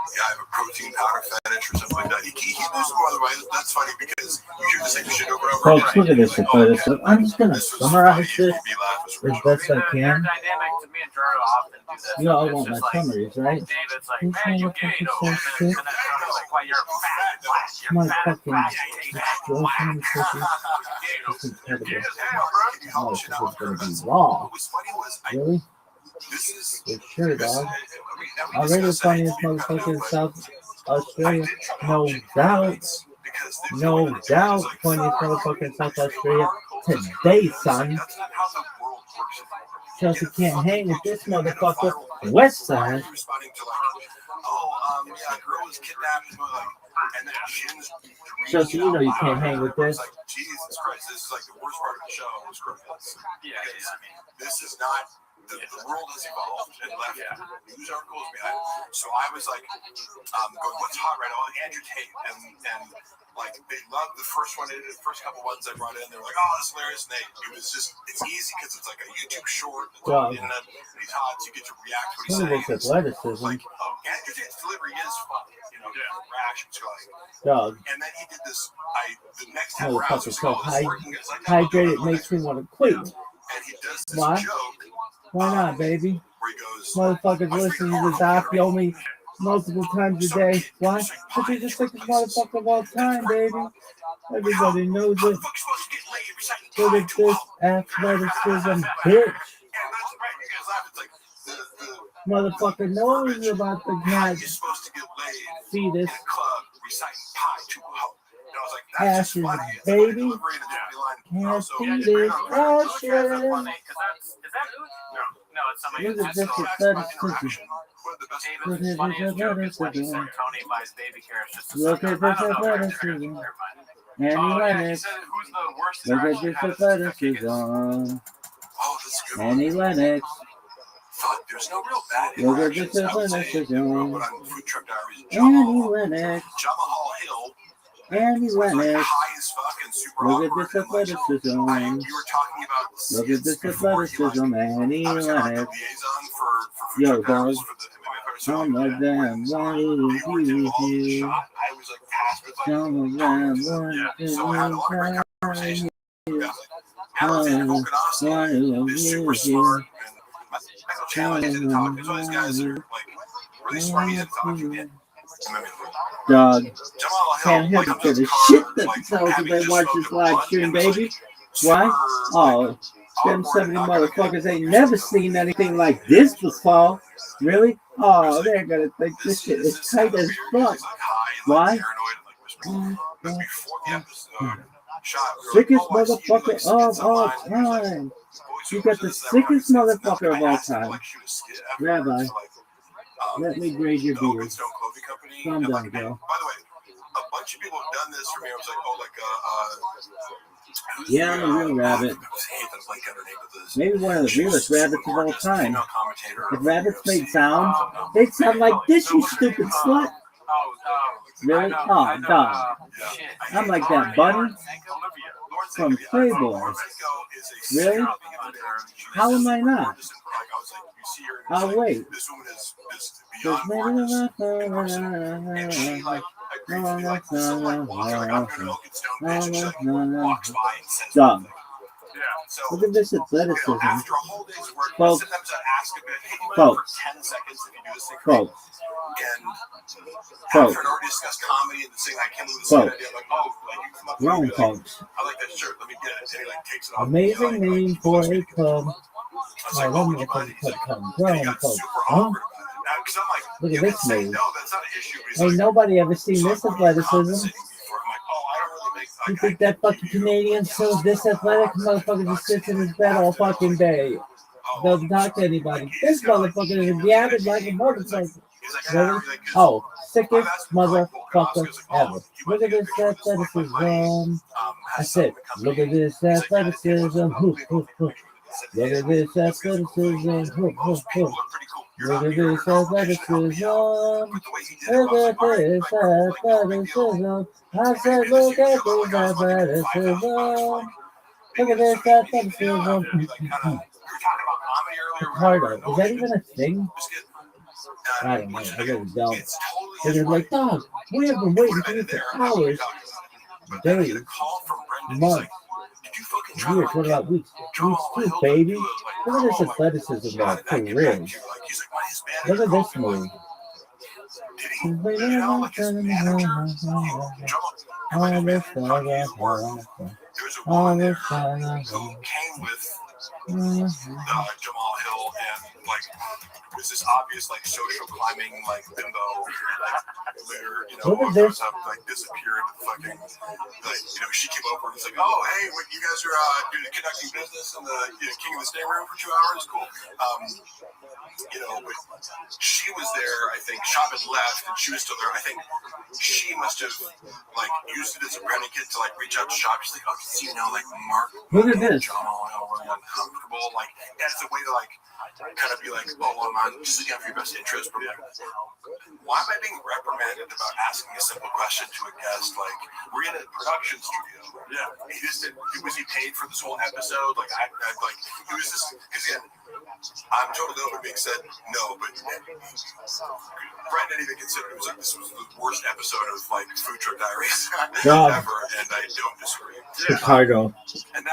I have a protein powder fetish or something like that. He loses more other ways. That's funny because you hear the same shit over and over. Folks, look at this. I'm just going to summarize this as best I can. You all want my summaries, right? This motherfucker says shit. Motherfucking explosion pussy. It's incredible. Oh, this is going to be raw. Really? For sure, dog. Already the funniest motherfucker in South Australia. No doubt. No doubt. Funniest motherfucker in South Australia today, son. Chelsea can't hang with this motherfucker. West side. Chelsea, you know you can't hang with this. Jesus Christ, this is like the worst part of the show. Yeah, this is not. The world has evolved and left news articles behind. So I was like, going, what's hot right now? Andrew Tate and like they loved the first one. The first couple ones I brought in, they were like, oh, that's hilarious. And it's easy because it's like a YouTube short. It's on the internet. And he's hot, so you get to react to what he's saying. Athleticism. Like, Andrew Tate's delivery is fun. You know, rash and stuff. Dog. And then he did this. The next time around, so hydrated makes me want to quit. And he does this joke. Why not, baby? Motherfuckers listen to this audio me multiple times a day. Why? Because you're the sickest motherfucker of all time, baby. Everybody knows it. Look at this athleticism, bitch. Motherfucker knows about the guy's fetus. Ashes, baby. Can't see this ashes. Look at this athleticism. Look at this athleticism. Annie Lennox. Look at this athleticism. Annie Lennox. Look at this athleticism. Annie Lennox. Annie Lennox. Look at this athleticism. Look at this athleticism. Annie Lennox. Yo, dog. Some of them want to be with you. Some of them want to be with you. Dog, can't help it for the shit that tells you they watch this live stream, baby. Why? Oh, them 70 motherfuckers ain't never seen anything like this before. Really? Oh, they're gonna think this shit is tight as fuck. Why? Sickest motherfucker of all time. You got the sickest motherfucker of all time. Rabbi, let me grade your beard. Calm down, girl. By the way, a bunch of people have done this for me. I was like, yeah, I'm a real rabbit. Maybe one of the realest rabbits of all time. If rabbits made sound, they'd sound like this, you stupid slut. Really? Oh, dog. I'm like that bunny from Playboy. Really? How am I not? I'll wait. Dog. Look at this athleticism. Folks. Wrong, folks. Amazing name for a club. I love me a club. Wrong, folks. Huh? Look at this move. Ain't nobody ever seen this athleticism. You think that fucking Canadian shows this athletic motherfucker just sits in his bed all fucking day? Doesn't talk to anybody. This motherfucker is yapping like a motherfucker. Really? Oh, sickest motherfucker ever. Look at this athleticism. I said, look at this athleticism. Look at this athleticism. Look at this athleticism. Look at this athleticism. I said, look at this athleticism. Look at this athleticism. Ricardo, is that even a thing? I don't know. I gotta dump. And they're like, dog, we have been waiting for you for hours, days, months, years. What about weeks? Weeks too, baby. Look at this athleticism, though, for real. Look at this move. There was a woman there who came with Jamal Hill and like was this obvious like social climbing like bimbo like later like disappeared fucking like she came over and was like, oh hey, what you guys are doing conducting business in the King of the Stay Room for 2 hours, cool. But she was there, I think Shop had left and she was still there. I think she must have like used it as a predicate to like reach out to Shop. She's like, oh, like Mark, look at this. Jamal, really uncomfortable. Like that's a way to like kind of be like, oh, I'm just looking out for your best interest. But like, why am I being reprimanded about asking a simple question to a guest? Like, we're in a production studio. Yeah. Was he paid for this whole episode? Like, I like, it was just, because again, I'm totally over being said no, but Brent didn't even consider it. Was like, this was the worst episode of like Food Truck Diaries ever, and I don't disagree. Picardo.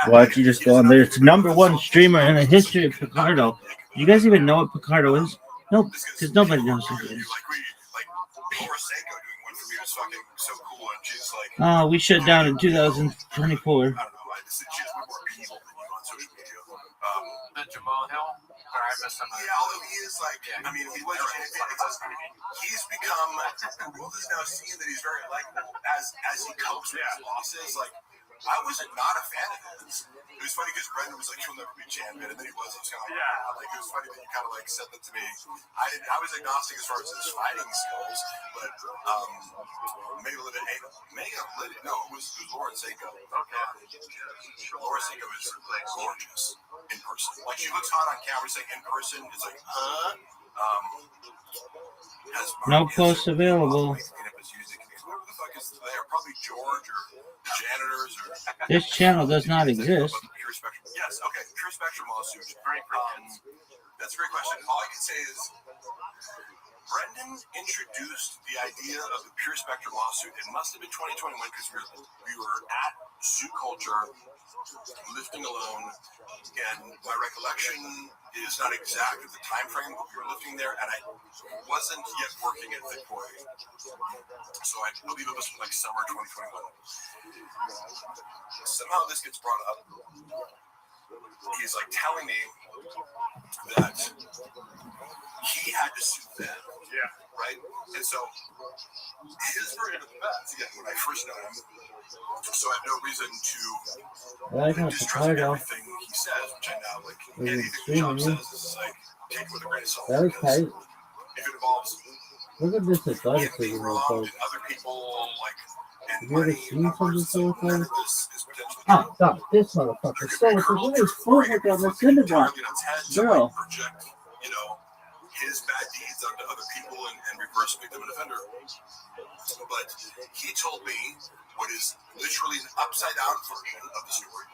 Why don't you just go on there? It's #1 streamer in the history of Picardo. You guys even know what Picardo is? Nope, because nobody knows who it is. We shut down in 2024. The Jamal Hill? Yeah, although he is like, I mean, he was. He's become. The world is now seeing that he's very likable as he copes with his losses. Like, I wasn't not a fan of his. It was funny because Brendan was like, "He'll never be champion," and then he was. I was kind of like, like it was funny that you kind of like said that to me. I was agnostic as far as his fighting skills, but Megan Lydic, no, it was Lauren Seiko. Okay, Lauren Seiko is gorgeous in person. Like she looks hot on camera. It's like in person, it's like, no posts available. Whoever the fuck is there? Probably George or the janitors or. This channel does not exist. Yes, okay. Pure Spectrum lawsuit. That's a great question. All I can say is Brendan introduced the idea of the Pure Spectrum lawsuit. It must have been 2021 because we were at Zoo Culture lifting alone, and my recollection is not exact at the time frame, but we were lifting there, and I wasn't yet working at Victory. So I believe it was like summer 2021. Somehow this gets brought up. He's like telling me that he had to sue them. Yeah. Right? And so his version of events, again, when I first know him, so I have no reason to distrust everything he says, which I now like. Anything John says is like, take it with a grain of salt. That was tight. If it involves look at this athleticism, being wronged and other people, like, and have you ever money, seen something so none of far? this is potentially Oh, God, this motherfucker. So it's a really food like that. Let's into one. Girl. Project, his bad deeds onto other people and reverse victim and offender. But he told me what is literally an upside down version of the story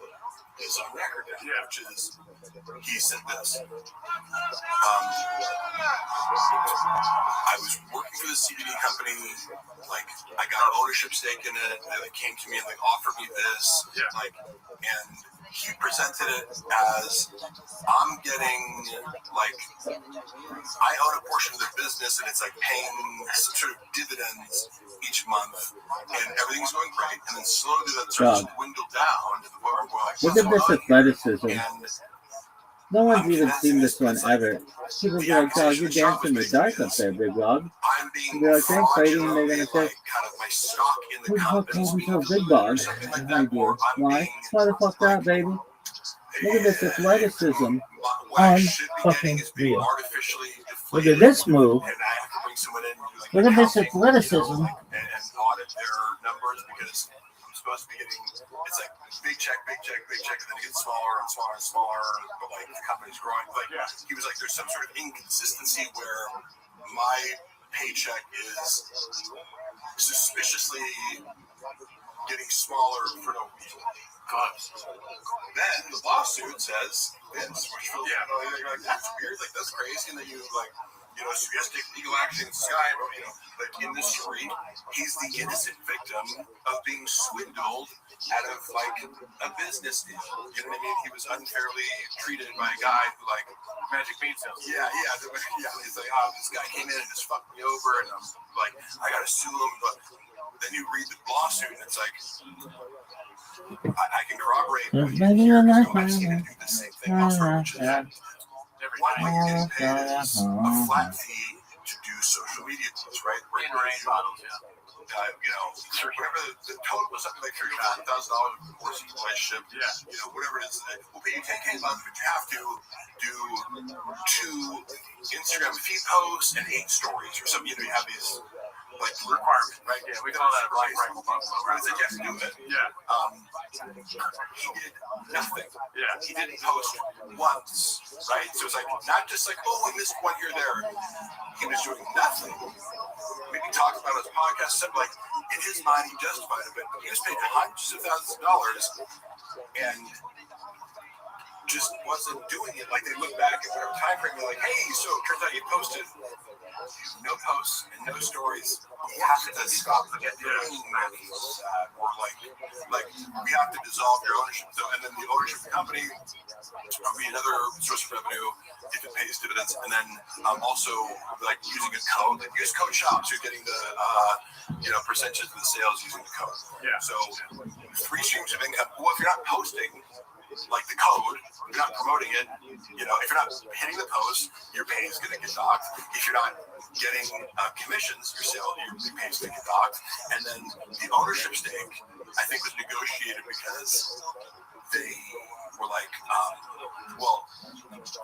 is on record now, which is he said this. I was working for the CBD company, like I got an ownership stake in it, and they came to me and like offered me this, like, and he presented it as I'm getting like I own a portion of the business and it's like paying some sort of dividends each month and everything's going great, and then slowly that starts to dwindle down to the point where like, look at this athleticism. No one's even seen this one ever. People be like, dog, you're dancing in the dark up there, big dog. You'll be like, thanks, lady, and they're going to say, who the fuck calls himself big dog? And I do. Why? Why the fuck not, baby? Look at this athleticism. Unfucking real. Look at this move. Look at this athleticism. And audit their numbers because I'm supposed to be getting, it's like big check, and then it gets smaller and smaller and smaller, but like the company's growing. Like he was like, there's some sort of inconsistency where my paycheck is suspiciously getting smaller for no reason. Then the lawsuit says this, which like that's weird, like that's crazy, and then you like, you know, so he has to take legal action against this guy. But in this story, he's the innocent victim of being swindled out of like a business deal. You know what I mean? He was unfairly treated by a guy who like magic pizza. Yeah. He's like, oh, this guy came in and just fucked me over, and I'm like, I gotta sue him. But then you read the lawsuit, and it's like, I can corroborate what you hear. I've seen him do the same thing elsewhere, which is that what he getting paid is a flat fee to do social media posts, right? In rain bottles, yeah. You know, whatever the total was, something like $30,000 over the course of the relationship. Yeah. You know, whatever it is. We'll pay you $10K a month, but you have to do 2 Instagram feed posts and 8 stories or something. You know, you have these like requirement, right? Yeah, we call that a right. Right. Said you have to do it. Yeah. He did nothing. Yeah. He didn't post once, right? So it's like not just like, oh, we missed one here there. He was doing nothing. Maybe talk about his podcast, something like in his mind he justified it, but he was paid hundreds of thousands of dollars and just wasn't doing it. Like they look back at whatever time frame, they're like, hey, so it turns out you posted no posts and no stories. We have to stop doing these, or like we have to dissolve your ownership. So, and then the ownership of the company will be another source of revenue if it pays dividends. And then also like using a code, like use code shop, so you're getting the percentages of the sales using the code. Yeah. So 3 streams of income. Well, if you're not posting like the code, you're not promoting it, you know, if you're not hitting the post, your pay is going to get docked. If you're not getting commissions, your pay is going to get docked. And then the ownership stake, I think, was negotiated because they were like, well,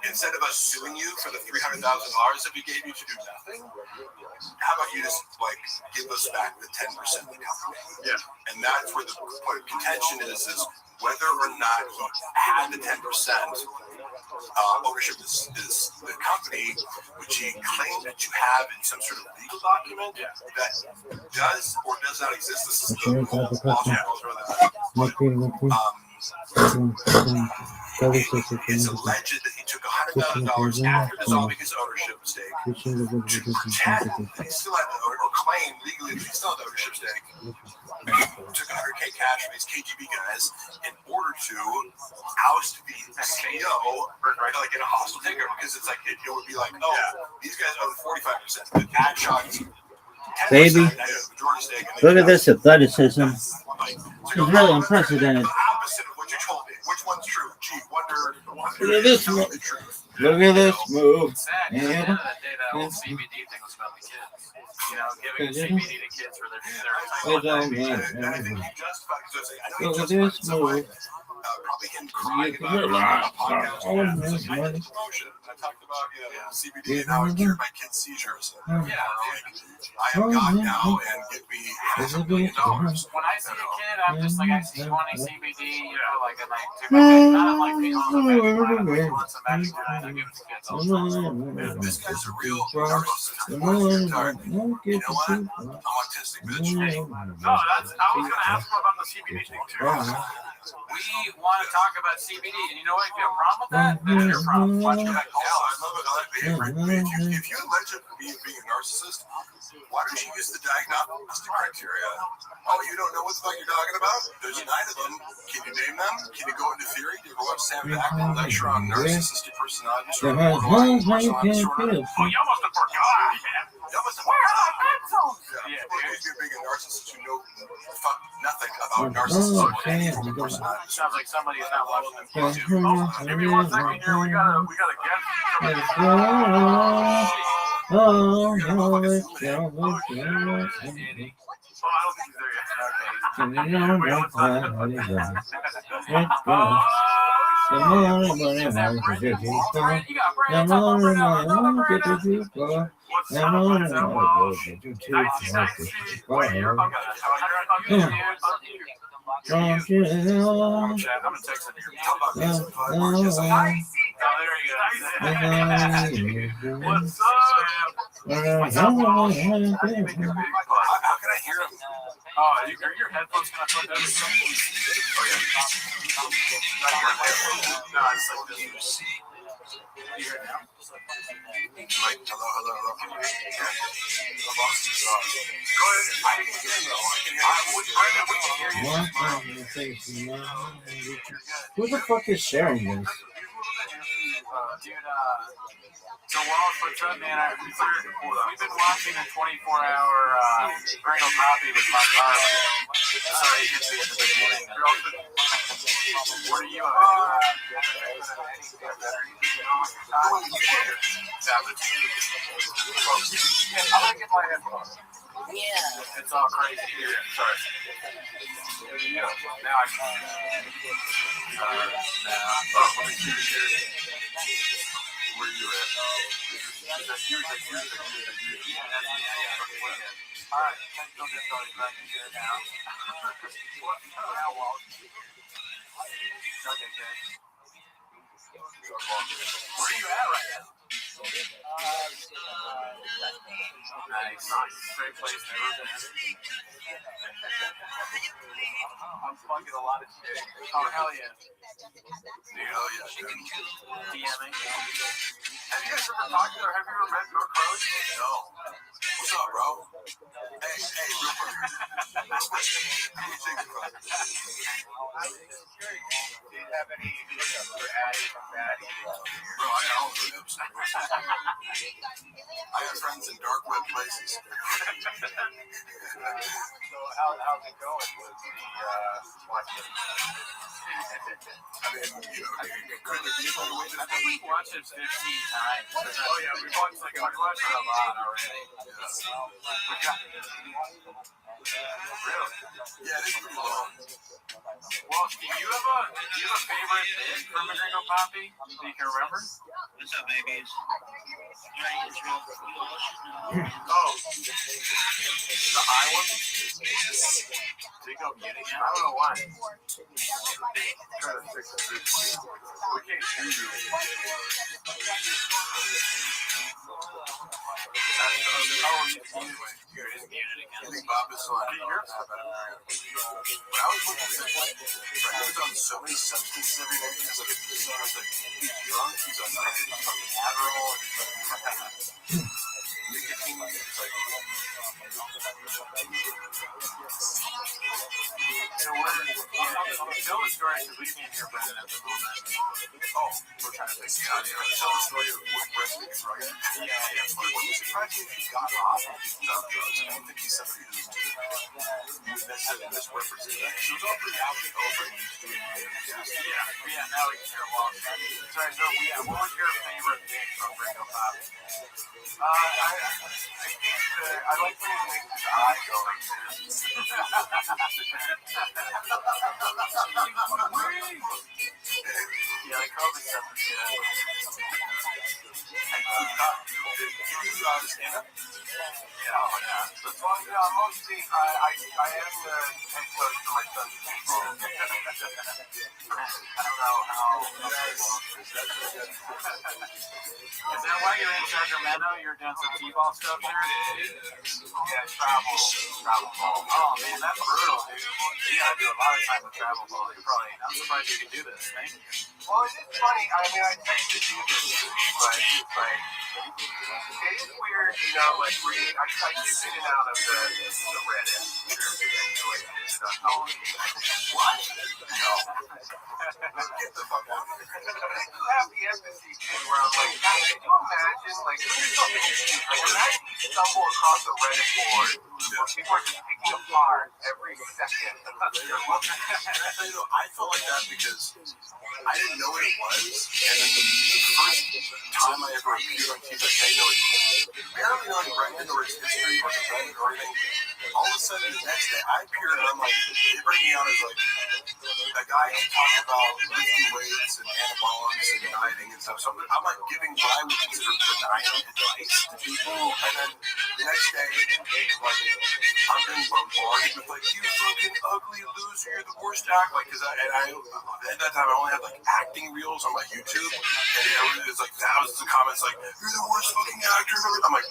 instead of us suing you for the $300,000 that we gave you to do nothing, how about you just like give us back the 10% of the company? Yeah. And that's where the point of contention is whether or not he had the 10% ownership is the company, which he claimed to have in some sort of legal document that does or does not exist. This is the whole it's alleged that he took $100,000 after dissolving his ownership stake to pretend that he still had or claim legally that he still had the ownership stake. Took $100K cash from these KGB guys in order to oust the CEO, right? Like in a hostile takeover, because it's like it would be like, these guys own 45%, but ad shots 10%, baby, majority stake. Look at this athleticism. It's really unprecedented. The opposite of what you told me. Which one's true? Gee, wonder Look at this move. Look at this move. It's sad. At the end of the day, that whole CBD thing was about the kids. You know, giving CBD to kids for their Look at this move. Probably him crying about it on a podcast. I talked about CBD and how it cured my kids' seizures. I am God now and give me $500 million. When I see a kid, I'm just like, I see 20 CBD, you know, like, and I take my not like me on the magic want some magic I give it to kids all the time. This guy's a real narcissist. You know what? I'm autistic, bitch. No, I was going to ask him about the CBD thing, too. We want to talk about CBD, and you know what? If you have a problem with that, that's your problem. Watch your back. I love it. I like behavior. If you allege me of being a narcissist, why don't you use the diagnostic criteria? Oh, you don't know what the fuck you're talking about? There's 9 of them. Can you name them? Can you go into theory? Do you ever watch Sam Backman lecture on narcissistic personality disorder? Oh, you must have forgot. Yeah, you're being a narcissist who know nothing about narcissism. Sounds like somebody is not watching them YouTube. Oh, give me 1 second here. We got a guest. Oh, I don't think he's there yet. What's up? How can I hear him? Oh, are your headphones going to put everything? Oh, yeah. No, it's like this. You hear it now? Like, hello. Can you hear me? Yeah. I lost the song. Go ahead. I can hear you though. I can hear you. Who the fuck is sharing this? Dude, so while for Trump, man, we've been watching a 24-hour Gringo Copy with my car. So you can see at the beginning. What are you up to? I'm gonna get my headphones. Yeah. It's all crazy here. Sorry. Yeah. Now I can. Where you at? All right. Don't get started right here now. Okay, good. Where are you at right now? Nice. Great place, never been. I'm fucking a lot of shit. Oh, hell yeah. Hell yeah, dude. DMing. Have you guys ever talked to or have you ever met North Road? No. What's up, bro? Hey, real quick. What do you think about it? Do you have any hookups for Addie from Maddie? Bro, I got all the hookups. I got friends in dark web places. So how's it going with the watching? I mean, could there be a better way to I think we've watched it 15 times. Oh yeah, we watched it a lot already. Really? Yeah, it is pretty long. Well, do you have a favorite bit from a Gringo Poppy that you can remember? What's up, babies? Oh, the high one? Did you go get it? I don't know why. Try to fix it. We can't hear you. I think Bob is on. When I was looking at this, Brandon was on so many substances every day. It's like he's drunk, he's on night, he's on Adderall, and nicotine. It's like. So we're tell the story because we can't hear Brandon at the moment. Oh, we're trying to fix the audio. Tell the story of what Brandon is right. Yeah. What was surprising if he got off of drugs? I don't think he's somebody who's necessarily misrepresented. He was all pretty out over and he's doing Yeah, now we can hear him well. Sorry, so what was your favorite thing from Gringo Poppy? I think I like when he makes his eyes go like this. Yeah, I call this stuff shit. Yeah, oh yeah. That's why, mostly I am the head coach for my son's people. I don't know how. Is that why you're in Sacramento? You're doing some T-ball stuff there? Yeah, travel ball. Oh man, that's brutal, dude. You gotta do a lot of time with travel ball. I'm surprised you can do this. Thank you. Well, it's funny. I mean, I texted you this, but it's like, it is weird, you know, like I keep in and out of the Reddit. What? No. Get the fuck out of here. I do have the empathy thing where I'm like, can you imagine, like, imagine you stumble across a Reddit board where people are just picking apart every second. I felt like that because I didn't know what it was, and then the first time I ever appeared on TV, barely knowing Brendan or his history or Brendan or anything, all of a sudden the next day I appeared and I'm like, they bring me on as like a guy who talked about lifting weights and anabolics and dieting and stuff. So I'm like giving what I would consider benign advice to people, and then the next day, like, I'm been bombarded with like, you fucking ugly loser, you're the worst actor. Like, cause I at that time I only had like acting reels on my YouTube, and it was like thousands of comments like, you're the worst fucking actor ever. I'm like,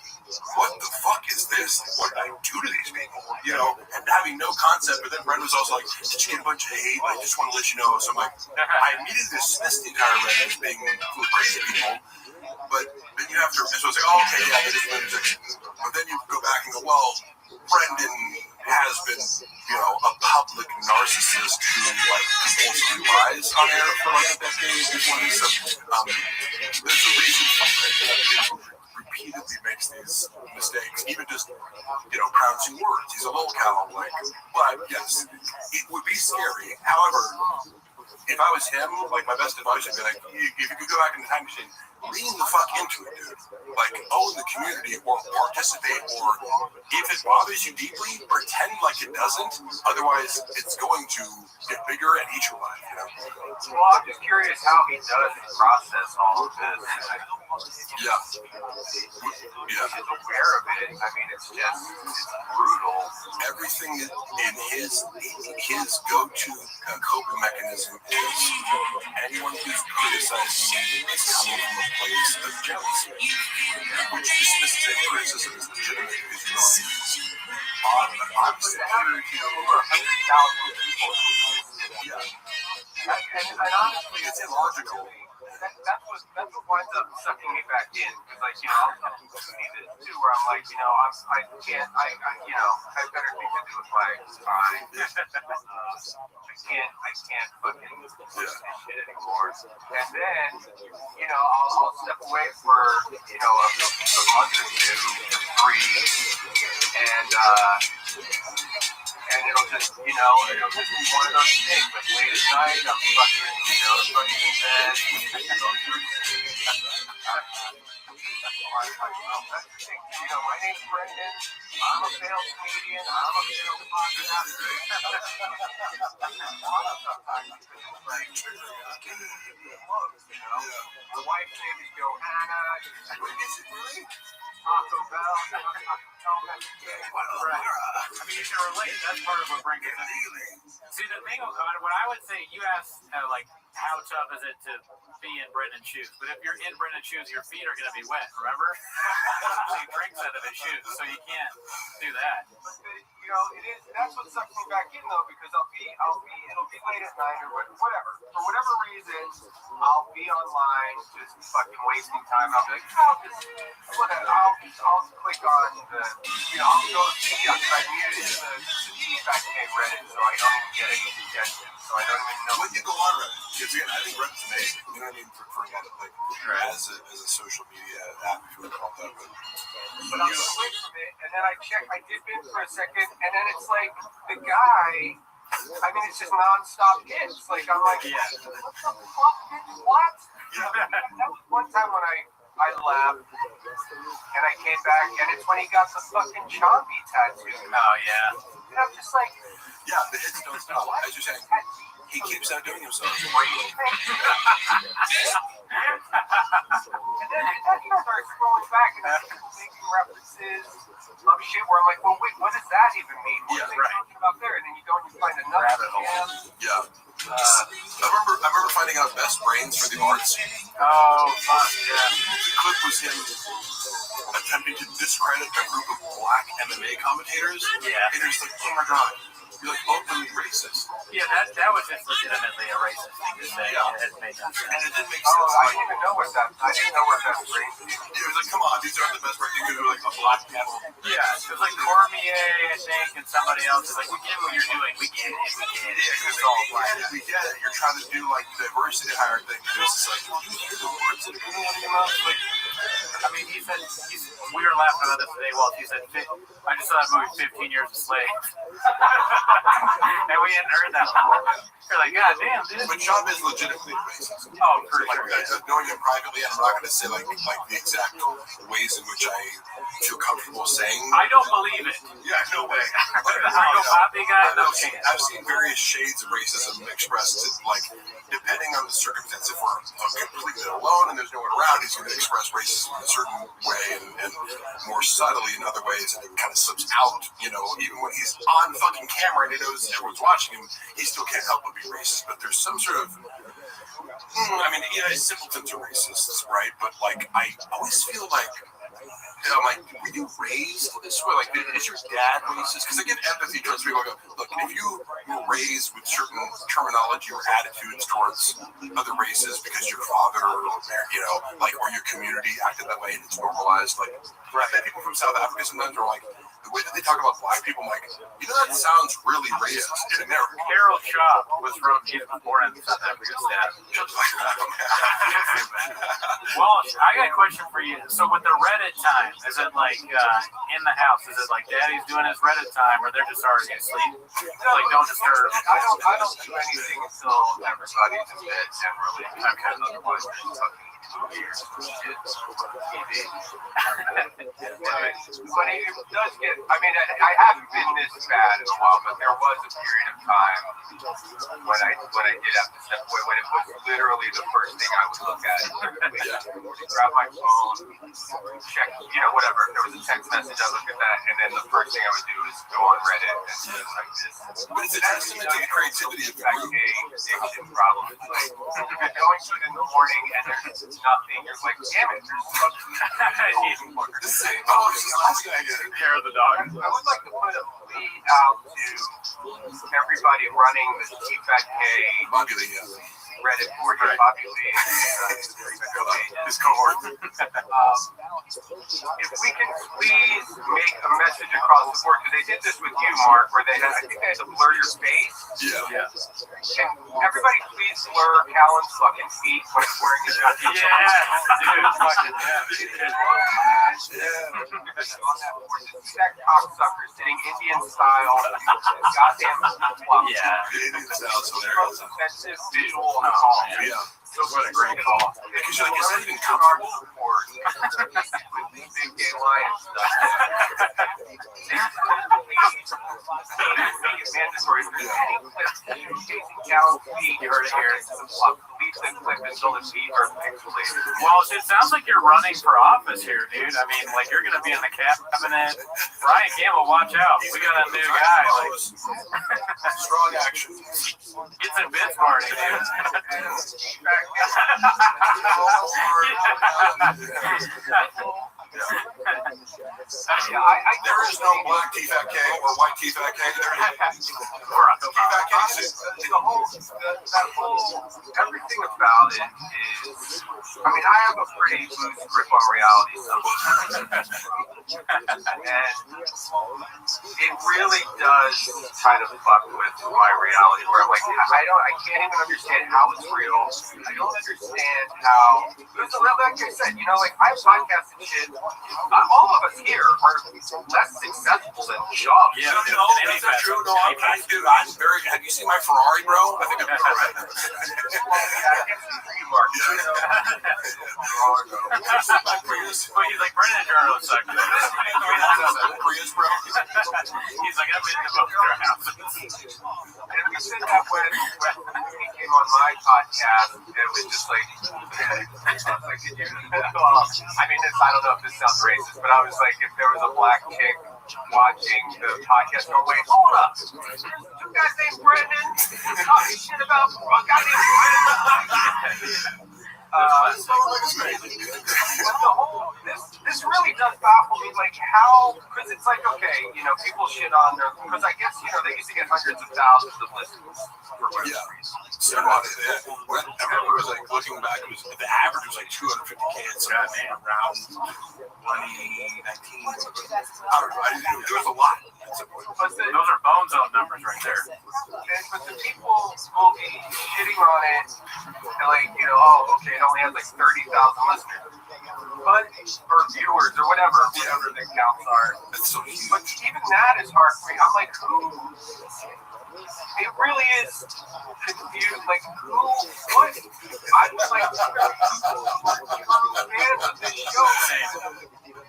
what the fuck is this? Like, what did I do to these people? You know, and having no concept. But then Brent was also like, did you get a bunch of hate? I just want to let you know. So I'm like, I immediately dismissed the entire Reddit as being full of crazy people. But then you have to, so it's like, oh, okay, yeah, that is music. But then you go back and go, well, Brendan has been, you know, a public narcissist who, like, compulsively lies on air for like a decade before this. There's a reason for Brendan repeatedly makes these mistakes, even just, you know, pronouncing words. He's a lolcow, like, but yes, it would be scary. However, if I was him, like, my best advice would be like, if you could go back in the time machine, lean the fuck into it, dude. Like, own the community or participate, or if it bothers you deeply, pretend like it doesn't. Otherwise, it's going to get bigger and eat your life, you know? Well, I'm just curious how he does process all of this. Yeah. Yeah. He's aware of it. I mean, it's brutal. Everything in his go-to coping mechanism is anyone who's criticizing me is coming from a place of jealousy, which dismisses any criticism as legitimate because you know I'm superior to over 100,000 people. Yeah. And honestly, it's illogical. That's what winds up sucking me back in, because, like, you know, I'm see this too, where I'm like, you know, I have better things to do with my time. I can't fucking do this shit anymore. And then, you know, I'll step away for, you know, a month or two, 3, and it'll just, you know, it'll just be one of those things. Like, late at night, I'm fucking, you know, fucking in bed. You know, my name's Brendan. I'm a failed comedian. I'm a failed podcaster. My wife's name is Johanna. Is it really? Taco Bell. I mean, you can relate. That's part of what brings it. See, the thing, what I would say, you asked, like, how tough is it to be in Brendan's shoes? But if you're in Brendan's shoes, your feet are going to be wet, remember? He drinks out of his shoes, so you can't do that. You know, it is. That's what sucks me back in, though, because it'll be late at night or whatever. For whatever reason, I'll be online just fucking wasting time. I'll be like, I'll click on the, you know, I'll go see because I muted the feedback page Reddit, so I don't even get any suggestions. So I don't even know. When you go on Reddit, because again, I think Reddit's amazing. You know what I mean? For a lot of, like, as a social media app, if you would call that. But I'll switch from it, and then I dip in for a second, and then it's like the guy. I mean, it's just nonstop hits. Like, I'm like, what the fuck? What? That was one time when I left, and I came back, and it's when he got the fucking Chompy tattoo. Oh, yeah. And I'm just like, yeah, the hits don't stop. As you're saying, he keeps outdoing himself. and then he starts scrolling back, and there's people making references of shit where I'm like, well, wait, what does that even mean? What are they talking about there? And then you go and you find another jam. Yeah. I remember finding out Best Brains for the Arts. Oh, fuck, yeah. The clip was him attempting to discredit a group of black MMA commentators. Yeah. And it's like, oh my god, you're like openly racist. Yeah, that was just legitimately a racist thing to say. Yeah. It made no sense. And it didn't make Oh, sense. I didn't even know what that. I didn't know what that phrase meant. It was like, come on, these aren't the best brains. These are like a black devil. Yeah, it was like Cormier, I think, and somebody else is like, we get what you're doing. We get it. Yeah, because we get it. You're trying to do like diversity hire thing. And it's just like, you hear the words that are coming out of your mouth. Like, I mean, we were laughing about this today, Walt. He said, I just saw that movie 15 Years a Slave. And we hadn't heard that one. We're like, God damn, dude. but Sean is legitimately racist. Oh, for Like, sure. knowing him privately, I'm not going to say like the exact ways in which I feel comfortable saying. I don't believe it. Yeah, no way. The Hydro Poppy guy, no chance. I've seen various shades of racism expressed like depending on the circumstance, if we're completely alone and there's no one around, he's going to express racism in a certain way and more subtly in other ways, and it kind of slips out, you know, even when he's on fucking camera and he knows everyone's watching him, he still can't help but be racist. But there's some sort of, I mean, yeah, simpletons are racists, right? But like, I always feel like, you know, like, were you raised this way? Like, is your dad racist? Because I get empathy towards people. I go, look, if you were raised with certain terminology or attitudes towards other races because your father, or, you know, like, or your community acted that way and it's normalized, like, people from South Africa sometimes are like, the way that they talk about black people, I'm like, you know, that sounds really racist in America. Harold Shaw was from, he was born in South Africa. Well, I got a question for you. So with the Reddit time, is it like in the house? Is it like Daddy's doing his Reddit time, or they're just already asleep? Like, don't disturb. I don't do anything until everybody's in bed generally. Because otherwise, years shit TV. But it does get, I mean, I haven't been this bad in a while, but there was a period of time when I did have to step away, when it was literally the first thing I would look at. Grab my phone, check, you know, whatever. If there was a text message, I look at that, and then the first thing I would do is go on Reddit and just like this. But it's a testament to the creativity of the group. Addiction problem. It's like, if you're going to it in the morning and there's nothing, you're like, damn it, there's something. The same policy last night. Care of the dog. I would like to put a plea out to everybody running the TFATK Bobby Lee, yeah. Reddit board, Bobby Lee, His cohort. if we can please make a message across the board, because they did this with you, Mark, where they had, I think they had to blur your face. Yeah. Can everybody please blur Callan's fucking feet when he's wearing his jacket? Dude, fucking That cocksucker sitting Indian style, goddamn flip-flop. Sounds hilarious. Most offensive visual in the hall. Yeah. what a great call. Because you're like, is that even comfortable? With these big gay lions stuff. Mandatory. If there's any clips chasing Callan's feet, you heard it here. Leave the clip until the feet are pixelated. Well, it sounds like you're running for office here, dude. I mean, like, you're going to be in the cabinet. Brian Campbell, watch out. We got a new guy. Like, strong action. Gets in bits party, dude. There is no black TFATK or white TFATK. Everything about it is, I mean, I have a pretty loose grip on reality sometimes. And it really does kind of fuck with my reality where I'm like, I can't even understand how it's real. I don't understand how, like I said, you know, like I podcast and shit. All of us here are less successful than jobs. Yeah, no, that's not true. No, I'm very. Have you seen my Ferrari, bro? I think I'm right. He's like, Brennan and Jarno suck. Prius, bro. He's like, I've been to both their houses. And we said that when he came on my podcast, it was just like, I mean, I don't know if this sounds racist, but I was like, if there was a black chick watching the podcast, go, wait, hold up. Some guy named Brendan talking shit about a guy named Brendan. This really does baffle me, like how, because it's like, okay, you know, people shit on their, because I guess, you know, they used to get hundreds of thousands of listeners for whatever reason. So everyone was like looking back, it was the average was like 250K at some around 2019. There was a lot. Those are bone zone numbers right there. But the people will be shitting on it, and like, you know, oh, okay, it only has like 30,000 listeners. But, or viewers, or whatever the counts are. But even that is hard for me. I'm like, who? It really is confused. Like, who? What? I was like, fans of this show.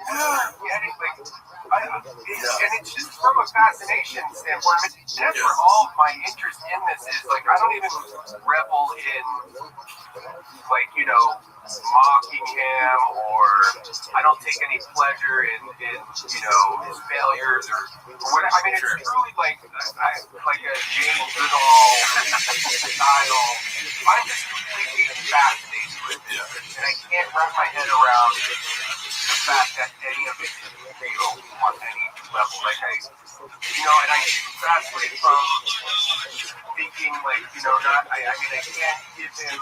Getting like And it's just from a fascination standpoint. I mean, that's where all of my interest in this is. Like, I don't even revel in, like, you know, mocking him, or I don't take any pleasure in you know, his failures or whatever. I mean, it's truly like a James Goodall style. I'm just completely fascinated with it, and I can't wrap my head around the fact that any of it is real on any level. Like, you know, and I fascinate from thinking, like, you know, I mean, I can't give him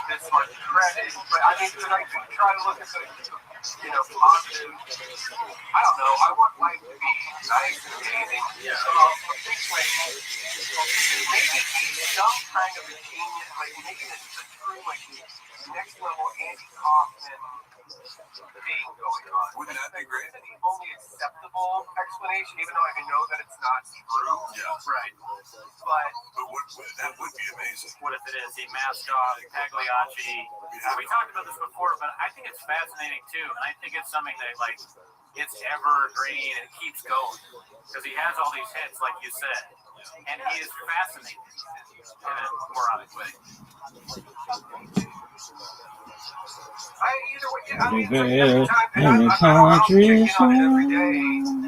this much credit, but I mean, because I do try to look at the, you know, positive. I don't know. I want life to be nice and amazing. Yeah. So I'm thinking, like, maybe he's some kind of a genius, like maybe this is a true, like, next level Andy Kaufman thing going on. Wouldn't that be great? It's the only acceptable explanation, even though I know that it's not true. Yeah. Right. But that would be amazing. What if it is? He masked off Pagliacci. We talked about this before, but I think it's fascinating too, and I think it's something that, like, it's evergreen and it keeps going because he has all these hits, like you said, and he is fascinating in a moronic way. Either way, yeah, I mean, every time, and I'm checking on it every day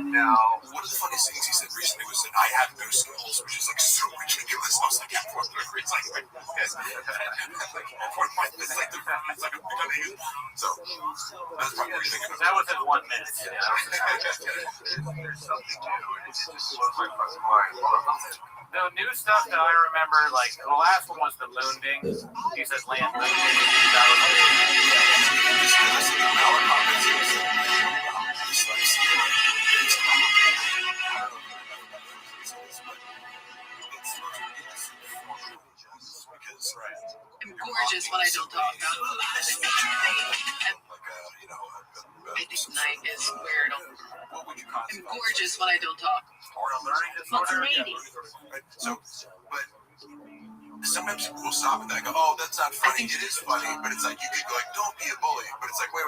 now. One of the funniest things he said recently was that I have no skills, which is like so ridiculous. I was like, yeah, it's like, so that's probably what you're thinking of. That was in 1 minute. Yeah. There's something new, and it just blows my fucking mind. The new stuff that I remember, like, the last one was the Moonding. He says land Moonding. That was I'm gorgeous when I don't talk. I think night is weird. I'm gorgeous when I don't talk. What's so, but sometimes people will stop and they go, "Oh, that's not funny." It is funny, but it's like you could go like, "Don't be a bully," but it's like, wait.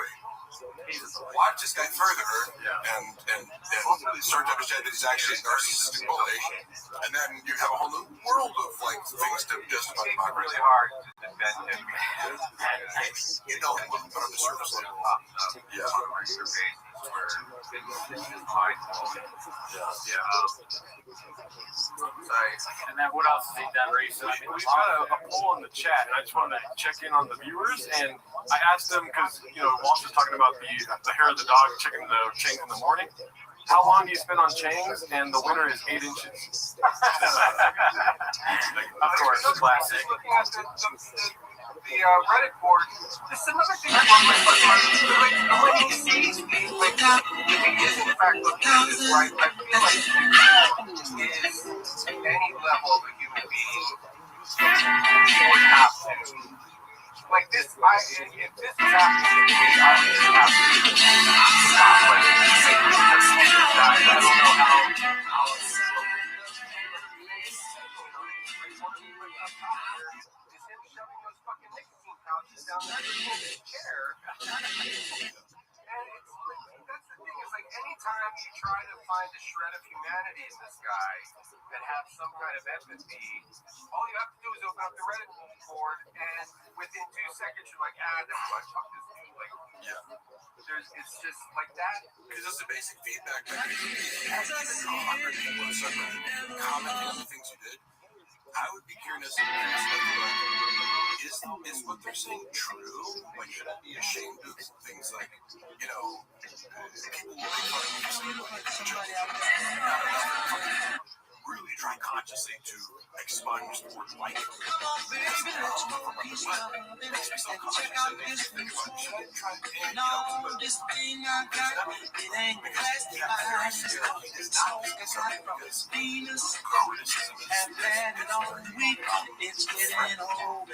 Watch this guy further, and start to understand that he's actually a narcissistic bully, and then you have a whole new world of like things to justify. It's really hard to defend him. You know, but on the surface level, Yeah. Where it's just mind-blowing. And then what else has he done recently? We've got a poll in the chat, and I just wanted to check in on the viewers. And I asked them because, you know, Walsh was talking about the hair of the dog checking the chains in the morning. How long do you spend on chains? And the winner is 8 inches. Of course, classic. Looking at the Reddit board, this is another thing I love my fucking like when he sees me, like if he is in fact looking at this right, I feel like he is any level of a human being would have to. Like this, if this is happening to me, I would just have to stop. Like, I don't know how down there in his chair. And that's the thing, is like anytime you try to find a shred of humanity in this guy and have some kind of empathy, all you have to do is open up the Reddit board, and within 2 seconds you're like, that's why fuck this dude. Like, it's just like that. Because it's the basic feedback mechanism. Even 100 people in subreddit commenting on the things you did, I would be curious is what they're saying true? Like, should I be ashamed of things like, you know, people will make fun of me really try consciously to expunge the word like. It makes me so conscious and makes me think about should I try to it's getting old.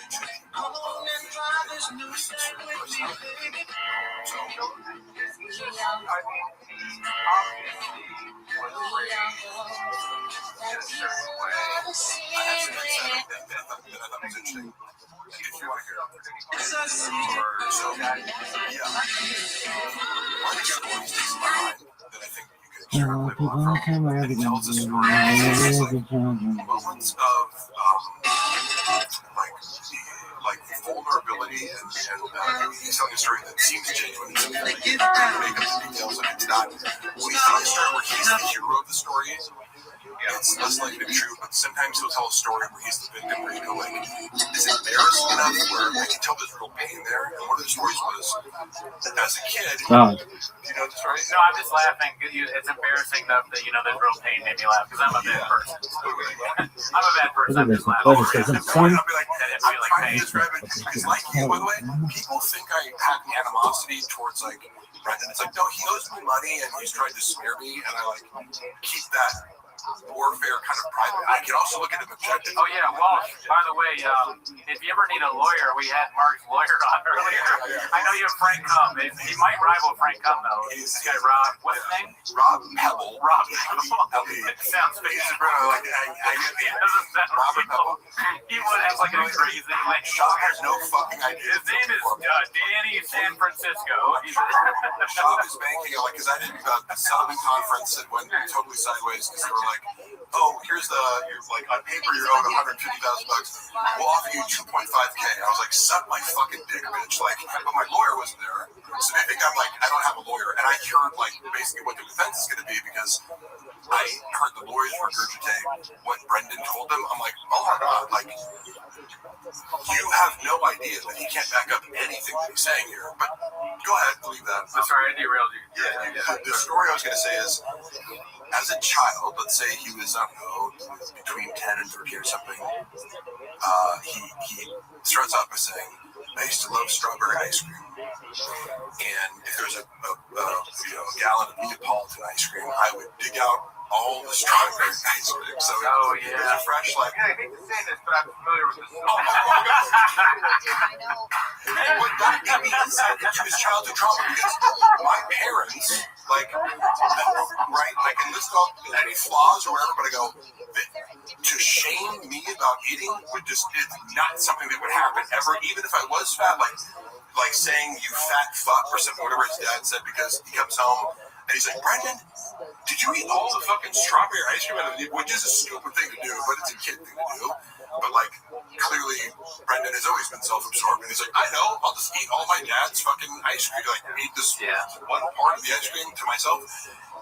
Come on and try this new thing with me, baby. I mean, obviously was raised in a certain way. If you want to hear it. stories in my mind that I think you can extrapolate a lot from. And he tells a story. It's like moments of like vulnerability and he's telling a story that seems genuine. It's like make up the details and it's not. When he's telling a story where he's the hero of the story, it's less likely to be true. But sometimes he'll tell a story where he's the victim, where you go like, is it embarrassing enough where I can tell there's real pain there? And one of the stories was, as a kid, do you know the story? No, I'm just laughing. It's embarrassing enough that there's real pain made me laugh because I'm a bad person. I'm a bad person. I'm just laughing. I'll be like, I'm trying to describe it. Because like you, by the way, people think I have animosity towards like Brendan. It's like, no, he owes me money and he's trying to smear me, and I like keep that warfare kind of private. I can also look at it objectively. Oh yeah, well, by the way, if you ever need a lawyer, we had Mark's lawyer on earlier. I know you have Frank Cum. He might rival Frank Cum though. This guy Rob, what's his name? Rob Pebble. Rob Pebble. It sounds fake. Like I get the doesn't sound Robert Pebble. He would have like a crazy like Shaw has no fucking idea. His name is Danny San Francisco. Shaw is banking it like because I did the settlement conference that went totally sideways because they were like, oh, here's you're like on paper you're owed $150,000. We'll offer you 2.5K. I was like, suck my fucking dick, bitch. Like, but my lawyer wasn't there, so they think I'm like I don't have a lawyer, and I heard like basically what the defense is going to be because I heard the lawyers regurgitate what Brendan told them. I'm like, oh my god, like you have no idea that he can't back up anything that he's saying here. But go ahead, believe that. Sorry, I derailed you. The story I was going to say is, as a child, let's say he was, I don't know, between 10 and 13 or something, he starts off by saying, I used to love strawberry ice cream. And if there's a gallon of Neapolitan ice cream, I would dig out all the strawberry ice cream. So it was a fresh, like, I hate to say this, but I'm familiar with this. What that got me inside into his childhood trauma because my parents, like, right, I can list off any flaws or whatever, but I go, to shame me about eating it's not something that would happen ever, even if I was fat, like saying you fat fuck or something, whatever his dad said, because he comes home and he's like, Brendan, did you eat all the fucking strawberry ice cream? Which is a stupid thing to do, but it's a kid thing to do. But like, clearly, Brendan has always been self-absorbed, and he's like, I know, I'll just eat all my dad's fucking ice cream. Like, eat this one part of the ice cream to myself.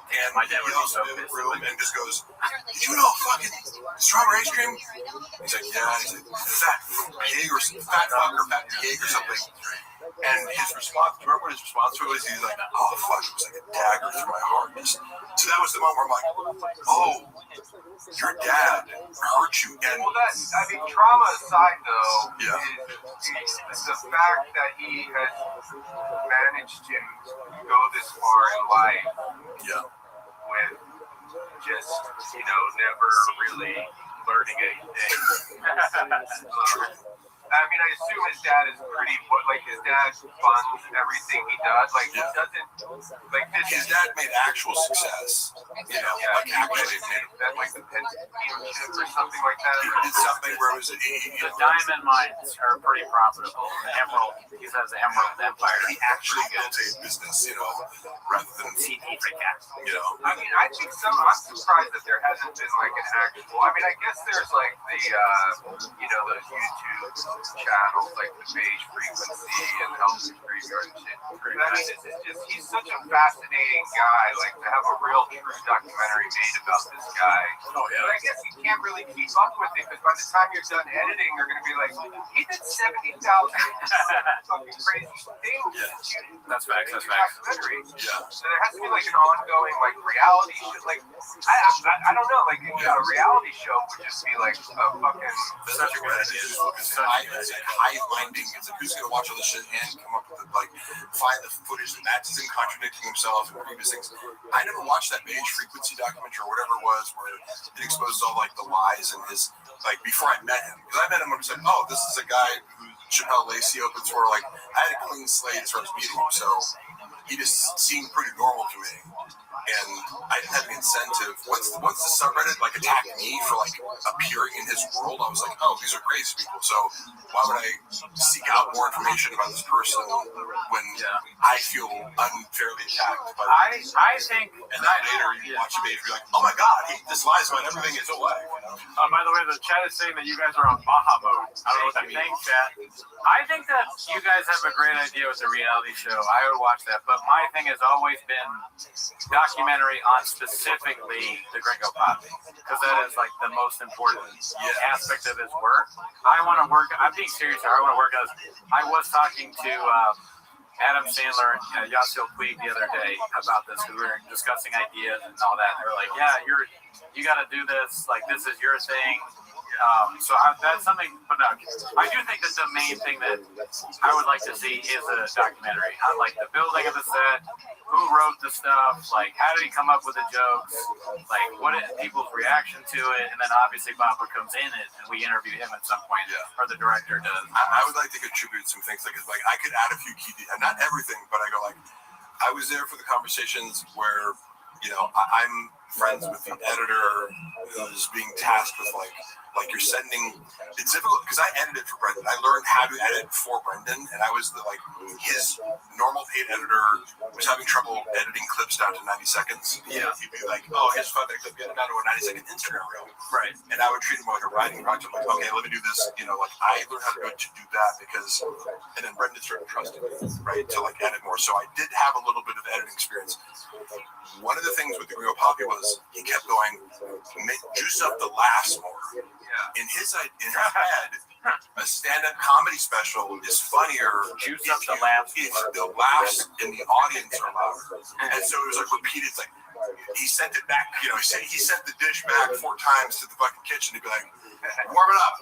And my dad would be so in the room and just goes, did you know fucking strawberry ice cream? He's like, yeah. He's like, fat pig or fat fuck or fat pig or something. And his response, do you remember what his response was? He's like, oh fuck, it was like a dagger through my heart. So that was the moment where I'm like, oh, your dad hurt you. And trauma aside though, is the fact that he has managed to go this far in life with just, never really learning anything. I mean, I assume his dad is pretty, his dad funds everything he does. Like, he doesn't, his dad made actual success. Actually made that, like, the Pennsylvania or something like that. He did something where it was the diamond mines are pretty profitable. The emerald, he says the Emerald Empire. He actually built a business, rather than CD free cash. I mean, I think I'm surprised that there hasn't been, like, an actual, I mean, I guess there's, like, the, those YouTube channels like the Beige Frequency and Hell's Graveyard and shit. I mean, he's such a fascinating guy, like to have a real true documentary made about this guy. Oh, yeah. But I guess you can't really keep up with it because by the time you're done editing, you're going to be like, he did 70,000 fucking crazy things. Yeah. That's facts. Documentary. Yeah. So there has to be like an ongoing like reality show. Like I don't know, like a reality show would just be like a fucking such a good idea. It's like hive minding. It's like who's gonna watch all this shit and come up with find the footage that matches him contradicting himself and previous things. I never watched that Beige Frequency documentary or whatever it was where it exposes all like the lies and his before I met him, because I met him when I was like, oh, this is a guy who Chappelle Lacey opens for. Like, I had a clean slate as far as meeting him, so he just seemed pretty normal to me. and I didn't have an incentive. Once the subreddit like attacked me for like appearing in his world, I was like, oh, these are crazy people. So why would I seek out more information about this person when I feel unfairly attacked? I think, and then later you watch a page, you're like, oh my god, this lies about everything his whole life. By the way, the chat is saying that you guys are on Baja mode. I don't know what that means. Thanks, chat. I think that you guys have a great idea with the reality show. I would watch that, but my thing has always been documentary on specifically the Gringo Poppy, because that is like the most important aspect of his work. I want to work. I'm being serious here. I want to work as. I was talking to Adam Sandler and Yasiel Puig the other day about this, because we were discussing ideas and all that. And they were like, "Yeah, you got to do this. Like, this is your thing." That's something, but no, I do think that the main thing that I would like to see is a documentary on like the building of the set, who wrote the stuff, like how did he come up with the jokes, like what is people's reaction to it, and then obviously Papa comes in it and we interview him at some point, or the director does. I would like to contribute some things like I could add a few key, not everything, but I go like, I was there for the conversations where, I'm friends with the editor who's being tasked with like you're sending. It's difficult because I edited for Brendan. I learned how to edit for Brendan, and I was his normal paid editor was having trouble editing clips down to 90 seconds. Yeah, he'd be like, "Oh, here's a 5-minute clip, get it down to a 90-second Instagram reel." Right, and I would treat him like a writing project. I'm like, "Okay, let me do this." I learned how to do that because, and then Brendan started trusting me, right, to edit more. So I did have a little bit of editing experience. One of the things with the Gringo Poppy was he kept going, juice up the laughs more. In his head, a stand-up comedy special is funnier. Juice up the laughs. If the laughs in the audience are louder. And so it was repeated. It's he sent it back. He sent the dish back 4 times to the fucking kitchen to be like, warm it up.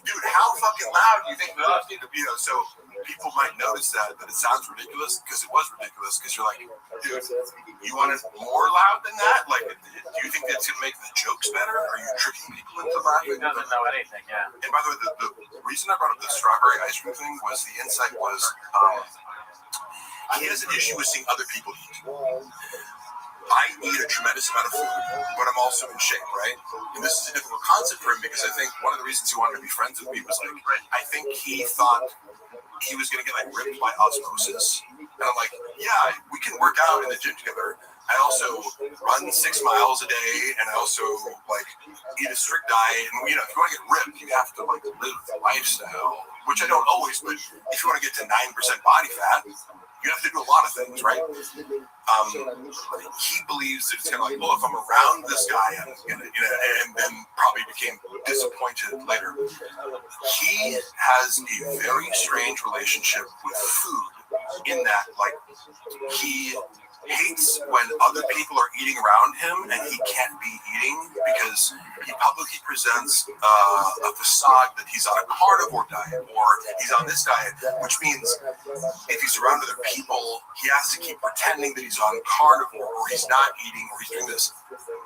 Dude, how fucking loud do you think the laughs need to be? So people might notice that it sounds ridiculous because it was ridiculous. Because you're like, dude, you want it more loud than that? Do you think that's gonna make the jokes better? Are you tricking people into laughing? He doesn't know anything. Yeah. And by the way, the reason I brought up the strawberry ice cream thing was the insight was he has an issue with seeing other people eat. I eat a tremendous amount of food, but I'm also in shape, right? And this is a difficult concept for him because I think one of the reasons he wanted to be friends with me was I think he thought he was going to get ripped by osmosis. And I'm like, yeah, we can work out in the gym together. I also run 6 miles a day, and I also eat a strict diet. And if you want to get ripped, you have to live the lifestyle, which I don't always. But if you want to get to 9% body fat, you have to do a lot of things, right? He believes that it's kind of if I'm around this guy, I'm gonna, and then probably became disappointed later. He has a very strange relationship with food in that, he hates when other people are eating around him and he can't be eating because he publicly presents a facade that he's on a carnivore diet or he's on this diet, which means if he's around other people, he has to keep pretending that he's on carnivore or he's not eating or he's doing this.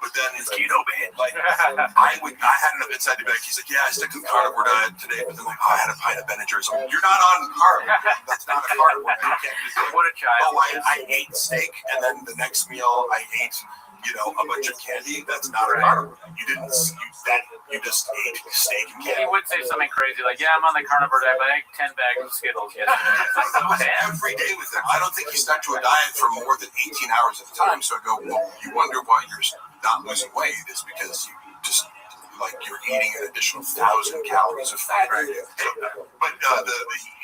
But then it's keto, man. I had enough insight to be he's like, yeah, I stick to the carnivore diet today, but then I had a pint of Ben and Jerry's. You're not on carnivore. That's not a carnivore. You can't just what a child. I ate steak, and then the next meal I ate, a bunch of candy. That's not a carnivore. You just ate steak and candy. He would say something crazy yeah, I'm on the carnivore diet, but I ate 10 bags of Skittles yesterday. Every day with him. I don't think he stuck to a diet for more than 18 hours at a time. So I go, well, you wonder why you're not losing weight is because you just you're eating an additional 1,000 calories of fat. Right? But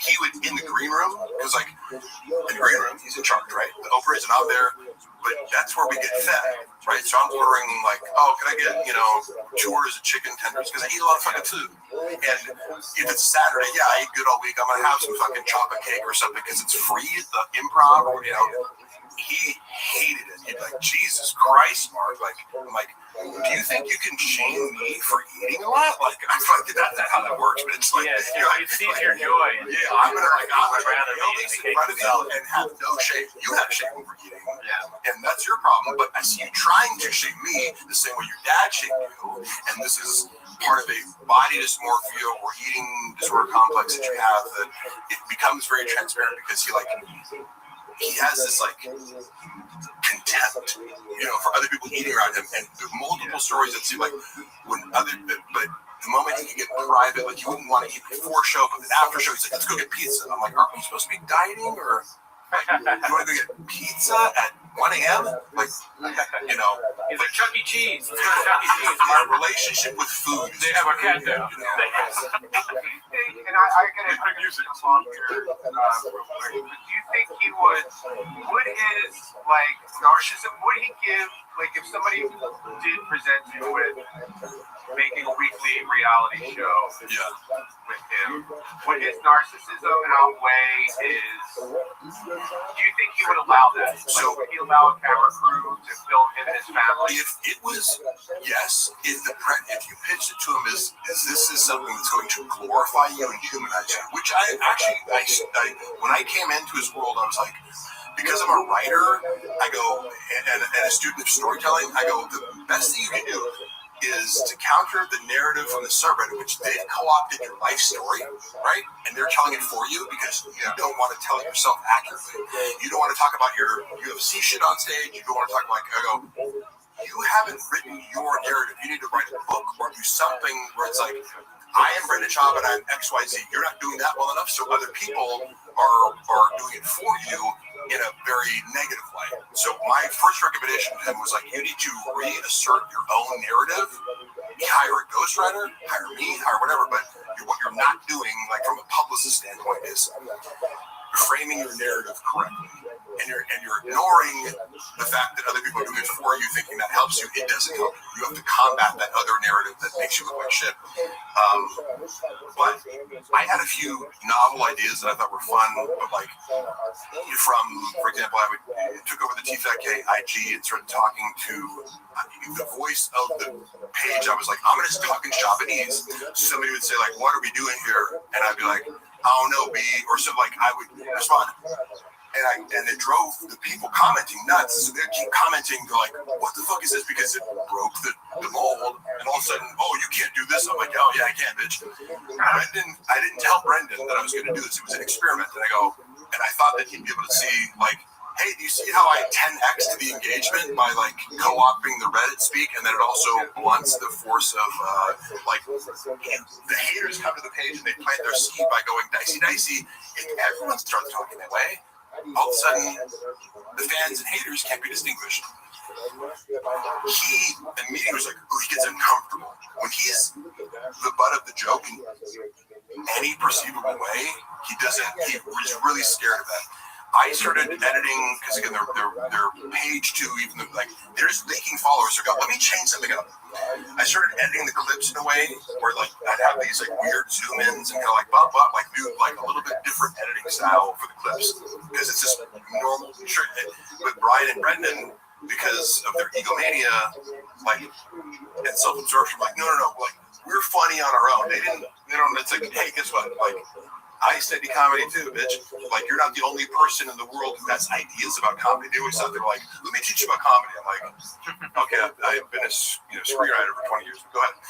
he would in the green room because in the green room he's in charge, right? The Oprah isn't out there, but that's where we get fed, right? So I'm ordering can I get 2 orders of chicken tenders because I eat a lot of fucking food. And if it's Saturday, I eat good all week. I'm gonna have some fucking chocolate cake or something because it's free. The improv, or he hated it. He'd be like, Jesus Christ, Mark. I'm like, do you think you can shame me for eating a lot? I feel that's not how that works, but it's it sees your joy. Yeah, I'm gonna rather be in front of you and have no shame. You have shame over eating, and that's your problem. But I see you trying to shame me the same way your dad shamed you, and this is part of a body dysmorphia or eating disorder complex that you have that it becomes very transparent because he has this contempt, for other people eating around him, and there were multiple stories that seem like but the moment he could get private, like he wouldn't want to eat before show, but then after show, he's like, let's go get pizza. I'm like, aren't we supposed to be dieting, or you want to go get pizza at 1 a.m.? Like, He's like Chuck E. Cheese. Let's go to Chuck E. Cheese. my relationship with food. They have a cat there. And I gotta bring music along here real quick. Do you think he would his narcissism, would he give, if somebody did present him with making a weekly reality show with him, would his narcissism outweigh his, do you think he would allow that? So would he allow a camera crew to film him and his family? If it was, yes, if you pitched it to him as this is something that's going to glorify you and humanize you, which I when I came into his world, I was like, because I'm a writer, I go, and a student of storytelling, I go, the best thing you can do is to counter the narrative from the subreddit, which they've co-opted your life story, right? And they're telling it for you because you don't want to tell it yourself accurately. You don't want to talk about your UFC shit on stage. You don't want to talk about, I go, you haven't written your narrative. You need to write a book or do something where it's like, I am Brendan Schaub and I'm XYZ. You're not doing that well enough, so other people are doing it for you in a very negative way. So my first recommendation to him was like, you need to reassert your own narrative. Hire a ghostwriter, hire me, hire whatever, but what you're not doing, like from a publicist standpoint, is framing your narrative correctly. And you're ignoring the fact that other people are doing it for you, thinking that helps you. It doesn't help you. You have to combat that other narrative that makes you look like shit. But I had a few novel ideas that I thought were fun. But for example, I took over the TFAK IG and started talking to the voice of the page. I was like, I'm going to talk in Japanese. Somebody would say like, what are we doing here? And I'd be like, I don't know, B, or so. Like I would respond. And it drove the people commenting nuts. So they keep commenting, like, what the fuck is this? Because it broke the mold. And all of a sudden, oh, you can't do this. I'm like, oh, yeah, I can, bitch. I didn't tell Brendan that I was going to do this. It was an experiment. And I thought that he'd be able to see, like, hey, do you see how I 10x to the engagement by, like, co-opting the Reddit speak? And then it also blunts the force of, the haters come to the page and they plant their seed by going dicey. If everyone starts talking that way, all of a sudden, the fans and haters can't be distinguished. He immediately was like, he gets uncomfortable. When he's the butt of the joke in any perceivable way, he's really scared of that. I started editing, because again, their page too, even though, like, they're just leaking followers. So let me change something up. I started editing the clips in a way where, like, I'd have these, like, weird zoom-ins and kind of, like, do, like, a little bit different editing style for the clips. Because it's just normal. Sure, with Brian and Brendan, because of their egomania, like, and self-absorption, like, no, like, we're funny on our own. It's like, hey, guess what? Like, I study comedy too, bitch. Like, you're not the only person in the world who has ideas about comedy. They always thought they're like, let me teach you about comedy. I'm like, okay, I've been a screenwriter for 20 years. Go ahead.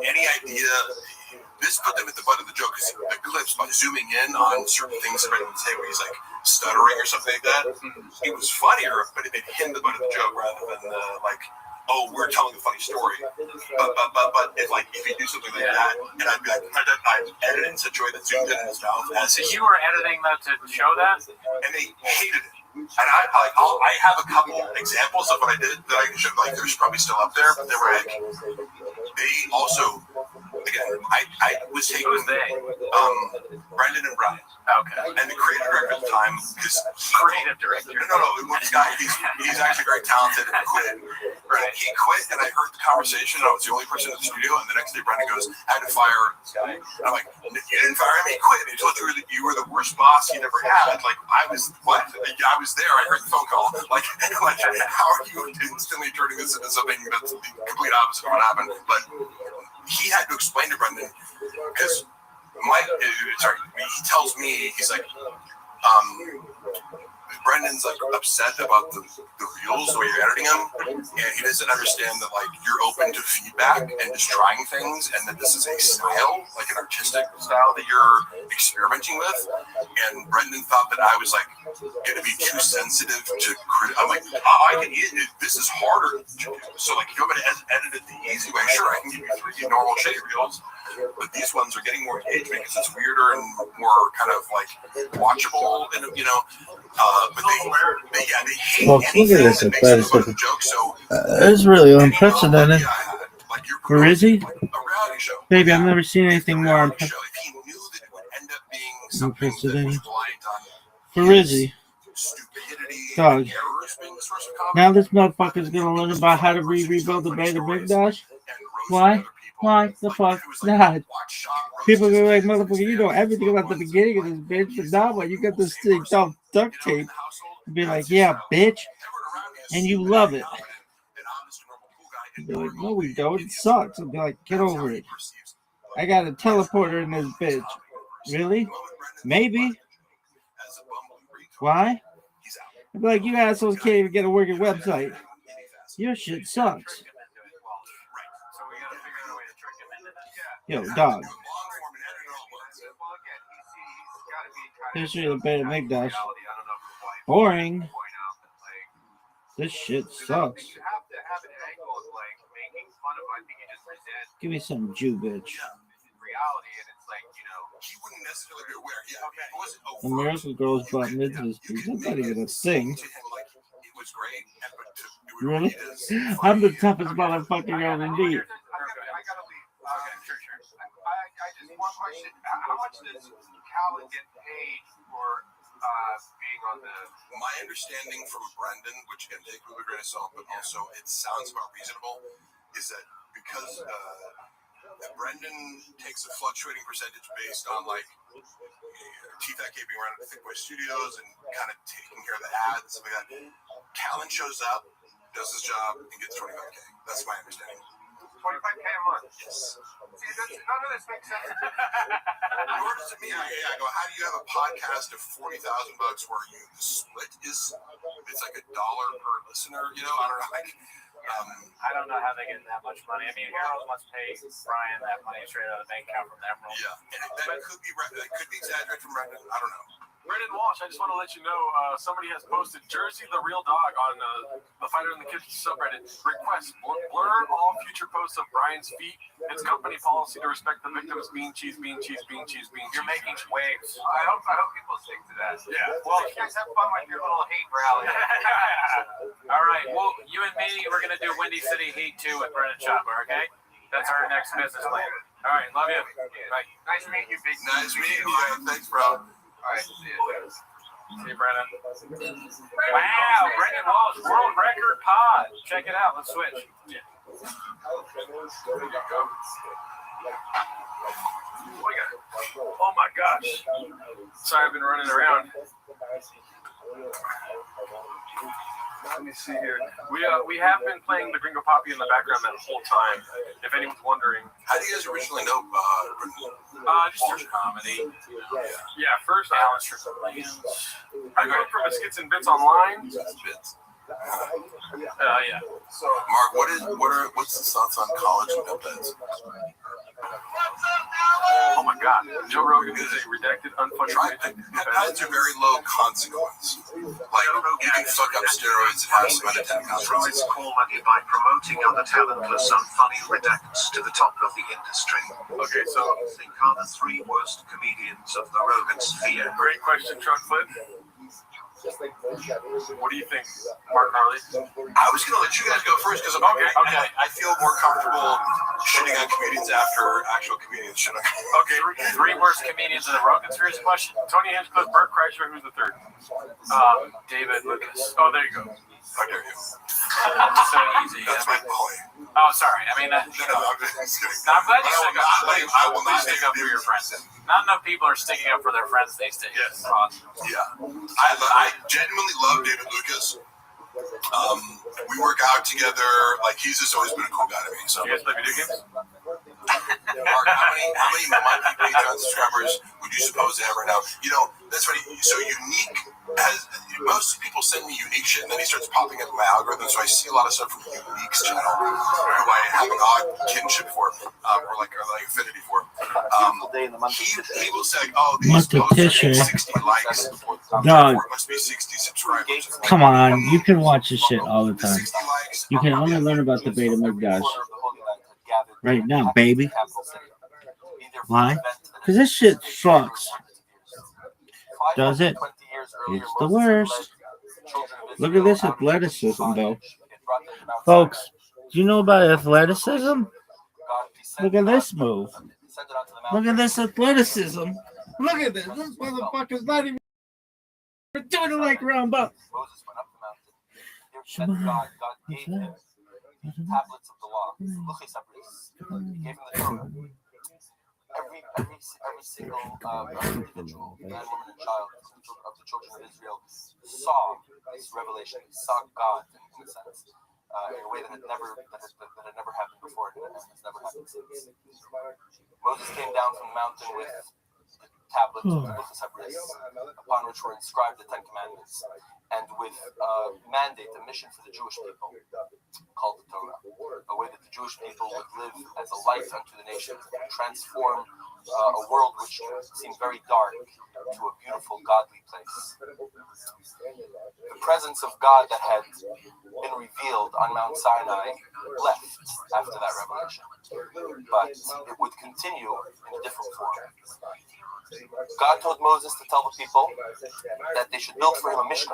Any idea, this put them at the butt of the joke, because the clips, by zooming in on certain things that Brendan would say when he's like stuttering or something like that, it was funnier, but it made him the butt of the joke rather than oh, we're telling a funny story. But if you do something like that, and I'd be like, I'd edit it in such a way that zoomed in his mouth. So you were editing that to show that? And they hated it. And I have a couple examples of what I did that I can show. Like, there's probably still up there, but they were like, they also, again, I was taking, who's they? Brendan and Brian. Okay. And the creative director at the time, because creative director. No, this guy, he's actually very talented and quit. Right. He quit, and I heard the conversation. And I was the only person in the studio. And the next day, Brendan goes, "I had to fire this guy." And I'm like, "You didn't fire me. He quit. He told you that you were the worst boss he never had." Like, I was what? I was there. I heard the phone call. Like, how are you instantly turning this into something that's the complete opposite of what happened? But he had to explain to Brendan, because he tells me, he's like, Brendan's like upset about the reels, the way you're editing them, and he doesn't understand that like you're open to feedback and just trying things, and that this is a style, like an artistic style that you're experimenting with. And Brendan thought that I was like going to be too sensitive to I'm like, I can edit it. This is harder to do. So like, if you're going to edit it the easy way, sure, I can give you 3 normal shitty reels, but these ones are getting more engagement because it's weirder and more kind of like watchable, and but they hate anything that makes them about the joke. So It's really unprecedented. like Where is he? a reality show. Baby, I've never seen anything more Reality show. If he knew that it would end up being something that was reliant on Where is he? stupidity Dog. and errors being the source of comedy, Now this motherfucker's gonna learn about how to rebuild the Beta Big Dash? Why? Why the fuck not? People go like, motherfucker, you know everything about the beginning of this bitch, but now when you got this thing called duct tape, you'd be like, yeah, bitch, and you love it. You'd be like, no, we don't. It sucks. I'd be like, get over it. I got a teleporter in this bitch. Really? Maybe. Why? I'd be like, you assholes can't even get a working website. Your shit sucks. Yo, dog. History of the Beta Big Dash. Boring. This shit sucks. Give me some Jew, bitch. The Miracle Girl's brought mid to this piece. That's not even a thing. Really? I'm the toughest motherfucker ever indeed. One question: how much does Calvin get paid for being on the? My understanding from Brendan, which again take with a grain of salt, but also it sounds about reasonable, is that because Brendan takes a fluctuating percentage based on like T-Fat being around at the Thick Boy Studios and kind of taking care of the ads, stuff like that. Calvin shows up, does his job, and gets $25K. That's my understanding. $25K a month. Yes. See, none of this makes sense. Nor does it mean I go, how do you have a podcast of $40,000 where the split is it's like $1 per listener? You know, I don't know. Like, I don't know how they get that much money. I mean, Harold must pay Brian that money straight out of the bank account from the Emerald. Yeah, and that could be exaggerated from Brendan. I don't know. Brendan Walsh, I just want to let you know, somebody has posted Jersey the Real Dog on the Fighter in the Kitchen subreddit. Request blur all future posts of Brian's feet. It's company policy to respect the victims. Bean cheese, bean cheese, bean cheese, bean cheese. You're making waves. I hope people stick to that. Yeah. Well, you guys have fun with your little hate rally. All right. Well, you and me, we're gonna do Windy City Heat 2 with Brendan Chopper. Okay, that's our next business plan. All right. Love you. Bye. Nice meeting you, big. Nice meeting you. Thanks, bro. All right. See you. See you, Brendan. Wow, Brendan Walsh, world record pod. Check it out. Let's switch. Yeah. Oh my gosh. Sorry, I've been running around. Let me see here. We have been playing the Gringo Poppy in the background that whole time. If anyone's wondering. How do you guys originally know Just through comedy. Yeah, first Balance for the Lions. I got it from a Skits and Bits online. Yeah. So, Mark, what's the thoughts on college and peptides? Oh my God, Joe Rogan is a redacted, unfunny. Peptides are very low consequence. Like, you can fuck up steroids and have some unintended consequences. Call money by promoting other talentless, unfunny redacts to the top of the industry. Okay, so Think are the 3 worst comedians of the Rogan sphere. great question, Truckfoot. What do you think, Mark Harley? I was going to let you guys go first because I feel more comfortable shitting on comedians after actual comedians shit on comedians. Okay, 3 worst comedians in the Rogan Series question. Tony Hinchcliffe, Bert Kreischer, who's the 3rd? David Lucas. Oh, there you go. How dare you? So easy. That's my boy. Oh, sorry. I mean, I'm just kidding. I'm glad you I will not stick up for your friends. Not enough people are sticking up for their friends these days. Yes. Yeah. I genuinely love David Lucas. We work out together. Like, he's just always been a cool guy to me. So, You guys play video games? Mark, how many Patreon subscribers would you suppose they have right now? You know, that's funny. So Unique has, most people send me unique shit, and then he starts popping up in my algorithm, so I see a lot of stuff from Unique's channel, who I have an odd kinship for, or like affinity for. He will say, "Oh, these posts are getting 60 likes. Dog. It must be 60 subscribers." Come on, you can watch this shit all the time. You can only learn about the Beta Mikdash right now, baby. Why? Because this shit sucks. Does it? It's the worst. Look at this athleticism, though. Folks, do you know about athleticism? Look at this move. Look at this athleticism. Look at this. This motherfucker's not even doing it like round buck. God gave him tablets of the law. He gave him the Torah. Every single individual, man, woman, and child of the children of Israel saw this revelation. They saw God in a sense, in a way that had never happened before and has never happened since. Moses came down from the mountain with the tablets of the Luchos Habris, upon which were inscribed the Ten Commandments, and with a mandate, a mission for the Jewish people called the Torah, a way that the Jewish people would live as a light unto the nations and transform a world which seemed very dark to a beautiful, godly place. The presence of God that had been revealed on Mount Sinai left after that revelation, but it would continue in a different form. God told Moses to tell the people that they should build for him a mishkan,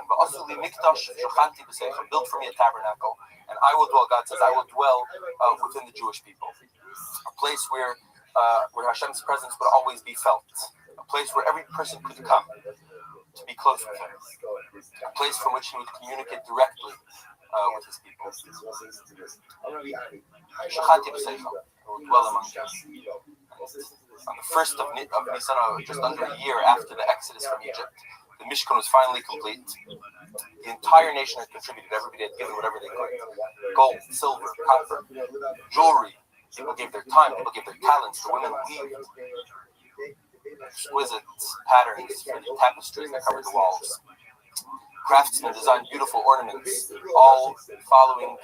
build for me a tabernacle, and I will dwell, God says, I will dwell within the Jewish people. A place where Hashem's presence would always be felt. A place where every person could come to be close with him. A place from which he would communicate directly with his people. Shachati b'seichel, will dwell among them. On the first of Nisan, just under a year after the exodus from Egypt, the Mishkan was finally complete. The entire nation had contributed. Everybody had given whatever they could. Gold, silver, copper, jewelry. People gave their time. People gave their talents. The women weaved exquisite patterns for the tapestries that covered the walls. Craftsmen designed beautiful ornaments, all following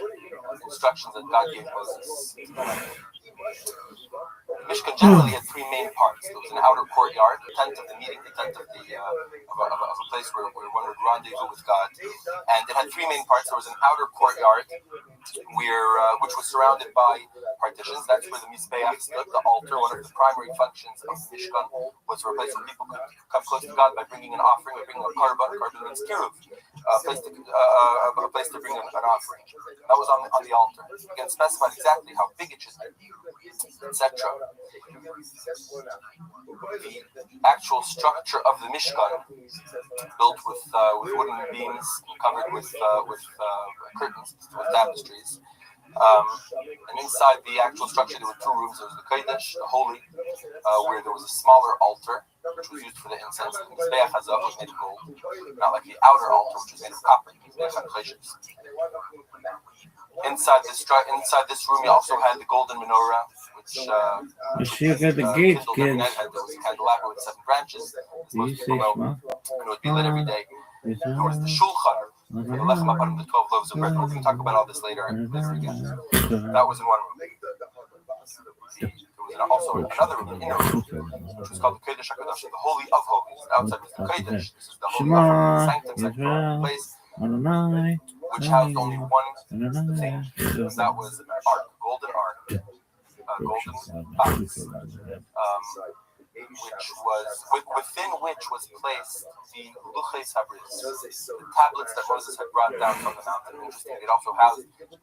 instructions that God gave Moses. The Mishkan generally had three main parts. There was an outer courtyard, the tent of the meeting, the tent of a place where one would rendezvous with God. And it had three main parts. There was an outer courtyard which was surrounded by partitions. That's where the Mizbeach stood, the altar. One of the primary functions of the Mishkan was a place where people could come close to God by bringing an offering, by bringing a karban. Karban means kiruv, a place to bring an offering. That was on the altar. Again, specified exactly how big it should be, etc. The actual structure of the Mishkan, built with wooden beams, covered with curtains, with tapestries. And inside the actual structure, there were two rooms. There was the Kodesh, the Holy, where there was a smaller altar, which was used for the incense. The Mizbeach Hazav was made of gold, not like the outer altar, which was made of copper. Inside this room, you also had the golden menorah, which got the gates, kids. There was a candelabra with 7 branches, as most people know, and it would be lit every day. There was the shulchan, for the lechem aparim, the 12 loaves of bread. We're going to talk about all this later again. That was in one room. There was also another room, an inner room, which was called the Kodesh HaKadosh, the Holy of Holies. Outside was the Kodesh. This is the Holy of Holies, the sanctum, place, which housed only one thing. That was an ark, a golden ark, a golden box, within which was placed the Luchos Habris, the tablets that Moses had brought down from the mountain. Interesting, it also housed the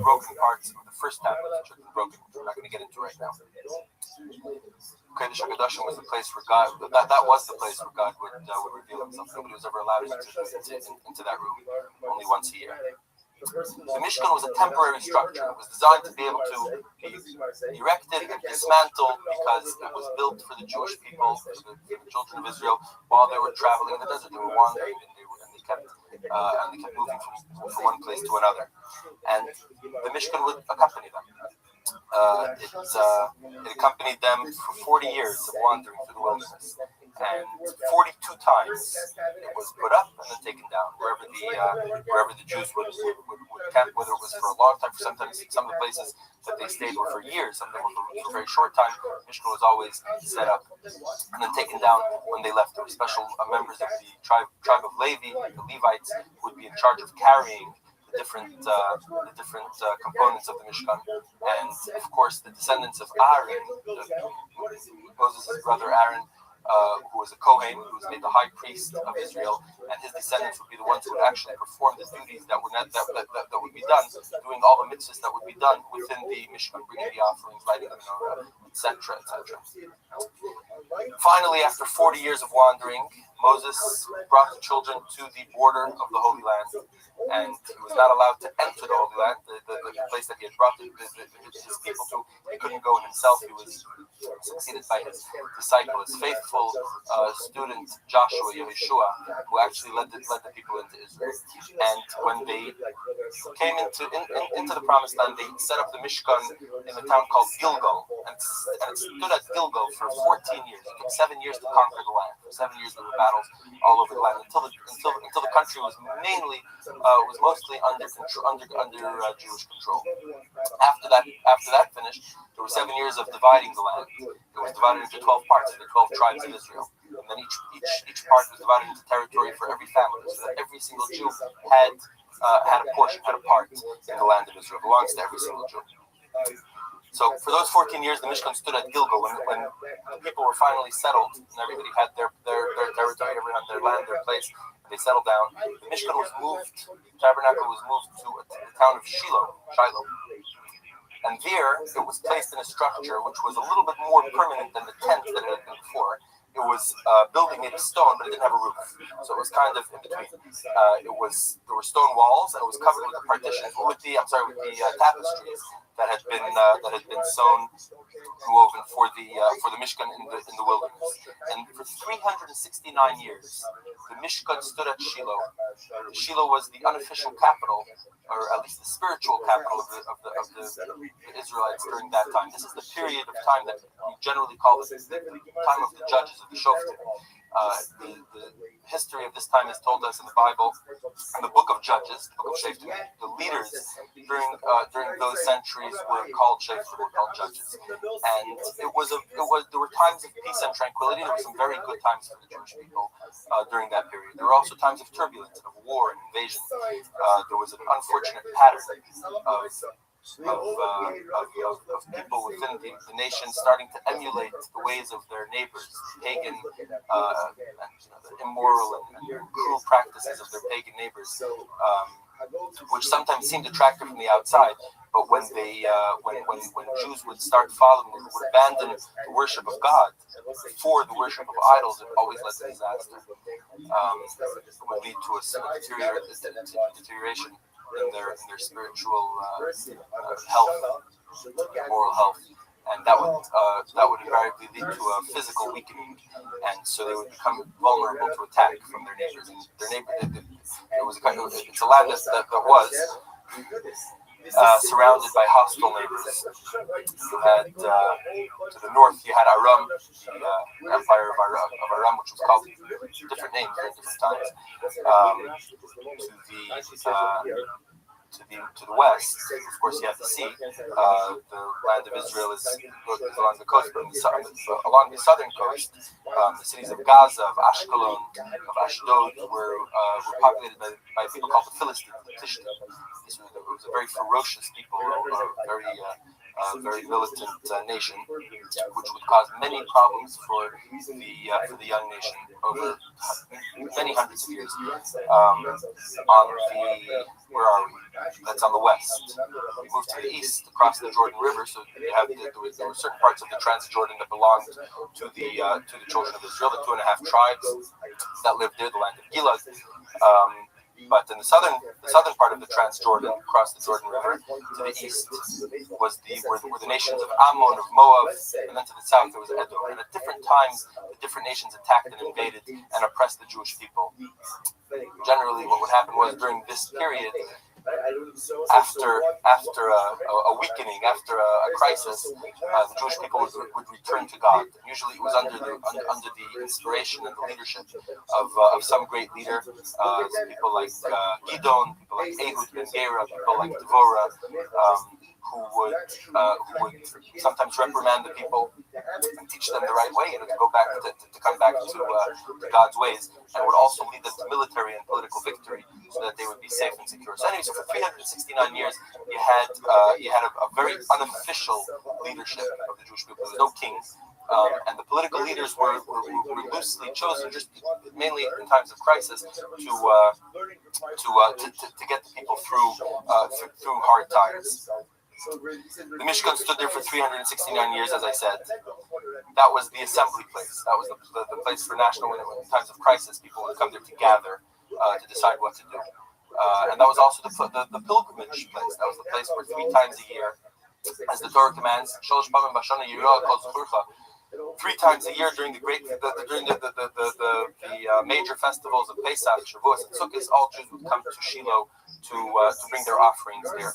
broken parts of the first tablet, which had been broken, which we're not going to get into right now. Kodesh HaKadoshim was the place where God, that was the place where God would reveal himself. Nobody was ever allowed into that room, only once a year. The Mishkan was a temporary structure. It was designed to be able to be erected and dismantled because it was built for the Jewish people, for the children of Israel, while they were traveling in the desert. They were wandering, and they kept moving from one place to another. And the Mishkan would accompany them. It accompanied them for 40 years of wandering through the wilderness. and 42 times it was put up and then taken down wherever the Jews would camp, whether it was for a long time, for sometimes some of the places that they stayed were for years, some of them were for a very short time. Mishkan was always set up and then taken down when they left. There were special members of the tribe of Levi, the Levites, who would be in charge of carrying the different components of the Mishkan, and of course the descendants of Aaron, Moses' brother Aaron, who was a Kohen, who was made the high priest of Israel, and his descendants would be the ones who would actually perform the duties that would be done, doing all the mitzvahs that would be done within the Mishkan, bringing the offerings, lighting the menorah, etc., etc. Finally, after 40 years of wandering, Moses brought the children to the border of the Holy Land, and he was not allowed to enter the Holy Land, the place that he had brought his people to. He couldn't go himself. He was succeeded by his disciple, his faithful student Joshua, Yeshua, who actually led the people into Israel. And when they came into the Promised Land, they set up the Mishkan in a town called Gilgal, and it stood at Gilgal for 14 years. It took 7 years to conquer the land. For 7 years there were battles all over the land until the country was mostly under Jewish control. After that finished, there were 7 years of dividing the land. It was divided into 12 parts, the 12 tribes of Israel. And then each part was divided into territory for every family, so that every single Jew had a portion, had a part in the land of Israel. It belongs to every single Jew. So for those 14 years, the Mishkan stood at Gilgal. When the people were finally settled and everybody had their territory, everyone had their land, their place, and they settled down, the Mishkan was moved, the tabernacle was moved to the town of Shiloh. And there, it was placed in a structure which was a little bit more permanent than the tent that it had been before. It was building made of stone, but it didn't have a roof, so it was kind of in between. There were stone walls, and it was covered with the partitions, with the tapestries that had been sewn and woven for the Mishkan in the wilderness. And for 369 years, the Mishkan stood at Shiloh. Shiloh was the unofficial capital, or at least the spiritual capital of the Israelites during that time. This is the period of time that we generally call the time of the judges, of the Shoftim. The history of this time is told us in the Bible, in the book of Judges, the book of Shoftim. The leaders during those centuries were called Shoftim, were called judges, and there were times of peace and tranquility. There were some very good times for the Jewish people during that period. There were also times of turbulence, of war and invasion. There was an unfortunate pattern of people within the nation starting to emulate the ways of their neighbors, pagan, the immoral and cruel practices of their pagan neighbors, which sometimes seemed attractive from the outside, but when Jews would start following, would abandon the worship of God for the worship of idols, it always led to disaster. It would lead to a deterioration in their spiritual health, moral health, and that would invariably lead to a physical weakening, and so they would become vulnerable to attack from their neighbors. And their neighbor, it's a land that was surrounded by hostile neighbors. You had to the north, you had Aram, the empire of Aram, which was called different names at different times. To the west, of course, you have the sea. The land of Israel is along the coast, but along the southern coast, the cities of Gaza, of Ashkelon, of Ashdod were populated by people called the Philistines, the Tishtim. It was a very ferocious people, very militant nation, which would cause many problems for the young nation over many hundreds of years. Where are we? That's on the west. We moved to the east, across the Jordan River. So there were certain parts of the Transjordan that belonged to the children of Israel, the 2.5 tribes that lived there, the land of Gilad. But in the southern part of the Transjordan, across the Jordan River, to the east were the nations of Ammon, of Moab, and then to the south there was Edom. And at different times, the different nations attacked and invaded and oppressed the Jewish people. Generally, what would happen was during this period, after a weakening, after a crisis, the Jewish people would return to God. Usually, it was under the inspiration and the leadership of some great leader. People like Gidon, people like Ehud ben Gera, people like Devorah, who would sometimes reprimand the people and teach them the right way, to go back to come back to God's ways, and would also lead them to military and political victory, so that they would be safe and secure. So, anyway, so for 369 years, you had a very unofficial leadership of the Jewish people. There was no king. And the political leaders were loosely chosen, just mainly in times of crisis, to get the people through hard times. The Mishkan stood there for 369 years, as I said. That was the assembly place. That was the place for national. In times of crisis, people would come there to gather to decide what to do. And that was also the pilgrimage place. That was the place where 3 times a year, as the Torah commands, 3 times a year during the major festivals of Pesach, Shavuos, and Sukkot, all Jews would come to Shiloh to bring their offerings there.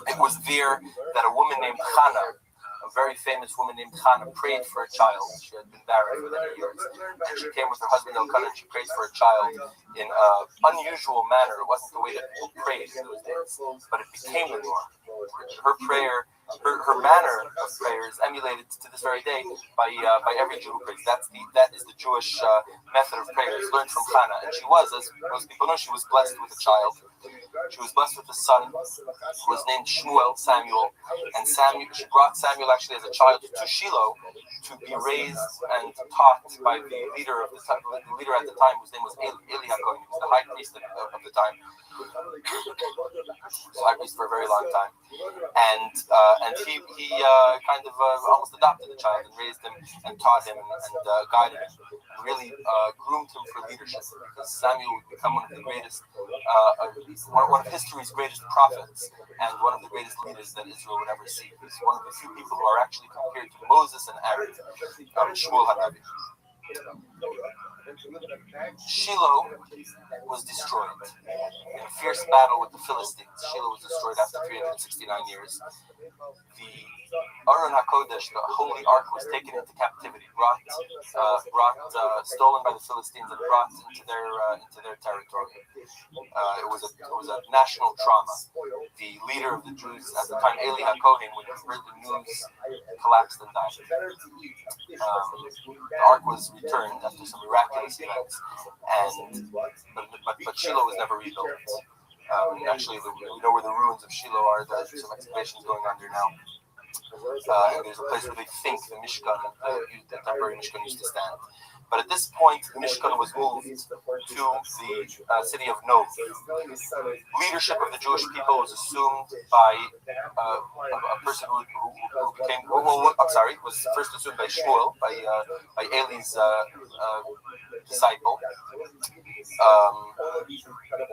It was there that a woman named Hannah, a very famous woman named Hannah, prayed for a child. She had been barren for many years, and she came with her husband Elkanah, and she prayed for a child in an unusual manner. It wasn't the way that people prayed in those days, but it became the norm. Her prayer, her manner of prayer is emulated to this very day by every Jew who prays. That is the Jewish method of prayer. It's learned from Hannah, and she was, as most people know, she was blessed with a child. She was blessed with a son who was named Samuel, and she brought Samuel actually as a child to Shiloh to be raised and taught by the leader at the time, whose name was Eli HaKohen. He was the high priest of the time. He was high priest for a very long time, and he kind of almost adopted the child and raised him and taught him and guided him, and really groomed him for leadership, because Samuel would become one of the greatest, one of history's greatest prophets, and one of the greatest leaders that Israel would ever see. He's one of the few people who are actually compared to Moses and Aaron, Shmuel HaNavi. Shiloh was destroyed in a fierce battle with the Philistines. Shiloh was destroyed after 369 years. The Aron HaKodesh, the Holy Ark, was taken into captivity, stolen by the Philistines and brought into their territory. It was a national trauma. The leader of the Jews at the time, Eli HaKohen, when he heard the news, collapsed and died. The Ark was returned after some miraculous events, but Shiloh was never rebuilt. Actually, we know where the ruins of Shiloh are. There's some excavations going on there now. And there's a place where they think the Mishkan, the temporary Mishkan, used to stand. But at this point, the Mishkan was moved to the city of Nov. Leadership of the Jewish people was assumed by a person who became, was first assumed by Shmuel, by Eli's disciple.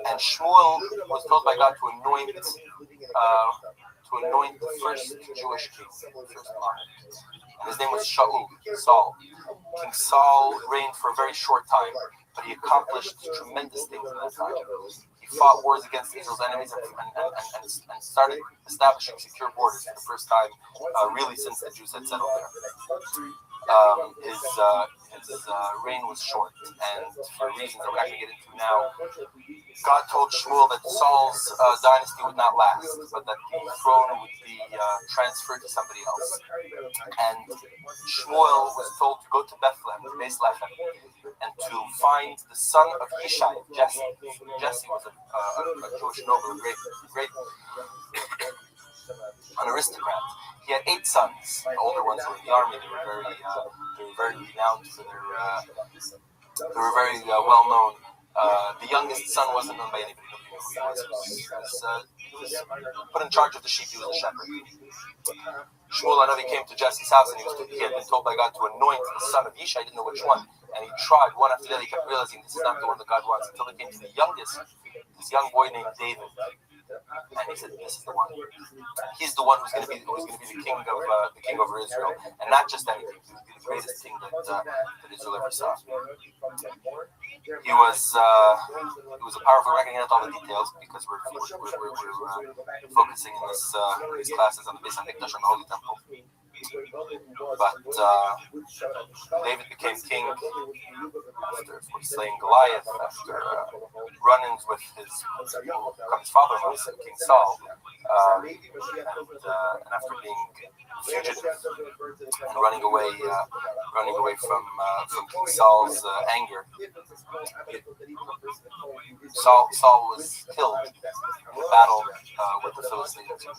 And Shmuel was told by God to anoint the first Jewish king, the first monarch. And his name was Saul. King Saul reigned for a very short time, but he accomplished tremendous things in that time. He fought wars against Israel's enemies and started establishing secure borders for the first time, really since the Jews had settled there. His reign was short, and for reasons that we're not going to get into now, God told Shmuel that Saul's dynasty would not last, but that the throne would be transferred to somebody else. And Shmuel was told to go to Bethlehem, to Beis Lechem, and to find the son of Yishai, Jesse. Jesse was a Jewish noble, a great an aristocrat. He had 8 sons. The older ones were in the army. They were very renowned for their. They were very well known. The youngest son wasn't known by anybody. Nobody knew who he was. He was put in charge of the sheep. He was a shepherd. Shmuel HaNavi came to Jesse's house, and he had been told by God to anoint the son of Yishai. He didn't know which one, and he tried one after the other. He kept realizing this is not the one that God wants, until he came to the youngest, this young boy named David. And he said, "This is the one. He's the one who's going to be the king over Israel, and not just anything. He was the greatest king that Israel ever saw." He was a powerful. We're not going to get into all the details because we're focusing in these classes on the Beis Hamikdash and the Holy Temple. But David became king after slaying Goliath, after run-ins with his father-in-law, King Saul, and after being fugitive and running away from King Saul's anger. Saul was killed in a battle with the Philistines, and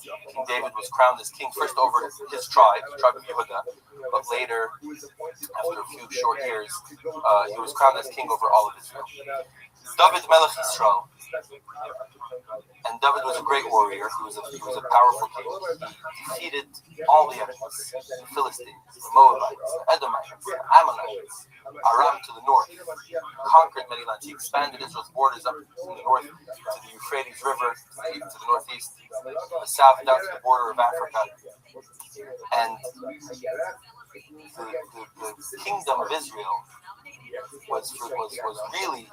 King David was crowned as king first over his tribe, the tribe of Yehuda, but later, after a few short years, he was crowned as king over all of Israel. David Melech Yisrael. And David was a great warrior. He was a powerful king. He defeated all the enemies: the Philistines, the Moabites, the Edomites, the Ammonites, Aram to the north. He conquered many lands. He expanded Israel's borders up from the north to the Euphrates River, to the northeast, to the south down to the border of Africa. And the kingdom of Israel was really,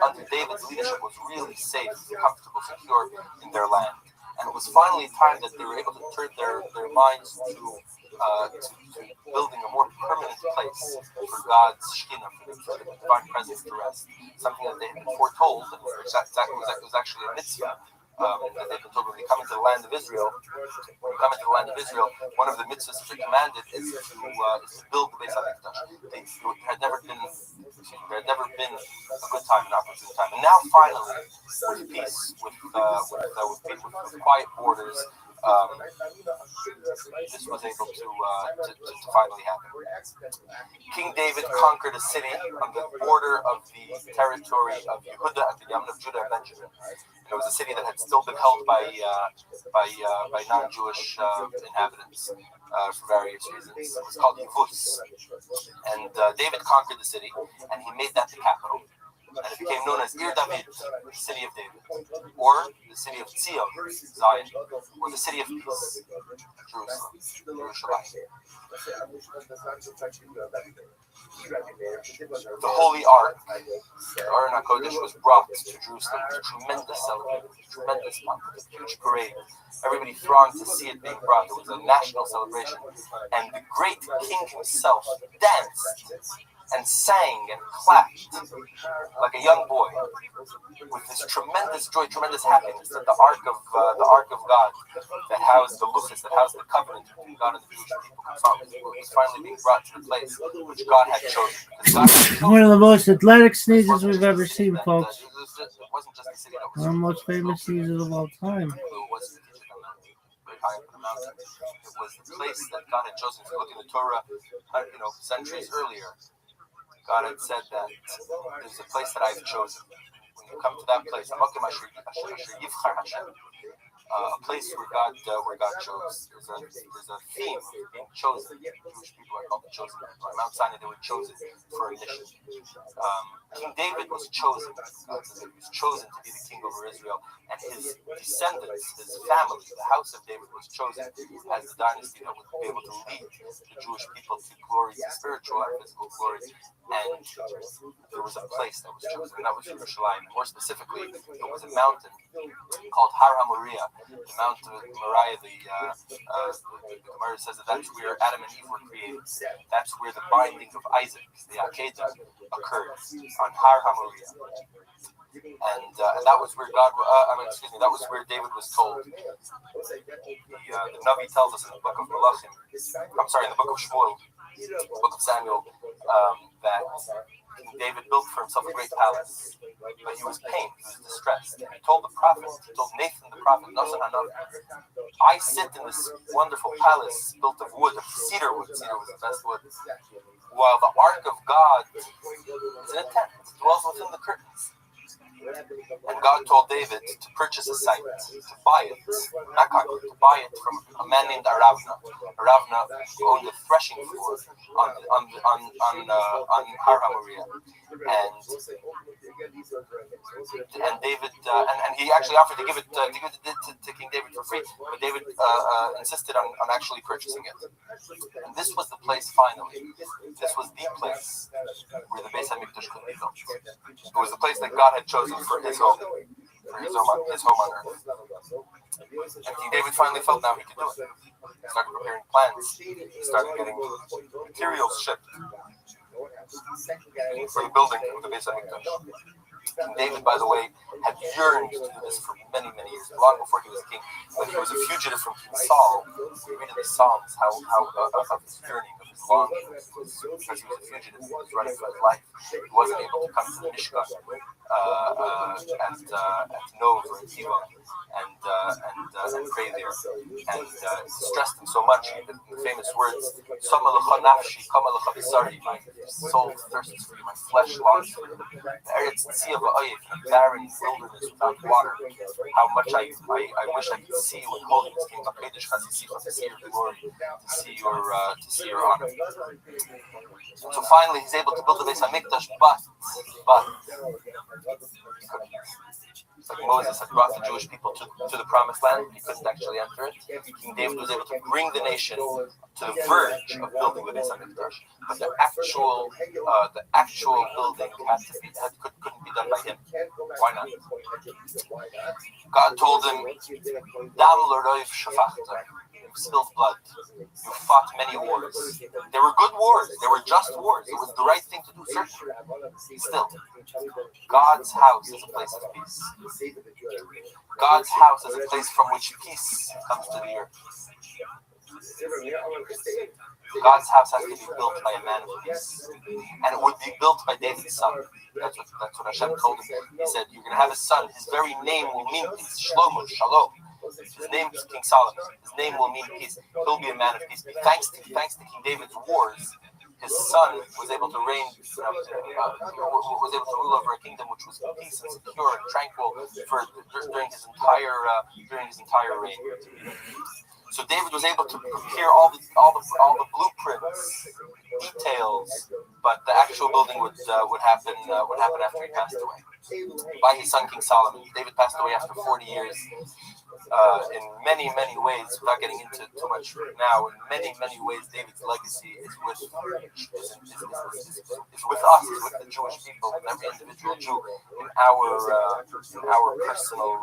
under David's leadership, was really safe, comfortable, secure in their land. And it was finally time that they were able to turn their minds to building a more permanent place for God's Shekhinah, for the divine presence to rest. Something that they had been foretold, and it was actually a mitzvah. That they've been told when they come into the land of Israel, one of the mitzvahs that they're commanded is to build the Beis Hamikdash. There had never been a good time, an opportune time, and now finally, with peace, with quiet borders, this was able to finally happen. King David conquered a city on the border of the territory of Yehuda and the Yamin of Judah and Benjamin. And it was a city that had still been held by non-Jewish inhabitants for various reasons. It was called Yevus. And David conquered the city, and he made that the capital. And it became known as Ir David, the city of David, or the city of Zion, or the city of peace, Jerusalem. The Holy Ark, the Aron HaKodesh, was brought to Jerusalem. It was a tremendous celebration, a tremendous month, a huge parade. Everybody thronged to see it being brought. It was a national celebration, and the great king himself danced and sang and clapped like a young boy with this tremendous joy, tremendous happiness that the Ark of God that housed the Luchos, that housed the covenant between God and the Jewish people, was finally being brought to the place which God had chosen. One of the most athletic sneezes we've ever seen, folks. It wasn't just the city that was One of the most famous sneezes of all time. It was very high up on the mountain. It was the place that God had chosen. If you look in the Torah, centuries earlier, God had said that there's a place that I've chosen. When you come to that place, a place where God chose. There's a theme of being chosen. Jewish people are called the chosen people. On Mount Sinai, they were chosen for a mission. King David was chosen. He was chosen to be the king over Israel, and his descendants, his family, the house of David, was chosen as the dynasty that would be able to lead the Jewish people to glory, to spiritual and physical glory. And there was a place that was chosen, and that was Jerusalem. More specifically, it was a mountain called Har HaMoriah, the Mount of Moriah. The Gemara says that that's where Adam and Eve were created. That's where the binding of Isaac, the Akedah, occurred, on Har HaMoriah. And that was where that was where David was told. The Navi tells us in the book of Malachim, in the book of Shmuel, the book of Samuel, that David built for himself a great palace, but he was pained, he was distressed. He told Nathan the prophet, I sit in this wonderful palace built of wood, of cedar wood. Cedar was the best wood, while the Ark of God is in a tent, dwells within the curtains. And God told David to purchase a site, to buy it, not concrete, to buy it from a man named Aravna. Aravna owned a threshing floor on Har HaMoriah. And David, and he actually offered to give it to King David for free, but David insisted on actually purchasing it. And this was the place, finally. This was the place where the Beis HaMikdash could be built. It was the place that God had chosen for his home, his home on earth. And King David finally felt now he could do it. He started preparing plans. He started getting materials shipped for the building of the Beis HaMikdash. King David, by the way, had yearned to do this for many, many years, long before he was a king. When he was a fugitive from King Saul, we read in the Psalms how of his yearning, of his longing, because he was a fugitive, he was running for his life. He wasn't able to come to the Mishkan at Nov or at Tiva and pray there. And it distressed him so much that the famous words, Sama lecha nafshi, kama lecha b'sari, my soul thirsts for you, my flesh longs for you. Eretz tzia v'oyev, a barren wilderness without water. How much I wish I could see you in holiness, King HaKadosh Chazisicha, to see your glory, to see your honor. So finally, he's able to build the Beis HaMikdash, but like Moses had brought the Jewish people to the Promised Land, he couldn't actually enter it. King David was able to bring the nation to the verge of building the Beis HaMikdash, but the actual building couldn't be done by him. Why not? God told him, "Dam l'roiv shafachta." You spilled blood. You fought many wars. They were good wars. They were just wars. It was the right thing to do, certainly. Still, God's house is a place of peace. God's house is a place from which peace comes to the earth. God's house has to be built by a man of peace. And it would be built by David's son. That's what Hashem told him. He said, you're going to have a son. His very name will mean peace. Shlomo, Shalom. His name is King Solomon. His name will mean peace. He'll be a man of peace. Thanks to King David's wars, his son was able to reign, was able to rule over a kingdom which was peace and secure and tranquil during his entire reign. So David was able to prepare all the blueprints, details, but the actual building would happen after he passed away by his son King Solomon. David passed away after 40 years. In many, many ways, without getting into too much now, in many, many ways, David's legacy is with us, is with the Jewish people, with every individual Jew in our personal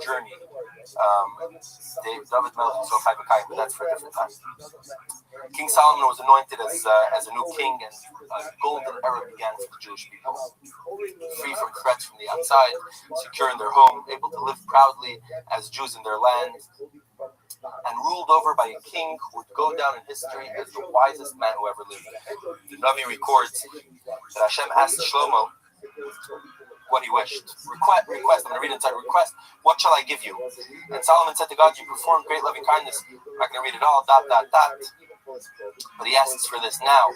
journey. David Melech is so but that's for a different time. King Solomon was anointed as a new king, and a golden era began for the Jewish people. Free from threats from the outside, secure in their home, able to live proudly as Jews in their land, and ruled over by a king who would go down in history as the wisest man who ever lived. The Rabbi records that Hashem asked Shlomo what he wished. Request, I'm going to read inside. Request, what shall I give you? And Solomon said to God, you performed great loving kindness. I'm not going to read it all, ... But he asks for this now.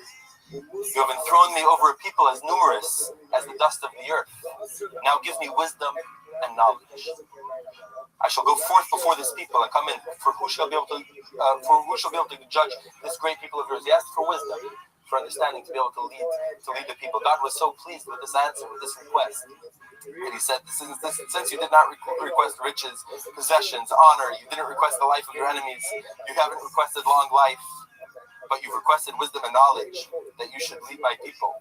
You have enthroned me over a people as numerous as the dust of the earth. Now give me wisdom and knowledge. I shall go forth before this people and come in. For who shall be able to judge this great people of yours? He asked for wisdom, for understanding, to be able to lead the people. God was so pleased with this answer, with this request. And he said, since you did not request riches, possessions, honor, you didn't request the life of your enemies, you haven't requested long life, but you've requested wisdom and knowledge that you should lead my people. ...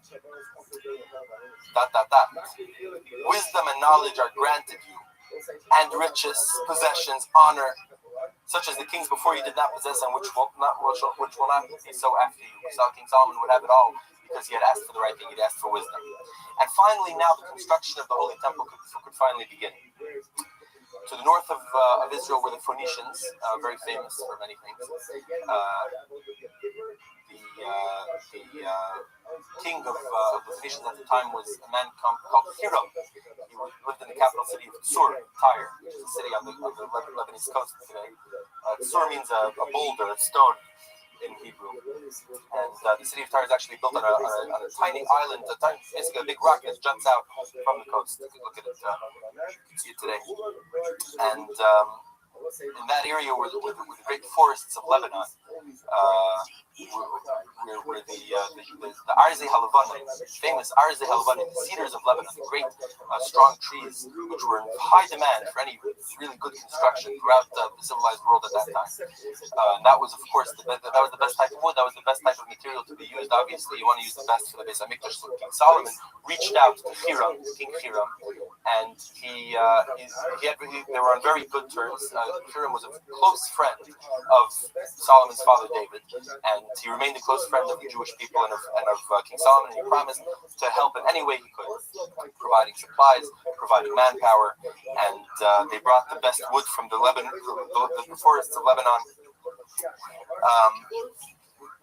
Wisdom and knowledge are granted you, and riches, possessions, honor, such as the kings before you did not possess, and which will not be so after you. So King Solomon would have it all because he had asked for the right thing. He'd asked for wisdom. And finally, now the construction of the Holy Temple could finally begin. To the north of Israel were the Phoenicians, very famous for many things. The king of the Phoenicians at the time was a man called Hiram. He lived in the capital city of Tyre, which is a city on the Lebanese coast today. Tsur means a boulder, a stone. in Hebrew. And the city of Tyre is actually built on a tiny island, basically a big rock that juts out from the coast. You can look at it, you can see it today. And in that area were the great forests of Lebanon, where the Arzei Halavanim, famous Arzei Halavanim, the cedars of Lebanon, the great strong trees, which were in high demand for any really good construction throughout the civilized world at that time. And that was, of course, that was the best type of wood. That was the best type of material to be used. Obviously, you want to use the best for the Beis Hamikdash. So King Solomon reached out to King Hiram, and they were on very good terms. Hiram was a close friend of Solomon's father David, and he remained a close friend of the Jewish people and of King Solomon. And he promised to help in any way he could, providing supplies, providing manpower, and they brought the best wood from the forests of Lebanon.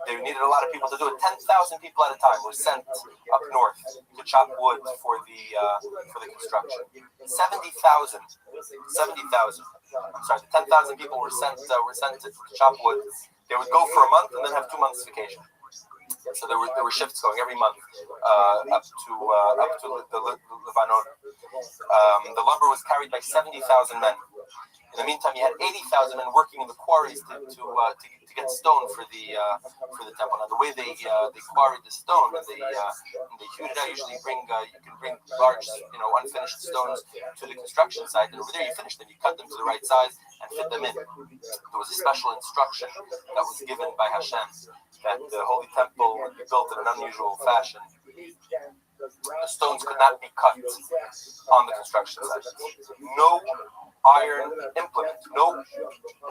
They needed a lot of people to do it. 10,000 people at a time were sent up north to chop wood for the construction. 70,000. I'm sorry, the 10,000 people were sent to chop wood. They would go for a month and then have 2 months vacation. So there were shifts going every month up to the Lebanon. The lumber was carried by 70,000 men. In the meantime, you had 80,000 men working in the quarries to get stone for the temple. Now, the way they quarried the stone, they hewed it out. Usually, you can bring large, unfinished stones to the construction site, and over there you finish them. You cut them to the right size and fit them in. There was a special instruction that was given by Hashem that the holy temple would be built in an unusual fashion. The stones could not be cut on the construction site. No iron implement, no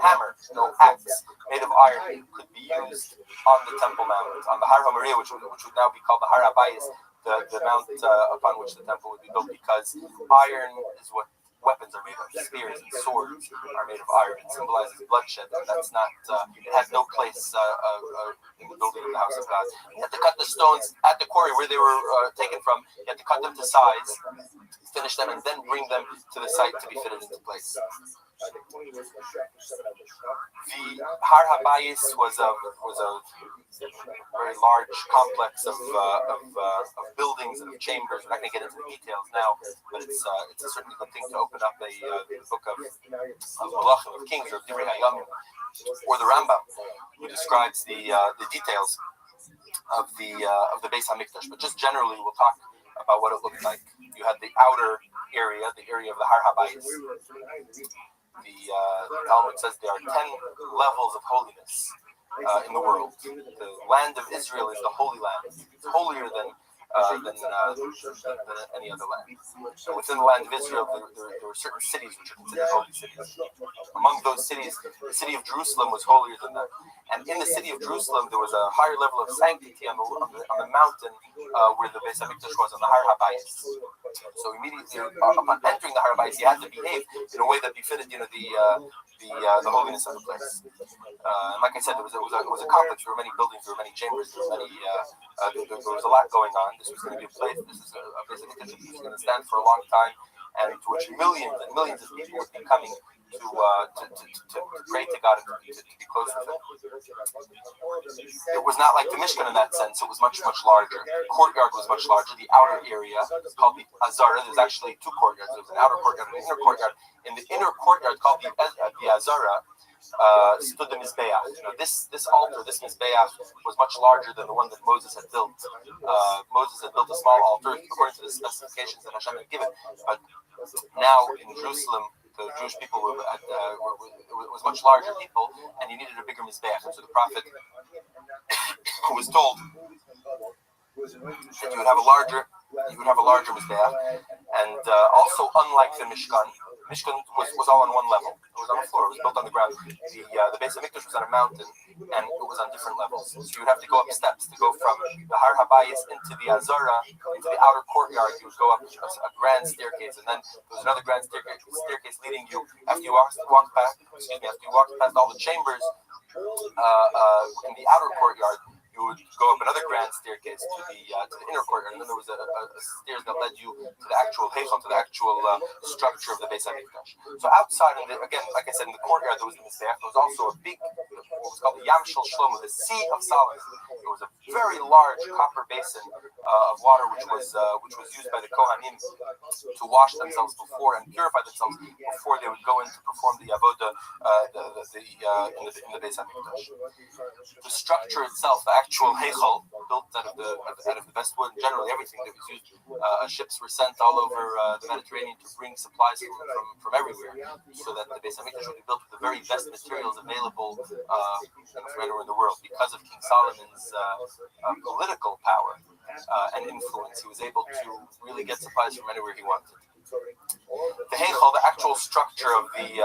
hammer, no axe made of iron could be used on the Temple Mount, on the Har HaMoriah, which would now be called the Har Rabbi, the mount upon which the temple would be built, because iron is what weapons are made of. Spears and swords are made of iron. It symbolizes bloodshed, and that's not. It has no place in the building of the house of God. You had to cut the stones at the quarry where they were taken from. You had to cut them to size, finish them, and then bring them to the site to be fitted into place. The Har Habayis was a very large complex of buildings and of chambers. We're not going to get into the details now, but it's a certainly good thing to open up the book of Malachim, of Kings, or Divrei Hayamim, or the Rambam, who describes the details of the Beis Hamikdash. But just generally, we'll talk about what it looked like. You had the outer area, the area of the Har Habayis. The Talmud says there are 10 levels of holiness in the world. The land of Israel is the holy land. It's holier than any other land. So within the land of Israel, there were certain cities which are considered holy cities. Among those cities, the city of Jerusalem was holier than that. And in the city of Jerusalem, there was a higher level of sanctity on the mountain where the Beis Hamikdash was, on the Har Habayis. So immediately upon entering the Har Habayis, you had to behave in a way that befitted, the holiness of the place. And like I said, it was a complex. There were many buildings, there were many chambers, there was a lot going on. This was going to be a place. This is a Beis Hamikdash that was going to stand for a long time, and to which millions and millions of people would be coming to pray to God and to be close with Him. It was not like the Mishkan in that sense. It was much, much larger. The courtyard was much larger. The outer area is called the Azara. There's actually 2 courtyards. There's an outer courtyard and an inner courtyard. In the inner courtyard, called the Azara, stood the Mizbeach. This altar, this Mizbeach, was much larger than the one that Moses had built. Moses had built a small altar according to the specifications that Hashem had given. But now in Jerusalem, the Jewish people it was much larger people, and you needed a bigger Mizbeach. And so the prophet who was told that you would have a larger Mizbeach, and also unlike the Mishkan was all on one level. It was on the floor. It was built on the ground. The Beis Hamikdash was on a mountain, and it was on different levels. So you would have to go up steps to go from the Har Habayis into the Azara, into the outer courtyard. You would go up a grand staircase, and then there was another grand staircase leading you after you walked past all the chambers in the outer courtyard. You would go up another grand staircase to the inner courtyard, and then there was a stairs that led you to the actual heichal, to the actual structure of the Beis Hamikdash. So outside of it, again, like I said, in the courtyard there was the Mizbeach. There was also a big what was called the Yam Shel Shlomo, the Sea of Solomon. It was a very large copper basin of water which was used by the Kohanim to wash themselves before and purify themselves before they would go in to perform the avodah in the Beis Hamikdash. The structure itself, the actual heichal, built out of the best wood, generally everything that was used. Ships were sent all over the Mediterranean to bring supplies from everywhere, so that the Beis Hamikdash would be built with the very best materials available from anywhere in the world. Because of King Solomon's political power and influence, he was able to really get supplies from anywhere he wanted. The heichal, the actual structure of the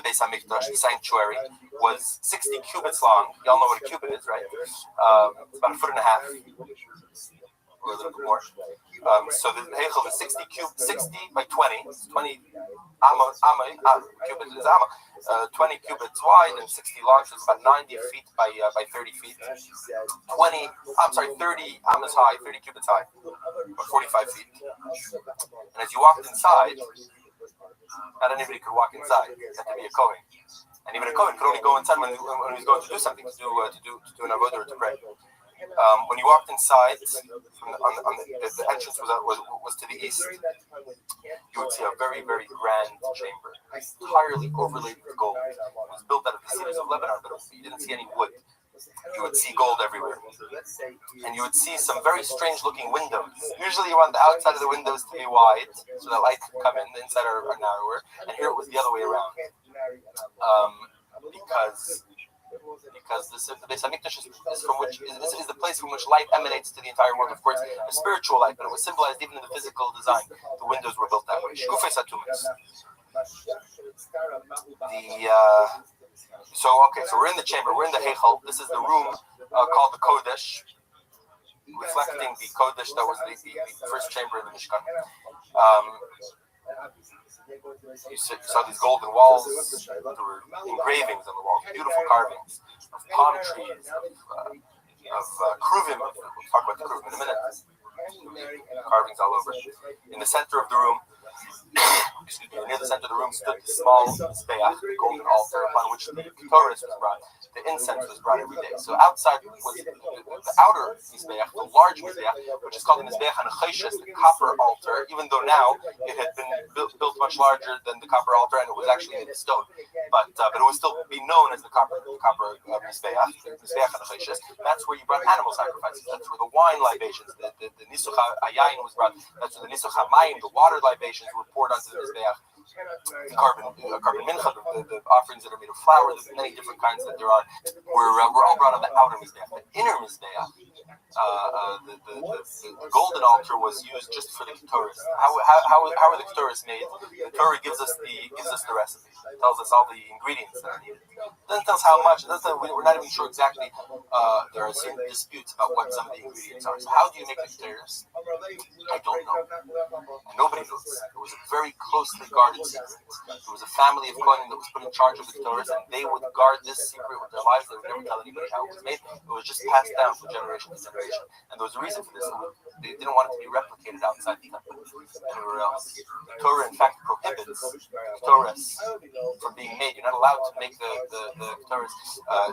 Beis Hamikdash, the sanctuary, was 60 cubits long. Y'all know what a cubit is, right? It's about a foot and a half, or a little bit more. So the heichal is 60 by 20. 20 cubits is 20 cubits wide and 60 long. So it's about 90 feet by 30 feet. 30 amas high, 30 cubits high, or 45 feet. And as you walked inside, not anybody could walk inside. It had to be a Kohen. And even a Kohen could only go inside when he was going to do something, to do an avodah or to pray. When you walked inside, the entrance was to the east. You would see a very, very grand chamber, entirely overlaid with gold. It was built out of the cedars of Lebanon, but you didn't see any wood. You would see gold everywhere. And you would see some very strange-looking windows. Usually you want the outside of the windows to be wide, so that light could come in. The inside are narrower. And here it was the other way around. Because the Beis Hamikdash is the place from which light emanates to the entire world. Of course, a spiritual light, but it was symbolized even in the physical design. The windows were built that way. Shkufei Satumis. So we're in the chamber. We're in the heichal. This is the room called the Kodesh, reflecting the Kodesh that was the first chamber in the Mishkan. You saw these golden walls. There were engravings on the walls, beautiful carvings of palm trees, of kruvim. We'll talk about the kruvim in a minute. Carvings all over. In the center of the room, near the center of the room stood the small mizbeach, the golden altar upon which the Torah was brought. The incense was brought every day. So outside was the outer mizbeach, the large mizbeach, which is called the mizbeach hanachoshes, the copper altar. Even though now it had been built much larger than the copper altar, and it was actually made of stone, but it would still be known as the copper mizbeach, mizbeach hanachoshes. That's where you brought animal sacrifices. That's where the wine libations, the nisuch hayayin was brought. That's where the nisuch hamayim, the water libations, were poured onto the mizbeach. Carbon mincha, the offerings that are made of flour, the many different kinds that there are, were all brought on the outer mizbeach. The inner mizbeach, the golden altar was used just for the ketores. How are the ketores made? The Torah gives us the recipe. It tells us all the ingredients that are needed. It doesn't tell us how much. We're not even sure exactly. There are some disputes about what some of the ingredients are. So how do you make the ketores? I don't know. And nobody knows. It was a very closely guarded secret. There was a family of Kohanim that was put in charge of the ketores, and they would guard this secret with their lives. They would never tell anybody how it was made. It was just passed down from generation to generation. And there was a reason for this. They didn't want it to be replicated outside the temple, anywhere else. The Torah, in fact, prohibits ketores from being made. You're not allowed to make the ketores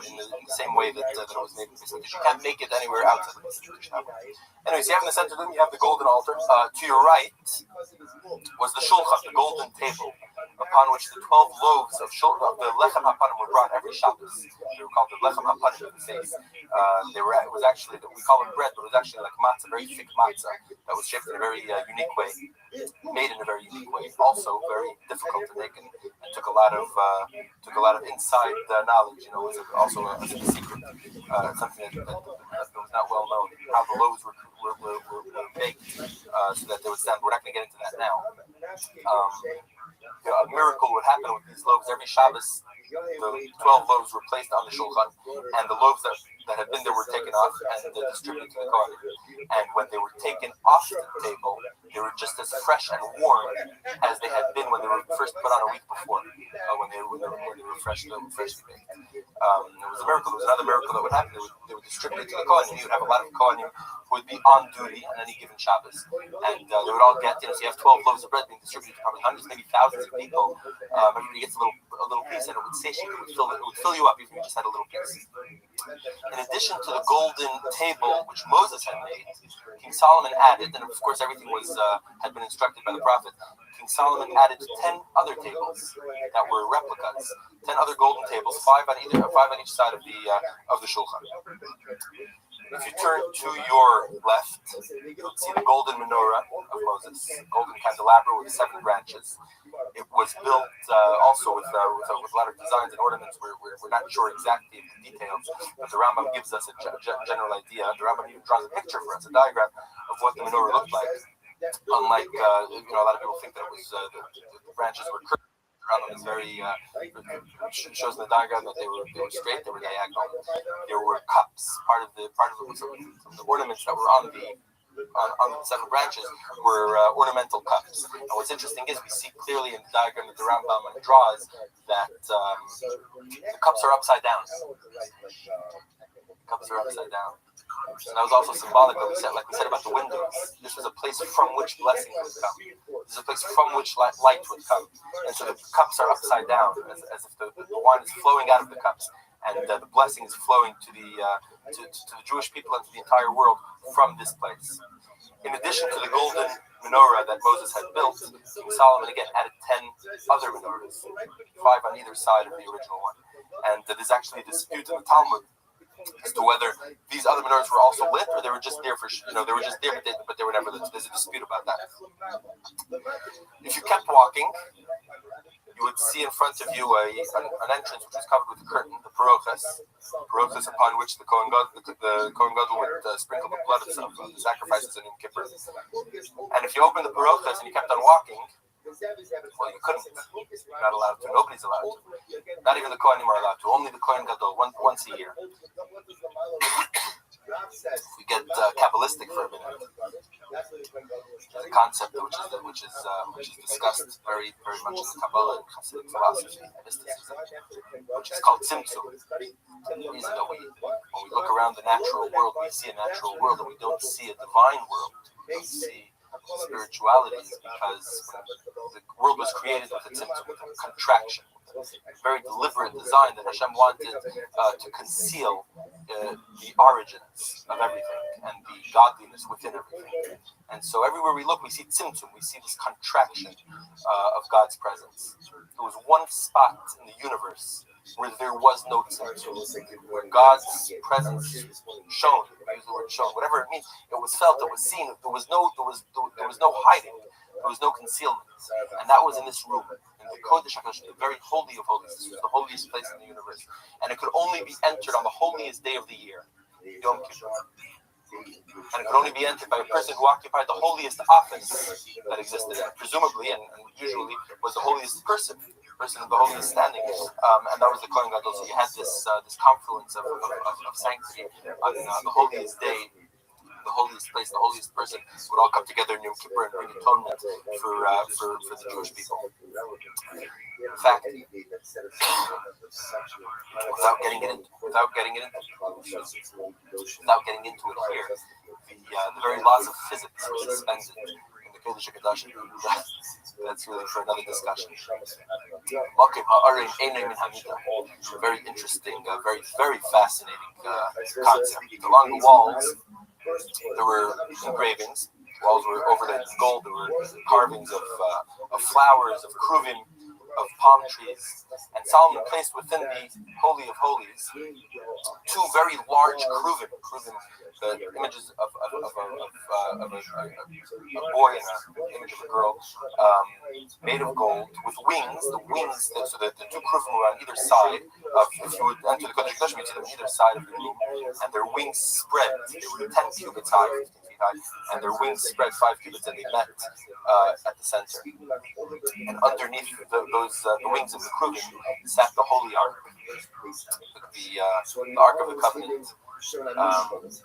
in the same way that it was made in the Beis Hamikdash. You can't make it anywhere outside the Beis Hamikdash. Anyways, you have in the center of them, you have the golden altar. To your right was the shulchan, the golden table, upon which the 12 loaves of the lechem hapanim were brought every Shabbos. They were called the lechem hapanim of the faith. It was actually, we call it bread, but it was actually like matzah, very thick matzah, that was shaped in a very unique way, made in a very unique way. Also very difficult to make, and took a lot of inside knowledge. It was also a secret, something that was not well known, how the loaves were baked so that they would stand. We're not going to get into that now. A miracle would happen with these loaves. Every Shabbos, the 12 loaves were placed on the shulchan, and the loaves that that had been there were taken off and distributed to the Kohanim. And when they were taken off the table, they were just as fresh and warm as they had been when they were first put on a week before, when they were freshly baked. It was a miracle. There was another miracle that would happen. They would distribute it to the Kohanim. You would have a lot of Kohanim who would be on duty on any given Shabbos, and they would all get, so you have 12 loaves of bread being distributed to probably hundreds, maybe thousands of people. Everybody gets a little piece, and it would satiate. It would fill you up even if you just had a little piece. In addition to the golden table which Moses had made, King Solomon added, and of course everything had been instructed by the prophet. King Solomon added 10 other tables that were replicas, 10 other golden tables, five on each side of the shulchan. If you turn to your left, you'll see the golden menorah of Moses, golden candelabra with 7 branches. It was built also with a lot of designs and ornaments. We're not sure exactly the details, but the Rambam gives us a general idea. The Rambam even draws a picture for us, a diagram of what the menorah looked like. Unlike, a lot of people think that it was the branches were curved. The Rambam is very shows in the diagram that they were straight, they were diagonal. There were cups. Part of the ornaments that were on the 7 branches were ornamental cups. And what's interesting is we see clearly in the diagram that the Rambam draws that the cups are upside down. Cups are upside down. And that was also symbolic, like we said about the windows. This was a place from which blessing would come. This is a place from which light would come. And so the cups are upside down, as if the wine is flowing out of the cups, and the blessing is flowing to the Jewish people and to the entire world from this place. In addition to the golden menorah that Moses had built, King Solomon again added 10 other menorahs, 5 on either side of the original one. And there's actually a dispute in the Talmud as to whether these other menorahs were also lit or they were just there but they were never lit. There's a dispute about that. If you kept walking, you would see in front of you an entrance which was covered with a curtain, the parochas upon which the Kohen Gadol would sprinkle the blood of the sacrifices in Yom Kippur. And if you opened the parochas and you kept on walking, well, you couldn't. You're not allowed to. Nobody's allowed to. Not even the Kohanim are allowed to. Only the Kohen Gadol once a year. If we get Kabbalistic for a minute, there's a concept which is discussed very, very much in the Kabbalah and Hasidic philosophy, mysticism, which is called tzimtzum. The reason that when we look around the natural world, we see a natural world and we don't see a divine world. We don't see spirituality is because the world was created with a tzimtzum, with a contraction, with a very deliberate design that Hashem wanted to conceal the origins of everything and the godliness within everything. And so everywhere we look, we see tzimtzum, we see this contraction of God's presence. There was one spot in the universe where there was no tzimtzum, where God's presence shone. Use the word shone, whatever it means. It was felt, it was seen. There was no hiding. There was no concealment, and that was in this room, in the Kodesh HaKadosh, the very holy of holies. This was the holiest place in the universe, and it could only be entered on the holiest day of the year, Yom Kippur. And it could only be entered by a person who occupied the holiest office that existed, and presumably and usually was the holiest person of the holiest standing, and that was the Kohen Gadol. So you had this confluence of sanctity on the holiest day. The holiest place, the holiest person would all come together in Yom Kippur and bring atonement for the Jewish people. In fact, without getting into it here, the very laws of physics were suspended in the Kodesh HaKadosh. That's really for another discussion. Very interesting, very, very fascinating concept. Along the walls, there were engravings. Walls were overlaid with gold. There were carvings of flowers, of kruvim, of palm trees. And Solomon placed within the Holy of Holies 2 very large kruvim, the images of a boy and an image of a girl, made of gold with wings. The wings, so the 2 kruvim were on either side. If you would enter the Kodesh HaKadoshim, you'd see them on either side of the room, and their wings spread. They were 10 cubits high, 15 feet high, and their wings spread 5 cubits, and they met at the center. And underneath the wings of the kruvim sat the Holy Ark, the Ark of the Covenant, the Aron HaKodesh.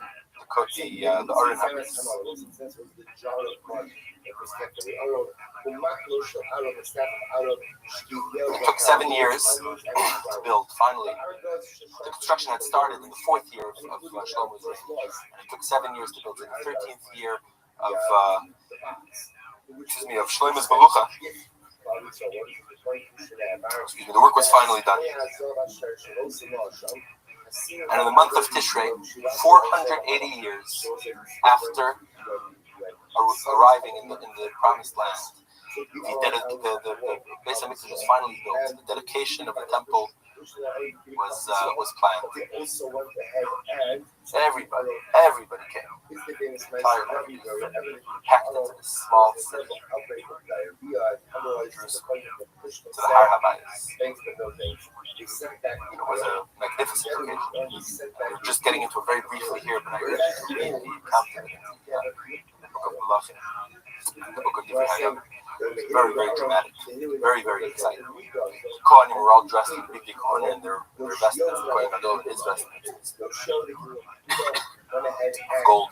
It took 7 years to build. Finally, the construction had started in the 4th year of Shlomo's reign, and it took 7 years to build. In the 13th year of Shlomo's Melucha, the work was finally done. And in the month of Tishrei, 480 years after arriving in the promised land, the Beis HaMikdash was finally built. The dedication of the temple was planned. Everybody came. Entire packed into this small city, Jerusalem, to the Har HaBayis. It was a magnificent occasion. We're just getting into it very briefly here, but I urge you to read the account of it in the book of Malachim, the book of ViralRabbi. Very, very dramatic, very, very exciting. The Kohanim were all dressed in big Kohanim in their vestments, the Kohen Gadol in his vestments, of gold,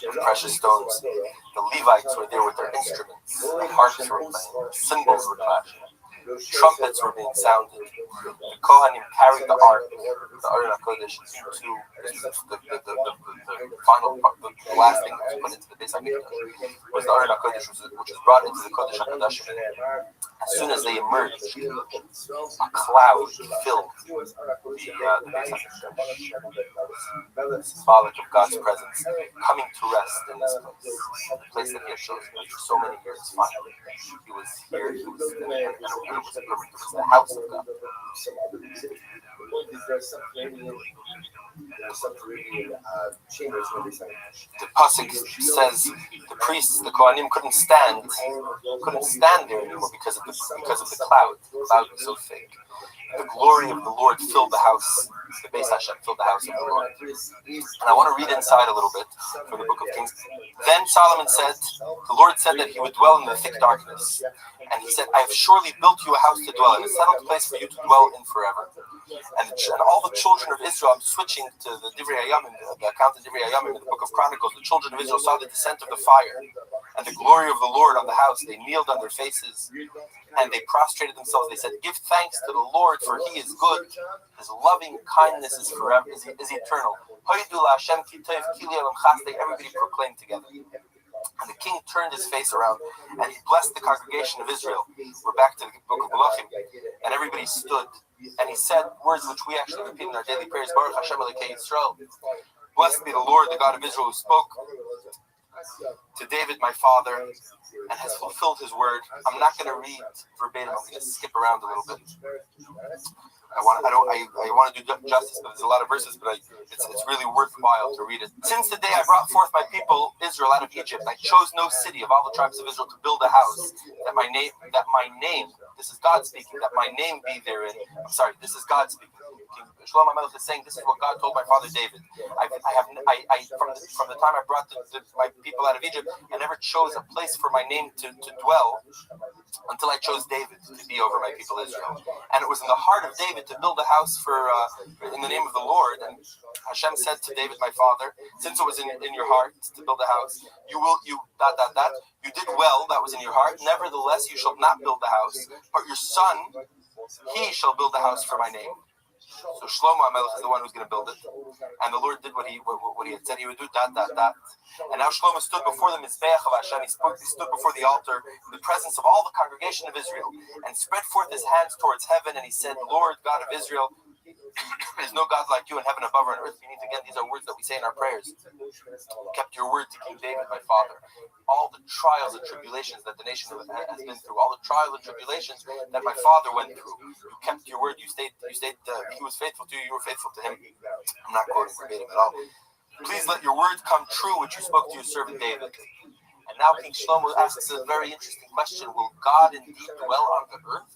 of precious stones. The Levites were there with their instruments, the harps were playing, cymbals were clashing. Trumpets were being sounded. The Kohanim carried the ark, the Aron HaKodesh, into the final part, the last thing that was put into the Beis HaMikdash was the Aron HaKodesh, which was brought into the Kodesh HaKodashim. As soon as they emerged, a cloud filled the Beis HaMikdash, symbolic of God's presence, coming to rest in this place, the place that He had chosen for so many years. Finally, He was here. He was there. It was the house of God. The pasuk says the priests, the Kohanim, couldn't stand there anymore because of the cloud. The cloud was so thick. The glory of the Lord filled the house. The Beis Hashem filled the house of the Lord. And I want to read inside a little bit from the book of Kings. Then Solomon said, the Lord said that He would dwell in the thick darkness. And He said, I have surely built you a house to dwell in, a settled place for you to dwell in forever. And all the children of Israel, I'm switching to the Divrei Hayamim, the account of Divrei Hayamim in the book of Chronicles. The children of Israel saw the descent of the fire and the glory of the Lord on the house. They kneeled on their faces and they prostrated themselves. They said, give thanks to the Lord, for He is good. His loving kindness is forever, is eternal. Everybody proclaimed together. And the king turned his face around and he blessed the congregation of Israel. We're back to the book of Malachim. And everybody stood. And he said words which we actually repeat in our daily prayers. Baruch Hashem Elokei Yisrael. Blessed be the Lord, the God of Israel, who spoke to David, my father, and has fulfilled His word. I'm not going to read verbatim. I'm going to skip around a little bit. I want to do justice, but there's a lot of verses, but it's really worthwhile to read it. Since the day I brought forth my people Israel out of Egypt, I chose no city of all the tribes of Israel to build a house that my name, this is God speaking, that my name be therein. I'm sorry, this is God speaking. King Shlomo HaMelech is saying, this is what God told my father David. From the time I brought my people out of Egypt, I never chose a place for my name to dwell until I chose David to be over my people Israel. And it was in the heart of David to build a house in the name of the Lord. And Hashem said to David, my father, since it was in your heart to build a house, you did well, that was in your heart. Nevertheless, you shall not build the house, but your son, he shall build the house for my name. So Shlomo HaMelech is the one who's going to build it. And the Lord did what he had said He would do, And now Shlomo stood before the Mizbeach of Hashem. He stood before the altar in the presence of all the congregation of Israel and spread forth his hands towards heaven. And he said, Lord God of Israel, there's no God like you in heaven above or on earth beneath. Again, these are words that we say in our prayers. You kept your word to King David, my father. All the trials and tribulations that the nation has been through, all the trials and tribulations that my father went through, you kept your word. You stayed. He was faithful to you. You were faithful to him. I'm not quoting verbatim at all. Please let your word come true, which you spoke to your servant David. And now King Shlomo asks a very interesting question: will God indeed dwell on the earth?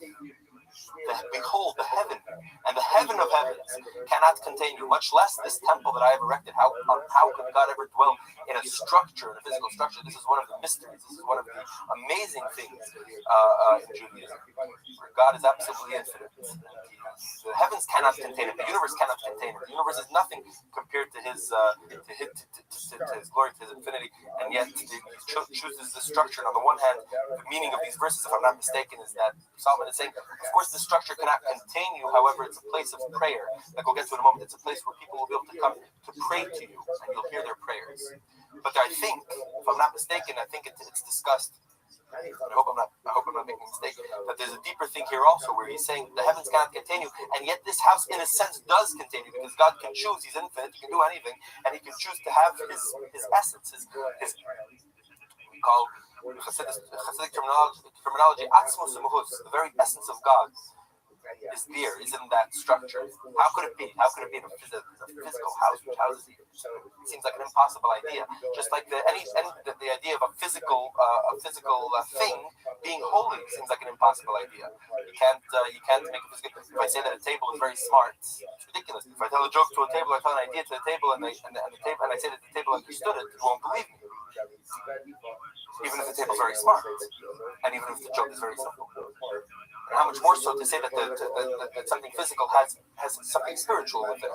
Behold, the heaven and the heaven of heavens heavens cannot contain you, much less this temple that I have erected. How could God ever dwell in a structure, in a physical structure? This is one of the mysteries. This is one of the amazing things in Judaism, where God is absolutely infinite. The heavens cannot contain it. The universe cannot contain it. The universe is nothing compared to his glory, to his infinity, and yet he chooses this structure. And on the one hand, the meaning of these verses, if I'm not mistaken, is that Solomon is saying, of course, the structure cannot contain you. However, it's a place of prayer. Like we'll get to in a moment. It's a place where people will be able to come to pray to you, and you'll hear their prayers. But I think, if I'm not mistaken, I think it's discussed. I hope I'm not making a mistake. That there's a deeper thing here also, where he's saying the heavens cannot contain you, and yet this house, in a sense, does contain you, because God can choose. He's infinite. He can do anything, and He can choose to have His essence, His we call Hasidic terminology, atzmos u'mahus, the very essence of God is there, is in that structure. How could it be? How could it be in a physical house which houses you? It seems like an impossible idea. Just like the idea of a physical thing being holy seems like an impossible idea. You can't make a physical. If I say that a table is very smart, it's ridiculous. If I tell a joke to a table, I tell an idea to the table, and I say that the table understood it, you won't believe me. Even if the table is very smart, and even if the joke is very simple. And how much more so to say that something physical has something spiritual with it.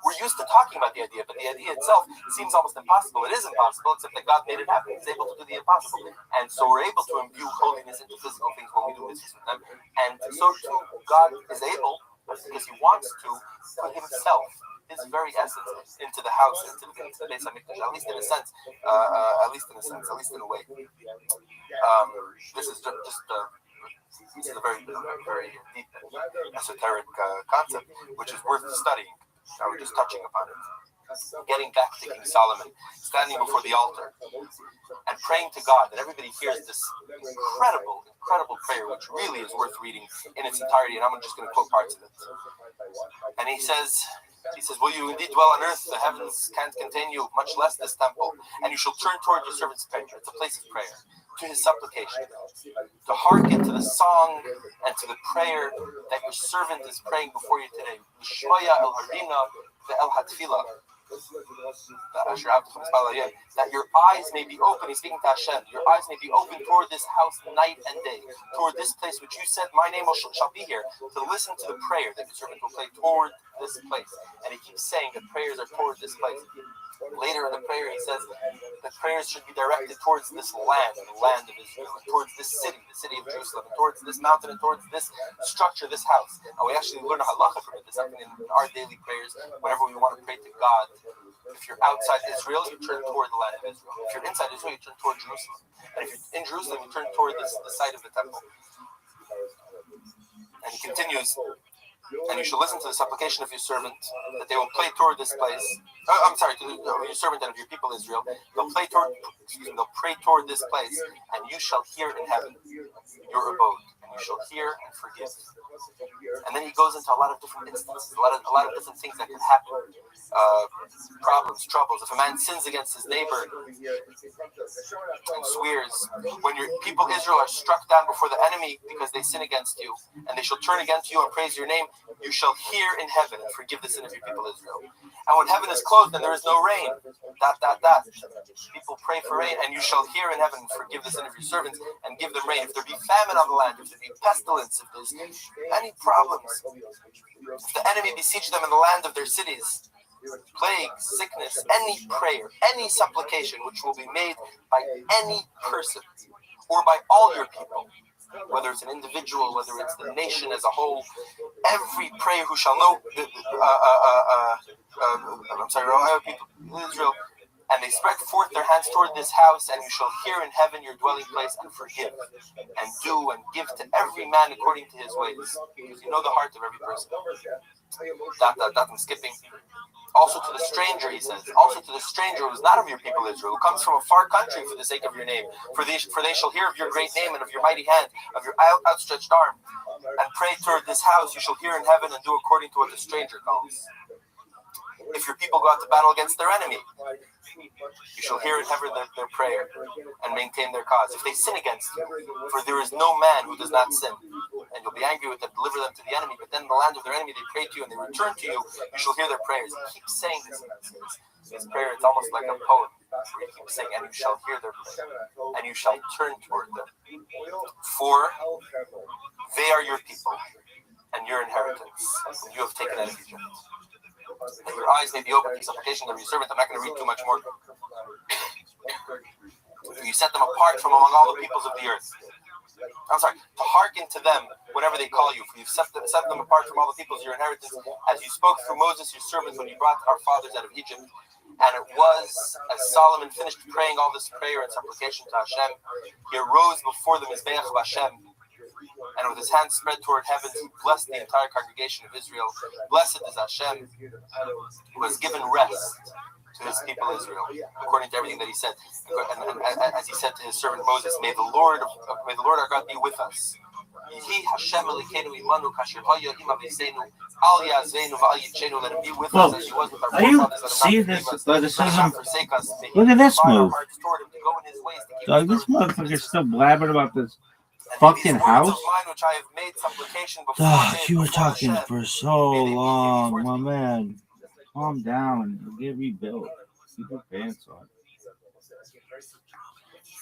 We're used to talking about the idea, but the idea itself seems almost impossible. It is impossible, except that God made it happen. He's able to do the impossible. And so we're able to imbue holiness into physical things when we do business with them. And so too, God is able, because He wants to, put Himself, His very essence, into the house, into the Beis HaMikdash, at least in a sense, at least in a way. This is a very deep and esoteric concept, which is worth studying. Now we're just touching upon it. Getting back to King Solomon, standing before the altar and praying to God, that everybody hears this incredible prayer, which really is worth reading in its entirety. And I'm just going to quote parts of it. And he says, will you indeed dwell on earth? The heavens can't contain you, much less this temple. And you shall turn toward your servant's prayer. It's a place of prayer, to his supplication, to hearken to the song and to the prayer that your servant is praying before you today. Shmoya el harina ve'el hatfila. That your eyes may be open. He's speaking to Hashem. Your eyes may be open toward this house night and day, toward this place which you said my name shall be here, to listen to the prayer that your servant will play toward this place. And he keeps saying that prayers are toward this place. Later in the prayer, he says that prayers should be directed towards this land, the land of Israel, and towards this city, the city of Jerusalem, and towards this mountain, and towards this structure, this house. And we actually learn a halacha from it. This something in our daily prayers. Whenever we want to pray to God, if you're outside Israel, you turn toward the land of Israel. If you're inside Israel, you turn toward Jerusalem. And if you're in Jerusalem, you turn toward the site of the temple. And he continues, and you shall listen to the supplication of your servant, that they will play toward this place. To your servant and of your people Israel. They'll pray toward this place, and you shall hear in heaven your abode, and you shall hear and forgive. And then he goes into a lot of different instances, a lot of different things that can happen. Problems, troubles. If a man sins against his neighbor and swears, when your people Israel are struck down before the enemy because they sin against you, and they shall turn against you and praise your name, you shall hear in heaven and forgive the sin of your people Israel. And when heaven is closed and there is no rain, people pray for rain, and you shall hear in heaven and forgive the sin of your servants and give them rain. If there be famine on the land, if there be pestilence, if there's any problems, if the enemy besiege them in the land of their cities, plague, sickness, any prayer, any supplication which will be made by any person or by all your people, whether it's an individual, whether it's the nation as a whole, every prayer who shall know all people Israel, and they spread forth their hands toward this house, and you shall hear in heaven your dwelling place, and forgive, and do, and give to every man according to his ways, because you know the heart of every person. I'm skipping. Also to the stranger, he says, also to the stranger who is not of your people Israel, who comes from a far country for the sake of your name, for they shall hear of your great name and of your mighty hand, of your outstretched arm, and pray toward this house, you shall hear in heaven and do according to what the stranger calls. If your people go out to battle against their enemy, you shall hear in heaven their prayer and maintain their cause. If they sin against you, for there is no man who does not sin, and you'll be angry with them, deliver them to the enemy. But then in the land of their enemy, they pray to you and they return to you. You shall hear their prayers. He keeps saying this prayer. It's almost like a poem. He keeps saying, and you shall hear their prayer, and you shall turn toward them. For they are your people and your inheritance, and you have taken out of Egypt. And your eyes may be open to supplication of your servant. I'm not going to read too much more. You set them apart from among all the peoples of the earth. I'm sorry, to hearken to them whenever they call you. For you've set them apart from all the peoples of your inheritance, as you spoke through Moses, your servant, when you brought our fathers out of Egypt. And it was, as Solomon finished praying all this prayer and supplication to Hashem, he arose before the Mizbeach of Hashem, and with his hands spread toward heaven, he blessed the entire congregation of Israel. Blessed is Hashem, who has given rest to his people Israel, according to everything that he said. And as he said to his servant Moses, may the Lord our God be with us. He Hashem Elokeinu imanu kasher haya ima v'seinu al yazveinu v'al yitcheinu. Let him be with us as he was with our forefathers. See this athleticism? Look at this move. Dog, this motherfucker's still blabbering about this fucking house. Dog, you were talking for so long, my man. Calm down. You'll get rebuilt. Keep your pants on.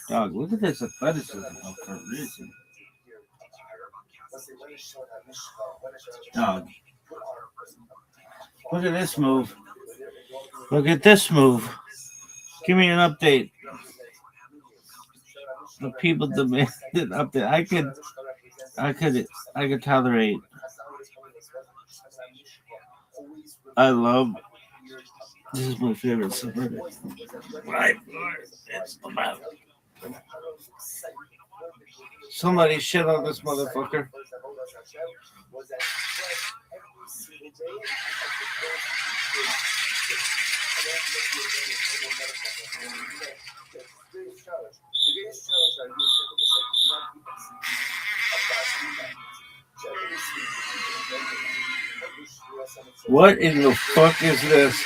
Dog, look at this athleticism for a reason. Dog. Look at this move. Look at this move. Give me an update. The people demanded an update. I could tolerate. I love. This is my favorite subreddit. It's the map. Somebody shit on this motherfucker. What in the fuck is this?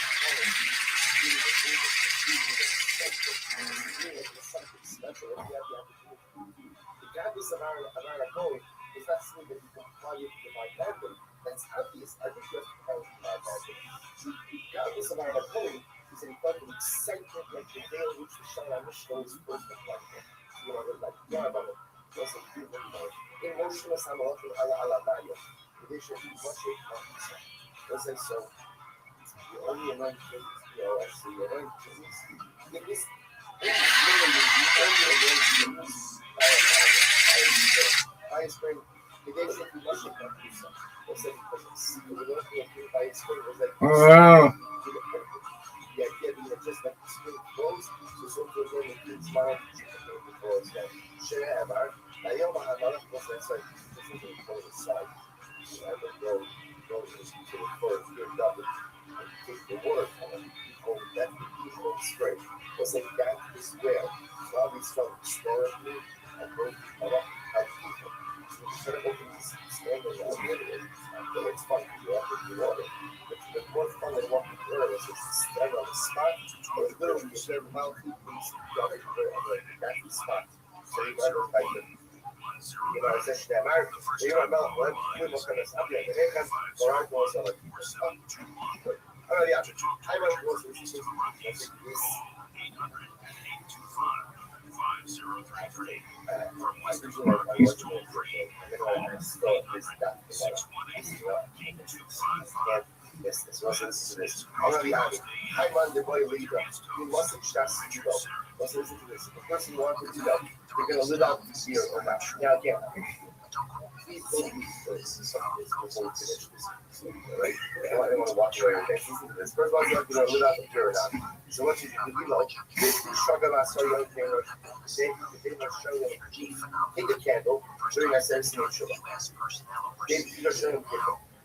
Wow.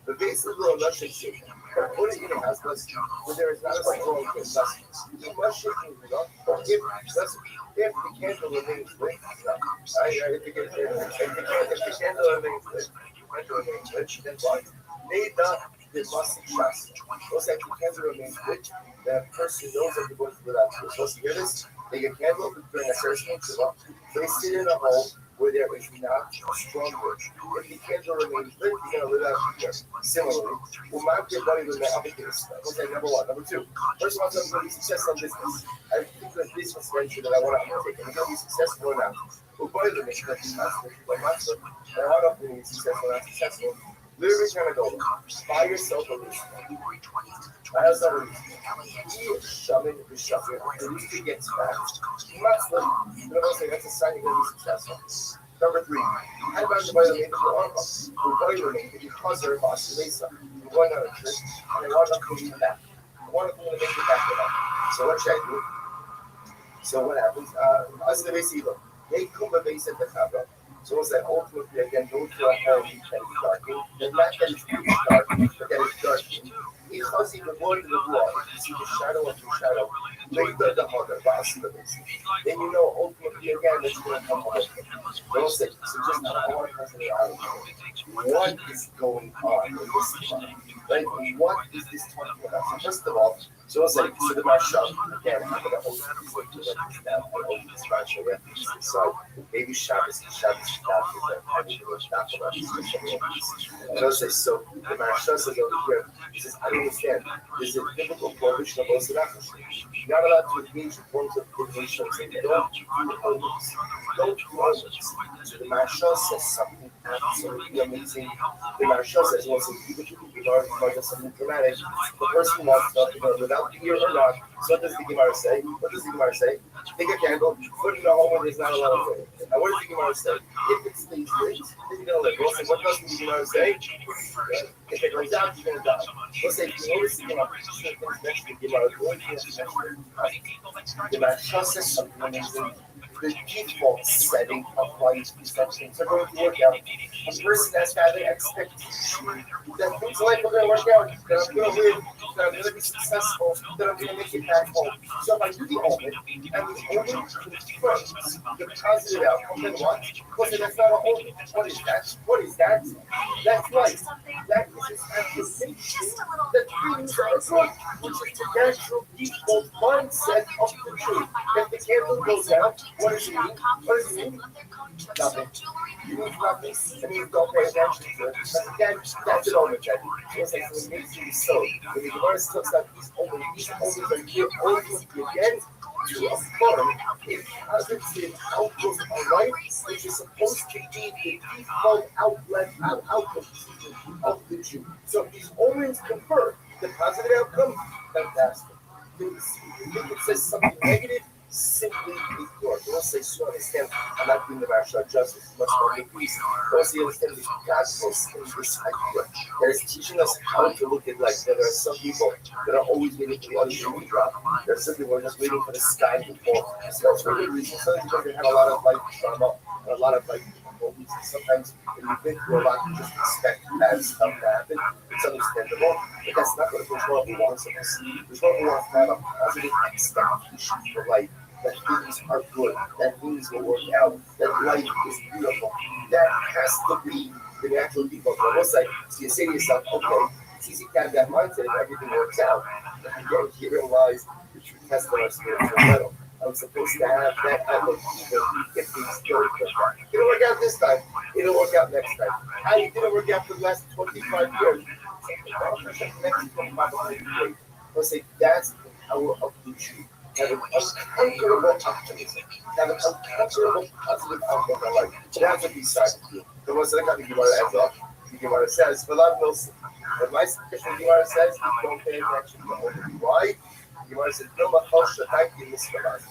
But basically, little nutshell shape. Put it in a house, but there is not a single message. You must shake it up. If the candle remains lit, if the candle remains lit, then what? Made up the must trust. Once that candle remains lit, the person knows that they're going to go out. Once you hear this, they get candle during a certain place it in a hole, where there is not a strong word. If the candle remains lit, you're going to live out here. Similarly, okay, number one. Number two, first of all, I'm going to be successful in business. I think that business venture that I want to undertake, I'm going to be successful or not. Well, by the way, and I want to be successful or not successful. Literally trying to go buy yourself a lease. Buy yourself a lease. Shove it, the lease gets back. You must live. You know what I'm saying? That's a sign you're going to be successful. Number three, how about the boiler maker for Arba? The boiler maker, because they're a boss Lisa. You go on a trip, and they want to come back. I want to make it back with them. So what should I do? So what happens? As the base look, they come the base at the cover. So what's that ultimately again? Go to a home that is darkening. The not that it's dark, but that it's darkening. Because he would go into the wall, you see the shadow of the shadow. Later the mother, boss the base. Then you know ultimately again that you're going to come home. Don't say, so just I want to consider what is going on in this time, right? What is this talking about? So first of all, so it's like, so the Marshal, again, I'm going to hold this Marshal, so maybe Shabbos, and I'll say, so the Marshal says over here, he says, I don't understand, there's a biblical prohibition of those that you're not allowed to engage in forms of divination, don't do omens, don't do omens. So the Marshal says something absolutely amazing. The Marshal says, well, some people are something dramatic. The person wants nothing without the ear or not. So what does the Gemara say? Take a candle, put it in a home where there's not a lot of light. And what does the Gemara say? If it stays lit, then you're going to live. We'll say, what does the Gemara say? If it goes down, you're going to die. We'll say, if you notice the Gemara, the Marshal says something amazing. The default setting of life perception. So going to work out. A person has had an expectation that things life are going to work out, that I'm going to live, that I'm going to be successful, that I'm going to make it back home. So if I do the omen, and the omen confirms the positive outcome, then what? Well, that's not a omen. What is that? That's right. That is an affirmation that things are good, which is the natural default mindset of the truth. If the candle goes out, what does it mean? Nothing. You need nothing, and you don't pay attention to it. But again, that's an omen check. It's like when it makes you so. When the Gemara talks about these omens are here ultimately again to affirm a positive outlook on life, which is supposed to be the default outlook of the Jew. So if these omens confirm the positive outcome, fantastic. If it says something negative, simply ignore. Don't say, so understand, I'm not doing the Marshal justice, much more increase. Also, you understand this God's most that is teaching us how to look at life. There are some people that are always waiting for the other shoe to drop. There are some people who are just waiting for the sky to fall. So that's for good reason. Some people have a lot of life drama and a lot of life difficulties. And sometimes when you think through a lot, you just expect bad stuff to happen. It's understandable, but that's not what Rothschild wants us. Rothschild wants to have a positive expectation for life. That things are good, that things will work out, that life is beautiful. That has to be the natural default. So you say to yourself, okay, it's easy to have that mindset if everything works out. But again, you realize the true test of our spiritual level. I'm supposed to have that outlook if things don't work out. It didn't work out this time, it'll work out next time. How you didn't work out for the last 25 years? Let's say that's the power of the truth. Have an unconquerable optimism. Have an unconquerable positive outlook on life. That's what these sides do. The ones that I got to give out of the Gemara says, for love Wilson. But my suggestion, the Gemara says, don't pay attention to the why. The Gemara says, no, but thank you, Mr. Because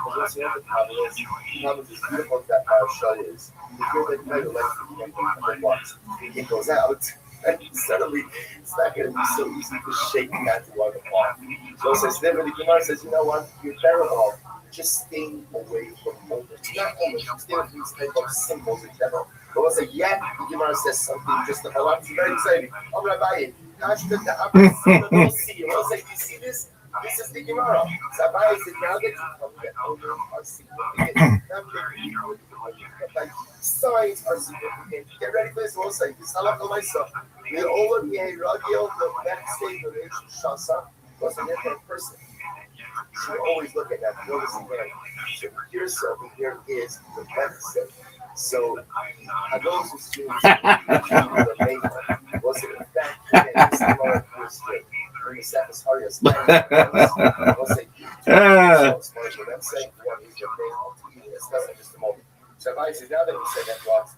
what's the other problem is, the problem is beautiful that our show is. You feel that kind of like once it goes out. And suddenly, it's not going to be so easy to shake that one off. So it says, then when the Gemara says, you know what, you're better off just staying away from omens. Not omens, stay away from these type of symbols in general. But once again, the Gemara says something just about, it's very exciting. I'm Rabbi, we'll see. I want to say, do you see this? This is the Gemara. Rabbi said, now that you come to omens are significant. Signs are significant. Get ready for this. We'll say, this halakha myself. We all of the radio, the next day, the nation shasa, was an different person. You always look at that. Notice again. So here's over here is the medicine. So, those who students was it in fact similar to when the Sabbath Harias was a let's say what is your name? Discuss in just a moment. So, now that you said that, Ross,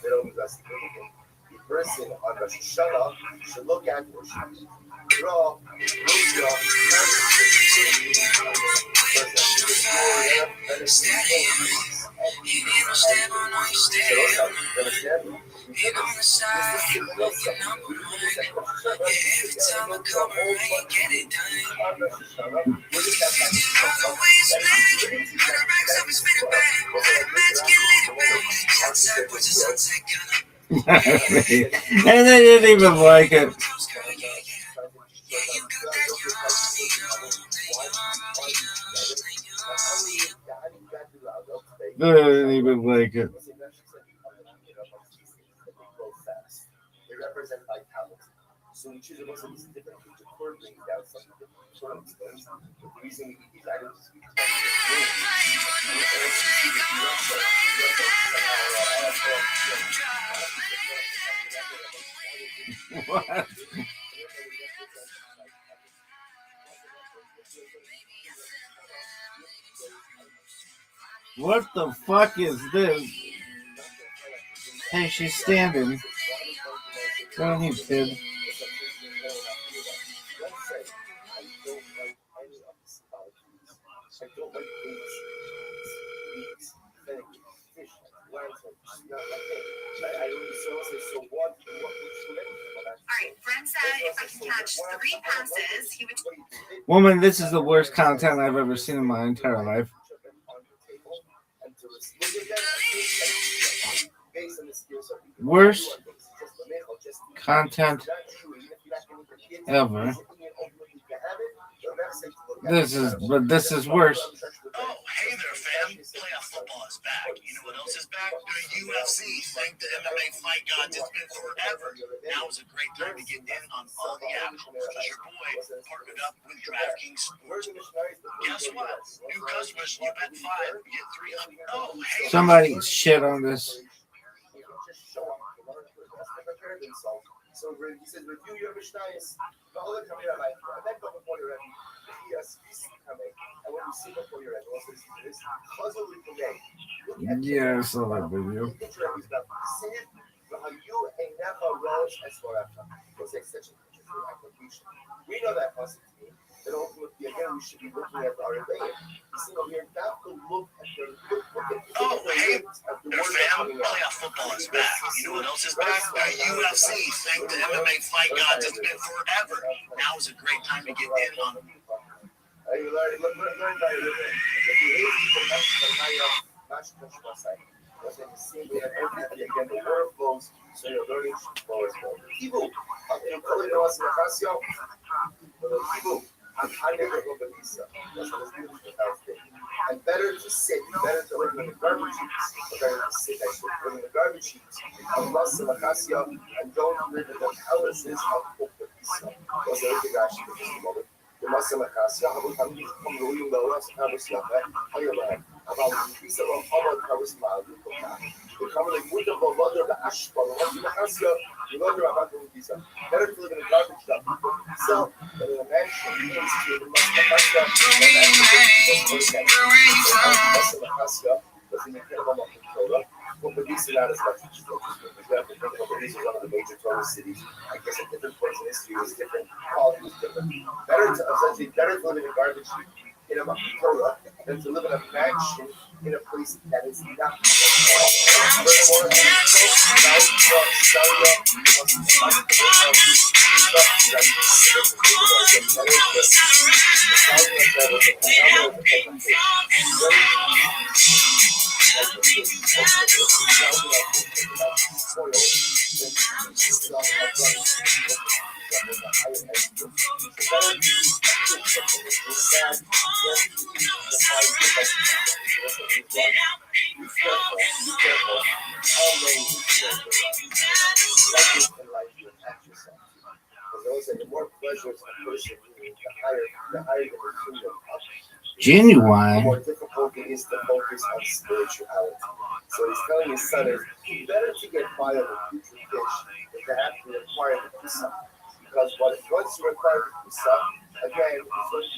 that opens us significant. The person on Rosh Hashanah should look at or should draw, and they didn't even like it. They didn't even like it. They represent vitality. So we choose a Muslim is different to bring down some different things. The reason we eat these items is What? What the fuck is this? Hey, she's standing. Go ahead, kid. Woman, this is the worst content I've ever seen in my entire life. Worst content ever. This is worse. Oh, hey there, fam. Playoff football is back. You know what else is back? The UFC. Thank the MMA fight gods. It's been forever. Now is a great time to get in on all the action. Because your boy partnered up with DraftKings Sportsbook. Guess what? New customers, you bet $5, get $300. Oh, hey. Somebody shit on this. So he says, review your Mishnayos. The whole coming out like, and then go before your Rebbe. Yes, coming. And when you see before your Rebbe, also this puzzle with the name. Yeah, I saw that video. We know that must mean that ultimately, again, we should be looking at our Rebbe. Oh, hey, fam. Playoff football is back. You know what else is back? The UFC. Thank the MMA fight gods. It's been forever. Now is a great time to get in on them. And better to sit, better to live in the garbage heaps, better to sit in the garbage heaps, and don't live in the palaces of the Muslim Acacia, better to live in a garbage dump so than in a mansion but these are not as much as these are one of the major tourist cities. I guess at different points in history was different, quality was different. Better to live in a garbage in a Torah than to live in a mansion in a place that is not. Genuine. The more difficult it is to focus on spirituality. So he's telling his son, it's better to get by on the future fish than to have to require the pisa. Because once you require the pisa, again, it's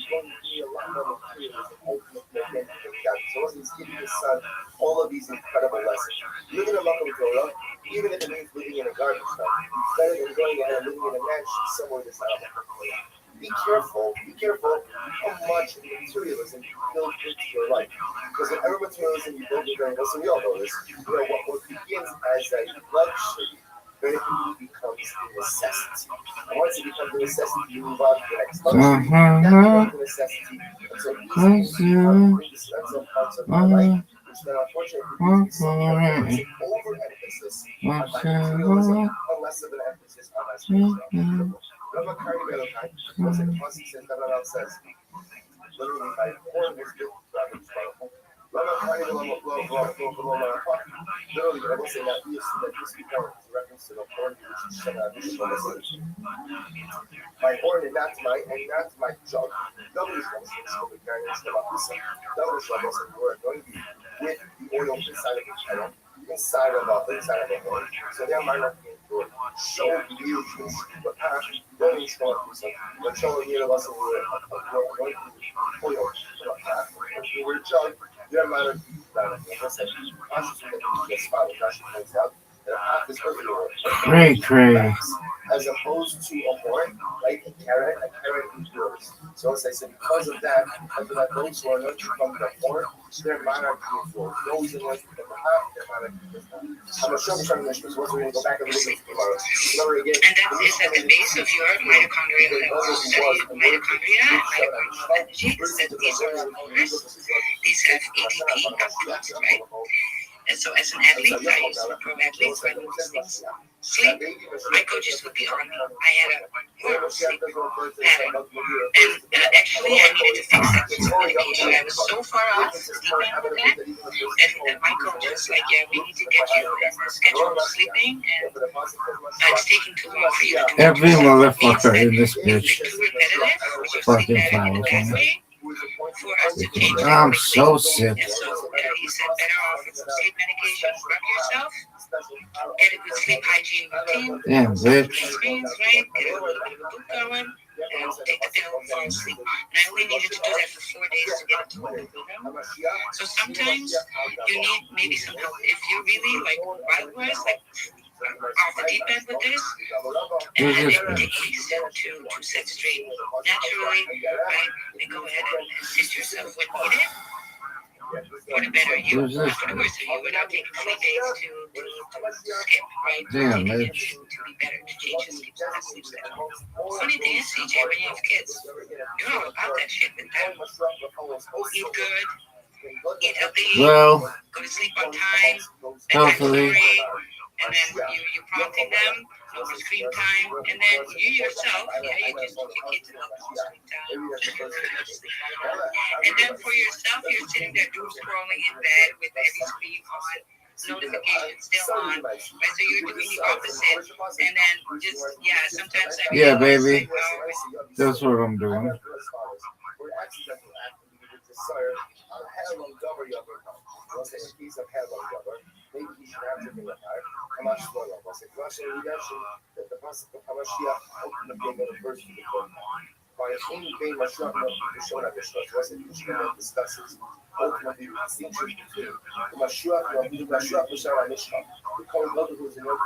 going to be a lot more materials and ultimately identity of God. So he's giving his son all of these incredible lessons. Living a Makom Torah, even if it means living in a garbage dump, it's better than going out and living in a mansion somewhere that's not a Makom Torah. Be careful how much materialism you build into your life. Because whatever materialism you build in your life, so we all know this, what begins as a luxury very quickly becomes a necessity. And once it becomes a necessity, you move on to the next luxury. That becomes a necessity. And so these things bring certain parts of my life, which then unfortunately brings me some overemphasis on my materialism, and less of an emphasis on my spirituality. Rabbi was it says that says literally my horn was with Rabbi literally, I will say that we assume that this before is a reference to the horn which is my horn and not my jug. Double we're going to be with the oil inside of the kettle, inside of the horn. So there might not be show you what going to show but showing you us we're jug, there might not be as opposed to a horn, like a carrot is yours. So as I said, because of that, those who are not from the horn, their monarchy is yours. Those in like the half, their monarchy is not. I'm going to show you some missions. Once we're going to go back and look at tomorrow. And that is at the base of your mitochondria. When we study mitochondria and mitochondrial energy, that these are pores. These have ATP outputs, right? And so as an athlete, I used to pro athletes run these things. Sleep, my coaches would be on me. I had a horrible sleep pattern. And actually, I needed to fix that with medication. I was so far off sleeping with that my coach was like, yeah, we need to get you a schedule of sleeping, and it's taking too long for you to do Every it. motherfucker in this bitch Too repetitive, which is fucking sleep pattern in the follows me. pathway. For us to change I'm so sick. and so he said, better off with some sleep medication, rub yourself, get a good sleep hygiene routine, Damn, bitch. screens, right? Get a little bit of a book going, and take the pill and fall asleep. And I only needed to do that for 4 days to get into a new rhythm. So sometimes you need maybe some help. If you're really like Wild like off the deep end with this, and it would take weeks to set straight naturally, right? And go ahead and assist yourself when needed for the better you, for the worse of you, without taking sleep aids to skip, right? Damn, to bitch. be better, to change your sleep cycle. Funny thing is, CJ, when you have kids, you're all about that shit with them. Eat good, eat healthy, Well, go to sleep on time, hopefully. and then you're prompting them, no more screen time, and then you yourself, you just keep your kids in no screen time. And then for yourself, you're sitting there doom scrolling in bed with every screen on, notifications still on, right? So you're doing the opposite, and then just, sometimes I Yeah, baby. That's what I'm doing. Maybe he should have something like that. Kamash Lola was a Kamash reaction that the Pasuk of Hamashiach opened the gate of the first of the book. By a thing being Mashiach, the Shona Bishop was a Mishnah discusses ultimately the distinction between the Mashiach and the Mashiach Mishara Mishra, the Kohen Gadol who is in York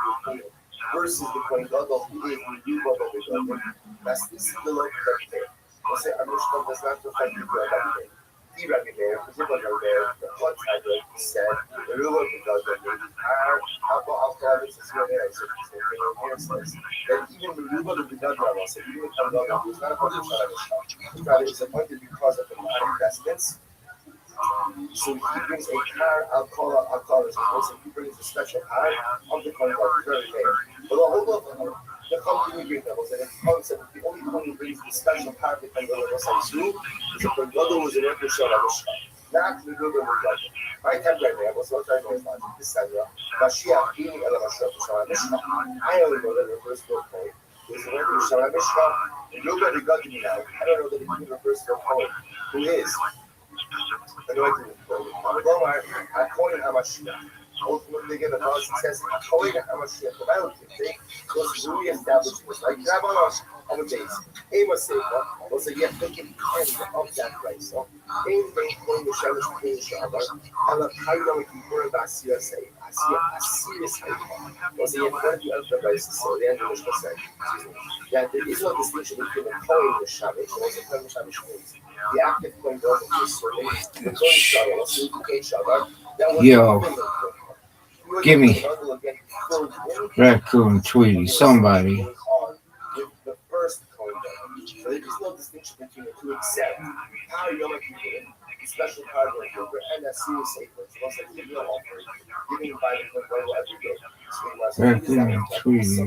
versus the Kohen Gadol who is the new Gadol of the That's this is the local that they say Amishra does not reflect the Gadol. The Rabbi there, the Rabbi there, the hot side like he said, the ruler because of the alcohol is here there, so that even the ruler of the Gadol, so even the Gadol who is not a part of the Shah, is appointed because of the investments. So he brings a car alcoholism, so he brings a special car of the Kohen Gadol, very rare. But the whole of the company great levels, and it's concept the only one who brings the special part of the Kohen Gadol is the Kohen Gadol was an Emperor Shah, not the Gadol of God. My time right now was what I know is not this time. Mashiach being a Mashiach, I only know that the first book is an Emperor Shah, and nobody got me now. I don't know that it refers to a poet who is anointed with the Kohen Hamashiach. ultimately get a lot of success. However, how much you have about it, was really established was like Rabbi on the base. A was safer, was a yet thinking kind of that place. So, in the challenge between each other, and a kind of people about CSA, a serious was the authority of the basis, so the end of the say. Yeah, there is no distinction between the coin the Shabbos, and also coin the Shabbos means. The active coin goes into serving, the coin Shabbos, the coin Shabbos. Yo, give me Raccoon Tweety, somebody. The first coin, so there is no distinction between the two except how you're making it. Special hardware and a serious safer. So once I give you an offer, giving by the coin every day. Raccoon Tweety.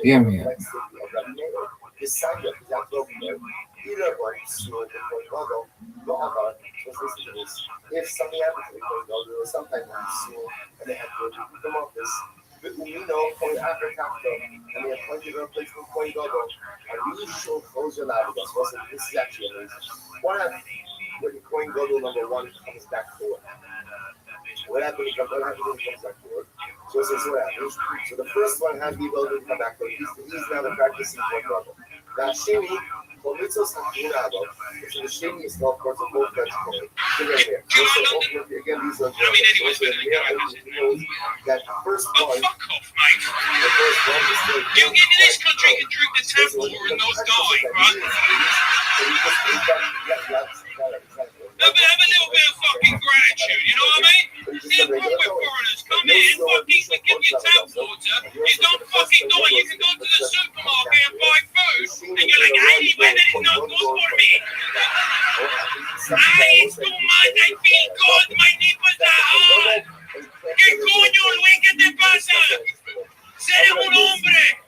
Yeah, man. Decide that that will be either one, so the coin model, the other, if something happens to the coin model, or sometimes so, and they have to come off this. But we know coin after capital, and they have plenty of replacement coin model, and really show close your lab with us. This is actually amazing. What happens when coin model number one comes back forward? What happens when it comes back forward? So this is what happens. So the first one has the ability to come back forward. He's now the practicing coin model. Now, Shimi, for mitzvahs and Kurabo, so the Shimi is not part of both French coin. Again, these are that first one. Fuck off, mate. You in this country can drink the tap water and not die, right? Have a little bit of fucking gratitude, you know what I mean? See, when foreigners come in, fucking we give you tap water, you don't fucking die. You can go to the supermarket and buy food, and you're like, anyway, that is not good for me. Ay, es tu madre, God, my nipples are hard. ¿Qué coño, Luis? ¿Qué te pasa? ¡Seré un hombre!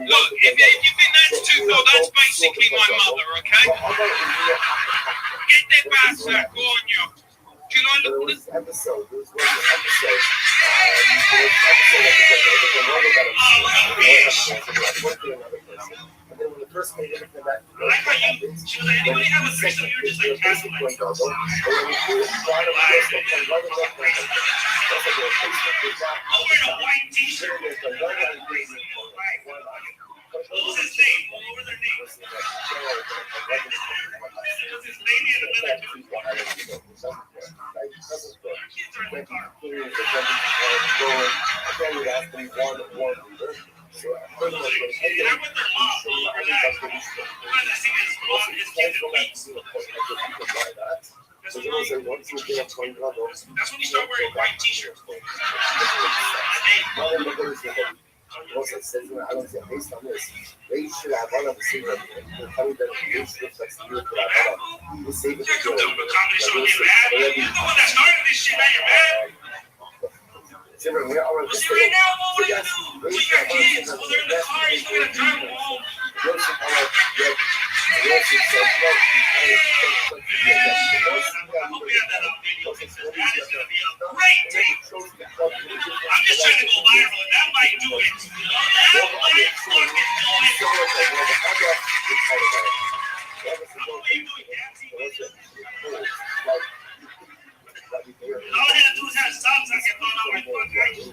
Look, if you think that's too cold, that's basically my mother, okay? ¿Qué te pasa, coño? Can I look at this episode? And then when the first made it, came back. Anybody have a threesome? You're just like casting my But when we do it, right of course, they'll come right in that place. That's like a Facebook is not. I'm wearing a white t-shirt. There's a right of the place. What was his name? All over their names. There's this lady in the middle. Kids are in the car. So they're with their mom all over that. When I see his mom, his kids in weeks. That's when you start wearing white t-shirts. Also says, I don't say based on this, they should have one of the same coming down the beach looks like you put out. You say the You're the comedy show, you're mad. You're the one that started this shit, now you're mad. Well, see, right now, what are you doing? With your kids, well, they're in the car, you're going to drive them home. I'm just trying to go viral, and that might do it. That might fucking do it. All I had to do was have songs I can throw out my fucking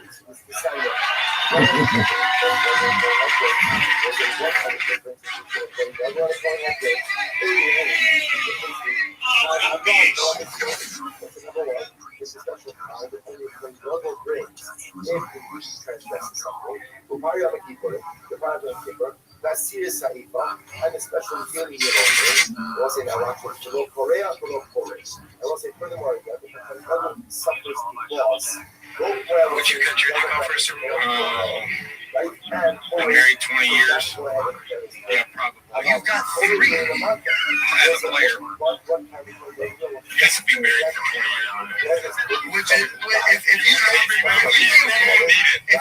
that's serious Saifa, and especially healing your own. I was saying I want to go Korea, I was saying furthermore, another suffers loss. What's your country name out first? Been married 20 years. Yeah, probably. You've got 3 as a player. You guys have been married for 20 years. Which is, if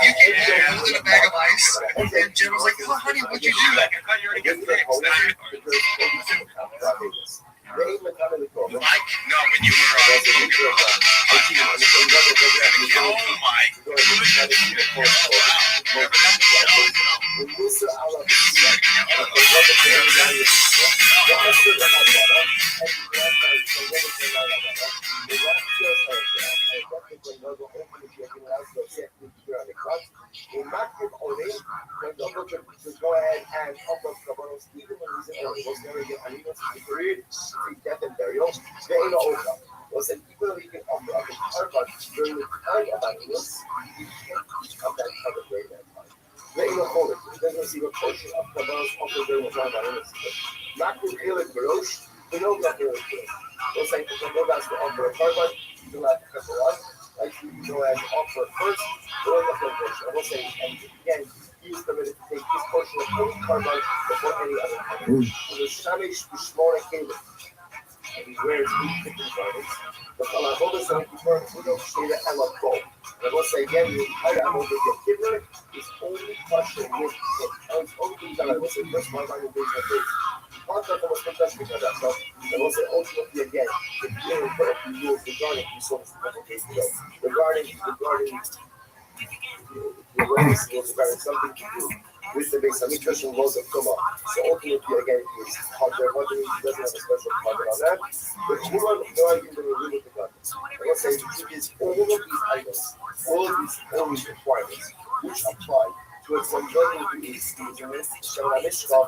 you keep holding a bag of ice, and Jim was like, oh, honey, what'd you do? Like, I thought you already got fixed. Like, no, when you were oh my technique here on the cut. In Macrim Olim, when the doctor to go ahead and offer Kabbalos, even when he's in Olim, was never get Alinos to the period, to death and burial, they ain't over. Was that even though he can offer up his carbon during the time of Alinos, he can't come back to the during that time. They ain't hold it. He doesn't receive a portion of Kabbalos offer during the time of Alinos. Macrim Olim Barosh, we know that there is good. Was like the Kabbalos to offer a carbon, you do not cut it off. Like you go ahead and offer first, or the whole portion. I will say, and again, he is permitted to take this portion of any carbon before any other carbon. The Shamish, the smaller cable, and he wears 8 different garments. But on our whole side, we don't say that I love gold. And I will say again, the entire amount of the kibber is only partial with him. And it's only done, I will say, first one by the days of days. Contract was fantastic on that. So I will say, ultimately, again, the very important rules regarding these sorts of days ago. Regarding something to do with the base Hamikdash and laws of Tumah. So ultimately, again, he is contract. He doesn't have a special contract on that. But we want no idea to live with the God. I will say, it is all of these items, all of these requirements, which apply to a conjoining to his Shamamishka,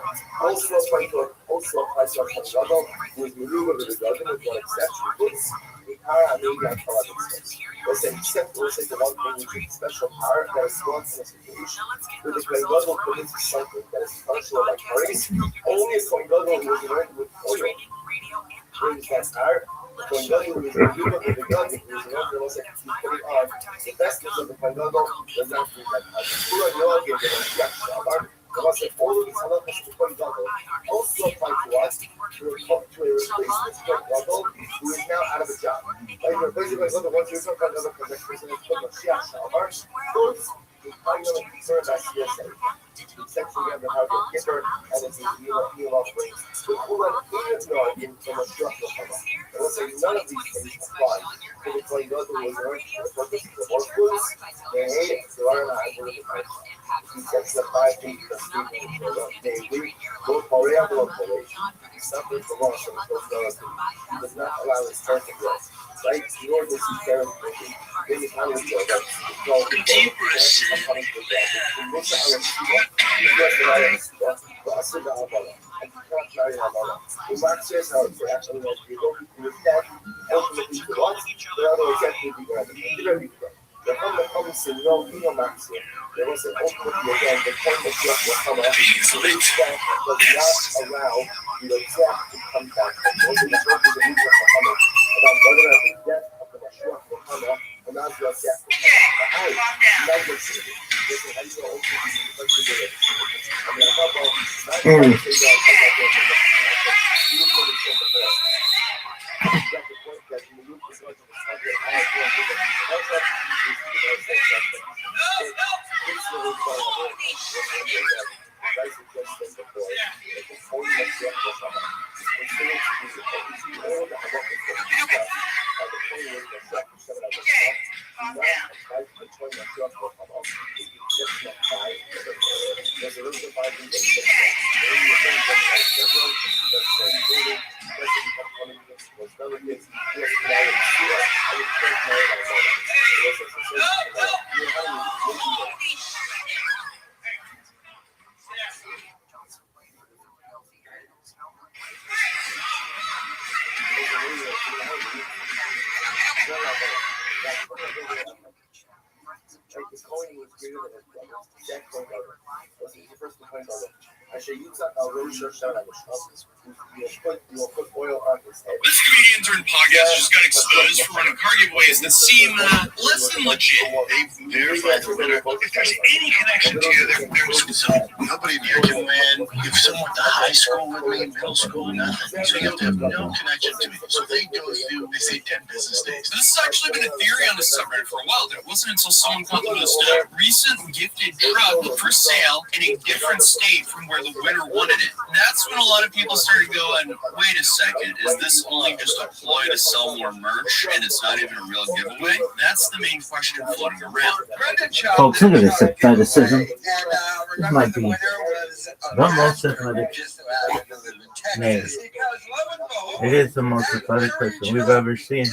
also apply to a Hashgadol, who is Meruba with the Garden, with one exception, puts the Kara and maybe on Kalamis. Let's say, except for the one thing which is special power that is brought in a situation where the Garden commits something that is partial like Paris, only a Garden who is anointed with oil brings that power. When God was revealed to the God, he was anointed also to put on the vestments of the Pangadol does not bring that power. Who are no longer the Shabar? Because all of these halachas to Pangadol also apply to us to a replacement Pangadol who is now out of a job. Like replacing Pangadol, once you're talking about the next person is called Mashiach Shabar, those the Pangadol concern about CSA. Essentially, we have the Harvard Giver and it's the Neil offering. The Quran is not in from a structural level. I will say none of these things apply to the Kohen Gadol who was earned for the purpose of the workforce. There are not able to find. He sets the 5 feet of statement they agree, both Korea and Korea. He suffers from loss of his personality. He does not allow his hair to grow. Right? Nor does he care of the then he can reach out. The deeper sin. Mark says how it's actually what you go with that ultimately to us, but otherwise that will be very good. The common sin, no Max here. There was an ultimately again, the point of what will come up is that does not allow the exact to come back. Those are the churches that need to come up about whether or not the death of the Mashiach will come up or not the death will come up. How do you see it? How do you go ultimately to do it? I mean, I thought, well, not to say that he was going to send the ball. That's the point that the Luke is going to discover how it's going to do it. That's what he used to do. It's the Luke going to do it. Guys who just said before, that the phone Mashiach will come up. It's going to be the phone. It's all the Havok is going to be stuff. The phone was the stuff. The seven of the stuff. Guys, the phone Mashiach will come up. Just not five. There's a little bit of five in the phone. Maybe the phone goes like several. That's the building. That's the component. Was very good. Yes, I would say I would think more about it. It was a success. You're having like the coin was greater than his brother. That coin brother. Was the first coin brother. I should use that Rothschild shout out you will put oil on his head. This comedian turned podcast just got exposed for running car giveaways that seem less than legit. They've verified the winner. If there's any connection to their middle school, so nobody here can win. If someone went to high school with me, middle school, nothing. So you have to have no connection to me. So they go through, they say 10 business days. This has actually been a theory on the subreddit for a while. It wasn't until someone published a recent gifted truck for sale in a different state from where the winner wanted it. That's when a lot of people started going, wait a second, is this only just a ploy to sell more merch and it's not even a real giveaway? That's the main question floating around. Folks, look at this athleticism. This might be the most athletic man. It is the most athletic person we've ever seen.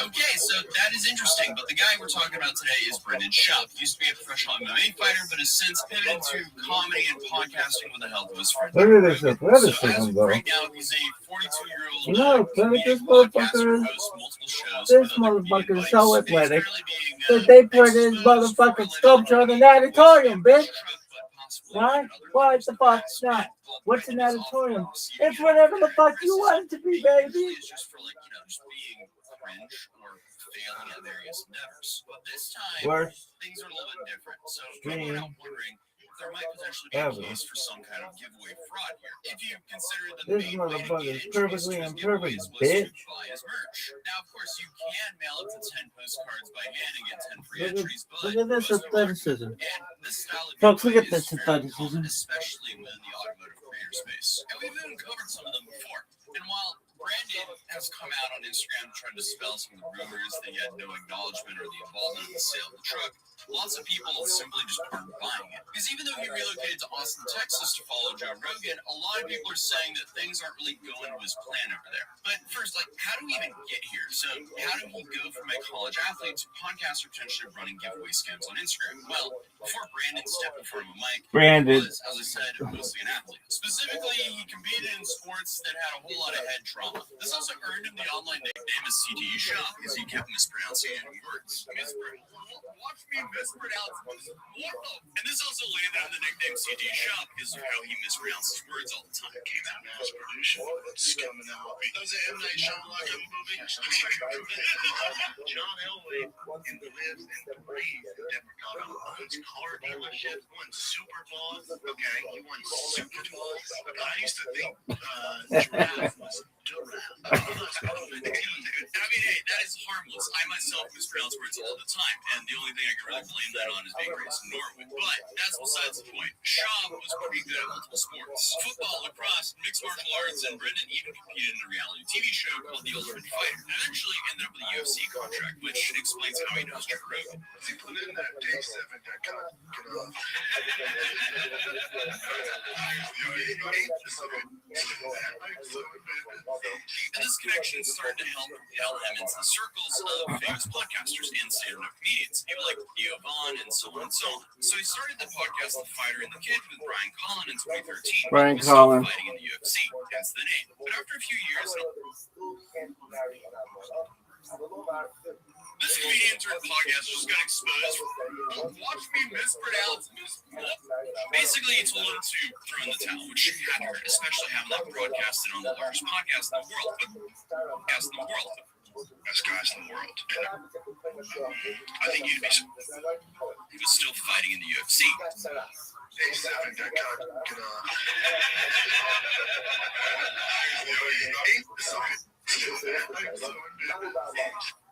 Okay, so that is interesting, but the guy we're talking about today is Brendan Schaub. He used to be a professional MMA fighter, but has since pivoted to comedy and podcasting with the help of his friend. Look at this athleticism, So as of though. right now, he's a 42-year-old No, this podcaster motherfucker, who hosts multiple shows this with other motherfucker is comedian so buddies. athletic He's currently being, that they put his exposed for motherfucking living sculpture on on an the auditorium, bitch. truck, but possibly Why? in other Why things the that fuck has. not? Well, What's an Brendan is often auditorium? receiving It's whatever the fuck you criticism. want it to be, Usually baby. it's just for like, just being cringe or failing at various endeavors. But this time, Worst things are a little bit different. So stream people are wondering if there might potentially be a ever. case for some kind of giveaway fraud here. If you consider the This main way to motherfucker get is introduced perfectly to his imperfect, giveaways was bitch. to buy his merch. Now, of course, you can mail up to 10 postcards by hand and get 10 free Look at, entries, but look at this most people aren't. athleticism. And this style of Folks, look giveaway at this is fairly athleticism. common, especially within the automotive creator space. And we've even covered some of them before. And while Brandon has come out on Instagram to try to dispel some of the rumors that he had no acknowledgement or the involvement in the sale of the truck, lots of people simply just aren't buying it. Because even though he relocated to Austin, Texas to follow Joe Rogan, a lot of people are saying that things aren't really going to his plan over there. But first, how do we even get here? So how did he go from a college athlete to podcaster potentially running giveaway scams on Instagram? Well, before Brandon stepped in front of a mic, he was, as I said, mostly an athlete. Specifically, he competed in sports that had a whole lot of head trauma. This also earned him the online nickname as CTE Shop because he kept mispronouncing words. Watch me mispronounce this. And this also landed on the nickname CTE Shop because of how he mispronounces words all the time. Came out mass production. It's coming out. That was an M. Night Shyamalan movie. John Elway and lives and breathes in Denver, Colorado. Owns car dealerships. Won Super Bowls. Okay, he won Super Bowls. I used to think giraffe was giraffe. I mean, hey, that is harmless. I myself mispronounce words all the time, and the only thing I can really blame that on is being raised in Norway. But that's besides the point. Schaub was pretty good at multiple sports: football, lacrosse, mixed martial arts, and Brendan even competed in a reality TV show called The Ultimate Fighter, and eventually ended up with a UFC contract, which explains how he knows Joe Rogan. He put in that day 7 that cut. And this connection started to help propel him into the circles of famous podcasters and stand-up comedians, people like Theo Vaughn and so on and so on. So he started the podcast The Fighter and the Kid with Brian Collin in 2013. Brian He was still Collin. fighting in the UFC, hence the name. But after a few years, this comedian turned podcaster just got exposed. Watch me mispronounce this. Basically, he told him to throw in the towel, which had hurt, especially having that broadcasted on the largest podcast in the world. Best guys in the world. I think you'd be surprised. He was still fighting in the UFC. Day 7 got cut off.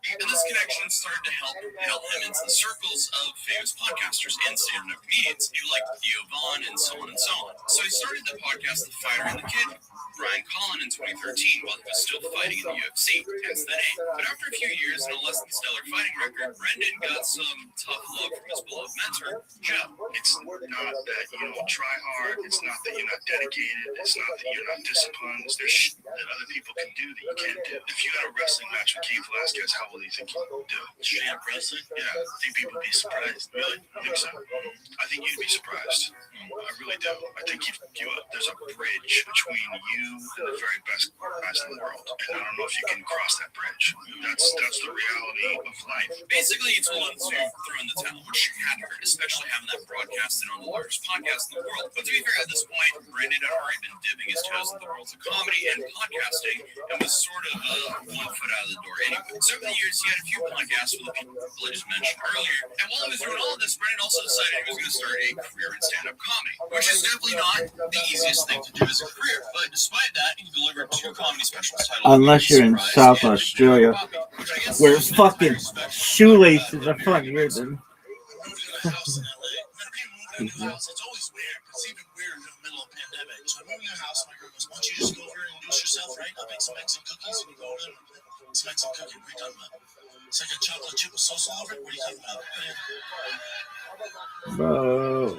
And this connection started to help propel him into the circles of famous podcasters and stand-up comedians, people like Theo Vaughn and so on and so on. So he started the podcast The Fighter and the Kid, Brian Collin in 2013, while he was still fighting in the UFC, hence the name. But after a few years and a less than stellar fighting record, Brendan got some tough love from his beloved mentor, Joe. It's not that you don't try hard, it's not that you're not dedicated, it's not that you're not disciplined, there's shit that other people can do that you can't do. If you had a wrestling match with Cain Velasquez, how will you think you would do? Straight up wrestling? Yeah, I think people would be surprised. Really? I think so. I think you'd be surprised. I really do. I think there's a bridge between you and the very best guys in the world, and I don't know if you can cross that bridge. That's the reality of life. Basically, he told him to throw in the towel, which had hurt, especially having that broadcasted on the largest podcast in the world. But to be fair, at this point, Brandon had already been dipping his toes in the worlds of comedy and podcasting, and was sort of 1 foot out of the door anyway. So over the years, he had a few podcasts with the people I just mentioned earlier, and while he was doing all of this, Brandon also decided he was going to start a career in stand-up comedy, which is definitely not the easiest thing to do as a career. But despite that, he delivered 2 comedy specials titled Unless you're in South Australia, where fucking shoelaces are funnier than. It's always weird. It's even weird in the middle of a pandemic. So I moved in the house, my girl goes, why don't you just go over and introduce yourself, right? I'll make some eggs and cookies, and you go over there. Some eggs and cookies, what are you talking about? It's like a chocolate chip with sauce all over it? What are you talking about? Bro.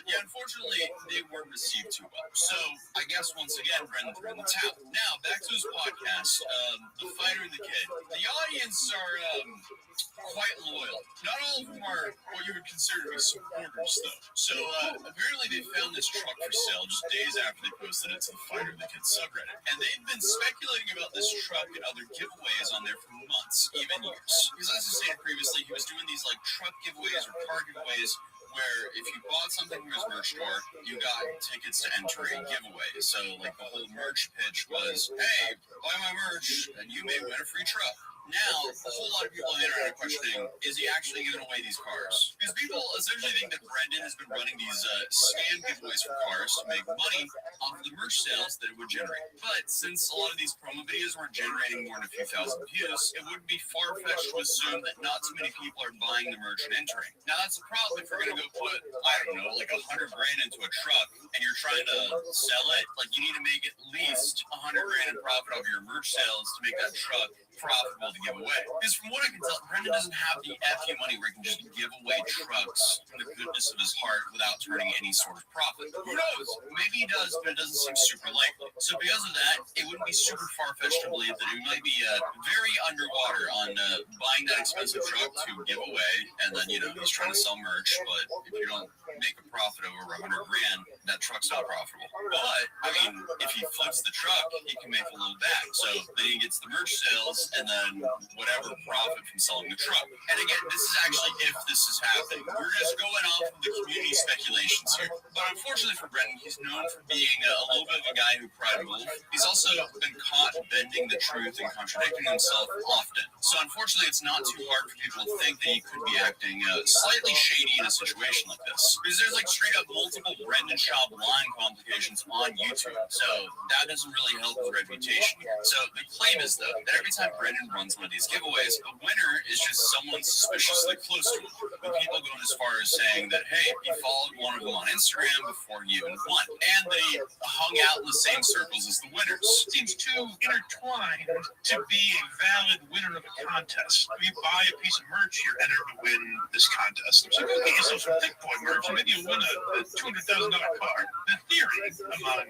Yeah, unfortunately, they weren't received too well. So, I guess once again, Brendan threw in the towel. Now, back to his podcast, The Fighter and the Kid. The audience are quite loyal. Not all of them are what you would consider to be supporters, though. So, apparently they found this truck for sale just days after they posted it to the Fighter and the Kid subreddit. And they've been speculating about this truck and other giveaways on there for months, even years. Because as I stated previously, he was doing these like truck giveaways or car giveaways where if you bought something from his merch store, you got tickets to enter a giveaway. So, like, the whole merch pitch was, hey, buy my merch, and you may win a free truck. Now, a whole lot of people on the internet are questioning, is he actually giving away these cars? Because people essentially think that Brendan has been running these scam giveaways for cars to make money off of the merch sales that it would generate. But since a lot of these promo videos were generating more than a few thousand views, it wouldn't be far-fetched to assume that not too many people are buying the merch and entering. Now, that's a problem if you're going to go put, I don't know, like $100,000 into a truck and you're trying to sell it. Like, you need to make at least $100,000 in profit off your merch sales to make that truck profitable to give away. Because from what I can tell, Brendan doesn't have the FU money where he can just give away trucks from the goodness of his heart without turning any sort of profit. Who knows? Maybe he does, but it doesn't seem super likely. So because of that, it wouldn't be super far-fetched to believe that he might be very underwater on buying that expensive truck to give away, and then, you know, he's trying to sell merch, but if you don't make a profit of over $100,000, that truck's not profitable. But, I mean, if he flips the truck, he can make a little back. So then he gets the merch sales, and then whatever profit from selling the truck. And again, this is actually if this is happening. We're just going off of the community speculations here. But unfortunately for Brendan, he's known for being a little bit of a guy who cried wolf. He's also been caught bending the truth and contradicting himself often. So unfortunately, it's not too hard for people to think that he could be acting slightly shady in a situation like this. Because there's like straight up multiple Brendan Schaub line complications on YouTube. So that doesn't really help his reputation. So the claim is, though, that every time Brendan runs one of these giveaways, the winner is just someone suspiciously close to him. With people going as far as saying that, hey, he followed one of them on Instagram before he even won, and they hung out in the same circles as the winners. Seems too intertwined to be a valid winner of a contest. If you buy a piece of merch, you're entered to win this contest. So go get yourself some Thick Boy merch, and maybe you'll win a $200,000 car. In theory, among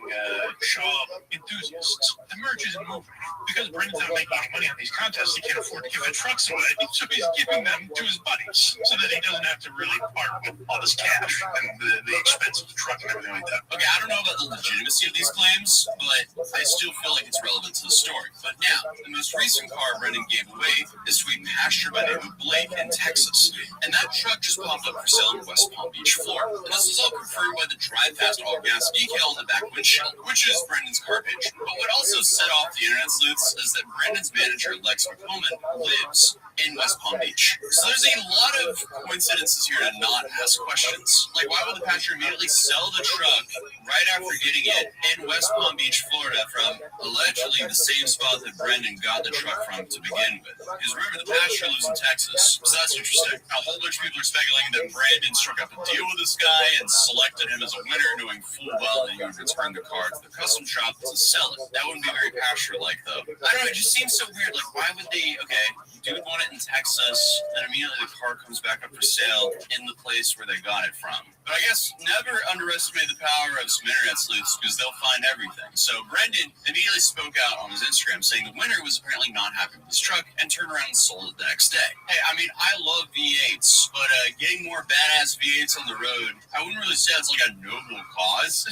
Shaw enthusiasts, the merch isn't moving. Because Brendan's not making any money on these contests, he can't afford to give the trucks away, so he's giving them to his buddies so that he doesn't have to really part with all this cash and the expense of the truck and everything like that. Okay, I don't know about the legitimacy of these claims, but I still feel like it's relevant to the story. But now, the most recent car Brendan gave away is to a pastor by the name of Blake in Texas, and that truck just popped up for sale in West Palm Beach, Florida. And this is all confirmed by the drive-fast all-gas decal on the back windshield, which is Brendan's car page. But what also set off the internet sleuths is that Brendan's manager, Lex McCollman, lives in West Palm Beach. So there's a lot of coincidences here to not ask questions. Like, why would the pastor immediately sell the truck right after getting it in West Palm Beach, Florida, from allegedly the same spot that Brendan got the truck from to begin with? Because remember, the pastor lives in Texas, so that's interesting. A whole bunch of people are speculating that Brandon struck up a deal with this guy and selected him as a winner, knowing full well that he would return the car to the custom shop to sell it. That wouldn't be very pastor-like, though. I don't know, it just seems so weird. Like, why would they, okay, dude won it in Texas, then immediately the car comes back up for sale in the place where they got it from. But I guess never underestimate the power of some internet sleuths, because they'll find everything. So Brendan immediately spoke out on his Instagram saying the winner was apparently not happy with his truck and turned around and sold it the next day. Hey, I mean, I love V8s, but getting more badass V8s on the road, I wouldn't really say it's like a noble cause.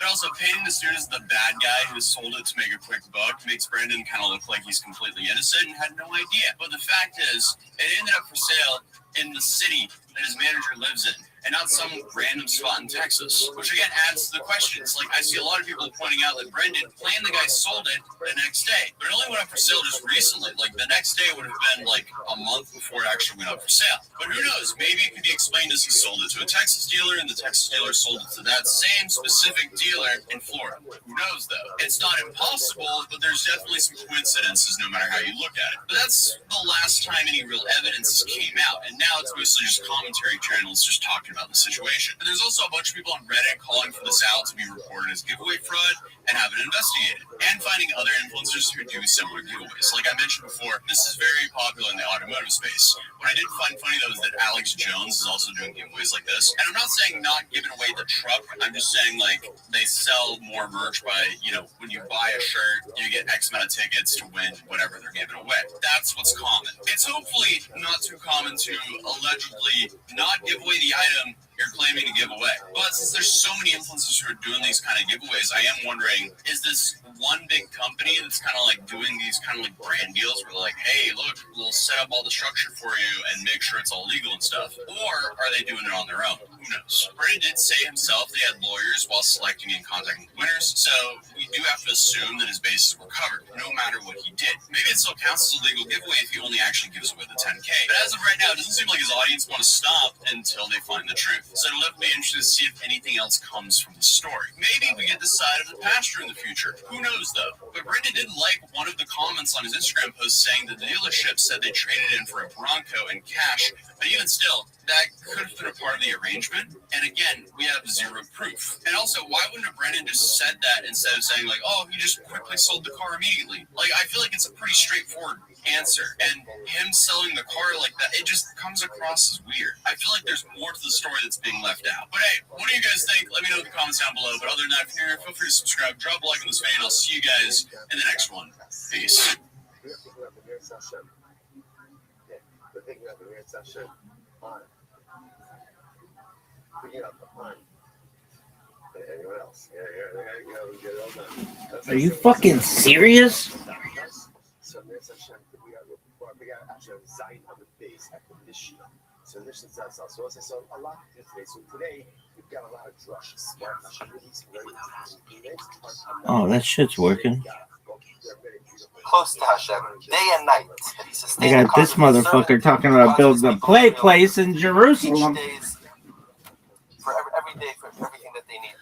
But also, painting the student as the bad guy who sold it to make a quick buck makes Brendan kind of look like he's completely innocent and had no idea. But the fact is, it ended up for sale in the city that his manager lives in, and not some random spot in Texas, which again adds to the questions. Like, I see a lot of people pointing out that Brendan planned the guy sold it the next day, but it only went up for sale just recently. Like, the next day would have been like a month before it actually went up for sale. But who knows? Maybe it could be explained as he sold it to a Texas dealer, and the Texas dealer sold it to that same specific dealer in Florida. Who knows, though? It's not impossible, but there's definitely some coincidences no matter how you look at it. But that's the last time any real evidence came out, and now it's mostly just commentary channels just talking talking about the situation. And there's also a bunch of people on Reddit calling for this out to be reported as giveaway fraud and have it investigated, and finding other influencers who do similar giveaways. Like I mentioned before, this is very popular in the automotive space. What I did find funny though is that Alex Jones is also doing giveaways like this. And I'm not saying not giving away the truck. I'm just saying like they sell more merch by, when you buy a shirt, you get X amount of tickets to win whatever they're giving away. That's what's common. It's hopefully not too common to allegedly not give away the item you're claiming to give away. But since there's so many influencers who are doing these kind of giveaways, I am wondering, is this one big company that's kind of like doing these kind of like brand deals where they're like, hey, look, we'll set up all the structure for you and make sure it's all legal and stuff? Or are they doing it on their own? Who knows? Brennan did say himself they had lawyers while selecting and contacting winners, so we do have to assume that his bases were covered, no matter what he did. Maybe it still counts as a legal giveaway if he only actually gives away the 10K. But as of right now, it doesn't seem like his audience want to stop until they find the truth. So it'll definitely be interesting to see if anything else comes from the story. Maybe we get the side of the pasture in the future. Who knows, though? But Brendan did like one of the comments on his Instagram post saying that the dealership said they traded in for a Bronco and cash, but even still, that could have been a part of the arrangement. And again, we have zero proof. And also, why wouldn't have Brendan just said that instead of saying like, oh, he just quickly sold the car immediately? Like, I feel like it's a pretty straightforward answer. And him selling the car like that, it just comes across as weird. I feel like there's more to the story that's being left out. But hey, what do you guys think? Let me know in the comments down below. But other than that, if you're here, feel free to subscribe, drop a like on this video, and I'll see you guys in the next one. Peace. Are you fucking serious? So this is us. So a lot today. So today we've got a lot of drush. Oh, that shit's working. Close to Hashem, day and night. I got this motherfucker talking about building a play place in Jerusalem. For every day, for everything that they need.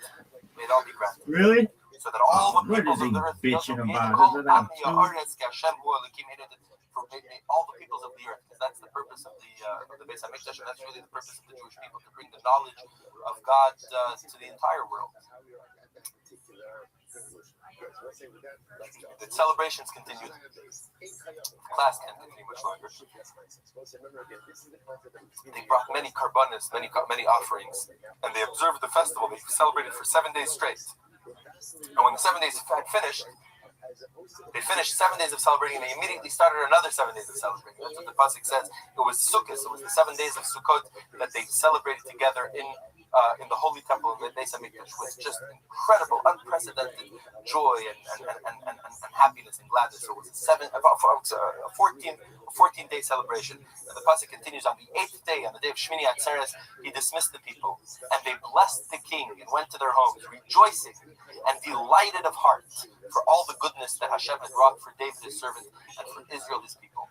May it all be granted. Really? So that all the peoples of the earth, all the peoples of the earth, because that's the purpose of the Beis Hamikdash, and that's really the purpose of the Jewish people, to bring the knowledge of God to the entire world. The celebrations continued. Class can't continue much longer. They brought many karbanos, many offerings, and they observed the festival. They celebrated for 7 days straight. And when the 7 days had finished, they finished 7 days of celebrating, and they immediately started another 7 days of celebrating. That's what the pasuk says. It was Sukkot. It was the 7 days of Sukkot that they celebrated together in the Holy Temple in the Beis Hamikdash with just incredible, unprecedented joy and happiness and gladness. So it was a 14-day celebration. And the pasuk continues on the 8th day, on the day of Shmini Atzeres, he dismissed the people, and they blessed the king and went to their homes, rejoicing and delighted of heart for all the goodness that Hashem had wrought for David his servant and for Israel his people.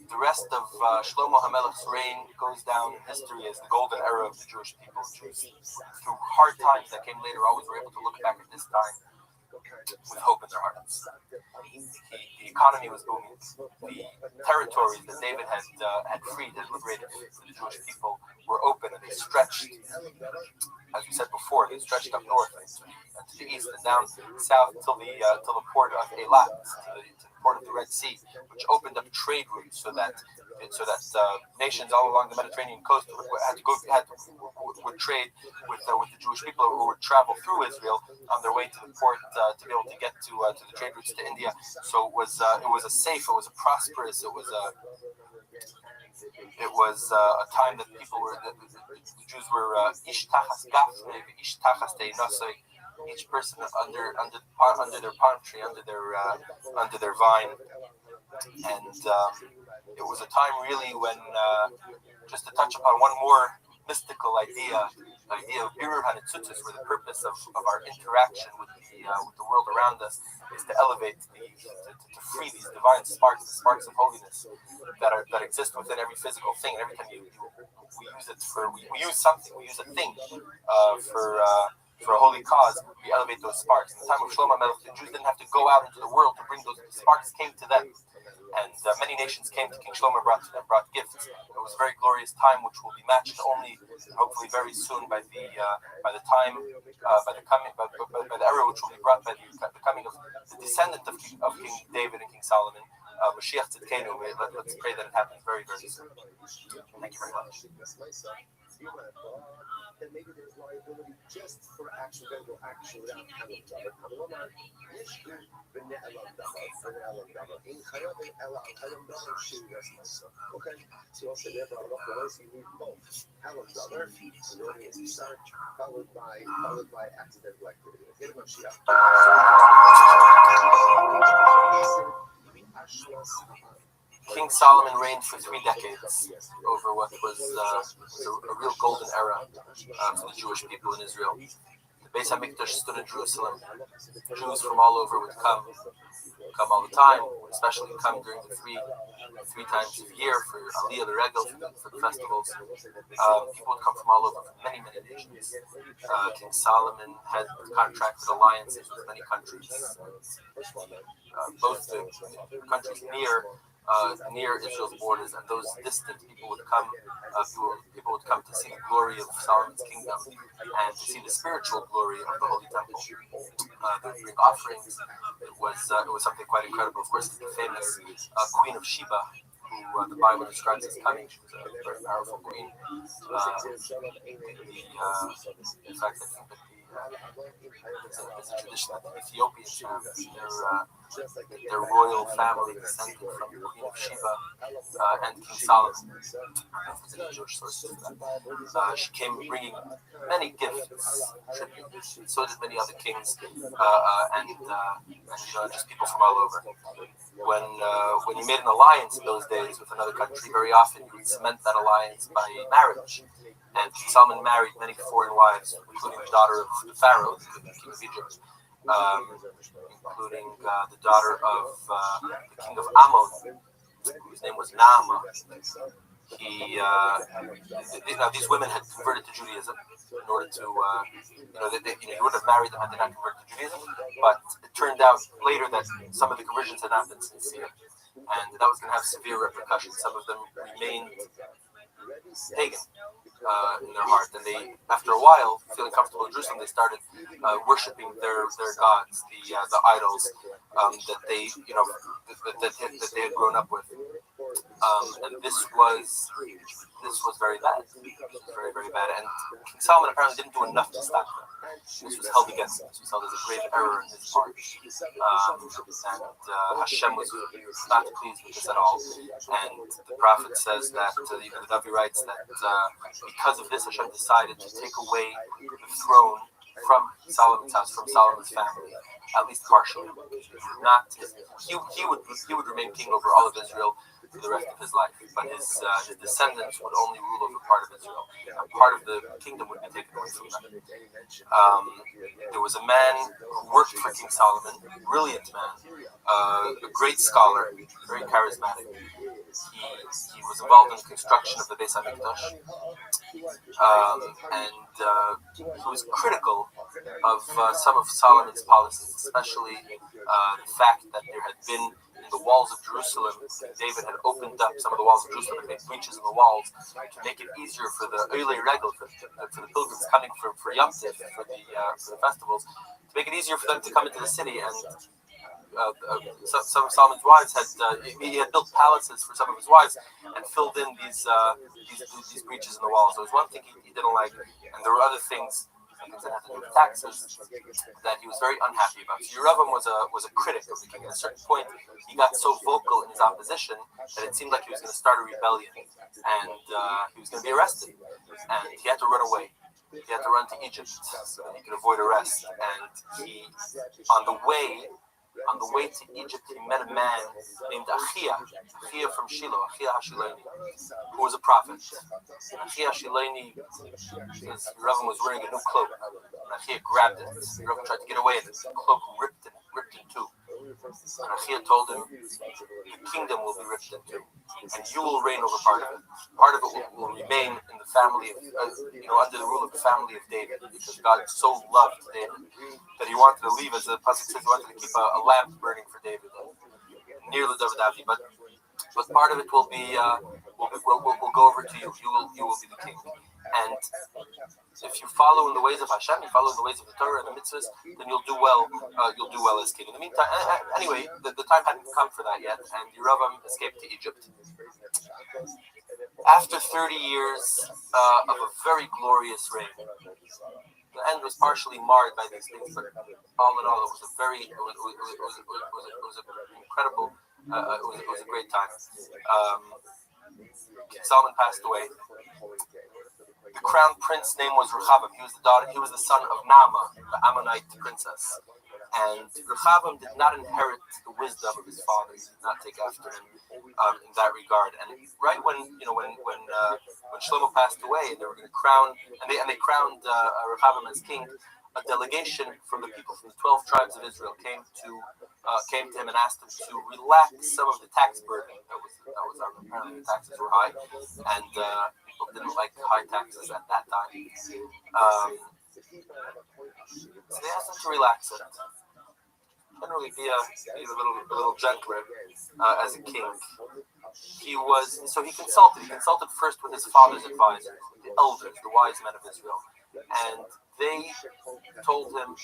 The rest of Shlomo HaMelech's reign goes down in history as the golden era of the Jewish people. Jews, through hard times that came later, always were able to look back at this time with hope in their hearts. The economy was booming. The territories that David had freed and liberated for the Jewish people were open, and they stretched, as we said before, they stretched up north and to the east and down south till the port of Eilat, to the port of the Red Sea, which opened up trade routes so that nations all along the Mediterranean coast would trade with the Jewish people who would travel through Israel on their way to the port to be able to get to the trade routes to India. So it was a safe, it was a prosperous, it was a time that people were, the Jews were ish tachas gafne, ish tachas teinosoi, each person under their palm tree, under their vine, and it was a time really when, just to touch upon one more mystical idea, the idea of birur hanitzutzos, where the purpose of our interaction with the world around us is to elevate, to free these divine sparks, the sparks of holiness that exist within every physical thing. And every time we use it we use something, we use a thing for for a holy cause, we elevate those sparks. In the time of Shlomo Melech, the Jews didn't have to go out into the world to bring those sparks, came to them. And many nations came to King Shlomo and brought gifts. It was a very glorious time, which will be matched only, hopefully, very soon by the era which will be brought by the coming of the descendant of King David and King Solomon, Mashiach Tzidkenu. Let's pray that it happens very, very soon. Thank you very much. And maybe there's liability just for accidental action without having done it. Okay, so also therefore you need both Alam Dabar, followed by accidental activity. King Solomon reigned for 3 decades over what was a real golden era for the Jewish people in Israel. The Beis HaMikdash stood in Jerusalem. Jews from all over would come all the time, especially come during the three times a year for Aliyah L'Regel, for the festivals. People would come from all over, from many, many nations. King Solomon had contracted alliances with many countries. Both the countries near Israel's borders and those distant, people would come to see the glory of Solomon's kingdom and to see the spiritual glory of the Holy Temple. They would bring offerings. It was something quite incredible. Of course, the famous Queen of Sheba, who the Bible describes as coming. She was a very powerful queen. In fact, I think that it's a tradition that the Ethiopians have. Their royal family descended from the Queen of Sheba and King Solomon. It's a Jewish source of that. She came bringing many gifts, tributes. So did many other kings, and just people from all over. When you made an alliance in those days with another country, very often you would cement that alliance by marriage. And King Solomon married many foreign wives, including the daughter of the Pharaoh, the king of Egypt, including the daughter of the king of Ammon, whose name was Naamah. These women had converted to Judaism in order to, you would have married them had they not converted to Judaism. But it turned out later that some of the conversions had not been sincere, and that was going to have severe repercussions. Some of them remained pagan in their heart, and they, after a while, feeling comfortable in Jerusalem, they started worshiping their gods, the idols that they had grown up with, and this was very bad. Very, very bad. And King Solomon apparently didn't do enough to stop them. This was held against him. This was held as a great error in his part. And Hashem was not pleased with this at all. And the prophet says that, the Rabbi writes that because of this, Hashem decided to take away the throne from Solomon's house, from Solomon's family, at least partially. He would remain king over all of Israel for the rest of his life, but his descendants would only rule over part of Israel, and part of the kingdom would be taken away from them. There was a man who worked for King Solomon, a brilliant man, a great scholar, very charismatic. He was involved in the construction of the Beis HaMikdash, and he was critical of some of Solomon's policies, especially the fact that there had been in the walls of Jerusalem, David had opened up some of the walls of Jerusalem and made breaches in the walls to make it easier for the Eilei Regel, for the pilgrims coming for Yom Tov, for the festivals, to make it easier for them to come into the city. And some of Solomon's wives he had built palaces for some of his wives and filled in these breaches in the walls. There was one thing he didn't like, and there were other things that had to do with taxes that he was very unhappy about. So Yerovam was a critic of the king. At a certain point, he got so vocal in his opposition that it seemed like he was going to start a rebellion, and he was going to be arrested, and he had to run away. He had to run to Egypt so that he could avoid arrest. And on the way to Egypt, he met a man named Achia from Shiloh, Achia HaShiloni, who was a prophet. And Achia HaShiloni, Yerovam was wearing a new cloak, and Achia grabbed it. Yerovam tried to get away, and the cloak ripped in two. And Achia told him, the kingdom will be ripped in two, and you will reign over part of it. Part of it will remain in the family of, under the rule of the family of David, because God so loved David that he wanted to leave, as the pasuk says, he wanted to keep a lamp burning for David, near the David Avi. But part of it will be will go over to you. You will be the king. And if you follow in the ways of Hashem, you follow in the ways of the Torah and the mitzvahs, then you'll do well. You'll do well as king. In the meantime, anyway, the time hadn't come for that yet, and Yeravam escaped to Egypt. After 30 years of a very glorious reign, the end was partially marred by these things, but all in all, it was a very, it was an incredible, it was a great time. Solomon passed away. The crown prince's name was Rechavam. He was the son of Naamah, the Ammonite princess. And Rechavam did not inherit the wisdom of his father. He did not take after him in that regard. And right when Shlomo passed away, and they were going to crown, and they crowned Rechavam as king, a delegation from the people from the 12 tribes of Israel came to him and asked him to relax some of the tax burden that was apparently the taxes were high, and people didn't like high taxes at that time. So they asked him to relax it. Generally, be a little gentler as a king. He consulted. He consulted first with his father's advisors, the elders, the wise men of Israel, and they told him,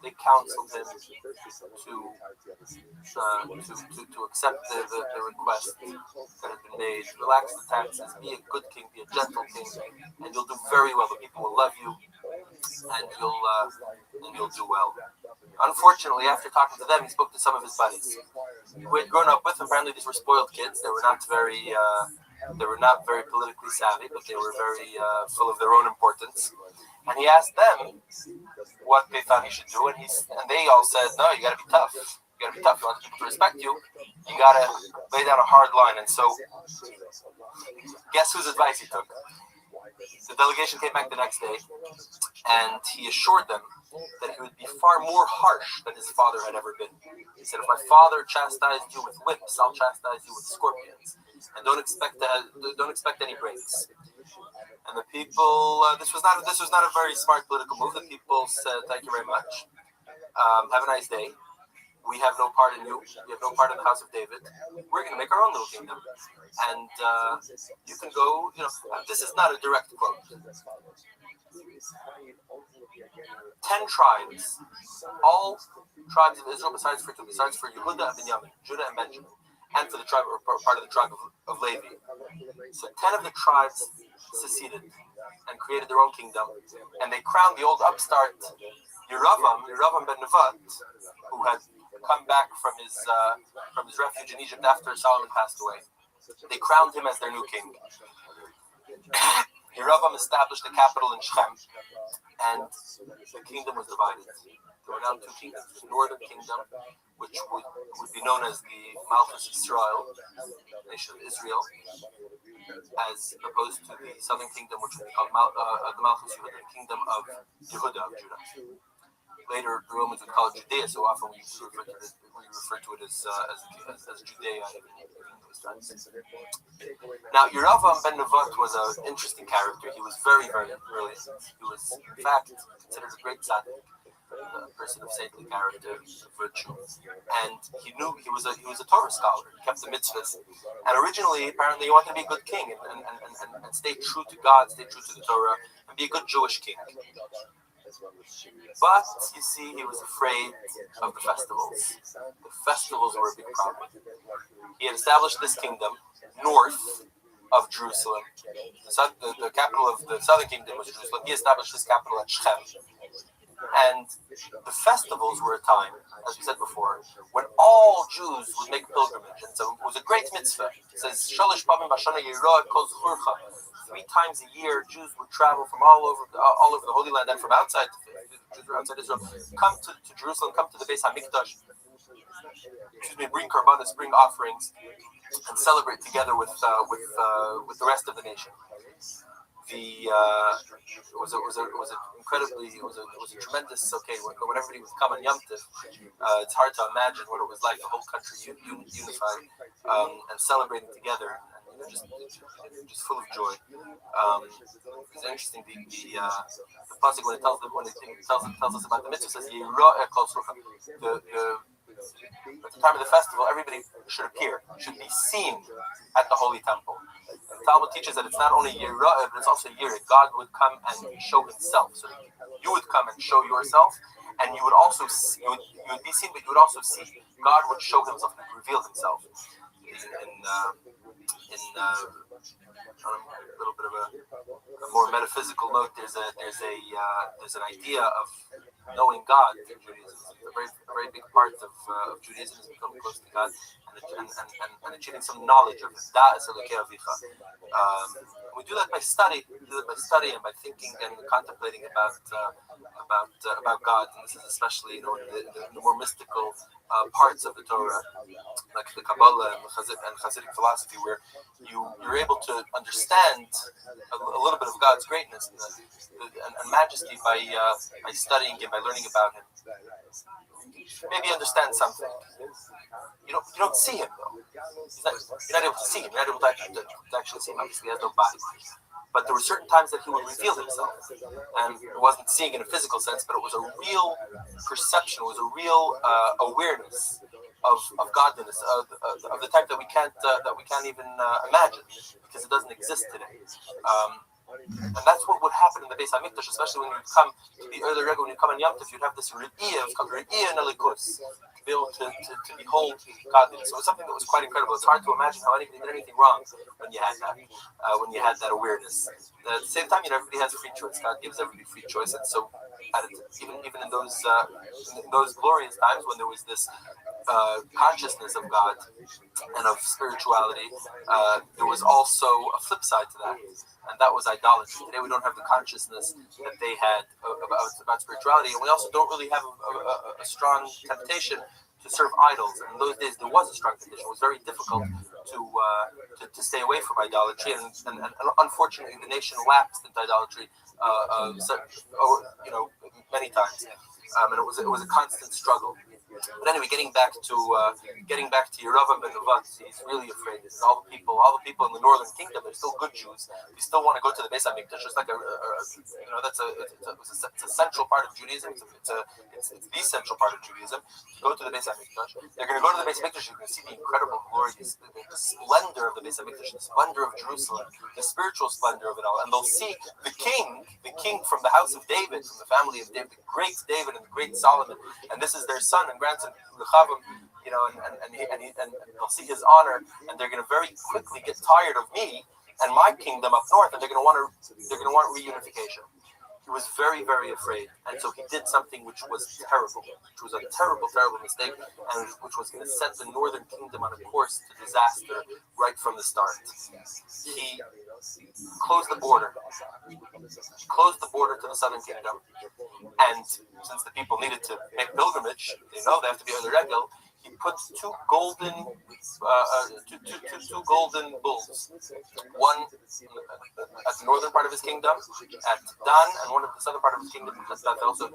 they counseled him to accept the request that had been made. Relax the taxes, be a good king, be a gentle king, and you'll do very well. The people will love you, and you'll do well. Unfortunately, after talking to them, he spoke to some of his buddies who had grown up with him. Apparently, these were spoiled kids. They were not very politically savvy, but they were very full of their own importance. And he asked them what they thought he should do, and they all said, "No, you got to be tough. You got to be tough. You want people to respect you. You got to lay down a hard line." And so, guess whose advice he took? The delegation came back the next day, and he assured them that he would be far more harsh than his father had ever been. He said, "If my father chastised you with whips, I'll chastise you with scorpions, and don't expect any breaks." And the people, this was not a very smart political move. The people said, "Thank you very much. Have a nice day. We have no part in you. We have no part in the house of David. We're going to make our own little kingdom. And you can go, this is not a direct quote. 10 tribes, all tribes of Israel besides for Yehuda and Benjamin, Judah and Benjamin, and for the tribe, or part of the tribe of Levi. So 10 of the tribes seceded and created their own kingdom, and they crowned the old upstart Yeravam ben Nevat, who had come back from his refuge in Egypt after Solomon passed away. They crowned him as their new king. Yeravam established the capital in Shechem, and the kingdom was divided. There were now two kingdoms: the northern kingdom, which would be known as the Israel, nation of Israel, as opposed to the southern kingdom, which would be called the Malchus Yehuda, the kingdom of Yehuda, of Judah. Later, the Romans would call it Judea, so often we refer to it as Judea in those times. Now, Yeravam ben Nevat was an interesting character. He was very, very brilliant. He was, in fact, considered a great tzaddik, a person of saintly character, of virtue, and he was a Torah scholar. He kept the mitzvahs, and originally, apparently, he wanted to be a good king and stay true to God, stay true to the Torah, and be a good Jewish king. But, you see, he was afraid of the festivals. The festivals were a big problem. He had established this kingdom north of Jerusalem. The capital of the southern kingdom was Jerusalem. He established his capital at Shechem. And the festivals were a time, as we said before, when all Jews would make pilgrimage. And so it was a great mitzvah. It says, Shalosh pamim b'shana yirah kol zchurcha. 3 times a year, Jews would travel from all over the Holy Land and from outside Israel, come to Jerusalem, come to the Beis HaMikdash, bring karbanos, bring offerings, and celebrate together with the rest of the nation. a tremendous. Okay, when everybody would come on Yom Tov, it's hard to imagine what it was like. The whole country unified and celebrating together, and just full of joy. It's interesting. The pasuk when it tells us about the mitzvah says Yira'eh kol sulchan. At the time of the festival, everybody should appear, should be seen at the holy temple. And the Talmud teaches that it's not only Yira'eh, but it's also Yireh. God would come and show Himself. So you would come and show yourself, and you would also see, you would be seen, but you would also see. God would show Himself and reveal Himself. On a little bit of a more metaphysical note, there's an idea of knowing God in Judaism. A very big part of Judaism is becoming close to God and achieving some knowledge of Him. We do that by study. And by thinking and contemplating about God. And this is especially, the more mystical parts of the Torah, like the Kabbalah and Hasidic philosophy, where you're able to understand a little bit of God's greatness and majesty by studying Him, by learning about Him. Maybe understand something. You don't see Him though. You're not able to see Him. You're not able to actually see Him. Obviously, He has no body. But there were certain times that He would reveal Himself, and it wasn't seeing in a physical sense, but it was a real perception, it was a real awareness of godliness, of the type that we can't even imagine, because it doesn't exist today. And that's what would happen in the Beis HaMikdash, especially when you come to the early Rebbe, when you come in Yom Tov, you'd have this re'iyah nelikus, to be able to behold godliness. So it was something that was quite incredible. It's hard to imagine how anybody did anything wrong when you had that awareness. At the same time, everybody has free choice. God gives everybody free choice, and so even in those glorious times when there was this consciousness of God and of spirituality, there was also a flip side to that, and that was idolatry. Today we don't have the consciousness that they had about spirituality, and we also don't really have a strong temptation to serve idols. And in those days there was a strong temptation. It was very difficult to stay away from idolatry, and unfortunately the nation lapsed into idolatry many times, and it was a constant struggle. But anyway, getting back to Yeravam ben Nevat, he's really afraid. This is all the people in the northern kingdom. They're still good Jews. They still want to go to the Beis HaMikdash. It's like it's a central part of Judaism. It's the central part of Judaism. To go to the Beis HaMikdash, they're going to go to the Beis HaMikdash. You can see the incredible glory, the splendor of the Beis HaMikdash, the splendor of Jerusalem, the spiritual splendor of it all, and they'll see the king from the house of David, from the family of David, the great David and the great Solomon, and this is their son and grandson Rechavam, and they'll see his honor, and they're going to very quickly get tired of me and my kingdom up north, and they're going to want reunification. He was very, very afraid, and so he did something which was terrible, which was a terrible, terrible mistake, and which was going to set the northern kingdom on a course to disaster right from the start. He closed the border to the southern kingdom, and since the people needed to make pilgrimage, they have to be on the regel. He put two golden bulls, one at the northern part of his kingdom at Dan, and one at the southern part of his kingdom at Bethel. And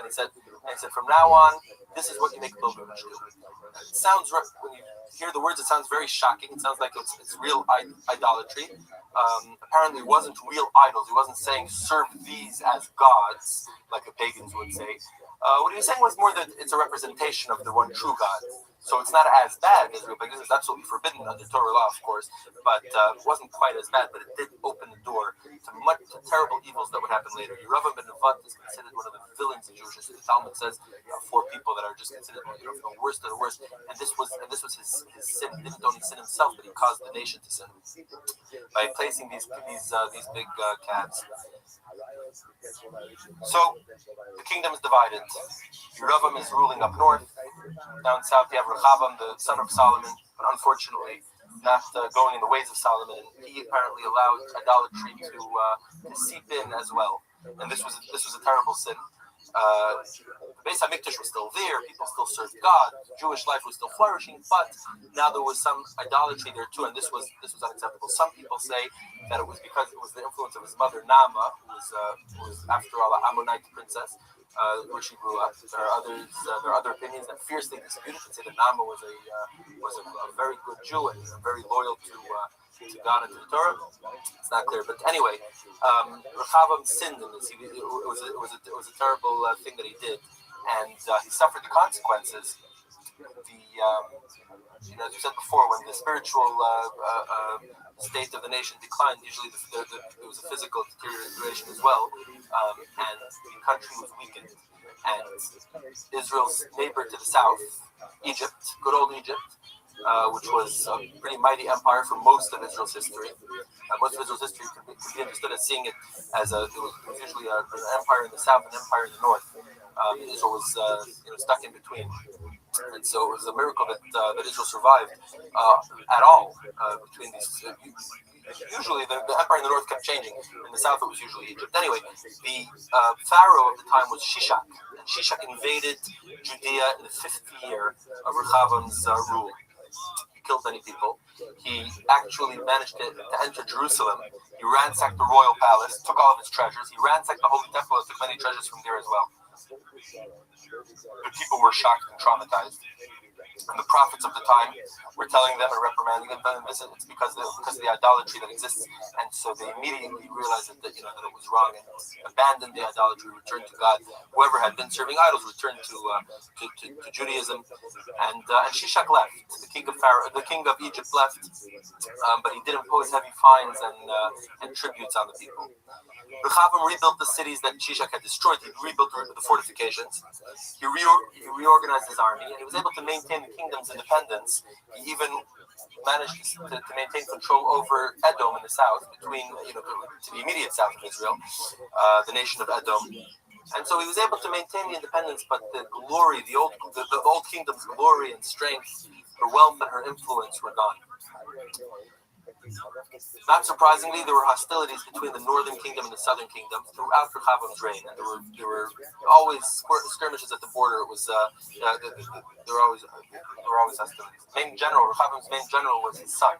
he said, from now on, this is what you make pilgrimage to. It sounds, when you hear the words, it sounds very shocking. It sounds like it's real idolatry. Apparently, it wasn't real idols. He wasn't saying serve these as gods, like the pagans would say. What he was saying was more that it's a representation of the one true God. So it's not as bad as real paganism. It's absolutely forbidden under Torah law, of course, but it wasn't quite as bad. But it did open the door to terrible evils that would happen later. Yeravam ben Nevat is considered one of the villains of Jewish history. The Talmud says 4 people that are just considered from the worst to the worst. And this was his sin. He didn't only sin himself, but he caused the nation to sin by placing these big calves. So the kingdom is divided. Yeravam is ruling up north. Down south you have Rechavam, the son of Solomon, but unfortunately not going in the ways of Solomon. And he apparently allowed idolatry to seep in as well. And this was a terrible sin. The Beis HaMikdash was still there, people still served God, Jewish life was still flourishing, but now there was some idolatry there too, and this was unacceptable. Some people say that it was because it was the influence of his mother Nama, who was after all an Ammonite princess, where she grew up. There are other opinions that fiercely disputed and say that Nama was a very good Jew and very loyal to God and to the Torah. It's not clear, but anyway, Rechavam sinned in this. It was a terrible thing that he did, and he suffered the consequences. As you said before, when the spiritual state of the nation declined, usually there was a physical deterioration as well, and the country was weakened. And Israel's neighbor to the south, Egypt, good old Egypt, which was a pretty mighty empire for most of Israel's history. Most of Israel's history could be understood as seeing it as it was usually an empire in the south and an empire in the north. Israel was stuck in between. And so it was a miracle that Israel survived at all between these. Usually the empire in the north kept changing. In the south it was usually Egypt. Anyway, the pharaoh of the time was Shishak. And Shishak invaded Judea in the 5th year of Rechavam's rule. He killed many people. He actually managed to enter Jerusalem. He ransacked the royal palace, took all of its treasures. He ransacked the Holy Temple and took many treasures from there as well. The people were shocked and traumatized. And the prophets of the time were telling them and reprimanding them, telling them it's because of the idolatry that exists. And so they immediately realized that it was wrong and abandoned the idolatry, returned to God. Whoever had been serving idols returned to Judaism. And Shishak left. The king of Egypt left, but he did impose heavy fines and tributes on the people. Rechavam rebuilt the cities that Shishak had destroyed. He rebuilt the fortifications. He reorganized his army, and he was able to maintain the kingdom's independence. He even managed to maintain control over Edom in the south, between to the immediate south of Israel, the nation of Edom. And so he was able to maintain the independence, but the glory, the old kingdom's glory and strength, her wealth and her influence were gone. Not surprisingly, there were hostilities between the northern kingdom and the southern kingdom throughout Rechavam's reign, and there were always skirmishes at the border. It was there were always hostilities. Rechavam's main general was his son,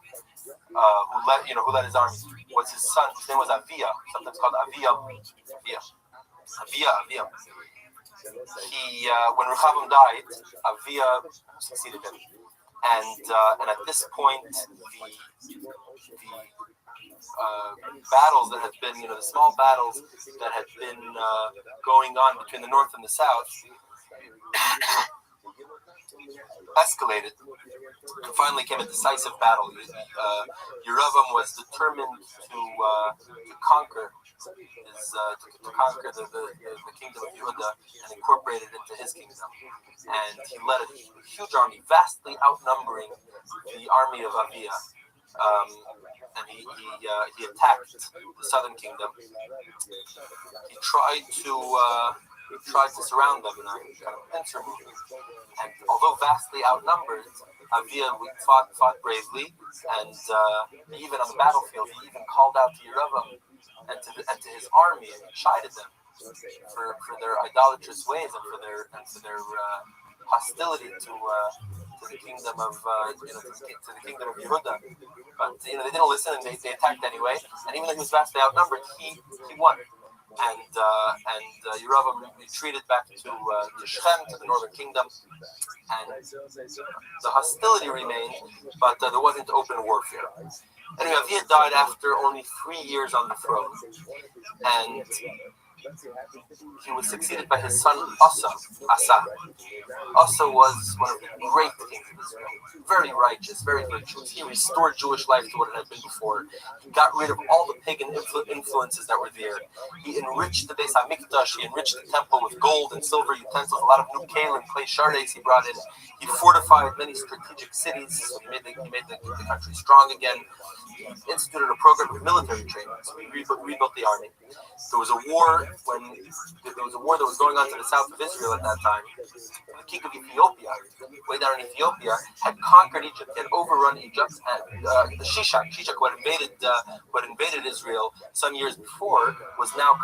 who led his army. Was his son? His name was Avia, sometimes called Avia. He when Rechavam died, Avia succeeded him. And at this point, the battles that had been, the small battles that had been going on between the north and the south escalated. And finally came a decisive battle. Yeravam was determined to conquer the kingdom of Yehuda and incorporate it into his kingdom. And he led a huge army, vastly outnumbering the army of Avia. And he attacked the southern kingdom. He tried to surround them in a kind of pincer movement. And although vastly outnumbered, Avia fought bravely, and even on the battlefield, he even called out to Yeravam and to his army and chided them for their idolatrous ways and for their hostility to the kingdom of to the kingdom of Yehuda. But they didn't listen, and they attacked anyway. And even though he was vastly outnumbered, he won. And Yeravam retreated back to Shechem, to the northern kingdom, and the hostility remained, but there wasn't open warfare. Anyway, Avia died after only 3 years on the throne, and he was succeeded by his son Asa. Asa was one of the great kings of Israel, very righteous, very virtuous. He restored Jewish life to what it had been before. He got rid of all the pagan influences that were there. He enriched the Beis HaMikdash. He enriched the temple with gold and silver utensils, a lot of new kalim, clay shards he brought in. He fortified many strategic cities. So he made the country strong again. He instituted a program of military training. So he rebuilt the army. There was a war there was a war that was going on to the south of Israel at that time, the king of Ethiopia, way down in Ethiopia, had conquered Egypt, had overrun Egypt, and Shishak, who had invaded Israel some years before, was now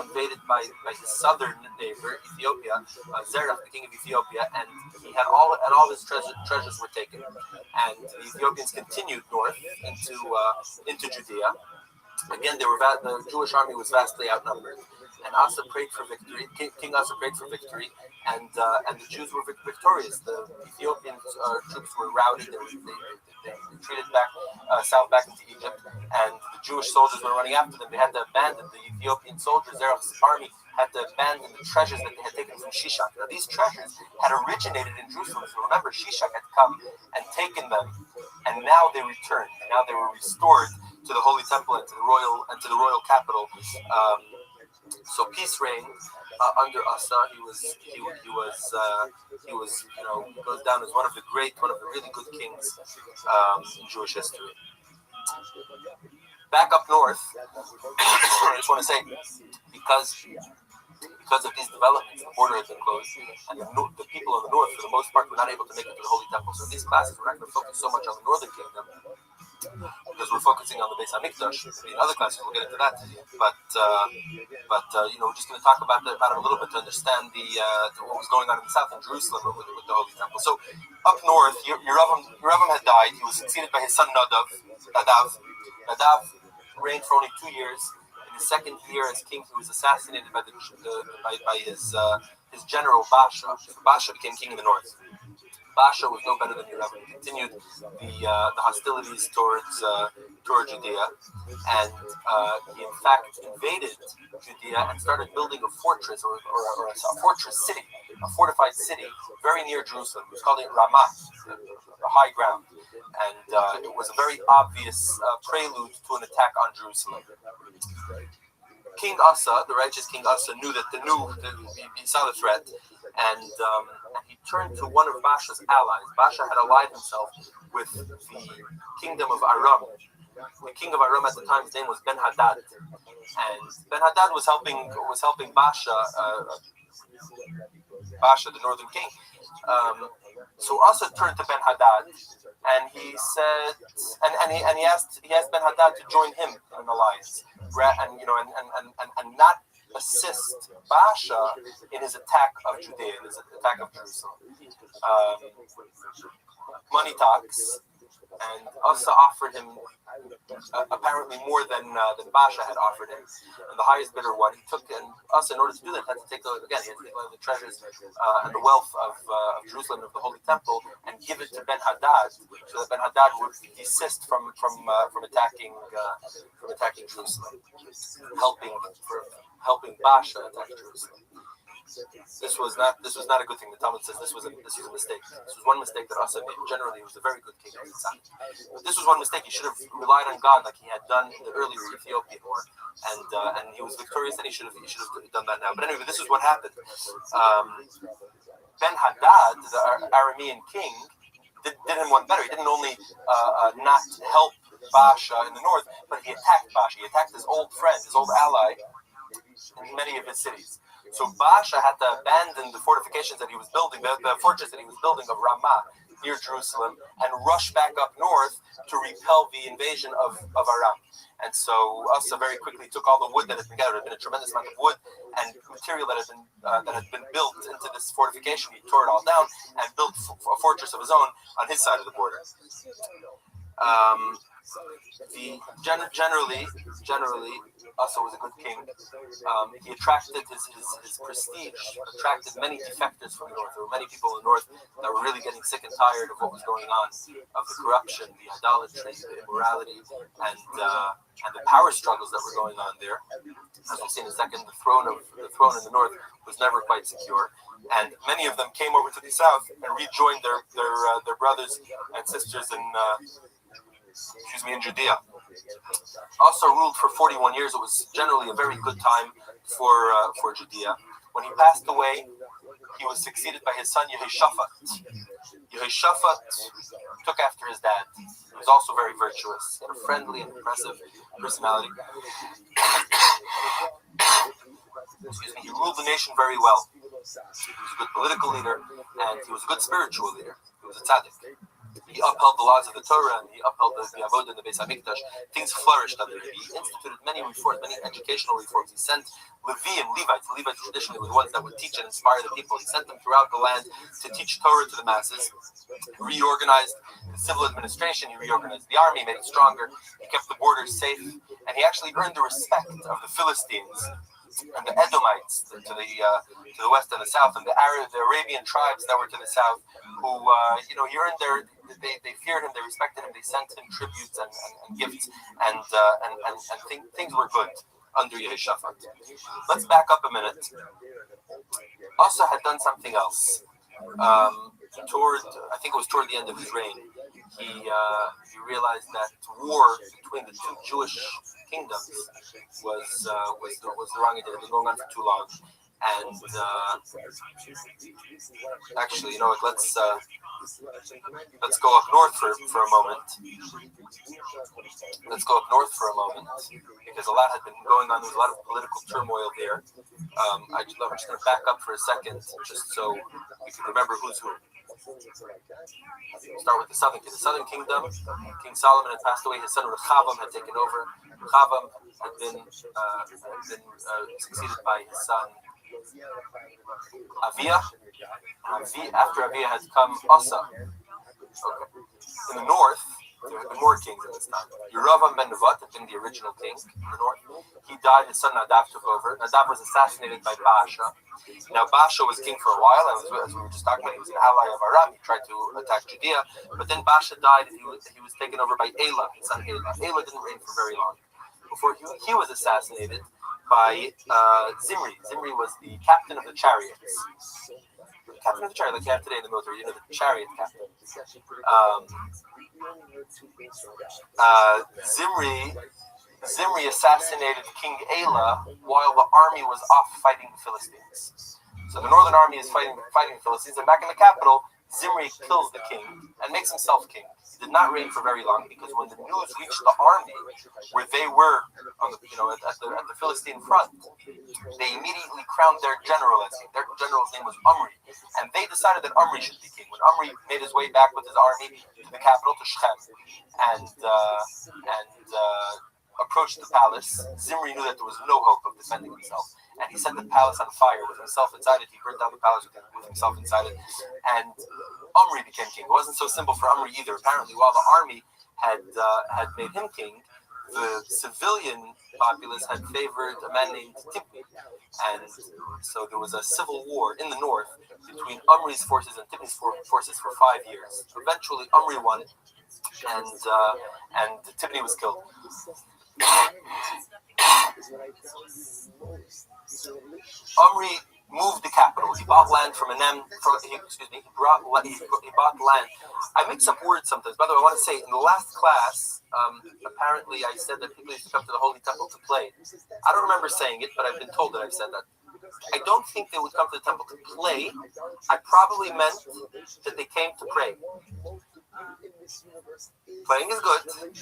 invaded by his southern neighbor, Ethiopia, Zerach, the king of Ethiopia, and he had all of his treasures were taken, and the Ethiopians continued north into Judea. Again, the Jewish army was vastly outnumbered, and Asa prayed for victory. King Asa prayed for victory, and the Jews were victorious. The Ethiopian troops were routed. They retreated south back into Egypt, and the Jewish soldiers were running after them. They had to abandon the Ethiopian soldiers. Zerach's army had to abandon the treasures that they had taken from Shishak. Now, these treasures had originated in Jerusalem. So remember, Shishak had come and taken them, and now they returned. Now they were restored to the Holy Temple and to the royal capital. So peace reigned under Asa. He goes down as one of the really good kings in Jewish history. Back up north, I just want to say, because of these developments, the border had been closed, and the people of the north, for the most part, were not able to make it to the Holy Temple. So these classes were not going to focus so much on the northern kingdom, because we're focusing on the Beis Hamikdash. In other classes, we'll get into that. But we're just going to talk about it a little bit to understand what was going on in the south in Jerusalem with the Holy Temple. So up north, Yeravim had died. He was succeeded by his son Nadav. Nadav reigned for only 2 years. In his second year as king, he was assassinated by his general Baasha. So Baasha became king in the north. Baasha was no better than Yeravim. He continued the hostilities towards Judea, and he in fact invaded Judea and started building a fortress or a fortress city, a fortified city very near Jerusalem. He was calling it Ramah, the high ground, and it was a very obvious prelude to an attack on Jerusalem. King Asa, the righteous King Asa, knew that he saw the threat, and he turned to one of Baasha's allies. Baasha had allied himself with the kingdom of Aram. The king of Aram at the time, his name was Ben-Hadad, and Ben-Hadad was helping Baasha, the northern king. So Asa turned to Ben-Hadad, and he said, and he asked Ben-Hadad to join him in an alliance, and not assist Baasha in his attack of Judea, in his attack of Jerusalem. Money talks, and Asa offered him apparently more than Baasha had offered him, and the highest bidder won. He took, and Asa, in order to do that, had to take the treasures and the wealth of Jerusalem, of the Holy Temple, and give it to Ben-Hadad, so that Ben-Hadad would desist from attacking Jerusalem, helping Baasha attack Jerusalem. This was not a good thing. The Talmud says this was a mistake. This was one mistake that Asa made. Generally, he was a very good king at the time. But this was one mistake. He should have relied on God like he had done in the earlier Ethiopian war, and he was victorious. And he should have done that now. But anyway, this is what happened. Ben-Hadad, the Aramean king, did him one better. He didn't only not help Baasha in the north, but he attacked Baasha. He attacked his old friend, his old ally, in many of his cities. So Baasha had to abandon the fortifications that he was building, the fortress that he was building of Ramah near Jerusalem, and rush back up north to repel the invasion of Aram. And so Asa very quickly took all the wood that had been gathered. There had been a tremendous amount of wood and material that had been built into this fortification. He tore it all down and built a fortress of his own on his side of the border. Generally, Asa was a good king. He attracted his prestige, attracted many defectors from the north. There were many people in the north that were really getting sick and tired of what was going on, of the corruption, the idolatry, the immorality, and the power struggles that were going on there. As we'll see in a second, the throne in the north was never quite secure, and many of them came over to the south and rejoined their brothers and sisters in Judea. Asa ruled for 41 years. It was generally a very good time for Judea. When he passed away, he was succeeded by his son Yehoshaphat. Yehoshaphat took after his dad. He was also very virtuous. He had a friendly and impressive personality. Excuse me. He ruled the nation very well. He was a good political leader, and he was a good spiritual leader. He was a tzaddik. He upheld the laws of the Torah, and he upheld the Avodah in the Beis Hamikdash. Things flourished under him. He instituted many reforms, many educational reforms. He sent Levites. The Levites traditionally were the ones that would teach and inspire the people. He sent them throughout the land to teach Torah to the masses. He reorganized the civil administration. He reorganized the army, made it stronger. He kept the borders safe, and he actually earned the respect of the Philistines and the Edomites to the west and the south, and the Arabian tribes that were to the south, who he earned they feared him, they respected him, they sent him tributes and gifts, and things were good under Yehoshaphat. Let's back up a minute. Asa had done something else. I think it was toward the end of his reign. He realized that war between the two Jewish kingdoms was the wrong idea. It had been going on for too long. And actually, let's go up north for a moment. Let's go up north for a moment, because a lot had been going on. There was a lot of political turmoil there. I'm just going to back up for a second, just so we can remember who's who. Start with the southern kingdom. King Solomon had passed away. His son Rehoboam had taken over. Rehoboam had been succeeded by his son Avia. After Avia had come Asa. Okay. In the north, there had been more kings at this time. Yeravam ben Nevat had been the original king in the north. He died. His son Nadav took over. Nadav was assassinated by Baasha. Now, Baasha was king for a while, and as we were just talking about, he was an ally of Aram. He tried to attack Judea, but then Baasha died, and he was taken over by Elah, his son Elah. Elah didn't reign for very long. Before he was assassinated by Zimri. Zimri was the captain of the chariots. The captain of the chariot, like you have today in the military, the chariot captain. Zimri assassinated King Elah while the army was off fighting the Philistines. So the northern army is fighting the Philistines, and back in the capital, Zimri kills the king and makes himself king. He did not reign for very long, because when the news reached the army where they were on the, at the Philistine front, they immediately crowned their general as king. Their general's name was Omri, and they decided that Omri should be king. When Omri made his way back with his army to the capital, to Shechem, and approached the palace, Zimri knew that there was no hope of defending himself, and he set the palace on fire with himself inside it. He burned down the palace with himself inside it, and Omri became king. It wasn't so simple for Omri either. Apparently, while the army had made him king, the civilian populace had favored a man named Tibni, and so there was a civil war in the north between Omri's forces and Tibni's forces for 5 years. Eventually, Omri won, and Tibni was killed. Omri moved the capital. He bought land from Anem. He bought land. I mix up words sometimes. By the way, I want to say, in the last class, apparently I said that people used to come to the Holy Temple to play. I don't remember saying it, but I've been told that I've said that. I don't think they would come to the temple to play. I probably meant that they came to pray. Playing is good,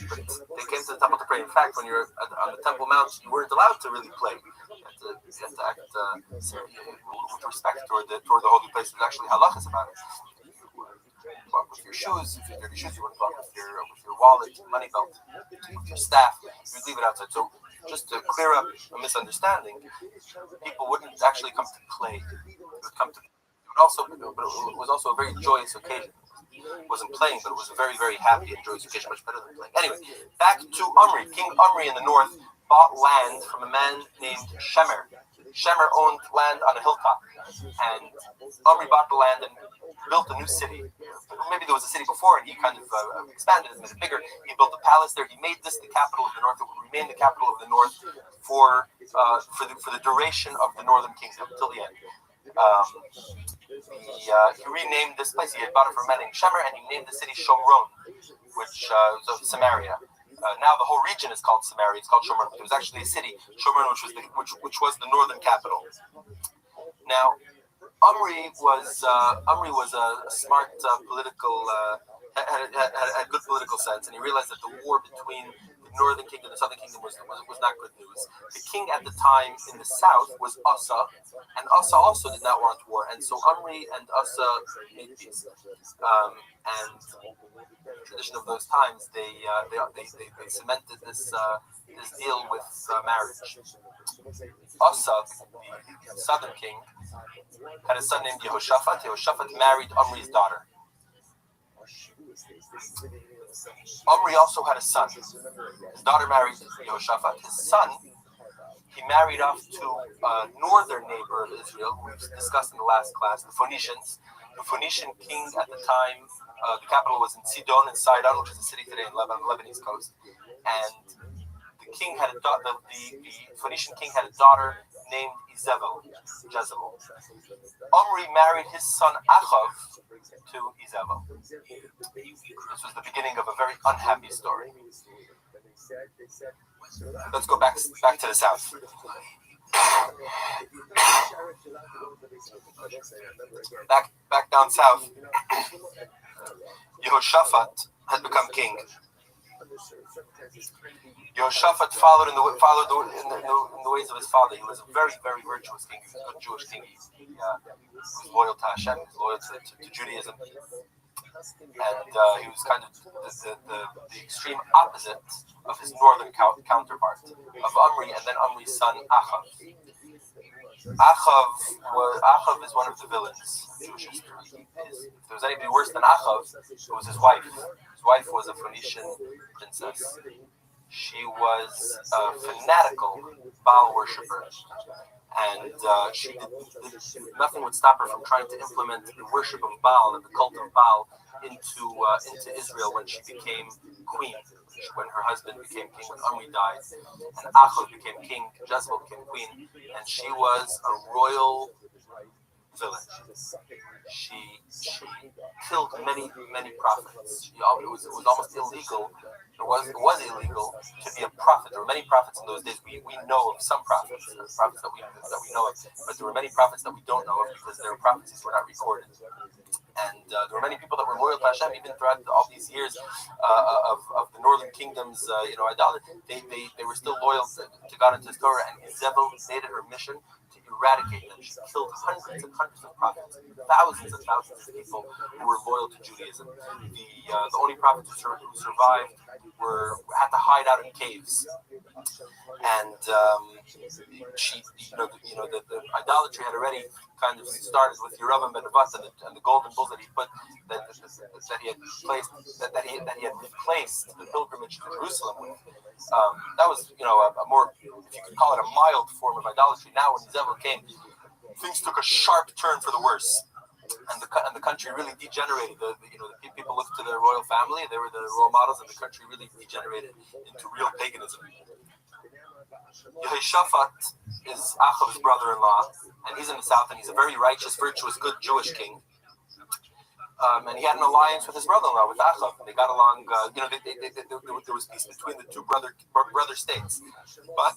but they came to the temple to pray. In fact, when you're on the Temple Mount, you weren't allowed to really play. You had to act with respect toward the holy place. There's actually halachas about it. You walk with your shoes. If you have dirty shoes, you wouldn't walk with your wallet, money belt, with your staff. You would leave it outside. So, just to clear up a misunderstanding, people wouldn't actually come to play. They would come to. It was also a very joyous occasion. It wasn't playing, but it was a very, very happy and joyous occasion, much better than playing. Anyway, back to Omri. King Omri in the north bought land from a man named Shemer. Shemer owned land on a hilltop, and Omri bought the land and built a new city. Maybe there was a city before, and he kind of expanded it, made it bigger. He built a palace there. He made this the capital of the north. It would remain the capital of the north for the duration of the northern kingdom till the end. He renamed this place. He had bought it from a man named Shemer, and he named the city Shomron, which was Samaria. Now the whole region is called Samaria. It's called Shomron. It was actually a city, Shomron, which was the northern capital. Now, Omri was a smart political had good political sense, and he realized that the war between the northern kingdom and the southern kingdom was not good news. The king at the time in the south was Asa, and Asa also did not want war, and so Omri and Asa made peace. And the tradition of those times, they cemented this deal with marriage. Asa, the southern king, had a son named Yehoshaphat. Yehoshaphat married Omri's daughter. Omri also had a son. His daughter married Yehoshaphat. His son, he married off to a northern neighbor of Israel, we've discussed in the last class, the Phoenicians. The Phoenician king at the time, the capital was in Sidon, in Sidon, which is a city today in Lebanese coast. And the king had a daughter. The Phoenician king had a daughter named Jezebel. Omri married his son Achav to Jezebel. This was the beginning of a very unhappy story. Let's go back to the south. Back down south, Yehoshaphat had become king. Yehoshaphat followed in the ways of his father. He was a very, very virtuous king. He was a good Jewish king. He was loyal to Hashem. He was loyal to Judaism. And he was kind of the extreme opposite of his northern counterpart, of Omri, and then Omri's son Achav. Achav is one of the villains of Jewish history. If there was anybody worse than Achav, it was his wife. His wife was a Phoenician princess. She was a fanatical Baal worshipper, and nothing would stop her from trying to implement the worship of Baal and the cult of Baal into Israel when she became queen. When her husband became king, when Omri died, and Achav became king, Jezebel became queen, and she was a royal villain. She killed many prophets. It was almost illegal. It was illegal to be a prophet. There were many prophets in those days. We know of some prophets that we know of, but there were many prophets that we don't know of because their prophecies were not recorded. And there were many people that were loyal to Hashem even throughout all these years of the northern kingdom's idolatry. They were still loyal to God and to His Torah. And Jezebel made it her mission to eradicate them. She killed hundreds and hundreds of prophets, thousands and thousands of people who were loyal to Judaism. The only prophets who survived had to hide out in caves. And the idolatry had already kind of started with Yerovam ben Nevat and the golden bulls that he had replaced the pilgrimage to Jerusalem with. That was a more, if you could call it a mild form of idolatry. Now when Jezebel came, things took a sharp turn for the worse. And the country really degenerated. The people looked to their royal family; they were the role models, and the country really degenerated into real paganism. Yehoshaphat is Achav's brother-in-law, and he's in the south, and he's a very righteous, virtuous, good Jewish king. And he had an alliance with his brother-in-law, with Achav. They got along. There was peace between the two brother states, but.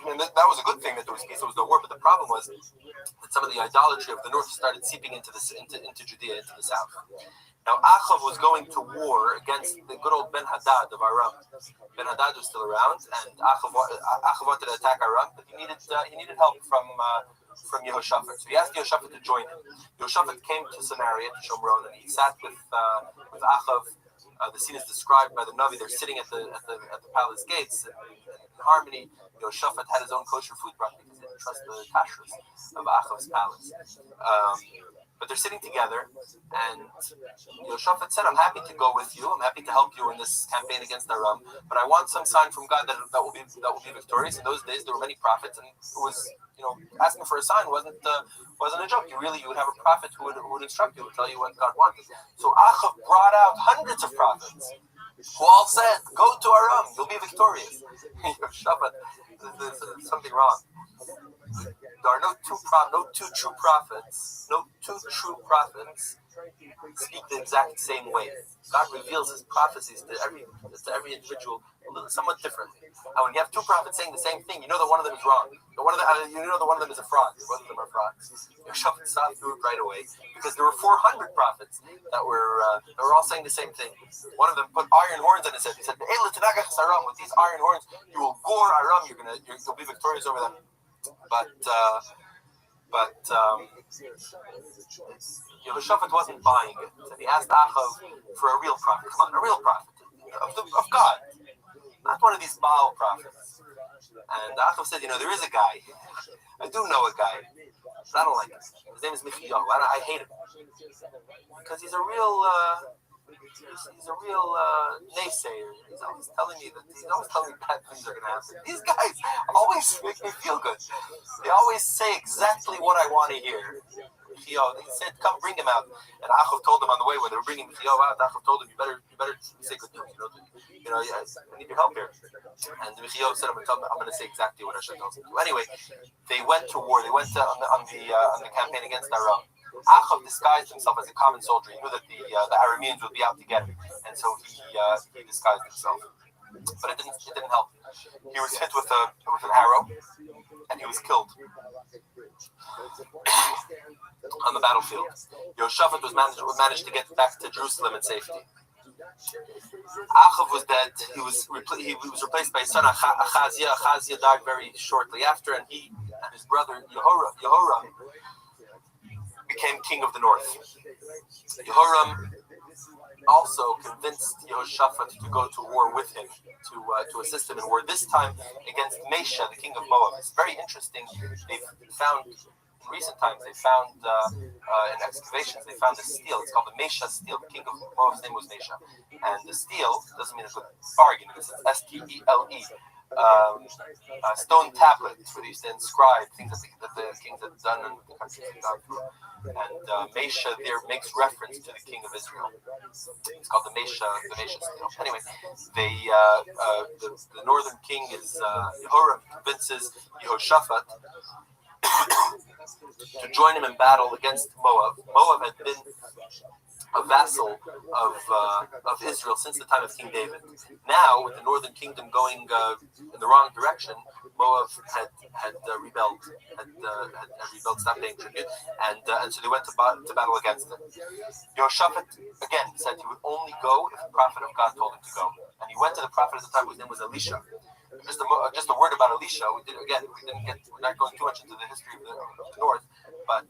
And that was a good thing that there was peace, there was no war. But the problem was that some of the idolatry of the north started seeping into Judea, into the south. Now Achav was going to war against the good old Ben Hadad of Aram. Ben Hadad was still around, and Achav wanted to attack Aram, but he needed help from Yehoshaphat. So he asked Yehoshaphat to join him. Yehoshaphat came to Samaria, to Shomron, and he sat with Achav. The scene is described by the Navi. They're sitting at the palace gates in harmony. Yehoshaphat had his own kosher food brought because he didn't trust the kashrus of Achav's palace. But they're sitting together, and Yehoshaphat said, "I'm happy to go with you. I'm happy to help you in this campaign against Aram. But I want some sign from God that will be victorious." In those days, there were many prophets, and it was asking for a sign wasn't a joke. You would have a prophet who would instruct you, would tell you what God wanted. So Achav brought out hundreds of prophets who all said, "Go to Aram, you'll be victorious." Yehoshaphat, there's something wrong. there are no two true prophets speak the exact same way. God reveals His prophecies to every individual a little, somewhat differently. And when you have two prophets saying the same thing, you know that one of them is wrong. You know that one of them is a fraud. Both of them are frauds. Yehoshaphat saw through it right away because there were 400 prophets that were all saying the same thing. One of them put iron horns on his head. He said, "With these iron horns, you will gore Aram. You'll be victorious over them." But Yehoshaphat wasn't buying it. So he asked Achav for a real prophet. Come on, a real prophet of God, not one of these Baal prophets. And Achav said, there is a guy. I do know a guy, but I don't like him. His name is Michiyahu. I hate him because he's a real naysayer. He's always telling me bad things are going to happen. These guys always make me feel good. They always say exactly what I want to hear. He said, "Come, bring him out." And Achav told him on the way when they were bringing Michiyahu out. Achav told him, "You better say good news. I need your help here." And Michiyahu said, "I'm going to say exactly what Hashem tells me to do." Anyway, they went to war. They went on the campaign against Aram. Achav disguised himself as a common soldier. He knew that the Arameans would be out to get him, and so he disguised himself. But it didn't help. He was hit with an arrow, and he was killed on the battlefield. Yehoshaphat managed to get back to Jerusalem in safety. Achav was dead. He was replaced by his son Achaziah. Achaziah died very shortly after, and he and his brother Yehoram became king of the north. Yehoram also convinced Yehoshaphat to go to war with him, to assist him in war, this time against Mesha, the king of Moab. It's very interesting. In recent times, they found in excavations, they found a stele. It's called the Mesha stele. The king of Moab's name was Mesha. And the stele doesn't mean a good bargain. It's Stele. Stone tablets where they used to inscribe things that the kings had done and the country had gone through. And Mesha there makes reference to the king of Israel. It's called the Mesha stele. Anyway, the northern king is Yehoram convinces Yehoshaphat to join him in battle against Moab. Moab had been a vassal of Israel since the time of King David. Now, with the northern kingdom going in the wrong direction, Moab had rebelled, stopped paying tribute, and so they went to battle against them. Yehoshaphat again said he would only go if the prophet of God told him to go, and he went to the prophet at the time whose name was Elisha. Just a word about Elisha. We're not going too much into the history of the north, but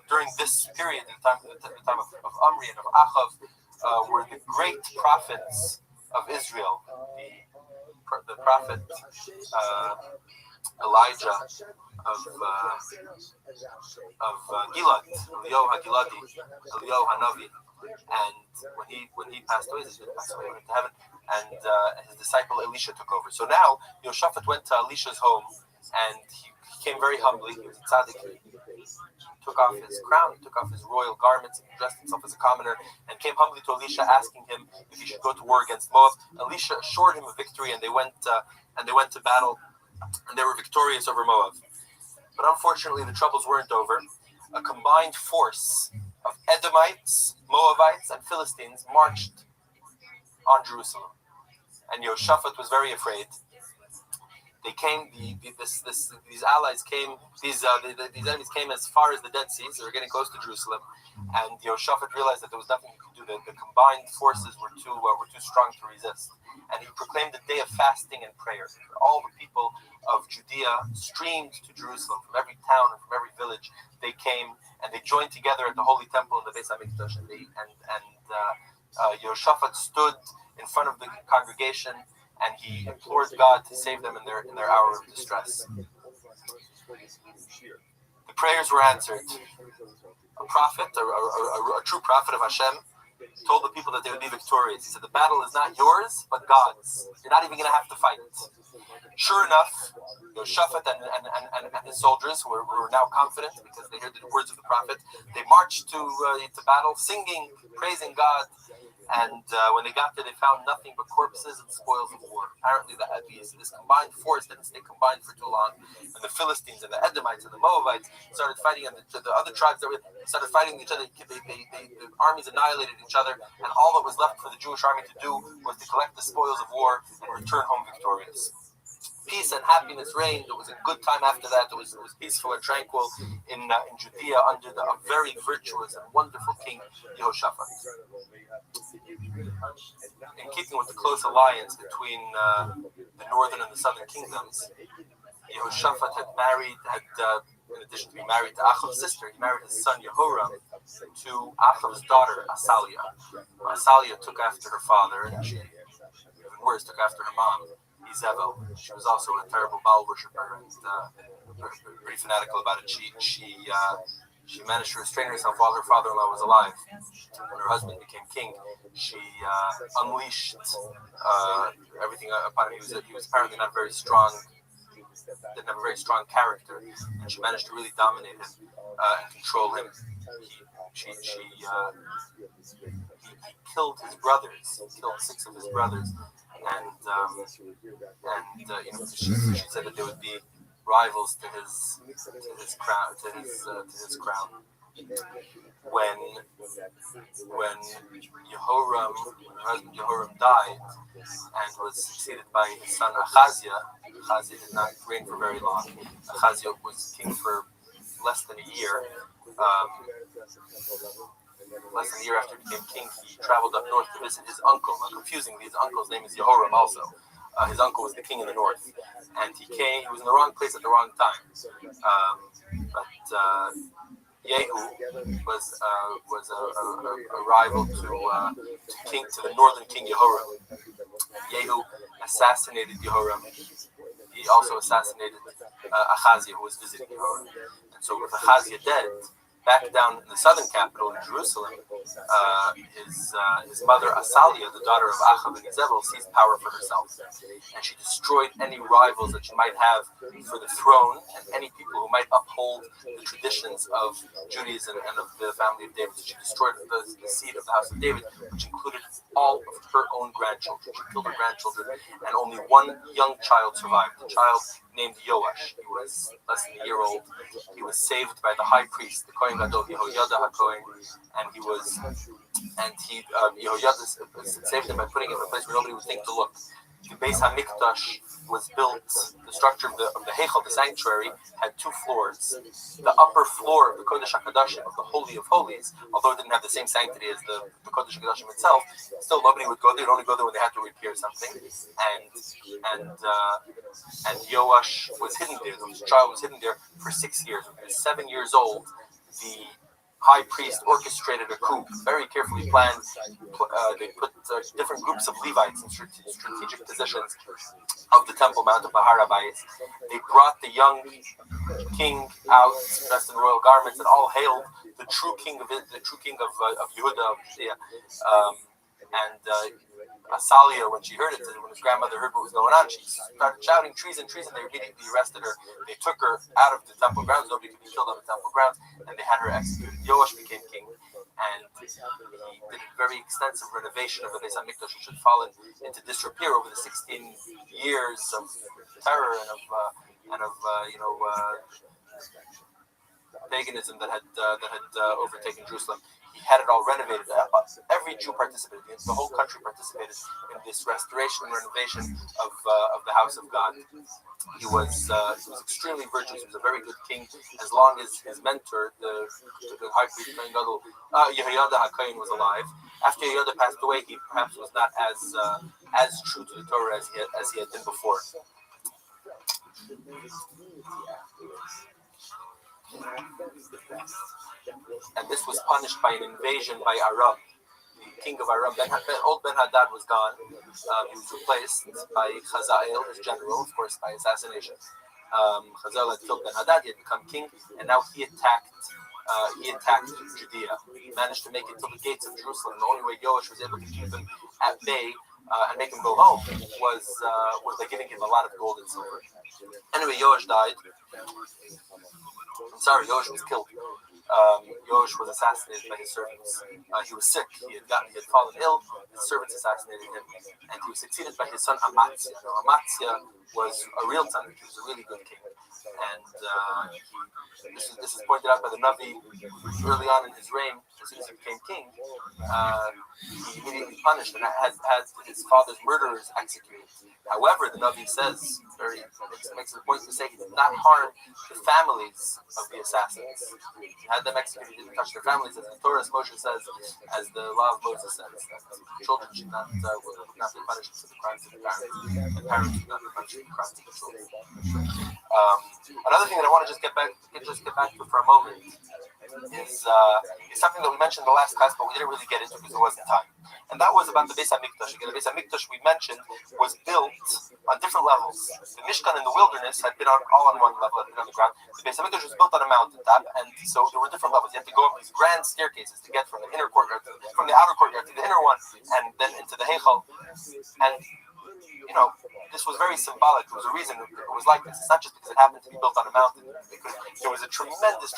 during this period, the time of Omri and of Achav, were the great prophets of Israel. The prophet Elijah of Gilad, Eliyahu HaGiladi, Eliyahu HaNavi, and when he passed away, he passed away into heaven, and his disciple Elisha took over. So now Yehoshaphat went to Elisha's home, and he came very humbly. He was a tzaddik. He took off his crown, he took off his royal garments, and dressed himself as a commoner, and came humbly to Elisha, asking him if he should go to war against Moab. Elisha assured him of victory, and they went to battle, and they were victorious over Moab. But unfortunately, the troubles weren't over. A combined force of Edomites, Moabites, and Philistines marched on Jerusalem, and Yehoshaphat was very afraid. They came. These allies came. These enemies came as far as the Dead Sea. So they were getting close to Jerusalem, and Yehoshaphat realized that there was nothing he could do. The combined forces were too strong to resist, and he proclaimed a day of fasting and prayer. All the people of Judea streamed to Jerusalem from every town and from every village. They came and they joined together at the Holy Temple in the Beis Hamikdash, and Yehoshaphat stood in front of the congregation, and he implored God to save them in their hour of distress. The prayers were answered. A prophet, a true prophet of Hashem, told the people that they would be victorious. He said, "The battle is not yours, but God's. You're not even going to have to fight." Sure enough, Yehoshaphat and his soldiers who were now confident because they heard the words of the prophet. They marched to battle, singing, praising God, And when they got there, they found nothing but corpses and spoils of war. Apparently, this combined force didn't stay combined for too long. And the Philistines and the Edomites and the Moabites started fighting, and the other tribes started fighting each other. The armies annihilated each other, and all that was left for the Jewish army to do was to collect the spoils of war and return home victorious. Peace and happiness reigned. It was a good time after that. It was peaceful and tranquil in Judea under a very virtuous and wonderful king, Yehoshaphat. In keeping with the close alliance between the northern and the southern kingdoms, Yehoshaphat had in addition to being married to Achav's sister, he married his son Yehoram to Achav's daughter, Athaliah. Athaliah took after her father, and she, even worse, took after her mom, Izebel. She was also a terrible Baal worshiper and pretty fanatical about it. She managed to restrain herself while her father-in-law was alive. When her husband became king, she unleashed everything upon him. He was apparently not very strong. Didn't have a very strong character, and she managed to really dominate him and control him. He killed his brothers. He killed 6 of his brothers, and she said that they would be rivals to his crown. When her husband Yehoram died and was succeeded by his son Achaziah did not reign for very long. Achaziah was king for less than a year. Less than a year after he became king, he traveled up north to visit his uncle. Now, confusingly, his uncle's name is Yehoram also. His uncle was the king in the north. And he was in the wrong place at the wrong time. But Yehu was a rival to the northern king Yehoram. Yehu assassinated Yehoram. He also assassinated Achaziah, who was visiting Yehoram. And so with Achaziah dead, back down in the southern capital in Jerusalem, his mother Athaliah, the daughter of Achav and Izebel, seized power for herself, and she destroyed any rivals that she might have for the throne and any people who might uphold the traditions of Judaism and of the family of David. She destroyed the seed of the house of David, which included all of her own grandchildren. She killed her grandchildren, and only one young child survived, a child named Yoash. He was less than a year old. He was saved by the high priest, the Kohen Gadol, Yehoyada HaKohen, and Yehoyada saved him by putting him in a place where nobody would think to look. The Beis HaMikdash was built, the structure of the Heichal, the sanctuary, had 2 floors. The upper floor of the Kodesh HaKadashim, of the Holy of Holies, although it didn't have the same sanctity as the Kodesh HaKadashim itself, still nobody would go there. They'd only go there when they had to repair something. And Yoash was hidden there. The child was hidden there for 6 years. When he was 7 years old, the high priest orchestrated a coup, very carefully planned. They put different groups of Levites in strategic positions of the Temple Mount of ViralRabbi. They brought the young king out, dressed in royal garments, and all hailed the true king of Yehuda, of Judea. Athaliah, when she heard it, when his grandmother heard what was going on, she started shouting treason, treason. They immediately arrested her. They took her out of the temple grounds. Nobody could be killed on the temple grounds, and they had her executed. Yoash became king, and he did a very extensive renovation of the Beis HaMikdash, which had fallen into disrepair over the 16 years of terror and of paganism that had overtaken Jerusalem. He had it all renovated. Every Jew participated. The whole country participated in this restoration and renovation of the house of God. He was extremely virtuous. He was a very good king, as long as his mentor, the high priest Yehoyada HaKohen, was alive. After Yehoyada passed away, he perhaps was not as true to the Torah as he had been before. And this was punished by an invasion by Aram. The king of Aram, old Ben-Hadad, was gone. He was replaced by Hazael, his general, of course, by assassination. Hazael had killed Ben-Hadad. He had become king, and now he attacked Judea. He managed to make it to the gates of Jerusalem. The only way Yoash was able to keep him at bay and make him go home was by giving him a lot of gold and silver. Anyway, Yoash died. Yoash was killed. Yoash was assassinated by his servants. He was sick. He had fallen ill. His servants assassinated him, and he was succeeded by his son Amaziah. Now, Amaziah was a real tzaddik. He was a really good king, and this is pointed out by the Navi early on in his reign. As soon as he became king, he immediately punished and had his father's murderers executed. However, the Navi says, makes it a point to say he did not harm the families of the assassins. He had them executed, he didn't touch their families, as the Torah, Moshe says, as the law of Moses says, that children should not be punished for the crimes of the parents, and parents should not be punished for the crimes of the children. Another thing that I want to just get back to for a moment is something that we mentioned in the last class, but we didn't really get into because there wasn't time. And that was about the Beis HaMikdash. Again, the Beis HaMikdash we mentioned was built on different levels. The Mishkan in the wilderness had been all on one level, had been on the ground. The Beis HaMikdash was built on a mountaintop, and so there were different levels. You had to go up these grand staircases to get from the inner courtyard, from the outer courtyard to the inner one, and then into the Heichal. And this was very symbolic. There was a reason it was like this. It's not just because it happened to be built on a mountain. Because there was a tremendous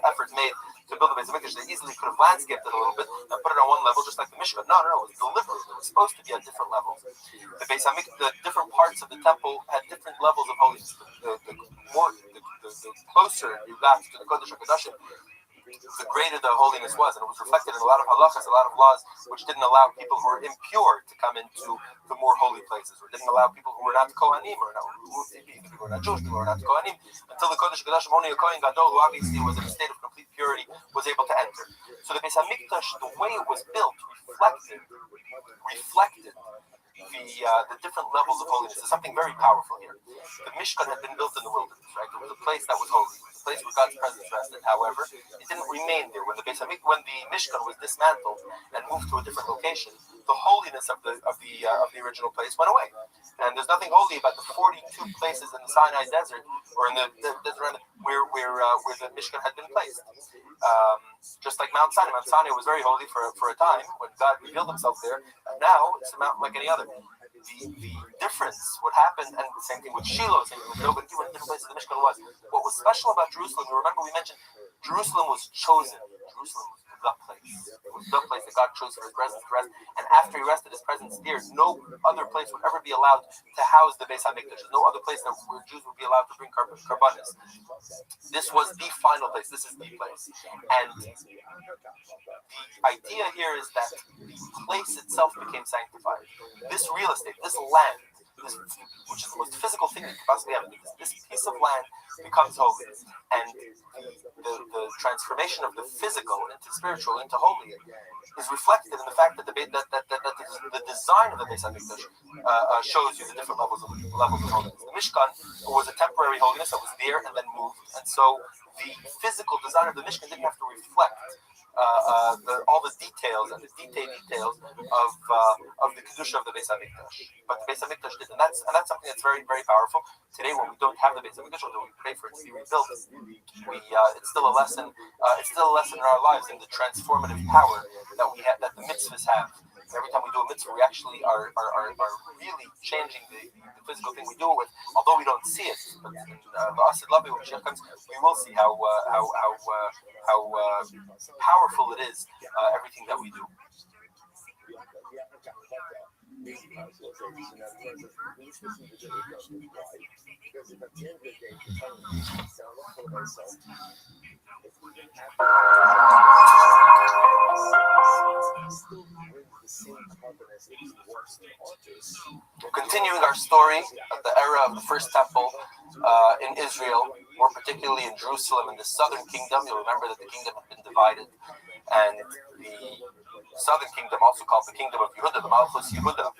effort made to build the Beis HaMikdash. They easily could have landscaped it a little bit and put it on one level, just like the Mishkan. No, it was deliberate. It was supposed to be at different levels. The Beis HaMikdash, the different parts of the temple had different levels of holiness. The closer you got to the Kodesh HaKodashim, the greater the holiness was, and it was reflected in a lot of halachas, a lot of laws, which didn't allow people who were impure to come into the more holy places, or didn't allow people who were not Kohanim, or people who were not Jewish, people who were not Kohanim, until the Kodesh HaKodashim, only a Kohen Gadol, who obviously was in a state of complete purity, was able to enter. So the Beis HaMikdash, the way it was built, reflected the different levels of holiness. There's something very powerful here. The Mishkan had been built in the wilderness, right? It was a place that was holy. It was a place where God's presence rested. However, it didn't remain there. When the Mishkan was dismantled and moved to a different location, the holiness of the original place went away. And there's nothing holy about the 42 places in the Sinai desert, or in the desert where the Mishkan had been placed. Just like Mount Sinai. Mount Sinai was very holy for a time when God revealed himself there. And now it's a mountain like any other. The difference, what happened, and the same thing with Shiloh, same thing with Dogan, different places the Mishkan was. What was special about Jerusalem, remember we mentioned Jerusalem was chosen. Jerusalem was the place. It was the place that God chose for his presence to rest. And after he rested, his presence there, no other place would ever be allowed to house the Beis HaMikdash. No other place where Jews would be allowed to bring karbanos. This was the final place. This is the place. And the idea here is that the place itself became sanctified. This real estate, this land, which is the most physical thing you could possibly have, this piece of land becomes holy. And the transformation of the physical into spiritual, into holy, is reflected in the fact that the design of the Beis HaMikdash shows you the different levels of holiness. The Mishkan was a temporary holiness that was there and then moved, and so the physical design of the Mishkan didn't have to reflect all the details and the details of the kedusha of the Beis HaMikdash, but the Beis HaMikdash did, and that's something that's very, very powerful. Today, when we don't have the Beis HaMikdash, although we pray for it to be rebuilt, it's still a lesson. It's still a lesson in our lives in the transformative power that we have, that the mitzvahs have. Every time we do a mitzvah, we actually are really changing the physical thing we do it with, although we don't see it. But in Rabbi, when Mashiach comes, we will see how powerful it is, everything that we do. Continuing our story of the era of the first temple in Israel, more particularly in Jerusalem, in the southern kingdom. You'll remember that the kingdom had been divided, and the southern kingdom, also called the kingdom of Yehuda, the Malchus Yehuda,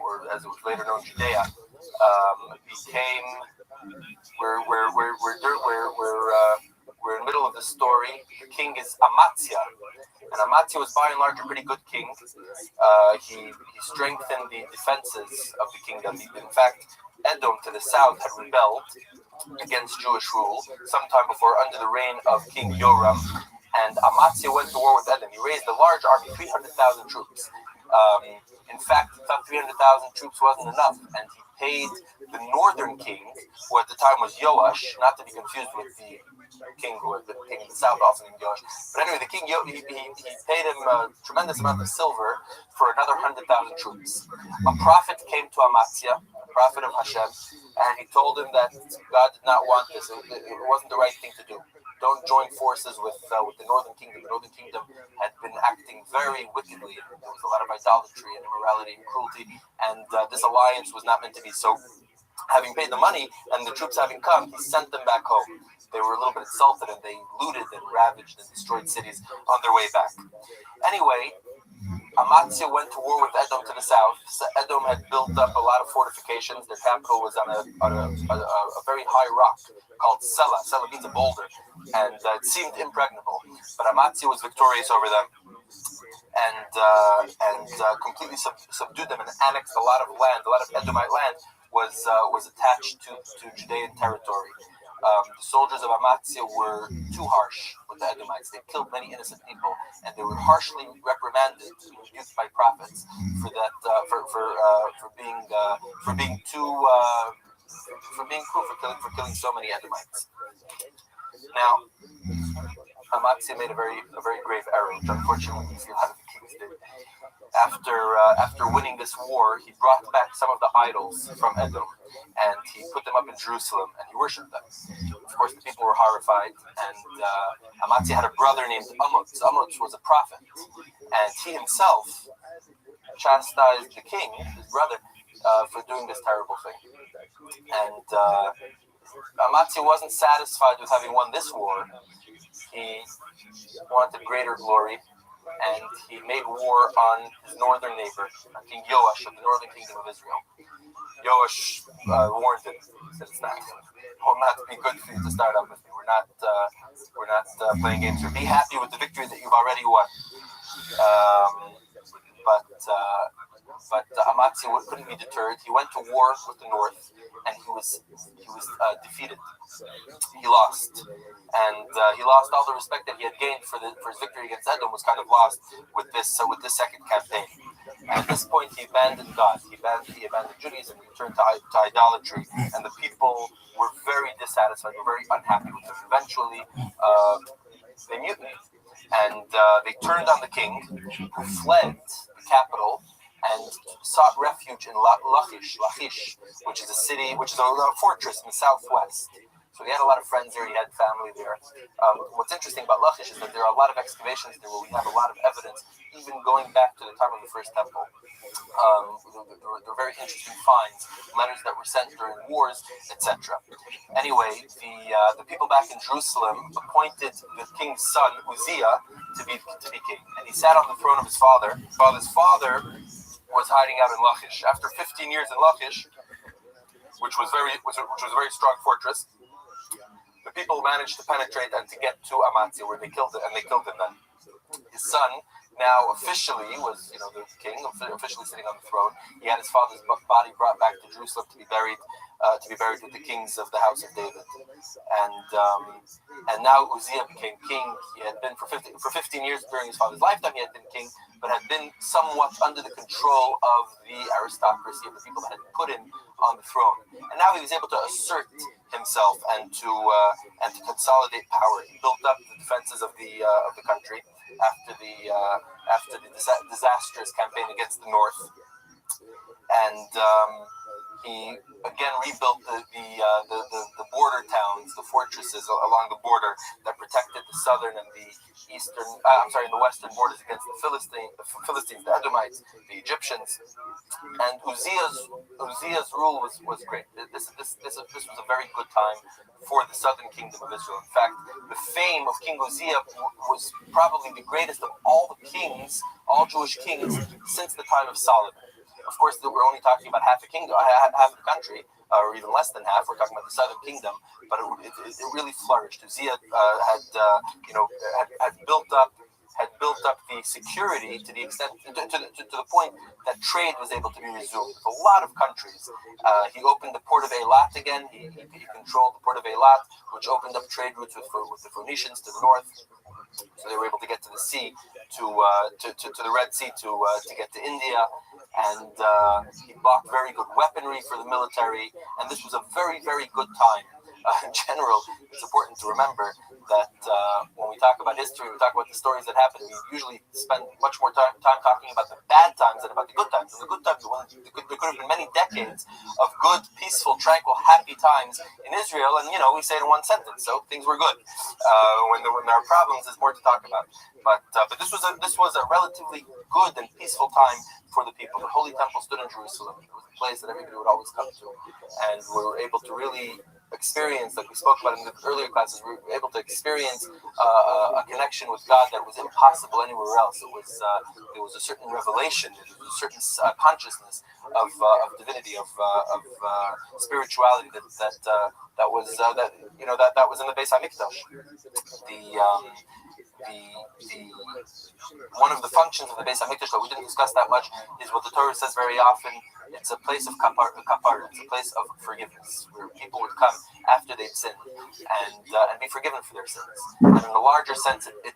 or as it was later known, Judea, became. We're in the middle of the story. The king is Amaziah, and Amaziah was by and large a pretty good king. He strengthened the defenses of the kingdom. In fact, Edom to the south had rebelled against Jewish rule sometime before, under the reign of King Yoram, and Amaziah went to war with Edom. He raised a large army, 300,000 troops. In fact, he thought 300,000 troops wasn't enough, and he paid the northern king, who at the time was Yoash, not to be confused with the king who had been king in the south, also named Yoash. But anyway, the king he paid him a tremendous amount of silver for another 100,000 troops. A prophet came to Amatzia, a prophet of Hashem, and he told him that God did not want this. It wasn't the right thing to do. Don't join forces with the northern kingdom. The northern kingdom had been acting very wickedly. There was a lot of idolatry and immorality and cruelty, and this alliance was not meant to be. So, having paid the money and the troops having come, he sent them back home. They were a little bit insulted, and they looted and ravaged and destroyed cities on their way back. Anyway, Amatzia went to war with Edom to the south. So Edom had built up a lot of fortifications. Their capital was on a very high rock called Sela. Sela means a boulder, and it seemed impregnable. But Amatzia was victorious over them, and completely subdued them and annexed a lot of land. A lot of Edomite land was attached to Judean territory. The soldiers of Amatzia were too harsh with the Edomites. They killed many innocent people, and they were harshly reprimanded, rebuked by prophets for that, for being cruel, for killing so many Edomites. Now, Amatzia made a very grave error, which unfortunately a lot of the kings did. After winning this war, he brought back some of the idols from Edom, and he put them up in Jerusalem, and he worshipped them. Of course, the people were horrified, and Amatzia had a brother named Amos. Amos was a prophet, and he himself chastised the king, his brother, for doing this terrible thing. And Amatzia wasn't satisfied with having won this war. He wanted greater glory, and he made war on his northern neighbor, King Yoash of the northern kingdom of Israel. Yoash warned him. He said, "It will not be good for you to start up with me. We're not playing games here. Be happy with the victory that you've already won." But Amatzia couldn't be deterred. He went to war with the north, and he was defeated. He lost, and he lost all the respect that he had gained for his victory against Edom. Was kind of lost with this second campaign. At this point, he abandoned God. He abandoned Judaism. He returned to idolatry, and the people were very dissatisfied. Were very unhappy with him. Eventually, they mutinied, and they turned on the king, who fled the capital and sought refuge in Lachish, which is a fortress in the southwest. So he had a lot of friends there. He had family there. What's interesting about Lachish is that there are a lot of excavations there where we have a lot of evidence, even going back to the time of the first temple. There were very interesting finds, letters that were sent during wars, etc. Anyway, the people back in Jerusalem appointed the king's son Uzziah to be king, and he sat on the throne of his father. While his father was hiding out in Lachish. After 15 years in Lachish, which was a very strong fortress, the people managed to penetrate and to get to Amatzia, where they killed him then. His son now officially was, the king, officially sitting on the throne. He had his father's body brought back to Jerusalem to be buried with the kings of the house of David. And now Uzziah became king. He had been for 15 years during his father's lifetime. He had been king, but had been somewhat under the control of the aristocracy of the people that had put him on the throne. And now he was able to assert himself and to consolidate power. He built up the defenses of the country after the disastrous campaign against the north, and he again rebuilt the border towns, the fortresses along the border that protected the southern and the the western borders against the Philistines, the Edomites, the Egyptians. And Uzziah's rule was great. This was a very good time for the southern kingdom of Israel. In fact, the fame of King Uzziah was probably the greatest of all Jewish kings since the time of Solomon. Of course, we're only talking about half the country, or even less than half. We're talking about the southern kingdom, but it really flourished. Uzziah had built up the security to the extent, to the point that trade was able to be resumed with a lot of countries. He opened the port of Eilat again. He controlled the port of Eilat, which opened up trade routes with the Phoenicians to the north. So they were able to get to the sea, to the Red Sea, to get to India. And he bought very good weaponry for the military, and this was a very, very good time in general, it's important to remember that when we talk about history, we talk about the stories that happened. We usually spend much more time talking about the bad times than about the good times. And the good times, there could have been many decades of good, peaceful, tranquil, happy times in Israel, and we say it in one sentence. So things were good. When there are problems, there's more to talk about. But this was a relatively good and peaceful time for the people. The Holy Temple stood in Jerusalem. It was a place that everybody would always come to, and we were able to really experience, like we spoke about in the earlier classes, we were able to experience a connection with God that was impossible anywhere else. There was a certain revelation, there was a certain consciousness of divinity, of spirituality that was in the Beis Hamikdash. One of the functions of the Beis Hamikdash that we didn't discuss that much is what the Torah says very often. It's a place of kapara. It's a place of forgiveness, where people would come after they'd sinned and be forgiven for their sins. And in a larger sense, it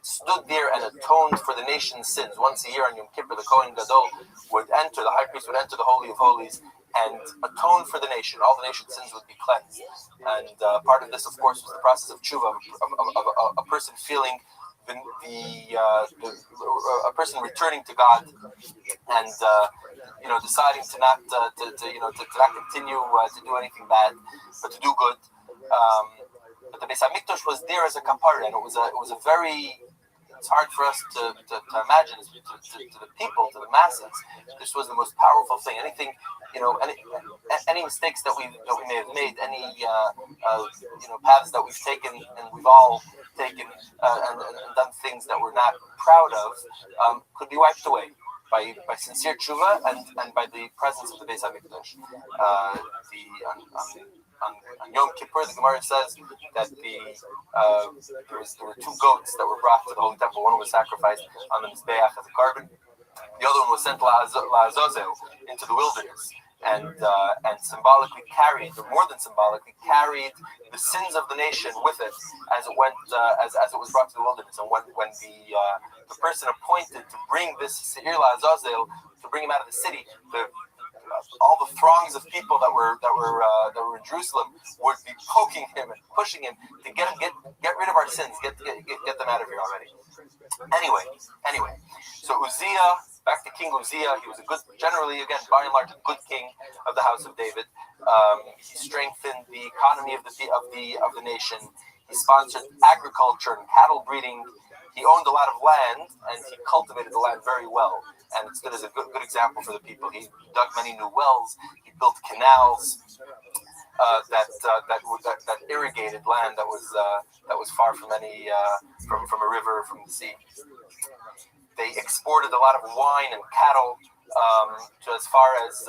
stood there and atoned for the nation's sins. Once a year on Yom Kippur, the Kohen Gadol the high priest would enter the Holy of Holies and atone for the nation. All the nation's sins would be cleansed. And part of this, of course, was the process of tshuva, of a person feeling a person returning to God and deciding to not continue to do anything bad, but to do good. But the Beis Hamikdash was there as a kapara, and it was a very. It's hard for us to imagine to the people, to the masses. This was the most powerful thing. Anything, any mistakes that we may have made, any paths that we've taken, and we've all taken and done things that we're not proud of, could be wiped away by sincere tshuva and by the presence of the Beis Hamikdash. On Yom Kippur, the Gemara says that there were two goats that were brought to the Holy Temple. One was sacrificed on the Mizbeach as a carbon. The other one was sent La'azazel into the wilderness and symbolically carried, or more than symbolically, carried the sins of the nation with it as it went, as it was brought to the wilderness. And when the person appointed to bring this Seir La'azazel, to bring him out of the city, all the throngs of people that were in Jerusalem would be poking him and pushing him to get rid of our sins, get them out of here already. Anyway, so Uzziah, back to King Uzziah, he was generally, again, by and large, a good king of the house of David. He strengthened the economy of the nation. He sponsored agriculture and cattle breeding. He owned a lot of land, and he cultivated the land very well. And it stood as a good example for the people. He dug many new wells. He built canals that irrigated land that was far from any from a river, from the sea. They exported a lot of wine and cattle to as far as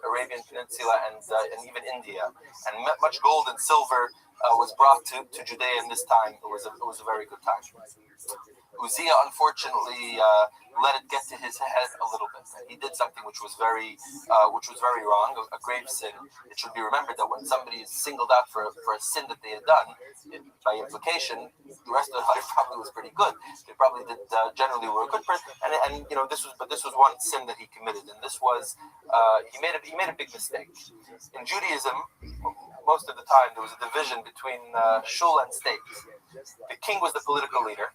Arabian Peninsula and even India, and much gold and silver was brought to Judea in this time. It was a very good time. Uzziah, unfortunately, let it get to his head a little bit. He did something which was very wrong, a grave sin. It should be remembered that when somebody is singled out for a sin that they had done, by implication, the rest of their life probably was pretty good. They probably did generally were a good person, and this was one sin that he committed, and this was he made a big mistake. In Judaism, most of the time there was a division between shul and state. The king was the political leader.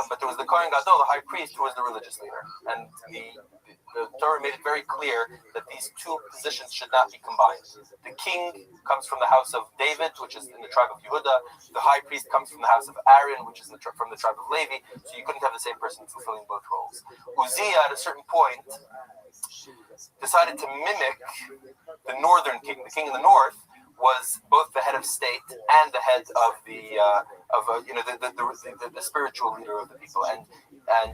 But there was the Kohen Gadol, the high priest, who was the religious leader. And the Torah made it very clear that these two positions should not be combined. The king comes from the house of David, which is in the tribe of Yehuda. The high priest comes from the house of Aaron, which is from the tribe of Levi. So you couldn't have the same person fulfilling both roles. Uzziah, at a certain point, decided to mimic the northern king. The king in the north was both the head of state and the head of the spiritual leader of the people, and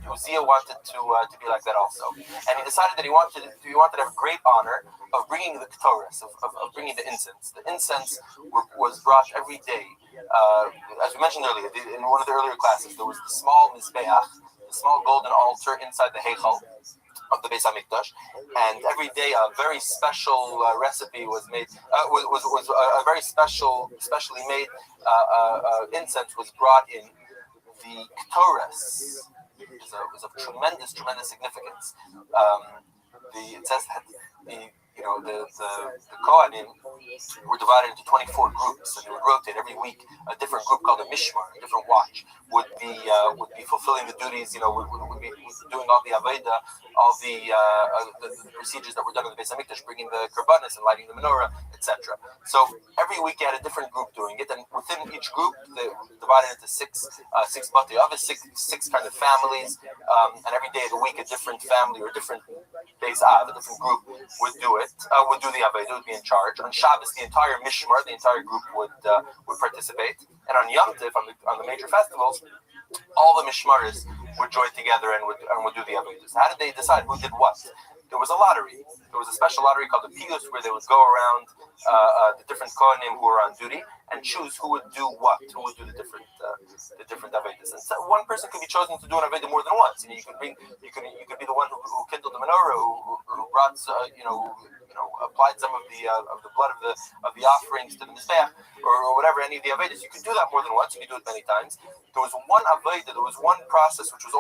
Uzziah wanted to be like that also, and he decided that he wanted to have great honor of bringing the ketores, of bringing the incense. The incense was brought every day. As we mentioned earlier, in one of the earlier classes, there was the small mizbeach, the small golden altar inside the heichal of the Beis Hamikdash, and every day a very special recipe was made. Was a very specially made incense was brought in. The ketores was of tremendous significance. It says that the Kohanim were divided into 24 groups, and they would rotate every week. A different group called a mishmar, a different watch, would be fulfilling the duties. Would be doing all the aveda, all the procedures that were done in the Beis Hamikdash, bringing the karbanis and lighting the menorah, etc. So every week you had a different group doing it, and within each group they divided into six bati avos, six kind of families, and every day of the week a different family or different Beis Av, a different group would do it, would do the aveda, would be in charge. On Shabbos, the entire mishmar, the entire group would participate, and on Yom Tov, on the major festivals, all the mishmaris would join together and would do the avedas. How did they decide who did what? There was a lottery. There was a special lottery called the Piyus, where they would go around the different kohanim who were on duty and choose who would do what, who would do the different avedas. And so one person could be chosen to do an aveda more than once. You could be the one who kindled the menorah, who brought applied some of the blood of the offerings to the mizbeach, or whatever, any of the avedas. You could do that more than once. You could do it many times. There was one aveda. There was one process which was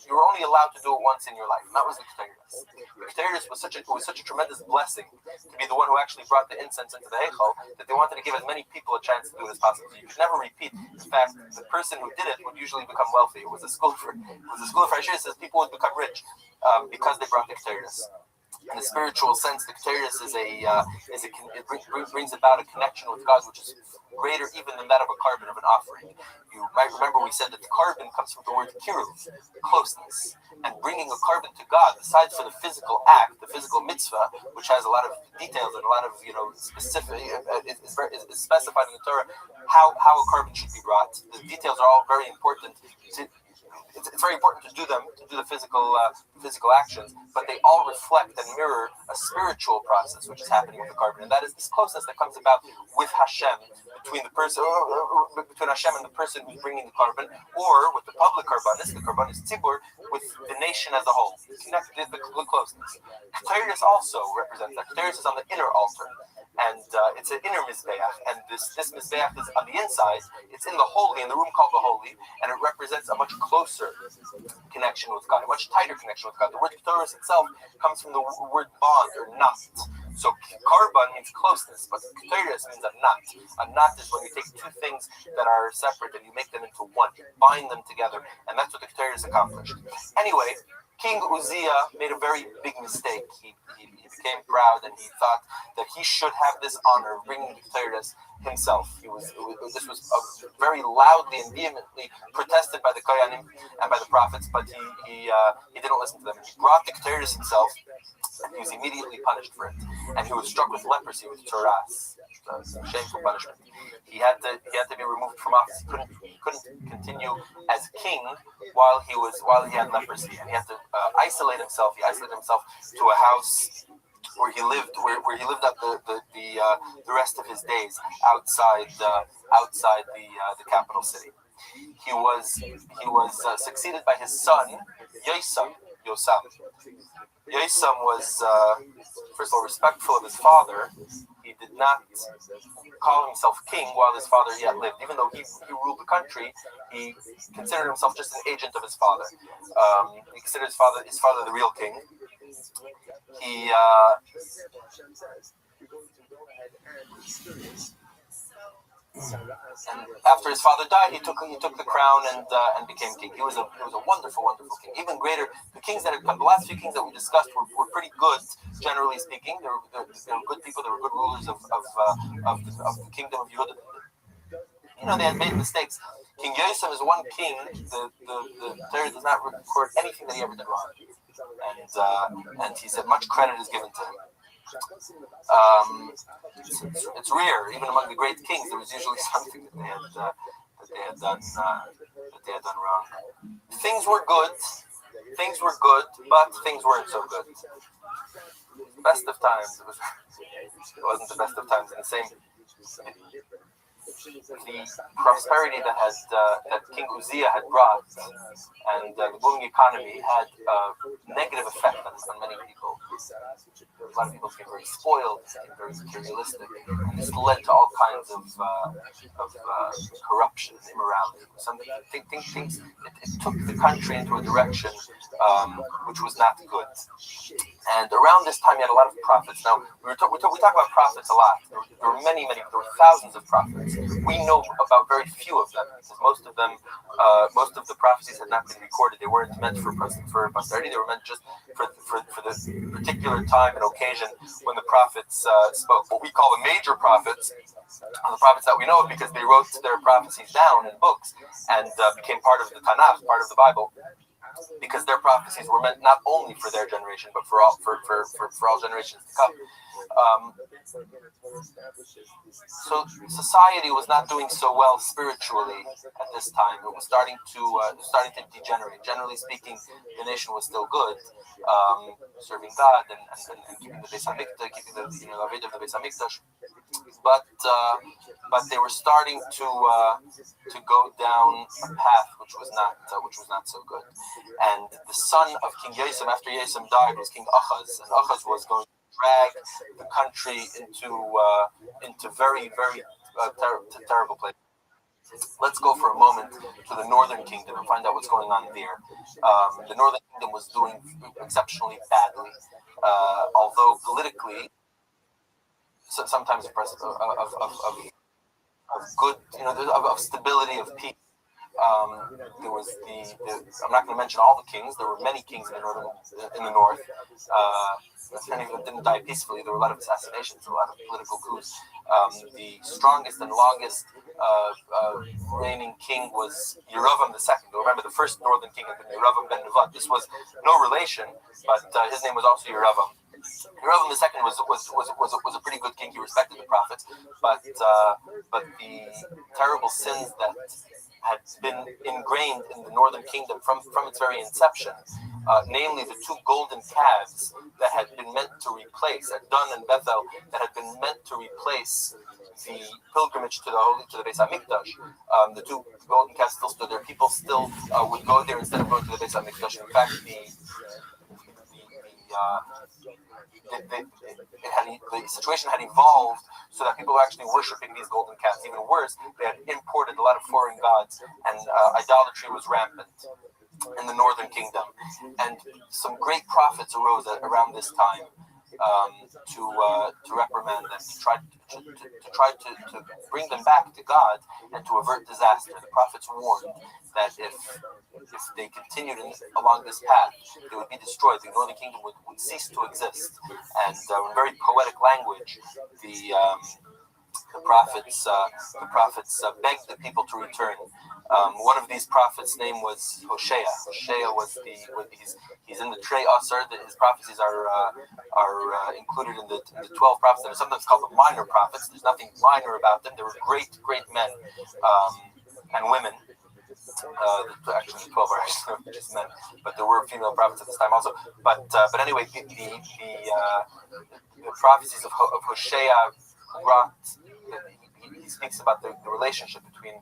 you were only allowed to do it once in your life, and that was the Keteiros. The Keteiros was such a tremendous blessing to be the one who actually brought the incense into the Heichal, that they wanted to give as many people a chance to do it as possible. You could never repeat. In fact, the person who did it would usually become wealthy. It was a school for Hashem. Says people would become rich because they brought the Keteiros. In a spiritual sense, the Keteiros it brings about a connection with God, which is greater even than that of a carbon of an offering. You might remember we said that the carbon comes from the word kiruv, closeness, and bringing a carbon to God, besides for the physical act, the physical mitzvah, which has a lot of details and a lot of specific, is specified in the Torah how a carbon should be brought. The details are all very important. It's very important to do the physical actions, but they all reflect and mirror a spiritual process which is happening with the carbon, and that is this closeness that comes about with Hashem, between Hashem and the person who's bringing the carbon, or with the public karbanis tzibur, with the nation as a whole. Connected the closeness. Keteiros also represents that. Keteiros is on the inner altar, and it's an inner mizbeach, and this mizbeach is on the inside. It's in the holy, in the room called the holy, and it represents a much closer connection with God, a much tighter connection with God. The word Keteiros itself comes from the word bond or knot. So karban means closeness, but Keteiros means a knot. A knot is when you take two things that are separate and you make them into one, you bind them together, and that's what the Keteiros accomplished. Anyway, King Uzziah made a very big mistake. He became proud, and he thought that he should have this honor of bringing the Keteiros himself. This was very loudly and vehemently protested by the Kohanim and by the prophets, but he didn't listen to them. He brought the Keteiros himself, and he was immediately punished for it. And he was struck with leprosy, with tzoras, shameful punishment. He had to be removed from office. He couldn't continue as king while he had leprosy, and he had to isolate himself. He isolated himself to a house where he lived out the rest of his days outside the capital city. He was succeeded by his son Yosam. Yosam was first of all respectful of his father. He did not call himself king while his father yet lived. Even though he ruled the country, he considered himself just an agent of his father. He considered his father the real king. And after his father died, he took the crown and became king. He was a wonderful, wonderful king. Even greater, the kings that had come, the last few kings that we discussed were pretty good, generally speaking. They were good people. They were good rulers of the kingdom of Yehuda. They had made mistakes. King Yosem is one king. The Torah does not record anything that he ever did wrong, and he said much credit is given to him. It's rare, even among the great kings, there was usually something that they had done wrong. Things were good, but things weren't so good. Best of times, it wasn't the best of times. In the same, the prosperity that King Uzziah had brought and the booming economy had a negative effect on many people. A lot of people became very spoiled, became very materialistic, and this led to all kinds of corruption, immorality. It took the country into a direction which was not good. And around this time, you had a lot of prophets. Now, we talk about prophets a lot. There were many, there were thousands of prophets. We know about very few of them, because most of the prophecies had not been recorded. They weren't meant for posterity. They were meant just for the particular time and occasion when the prophets spoke. What we call the major prophets are the prophets that we know of, because they wrote their prophecies down in books and became part of the Tanakh, part of the Bible, because their prophecies were meant not only for their generation, but for all generations to come. So society was not doing so well spiritually at this time. It was starting to degenerate. Generally speaking, the nation was still good, serving God and keeping the Beis Hamikdash, keeping the Avodah of the Beis Hamikdash. But they were starting to go down a path which was not so good. And the son of King Yosem, after Yosem died, was King Achaz, and Achaz was going to drag the country into very, very terrible place. Let's go for a moment to the Northern Kingdom and find out what's going on there. The Northern Kingdom was doing exceptionally badly, although politically, sometimes of good, of stability, of peace. There was I'm not going to mention all the kings. There were many kings in the north. Many of them didn't die peacefully. There were a lot of assassinations, a lot of political coups. The strongest and longest reigning king was Yerovam II. Remember, the first northern king had been Yerovam ben Nevat. This was no relation, but his name was also Yerovam. Yerovam II was a pretty good king. He respected the prophets, but the terrible sins that had been ingrained in the northern kingdom from its very inception, namely the two golden calves that had been meant to replace at Dan and Bethel, that had been meant to replace the pilgrimage to the Beis Hamikdash. The two golden calves still stood there. People still would go there instead of going to the Beis Hamikdash. In fact, the situation had evolved so that people were actually worshiping these golden calves. Even worse, they had imported a lot of foreign gods, and idolatry was rampant in the northern kingdom. And some great prophets arose around this time to reprimand them, to try to bring them back to God and to avert disaster. The prophets warned that if they continued along this path, they would be destroyed. The northern kingdom would cease to exist. And in very poetic language, the prophets begged the people to return. One of these prophets' name was Hosea. Hosea was he's in the Trei Asar. His prophecies are included in the 12 prophets that are sometimes called the minor prophets. There's nothing minor about them. They were great men and women. Actually, the 12 are actually just men, but there were female prophets at this time also. But anyway, the prophecies of Hosea brought. He speaks about the relationship between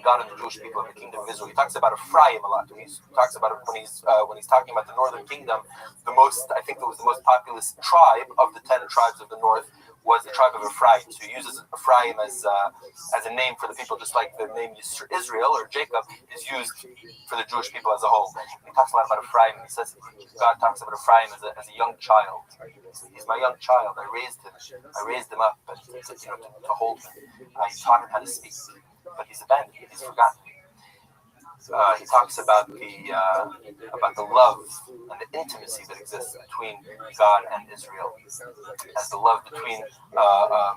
God and the Jewish people and the kingdom of Israel. He talks about Ephraim a lot. He talks about it when he's talking about the northern kingdom. I think it was the most populous tribe of the 10 tribes of the north was the tribe of Ephraim. So he uses Ephraim as a name for the people, just like the name Israel or Jacob is used for the Jewish people as a whole. He talks a lot about Ephraim. He says God talks about Ephraim as a young child. He's my young child. I raised him up and to hold him. I taught him how to speak, but he's abandoned. He's forgotten. He talks about the love and the intimacy that exists between God and Israel, as the love between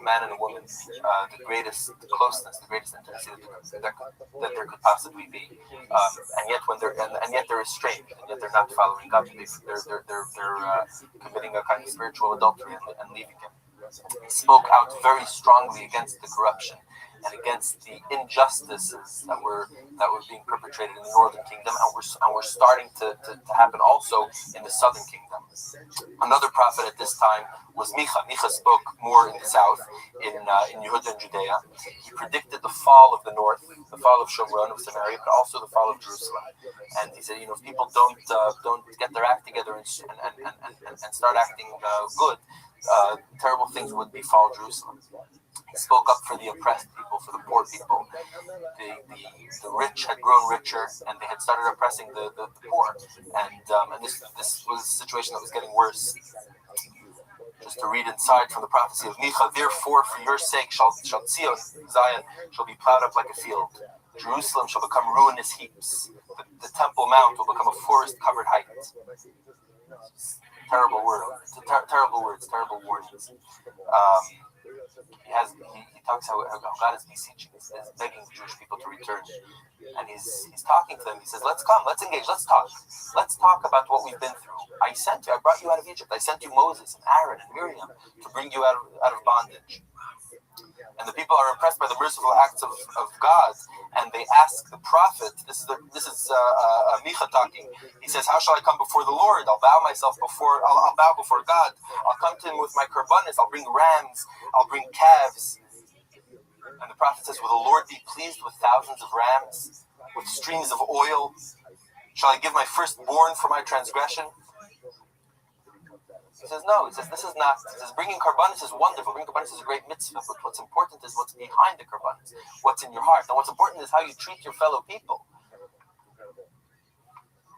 man and a woman, the greatest closeness, the greatest intimacy that there could possibly be, and yet they're estranged, and yet they're not following God. They're committing a kind of spiritual adultery and leaving Him. He spoke out very strongly against the corruption and against the injustices that were being perpetrated in the northern kingdom, and were starting to happen also in the southern kingdom. Another prophet at this time was Micha. Micha spoke more in the south, in Yehuda and Judea. He predicted the fall of the north, the fall of Shomron, of Samaria, but also the fall of Jerusalem. And he said, if people don't get their act together and start acting good, terrible things would befall Jerusalem. He spoke up for the oppressed people, for the poor people. The rich had grown richer, and they had started oppressing the poor. And this was a situation that was getting worse. Just to read inside from the prophecy of Micha, therefore, for your sake, shall Zion shall be plowed up like a field. Jerusalem shall become ruinous heaps. The Temple Mount will become a forest-covered height. Terrible terrible words, terrible warnings. He talks how God is beseeching, is begging the Jewish people to return, and he's talking to them. He says, "Let's come, let's engage, let's talk about what we've been through. I brought you out of Egypt. I sent you Moses and Aaron and Miriam to bring you out of bondage." And the people are impressed by the merciful acts of God, and they ask the prophet. This is Micha talking. He says, "How shall I come before the Lord? I'll bow before God. I'll come to him with my korbanos. I'll bring rams. I'll bring calves." And the prophet says, "Will the Lord be pleased with thousands of rams, with streams of oil? Shall I give my firstborn for my transgression?" He says, no. He says, this is not. He says, bringing korbanos is wonderful. Bringing korbanos is a great mitzvah. But what's important is what's behind the korbanos, what's in your heart. And what's important is how you treat your fellow people.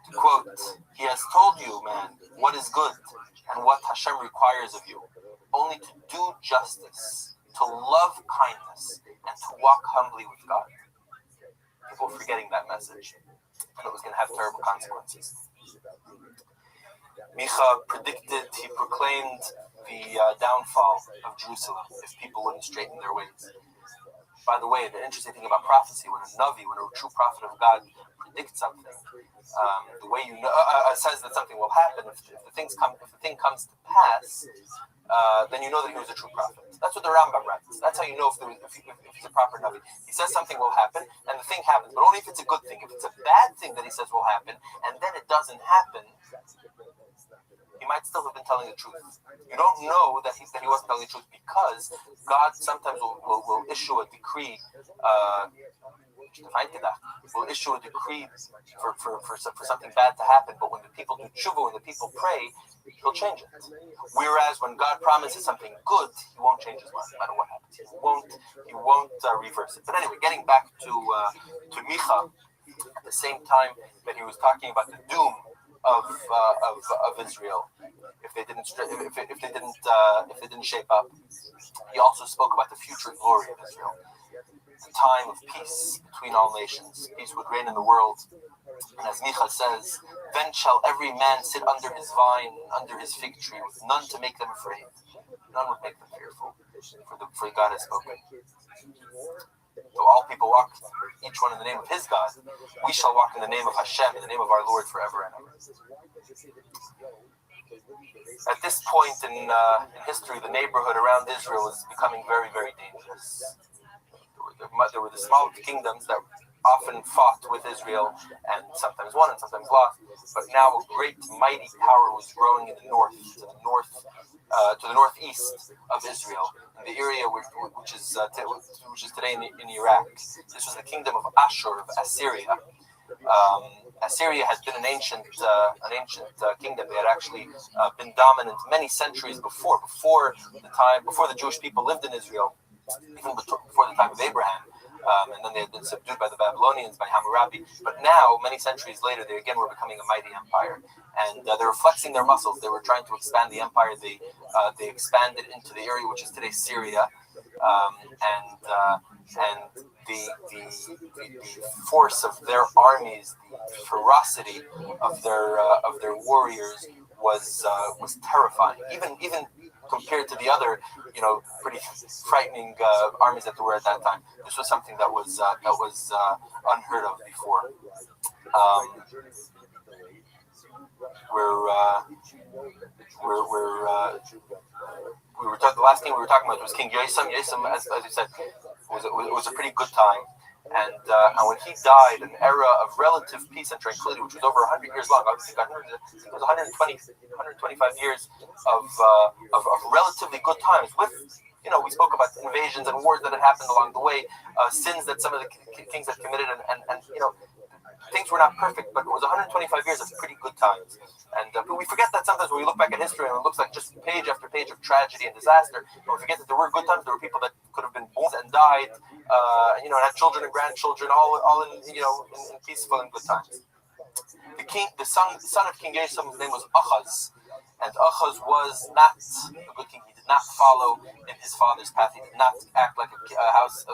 To quote, "He has told you, man, what is good and what Hashem requires of you. Only to do justice, to love kindness, and to walk humbly with God." People forgetting that message. And it was going to have terrible consequences. Micha proclaimed the downfall of Jerusalem if people wouldn't straighten their ways. By the way, the interesting thing about prophecy, when a true prophet of God predicts something, the way you know, says that something will happen, if the thing comes to pass, then you know that he was a true prophet. That's what the Rambam writes. That's how you know if he's a proper Navi. He says something will happen, and the thing happens, but only if it's a good thing. If it's a bad thing that he says will happen, and then it doesn't happen, he might still have been telling the truth. You don't know that he wasn't telling the truth, because God sometimes will issue a decree. Will issue a decree for something bad to happen, but when the people do tshuva, when the people pray, he'll change it. Whereas when God promises something good, he won't change his mind, no matter what happens. He won't reverse it. But anyway, getting back to Micha, at the same time that he was talking about the doom of Israel if they didn't shape up, he also spoke about the future glory of Israel. The time of peace between all nations. Peace would reign in the world. And as Micha says, "Then shall every man sit under his vine, under his fig tree, with none to make them afraid." None would make them fearful, for God has spoken. So all people walk, each one in the name of his God. We shall walk in the name of Hashem, in the name of our Lord forever and ever. At this point in history, the neighborhood around Israel is becoming very, very dangerous. There were the small kingdoms that often fought with Israel and sometimes won and sometimes lost. But now a great mighty power was growing in the north, to the northeast of Israel, in the area which is today in Iraq. This was the kingdom of Ashur, of Assyria. Assyria had been an ancient kingdom. They had actually been dominant many centuries before the Jewish people lived in Israel, even before the time of Abraham. And then they had been subdued by the Babylonians, by Hammurabi. But now, many centuries later, they again were becoming a mighty empire. And they were flexing their muscles. They were trying to expand the empire. They expanded into the area which is today Syria. And the force of their armies, the ferocity of their warriors was terrifying. Even compared to the other, pretty frightening armies that there were at that time. This was something that was unheard of before. The last king we were talking about was King Yosem. Yosem, as you said, was a pretty good time. And when he died, an era of relative peace and tranquility, which was over 100 years long. I think it was 125 years of relatively good times. With, we spoke about invasions and wars that had happened along the way, sins that some of the kings had committed, and things were not perfect, but it was 125 years of pretty good times. And but we forget that sometimes when we look back at history and it looks like just page after page of tragedy and disaster, but we forget that there were good times. There were people that could have been been born and died, and had children and grandchildren, all in in peaceful and good times. The son of King Yosef, his name was Achaz, and Achaz was not a good king. He did not follow in his father's path. He did not act like a house.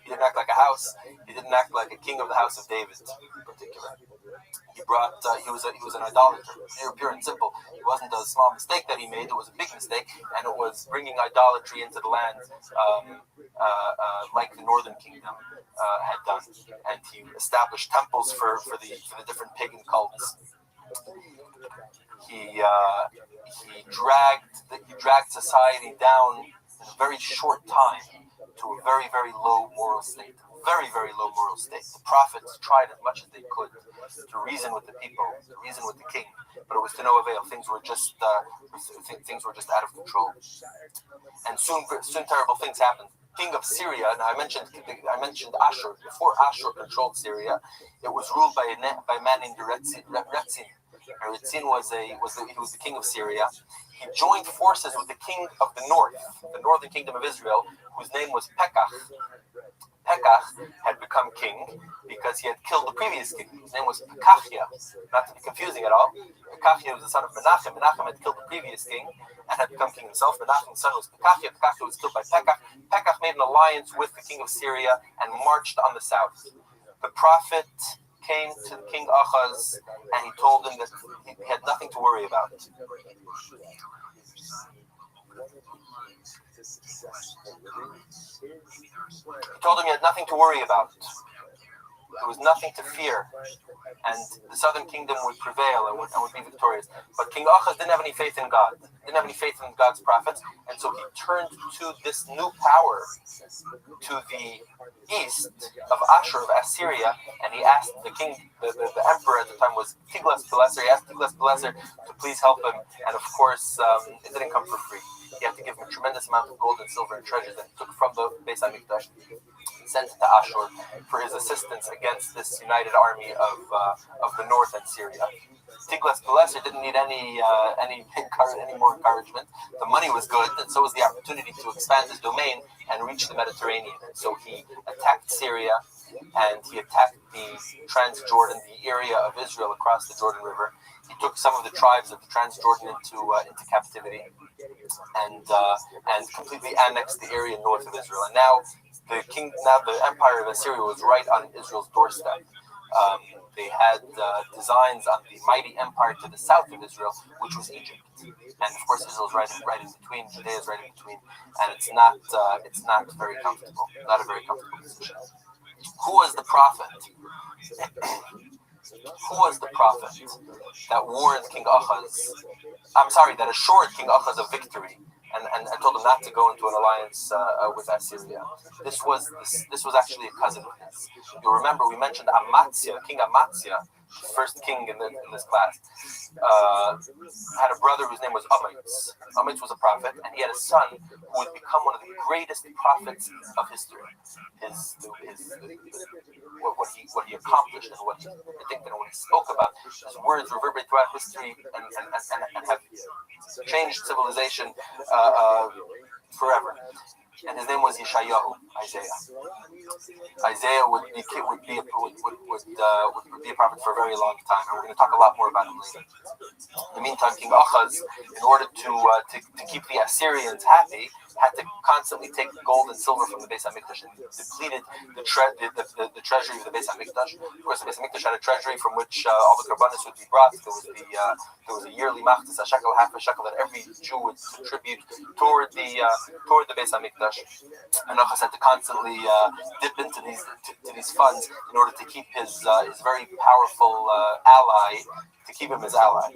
He didn't act like a house. He didn't act like a king of the house of David, in particular. He was an idolater, pure and simple. It wasn't a small mistake that he made; it was a big mistake, and it was bringing idolatry into the land, like the northern kingdom had done. And he established temples for the different pagan cults. He dragged society down in a very short time to a very, very low moral state. Very, very low moral state. The prophets tried as much as they could to reason with the people, to reason with the king, but it was to no avail. Things were just out of control, and soon terrible things happened. King of Syria. Now I mentioned Ashur. Before Ashur controlled Syria, it was ruled by a man named Restream. Restream was the king of Syria. He joined forces with the king of the northern kingdom of Israel, whose name was Pekach. Pekach had become king because he had killed the previous king. His name was Pekachia, not to be confusing at all. Pekachia was the son of Menachem. Menachem had killed the previous king and had become king himself. Menachem's son was Pekachia. Pekachia was killed by Pekach. Pekach made an alliance with the king of Syria and marched on the south. The prophet came to King Achaz and he told him that he had nothing to worry about. He told him he had nothing to worry about. There was nothing to fear, and the southern kingdom would prevail and would be victorious. But King Achaz didn't have any faith in God, didn't have any faith in God's prophets, and so he turned to this new power to the east of Ashur, of Assyria, and he asked the king, the emperor at the time was Tiglath-Pileser. He asked Tiglath-Pileser to please help him, and of course, it didn't come for free. He had to give him a tremendous amount of gold and silver and treasures that he took from the Beis HaMikdash, sent it to Ashur for his assistance against this united army of the north and Syria. Tiglath-Pileser didn't need any more encouragement. The money was good, and so was the opportunity to expand his domain and reach the Mediterranean. And so he attacked Syria, and he attacked the Transjordan, the area of Israel across the Jordan River. He took some of the tribes of the Transjordan into captivity, and completely annexed the area north of Israel. And now the empire of Assyria was right on Israel's doorstep. They had designs on the mighty empire to the south of Israel, which was Egypt. And of course, Israel's right in between. Judea is right in between, and it's not very comfortable. Not a very comfortable position. Who was the prophet? Who was the prophet that warned King Achaz? That assured King Achaz of victory and told him not to go into an alliance with Assyria. This was actually a cousin of his. You'll remember we mentioned Amaziah, King Amaziah, first king in this class, had a brother whose name was Amitz. Amitz was a prophet, and he had a son who would become one of the greatest prophets of history. What he accomplished and what he spoke about. His words reverberate throughout history and have changed civilization forever. And his name was Yeshayahu, Isaiah. Isaiah would be a prophet for a very long time, and we're going to talk a lot more about him later. In the meantime, King Achaz, in order to keep the Assyrians happy, had to constantly take gold and silver from the Beis HaMikdash and depleted the treasury of the Beis HaMikdash. Of course, the Beis HaMikdash had a treasury from which all the karbanos would be brought. There was a yearly machtas, a shekel, half a shekel that every Jew would contribute toward the Beis HaMikdash. And Achaz had to constantly dip into these funds in order to keep his very powerful ally, to keep him his ally.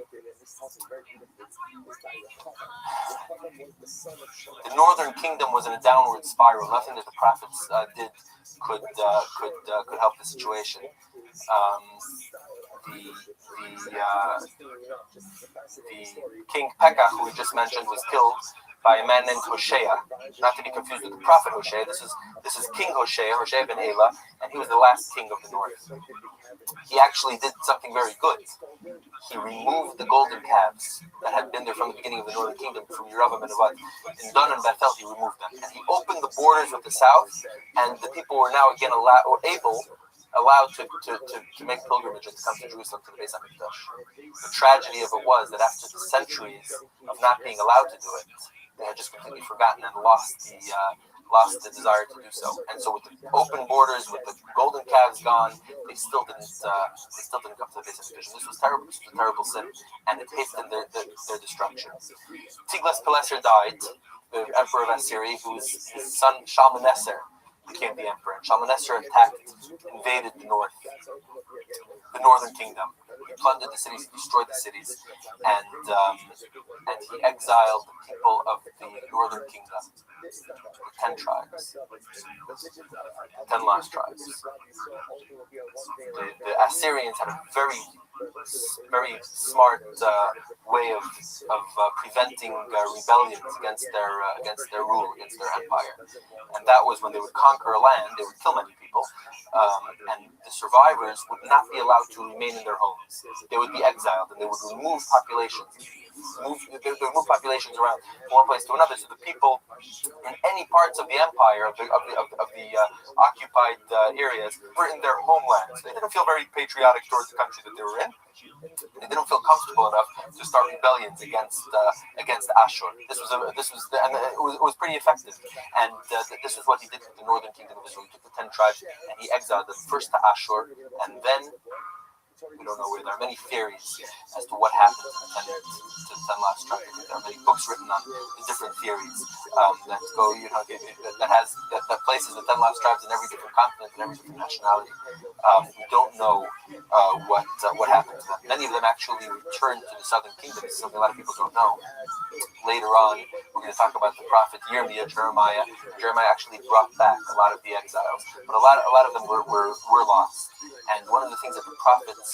The northern kingdom was in a downward spiral. Nothing that the prophets did could help the situation. The King Pekach, who we just mentioned, was killed by a man named Hoshea, not to be confused with the prophet Hoshea. This is King Hoshea ben Elah, and he was the last king of the north. He actually did something very good. He removed the golden calves that had been there from the beginning of the northern kingdom, from Yeravam and Nevat. In Dan and Bethel, he removed them, and he opened the borders with the south, and the people were now again allowed to make pilgrimage and to come to Jerusalem to the Beis HaMikdash. The tragedy of it was that after the centuries of not being allowed to do it, they had just completely forgotten and lost the desire to do so. And so, with the open borders, with the golden calves gone, they still didn't come to the Beis HaMikdash. This was terrible. This was a terrible sin, and it hastened their destruction. Tiglath-Pileser died, the emperor of Assyria, whose son Shalmaneser became the emperor. And Shalmaneser invaded the northern kingdom. He plundered the cities, he destroyed the cities, and he exiled the people of the northern kingdom, the 10 tribes, the 10 lost tribes. The Assyrians had a very smart way of preventing rebellions against their rule, against their empire, and that was when they would conquer a land, they would kill many people, and the survivors would not be allowed to remain in their homes. They would be exiled, and they would remove populations. They would move populations around from one place to another, so the people in any parts of the empire, of the occupied areas, were in their homelands. They didn't feel very patriotic towards the country that they were in. They didn't feel comfortable enough to start rebellions against Ashur. It was pretty effective, and this is what he did with the northern kingdom of Israel. He took the 10 tribes and he exiled them first to Ashur, and then we don't know where. There are many theories as to what happened to the 10 lost tribes. There are many books written on the different theories that places the 10 lost tribes in every different continent and every different nationality. We don't know what happened to them. Many of them actually returned to the southern kingdom. This is something a lot of people don't know. Later on, we're going to talk about the prophet Jeremiah. Jeremiah actually brought back a lot of the exiles, but a lot of them were lost. And one of the things that the prophets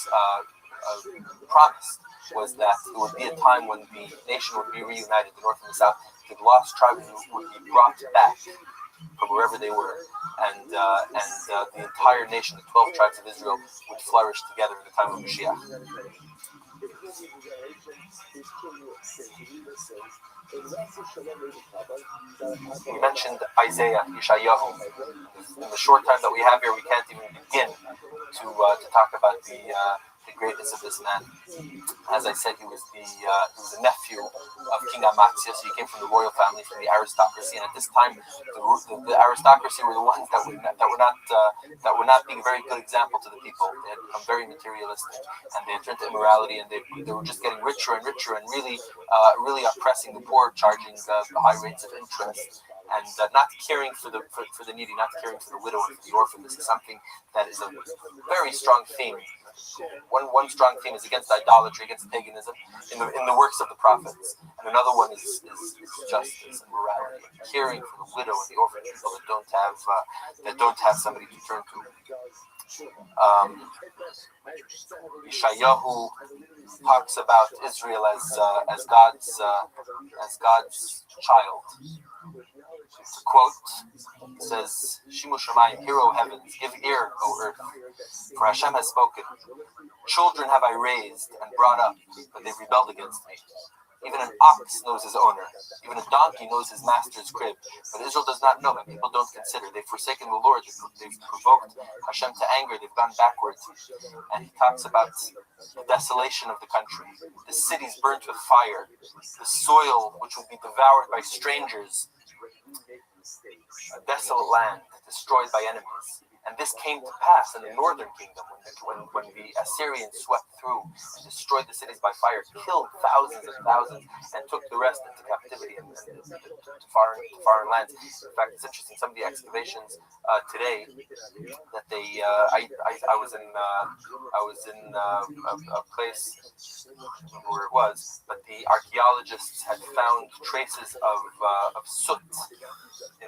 promised was that there would be a time when the nation would be reunited, the north and the south. The lost tribes would be brought back from wherever they were, and the entire nation, the 12 tribes of Israel, would flourish together in the time of Mashiach. We mentioned Isaiah, Yeshayahu. In the short time that we have here, we can't even begin to talk about the greatness of this man. As I said, he was the nephew of King Amaziah, so he came from the royal family, from the aristocracy. And at this time, the aristocracy were the ones that were not being a very good example to the people. They had become very materialistic, and they had turned to immorality, and they were just getting richer and richer, and really oppressing the poor, charging the high rates of interest, and not caring for the needy, not caring for the widow and for the orphan. This is something that is a very strong theme. One strong theme is against idolatry, against paganism in the works of the prophets, and another one is justice and morality, caring for the widow and the orphan, people that don't have somebody to turn to. Yeshayahu talks about Israel as God's child. To quote, it says, Shimu Shamayim, hear, O heavens, give ear, O earth, for Hashem has spoken. Children have I raised and brought up, but they've rebelled against me. Even an ox knows his owner. Even a donkey knows his master's crib. But Israel does not know, and people don't consider. They've forsaken the Lord. They've provoked Hashem to anger. They've gone backwards. And he talks about the desolation of the country. The cities burnt with fire. The soil, which will be devoured by strangers. A desolate land destroyed by enemies. And this came to pass in the northern kingdom when the Assyrians swept through and destroyed the cities by fire, killed thousands and thousands, and took the rest into captivity and to foreign lands. In fact, it's interesting. Some of the excavations today that I was in a place where it was, but the archaeologists had found traces of soot in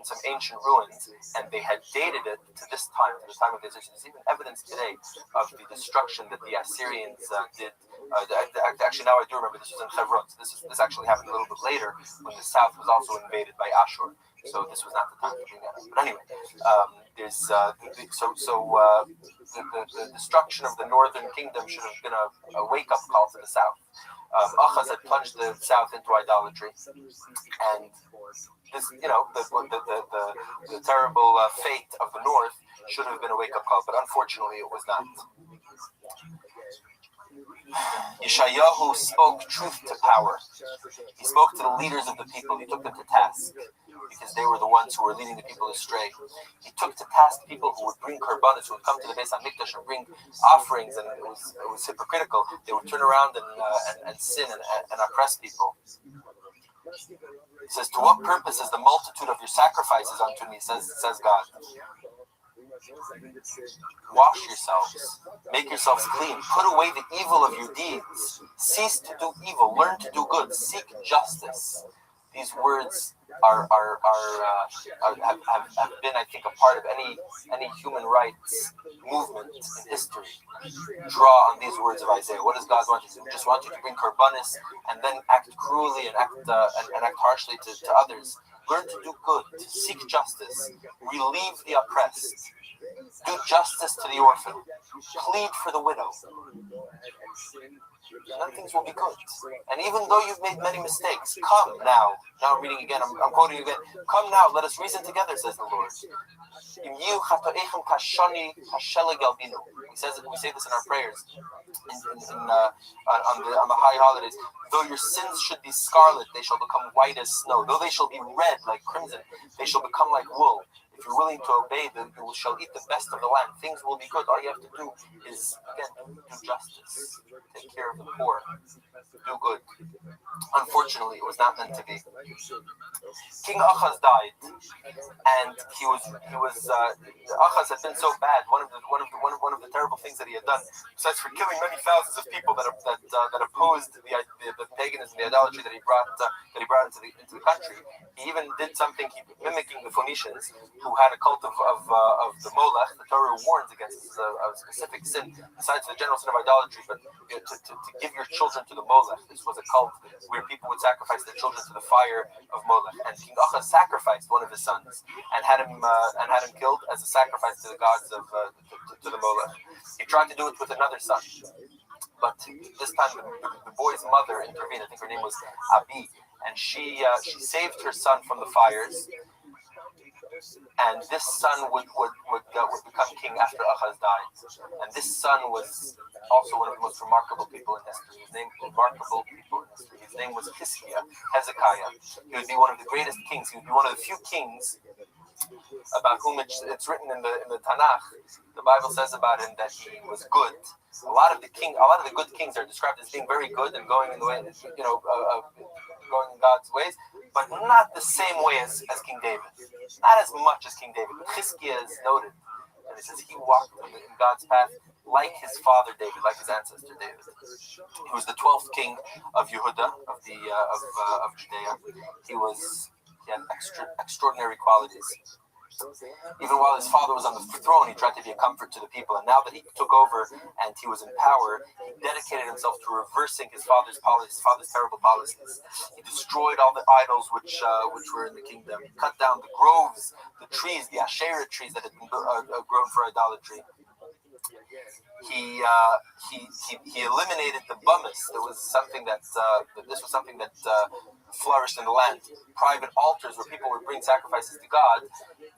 some ancient ruins, and they had dated it to the time of the Assyrians. There's even evidence today of the destruction that the Assyrians did Actually, now I do remember this was in Hebron. So this actually happened a little bit later when the south was also invaded by Ashur. So this was not the time to bring that up. But anyway, there's the destruction of the northern kingdom should have been a wake-up call to the south. Achaz had plunged the south into idolatry, and this, the terrible fate of the north should have been a wake-up call, but unfortunately it was not. Yeshayahu spoke truth to power. He spoke to the leaders of the people. He took them to task because they were the ones who were leading the people astray. He took to task people who would bring korbanos, who would come to the Beis HaMikdash and bring offerings, and it was hypocritical. They would turn around and sin and oppress people. He says, "To what purpose is the multitude of your sacrifices unto me?" says God. Wash yourselves, make yourselves clean, put away the evil of your deeds, cease to do evil, learn to do good, seek justice. These words have been, I think, a part of any human rights movement in history. Draw on these words of Isaiah. What does God want you to do? He just want you to bring korbanos and then act cruelly and act harshly to others. Learn to do good, to seek justice, relieve the oppressed, do justice to the orphan, plead for the widow. Then things will be good. And even though you've made many mistakes, come now. Now I'm reading again, I'm quoting again. Come now, let us reason together, says the Lord. We say this in our prayers on the high holidays. Though your sins should be scarlet, they shall become white as snow. Though they shall be red like crimson, they shall become like wool. If you're willing to obey them, you shall eat the best of the land. Things will be good. All you have to do is, again, do justice. Take care of the poor. Do good. Unfortunately, it was not meant to be. King Achaz died, and Achaz had been so bad. One of the terrible things that he had done, besides for killing many thousands of people that opposed the paganism, the idolatry that he brought into the country, he even did something mimicking the Phoenicians, who had a cult of the Molech. The Torah warns against a specific sin, besides the general sin of idolatry, but to give your children to the Molech. This was a cult where people would sacrifice their children to the fire of Molech, and King Achaz sacrificed one of his sons and had him killed as a sacrifice to the gods of to the Molech. He tried to do it with another son, but this time the boy's mother intervened. I think her name was Abi, and she saved her son from the fires. And this son would become king after Achaz died. And this son was also one of the most remarkable people in history. His name was Hezekiah. He would be one of the greatest kings. He would be one of the few kings about whom it's written in the Tanakh. The Bible says about him that he was good. A lot of the good kings are described as being very good and going in the way, going in God's ways, but not the same way as King David. Not as much as King David. But Chizkiah is noted, and it says he walked in God's path like his father David, like his ancestor David. He was the 12th king of Yehuda, of Judea. He had extraordinary qualities. Even while his father was on the throne, he tried to be a comfort to the people. And now that he took over and he was in power, he dedicated himself to reversing his father's terrible policies. He destroyed all the idols which were in the kingdom. He cut down the groves, the trees, the Asherah trees that had been grown for idolatry. He eliminated the bumas. This was something that flourished in the land. Private altars where people would bring sacrifices to God,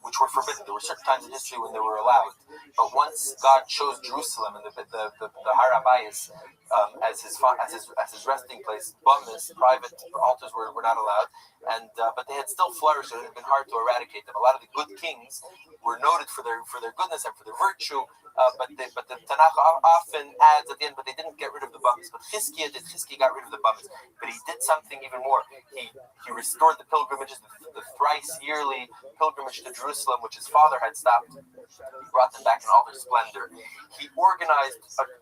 which were forbidden. There were certain times in history when they were allowed. But once God chose Jerusalem and the Rabbi as his resting place, bumas, private altars were not allowed. But they had still flourished. It had been hard to eradicate them. A lot of the good kings were noted for their goodness and for their virtue. But the Tanakh often adds at the end, but they didn't get rid of the bumas. But Chizkiah got rid of the bumas. But he did something even more. He restored the pilgrimages, the thrice yearly pilgrimage to Jerusalem, which his father had stopped. He brought them back in all their splendor. He organized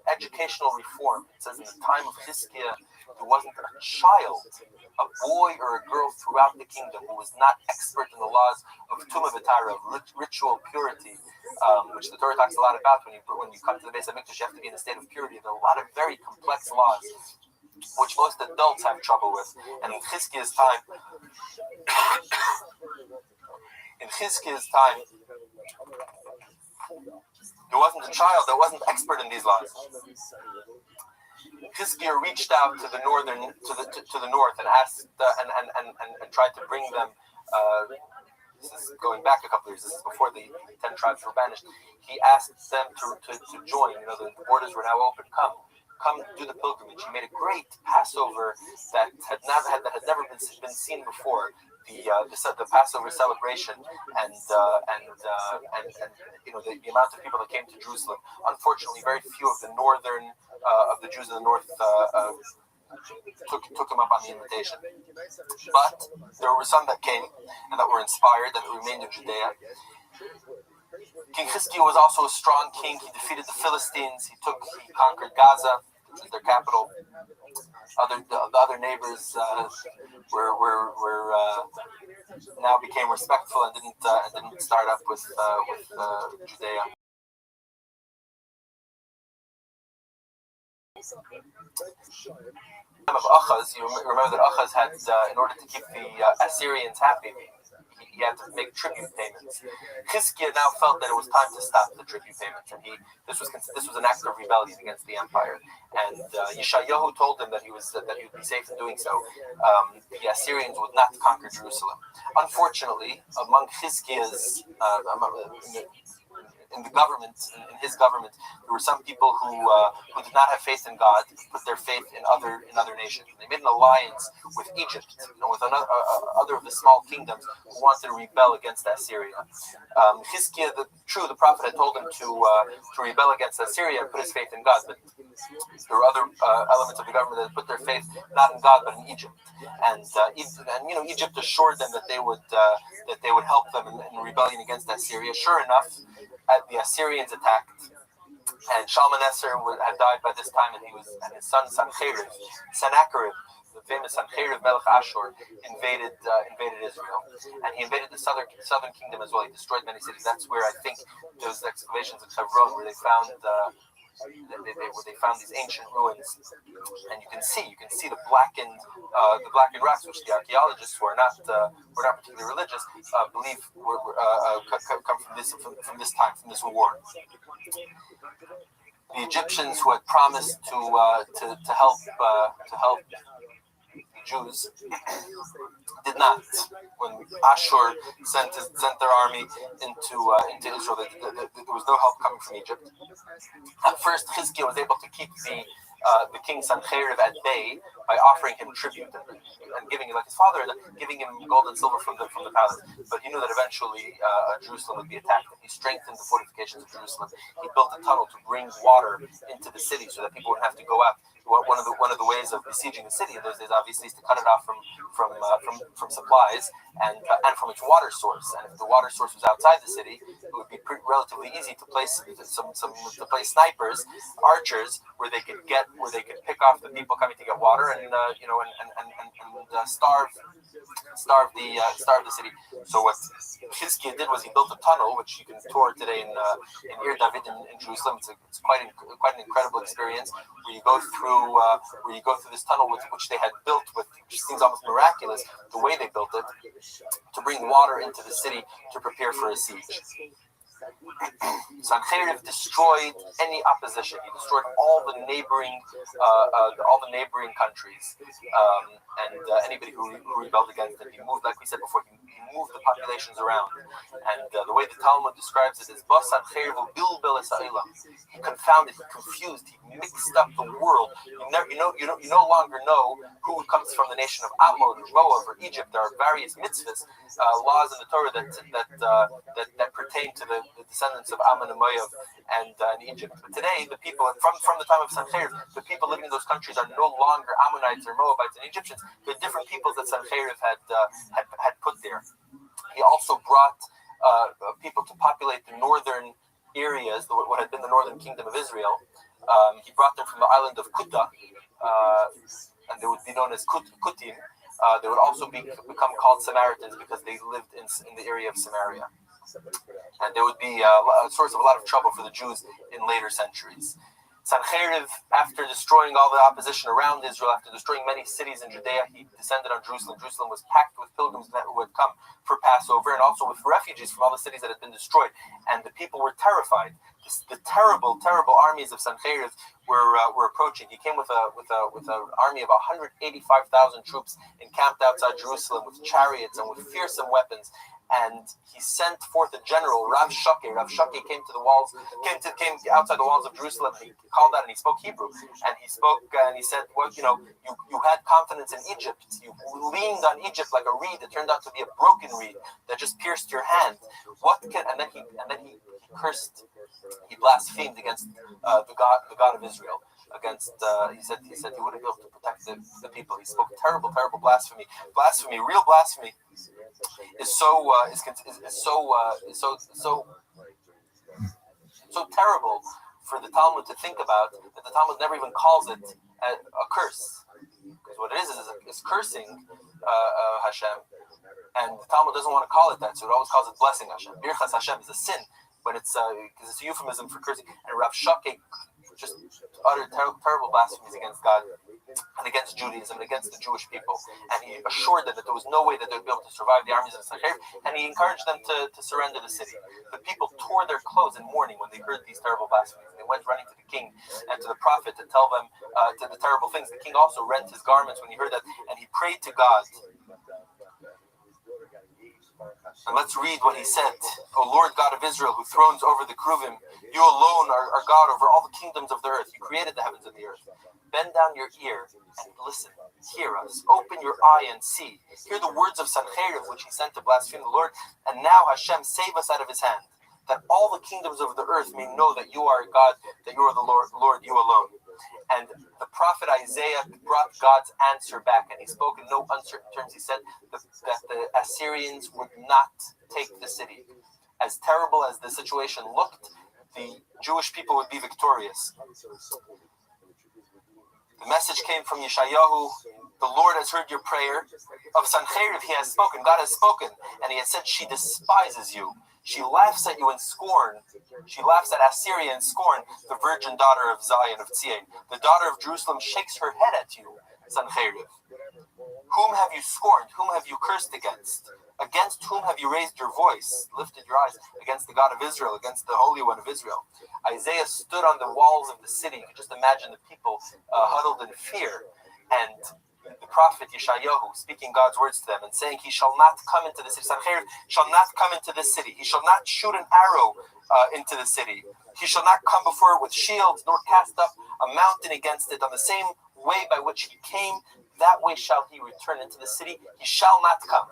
educational reform. It says in the time of Hiskiah, there wasn't a child, a boy or a girl throughout the kingdom who was not expert in the laws of Tumah V'Tara, of ritual purity, which the Torah talks a lot about. When you come to the base of Mikdash, you have to be in a state of purity. There are a lot of very complex laws, which most adults have trouble with. And in Chizkiah's time, there wasn't a child that wasn't expert in these laws. Chizkiah reached out to the north and asked and tried to bring them. This is going back a couple of years. This is before the 10 tribes were banished. He asked them to join. The borders were now open. Come do the pilgrimage. He made a great Passover that had never been seen before. The Passover celebration and the amount of people that came to Jerusalem. Unfortunately, very few of the northern of the Jews in the north took him up on the invitation. But there were some that came and that were inspired, that remained in Judea. King Chizkiah was also a strong king. He defeated the Philistines. He conquered Gaza, which is their capital. The other neighbors were now became respectful and didn't start up with Judea. Of Achaz, you remember that Achaz had, in order to keep the Assyrians happy, he had to make tribute payments. Chizkiah now felt that it was time to stop the tribute payments, and this was an act of rebellion against the empire. And Yeshayahu told him that he would be safe in doing so. The Assyrians would not conquer Jerusalem. Unfortunately, among Chizkiah's in his government, there were some people who did not have faith in God, put their faith in other nations. They made an alliance with Egypt, with other of the small kingdoms who wanted to rebel against Assyria. Chizkiah, the prophet, had told him to rebel against Assyria and put his faith in God, but there were other elements of the government that put their faith not in God but in Egypt. And Egypt assured them that they would help them in rebellion against Assyria. Sure enough, the Assyrians attacked, and Shalmaneser had died by this time, and his son Sennacherib, the famous Sennacherib Melech Ashur, invaded Israel, and he invaded the southern kingdom as well. He destroyed many cities. That's where I think those excavations in Hebron, where they found these ancient ruins, and you can see the blackened rocks, which the archaeologists who are not particularly religious believe come from this time, from this war. The Egyptians, who had promised to help the Jews, did not. When Ashur sent their army into Israel, there was no help coming from Egypt. At first, Chizkiah was able to keep the king Sennacherib at bay by offering him tribute and giving him, like his father, giving him gold and silver from the palace. But he knew that eventually Jerusalem would be attacked. He strengthened the fortifications of Jerusalem. He built a tunnel to bring water into the city so that people wouldn't have to go out. One of the ways of besieging the city in those days, obviously, is to cut it off from supplies and from its water source. And if the water source was outside the city, it would be relatively easy to place snipers, archers, where they could pick off the people coming to get water and starve the city. So what Chizkiah did was he built a tunnel, which you can tour today in Ir David in Jerusalem. It's quite an incredible experience where you go through this tunnel which they had built with, which seems almost miraculous the way they built it, to bring water into the city to prepare for a siege. Sennacherib destroyed any opposition. He destroyed all the neighboring countries, and anybody who rebelled against him. He moved, like we said before, he moved the populations around. And the way the Talmud describes it is, he confounded, he confused, he mixed up the world. You no longer know who comes from the nation of Ammon or Moab or Egypt. There are various mitzvahs, laws in the Torah that pertain to the descendants of Ammon and Moab and in Egypt. But today, the people from the time of Sennacherib, the people living in those countries are no longer Ammonites or Moabites and Egyptians. They're different peoples that Sennacherib had put there. He also brought people to populate the northern areas, what had been the northern kingdom of Israel. He brought them from the island of Kuta, and they would be known as Kutim. They would also become called Samaritans because they lived in the area of Samaria. And there would be a source of a lot of trouble for the Jews in later centuries. Sancheriv, after destroying all the opposition around Israel, after destroying many cities in Judea, he descended on Jerusalem. Jerusalem was packed with pilgrims who had come for Passover, and also with refugees from all the cities that had been destroyed. And the people were terrified. The terrible, terrible armies of Sancheriv were approaching. He came with an army of 185,000 troops encamped outside Jerusalem with chariots and with fearsome weapons. And he sent forth a general, Rav Shake. Rav Shake came outside the walls of Jerusalem. He called out and he spoke Hebrew. And he spoke and he said, "Well, you had confidence in Egypt. You leaned on Egypt like a reed. It turned out to be a broken reed that just pierced your hand. And then he cursed. He blasphemed against the God of Israel. He said he wouldn't be able to protect the people. He spoke terrible, terrible blasphemy. Blasphemy, real blasphemy, is so terrible for the Talmud to think about that the Talmud never even calls it a curse. Because what it is cursing Hashem, and the Talmud doesn't want to call it that, so it always calls it blessing Hashem. Birchas Hashem is a sin, but it's because it's a euphemism for cursing. And Rav Shake just uttered terrible blasphemies against God and against Judaism and against the Jewish people. And he assured them that there was no way that they'd be able to survive the armies of Sancheriv, and he encouraged them to surrender the city. The people tore their clothes in mourning when they heard these terrible blasphemies. They went running to the king and to the prophet to tell them to the terrible things. The king also rent his garments when he heard that, and he prayed to God. And let's read what he said. O Lord God of Israel, who thrones over the Kruvim, you alone are God over all the kingdoms of the earth. You created the heavens and the earth. Bend down your ear and listen. Hear us. Open your eye and see. Hear the words of Sancheriv, which he sent to blaspheme the Lord. And now, Hashem, save us out of his hand, that all the kingdoms of the earth may know that you are God, that you are the Lord, you alone. And the prophet Isaiah brought God's answer back, and he spoke in no uncertain terms. He said that the Assyrians would not take the city. As terrible as the situation looked, the Jewish people would be victorious. The message came from Yeshayahu. The Lord has heard your prayer. Of Sancheriv he has spoken. God has spoken. And he has said, she despises you. She laughs at you in scorn. She laughs at Assyria in scorn, the virgin daughter of Zion of Tzion. The daughter of Jerusalem shakes her head at you, Sancheriv. Whom have you scorned? Whom have you cursed against? Against whom have you raised your voice, lifted your eyes? Against the God of Israel, against the Holy One of Israel. Isaiah stood on the walls of the city. You can just imagine the people huddled in fear. And the prophet Yeshayahu speaking God's words to them and saying, he shall not come into the city. Sancheriv shall not come into this city. He shall not shoot an arrow into the city. He shall not come before it with shields, nor cast up a mountain against it. On the same way by which he came, that way shall he return into the city. He shall not come,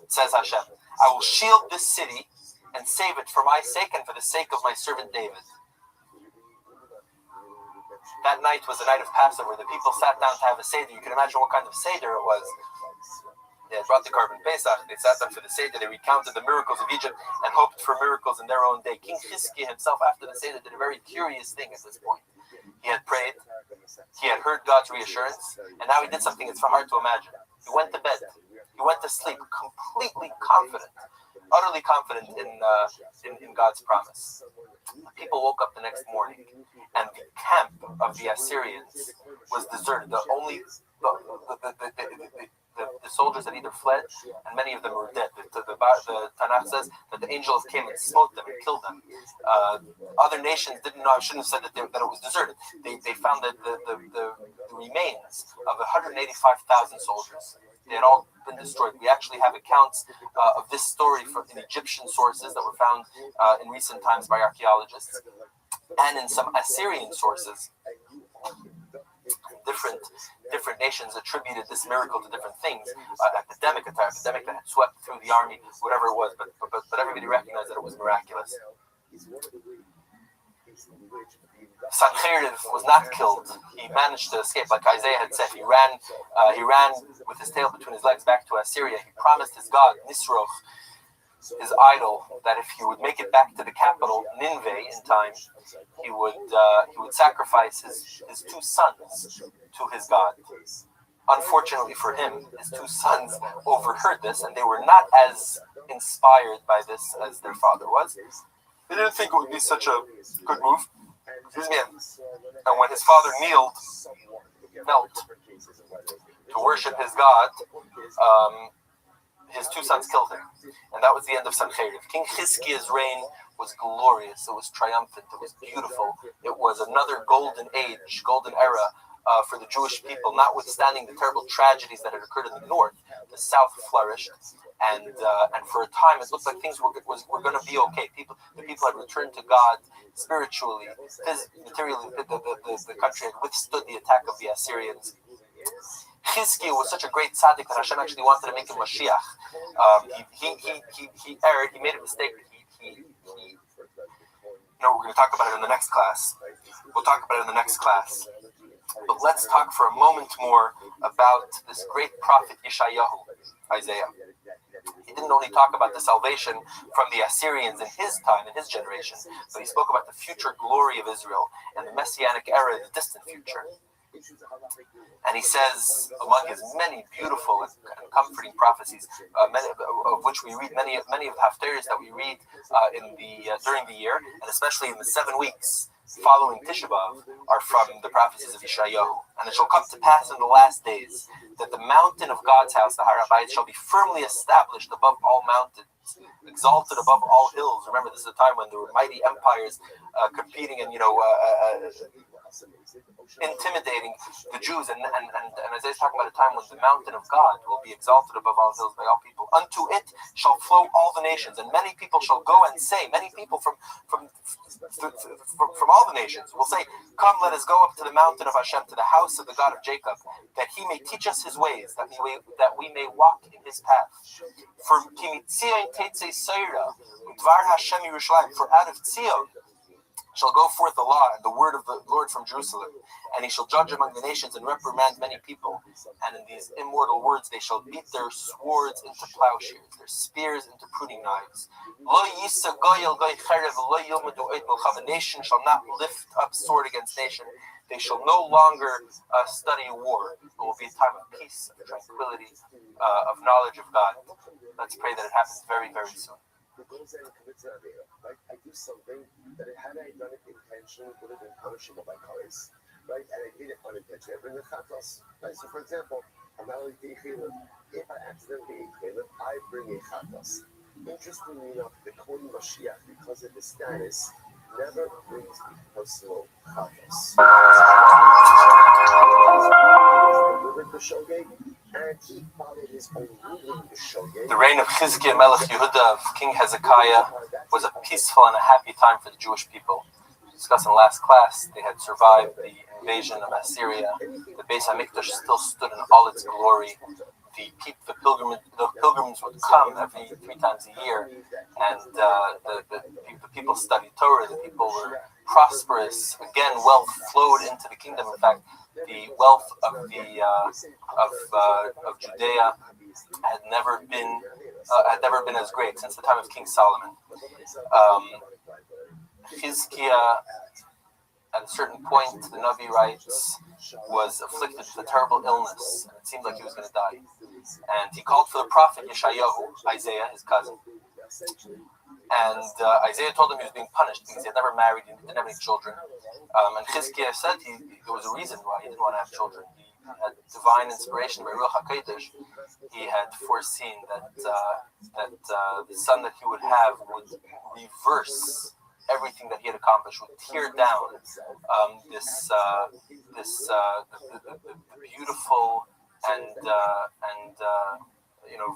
says Hashem. I will shield this city and save it for my sake and for the sake of my servant David. That night was the night of Passover. The people sat down to have a Seder. You can imagine what kind of Seder it was. They had brought the Korban Pesach. They sat down for the Seder. They recounted the miracles of Egypt and hoped for miracles in their own day. King Chizkiah himself, after the Seder, did a very curious thing at this point. He had prayed. He had heard God's reassurance. And now he did something that's hard to imagine. He went to bed. He went to sleep completely confident, utterly confident in God's promise. People woke up the next morning, and the camp of the Assyrians was deserted. The soldiers had either fled, and many of them were dead. The Tanakh says that the angels came and smote them and killed them. Other nations didn't know. I shouldn't have said that it was deserted. They found that the remains of 185,000 soldiers. They had all been destroyed. We actually have accounts of this story from in Egyptian sources that were found in recent times by archaeologists, and in some Assyrian sources. Different nations attributed this miracle to different things. Epidemic that had swept through the army, whatever it was, but everybody recognized that it was miraculous. Sancheriv was not killed. He managed to escape, like Isaiah had said. He ran with his tail between his legs back to Assyria. He promised his God, Nisroch, his idol, that if he would make it back to the capital, Nineveh, in time, he would sacrifice his two sons to his god. Unfortunately for him, his two sons overheard this, and they were not as inspired by this as their father was. They didn't think it would be such a good move. And when his father knelt to worship his god, his two sons killed him. And that was the end of Sancheriv. King Chizkiah's reign was glorious. It was triumphant. It was beautiful. It was another golden age, golden era for the Jewish people, notwithstanding the terrible tragedies that had occurred in the north. The south flourished. And for a time, it looked like things were going to be okay. The people had returned to God spiritually, materially. The country had withstood the attack of the Assyrians. Chizkiah was such a great tzaddik that Hashem actually wanted to make him Mashiach. He erred. He made a mistake. We're going to talk about it in the next class. We'll talk about it in the next class. But let's talk for a moment more about this great prophet Yeshayahu, Isaiah. He didn't only talk about the salvation from the Assyrians in his time, in his generation, but he spoke about the future glory of Israel and the Messianic era in the distant future. And he says, among his many beautiful and comforting prophecies, many of which we read, many of the haftarahs that we read during the year, and especially in the 7 weeks following Tisha B'Av, are from the prophecies of Yeshayahu. And it shall come to pass in the last days that the mountain of God's house, the Rabbi, shall be firmly established above all mountains, exalted above all hills. Remember, this is a time when there were mighty empires competing and intimidating the Jews, and Isaiah's talking about a time when the mountain of God will be exalted above all hills by all people. Unto it shall flow all the nations, and many people shall go and say, many people from all the nations will say, come, let us go up to the mountain of Hashem, to the house of the God of Jacob, that he may teach us his ways, that we may walk in his path. For out of Tzion shall go forth the law and the word of the Lord from Jerusalem, and he shall judge among the nations and reprimand many people. And in these immortal words they shall beat their swords into plowshares, their spears into pruning knives. A nation shall not lift up sword against nation. They shall no longer study war. It will be a time of peace, of tranquility, of knowledge of God. Let's pray that it happens very, very soon. Right? I do something that had I done it intentionally would have been punishable by Kares, right? And I did it unintentionally. I bring the chatos, right? So, for example, I'm not only Chaylev. If I accidentally eat Chaylev, I bring a chatos. Interestingly enough, the Kohen Mashiach, because of his status, never brings a personal chatos. The reign of Chizkiah Melech Yehuda of King Hezekiah was a peaceful and a happy time for the Jewish people. We discussed in the last class, they had survived the invasion of Assyria. The Beis HaMikdash still stood in all its glory. The pilgrims would come every 3 times a year, and the people studied Torah. The people were prosperous. Again, wealth flowed into the kingdom. In fact, the wealth of Judea had never been as great since the time of King Solomon. Chizkiah, at a certain point, the Navi writes, was afflicted with a terrible illness, and it seemed like he was going to die. And he called for the prophet Yeshayahu, Isaiah, his cousin. And Isaiah told him he was being punished because he had never married, he didn't have any children. And Chizkiah said there was a reason why he didn't want to have children. He had divine inspiration by Ruach HaKodesh. He had foreseen that the son that he would have would reverse everything that he had accomplished, would tear down the beautiful and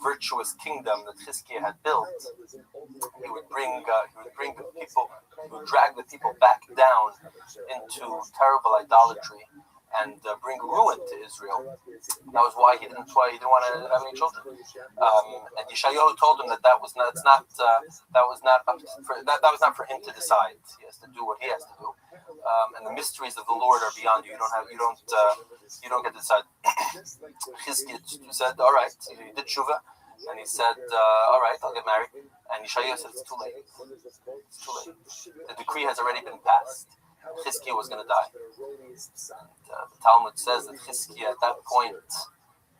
virtuous kingdom that Chizkiah had built. He would bring the people, he would drag the people back down into terrible idolatry and bring ruin to Israel. That was why he didn't want to have any children. And Yeshayahu told him that was not for him to decide. He has to do what he has to do. And the mysteries of the Lord are beyond you. You don't get to decide. Chizkiah said, all right, he did tshuva, And he said, all right, I'll get married. And Yeshayahu said, it's too late. It's too late. The decree has already been passed. Chizkiah was going to die. And, the Talmud says that Chizkiah at that point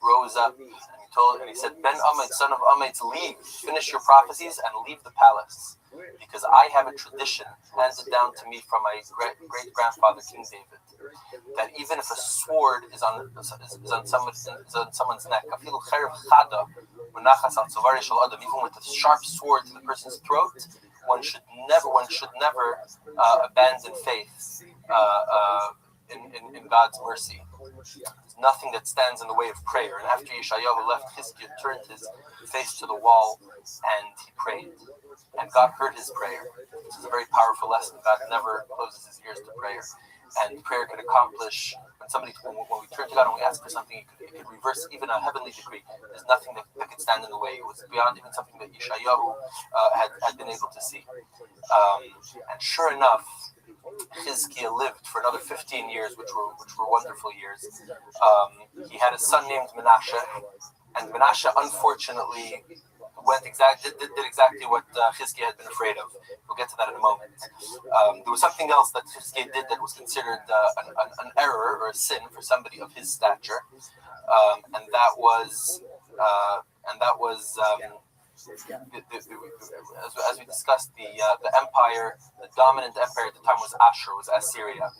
rose up and he said, Ben Amit, son of Amit, leave, finish your prophecies and leave the palace. Because I have a tradition handed down to me from my great-grandfather, King David, that even if a sword is on someone's neck, even with a sharp sword to the person's throat, one should never abandon faith in God's mercy. There's nothing that stands in the way of prayer. And after Yeshayahu left, Chizkiah turned his face to the wall and he prayed. And God heard his prayer. This is a very powerful lesson. God never closes his ears to prayer. And prayer could accomplish, when we turn to God and we ask for something, it could reverse even a heavenly decree. There's nothing that could stand in the way. It was beyond even something that Yeshayahu had been able to see. And sure enough, Chizkiah lived for another 15 years, which were wonderful years. He had a son named Menashe, and Menashe, unfortunately, did exactly what Chizkiah had been afraid of. We'll get to that in a moment. There was something else that Chizkiah did that was considered an error or a sin for somebody of his stature, and that was as we discussed, the empire, the dominant empire at the time was Ashur, was Assyria.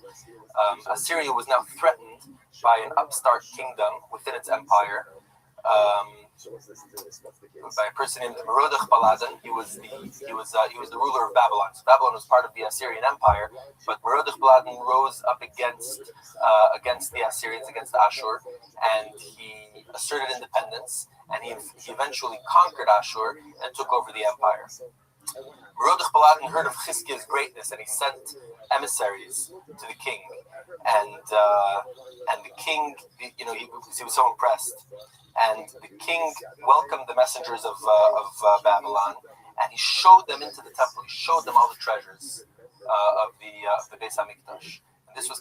Assyria was now threatened by an upstart kingdom within its empire, by a person named Rothschild. He was the ruler of Babylon. So Babylon was part of the Assyrian Empire, but Rothschild rose up against the Assyrians, against Ashur, and he asserted independence. And he eventually conquered Ashur and took over the empire. Rothschild heard of Chizkiah's greatness, and he sent emissaries to the king. And the king, he was so impressed. And the king welcomed the messengers of Babylon, and he showed them into the temple. He showed them all the treasures of the Beis Hamikdash. And this was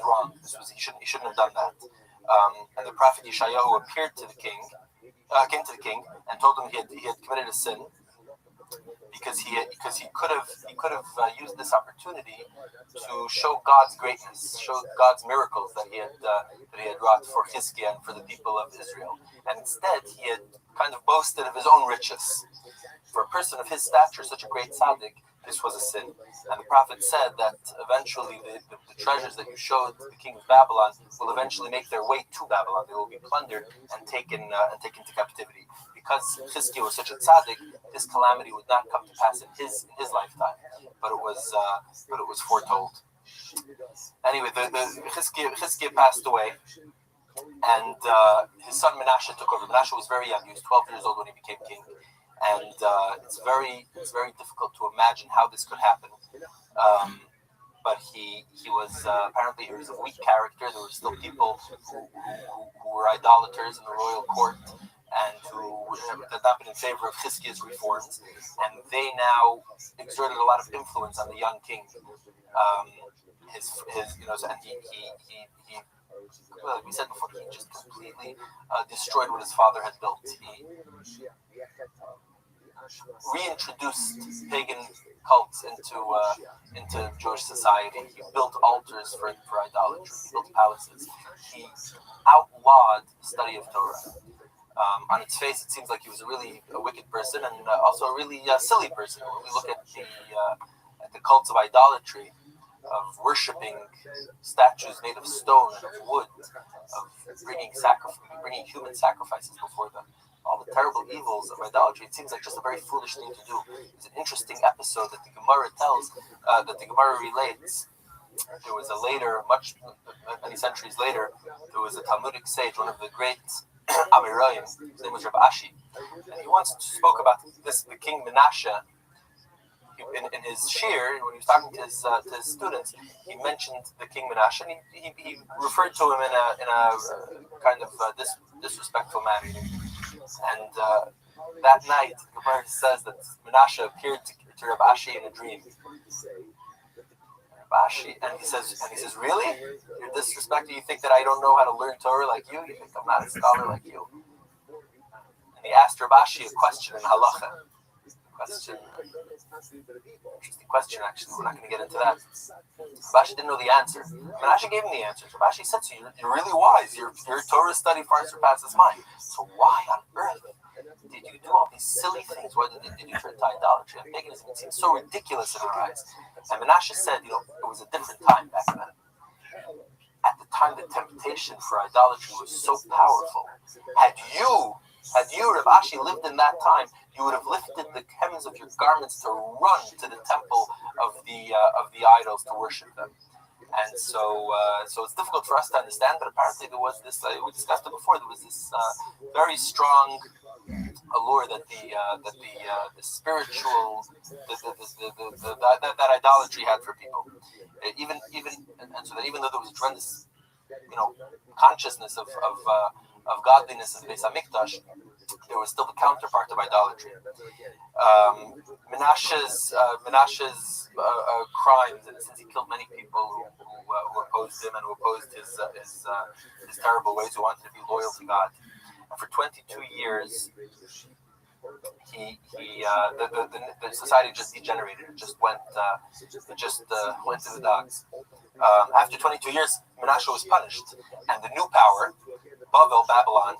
wrong. He shouldn't have done that. And the prophet Yeshayahu appeared to the king. Came to the king and told him he had committed a sin because he could have used this opportunity to show God's greatness, show God's miracles that he had wrought for Chizkiah and for the people of Israel. And instead, he had kind of boasted of his own riches. For a person of his stature, such a great tzaddik, this was a sin. And the prophet said that eventually the treasures that you showed the king of Babylon will eventually make their way to Babylon. They will be plundered and taken to captivity. Because Chizkiah was such a tzaddik, this calamity would not come to pass in his lifetime, but it was foretold. Anyway, the Chizkiah passed away, and his son Menashe took over. Menashe was very young; he was 12 years old when he became king. And it's very difficult to imagine how this could happen. But he was apparently he was a weak character. There were still people who were idolaters in the royal court and who had not been in favor of Chizkiah's reforms, and they now exerted a lot of influence on the young king. Well, like we said before, he just completely destroyed what his father had built. He reintroduced pagan cults into Jewish society. He built altars for idolatry. He built palaces. He outlawed the study of Torah. On its face, it seems like he was a wicked person and also a really silly person. When we look at the cults of idolatry, of worshipping statues made of stone and of wood, of bringing human sacrifices before them, all the terrible evils of idolatry, it seems like just a very foolish thing to do. It's an interesting episode that the Gemara tells, that the Gemara relates. There was many centuries later, there was a Talmudic sage, one of the great Amirayim, his name was Rabbi, and he once spoke about the king Menashe. In his shir, when he was talking to his students, he mentioned the king Menashe, and he referred to him in a kind of disrespectful manner. And that night, the Gemara says that Menashe appeared to Rabbi in a dream. And he says, really? You're disrespecting? You think that I don't know how to learn Torah like you? You think I'm not a scholar like you? And and he asked Rabbi a question in halacha. Interesting question, actually. We're not going to get into that. Rabbi didn't know the answer. Menashe gave him the answer. Rabbi said to you, you're really wise. Your Torah study far surpasses mine. So why on earth did you do all these silly things? Why did you turn to idolatry and paganism? It seems so ridiculous in our eyes. And Menashe said, it was a different time back then. At the time, the temptation for idolatry was so powerful. Had you, Rabbi, lived in that time, you would have lifted the hems of your garments to run to the temple of the idols to worship them. And so it's difficult for us to understand, but apparently there was this, we discussed it before, there was this very strong allure that the spiritual, that idolatry had for people. Even so that even though there was a tremendous, consciousness of godliness in the Beis Hamikdash, there was still the counterpart of idolatry. Menashe's crimes, and since he killed many people who opposed him and who opposed his terrible ways, who wanted to be loyal to God. And for 22 years, the society just degenerated. It just went to the dogs. After 22 years, Menashe was punished, and the new power, Babylon,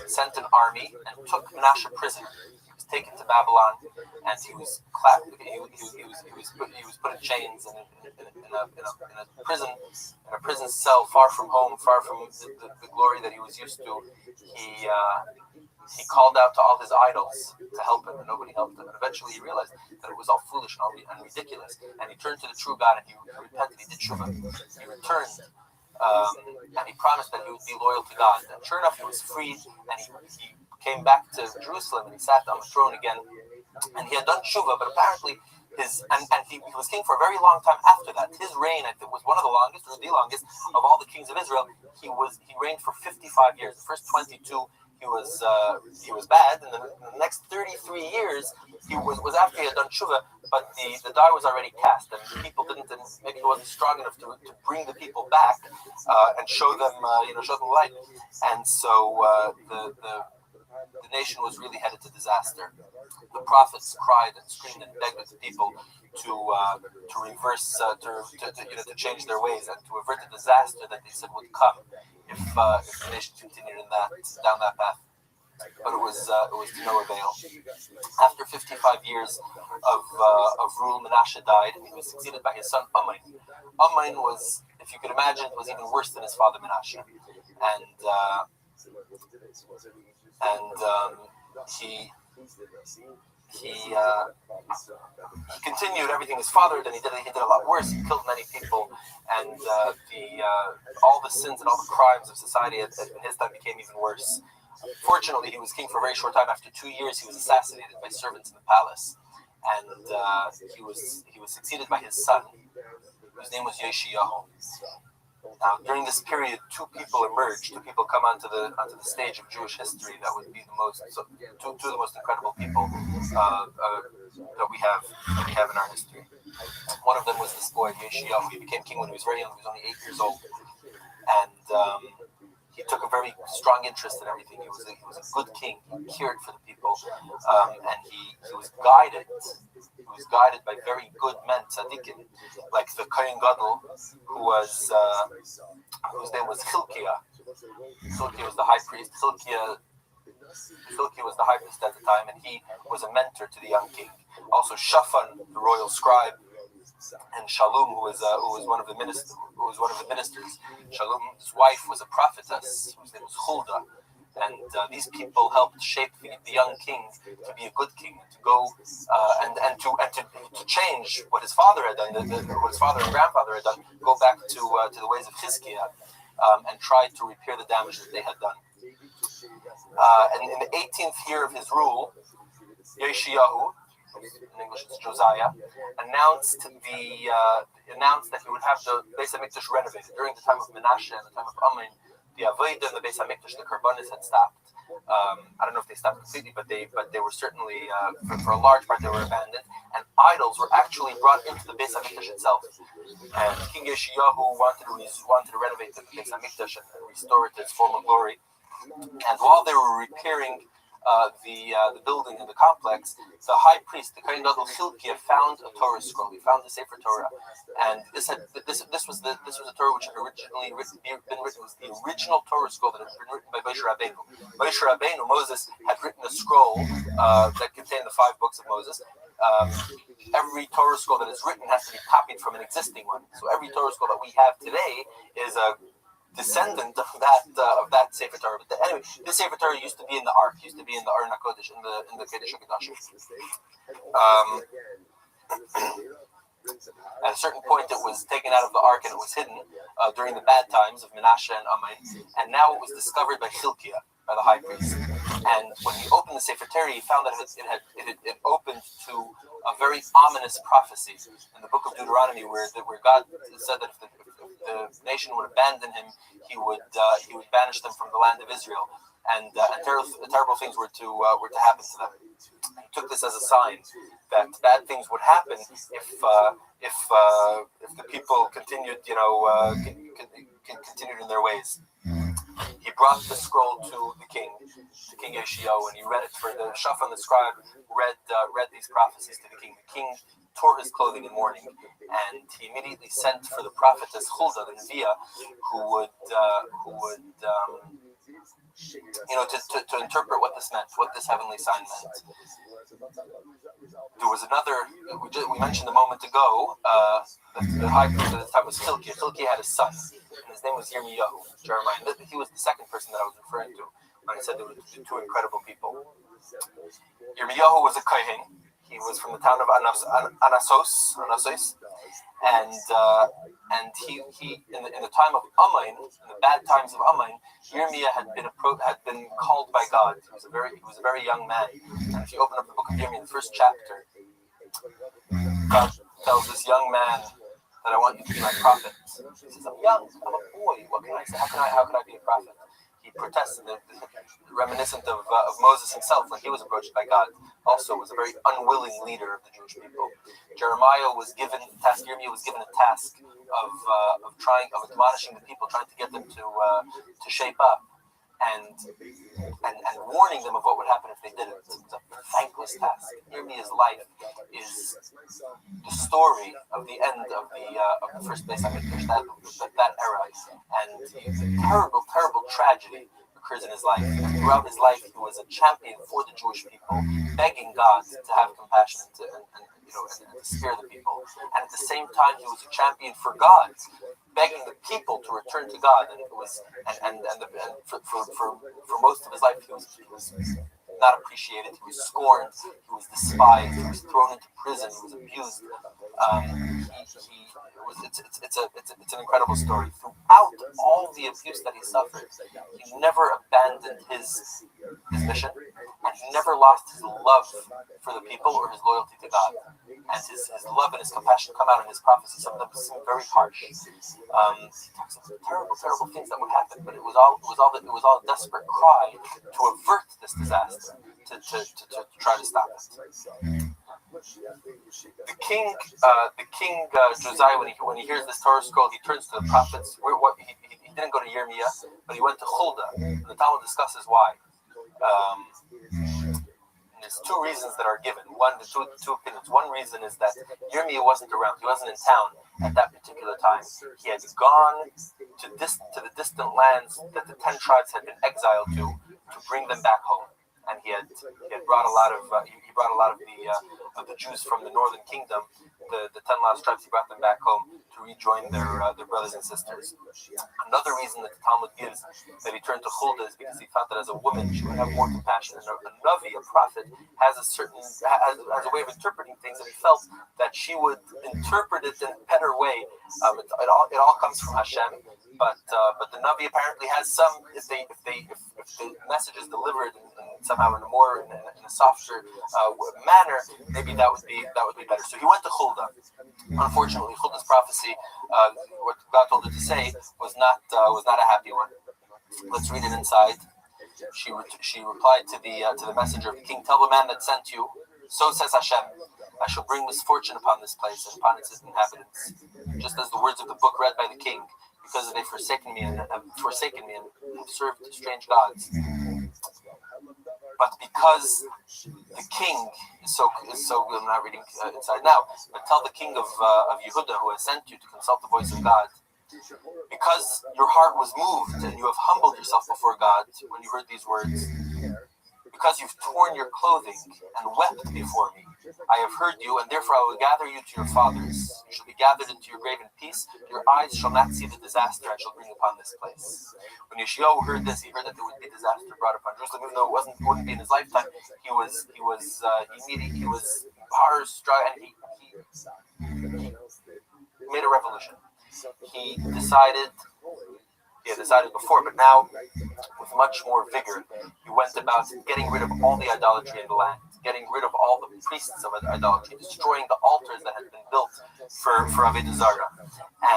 sent an army and took Menashe prisoner. He was taken to Babylon, and he was clapped. He was put in chains in a prison cell, far from home, far from the glory that he was used to. He called out to all his idols to help him, and nobody helped him. And eventually he realized that it was all foolish and ridiculous. And he turned to the true God, and he repented. He did tshuva. He returned, and he promised that he would be loyal to God. And sure enough, he was freed, and he came back to Jerusalem, and he sat on the throne again. And he had done tshuva, but apparently he was king for a very long time after that. His reign, I think, was one of the longest, or the longest, of all the kings of Israel. He reigned for 55 years. The first 22. He was bad, and the next 33 years he was after he had done tshuva, but the die was already cast, and the people maybe he wasn't strong enough to bring the people back and show them light, and so the nation was really headed to disaster. The prophets cried and screamed and begged with the people to reverse, to change their ways and to avert the disaster that they said would come if the nation continued down that path. But it was to no avail. After 55 years of rule, Menashe died, and he was succeeded by his son Amon. Amon was, if you could imagine, was even worse than his father Menashe, he continued everything his father did. He did a lot worse. He killed many people, and all the sins and all the crimes of society in his time became even worse. Fortunately, he was king for a very short time. After 2 years, he was assassinated by servants in the palace, and he was succeeded by his son, whose name was Yeshayahu. Now, during this period, two people come onto the stage of Jewish history that would be two of the most incredible people that we have in our history. One of them was this boy Yeshayahu. He became king when he was very young. He was only 8 years old, and he took a very strong interest in everything. He was a good king. He cared for the people, and he was guided. He was guided by very good men, tzaddikim, like the Kohen Gadol, whose name was Hilkiah. Hilkiah was the high priest. Hilkiah was the high priest at the time, and he was a mentor to the young king. Also, Shaphan, the royal scribe, and Shalom, who was one of the ministers. Shalom's wife was a prophetess whose name was Huldah, and these people helped shape the young king to be a good king, to go and to change what his father had done, what his father and grandfather had done, go back to the ways of Chizkiah, and try to repair the damage that they had done. And in the 18th year of his rule, Yeshayahu, in English it's Josiah, announced that he would have the Beis Hamikdash renovated. During the time of Menashe and the time of Amon, the Avodah and the Beis Hamikdash, the Karbanis had stopped. I don't know if they stopped completely, but they were certainly, for a large part, they were abandoned. And idols were actually brought into the Beis Hamikdash itself. And King Yeshayahu wanted to renovate the Beis Hamikdash and restore it to its former glory. And while they were repairing the building and the complex, the high priest, the Kohen Gadol Hilkiah, found a Torah scroll. He found the Sefer Torah, and this was a Torah which had originally been written. It was the original Torah scroll that had been written by Moshe Rabbeinu. Moshe Rabbeinu, Moses, had written a scroll that contained the 5 books of Moses. Every Torah scroll that is written has to be copied from an existing one. So every Torah scroll that we have today is a descendant of that Sefer Torah. But anyway, this Sefer Torah used to be in the Ark, used to be in the Aron HaKodesh, in the Kodesh HaKodashim. At a certain point, it was taken out of the Ark and it was hidden during the bad times of Menashe and Ammon, and now it was discovered by Hilkiah, by the high priest. And when he opened the Sefer Torah, he found that it opened to a very ominous prophecy in the book of Deuteronomy, where God said that if the nation would abandon him, he would banish them from the land of Israel, and terrible things were to happen to them. He took this as a sign that bad things would happen if the people continued, continued in their ways. He brought the scroll to King Yeshiyahu, and he read it for the Shaphan, the scribe, read these prophecies to the king. The king tore his clothing in mourning, and he immediately sent for the prophetess Huldah, the Neviah, who would to interpret what this meant, what this heavenly sign meant. There was another, we mentioned a moment ago, the high priest at this time was Hilkiah. Hilkiah had a son, and his name was Jeremiah. He was the second person that I was referring to when I said there were 2 incredible people. Yirmiyahu was a Kohen. He was from the town of Anasos, and he in the time of Ammon, in the bad times of Ammon, Yirmiyah had been called by God. He was a very young man, and if you open up the book of Yirmiyah, the first chapter, God tells this young man that I want you to be my prophet. He says, I'm young, I'm a boy. What can I say? How can I be a prophet? He protests, reminiscent of Moses himself when he was approached by God. Also was a very unwilling leader of the Jewish people. Yirmiyah was given a task of admonishing the people, trying to get them to shape up, and warning them of what would happen if they didn't. It was a thankless task. Yirmiyah's life is the story of the end of the first place I finished that era, and terrible tragedy occurs in his life. Throughout his life, he was a champion for the Jewish people, begging God to have compassion and to spare the people. And at the same time, he was a champion for God, begging the people to return to God. And it was for most of his life, he was not appreciated. He was scorned. He was despised. He was thrown into prison. He was abused. It's an incredible story. Throughout all the abuse that he suffered, he never abandoned his mission, and he never lost his love for the people or his loyalty to God. And his love and his compassion come out in his prophecies. Some of them seem very harsh. He talks about terrible things that would happen, but it was all a desperate cry to avert this disaster, to try to stop it. The king Josiah, when he hears this Torah scroll, he turns to the prophets. He didn't go to Yirmiyah, but he went to Huldah. And the Talmud discusses why. And there's 2 reasons that are given. Two opinions. One reason is that Yirmiyah wasn't around. He wasn't in town at that particular time. He had gone to the distant lands that the 10 tribes had been exiled to bring them back home. And he had brought a lot of the Jews from the northern kingdom, the 10 lost tribes. He brought them back home to rejoin their brothers and sisters. Another reason that the Talmud gives that he turned to Huldah is because he thought that as a woman she would have more compassion. And a Navi, a prophet, has a way of interpreting things, and he felt that she would interpret it in a better way. It all comes from Hashem, but the Navi apparently has some. If the message is delivered somehow in a softer manner, maybe that would be better. So he went to Huldah. Unfortunately, Huldah's prophecy, what God told her to say, was not a happy one. Let's read it inside. She replied to the messenger of the king, "Tell the man that sent you, so says Hashem, I shall bring misfortune upon this place and upon its inhabitants, just as the words of the book read by the king, because they have forsaken me and have served strange gods." But because the king is so I'm not reading inside now, but tell the king of Yehuda who has sent you to consult the voice of God, because your heart was moved and you have humbled yourself before God when you heard these words, because you've torn your clothing and wept before me, I have heard you, and therefore I will gather you to your fathers. You shall be gathered into your grave in peace. Your eyes shall not see the disaster I shall bring upon this place. When Yeshayahu heard this, he heard that there would be disaster brought upon Jerusalem, even though it wouldn't be in his lifetime. He was horror-struck, and he made a revolution. He decided before, but now with much more vigor, he went about getting rid of all the idolatry in the land, getting rid of all the priests of idolatry, destroying the altars that had been built for Avodah Zarah,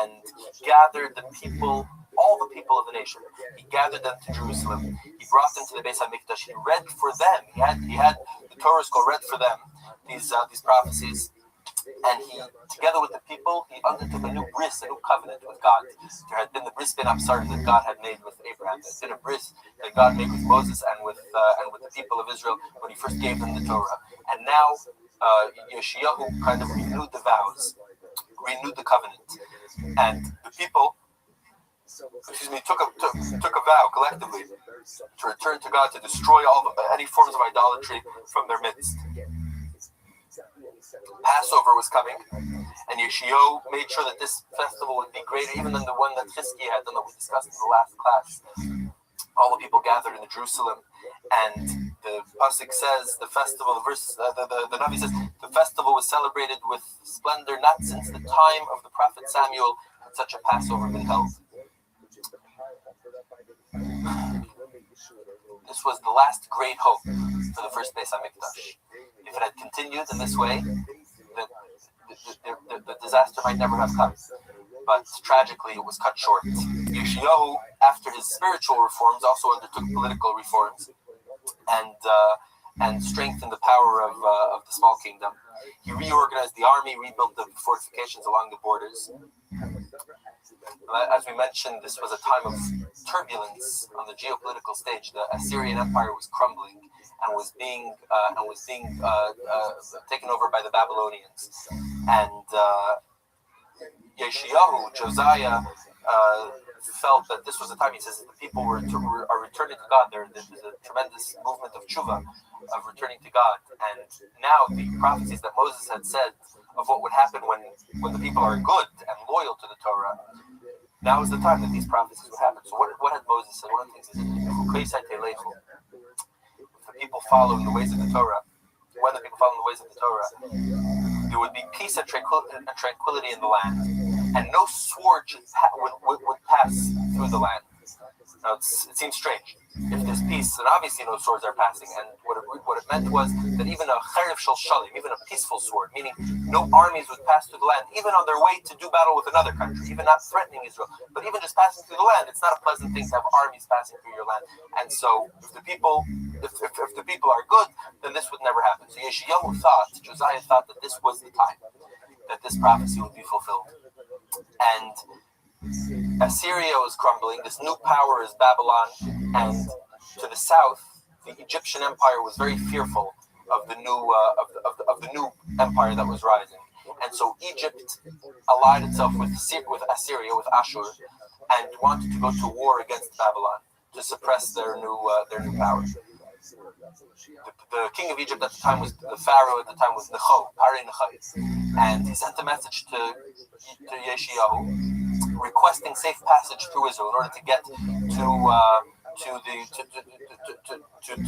and he gathered the people, all the people of the nation. He gathered them to Jerusalem. He brought them to the Beis HaMikdash. He read for them. He had the Torah scroll read for them these prophecies. And he, together with the people, he undertook a new bris, a new covenant with God. There had been the bris ben Absarim that God had made with Abraham. There had been a bris that God made with Moses and with the people of Israel when he first gave them the Torah. And now Yeshayahu kind of renewed the vows, renewed the covenant, and the people, took a vow collectively to return to God, to destroy any forms of idolatry from their midst. Passover was coming, and Yeshayahu made sure that this festival would be greater even than the one that Chizkiah had done that we discussed in the last class. All the people gathered in Jerusalem, and the pasuk says the festival. The Navi says the festival was celebrated with splendor, not since the time of the prophet Samuel had such a Passover been held. This was the last great hope for the first Beis HaMikdash. If it had continued in this way, the disaster might never have come. But tragically, it was cut short. Yeshayahu, after his spiritual reforms, also undertook political reforms and strengthened the power of the small kingdom. He reorganized the army, rebuilt the fortifications along the borders. As we mentioned, this was a time of turbulence on the geopolitical stage. The Assyrian Empire was crumbling and was being taken over by the Babylonians. And Yeshayahu, Josiah, felt that this was a time. He says that the people are returning to God. There's a tremendous movement of tshuva, of returning to God. And now the prophecies that Moses had said of what would happen when the people are good and loyal to the Torah, now is the time that these prophecies would happen. So what had Moses said? One of the things is, if the people follow in the ways of the Torah, when the people follow in the ways of the Torah, there would be peace and tranquility in the land, and no sword would pass through the land. Now it seems strange. If there's peace, then obviously no swords are passing. And what it meant was that even a cherev shel shalim, even a peaceful sword, meaning no armies would pass through the land, even on their way to do battle with another country, even not threatening Israel, but even just passing through the land. It's not a pleasant thing to have armies passing through your land. And so if the people are good, then this would never happen. So Josiah thought that this was the time that this prophecy would be fulfilled. And Assyria was crumbling. This new power is Babylon, and to the south, the Egyptian Empire was very fearful of the new new empire that was rising. And so Egypt allied itself with Assyria, with Ashur, and wanted to go to war against Babylon to suppress their new power. The king of Egypt at the time was the pharaoh. At the time was Necho, and he sent a message to Yeshayahu requesting safe passage through Israel in order to get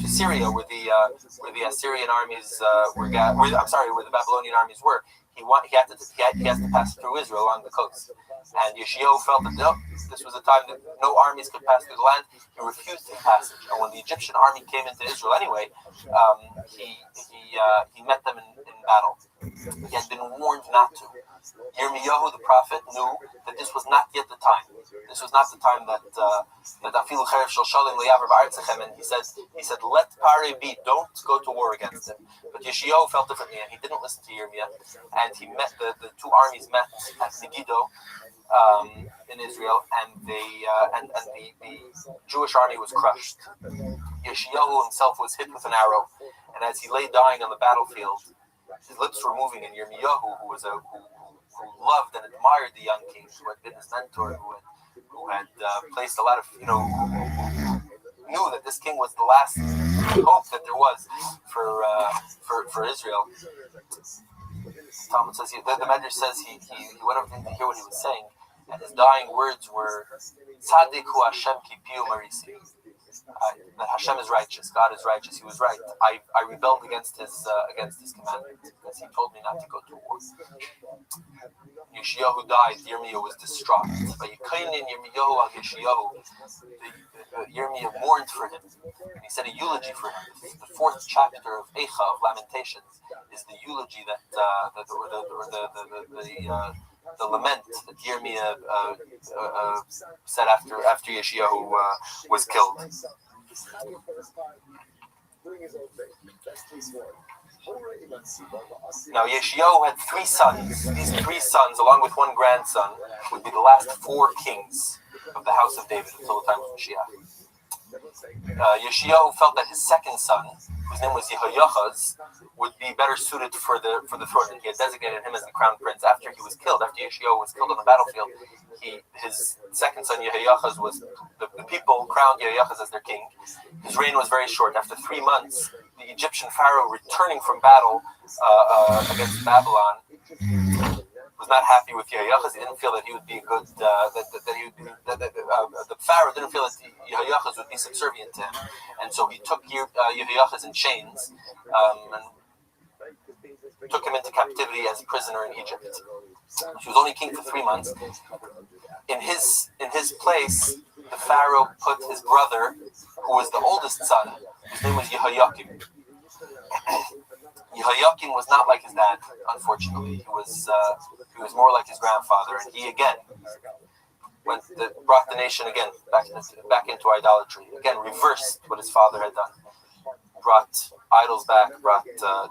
to Syria, where the Assyrian armies where the Babylonian armies were. He has to pass through Israel along the coast. And Yeshayahu felt that this was a time that no armies could pass through the land. He refused the passage. And when the Egyptian army came into Israel anyway, he met them in battle. He had been warned not to. Yirmiyahu, the prophet, knew that this was not yet the time. This was not the time that afilu cherev shel shalim le'yaver ba'artzachem, and he said, let Pare be, don't go to war against him. But Yeshayahu felt differently, and he didn't listen to Yirmiyah, and he met the two armies met at Megiddo in Israel, and the Jewish army was crushed. Yeshayahu himself was hit with an arrow, and as he lay dying on the battlefield, his lips were moving, and Yirmiyahu, who loved and admired the young king, who had been his mentor, who had placed a lot of, who knew that this king was the last hope that there was for Israel. Talmud says the Medrash says he went over to hear what he was saying, and his dying words were Tzadik hu Hashem ki piu marisi. That Hashem is righteous, God is righteous. He was right. I rebelled against his commandment because he told me not to go to war. Yeshayahu died. Yirmiyah was distraught. Yirmiyah mourned for him, and he said a eulogy for him. The fourth chapter of Eicha, of Lamentations, is the eulogy the lament that Yirmiyah said after Yeshayahu was killed. Now Yeshayahu had 3 sons. These 3 sons, along with 1 grandson, would be the last 4 kings of the house of David until the time of Mashiach. Yeshayahu felt that his second son, whose name was Yehoyachaz, would be better suited for the throne, and he had designated him as the crown prince. After he was killed, after Yeshayahu was killed on the battlefield, his second son Yehoyachaz was the people crowned Yehoyachaz as their king. His reign was very short. After 3 months, the Egyptian pharaoh, returning from battle against Babylon, was not happy with Yehoyachaz. He didn't feel that he would be a good the pharaoh didn't feel that Yehoyachaz would be subservient to him, and so he took Yehoyachaz in chains and took him into captivity as a prisoner in Egypt. He was only king for 3 months. In his place, the pharaoh put his brother, who was the oldest son. His name was Yehoiakim. Yehoiakim was not like his dad, unfortunately. He was more like his grandfather, and he again brought the nation again back into idolatry. Again, reversed what his father had done. Brought idols back, brought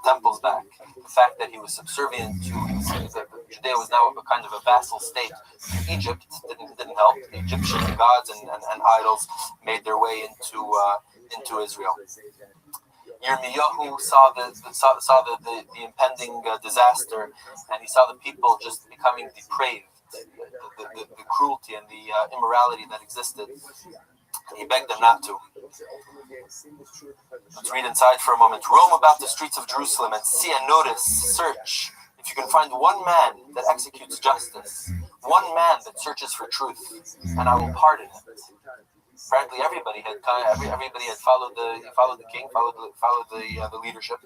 temples back. The fact that he was subservient to Judea was now a kind of a vassal state to Egypt didn't help. The Egyptian gods and idols made their way into Israel. Yirmiyahu saw the impending disaster, and he saw the people just becoming depraved, the cruelty and the immorality that existed. He begged them not to. Let's read inside for a moment. Roam about the streets of Jerusalem and see and notice, search. If you can find one man that executes justice, one man that searches for truth, and I will pardon it. Frankly, everybody had followed the king, followed the leadership.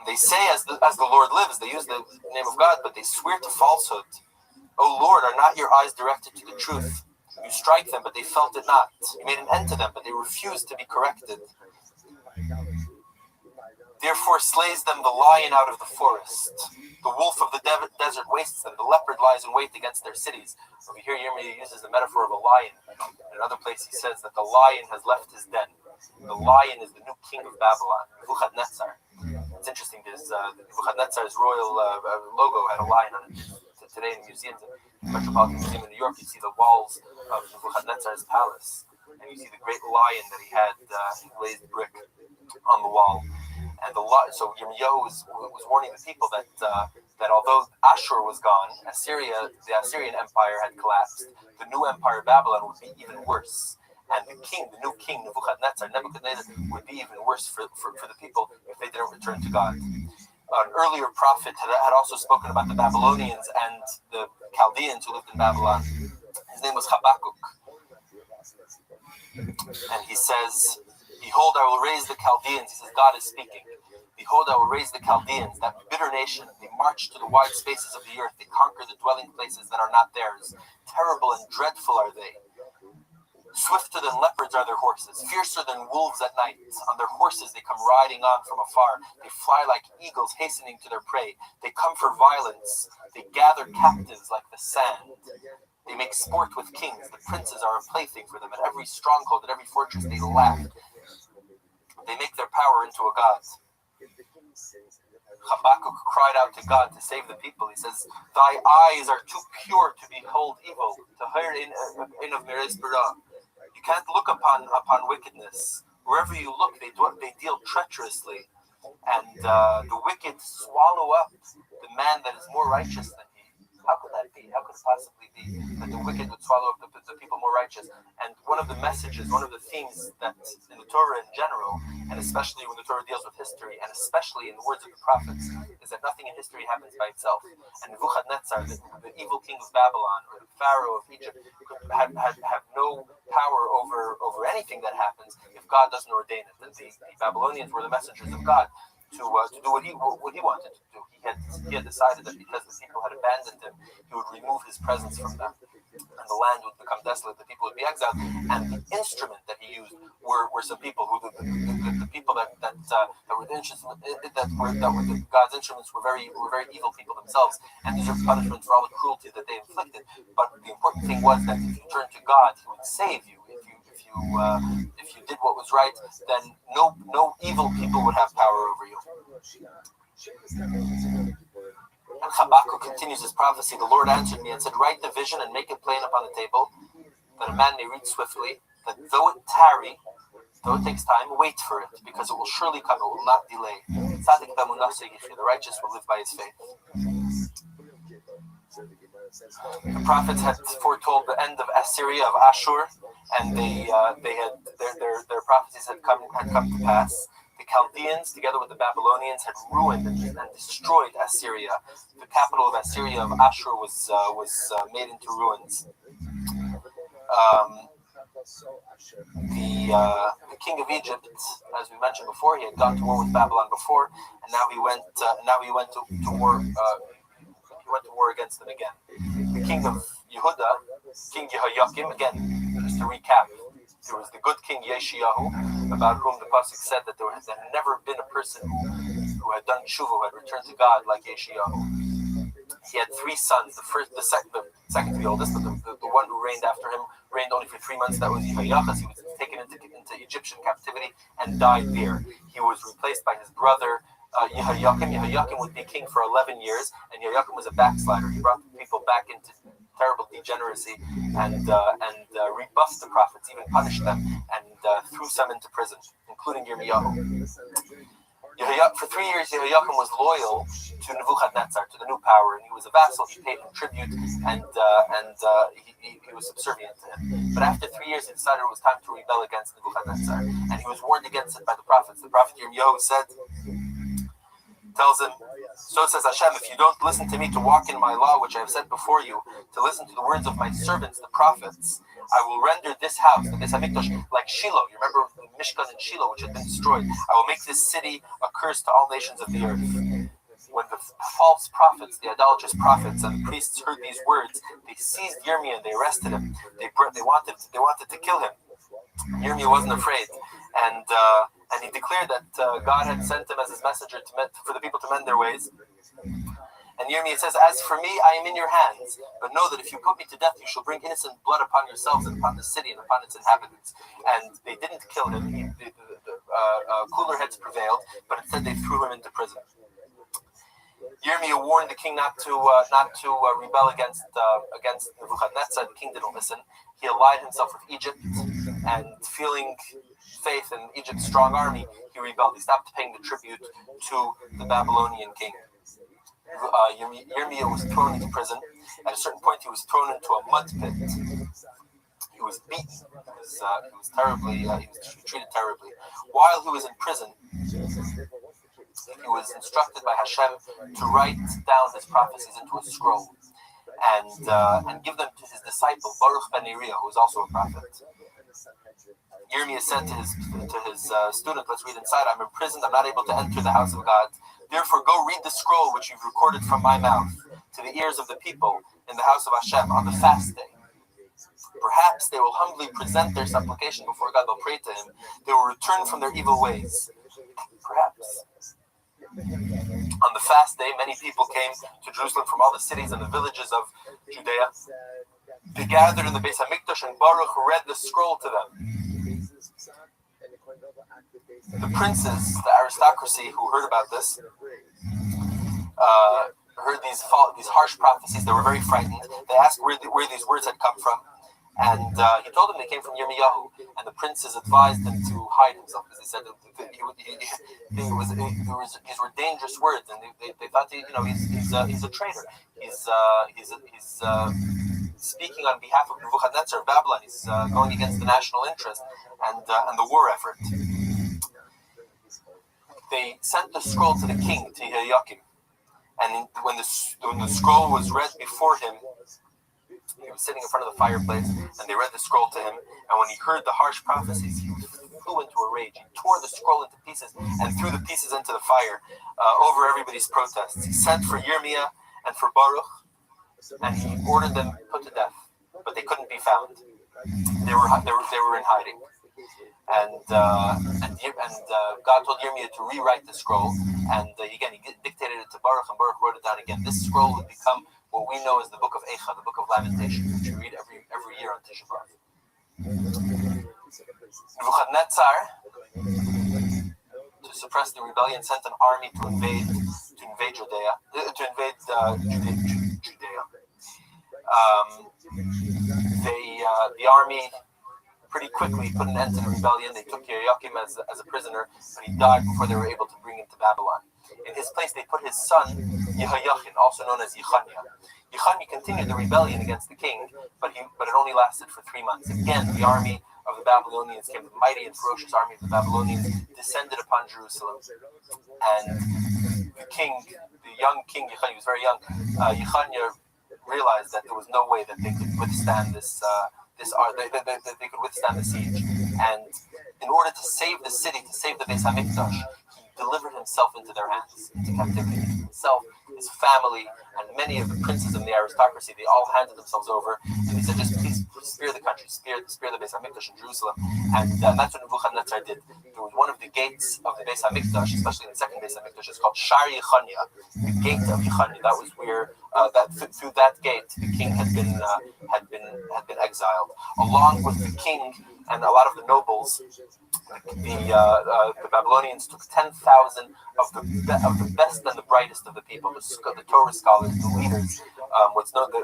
They say, as the Lord lives, they use the name of God, but they swear to falsehood. O Lord, are not your eyes directed to the truth? You strike them, but they felt it not. You made an end to them, but they refused to be corrected. Therefore slays them the lion out of the forest. The wolf of the desert wastes them. The leopard lies in wait against their cities. Over here, Yirmiyah uses the metaphor of a lion. In another place, he says that the lion has left his den. The lion is the new king of Babylon, Nebuchadnezzar. It's interesting because Nebuchadnezzar's royal logo had a lion on it. Today in museums, the Metropolitan Museum in New York, you see the walls of Nebuchadnezzar's palace, and you see the great lion that he had glazed brick on the wall. And so Yirmiyahu was warning the people that although Ashur was gone, the Assyrian Empire had collapsed, the new empire Babylon would be even worse. And the new king, Nebuchadnezzar, would be even worse for the people if they didn't return to God. An earlier prophet had also spoken about the Babylonians and the Chaldeans who lived in Babylon. His name was Habakkuk. And he says, behold, I will raise the Chaldeans. He says, God is speaking. Behold, I will raise the Chaldeans, that bitter nation. They march to the wide spaces of the earth. They conquer the dwelling places that are not theirs. Terrible and dreadful are they. Swifter than leopards are their horses, fiercer than wolves at night. On their horses they come riding on from afar. They fly like eagles hastening to their prey. They come for violence. They gather captives like the sand. They make sport with kings. The princes are a plaything for them. At every stronghold, at every fortress, they laugh. They make their power into a god. Habakkuk cried out to God to save the people. He says, thy eyes are too pure to behold evil. You can't look upon wickedness. Wherever you look, they deal treacherously, and the wicked swallow up the man that is more righteous than he. How could that be? How could it possibly be that the wicked would swallow up the people more righteous? And one of the messages, one of the themes that in the Torah in general, and especially when the Torah deals with history, and especially in the words of the prophets, is that nothing in history happens by itself. And Nebuchadnezzar, the evil king of Babylon, or the Pharaoh of Egypt, have no power over anything that happens if God doesn't ordain it. And the Babylonians were the messengers of God to do what he wanted to do. He had decided that because the people had abandoned him, he would remove his presence from them, and the land would become desolate. The people would be exiled, and the instrument that he used were some people who the people that were the instruments that were God's instruments were very evil people themselves, and deserved punishment for all the cruelty that they inflicted. But the important thing was that if you turned to God, He would save you. If you did what was right, then no evil people would have power over you. And Habakkuk continues his prophecy. The Lord answered me and said, write the vision and make it plain upon the table, that a man may read swiftly, that though it tarry, though it takes time, wait for it, because it will surely come, it will not delay. The righteous will live by his faith. The prophets had foretold the end of Assyria, of Ashur, and they had their prophecies had come to pass. The Chaldeans, together with the Babylonians, had ruined and destroyed Assyria. The capital of Assyria, of Ashur, was made into ruins. The king of Egypt, as we mentioned before, he had gone to war with Babylon before, and now he went to war. He went to war against them again. The king of Yehuda, King Yehoiakim, again, just to recap, there was the good king Yeshayahu, about whom the pasuk said that there had never been a person who had done tshuva, who had returned to God like Yeshayahu. He had three sons. The second to the oldest, but the one who reigned after him reigned only for 3 months. That was Yehoiachas. He was taken into Egyptian captivity and died there. He was replaced by his brother Yehoiakim. Yehoiakim would be king for 11 years, and Yehoiakim was a backslider. He brought the people back into terrible degeneracy and rebuffed the prophets, even punished them, and threw some into prison, including Yirmiyahu. For 3 years, Yehoiakim was loyal to Nebuchadnezzar, to the new power, and he was a vassal. He paid him tribute, and he was subservient to him. But after 3 years, he decided it was time to rebel against Nebuchadnezzar, and he was warned against it by the prophets. The prophet Yirmiyahu tells him, so says Hashem, if you don't listen to me to walk in my law, which I have set before you, to listen to the words of my servants, the prophets, I will render this house, the Beis Hamikdash, like Shiloh. You remember the Mishkan in Shiloh, which had been destroyed. I will make this city a curse to all nations of the earth. When the false prophets, the idolatrous prophets, and the priests heard these words, they seized Yirmiyah and they arrested him. They wanted to kill him. Yirmiyah wasn't afraid, and he declared that God had sent him as his messenger for the people to mend their ways. And Yirmiyah says, as for me, I am in your hands, but know that if you put me to death, you shall bring innocent blood upon yourselves and upon the city and upon its inhabitants. And they didn't kill him. Cooler heads prevailed, but instead they threw him into prison. Yirmiyah warned the king not to rebel against Nebuchadnezzar. The king didn't listen. He allied himself with Egypt, and feeling faith in Egypt's strong army, he rebelled. He stopped paying the tribute to the Babylonian king. Yirmiyah was thrown into prison. At a certain point, he was thrown into a mud pit. He was beaten. He was treated terribly. While he was in prison, he was instructed by Hashem to write down his prophecies into a scroll and give them to his disciple Baruch ben Neriah, who was also a prophet. Yirmiyah said to his student, let's read inside, I'm imprisoned, I'm not able to enter the house of God. Therefore, go read the scroll which you've recorded from my mouth to the ears of the people in the house of Hashem on the fast day. Perhaps they will humbly present their supplication before God. They'll pray to Him. They will return from their evil ways. Perhaps. On the fast day, many people came to Jerusalem from all the cities and the villages of Judea. They gathered in the Beis Hamikdash, and Baruch read the scroll to them. The princes, the aristocracy who heard about this, heard these harsh prophecies. They were very frightened. They asked where these words had come from, And he told them they came from Yirmiyahu, and the princes advised him to hide himself because they said that these were dangerous words, and they thought he's a traitor. He's speaking on behalf of Nebuchadnezzar of Babylon. He's going against the national interest and the war effort. They sent the scroll to the king, to Yehoiakim, and when the scroll was read before him, he was sitting in front of the fireplace, and they read the scroll to him. And when he heard the harsh prophecies, he flew into a rage. He tore the scroll into pieces and threw the pieces into the fire over everybody's protests. He sent for Yirmiyah and for Baruch, and he ordered them put to death, but they couldn't be found. They were in hiding. And God told Yirmiyah to rewrite the scroll, and again he dictated it to Baruch, and Baruch wrote it down again. This scroll would become what we know as the Book of Eicha, the Book of Lamentation, which we read every year on Tisha B'Av. Nebuchadnezzar, to suppress the rebellion, sent an army to invade Judea. The army pretty quickly put an end to the rebellion. They took Yehoiakim as a prisoner, but he died before they were able to bring him to Babylon. In his place, they put his son, Yehoiachin, also known as Yechaniah. Yechaniah continued the rebellion against the king, but it only lasted for 3 months. Again, the army of the Babylonians came, the mighty and ferocious army of the Babylonians descended upon Jerusalem. And the young king Yechaniah, he was very young, Yechaniah realized that there was no way that they could withstand they could withstand the siege. And in order to save the city, to save the Beis HaMikdash, he delivered himself into their hands, into captivity. Himself, his family, and many of the princes of the aristocracy, they all handed themselves over. And he said, just please spare the country, spare the Beis HaMikdash in Jerusalem. And that's what Nebuchadnezzar did. There was one of the gates of the Beis HaMikdash, especially in the second Beis HaMikdash, is called Shar Yechaniah, the gate of Yechaniah. That was where through that gate the king had been exiled, along with the king and a lot of the nobles. The Babylonians took 10,000 of the best and the brightest of the people, the Torah scholars, the leaders, what's known the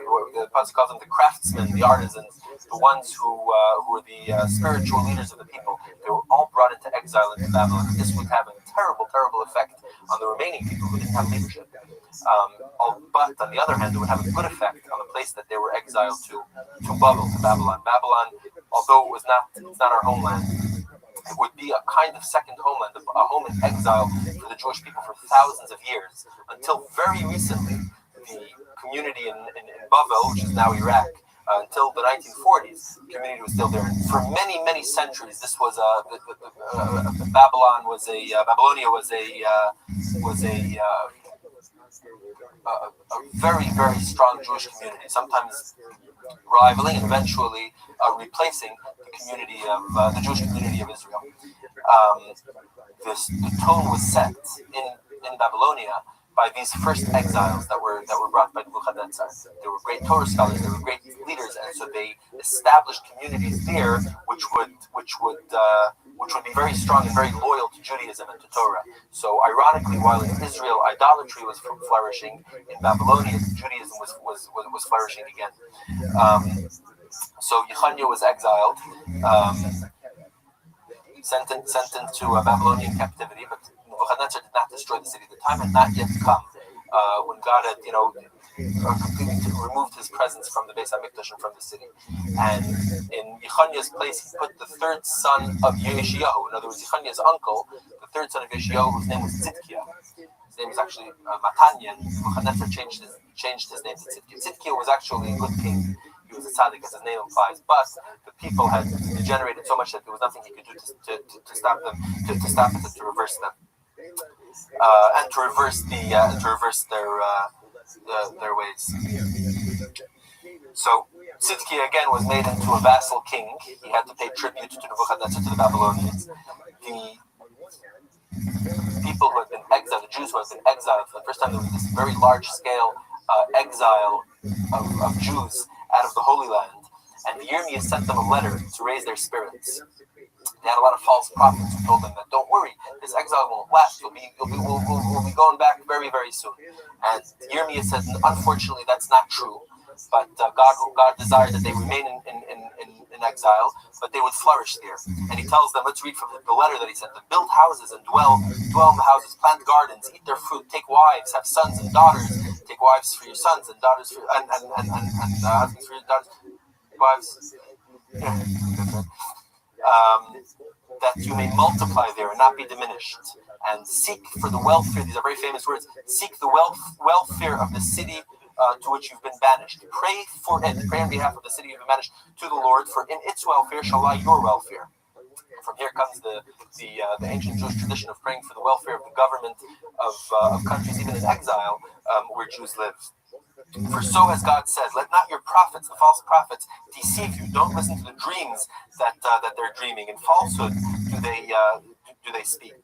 Pasuk calls them the craftsmen, the artisans, the ones who were the spiritual leaders of the people. They were all brought into exile into Babylon. And this would have a terrible, terrible effect on the remaining people who didn't have leadership. But on the other hand, it would have a good effect on the place that they were exiled to Babylon. Babylon, although it's not our homeland, it would be a kind of second homeland, a home in exile for the Jewish people for thousands of years, until very recently, the community in Bavel, which is now Iraq, until the 1940s, the community was still there. For many, many centuries, this was Babylonia was a very, very strong Jewish community, sometimes rivaling and eventually replacing the community of the Jewish community of Israel. The tone was set in Babylonia by these first exiles that were brought by Nebuchadnezzar. They were great Torah scholars, they were great leaders, and so they established communities there which would be very strong and very loyal to Judaism and to Torah. So ironically, while in Israel idolatry was flourishing, in Babylonia Judaism was flourishing again. So Yechaniah was exiled, sent into Babylonian captivity, but Nebuchadnezzar did not destroy the city. The time had not yet come when God had, completely removed his presence from the Beis HaMikdash and from the city. And in Yechaniah's place, he put the third son of Yeshayahu. In other words, Yechaniah's uncle, the third son of Yeshayahu, whose name was Tzidkiah. His name was actually Matanya. Nebuchadnezzar changed his name to Tzidkiah. Tzidkiah was actually a good king. He was a tzaddik, as his name implies, but the people had degenerated so much that there was nothing he could do to stop them, to reverse them, and to reverse their ways. So Tzidkiah again was made into a vassal king. He had to pay tribute to Nebuchadnezzar, to the Babylonians. The people who had been exiled, the Jews who had been exiled for the first time, there was this very large-scale exile of Jews out of the Holy Land, and Yirmiyah sent them a letter to raise their spirits. They had a lot of false prophets who told them that, don't worry, this exile won't last. We'll be going back very, very soon. And Yirmiyah said, unfortunately, that's not true. But God desired that they remain in exile, but they would flourish there. And he tells them, let's read from the letter that he sent them: build houses and dwell in the houses, plant gardens, eat their fruit, take wives, have sons and daughters, take wives for your sons and daughters for and husbands for your daughters, wives. That you may multiply there and not be diminished, and seek for the welfare. These are very famous words. Seek the welfare of the city to which you've been banished. Pray for it. Pray on behalf of the city you've been banished to the Lord, for in its welfare shall lie your welfare. From here comes the ancient Jewish tradition of praying for the welfare of the government of countries, even in exile, where Jews live. For so has God said, let not your prophets, the false prophets, deceive you. Don't listen to the dreams that they're dreaming. In falsehood do they speak.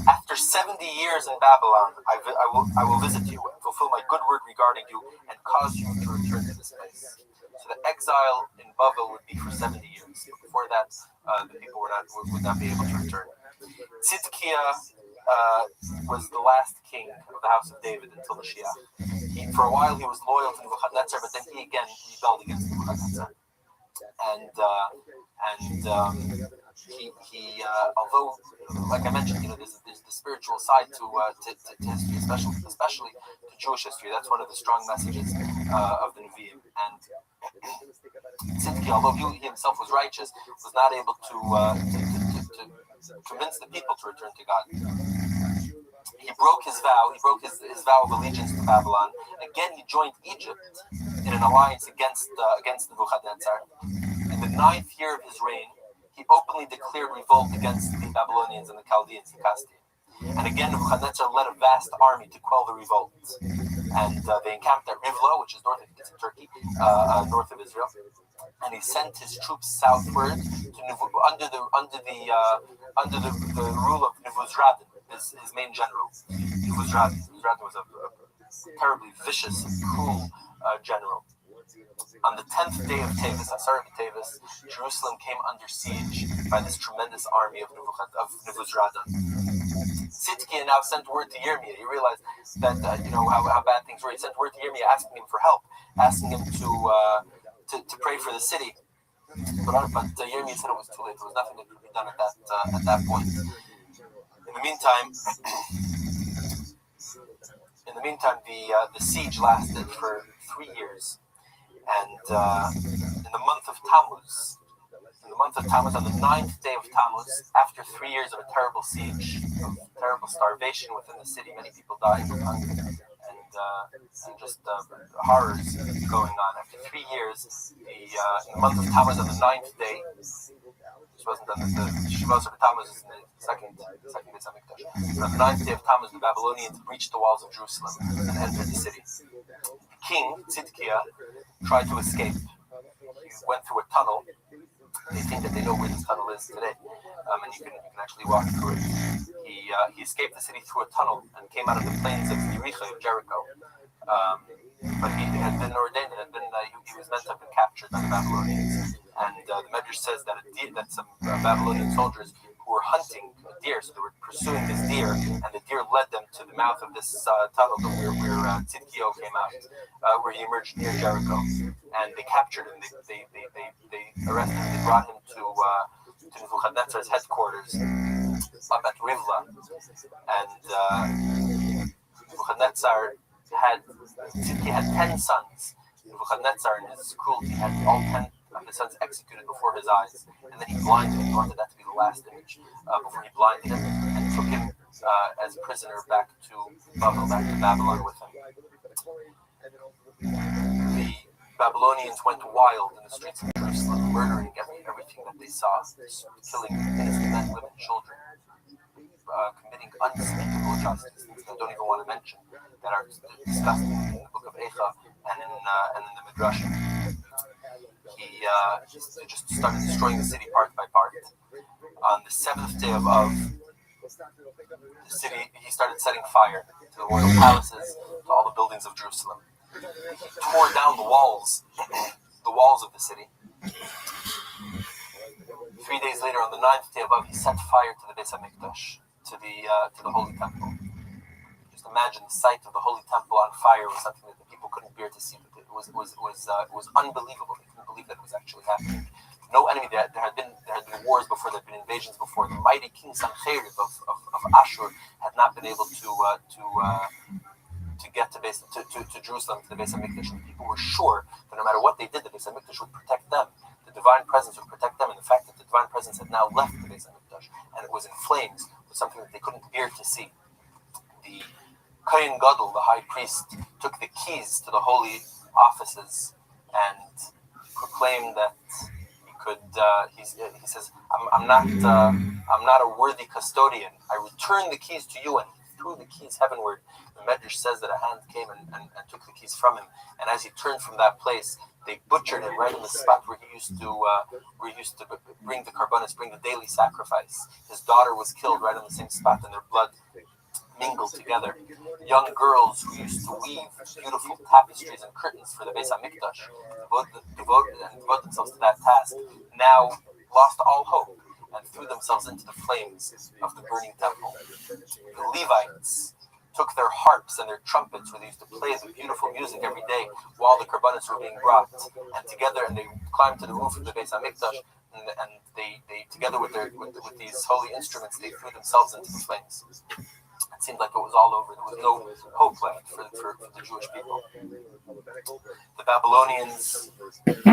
After 70 years in Babylon, I will visit you and fulfill my good word regarding you and cause you to return to this place. So the exile in Babel would be for 70 years. Before that, the people would not be able to return. Tzidkiah was the last king of the house of David until Mashiach. For a while he was loyal to Nebuchadnezzar, but then he again rebelled against Nebuchadnezzar. He although, like I mentioned, there's the spiritual side to history, especially to Jewish history. That's one of the strong messages of the Nevi'im. And Tzidkiah, although he himself was righteous, was not able to convince the people to return to God. He broke his vow. He broke his vow of allegiance to Babylon. Again, he joined Egypt in an alliance against Nebuchadnezzar. In the 9th year of his reign, he openly declared revolt against the Babylonians and the Chaldeans in Castile. And again, Nebuchadnezzar led a vast army to quell the revolt. And they encamped at Rivla, which is north of Turkey, north of Israel. And he sent his troops southward to under the rule of Nebuzaradan, his main general. Nebuzaradan was a terribly vicious and cruel general. On the 10th day of Tevis, Jerusalem came under siege by this tremendous army of Nebuzaradan. Tzidkiah now sent word to Yirmiyah. He realized that how bad things were. He sent word to Yirmiyah asking him for help, asking him to pray for the city. But Yirmiyah said it was too late. There was nothing that could be done at that point. In the meantime, the siege lasted for 3 years. And in the month of Tammuz, on the 9th day of Tammuz, after 3 years of a terrible siege, of terrible starvation within the city, many people dying of hunger, and just horrors going on. After 3 years, in the month of Tammuz, on the 9th day, this wasn't on the Shavuos of Tammuz, is in the second Beis Hamikdash. On the 9th day of Tammuz, the Babylonians breached the walls of Jerusalem and entered the city. King Tzidkiah tried to escape. He went through a tunnel. They think that they know where this tunnel is today, and you can actually walk through it. He escaped the city through a tunnel and came out of the plains of Jericho. But he had been ordained, he was meant to have been captured by the Babylonians. And the Medrash says that some Babylonian soldiers who were hunting a deer, so they were pursuing this deer, and the deer led them to the mouth of this tunnel where Tzidkiah came out, where he emerged near Jericho. And they captured him, they arrested him, they brought him to Nebuchadnezzar's headquarters up at Rivla. And Tzidkiah had 10 sons. Nebuchadnezzar, in his cruelty, had all 10 of his sons executed before his eyes, and then he blinded him. He wanted that to be the last image before he blinded him and took him as a prisoner back to Babylon with him. The Babylonians went wild in the streets of Jerusalem, murdering everything that they saw, killing innocent men, women, children, committing unspeakable atrocities, things I don't even want to mention, that are discussed in the book of Eicha and in the Midrash. He just started destroying the city part by part. On the 7th day of the city, he started setting fire to the royal palaces, to all the buildings of Jerusalem. He tore down the walls of the city. 3 days later, on the 9th day of he set fire to the Beis Hamikdash, to the Holy Temple. Just imagine the sight of the Holy Temple on fire was something that the people couldn't bear to see. It was unbelievable. They couldn't believe that it was actually happening. No enemy. There had been wars before. There had been invasions before. The mighty king Sancherib of Ashur had not been able to get to Jerusalem, to the Beis Hamikdash. And people were sure that no matter what they did, the Beis Hamikdash would protect them. The divine presence would protect them. And the fact that the divine presence had now left the Beis Hamikdash and it was in flames was something that they couldn't bear to see. The Kohen Gadol, the high priest, took the keys to the holy offices and proclaimed that he could. He says, "I'm not a worthy custodian. I return the keys to you," and he threw the keys heavenward. The Medrash says that a hand came and took the keys from him, and as he turned from that place, they butchered him right in the spot where he used to bring the karbanos, bring the daily sacrifice. His daughter was killed right in the same spot, and their blood mingled together. Young girls who used to weave beautiful tapestries and curtains for the Beis Hamikdash, devote themselves to that task, now lost all hope and threw themselves into the flames of the burning temple. The Levites took their harps and their trumpets, where they used to play the beautiful music every day while the karbanos were being brought, and they climbed to the roof of the Beis Hamikdash, and they together with these holy instruments, they threw themselves into the flames. It seemed like it was all over. There was no hope left for the Jewish people. The Babylonians,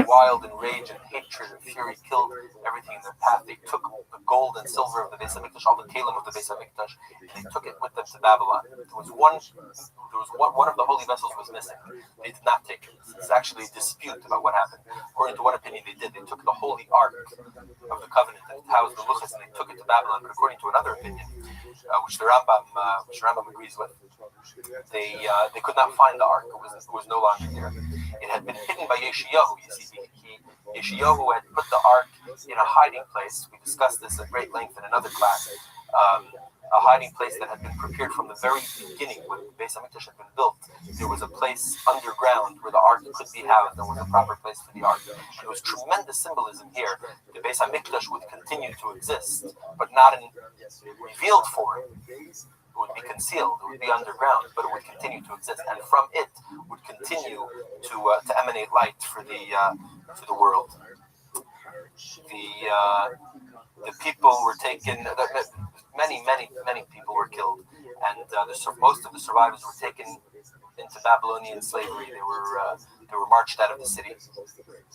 wild in rage and hatred and fury, killed everything in their path. They took the gold and silver of the Beis Hamikdash, all the kalim of the Beis Hamikdash, and they took it with them to Babylon. There was one of the holy vessels was missing. They did not take it. It's actually a dispute about what happened. According to one opinion, they did. They took the holy ark of the covenant that housed the luchas, and they took it to Babylon. But according to another opinion, which the Rambam agrees with, they could not find the ark. It was no longer there. It had been hidden by Yeshayahu. You see, Yeshayahu had put the ark in a hiding place. We discussed this at great length in another class. A hiding place that had been prepared from the very beginning when the Beis Hamikdash had been built. There was a place underground where the ark could be housed. There was a proper place for the ark. And there was tremendous symbolism here. The Beis Hamikdash would continue to exist, but not in revealed form. It would be concealed. It would be underground, but it would continue to exist, and from it would continue to emanate light for the world. The people were taken. Many people were killed, and most of the survivors were taken into Babylonian slavery. They were marched out of the city.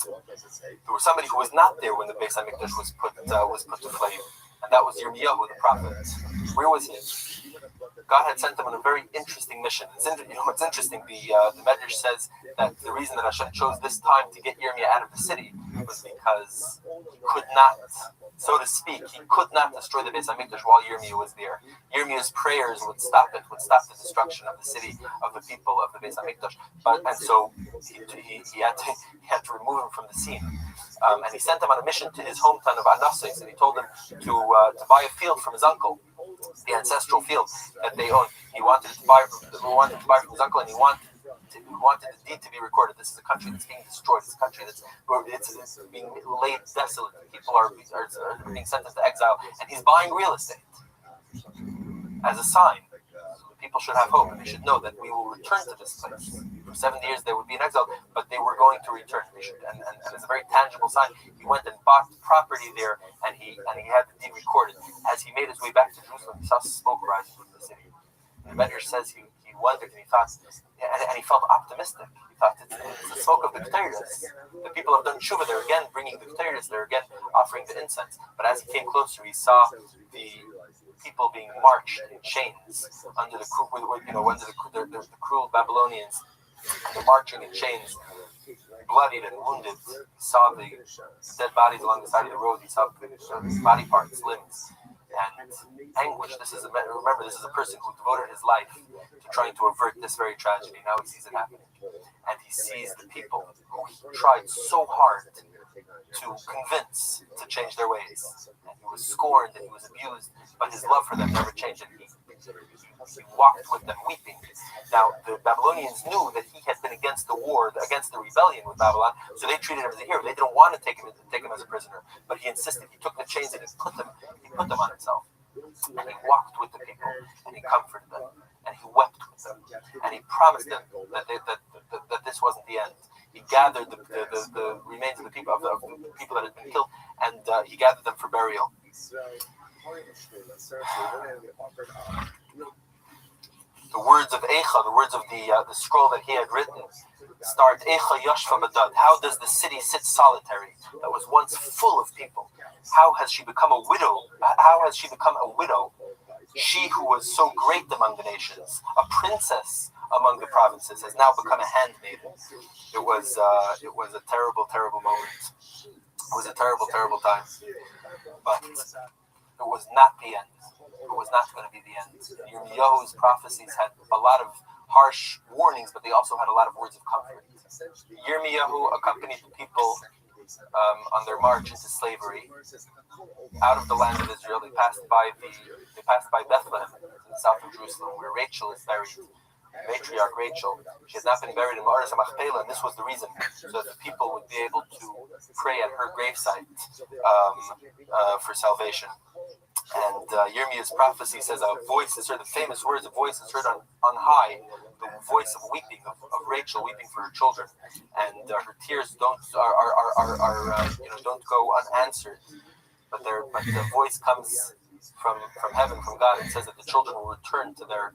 There was somebody who was not there when the Beis Hamikdash was put to flame, and that was Yirmiyahu the prophet. Where was he? God had sent him on a very interesting mission. It's interesting. The Medrash says that the reason that Hashem chose this time to get Yirmiyah out of the city was because he could not, so to speak, he could not destroy the Beis Hamikdash while Yirmiyah was there. Yirmiyah's prayers would stop the destruction of the city, of the people, of the Beis Hamikdash. And so he had to remove him from the scene. And he sent him on a mission to his hometown of Anassos, and he told him to buy a field from his uncle, the ancestral field that they owned. He wanted to buy from his uncle, and he wanted the deed to be recorded. This is a country that's being destroyed. It's a country that's being laid desolate. People are being sent into exile, and he's buying real estate as a sign. People should have hope, and they should know that we will return to this place. For 70 years they would be in exile, but they were going to return. And it's a very tangible sign. He went and bought property there, and he had the deed recorded. As he made his way back to Jerusalem, he saw smoke rising from the city. And the Medrash says he wondered, and he thought, and he felt optimistic. He thought, it's the smoke of the Ketarias. The people have done tshuva. They're again bringing the Ketarias. They're again offering the incense. But as he came closer, he saw the people being marched in chains under the cruel Babylonians, and they're marching in chains, bloodied and wounded. He saw the dead bodies along the side of the road. He saw the body parts, limbs, and anguish. Remember, this is a person who devoted his life to trying to avert this very tragedy. Now he sees it happening, and he sees the people who he tried so hard to convince to change their ways. And he was scorned and he was abused, but his love for them never changed, and he walked with them weeping. Now, the Babylonians knew that he had been against the war, against the rebellion with Babylon, so they treated him as a hero. They didn't want to take him as a prisoner, but he insisted. He took the chains and he put them on himself. And he walked with the people, and he comforted them, and he wept with them, and he promised them that this wasn't the end. He he gathered the remains of the people that had been killed, and he gathered them for burial. The words of Eicha, the words of the scroll that he had written, start Eicha Yashva Badad. How does the city sit solitary that was once full of people? How has she become a widow? How has she become a widow? She who was so great among the nations, a princess among the provinces, has now become a handmaiden. It was a terrible, terrible moment. It was a terrible, terrible time. But it was not the end. It was not going to be the end. Yirmiyahu's prophecies had a lot of harsh warnings, but they also had a lot of words of comfort. Yirmiyahu accompanied the people on their march into slavery out of the land of Israel. They passed by Bethlehem in the south of Jerusalem, where Rachel is buried. Matriarch Rachel, she had not been buried in Ma'aras HaMachpelah, and this was the reason, so that the people would be able to pray at her gravesite for salvation. And Yirmiyahu's prophecy says a voice is heard, the famous words, a voice is heard on high, the voice of weeping, of Rachel weeping for her children, and her tears don't go unanswered, but the voice comes from heaven, from God, and says that the children will return to their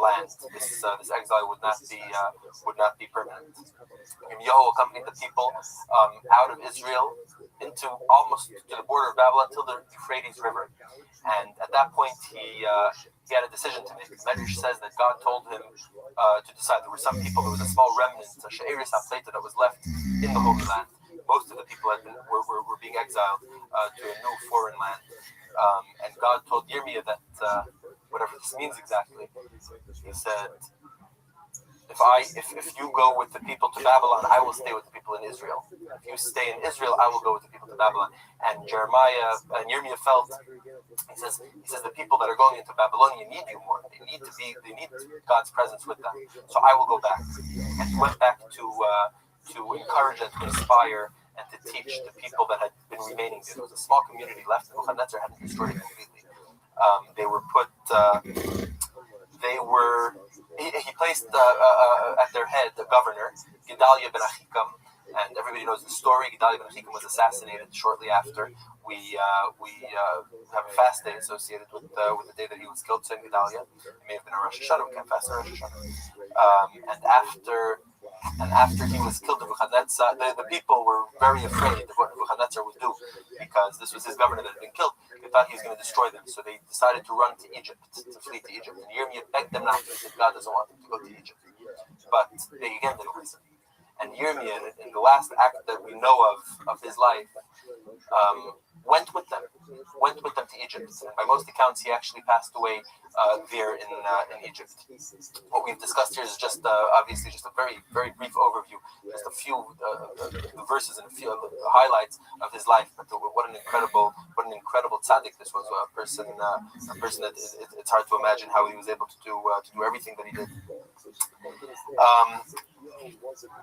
land. This exile would not be permanent. Yirmiyahu accompanied the people out of Israel into almost to the border of Babylon till the Euphrates River, and at that point he had a decision to make. The Medrash says that God told him to decide. There were some people, there was a small remnant, a she'eris ha'pleta, that was left in the Holy Land. Most of the people were being exiled to a new foreign land, and God told Yirmiyahu that whatever this means exactly, he said, if you go with the people to Babylon, I will stay with the people in Israel. If you stay in Israel, I will go with the people to Babylon. And Yirmiyahu felt, he says the people that are going into Babylonia need you more. They need God's presence with them. So I will go back. And he went back to encourage and to inspire and to teach the people that had been remaining there. There was a small community left. Nebuchadnezzar hadn't destroyed it completely. He placed at their head the governor, Gedaliah ben Achikam, and everybody knows the story. Gedaliah ben Achikam was assassinated shortly after. We have a fast day associated with the day that he was killed, Tzim Gedaliah. It may have been a Rosh Hashanah, we can't fast on Rosh Hashanah. And after he was killed, the people were very afraid of what Nebuchadnezzar would do, because this was his governor that had been killed. They thought he was going to destroy them, so they decided to run to Egypt, to flee to Egypt. And Yirmiyahu begged them not to, because God doesn't want them to go to Egypt. But they again didn't listen. And Yirmiyahu, in the last act that we know of his life, went with them to Egypt. And by most accounts, he actually passed away there in Egypt. What we've discussed here is just obviously just a very, very brief overview, just a few verses and a few highlights of his life. But what an incredible tzaddik this was. A person that it's hard to imagine how he was able to do everything that he did.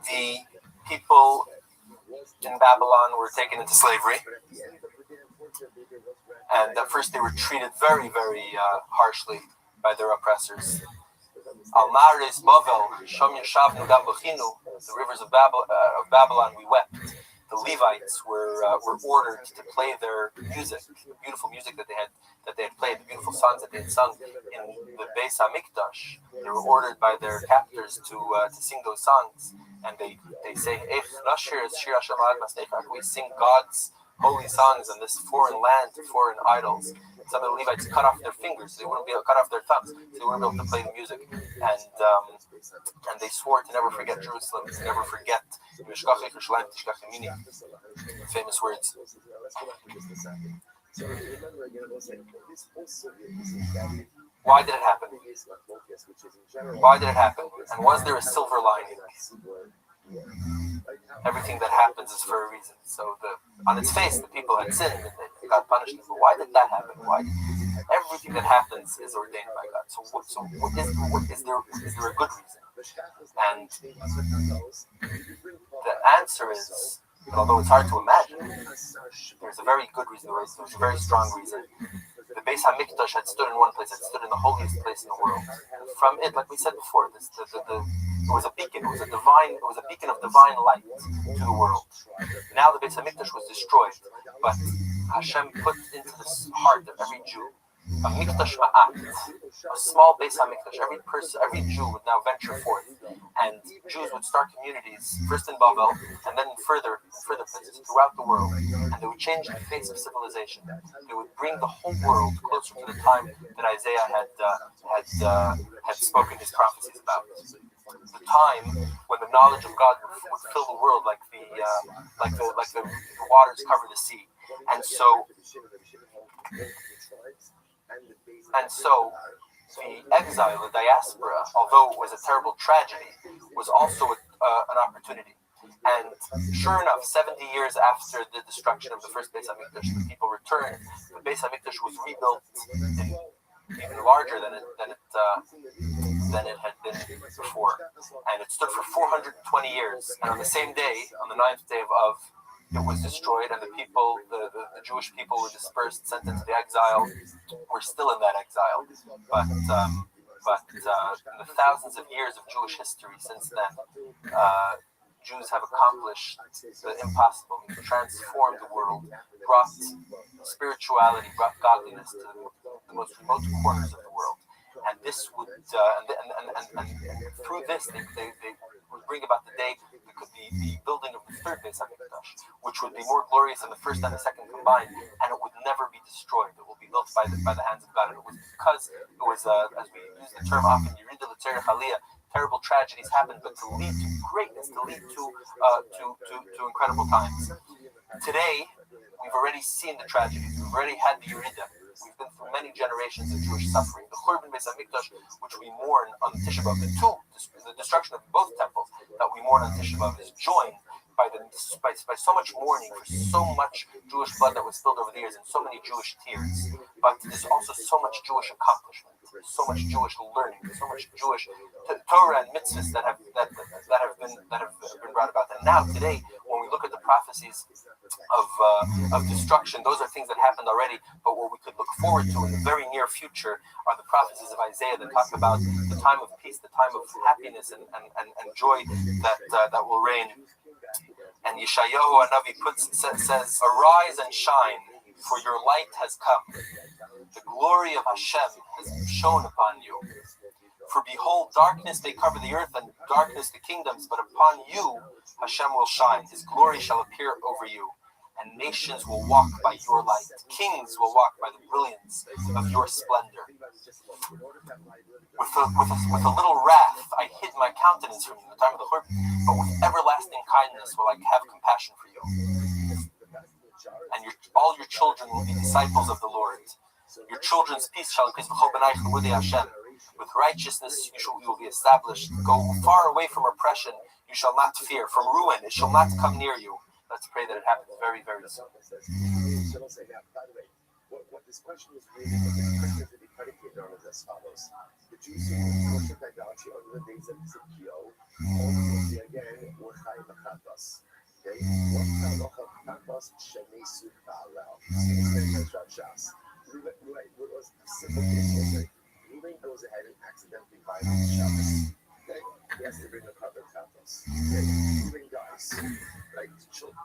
The people in Babylon were taken into slavery, and at first they were treated very, very harshly by their oppressors. Al Maris Bavel, Shom Yeshavnu Gam Bechinu, the rivers of Babylon, we wept. The Levites were ordered to play their music, the beautiful music that they had played, the beautiful songs that they had sung in the Beis HaMikdash. They were ordered by their captors to sing those songs, and they say, we sing God's holy songs in this foreign land to foreign idols. Some of the Levites cut off their fingers; they wouldn't be able to cut off their thumbs, so they wouldn't be able to play the music. And they swore to never forget Jerusalem, to never forget famous words. Why did it happen? Why did it happen? And was there a silver lining? Everything that happens is for a reason. So on its face, the people had sinned and God punished them. But why did that happen? Why? Everything that happens is ordained by God. So is there a good reason? And the answer is, although it's hard to imagine, there's a very good reason. There's a very strong reason. The Beis HaMikdash had stood in one place. It stood in the holiest place in the world. And from it, like we said before, the was a beacon. It was a beacon of divine light to the world. Now the Beis Hamikdash was destroyed, but Hashem put into the heart of every Jew a mikdash ma'at, a small Beis Hamikdash. Every Jew would now venture forth, and Jews would start communities first in Babel, and then in further places throughout the world, and they would change the face of civilization. They would bring the whole world closer to the time that Isaiah had spoken his prophecies about. The time when the knowledge of God would fill the world like the waters cover the sea, and so the exile, the diaspora, although it was a terrible tragedy, was also an opportunity. And sure enough, 70 years after the destruction of the first Beis Hamikdash, the people returned. The Beis Hamikdash was rebuilt even larger than it had been before, and it stood for 420 years. And on the same day, on the 9th day of Av, it was destroyed, and the Jewish people were dispersed, sent into the exile. We're still in that exile, but in the thousands of years of Jewish history since then, Jews have accomplished the impossible. We've transformed the world, brought spirituality, brought godliness to the most remote corners of the world, and this would and through this they would bring about the day that could be the building of the third Beis Hamikdash, which would be more glorious than the first and the second combined, and it would never be destroyed. It will be built by the hands of God. And it was because it was, as we use the term often, Yerida L'Tzerich Aliyah, terrible tragedies happen, but to lead to greatness, to lead to incredible times. Today, we've already seen the tragedies. We've already had the Yerida. We've been through many generations of Jewish suffering. The Churban Beis Hamikdash, which we mourn on Tisha B'Av, the destruction of both temples that we mourn on Tisha B'Av, is joined by so much mourning for so much Jewish blood that was spilled over the years and so many Jewish tears. But there's also so much Jewish accomplishment, so much Jewish learning, so much Jewish Torah and mitzvahs that have been brought about. And now today, when we look at the prophecies of destruction, those are things that happened already. But what we could look forward to in the very near future are the prophecies of Isaiah that talk about the time of peace, the time of happiness and joy that will reign. And Yeshayahu Hanavi says, "Arise and shine, for your light has come. The glory of Hashem has shone upon you. For behold, darkness may cover the earth, and darkness the kingdoms, but upon you Hashem will shine. His glory shall appear over you, and nations will walk by your light. Kings will walk by the brilliance of your splendor. With a little wrath I hid my countenance from you in the time of the Churban, but with everlasting kindness will I have compassion for you. And all your children will be disciples of the Lord. Your children's peace shall increase. With righteousness you will be established. Go far away from oppression. You shall not fear. From ruin it shall not come near you." Let's pray that it happens very, very soon. By the way, what this question is really predicated on is as follows. The Jews who worship idolatry on the days of Ezekiel, only again were chai b'chatos. Okay? What halacha b'chatos shenesu ba'alel? What was the simple case was like, Reuben goes ahead and accidentally violates Shabbos. Okay? He has to bring a cover b'chatos. Okay? Reuben dies. Right? Children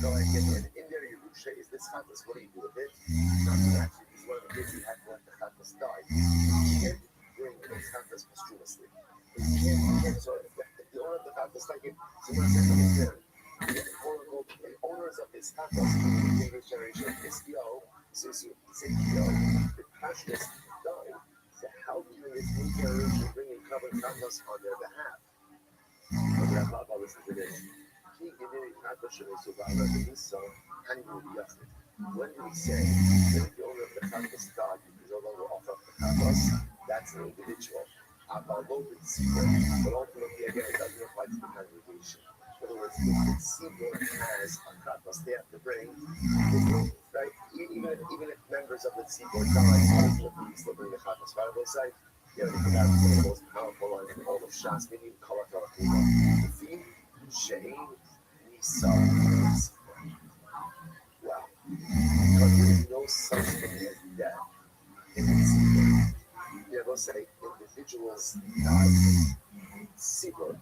go ahead and get in there. Yerusha is this chatos. What do you do with it? Nothing actually. Because one of the kids you had to let the chatos die. You can't bring those chatos posthumously. You can't. So if the owner of the chatos like it, someone says something there. The owners of this chatos, the English generation, SEO, the pastors died. So how can this new generation bring in covered chatos on their behalf? But Rabbi listen to this. When do we say that the owner of the chatos died because no longer offer the chatos? That's an individual. But ultimately, again, it doesn't apply to the congregation. In other words, if the seaboard has a chatos, they have to bring, right? Even if members of the seaboard die, ultimately, you still bring the chatos. Right on both sides, you can have one of the most powerful lines in all of Shas, meaning Kala Kala Kula. The theme, Shein, wow. Because there is no such thing as death in the seaboard. You know, say individuals die. Secret.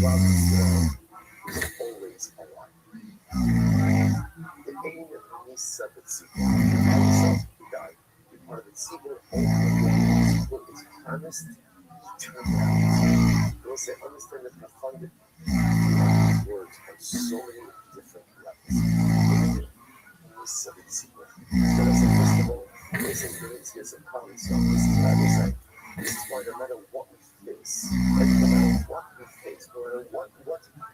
Cloud Yisrael is always alive. The aim of any separate secret. Himself who died. Part of the secret, all is promised eternality. Those that understand the profundity of words on so many different levels. So first of all, this is a promise. So this is what I was saying. This is why no matter what we face, no matter what we face, no matter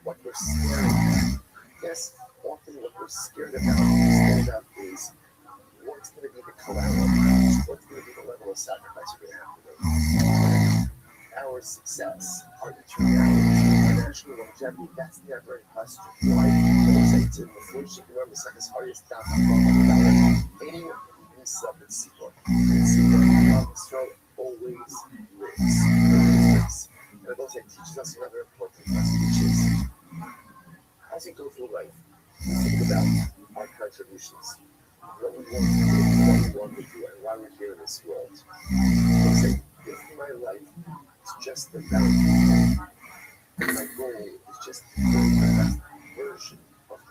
what we're scared of, yes, often what we're scared about is what's going to be the collateral, what's going to be the level of sacrifice we're going to have to make. Our success, our eternality, and actually longevity, that's the never question. Why? I say to the first remember, second party is down any separate secret. So always lives. And those that teaches us another important lesson, which is as you go through life, think about our contributions, what we want to do, what we want to do, and why we're here in this world. So say, if my life is just about my goal is just the best version of me.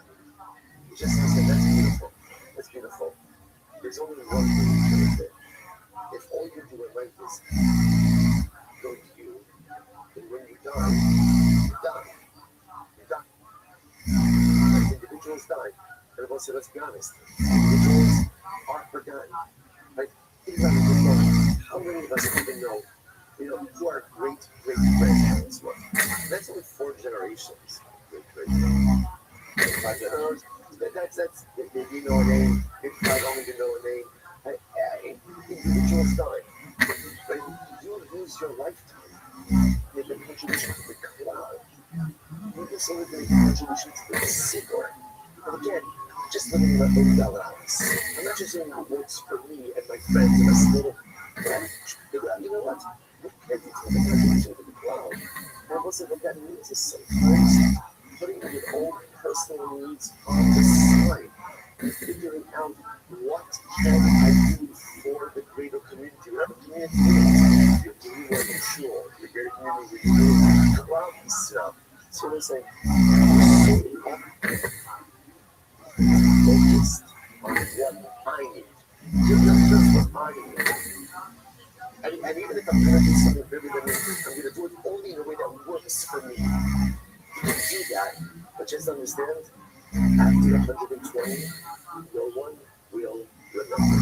It's just I said, that's beautiful. That's beautiful. There's only one thing to do. If all you do in life is go to you, then when you die, you're done. You're done. Individuals die. And everyone said, let's be honest. Individuals are forgotten. Like, think about it this moment. How many of us even know, who our great-great-grandparents were? That's only 4 generations. Great-great-grandparents. 5 generations. That's you know a name. If I don't even know a name, individuals die. But you lose your lifetime. You make a contribution to the cloud. You just only make a contribution to the secret. And again, just living in my $80 house. I'm not just doing what works for me and my friends and my little. You know what? You can't take a contribution to the cloud. And also what that means is sometimes putting your own personal needs on the side and figuring out what can I do for the greater community. Whatever community is, your community where you're sure, your greater community where you're doing cloud stuff. So they're saying, focused on what I need. Just what I need. And even if I'm going to do something bigger than me, I'm going to do it only in a way that works for me. You can do that, but just understand, after 120, no one will remember.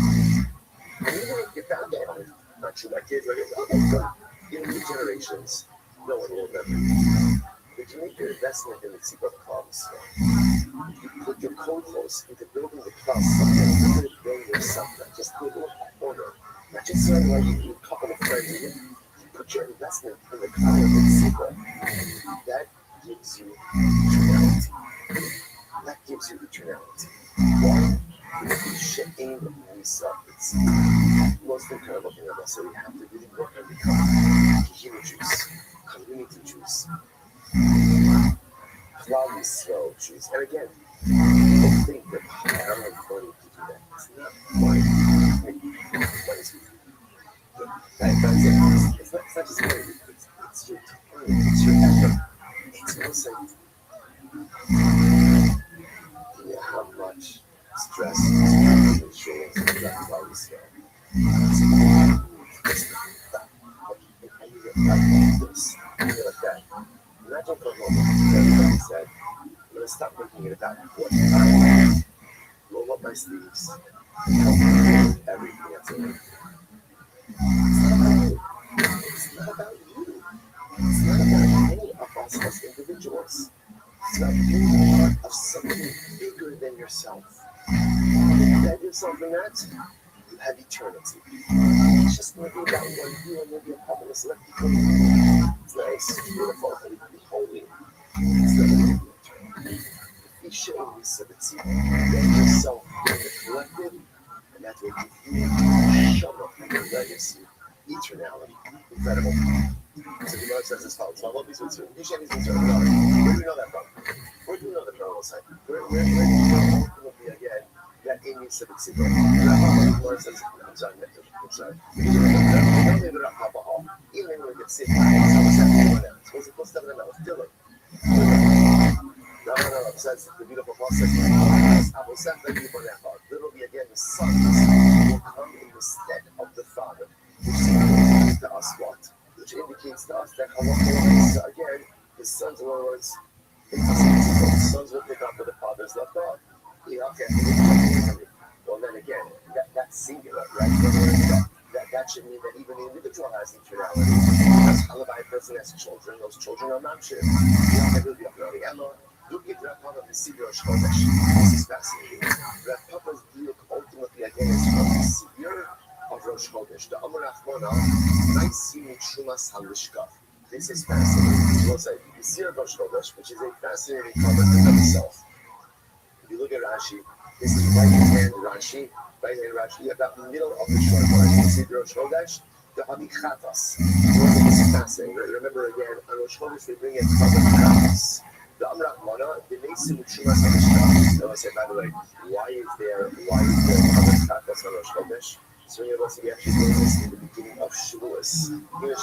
And even if you're found out, not true, my kids are going to in new generations, no one will remember. If you make your investment in the secret clubs, you put your co-hosts into building the club, something you're building yourself, not just a little corner, not just something like you a couple of friends, you put your investment in the club of the secret. That gives you eternality. That gives you eternality. Why? Because you should aim at yourself. Most people are looking at us, so we have to really work on becoming human juice, community juice. Cloudy slow juice. And again, people think that I don't have money to do that. It's not money. It's not just money. It's your time. It's your effort. It's also how much stress is insurance and that cloudy slow. Like that. Imagine for a moment, everybody said, I'm going to stop making it about what I want. Roll up my sleeves and help me with everything that's in it. It's not about you. It's not about any of us as individuals. It's about being part of something bigger than yourself. If you have yourself in that, you have eternity. It's just going to be about what you and maybe a couple of select people. It's nice, it's beautiful, and it can be holy. It's not going to be eternal. Be showing yourself, get yourself in the collective, and that's what you show up in your legacy, eternality. Incredible. So the Lord says as follows: I love these words. Where do you know that from? Where do you know the parallel side? Where do you know ultimately again that in me civic secret? The Lord says, I'm sorry. Even when we get sick, them. Suppose he puts 7 of them out. Rabbi says the beautiful pasuk. Literally again, the sons will come in the stead of the father, which indicates to us what? Which indicates to us that again, the sons, in other words, the sons will pick up where the fathers left off. Well, then again, that's singular, right? That should mean that even the individual has eternality. That's how a person has children. Those children are mamshir. Look at Rav Papa the Sivir Shodesh. This is fascinating. Rav Papa's view ultimately again is from the Sivir of Rosh Chodesh. The Amar Achmona, Naisimi Shumas Halishka. This is fascinating. We'll say the Sivir of Rosh Chodesh, which is a fascinating comment in itself. If you look at Rashi, this is right-hand Rashi. Right-hand Rashi. You have that middle of the short line. The Sivir of Shodesh. The Habichatas. This is fascinating. Remember again, on Rosh Chodesh they bring in Chatas. The Amrachmana, the Mason Shumas Halishka. Now I say, by the way, why is there Chatas on Rosh Chodesh? So many of us actually doing this in the beginning of Shavuos. Right?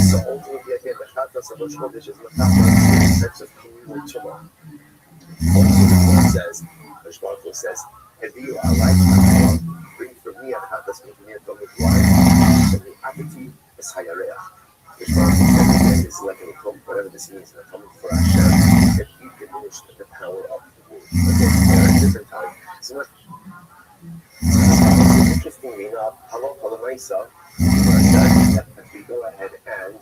So ultimately, again, the Chatas of Rosh Chodesh is Mechata, types of communal tumah. Also, the Lord says, Rosh says, "Have you a life? Bring for me a Chatas, bring for me a Talmud wine, and the apathy is Hayareach." Which is like a Talmud, whatever this means, a Talmud for Hashem, if you diminish the power of the womb. Okay, at a different time. So what? Interestingly enough, Halal Palamaisa says that we go ahead and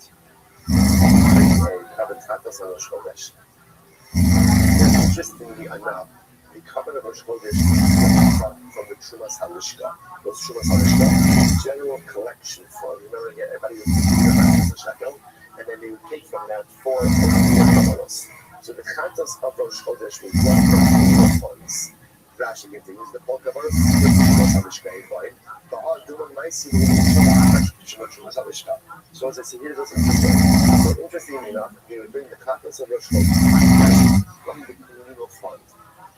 bring a Kabbalah Chatas on Rosh Chodesh. Interestingly enough, the Kabbalah of Rosh Chodesh is from the Trumas Halishka. Those Trumas Halishka, general collection fund. Remember again, everybody would take the shekel, and then they would take from that 4 Kabbalahs. So the Chatas of Rosh Chodesh was one from the funds. Rashi continues the whole Kabbalah is Trumas Halishka invite. But all doing nicely with Trumas Halishka. So as I say here, this is so interestingly enough, they would bring the Chatas of Rosh Chodesh from the communal fund.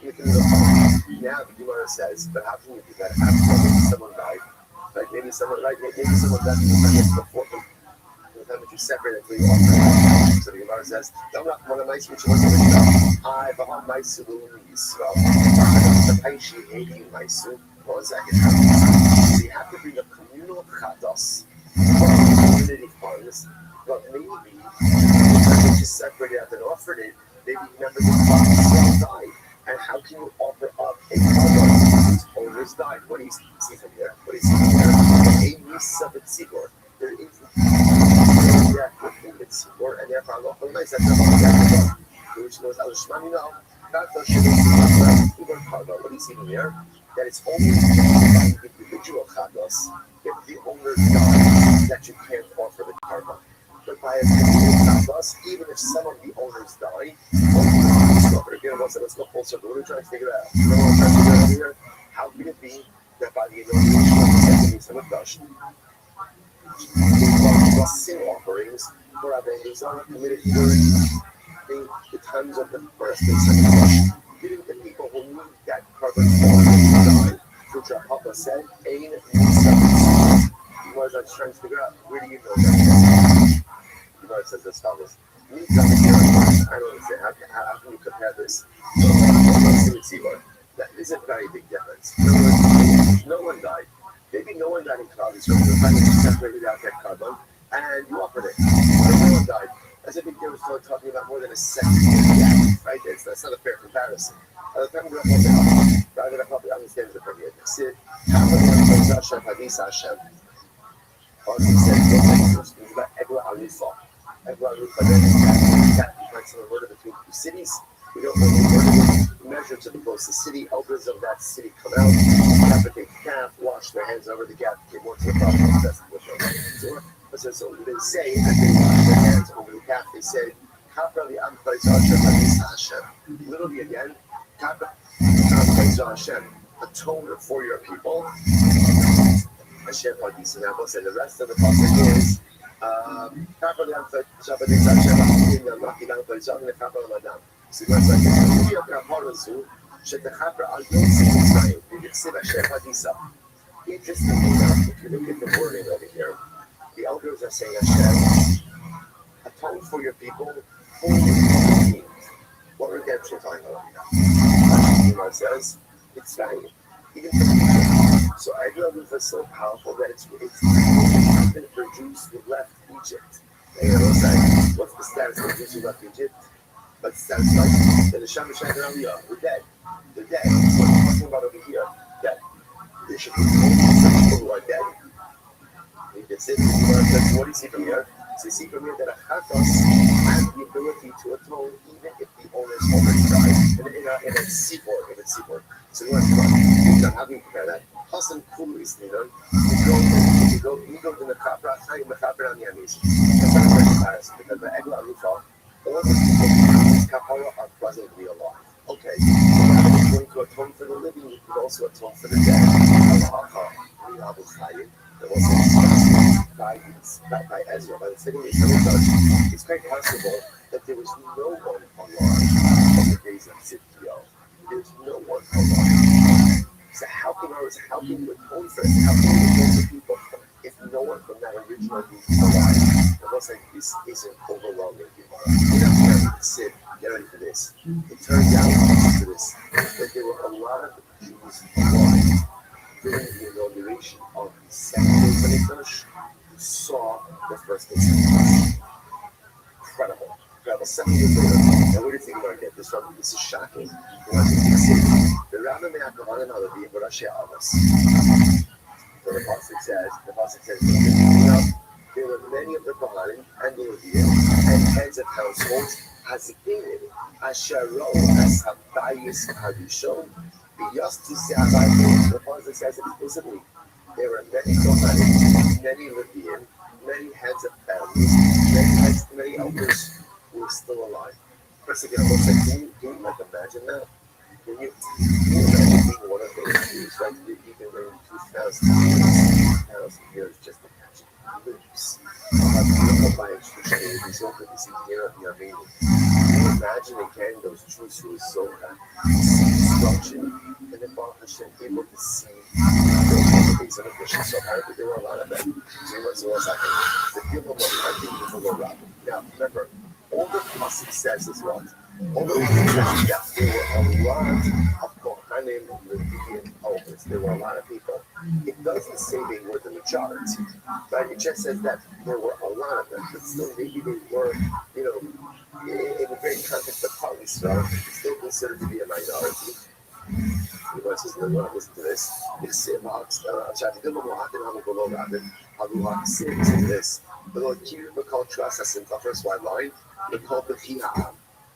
Now the Gemara says, but how can you do that after someone died? Like maybe someone died before the time that you separate it, you offer. So the Gemara says, I'm not one of my speeches. I bought my saloon Yisrael. The Paishi hating my soup. What was that? So you have to bring a communal chatos from community funds, but maybe if you separated out and offered it, maybe remember the father died. And how can you offer up a carbon whose owners died? What do you see from here? What do you see from here? A Yisabit Sigor. There is a Sigor, and therefore Allah Almighty says, which knows Al-Shmani now. What do you see from here? That it's only by individual chatos if the owner dies that you can't offer the carbon. But by a community chatos, even if some of the owners die, again, let's go full circle. What are we trying to figure out? You know what I'm trying to figure out here? How can it be that by the inauguration of the second Mikdash, the sin offerings for Rabbeinu are committed during the times of the first and second Mikdash? Giving the people who need that carbon die, which our Papa said, Ein Nisab. What I was trying to figure out, where do you know that? You know, it says as follows. I don't understand. How can you compare this? That is a very big difference. No one died. Maybe no one died in Cloud. So the fact that you separated out that carbon and you offered it. No one died. That's a big difference. We're talking about more than a second gap, right? That's not a fair comparison. The time we're going to probably understand the premier. See, Hashem, Hashem. Also said, it's about Egla Alisa. Egla Alisa, you find some word between two cities. We don't know the word measure to the closest city. Elders of that city come out, have a big calf, wash their hands over the calf, get more to the problem. That's what so they say, as they wash their hands over the calf, they say, literally again, atone for your people. Hashem Hadis. And the rest of the pasuk is so that's interestingly enough, if you look at the wording over here, the elders are saying Hashem atone for your people, what redemption are you talking about? Gemara says it's value, even for Egypt. So I love it was so powerful that it's been for Jews who left Egypt. And what's the status of Jews who left Egypt? But sounds like the Neshama Shaitan Aliyah, we're dead. They're dead. What are you talking about over here? Dead. There should be some people who are dead. That's it. What do you see from here? So you see from here that a Chatos has the ability to atone even if the owners already died in a seaport. So you want to how do you compare that? Hassan Kulu is neither. You go in the Kapra, in the Kapra on the Amis. That's not a great comparison because the Egla Arufa, all the people in Kapara are presently alive. Okay, so now that you're going to atone for the living, you could also atone for the dead. That was discussed by Ezra, by the second Judge. It's quite possible that there was no one alive on the days of Tzidkiel. There's no one alive. So how can you atone for it? How can you atone for people if no one from that original group is alive? It looks like this isn't overwhelming people. You're not ready to sit, get ready for this. It turns out after this that there were a lot of Jews alive during the inauguration of the second Beis who saw the first Beis. Incredible. 7 years later. Now, what do you think about it? This is shocking. The Rabbi Me'akavan and Alavi were Rashi Avos. So the Pasuk says, there were many of the Kohanim and the Leviim and heads of households Hazikim, Asharo, as Habayis Hadishon. The Pasuk says explicitly, there were many Kohanim, many Leviim, many heads of families, many elders who were still alive. First again, can you imagine that? Can you imagine being one of those Jews, right? You've been living 2,000 years just to catch lips. How beautiful by extreme these over this year of Yamini. Can you imagine again those Jews who were so destruction and then Baruch Hashem able to see those things in addition. So apparently there were a lot of them. So what's happening? The people were Rabbi. Now remember, all the Pasuk says is what? All the Pasuk says that there were a lot of Kohanim, Leviim, elders. There were a lot of people. It doesn't say they were the majority, right? It just says that there were a lot of them, but still maybe they were, in the very context of Klal Yisrael, still considered to be a minority. He says, no, listen to this. It says about this. The Lord Kirib called trust us in the first white line. They called the Hiyah.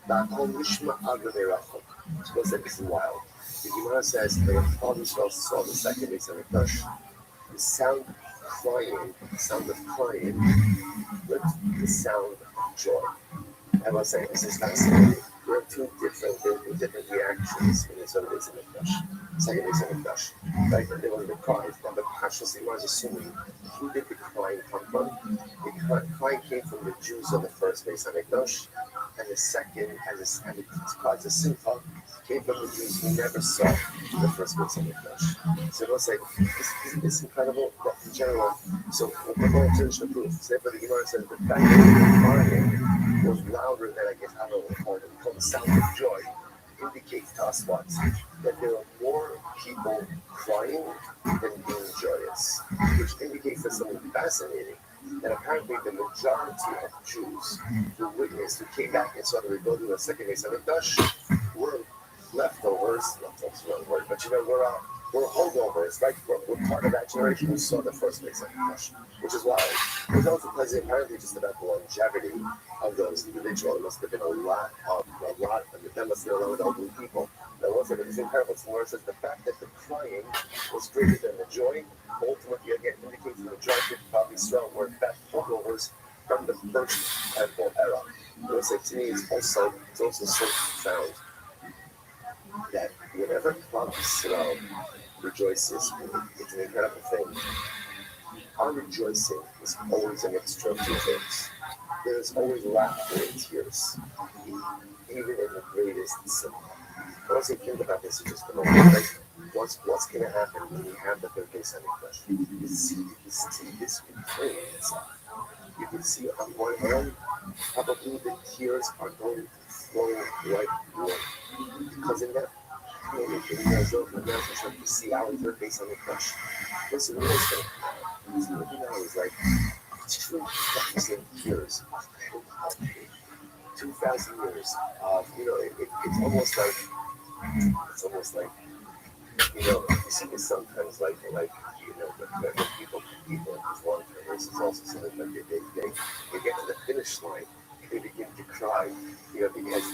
That whole Mishma Agneirachok. Suppose that this is wild. The Gemara says that when Klal Yisrael saw the second Beis Hamikdash, the sound of crying with the sound of joy. I was saying this is fascinating. There are two different reactions in the sort of Beis Hamikdash. Second Beis Hamikdash. Right? There was the cries. Now the Pashas was assuming who did the crying come from? The crying came from the Jews of the first Beis Hamikdash, and the second, and the cries of Simcha came from the Jews who never saw the first Beis Hamikdash. So it was like it's incredible in general. So we're going to finish the proof. Say for the Gemara says the fact that the crying was louder than I guess I don't know called the sound of joy indicates to us what? That there are more people crying than being joyous, which indicates that something fascinating. And apparently the majority of Jews who witnessed, who came back and saw the rebuilding of the second Beis Hamikdash were leftovers, wrong word, but we're holdovers, right? We're part of that generation who saw the first Beis Hamikdash, which is wild. It's also because apparently just about the longevity of those individuals. It must have been a lot of them must have been a lot of elderly people. That wasn't, it was incredible. So Laura says the fact that the crying was greater than the joy, ultimately again indicates the majority of probably Israel were in fact holdovers from the first temple era. It was like to me it's also so profound that whenever Klal Yisrael rejoices, it's an incredible thing. Our rejoicing is always a mixture of two things. There's always laughter and tears, even in the greatest sin. I want to think about this in just a moment. Like, what's going to happen when we have the third Beis Hamikdash? You see this inflame itself. you can see on one hand, probably the tears are going to flow like water. Because in that moment, when you're starting to see how it's based on the crush. Listen, what is going to happen? Looking now is like 2,000 years of pain. 2,000 years of, it's almost like, you see this sometimes, like when people in these long-term races also something like they get to the finish line, they begin to cry, because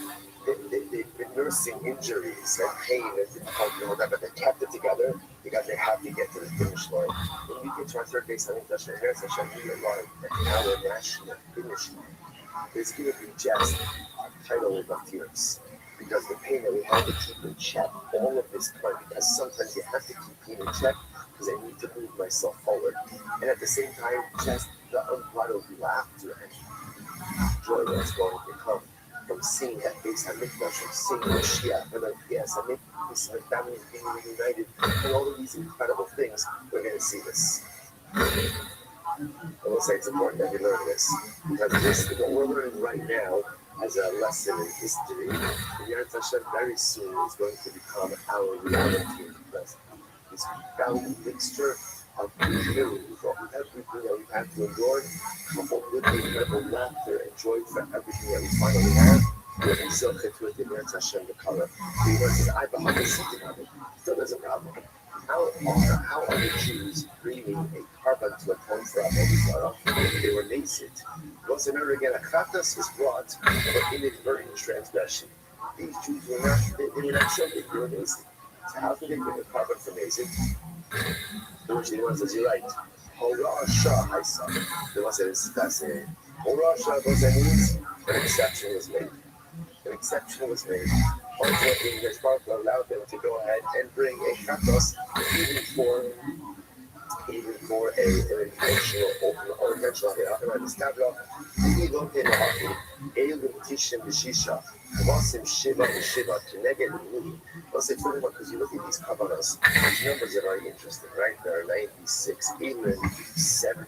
they've been nursing injuries and pain and difficulty and all that, but they kept it together because they have to get to the finish line. When we get to our third base, I think that's our line, and our national finish line is going to be just a tidal wave of tears. Because the pain that we have to keep in check all of this time, because sometimes you have to keep pain in check because I need to move myself forward. And at the same time, just the unbridled laughter and joy that's going to come from seeing that base Hamikdash, from seeing Mashiach, and yes, I mean, this family being reunited, and all of these incredible things, we're going to see this. I will say it's important that we learn this, because this, what we're learning right now, as a lesson in history, the Yeret Hashem very soon is going to become our reality in the present. This profound mixture of healing from everything that we've had to endure, coupled with the incredible laughter and joy for everything that we finally have. We're in Silch with the Yeret Hashem, the color. The Yeret says, I behave a sitting on it. Still there's a problem. How are the Jews bringing a carbon to atone for Avodah Zarah? They were nascent. Once another again, a chatas was brought for inadvertent transgression. These Jews were not, they were not children, they were nascent. So how could they bring a carbon for nascent? The original one says, you're right. Hora Shah Haisa. The one says, fascinating. Hora Shah, what that means? An exception was made. An exception was made. Ultimately, the Spark allowed them to go ahead and bring a chatos even for an intentional or intentional established even in Elim Tishim Bishisha, Kavasim Shiva and Shiva, Keneged Muni. I'll say 21 because you look at these Kavanas, these numbers are very interesting, right? There are 96, Elim 77,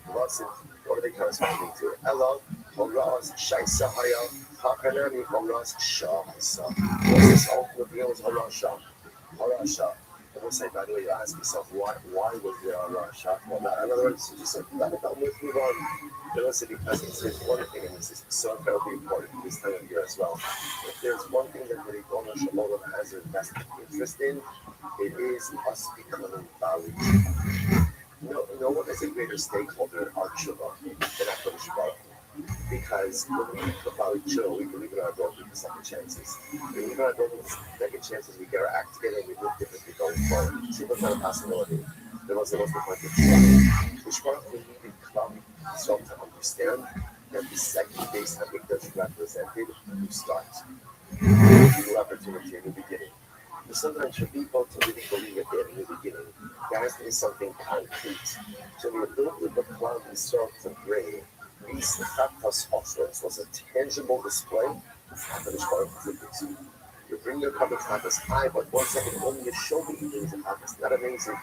Kavasim. What are they corresponding to? Ella, Horaz, Shaisa Haya, Hakanami, Horaz, Shah, Hisa. What's this ultimate deal with Horaz Shah? Horaz Shah. I will say, by the way, you ask yourself, why was there a shot? Well, in other words, you just said, let me move on. But also because it's one thing, and this is so incredibly important this time of year as well. If there's one thing that the Ribono Shalom has an invested interest in, it is us becoming Bali. No one is a greater stakeholder in our tshuva than HaKadosh Baruch Hu. Because when we Bali tshuva, we believe in our ability for second chances. We believe in our ability for second chances. We get our act together and we live differently going forward. See, what's not a possibility? There was the point of tshuva. Which part we needed Klal Yisrael to understand that the second base Hamikdash represented a new start, a new opportunity, a new beginning. But sometimes for people to really believe that they have a new beginning, there has to be something concrete. So the ability of Klal Yisrael to bring these chatas offerings was a tangible display of HaKadosh Baruch Hu. You bring your covered chatas high, but 1 second, only you show me you bring the chatas. Not amazing.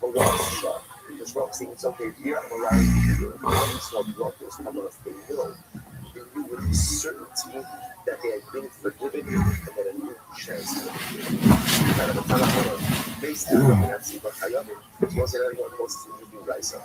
Hold on, Shah. Because Rob saying it's okay, here I'm allowing you to do it. Klal Yisrael brought those chatas, they knew with certainty that they had been forgiven and that a new chance would be. Based on that, Siva Chayamin, it wasn't anyone else's interview, Raisa.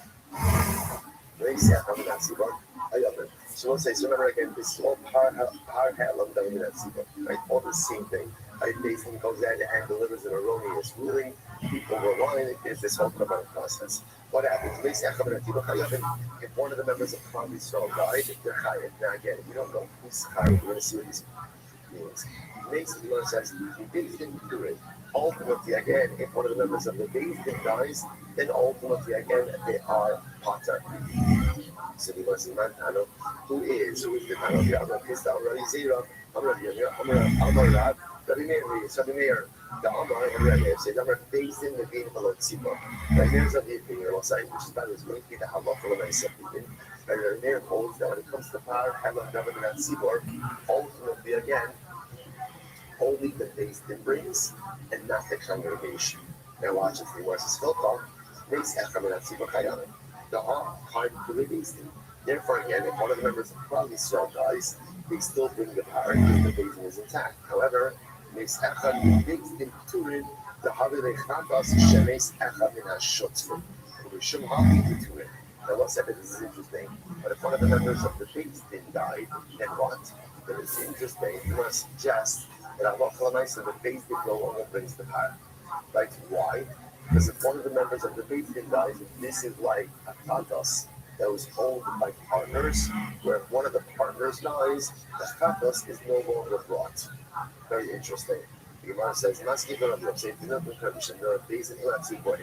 So we'll say, so remember again, this is all par ha'elam dominat siva, right? All the same thing. Right? Basically goes out and delivers an erroneous ruling. People were lying. There's this whole command process. What happens? If one of the members of Klal Yisrael died, they're chayav. Now again, if you don't know who's chayav, we're going to see what this means. Basically, says he didn't do it. Ultimately, again, if one of the members of the Beis Din dies, then ultimately, again, they are potter. So he was Mantano, who is the man of the Amar Pista, Amar Zira, Amar Rab, Rabbi Meir, the Amar, and Rabbi said, Amar Beis Din, the Bein Below Tzibor. Rabbi Meir's of the opinion, which is about as going to be the halacha of my opinion. Rabbi Meir holds that when it comes to power, Halach, Rabbi Tzibor, ultimately, again, only the Beis Din brings, and not the congregation. Now watch it. He wears his filter. Makes Echam and Tzibor Chayamin. the hard to release them. Therefore, again, if one of the members of Klal Yisrael dies, they still bring the power because the basin is intact. However, makes echad big in Turin, the Havile Chagas Shemes echad in Hashotfim. Rishum Havi Turin. Now, what's that? This is interesting. But if one of the members of the base didn't die, then what? Then it's interesting. You want to suggest that Allah Kalamaisa, the base did no longer brings the power. Right? Why? Because if one of the members of the base didn't die, this is like a Chagas that was owned by partners, where if one of the partners dies, the Chagas is no longer brought. Very interesting. The Gemara says, "Maski v'Rabbi say, do not bring Rabbi Shimon. There are days in Ilat Tzibor,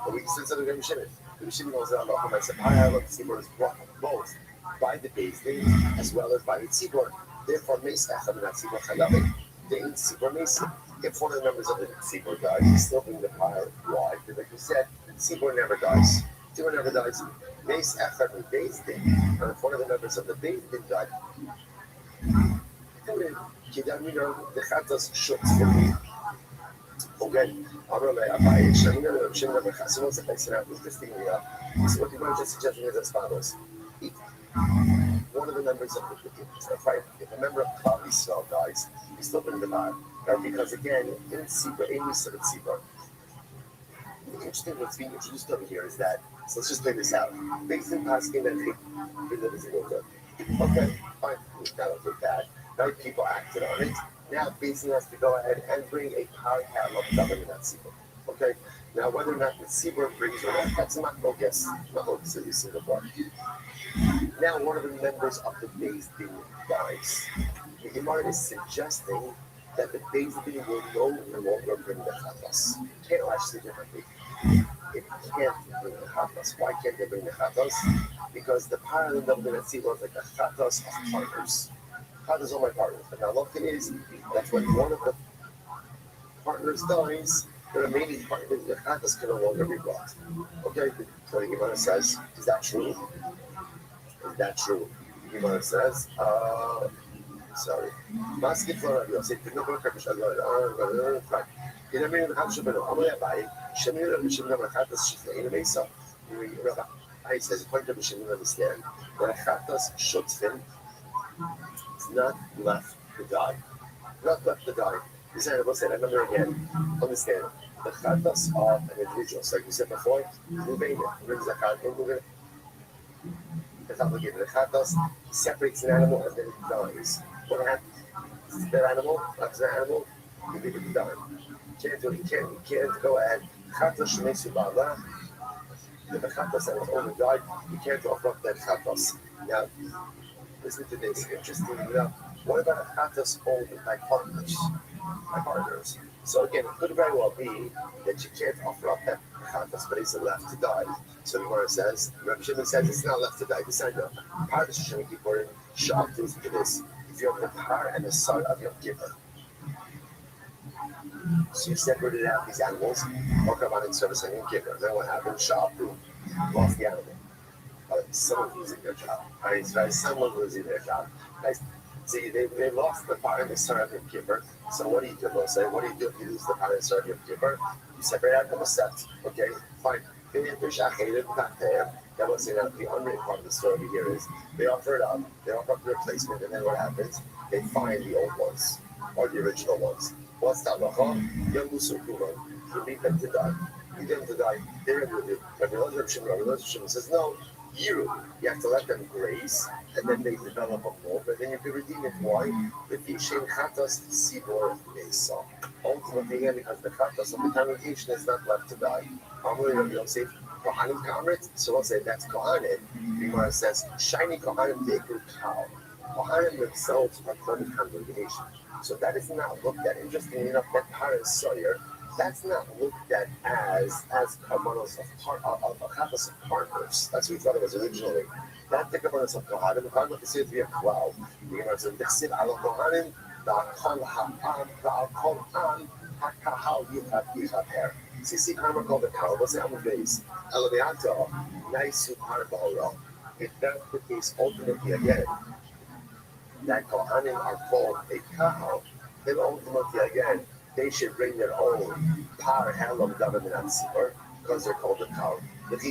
but we still said Rabbi Shimon. Rabbi Shimon knows that Allah Kamei said, Ilat Tzibor is brought both by the Beis Din as well as by the Tzibor. Therefore, Meis Echad Min Tzibor Chalavi. The in Tzibor Meis. If one of the members of the Tzibor dies, he's still bring the fire. Why? Because like you said, Tzibor never dies. Tzibor never dies. Meis Echad Min Beis Din. And if one of the members of the Beis Din died, the Chatas shuts for me. Okay, Rabbi, Shemina, Shemina, Chasson, the Pesach, interesting. So what you want to suggest is as follows: if one of the members of the if a member of Klal Yisrael dies, we still bring the bar, because again, in Tzibor, in Yisrael Tzibor. The interesting what's being introduced over here is that. So let's just play this out. Based in Paskin and okay, fine, that'll take that. Right, people acted on it. Now, Basin has to go ahead and bring a power catalog government at Tzibor. Okay? Now, whether or not the Tzibor brings or not, that's not no guess. Not no single part. Now, one of the members of the Beis Din dies. The Gemara is suggesting that the Beis Din will no longer bring the Chatas. It can't actually differently. It can't bring the Chatas. Why can't they bring the Chatas? Because the power of the government at Tzibor is like a Chatas of partners. Partners are my partners. But now, look, it is that's when one of the partners dies, the remaining partners, the Chatas can no longer be brought. Okay? So the Gemara says, is that true? Is that true? The Gemara says, sorry. Maski ViralRabbi say, "Did not work." Right. In a minute, how should I know? I'm going to buy. Shemir, Shemir, Chatas, Shifnei, Mesa. Rabbi says, according to Shemir, understand that a Chatas Shutfin is not left to die. Not left to die. This is what I said. I remember again. Understand the Chatas of an individual. So like we said before, Ruvain brings a Chat, Ruvain. That's obligated. The Chatas separates an animal and then it dies. What happens? That animal, that's an animal, you leave it to die. You can't go ahead. Chatas Shemesu Ba'ala. The Chatas that was only died, you can't offer up that Chatas. Now, listen to this. Interesting enough. What about a Chatas owned by partners? So again, it could very well be that you can't offer up that Chatas, but it's left to die. So the Gemara says, Rabbi Shimon says it's not left to die. This I know. Part of Shimon Kippur shocked is to this. If you have the power and the son of your giver, so you separated out these animals, walk around in service and your giver. Then what happened? Shapu lost the animal. Someone losing their job. Someone losing their job. See, they lost the power and the son of your giver. So what do you do? They'll say, what do you do if you lose the power and the son of your giver? You separate out the set. Okay, fine. That was the unwritten part of the story here is they offer it up, they offer up the replacement, and then what happens? They find the old ones or the original ones. What's that? You lead them to die. You get them to die. They're going to do. But Rabbi Shimon says, no, you have to let them graze, and then they develop a mold, and then you can redeem it. Why? Ultimately, because the Chatas of the congregation is not left to die. So we'll say that's Kohanim. The Gemara says, shiny Kohanim, they grew cow. Kohanim themselves are from the congregation. So that is not looked at. Interestingly enough, that Paran Sawyer, that's not looked at as Karmanos of Chatas of partners. That's what we thought it was originally. That's the Karmanos of Kohanim. Kohanim is considered to be a cloud. The Gemara says, Dechsid ala Kohanim, Da'akal ha'am, Da'akal am, Ha'kahal yichaper. See, Karma called the cow. What's the Amud base? Elevato, Naisu Parabolo. If that's the case, ultimately again, that Kohanim are called a cow, then ultimately again, they should bring their own power handle government at Tzibor. because they're called the cow. If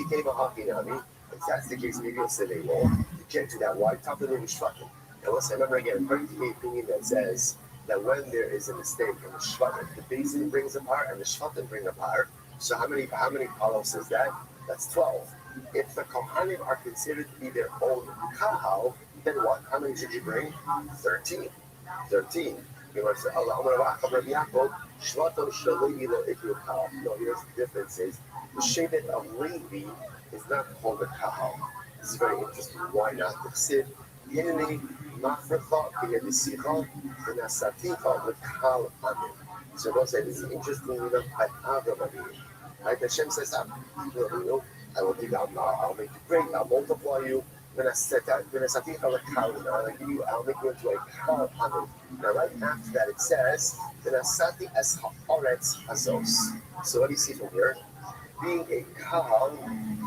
that's the case, maybe you'll say they will. You can't do that. Why? Top of the Shvatim. Now listen, remember again, according to the opinion that says that when there is a mistake in the Shvatim, the Bezin brings apart and the Shvatim bring apart. So how many palos is that? That's 12. If the Kohanim are considered to be their own kahal, then what? How many should you bring? 13. 13. You want to say, Allah, Rabbi Yaakov, Shvatim Shalevi lo ikru kahal. No, here's the difference is, the Shevet of Levi is not called a kahal. This is very interesting. Why not? The Ksiv, Hineni, Mafrecha, B'yadisicha, V'nasaticha, V'kal Amin. So they'll say, this is interesting enough by Avraham. Right? Hashem says, I will give you, I'll make you great, I'll multiply you. I'll make you into a kal amin. Now, right after that, it says, so what do you see from here? Being a kal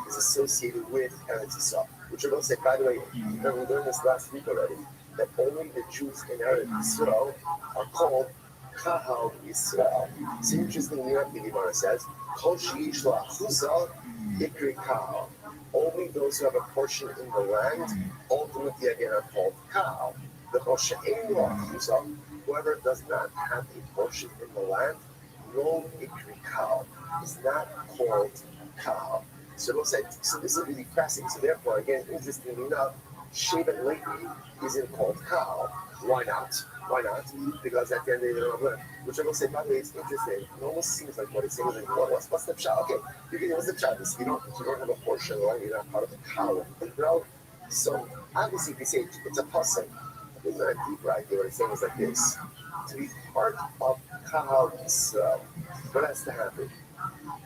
is associated with Eretz Yisrael, which we're going to say, by the way, we learned this last week already, that only the Jews in Eretz Yisrael are called Kahal Yisrael. It's interesting enough, the Gemara says, Kol she'ish lo achuzah ikri kahal. Only those who have a portion in the land, ultimately again are called kahal. The Kol she'ein lo achuzah, whoever does not have a portion in the land, no ikri kahal, is not called kahal. So we'll say, so this is really fascinating. So therefore, again, interestingly enough, Shevet Levi isn't called kahal. Why not? Why not? Because at the end of the day, they don't have learned. Which I will say, by the way, it's interesting. It almost seems like what it's saying is like, what's the pshat? Okay, what's the pshat? If you don't have a portion, right? You're not part of the cow. So obviously, if you say it's a pasuk, it's not a deeper idea. What it's saying is like this: to be part of Kahal Yisrael, what has to happen?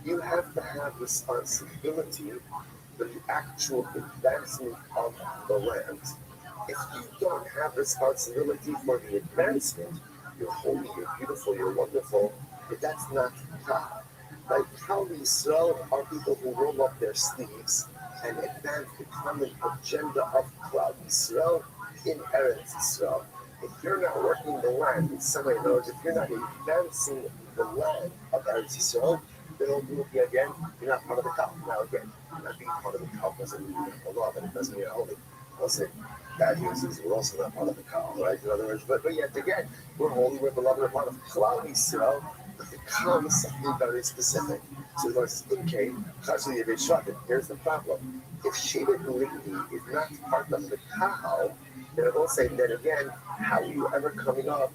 You have to have responsibility for the actual advancement of the land. If you don't have responsibility for the advancement, you're holy, you're beautiful, you're wonderful, but that's not God. Like Kal Yisrael are people who roll up their sleeves and advance the common agenda of Klal Yisrael in Eretz Yisrael. If you're not working the land, in some way, in other words, if you're not advancing the land of Eretz Yisrael, then ultimately again, you're not part of the Kal. Now again, not being part of the Kal doesn't mean you're a law, but it doesn't mean you're holy. I'll say, bad news is we're also not part of the Kal, right? In other words, but yet again, we're holy, we're beloved, we're part of Klal Yisrael, but the Kal is something very specific. So the Lord says, okay, here's the problem. If Shevet Levi is not part of the Kal, then I will say that again, how are you ever coming up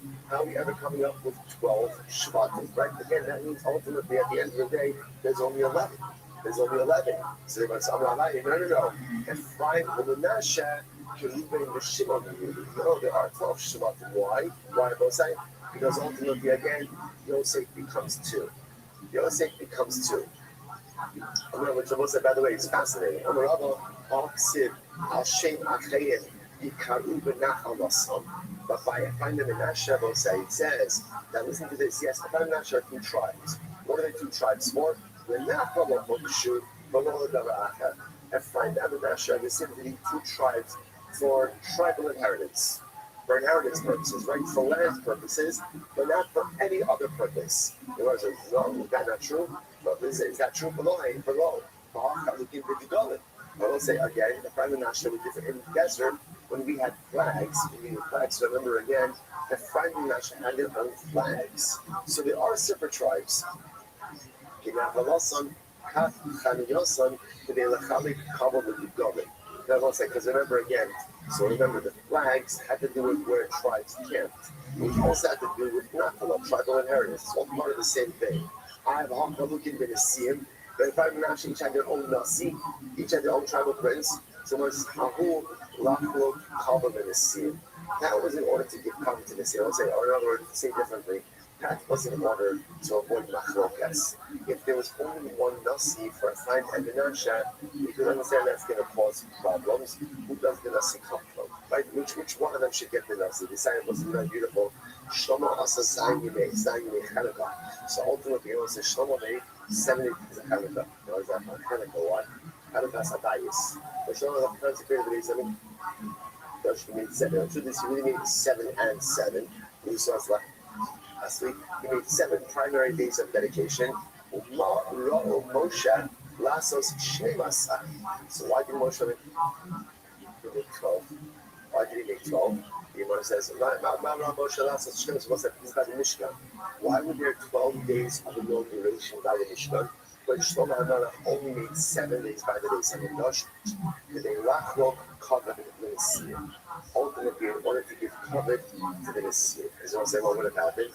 with 12 Shvatim, right? Again, that means ultimately at the end of the day, there's only 11. There's only 11. So they're going to say, no. Ephraim and Manasseh can leave in the Shimon. No, there are 12 Shvatim. Why? Why am I saying? Because ultimately, again, Yosef becomes 2. Yosef becomes 2. Which I will say, by the way, it's fascinating. But by Ephraim and Manasseh, I will say, it says, now listen to this, yes, Ephraim and Manasseh are 2 tribes. What are the 2 tribes for? Ephraim and Manasseh are considered to be 2 tribes for tribal inheritance. For inheritance purposes, right? For land purposes, but not for any other purpose. The Lord says, no, is that not true? But is that true? Below. I will say again, Ephraim and Manasseh were different in the desert when we had flags. So remember again, Ephraim and Manasseh had their own flags. So they are separate tribes. That will say, because remember again, so remember the flags had to do with where tribes camped, which also had to do with Nachala, tribal inheritance. It's all part of the same thing. I have Hakalukin ben Asim, but if I'm not, each had their own Nasi, each had their own tribal prince. So it's Hahu, Lachlo, Kalba ben Asim. That was in order to give cover to the Asim. I'll say, or in other words, to say differently, that was in order to avoid machlokas. If there was only one nasi for Ephraim and Manasseh, you can understand that's going to cause problems. Who does the nasi come from? Right? Which one of them should get the nasi? The sign was very beautiful. Shlomo asa Zayin Chanukah. So ultimately, it was a Shlomo made 70 days of Chanukah. What is that? Chanukah what? Chanukah Sadayis. The Shlomo the consecrated days. I mean, he made 7. So this really made 7 and 7. We saw last week, he made 7 primary days of dedication, Moshe Lasos Shemasa. So why did Moshe make 12? Why did he make 12? The Gemara says, why were there 12 days of inauguration by the Mishkan, but Shlomo HaMelech only made 7 days by the Beis HaMikdash? They lachlok covered the Messiah. Ultimately, in order to give cover to the Messiah. As I say, what would have happened?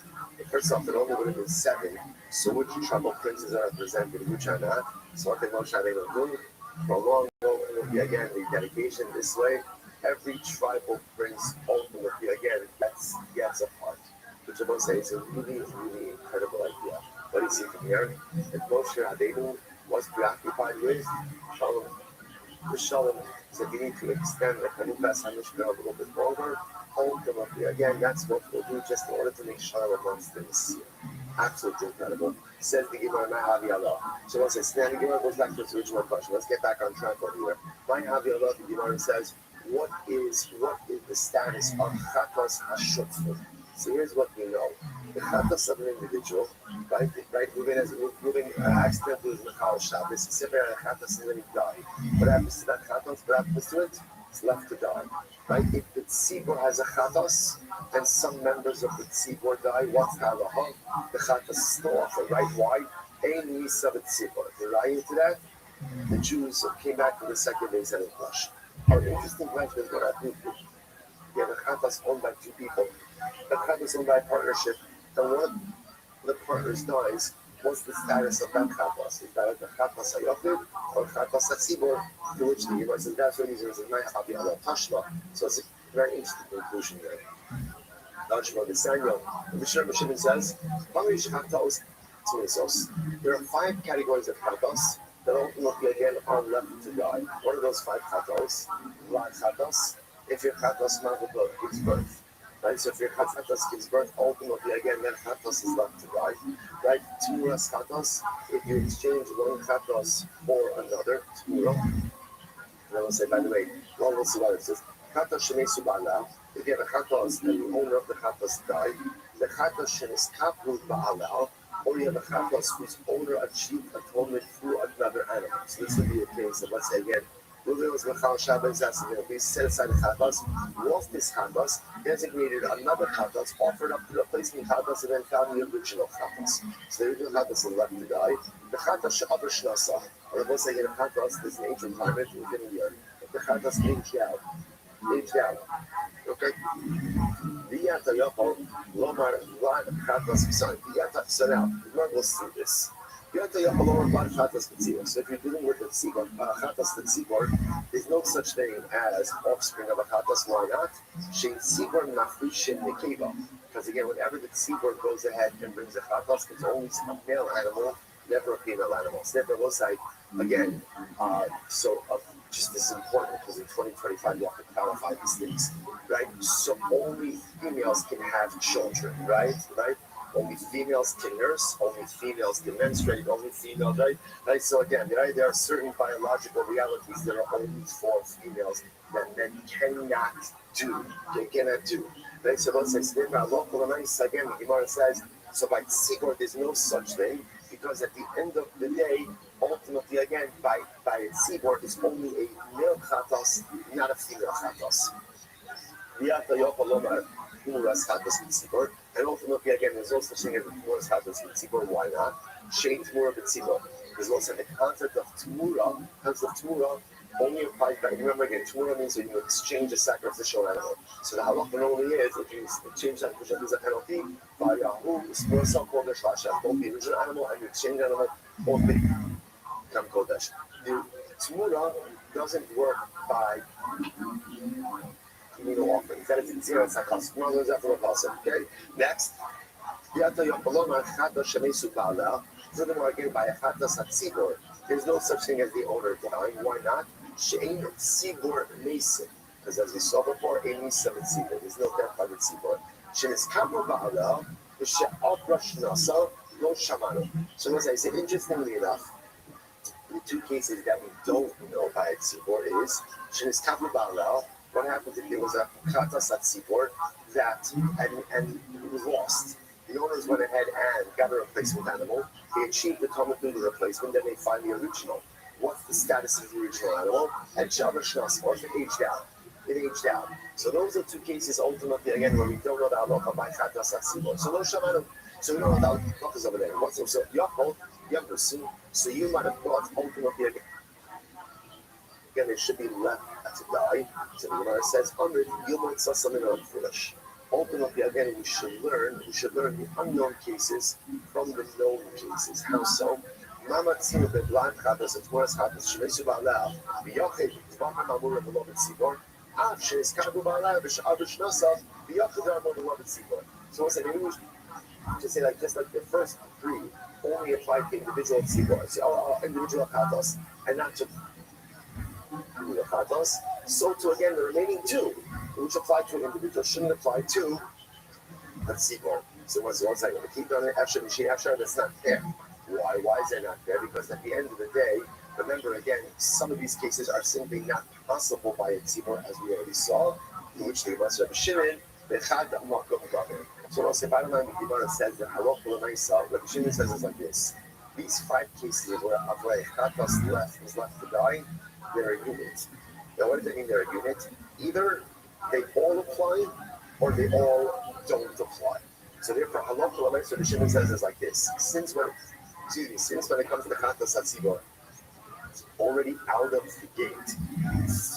First off, it only would have been 7. So which tribal princes are represented, which are not? So what they Moshe Rabbeinu do? Prolong ultimately again the dedication this way. Every tribal prince ultimately again gets a part. Which I will say is a really, really incredible idea. What do you see from here? If Moshe Rabbeinu was preoccupied with Shalom, the Shalom said you need to extend the Chanukas HaMishkan a little bit longer. Ultimately, again, that's what we'll do just in order to make Shalom amongst the Messiah. Absolutely incredible. Says the Gemara, my Havi Allah. So once it's now the Gemara goes back to its original question. Let's get back on track over here. My Havi Allah, the Gemara says, what is the status of Chatas HaShutfim? So here's what we know. The Chatas of an individual, right, moving accidentally with Mechal Shabbos, Sefer Chatas and then he died. What happens to that Chatas? What happens to it? It's left to die. Right? If the tzibur has a chatas and some members of the tzibur die, what's the halacha? The chatas is still offered, right? Why? Ein misa b'tzibur. The raya to that, the Jews came back from the second Beis HaMikdash. Our interesting question is what happened. You have a chatas owned by 2 people. The chatas owned by a partnership, and one of the partners dies. What's the status of that chatas? Is that the chatas hayachid or chatas hatzibur? To which the Gemara says that's what he's using. So it's a very interesting conclusion there. The Mishnah says, there are 5 categories of chatas that ultimately again are left to die. What are those 5 chatas? Chatas, if your chatas mavubah gives birth. Right, so if your chatas gives birth, ultimately again that chatas is left to die. Right, tmuras chatas, if you exchange one chatas for another tmura. And I will say, by the way, we'll see what it says. Chatas shemesu ba'ala. If you have a chatas and the owner of the chatas died, the chatas shemes kapru ba'ala, or you have a chatas whose owner achieved atonement through another animal. So this would be a case of, let's say again, Ruben was Mechal Shabbos, that's the we set aside the chatas, lost this chatas, designated another chatas, offered up the replacement chatas, and then found the original chatas. So the original chatas is left to die. The chatas she'aber shnasa, or let's say in a chatas, there's an ancient climate within a year. The chatas aged out. Okay? V'yata yapol, lomar vlad chatas v'san. So now, we're going to see this. So if you're dealing with the tzibor, chatas the tzibor, there's no such thing as offspring of a chatas. Why not? Because again, whenever the tzibor goes ahead and brings a chatas, it's always a male animal, never a female animal. So therefore, we'll say again. Just this is important because in 2025 you have to clarify these things, right? So only females can have children, right? Only females can nurse, only females can menstruate, only females, right? So again, right, there are certain biological realities that are only for females that men cannot do. They cannot do. Right? So let's say, again, the Gemara says, so by tzibor, there's no such thing, because at the end of the day, ultimately, again, by tzibor, it's only a male chatas, not a female chatas. And ultimately, again, there's also such thing as tmuras chatas b'tzibor. Why not? Shein tmura b'tzibor. There's also the concept of tmura only applies by, remember again, tmura means when you exchange a sacrificial animal. So the halacha normally is, if you exchange sacrificial, there's a penalty. By Yahoo, both the original animal and the exchange animal, both become kodesh. The tmura doesn't work by communal offerings. That is zero. It's not custom. No, there's after a custom. Okay. Next. Furthermore, again, by a chatas hatzibor, there's no such thing as the owner dying. Why not? She'ein tzibor mesim. Because as we saw before, ein misa b'tzibor. There's no death by the tzibor. She'enis kamer ba'ala, v'she'abra shnasa, lo shamanu. So as I say, interestingly enough, the 2 cases that we don't know by a tzibor is she'enis kamer ba'ala. What happens if there was a chatas hatzibor that and it was lost? The owners went ahead and got a replacement animal. They achieved the common through the replacement, then they find the original. What's the status of the original animal? And Shabbos Shnas, or if it aged out. It aged out. So those are two cases ultimately, again, where we don't know the halacha by chatas atzibor. So no shamanu. So we don't know the halachas over there. What's so Yaakov, so you might have thought ultimately again it should be left to die. So the Gemara says, "Amid you might saw something foolish." Ultimately, again, we should learn the unknown cases from the known cases. How so? Mama tzinu beblan chatas et moras chatas shmeisu ba'alav v'yochid tvama mamur v'lo b'tzibor av she'eskabu ba'alav v'sh'av v'shnasav v'yochid armo v'lo b'tzibor. So what's it in English? To say like just like the first three only apply to individual tzibor, individual chatas, and not to chatas. So to again the remaining two, which apply to an individual, shouldn't apply to a tzibor. So once I going to keep on it, after that's not fair. Why is that not fair? Because at the end of the day, remember again, some of these cases are simply not possible by a tzibor, as we already saw, in which they must have Shimon, so also, if I don't mind, the Gemara says that Rabbi Shimon says it's like this. These 5 cases where a chatas was left to die, they're a unit. Now, what does it mean they're a unit? Either they all apply or they all don't apply. So therefore, Rabbi Shimon says it's like this. Since when it comes to the chatas atzibor, it's already out of the gate.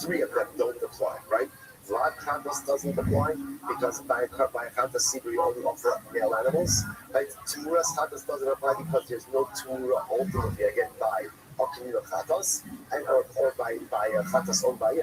3 of them don't apply, right? Vlad chatas doesn't apply because by a chatas tzibor you only offer male animals. Right? Tumuras chatas doesn't apply because there's no tumura ultimately again by a communal chatas and or by a chatas owned by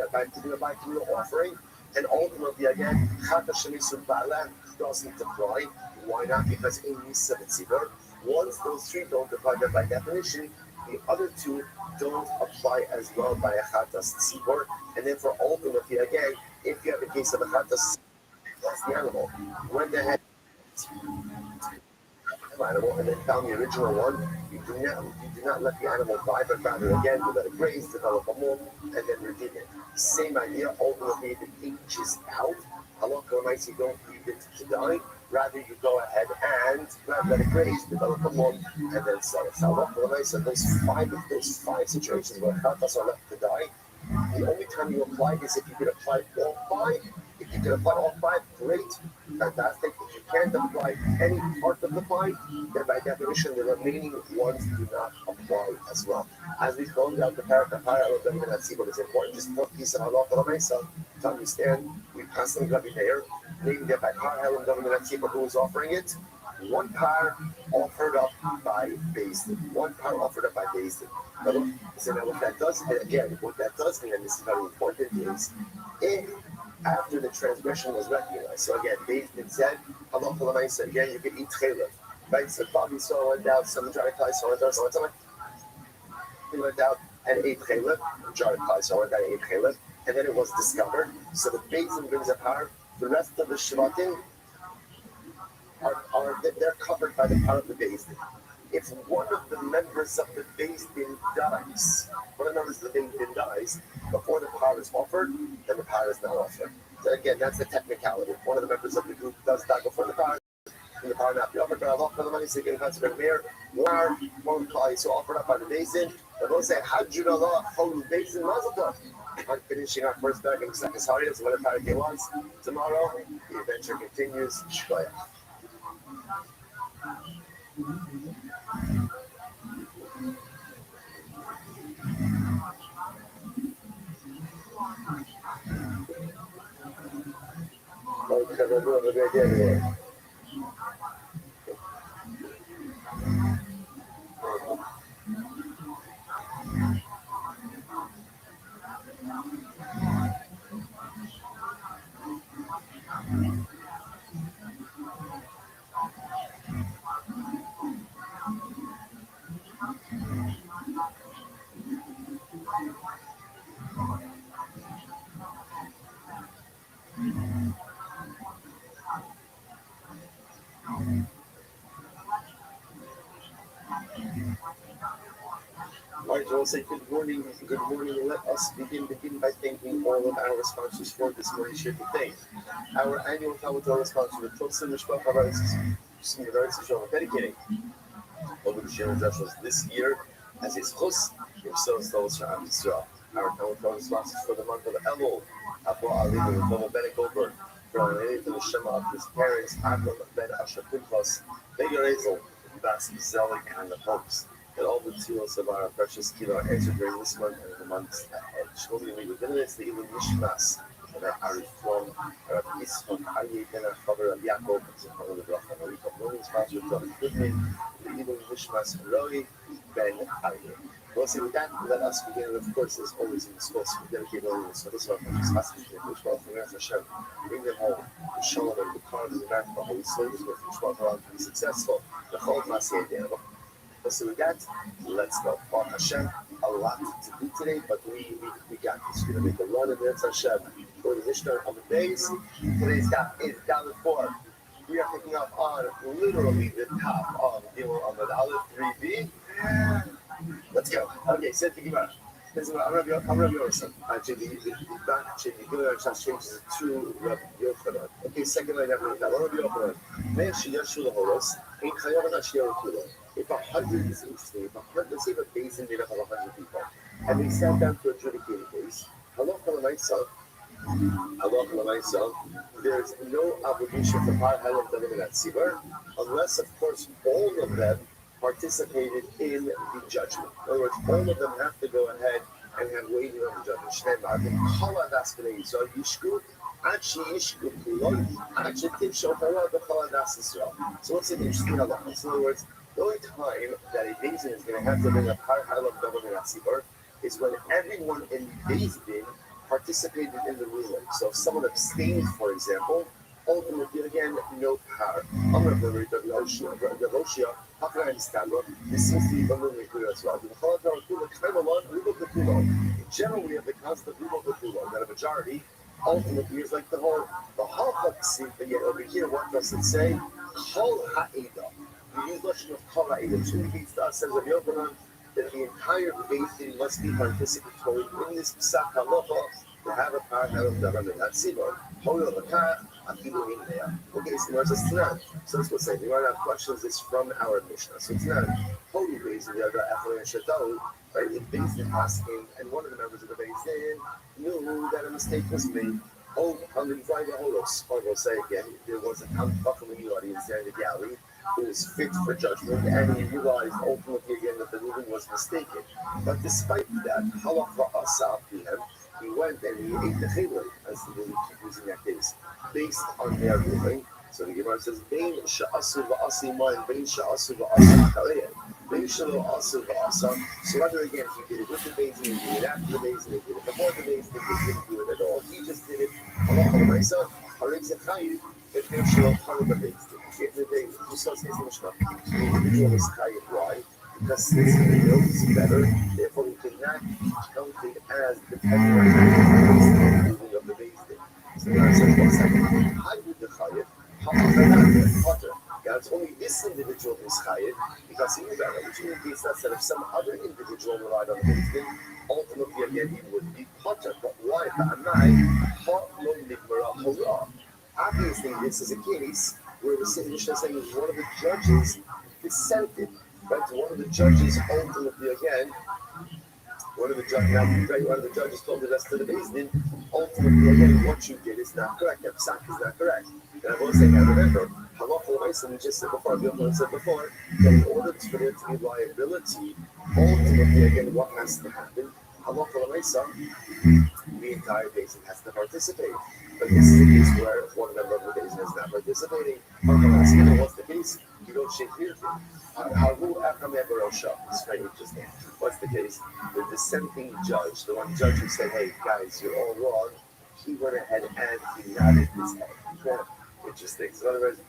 communal offering. And ultimately again, chatas shemisu ba'ala doesn't apply. Why not? Because in Nisa Tzibor, once those 3 don't apply, then by definition, the other 2 don't apply as well by a chatas tzibor. And then for ultimately again, if you have a case of a chatas, that's the animal. Went ahead animal and then found the original one, you do not let the animal die, but rather again you let it graze, develop a mum, and then redeem it. Same idea, ultimately if it ages out, halakha might say don't leave it to die, rather you go ahead and let it graze, develop a mum, and then sell it. So halakha might say those five situations where chatas are left to die, the only time you apply is if you could apply all 5. If you can apply all 5, great, fantastic. If you can't apply any part of the 5, then by definition the remaining ones do not apply as well. As we close out the paragraph, it's important. Just one piece of halacha to understand. We constantly Rabbi Meir, naming that by Har who is offering it, 1 par offered up by Beis Din. 1 par offered up by Beis Din. So now what that does mean, and this is very important, is if after the transgression was recognized, so again, Beis Din said, again, you can eat chaylev. Right? So Bobby saw went out, some jar of clay, someone went out and ate chaylev, jar of clay, someone went out and ate chaylev, and then it was discovered. So the Beis Din brings a par, the rest of the shvatim they're covered by the power of the Beis Din. If one of the members of the Beis Din dies, before the power is offered, then the power is not offered. So again, that's the technicality. If one of the members of the group does die before the power, then the power not be offered. But Allah for the money, so you can consider mayor, one call so offered up by the Beis Din. But they'll say, Hajjud Allah, Holy Beis Din, Mazel Tov. I'm finishing our first bag in the second Saturday, so whatever Parak wants. Tomorrow, the adventure continues. Shkoyach. I will say good morning, and let us begin by thanking all of our sponsors for this morning's shift of faith. Our annual Talmud Torah sponsor, the Totzim Mishpach Haratzis, Senior Arts is dedicating over the Sharon Joshua this year as his host himself tells for Am Yisrael. Our account sponsors for the month of Elul, Abu Ali with Noah Ben Goldberg, from the Shema of his parents, Avram Ben Asher Pinchas, Megar Ezel, Bas Zelik, and the Popes. That all the tools of our precious Kilo are answered during this month and in the months ahead. Shkobi Megavinis, the Elul Nishmas, and our Ariflom, our Yitzchak, Aryeh Ben Achaber, Yaakov, Zichron the Bracha, and Arika Morning sponsor, David Goodman, the Elul Nishmas, Roy Ben Aryeh. Well, see, with that, let us begin, of course, as always in the schools, we dedicate all of this for this one, from this passage, which will from Hashem, bring them home, the shalom and the calm and the back of the Holy Spirit, which will allow them to be successful. The whole Masiyah Deva. So with that, let's go. Baruch Hashem, a lot to do today, but we got this. We're going to make a run of this Hashem. Go to Mishnah on the days. Today's daf is down 4. We are picking up on literally the top of the Aleph 3b. Let's go. Okay, so think about it. This is what I'm Rabbi Orson. Actually, the back changes it to Rabbi Yochanan. Okay, second line after that. Rabbi Yochanan. If 100 is interesting, if 100, let's say a basin made up of 100 people, and they sat down to adjudicate a case, there's no obligation to par halal dalim in that tzibur, unless, of course, all of them participated in the judgment. In other words, all of them have to go ahead and have weighting on the judgment. So what's an interesting halacha? So in other words, the only time that a Beis Din is going to have to bring a par halal dalim in that tzibur is when everyone in the Beis Din participated in the ruling. So if someone abstained, for example, ultimately, again, no power. I'm going to read the Rothschild. How can I understand? This seems to be abundantly clear as well. In general, we have the concept of that a majority ultimately is like the whole thing, but yet over here, what does it say? Kol ha'eda. We use Lashon of Kol ha'eda, which indicates to us as a Yochanan that the entire Beis Din must be participatory in this Psak Halacha to have a power of the Tzibur. Okay, so there's a Tanan. So let's go say, we want to have questions. This from our Mishnah. So Tanan, Holy Beis Din, the other Echel and Shadol, right? The Beis Din asking, and one of the members of the Beis Din knew that a mistake was made. Oh, 105 Holos. Or we'll say again, there was a Kamfachim in the audience there in the gallery who was fit for judgment, and he realized ultimately again that the ruling was mistaken. But despite that, Halacha Asaf, he went and he ate the chayla, as the movie keep using that case, based on their ruling. So the Gemara says, Bein sha'asu va'asi ma'in, bein sha'asu va'asi kaleya. Bein sha'lo asu va'asa. So whether again he did it with the Beis Din, he did it after the Beis Din, he did it before the Beis Din, he didn't do it at all. He just did it. Allah myself, Harik Zechayim, if they're sha'lo part of the Beis Din. If the individual is chayiv, why? Because this individual is better, therefore we cannot count it as depending on the ruling of the Beis Din. So God says, one second, how would the chayiv? God's only this individual is chayiv because he knew better, which indicates that if some other individual relied on the Beis Din, ultimately again he would be potter. But why? Obviously, this is a case where the Mishnah is saying one of the judges dissented, right? One of the judges ultimately again, one of the judges told the rest of the Beis Din, ultimately again, what you did is not correct. That psak is not correct. And I will say, now remember, we just said before, that in order for there to be liability, ultimately again, what has to happen? The entire Beis Din has to participate. But this is a case where one member of the Beis Din is not participating. What's the case? You don't shake here. It's very interesting. What's the case? The dissenting judge, the one judge who said, hey, guys, you're all wrong, he went ahead and he nodded his head. Interesting. So in other words,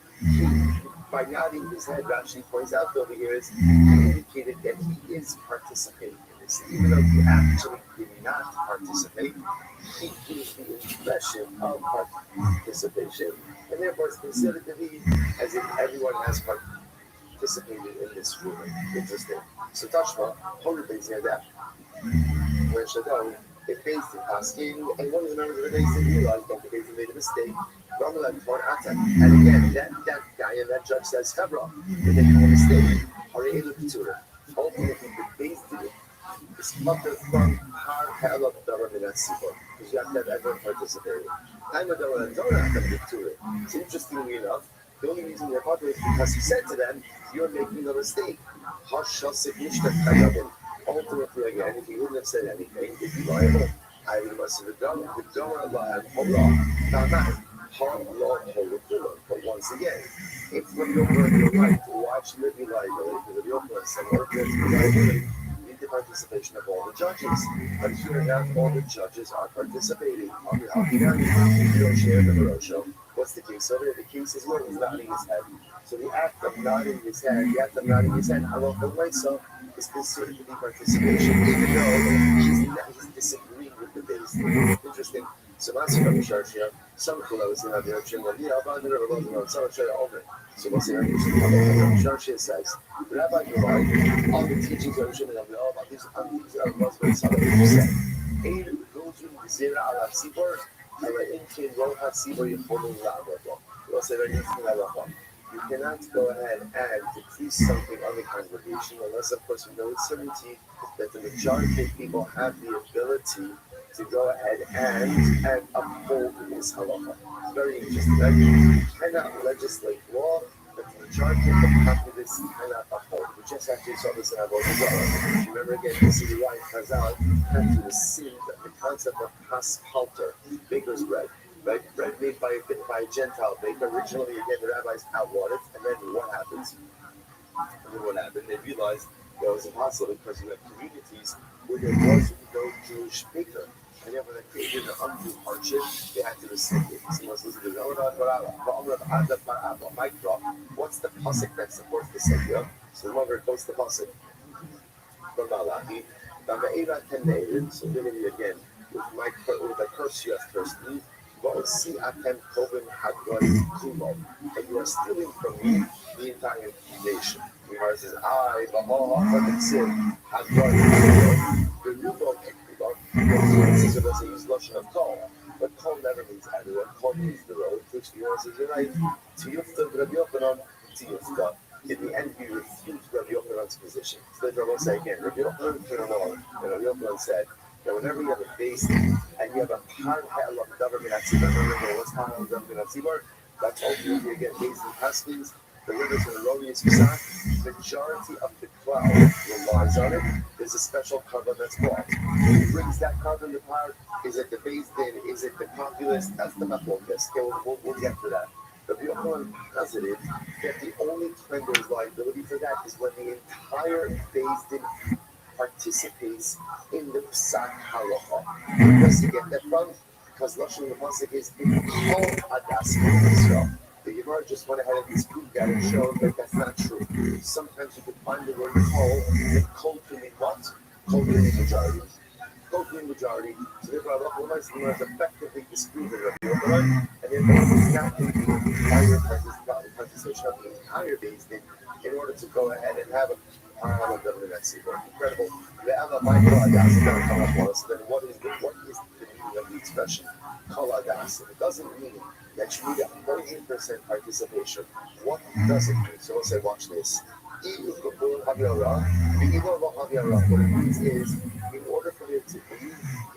by nodding his head, Rashi points out over here is he indicated that he is participating in this. Even though he actually did not participate, he gives the impression of participation. And therefore it's considered to be as if everyone has participated in this ruling. Interesting. So Tashma, Holy Beis Din that. Where Shadol, If Beis Din asking, and one of the members of the Beis Din realized that the Beis Din made a mistake, and again, that guy and that judge says, Hebron, they make a mistake, are they able to do it? Ultimately, the Beis Din is mutter from har ha'elot davar min ha'tzibur, because you have to have everyone participating. Time of the Torah have to do it. So interestingly enough, the only reason they're part of it is because he said to them, you're making a mistake. Ultimately, again, if he wouldn't have said anything, it'd be liable. I would have said, but once again, if when you're right, why should there be liability? Because the Yochanan said, liability, you need the participation of all the judges. But here now, all the judges are participating. You don't share the Rothschild. What's the case over there? The case is where he's nodding his head. So the act of nodding his head, is considered to be participation, even though he's disagreeing with the base. Interesting. So that's what I'm sure here. Some clothes in the ocean, but some share over. So what's the Sharshia says, Rabbi, you're right. All the teachings of Hashem and all about these are Muslims. Aid goes in Zira al Sibor, and in Kin Roha Sibor, you follow Rabbi. We'll say very interesting. You cannot go ahead and decrease something on the congregation unless, of course, you know with certainty that the majority of people have the ability to go ahead and uphold this halacha. It's very interesting. Right? You cannot legislate law that the majority of the populace cannot uphold. We just actually saw this in our vote as well. Remember again, this is why Chazal had to rescind the concept of has halter, baker's bread. Right? Bread made by a Gentile baker. Originally, again, the rabbis outlawed it, and then what happens? They realized that it was impossible because you have communities where there was no Jewish baker. And then when they created an undue hardship, they had to rescind it. So let's listen to mic drop. What's the pasuk that supports the Sefer? So remember, it goes to the pasuk from Malachi. So literally again, with the curse you have cursed me. And you are stealing from me the entire nation. He says, I, the new book, so doesn't use lotion of kol, but kol never means everyone. Kol means the road, which the says, you're right. Tiyufta, Rabbi Yochanan, Tiyufta. In the end, we refused Rabbi Yochanan's position. So the Rabbi will say again, Rabbi Yochanan came along, and Rabbi Yochanan said, that whenever you have a base and you have a hard hell of government at Tzibor, what's hard of government at Tzibor? That's ultimately again based in Haskins, the rivers and erroneous Pesach. Majority of the crowd relies on it. There's a special carbon that's brought. Who brings that carbon to power? Is it the base din? Is it the populace? That's the Machlokas. We'll get to that. But the Yochanan positive that the only time there's liability for that is when the entire base din participates in the Psak Halacha. Where does he get that from? Because Lashon the Pasuk is in Kol Adas Israel. The Gemara just went ahead and disproved that and showed that that's not true. Sometimes you can find the word Kol, and Kol can mean what? Kol can mean majority. Kol can mean majority. So therefore, Allah has effectively disproved it, and therefore it's not the entire participation of the entire base in order to go ahead and have a incredible. So then what is the meaning of the expression koladas? It doesn't mean that you need 100% participation. What does it mean? So we'll say, watch this. What it means is, in order for there to be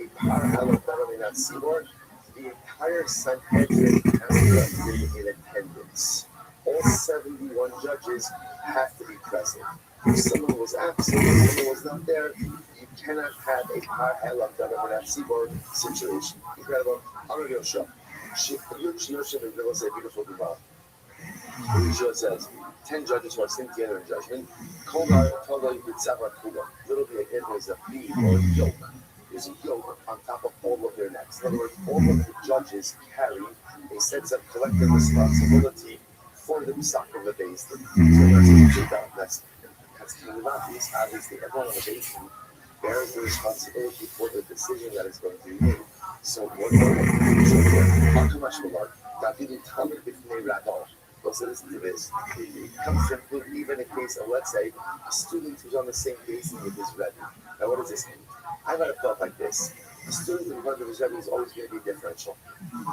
a parallel in Sibor, the entire Sanhedrin has to be in attendance. All 71 judges have to be present. If someone was absent, if someone was not there, you cannot have a parallel Sibor situation. Incredible. I'm going to go show. Yosha was a beautiful Gemara. Yosha says, 10 judges who are sitting together in judgment. Literally, again, there's a bead or a yoke. There's a yoke on top of all of their necks. In other words, all of the judges carry a sense of collective responsibility for the Psak of the base. So that's obviously everyone on the base bears the responsibility for the decision that is going to be made. So what how too much more? That didn't tell me before Rabbi. So listen to this. It comes from even a case of, let's say, a student who's on the same basis with his Rabbi. Now what does this mean? I might have felt like this. The student in front of his Rebbe is always going to be differential.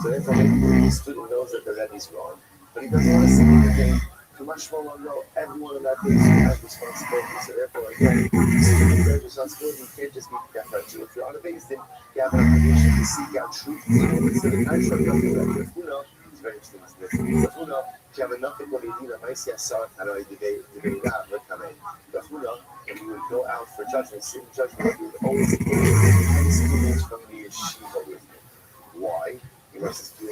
So therefore, the student knows that the Rebbe is wrong, but he doesn't want to see anything too much more. No, everyone in that case has responsibility. So therefore, again, the student has responsibility. You can't just be differential. If you're on a base, then you have an obligation to seek out truth. It's the contrary of the Rebbe. It's very interesting, isn't it? You have enough of what you need. I see a son, I know, debate that, but come in. And you would go out for judgment, sitting judgment, you would always take 10 students from the yeshiva with you. Why? Because in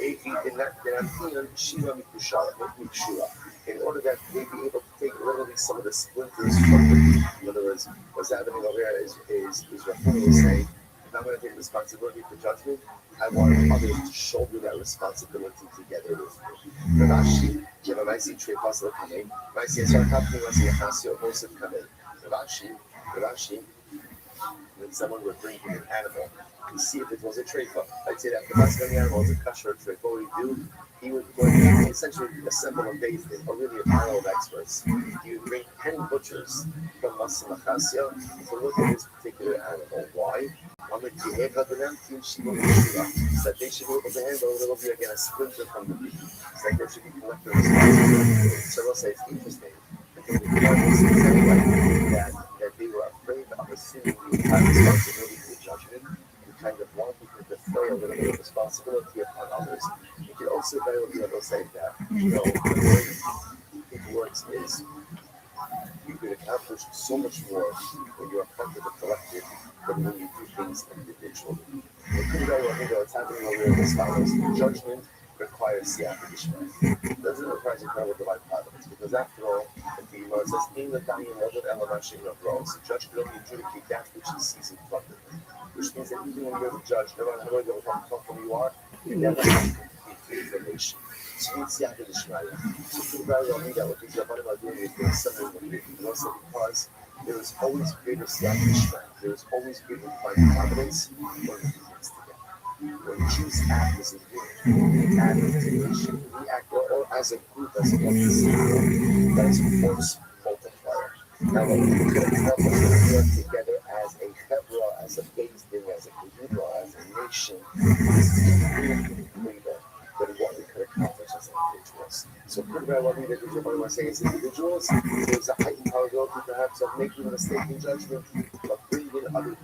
order that they be able to take literally some of the splinters from the, in other words, what's happening over here is Rahman saying, if I'm going to take responsibility for judgment, I want others to shoulder that responsibility together with me. Rashi, you have a nice tree puzzle coming. Nice answer happening, nice Yahasio, most of coming. Rashi, when someone would bring in an animal, to see if it was a treifa. I'd say that the last many animals, a kasher treifa, what would he do? He would essentially assemble a base or really a panel of experts. He would bring 10 butchers from Masim Achasia to look at this particular animal. Why? So that they should be able to handle a little bit again a splinter from the beef. It's like there should be collective responsibility. So we'll say it's interesting. I think the Bible says anyway that they were afraid of assuming the entire responsibility for the judgment and kind of wanted to defray a little bit of responsibility upon others. You could also very well be able to say that, the way it works is you could accomplish so much more when you're a part of the collective than when you do things individually. It could very well be that what's happening over here is as follows. Judgment requires siyata d'shmaya. It doesn't require incredible divine providence, because after all, the Gemara says, in the dying of Elamashim of Rose, the judge can only adjudicate that which he sees in front of him. Which means that even when you're the judge, no matter how comfortable you are, you never have complete information. So you need siyata d'shmaya. So it could very well be that what these Rabbanim are doing is they're sending the people, also because there is always greater siyata d'shmaya. There is always greater divine providence when we do things together. When Jews act as a unit, they act as a nation, we act all as a group, as a collective. That is force multiplier. Now, what we could accomplish when we work together as a chevra, as a base thing, as a community, as a nation, is infinitely greater than what we could accomplish as individuals. So, could very well be that what I want to say is individuals, there's a heightened probability perhaps of making a mistake in judgment, but bringing in other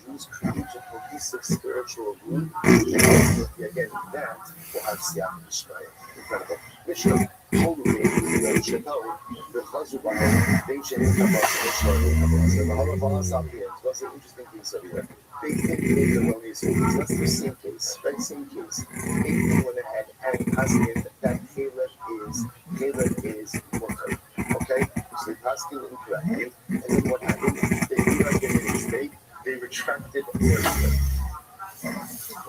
Jews, creating a cohesive spiritual group, and ultimately, again, that will have siyata d'shmaya. Incredible. Mishnah, totally, should know, the Chazubah, they should income of the Mishnah. So, the Halavala Sapiens was an interesting case over here. They think they were only so that's the same case, right? Same case. They went ahead and posited that Caleb is Mutter. Okay? So they passed it incorrectly. And then what happened? They realized they made a mistake. They retracted their claim.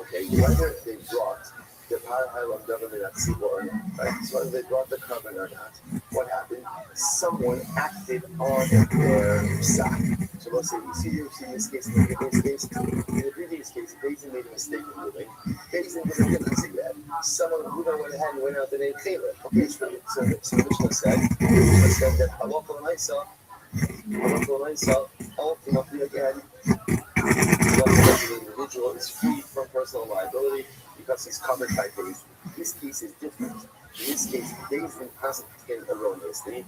Okay, whether they brought the Parahailam government at Sibor, right? So whether they brought the covenant or not, what happened? Someone acted on their side. So let's say you see this case, in the previous case, Bezin made a mistake in moving. Bezin didn't say that. Someone who went ahead and went out the name Caleb. Okay, so the Mishnah said that Halakha L'Maisa, ultimately again, the individual is free from personal liability because he's covered by Bezin. This case is different. In this case, Bezin hasn't taken erroneously.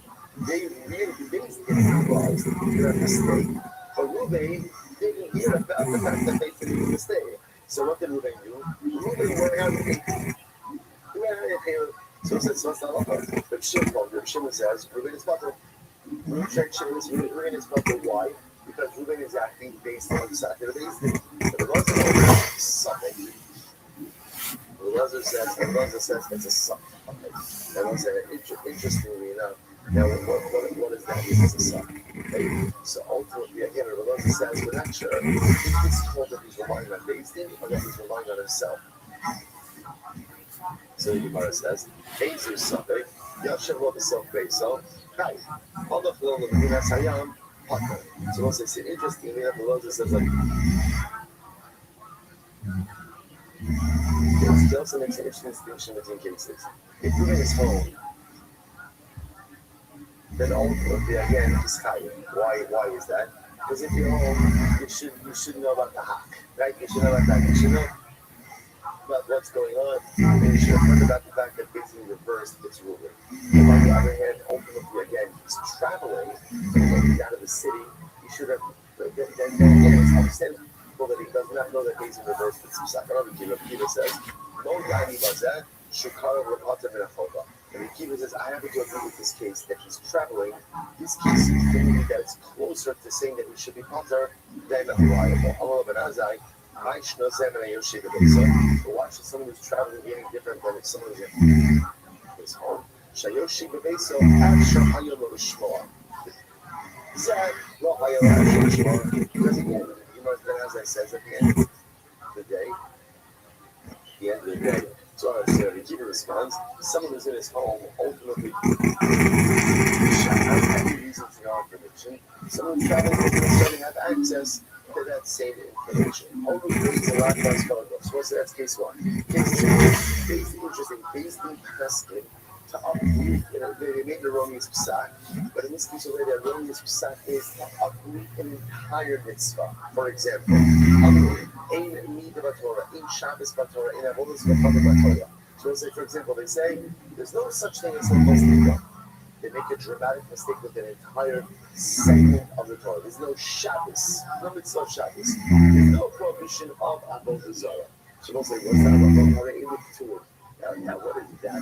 They really realized their mistake. But Ruben didn't hear about the fact that they made a mistake. So what did Ruben do? Ruben went out and so it's not halacha. But Shimon says Ruben is butter. Ruben is butter. Why? Because Ruben is acting based on exactly what he's doing. But the Rothschild says something. The Rothschild says it's a something. And interestingly enough, now what does that mean as a son? Okay? So ultimately, again, the Rothschild says we're not sure if it's called that he's relying on Bezdin or that he's relying on himself. So the Gemara says, Bezdin something, Yashem wrote himself Bezdin, Kai, Allah Flom of Medina Sayam, Paka. So once it's interesting, the Rothschild says like, he also makes an interesting distinction between cases. If Ruben is home, then ultimately again he's higher. Why is that? Because if you're home, you should know about the hack, right? You should know about that. You should know about what's going on. And you should have heard about the fact that basically reversed its ruling. If on the other hand, ultimately again, he's traveling out of the city, you should have. Then again, it's understandable that he does not know that he's in reverse its Pesach. Rabbi Kiva says, "No yani bazeh shukar v'pata v'nachova." And Kiva says, "I have to agree with this case that he's traveling. This case seems to me that it's closer to saying that he should be potter than reliable." Allah ben Azai. Why should someone who's traveling be any different than if someone who's in his home? Shayoshi Bebeso, Asher Hayolo Shmoa. Zach, Lo Hayolo Shmoa. Because again, as I says at the end of the day, so the keeper responds, someone who's in his home ultimately has any reason to know information. Someone who's traveling doesn't necessarily have access to that same information. Only brings a lot less photos. So that's case one. Case two, basically interesting, basically tested to uproot, they made the erroneous psak, but in this case, the erroneous psak is to uproot an entire mitzvah. For example, ein midah b'Torah, ein Shabbos b'Torah, ein avodas b'Torah. So say, for example, they say there's no such thing as supposed to be done. They make a dramatic mistake with an entire segment of the Torah. There's no Shabbos, no mitzvah of Shabbos. There's no prohibition of avodah zarah. So they'll say, what's that about? Now, what is that?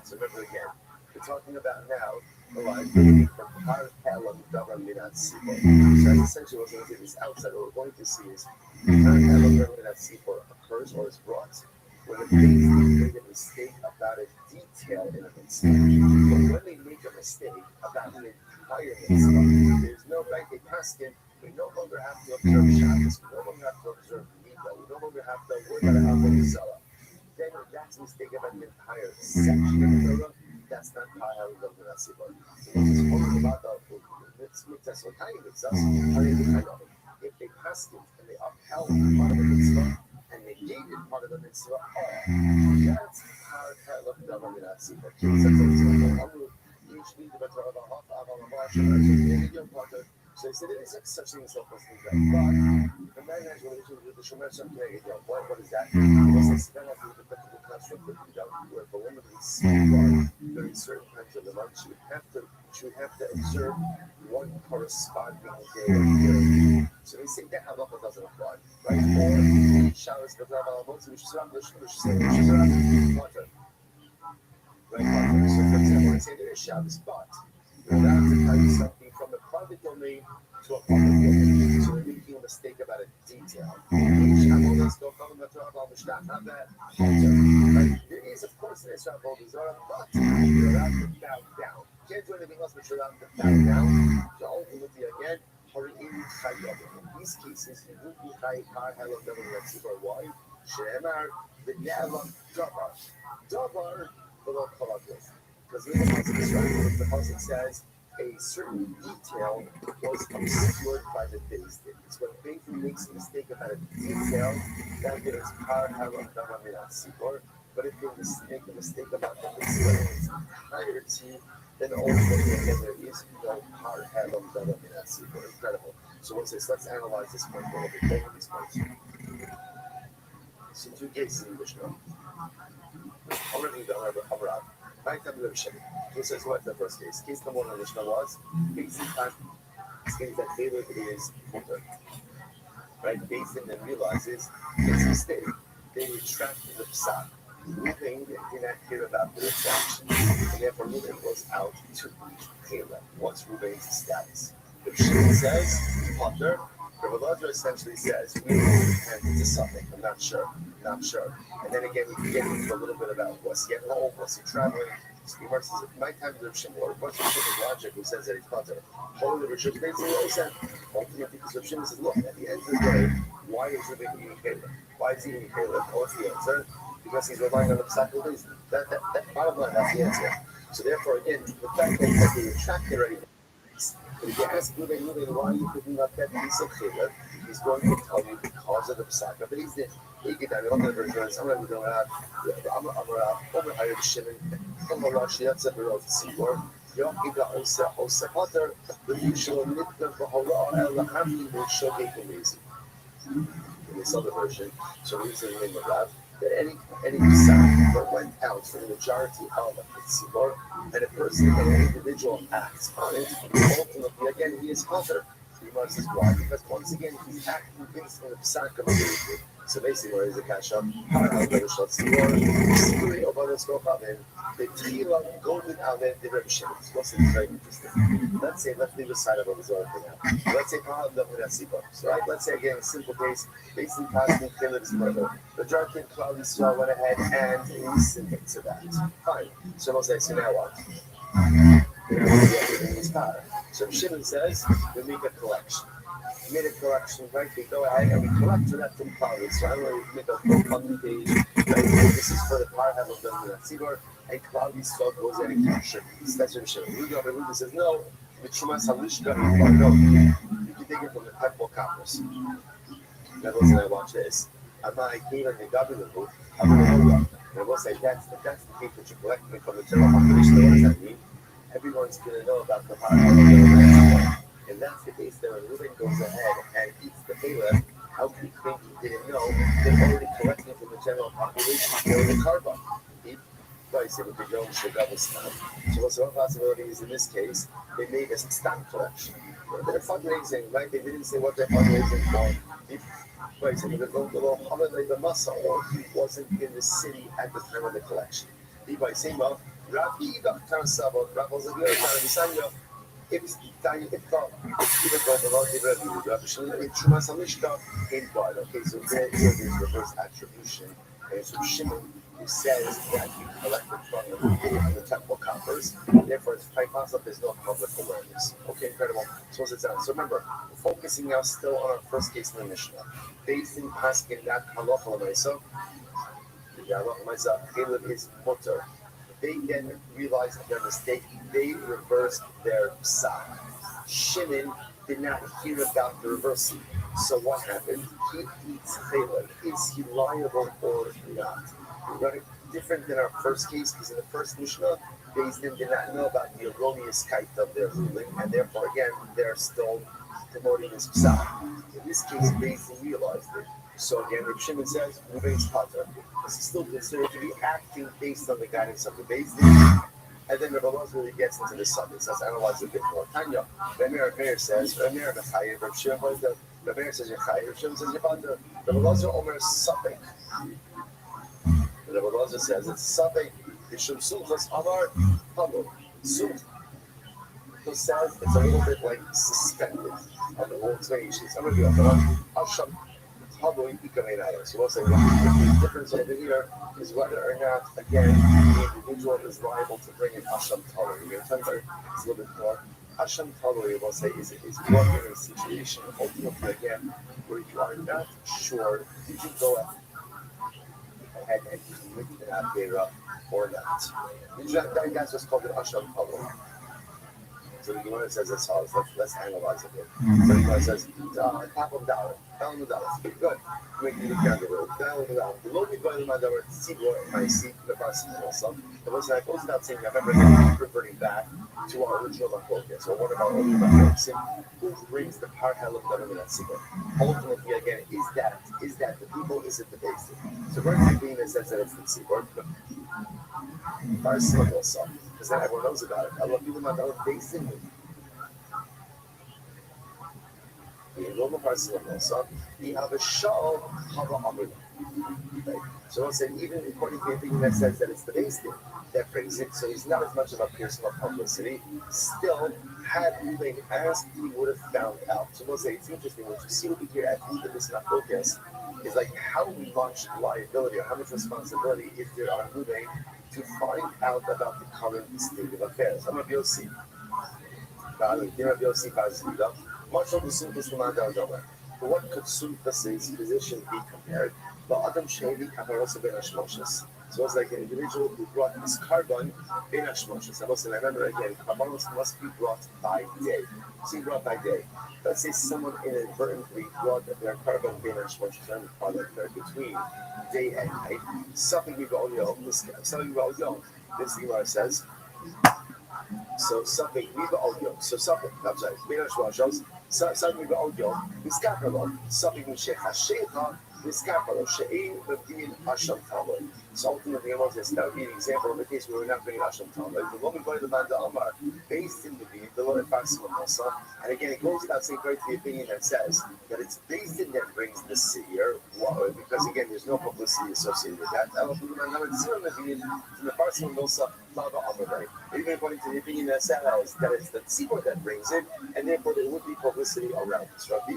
So remember again, we're talking about now the liability for par helam davar minat sipor. So that's essentially what we're going to do. This outside, what we're going to see is par helam davar minat sipor occurs or is brought when the things made a mistake about a detail in a mitzvah. But when they make a mistake about an entire mitzvah, there's no right. They pass it. We no longer have to observe Shabbos. We no longer have to observe Midah. We no longer have to worry about avodah zarah. Then that's a mistake about an entire section of the Torah. That's not how we go to that sibor. So this is only about the mitzvah. So tiny mitzvahs are in the kind of it. If they passed it and they upheld part of the mitzvah and they gave it part of the mitzvah, that's how of the that sibor. So he said, there is such thing as self-esteem, but the man has relations with the Shomer Shem Keneged Yom. What is that? Because it's not like the technical construct of the Yom, where for women to be seen during certain times of the month, she would have to observe one corresponding day of the year. So they say that halacha doesn't apply, right? Or Shabbos B'Tav Alamot, so we should say, right? So for example, I say there is Shabbos, but you're allowed to tell you something from the private domain to a public domain. So they're making a mistake about a detail. Not that. There is, of course, an Israel avodah zarah, but you're allowed to bow down. You can't do anything else, but you're allowed to bow down. So ultimately, again, in these cases, why? She'emar v'ne'elam davar. Davar below kolakos. Because the Pasuk says a certain detail was obscured by the Beis Din. It's when Beis Din makes a mistake about a detail, that is par halam davar minat sibor. But if they make a mistake about the mitzvah in its entirety, then ultimately again there is no par halam davar minat sibor. Incredible. So let's analyze this point a little bit. Both of these points. So two cases in Mishnah. Already done Rabbi. Right time of Shem. Who says what's the first case? Case number one on Mishnah was basic time. Saying that David is mutter. Right? Basin then realizes it's a mistake. They retracted the psak. Ruben did not hear about the retraction, and therefore Ruben goes out to Caleb. What's Ruben's status? The Shimon says, Potter. The Rabbi essentially says, we repent to something. I'm not sure. And then again, we can get into a little bit about was he at home, was he traveling. So the says, my time to Rav Shimon, or what's Rav Shimon's logic who says that he's Potter? Holy Rav Shimon basically what he said. Ultimately, because Rav Shimon says, look, at the end of the day, why is Ruben eating Caleb? Why is he eating Caleb? What's the answer? Because he's relying on the Pesach reason. That bottom line, that's the answer. So therefore, again, the fact that they retract already. But if you ask Ruben, why are you picking up that piece of Caleb? He's going to tell you because of the Pesach. But he's the I'm going to reverse. I'm going to go out. I'm over Hayat Shimon. I'm over Rashi. That's a Rothschild. Yochida Osa Potter, the usual Nitna Bahora El Hamdi will show Ekumezi. In this other version, so we say in the Rav, that any sound that went out for the majority of the Tzibor, and a person, an individual acts on it, ultimately, again, he is Potter. He must is why, because once again, he's acting based on the Psak of the so basically, where is the cash up? The Tila golden Aven, the Rebbe Shemot. What's it very interesting? Let's say, let's leave aside about this other thing now. Let's say, so right? Let's say again, a simple case, basically passing Philip's murder. The Jarkin Cloud Yisrael went ahead and listened to that. Fine. So we'll say, so now what? So Shimon says, we make a collection. We made a collection, right? We go ahead and we collect for that from Cloud. So I don't know if we make a full page, right? This is for the power have of the Tzibor, and Cloud Yisrael goes in and captures. That's what Shimon. Rudy says, no, the Trumas Halishka, no, you can take it from the temple coppers. Now, listen, I watch this. I'm not even the government booth. I'm going to know. And I will say, that's the case that you're collecting from the general population. What does that mean? Everyone's going to know about the power of the and that's the case that when Reuben goes ahead and eats the Caleb, how can you think he didn't know they're already collecting from the general population the carbon? Right, so with the Yom Shagav stuff. So what's one possibility is in this case, they made a stock collection. They're fundraising, right? They didn't say what they're fundraising for. Right, so the holiday, the Massa, or he wasn't in the city at the time of the collection. By saying, well, Rabbi, Dr. Sabot, Rabbi Zagira, Rabbi if Tanya if thought even though the Lord Rabbi Rabbi Shalom in Trumas Hamishka in God. Okay, so there is reverse attribution. And so Shimon who says that you collected from the temple coppers, therefore it's quite possible there's no public awareness. Okay, incredible. So what's it sound? So remember, we're focusing now still on our first case in the Mishnah. Based in Paskin that halacha l'maisa, the halacha l'maisa, Caleb is mutter. They then realized their mistake. They reversed their psak. Shimon did not hear about the reversing. So what happened? He eats Caleb. Is he liable or not? Right? Different than our first case, because in the first Mishnah, Beis Din did not know about the erroneous kite of their ruling, and therefore, again, they're still promoting his psak. In this case, Beis Din realized it. So again, Reb Shimon says, Ruben's Potter. This is still considered to be acting based on the guidance of the Beis Din. And then Rabbi really gets into the subject. Let's analyze a bit more. Tanya, Rabbi says, Rabbi Mechayev, Reb Shimon, Rabbi says Yechayev, Reb Shimon says Yechayev. Rabbi Omer Sapek. Rabbi says it's Sapek. Yishum Sulchas Amar Pablo. Sulch. Who says it's a little bit like suspended on the whole explanations. I'm going to do it. Asham. So we'll say the difference over here is whether or not, again, the individual is liable to bring in Asham Talari. We're going to talk about it's a little bit more. Asham Talari, we'll say, is one in a situation, ultimately, again, where you are not sure did you go ahead and commit an Avera or not. That's what's called an Asham Talari. So the Gemara says as follows. Let's analyze it. So the Gemara says, top of dollar, down the dollar. Good. Make me look down the road. Down the dollar. Below me going my dollar, my seat, the person also. The most I goes without saying, I remember reverting back to our original focus, or one of our original focus. Who brings the power hell of government at Sigurd? Ultimately, again, is that the people, is it the basic? So we're thinking in the sense that it's the Sigurd. Our Sigurd also. Because then everyone knows about it. I love people not based in it. The normal parts of the also, we have a show of a so I'll say, even according to anything that says that it's the base thing that brings it, so he's not as much of a personal publicity. Still, had Ruben asked, he would have found out. So we'll say it's interesting what you see over here at the end of this focus is like how much liability or how much responsibility is there on Ruben to find out about the current state of affairs. I'm going to be able to see. Much of the Suntas Lamanda. But what could Suntas' position be compared? But Adam Shevi Kaparosa Ben Ashmoshes. So it's like an individual who brought his carbon Ben Ashmoshes. I must remember again, carbons must be brought by day. See, brought by day. Let's say someone inadvertently brought their carbon Ben Ashmoshes and product there between day and night. Something we go, this Gemara says, So something Riva Audio. So something, I'm sorry, Midrash Rothschild, something Riva Audio, Miskapalo, something Mishech Hashecha, Miskapalo, She'in, Mabdin, Hashem Talmud. So ultimately, I want this to be an example of a case where we're not bringing Hashem Talmud. The woman going to the Banda Amar, based in the Lord of Faxim Masa, and again, it goes without saying right to the opinion that says that it's based in that brings the seer, because again, there's no publicity associated with that. From the Faxim Masa, even according to the opinion that says that it's the tzibur that brings it, and therefore there would be publicity around this. Rabbi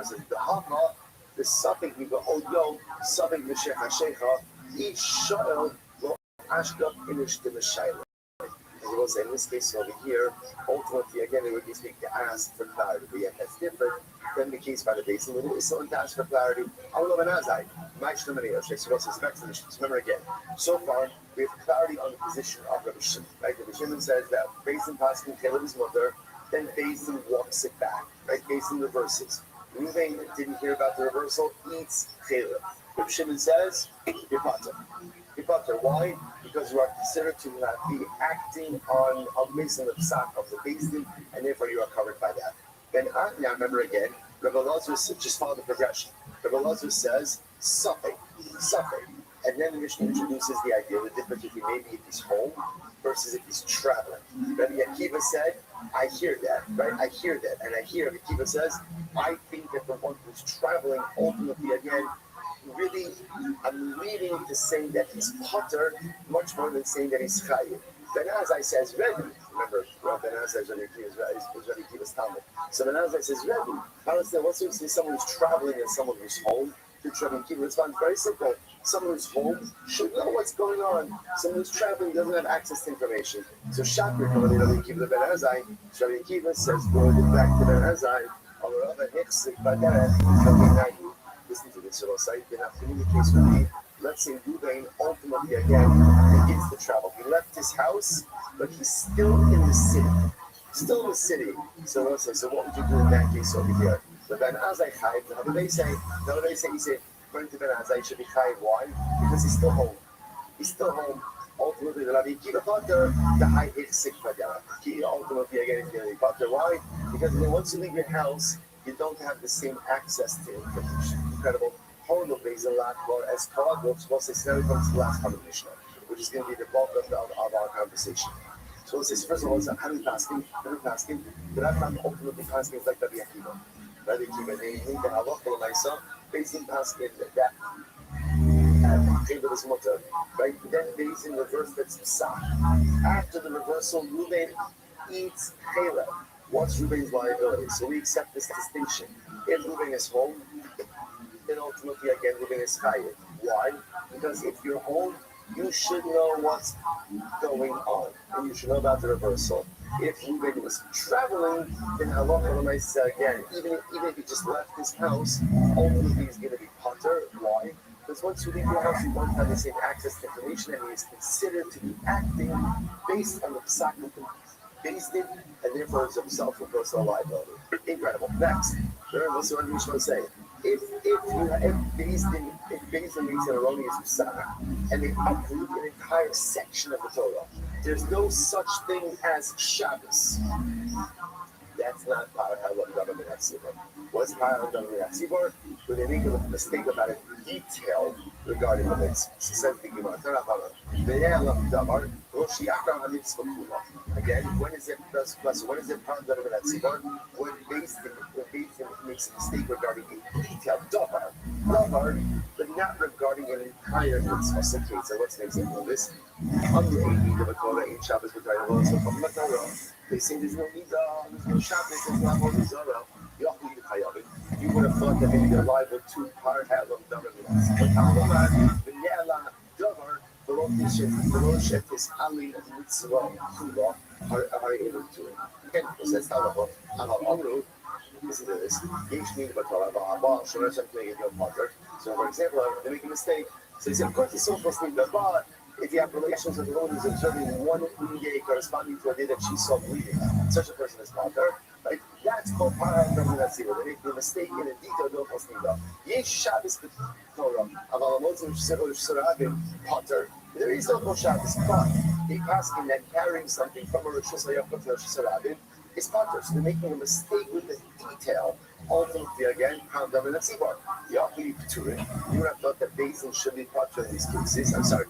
says the hama, the suffix we go oyo, suffix mishech hashecha, each sha'el will ashka finish the mishayla. He will say in this case over here, ultimately again it would be speaking to ask for clarity, but yet that's different than the case by the basin when it is someone to ask for clarity. Remember again, so far we have clarity on the position of Rabbi Shimon. Right? Rabbi Shimon says that Basin passing Caleb his mother, then Basin walks it back. Right? Basin reverses. Reuven didn't hear about the reversal, eats Caleb. Rabbi Shimon says, you're potter. Why? Because you are considered to be acting on a basin of psak of the basin, and therefore you are covered by that. Then now remember again, Rabbi Lazar just follow the progression. Rabbi Lazar says something, and then the Mishnah introduces the idea, the difference between maybe if he's home versus if he's traveling. Rabbi Akiva said, I hear that, right? I hear that, and I hear Akiva says, I think that the one who's traveling ultimately again. Really, I'm leading to saying that he's potter much more than saying that he's chayiv. Ben Azai says Rebbe. Remember, Ben Azai is Rabbi Akiva's Talmud. So Ben Azai says Rebbe. I understand what's to say someone who's traveling and someone who's home. The Rabbi Akiva responds very simple. Someone who's home should know what's going on. Someone who's traveling doesn't have access to information. So Shakir coming to Rabbi Akiva to Ben Azai. Rabbi Akiva says, going back to Ben Azai, listen to this, so then after the case would be, let's say Reuven ultimately again begins to travel. He left his house, but he's still in the city. So let's say, so what would you do in that case over here? The Ben Azai Chayv, how do they say, according to Ben Azai, he should be Chayv. Why? Because he's still home. Ultimately, the Rabbi Akiva Potter, the high Hiksik Padara. Ultimately again is going to be Potter. Why? Because once you leave your house, you don't have the same access to information. Incredible. Horrible based on that, as paradox was a scenario comes to the last part of Mishnah, which is going to be the bulk of our conversation. So let's say, first of all, how do we pass him? The Rabbi ultimately pass him like Rabbi Akiva. Rabbi Akiva, they think that Allah for myself, based in passing that his mother, right? Then based in reverse, that's psak. After the reversal, Reuven eats Caleb. What's Reuven's liability? So we accept this distinction. If Reuven is home, then ultimately again Reuven is chayiv. Why? Because if you're home, you should know what's going on, and you should know about the reversal. If Reuven was traveling, then Allah again, even if he just left his house, ultimately he's going to be potter. Why? Because once you leave your house, you don't have the same access to information, and he is considered to be acting based on the psak based in, and therefore it's himself for personal liability. Incredible. Next, listen to what Mishnah was saying. If based in makes an erroneous psak, and they uproot an entire section of the Torah, there's no such thing as Shabbos. That's not Parahel Government at Sibor. What's Parahel Government at Sibor? When they make a mistake about it, detailed regarding the mitzvah. She said, again, when is it Parahel Government at Sibor? When based makes a mistake regarding a detailed davar, but not regarding an entire mitzvah case. So what's an example of this? On the 18th of a Torah, in Shabbos, we're talking about from the Torah. They say there's no Nida, there's no Shabbos, there's no Avodah Zarah. You would have thought that maybe they're liable to Parahel of Davar. But Talmud, the Ne'ala Davar, the Rothschild is Ali of Mitzvah, Kula, are able to it. Again, because that's Talmud. Amru, listen to this. So, for example, they make a mistake. So he said, of course, he's so supposed to be but if you have relations with a woman who's observing one day corresponding to a day that she saw bleeding, such a person is mother, right? That's called Parahel Government at Sibor. They make the mistake in a detail, don't post Nida. Yesh Shabbos Torah, Aval Motzim Shirah Potter. There is no Shabbos, but they asking that carrying something from a Rosh Hashanah to Rosh Hashanah is potter. So they're making a mistake with the detail. Ultimately, again, pound them in a tzibor. You have to be to it. You would have thought that basin should be potter in these cases. I'm sorry.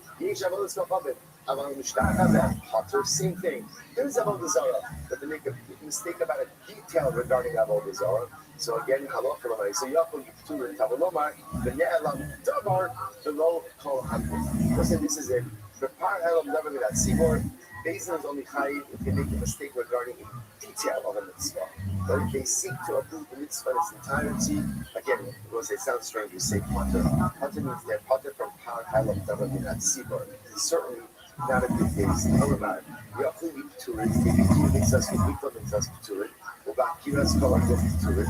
Potter, same thing. There's Avodah Zarah, but they make a mistake about a detail regarding Avodah Zarah. So again, halacha. So you have to be to it. Tavolomar, the ne'elam davar, the low kol hamid. Listen, this is it. The par elam davar with that tzibor. Basin is only chayiv if they make a mistake regarding a detail of a mitzvah. But if they seek to approve the mitzvah in its entirety, again, it sounds strange to say potter. Potter means they're potter from par elam davar with that tzibor. It's certainly not a good case. However, we have to be to it. If you makes us to it, or back here as color to it.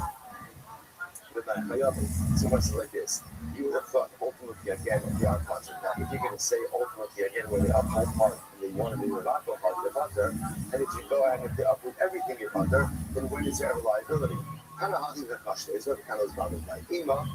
So much like this. You would have thought ultimately again if they are potter. Now, if you're going to say ultimately again where they uphold part and they want to be without part, they're potter. And if you go ahead and if they uphold everything you're potter, then when is there reliability? Kind of hard to is what kind of bounded by Ima.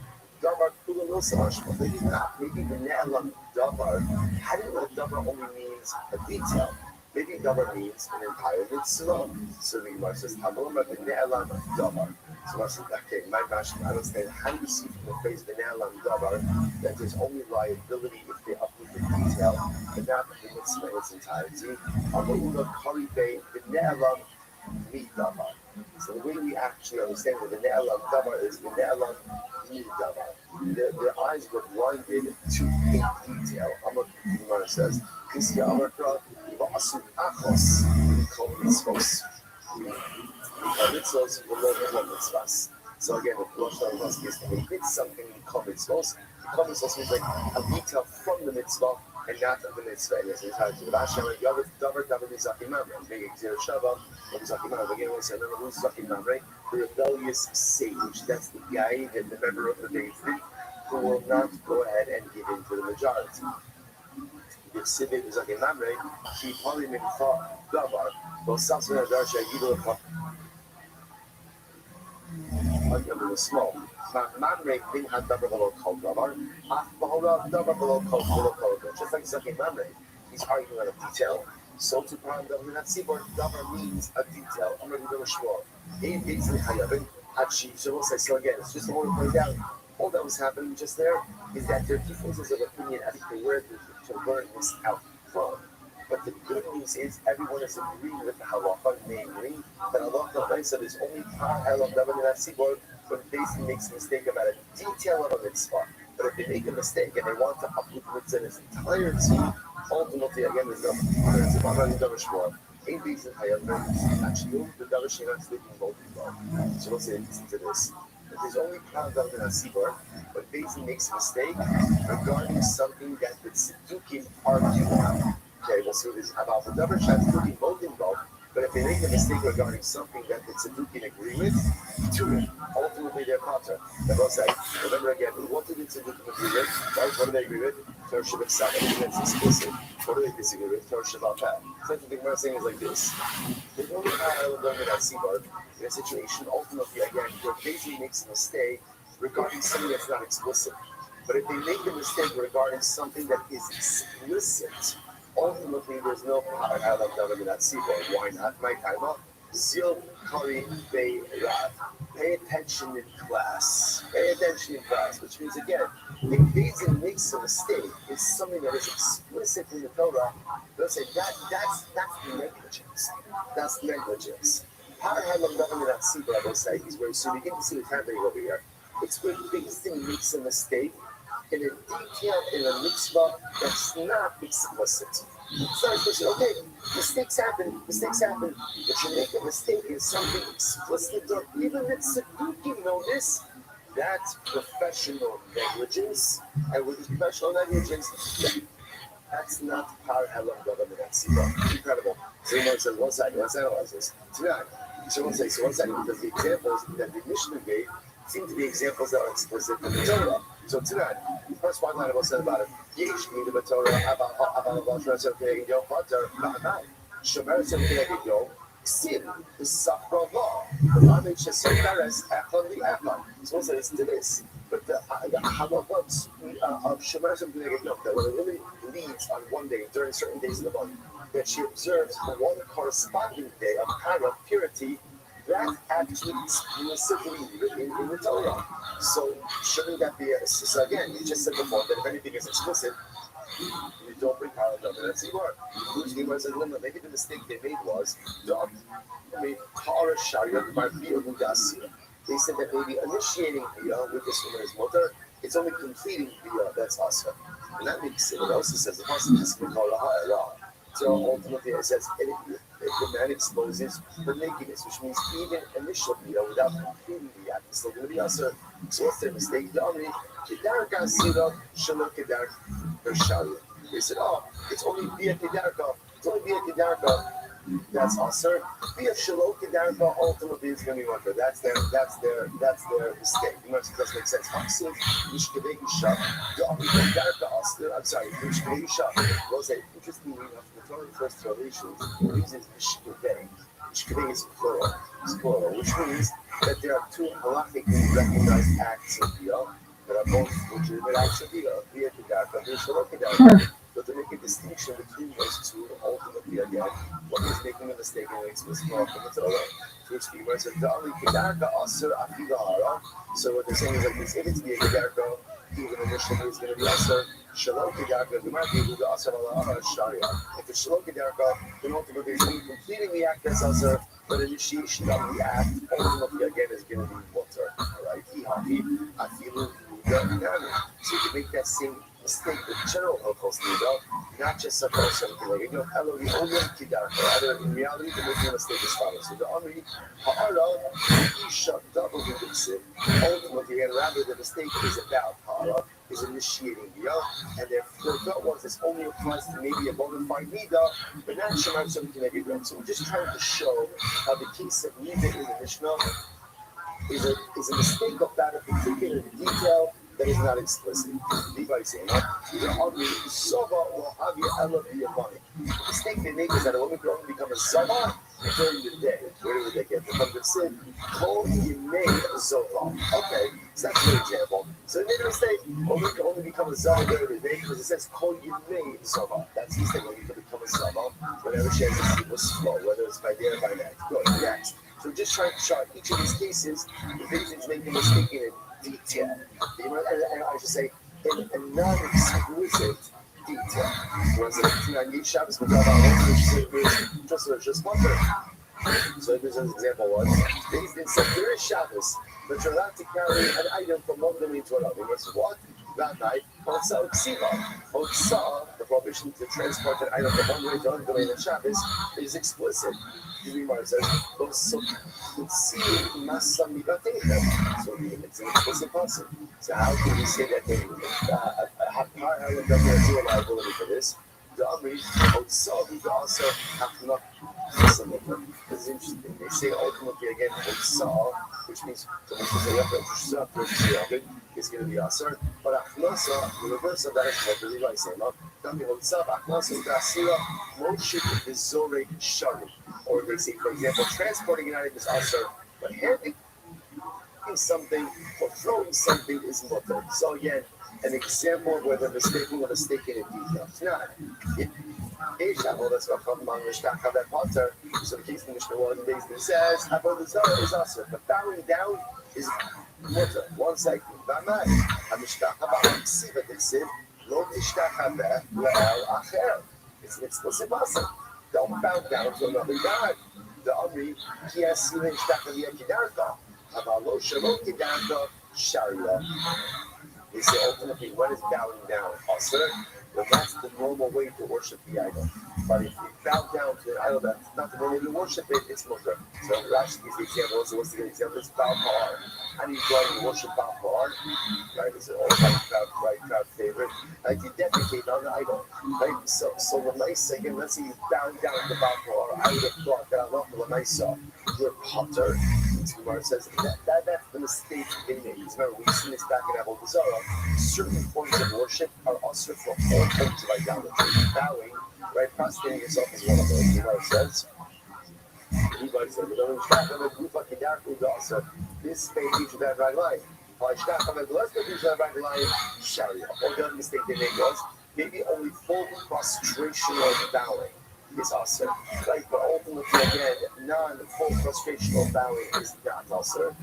Davar kula no samashma. Maybe not. Maybe the ne'elam davar. How do you know davar only means a detail? Maybe davar means an entire mitzvah. So the Gemara says, "Hamor the ne'elam davar." So I said, okay, my gosh, I understand. How do you see from the phrase "v'ne'elam davar" that there's only liability if they uproot the detail, but not the mitzvah in its entirety? Amorula karibei v'ne'elam mi davar. So the way we actually understand that v'ne'elam davar is v'ne'elam mi davar. Their eyes were blinded to a detail. Amor Gemara says, "Kisya amarkra v'asu achos kol mitzvos." So again, the Rosh Hashanah is when they did something in Kol Mitzvos. Kol Mitzvos means like a detail from the mitzvah and not of the mitzvah. And it's entirely the Hashem and Davar Mizaki Mamre. Big Exer Shabbat, Mizaki Mamre. Again, we'll say, remember who's Mizaki Mamre? The rebellious sage. That's the guy and the member of the Day 3 who will not go ahead and give in to the majority. The Sibbet Mizaki Mamre, he probably made thought Davar. Well, something that Darsha Yidol the small. Mamre didn't have davar below kol davar. Davar below kol kol. Just like Zaki Mamre, he's arguing on a detail. So to prime davar not sibor davar means a detail. I'm ready to shmor. He basically hayavin hachi. So we'll say so again. It's just a moment to point out. All that was happening just there is that there are differences of opinion as to where to learn this out from. But the good news is everyone is agreeing with the halacha, namely that halacha said is only par elam davar minat sibor when the basin makes a mistake about a detail of a mitzvah. But if they make a mistake and they want to uproot the mitzvah in its entirety, ultimately again there's no davar. A basin hayav actually the davar shena sleeping both involved. So let's say listen to this. If there's only par davar minat sibor when basin makes a mistake regarding something that the tzdukim argue about. Okay, we'll see this about the davar shena sleeping both involved. But if they make a mistake regarding something that the tzdukim agree with, to it, ultimately they're potter. They will say, remember again, what did the tzdukim agree with? Right? What do they agree with? Torah Shabbat Sabbath. That's explicit. What do they disagree with? Torah Shabbat Peh. So the Gemara saying is like this. There's only parallel learning about Sibor in a situation, ultimately, again, where basically makes a mistake regarding something that's not explicit. But if they make a mistake regarding something that is explicit, ultimately there's no parallel learning about Sibor. Why not? My time up. Zil Kari Bei Rav. Pay attention in class. Pay attention in class, which means again, if Bezin makes a mistake, it's something that is explicit in the Torah. They'll say that's negligence. That's negligence. How have I done that Sibra? They'll say is where so you begin to see what's happening over here. It's where Bezin makes a mistake in a detail in a mitzvah that's not explicit. It's not explicit. Okay, mistakes happen. But you make a mistake in something explicit or even it's tzdukim know this. That's professional negligence. And with professional negligence, that's not par elam davar minat sibor. Incredible. So someone says, one second, let's analyze this. Tonight, someone says, one second, because the examples that the Mishnah gave seem to be examples that are explicit in the Torah. So tonight, the first one line said about it, Yesh me the Torah about Shomer Tzemkei Yom. Sim, the Safra law. The Ramich is so Paris, Echon the Echon. So it's to this. But the Halabot of Shemazim B'neged that when a woman leads on one day during certain days of the month, that she observes one corresponding day of Hara purity, that actually explicitly written in the Torah. So shouldn't that be so again, you just said before that if anything is explicit, you don't bring Hara down. That's the word. Usually says, no, maybe the mistake they made was Hara Sharia might be a Mudasira. They said that maybe initiating Biyah with this woman is mother, it's only completing Biyah that's Asa. And that makes it. It also says the person is called a Ha'ara. So ultimately it says if the man exposes her nakedness, which means even initial Biyah without completing the act, it's still going to be Asa. So what's their mistake? Kedar Gasira, Shalom Kedar Sharia. They said, it's only Biyah Kedarka. It's only Biyah Kedarka. That's Asr. Biyah Shalom Kedarka ultimately is going to be one. That's their mistake. You know, it doesn't make sense. I'm sorry, interestingly enough, the Torah first relations uses Mishkevei. Mishkevei is plural, which means that there are two halachically recognized acts of Biyah that are both legitimate acts of Biyah. Biyah Kedarka, Biyah Shalom Kedarka. But to make a distinction between those two, ultimately again, what is making a mistake and makes this from the Torah. Which the words of Dali Kedarka Asr Afigahara. So what they're saying is like this: if it's Biyah Kedarka, even initially it's going to be Asr. Shalom Kedarka, the might be able to Asr Allah Sharia. If it's Shalom Kedarka, then ultimately it's going to be completing the act as Asr, but initiation of the act ultimately again is going to be water. Alright? So you can make that same mistake with general Holocaust leader, not just a person like rather in reality the making a mistake is follows. So the Amri Ha'ara Isha double the ultimately and rather the mistake is about Ha'ara, is initiating Biyah, and therefore the thought was this only applies to maybe a bona fide Nida, but not Shemar something can make it real. So we're just trying to show how the case of Nida in the Mishnah is a mistake about a particular detail that is not explicit. Levi saying, Sava will have your Ella be your money. The mistake they make is that a woman can only become a Sava during the day. Where do they get from the sin? Call Yimei Zova. Okay, so that's an example. So they made a mistake. A woman can only become a Zava during the day because it says Call Yimei Zova. That's the mistake. When you can become a Zava whenever she has a super slow, whether it's by day or by night. Good, next. So we're just trying to chart each of these cases, the Beis making a mistake in detail. And I should say, in a non-exquisite detail. Whereas Shabbos just one thing. So there's an example one. They said there is Shabbos, but you're allowed to carry an item from one domain to another. He said, what? That night, Hotza Ksiva. Hotza, the prohibition to transport an item from one domain to another domain in Shabbos, is explicit. The Gemara says, so it's an explicit person. So how can we say that they doesn't have zero liability for this? The Amri, Hotza, who also have not. This is interesting. They say ultimately again, Hotza, which means is going to be Asr, but Achnasa, the reverse of that is what the Levi say. Or they say, for example, transporting an item is Asr, but handing something or throwing something is mutter. So again, an example of where they're mistaking a mistake in a detail. It's not. That's what from Mishnah that Potter. So the case in Mishnah 1 basically says, Avodah Zarah is Asr, but bowing down is mutter. One second. Bamai. Mishnah Habah Siva Dixit. Lo Mishnah Habah Le'el Acher. It's an explicit Asr. Don't bow down to another God. The Amri Kiasi Mishnah Habah Kedarka. Habalo Shalom Kedarka Sharia. They say ultimately, when is bowing down Asr? Well, that's the normal way to worship the idol. But if you bow down to an idol that's not the normal way to worship it, it's mutter. So Rashi gives the example. So what's the example? It's Baal Pa'ar. How do you go and worship Baal Pa'ar? Right? It's an all-time crowd favorite. Like you dedicate on the idol. Right? So Lamaisa, again, let's say you bow down to Baal Pa'ar. I would have thought that I love Lamaisa. You're Potter. Gemara says that's the mistake they made. Remember, we've seen this back in Avodah Zarah. Certain forms of worship are also for all forms of idolatry. Bowing, right? Prostrating yourself is one of those. Gemara says, This may teach you that right line. Another mistake they make was maybe only full prostrational bowing is also right, but ultimately again, non-full prostrational bowing is not also,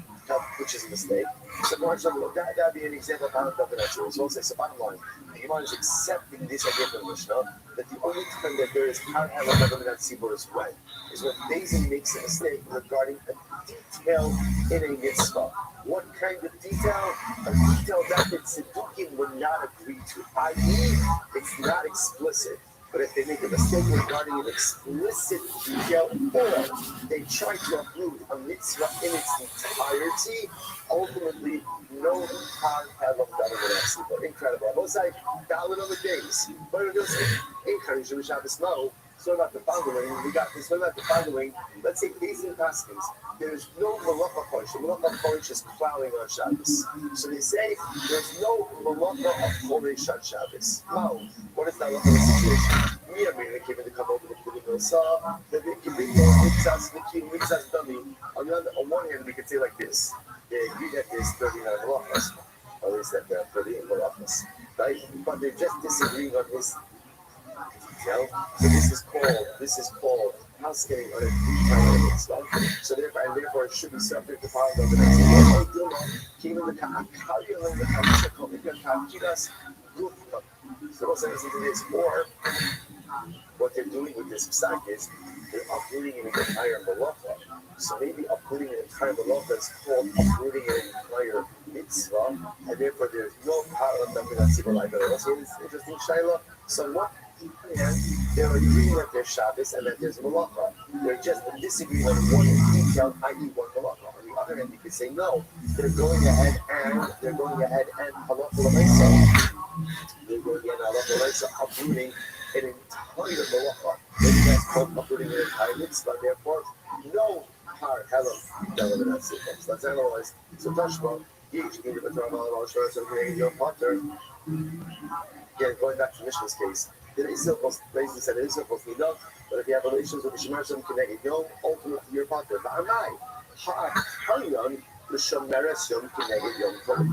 which is a mistake. So for example, that'd be an example of how it doesn't. So say, so bottom line, the Gemara is accepting this idea from the Mishnah that the only time that there is parallel that tzibur is when Bezin makes a mistake regarding a detail in a mitzvah. What kind of detail? A detail that the tzedukkim would not agree to, i.e., it's not explicit. But if they make a mistake regarding an explicit detail, or they try to uproot a mitzvah in its entirety, ultimately, no har helam davar. But incredible. I was like, dollar of the days. But it was encouraging to Shabbos no. So about the following, we got this. What about the following? Let's say Bezin Paskins. There's no malacha polish. The malacha polish is plowing on Shabbos. So they say there's no malacha of polish on Shabbos. Wow, what is that situation? We are really given the couple of the saw that they can bring the king mitzvahs dummy. On one hand, we could say like this: they agree that there's 39 malachas, or at least that there are 38 malachas, right? But they're just disagreeing on this. So this is called house getting on a detail mitzvah. So therefore it should be subject to power of the next so what's listen to this? Or what they're doing with this psak is they're uprooting an entire malacha. So maybe uprooting an entire malacha is called uprooting an entire mitzvah, and therefore there's no power of the mitzvah like that. So it's interesting, Shaila. So what? And they're agreeing that there's Shabbos and that there's malacha. They're just disagreeing on one detail, i.e. one malacha. On the other hand, you could say no. They're going ahead and halacha l'maisa. They're going ahead and halacha l'maisa, uprooting an entire malacha. Maybe that's called uprooting an entire mitzvah. Therefore, no har helam davar v'natzivos. Let's analyze. So Tashma, each give it a your partner. Again, going back to Mishnah's case. There is supposed to be enough, but if you have relations with the Shemer Shem Kineged Yom, ultimately your partner. But Amai, Ha'aryon, the Shemer Shem Kineged Yom Kol.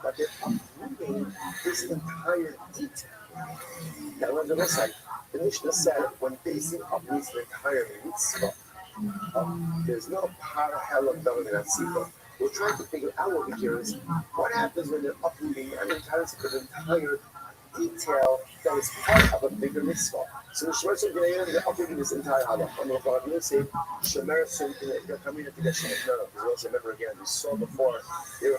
But they're uprooting this entire detail. Now, on the other side, the Mishnah said when basing uproots the entire mitzvah, there's no power hell of davar v'natzivos. We're trying to figure out what we hear is what happens when they're uprooting an entire detail that is part of a bigger mitzvah. So the Shemer Shem Kineged they're uprooting this entire halach. I'm going to say Shemer Shem Kineged. They're coming into the Shemer. No, because we also remember again we saw before they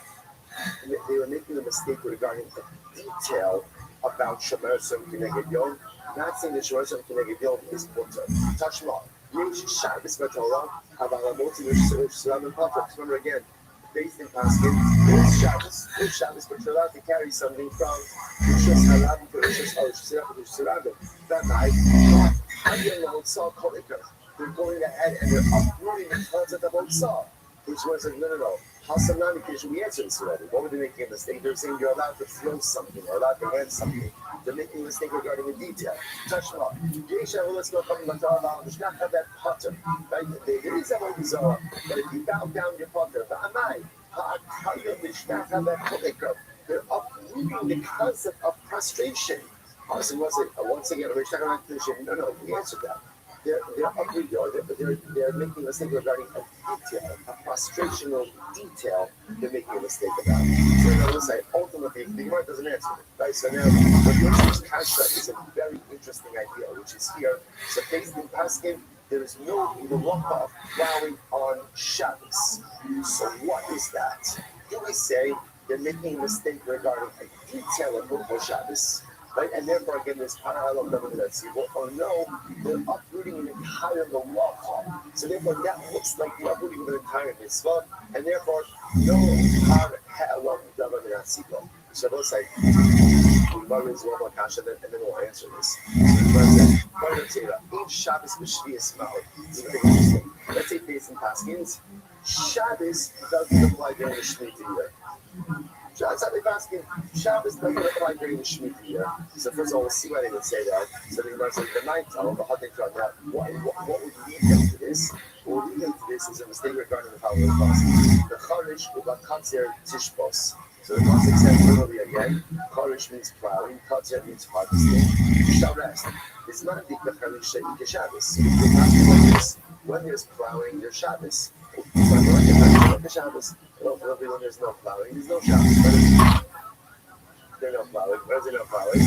were making a mistake regarding a detail about Shemer Shem Kineged Yom. Not saying that Shemer Shem Kineged Yom is mutter. Tashma. Yesh Shabbos b'Torah aval hamotzi v'shlam and pater. Remember again. Based in Paskin, there's Shabbos, but you're allowed to carry something from Rishos Harabi to Rishos Harabi. That night, they're going ahead and they're uprooting the concept of Otsah, which was like, no. Hasanami, because we answered this already. What were they making a mistake? They're saying you're allowed to throw something or allowed to hand something. They're making a mistake regarding a detail. Tashma. Let's go from Matara. There's not have that potter. Right? There is a Zohar. But if you bow down your potter, they're uprooting the concept of prostration. Awesome, was it? Once again, we're talking about the No, we answered that. They're making a mistake regarding a detail, a prostrational detail. They're making a mistake about. So on the side, ultimately, the Gemara doesn't answer it, right? So now, what Yosef's contract is a very interesting idea, which is here. So based in Paskin, there is no malacha of plowing on Shabbos. So what is that? Do we say they're making a mistake regarding a detail of Hilchos Shabbos? Right? And therefore, again, there's parallel of the or no, they're uprooting an entire malacha. So therefore, that looks like the uprooting of an entire mitzvah, and therefore, no parallel of the So those say, and then we'll answer this. Let's say based in Paskins, Shabbos doesn't apply during the Shemitah year. Shabbos doesn't apply during the Shemitah year. So first of all, we'll see why they would say that. So the ninth hour, the hunting crowd, what would lead them to to this. What will relate to this is a mistake regarding the following clause. The charish uba katzer tishbos. So the pasuk says literally again, charish means plowing, katzer means harvesting, you shall rest. It's not the charish she'ike Shabbos. It's not like this. When there's plowing, there's Shabbos. When there's Shabbos, ultimately when there's no plowing, there's no Shabbos. They're not plowing. Where's there no plowing?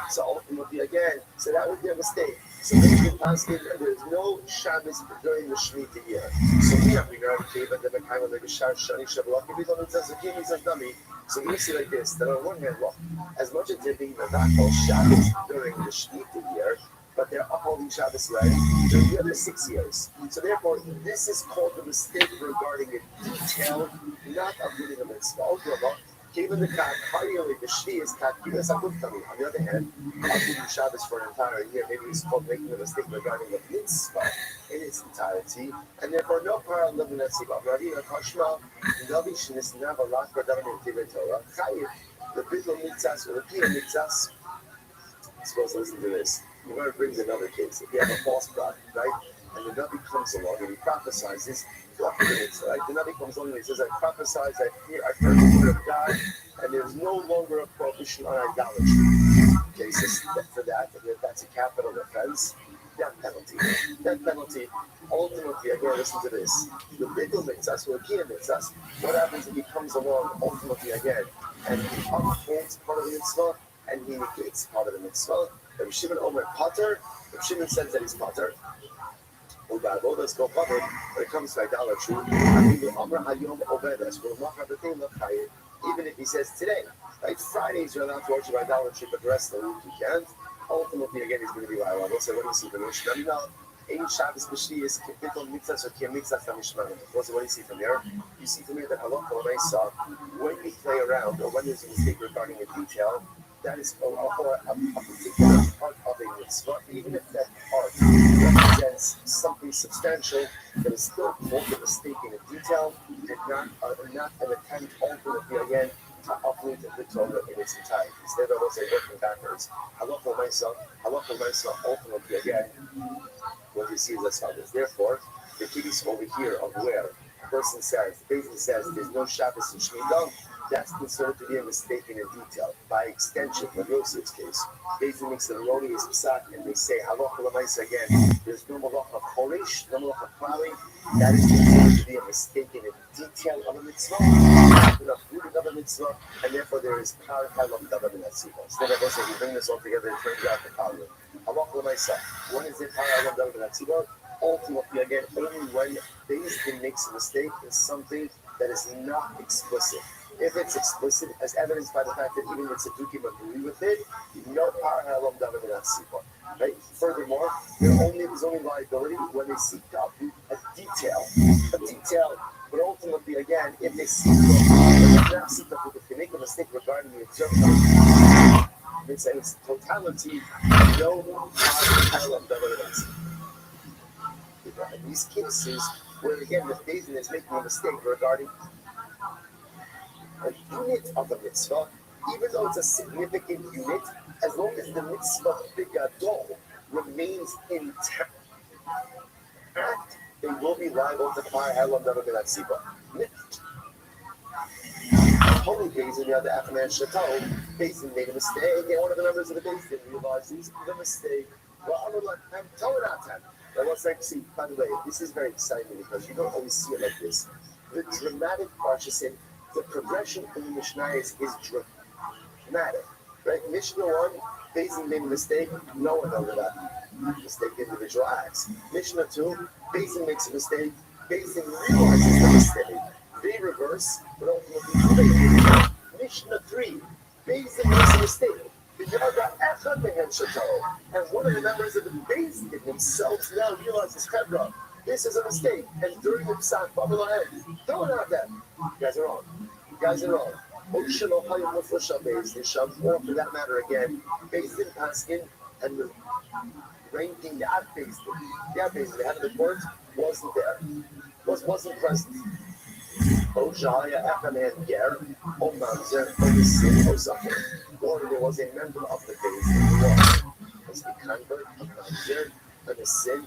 So ultimately, again, so that would be a mistake. So maybe there's no Shabbos during the Shemitah year. So we have regarded Kiva, the Mekayim, the Bishar, Shani, Shavuot, if he don't says the king, he says dummy. So we see like this, that on one hand, look, as much as they're being not called Shabbos during the Shemitah year, but they're upholding Shabbos right during the other 6 years. So therefore, this is called a mistake regarding a detail, not of reading a mitzvah. Given the cat, finally the Shvi is cat, given us a good coming. On the other hand, upholding Shabbos for an entire year, maybe it's called making a mistake regarding the mitzvah in its entirety, and therefore no parallel living at Siva. Rabbi Kashma, Navi Shnis Nava Lak Radam in Tivet Torah, Chayiv, the Bidlo Mitzas or the Pia Mitzas. Suppose listen to this. You're going to bring another case. If you have a false prophet, right? And the Navi comes along and he prophesizes, right? The Navi comes along and he says, I prophesize, I heard the word of God, and there's no longer a prohibition on idolatry. Okay, so for that, if that's a capital offense, death penalty. Ultimately, again, listen to this. The Bidl Mitzas, or the Kia Mitzas, what happens if he comes along, ultimately, again, and he upholds part of the mitzvah, and he negates part of the mitzvah? If Shimon Omer Potter, if Shimon says that he's Potter, let's go Potter, when it comes to idolatry, even if he says today, like Fridays you're allowed to worship idolatry, but the rest of the week you can't, ultimately again he's going to be liable. We'll say, what do you see from Mishnah? No, Ein Shabbos B'Shvi is Kipitol Mitzvahs or Kim Mitzvahs Tamishmanim. What do you see from here? You see from here that Halakha L'Maisa, when you play around or when there's a mistake regarding a detail, that is a particular part of a mitzvah, even if that part represents something substantial, that is still called a mistake in a detail, did not an attempt ultimately again to uproot the Torah in its entirety. Instead of also working backwards. Halakha L'Maisa, ultimately again, what you see is as follows. Therefore, the kiddush over here of where a person says, basically says, there's no Shabbos in Shemitah, that's considered to be a mistake in a detail. By extension, in Yosef's case, basically makes an erroneous psak, and they say, Halakha L'Maisa again, there's no malach of chorish, no malach of plowing, that is considered to be a mistake in a detail of a mitzvah, not an uprooting of a mitzvah, and therefore there is par halam davar in that sequence. Instead of us, we bring this all together and turn it out the power. Halakha L'Maisa, when is it par halam davar in that sequence? Ultimately, again, only when Beis makes a mistake is something that is not explicit. If it's explicit, as evidenced by the fact that even the Tzedukim agree with it, no power halam davar in that sequence. Right? Furthermore, there's only liability when they seek to uproot a detail. But ultimately, again, if they seek to if they make a mistake regarding the observance, it's in its totality, no power halam davar in that sequence. In these cases, where again the Beis is making a mistake regarding a unit of a mitzvah, even though it's a significant unit, as long as the mitzvah bigadol remains intact, they will be liable to par halam davar in that sequence. Holy Beis in the other Achanan Shato, Beis made a mistake, and one of the members of the Beis didn't realize this was a mistake. Well, I'm telling out time. Now, let's see, by the way, this is very exciting because you don't always see it like this. The dramatic partition, the progression in the Mishnah is dramatic. Right? Mishnah 1, Beis made a mistake, no one knows that. Mistake individual acts. Mishnah 2, Beis makes a mistake, Beis realizes the mistake. They reverse, but ultimately they Mishnah 3, Beis makes a mistake. And one of the members of the Beis themselves now realizes, this is a mistake. And during the psak, don't have that. You guys are wrong. Or for that matter, again, Beis din paskin and the ranking the Beis din, the head of the court, wasn't there, wasn't present. Or there was a member of the Beis din who was the convert of Mamzer, and a sin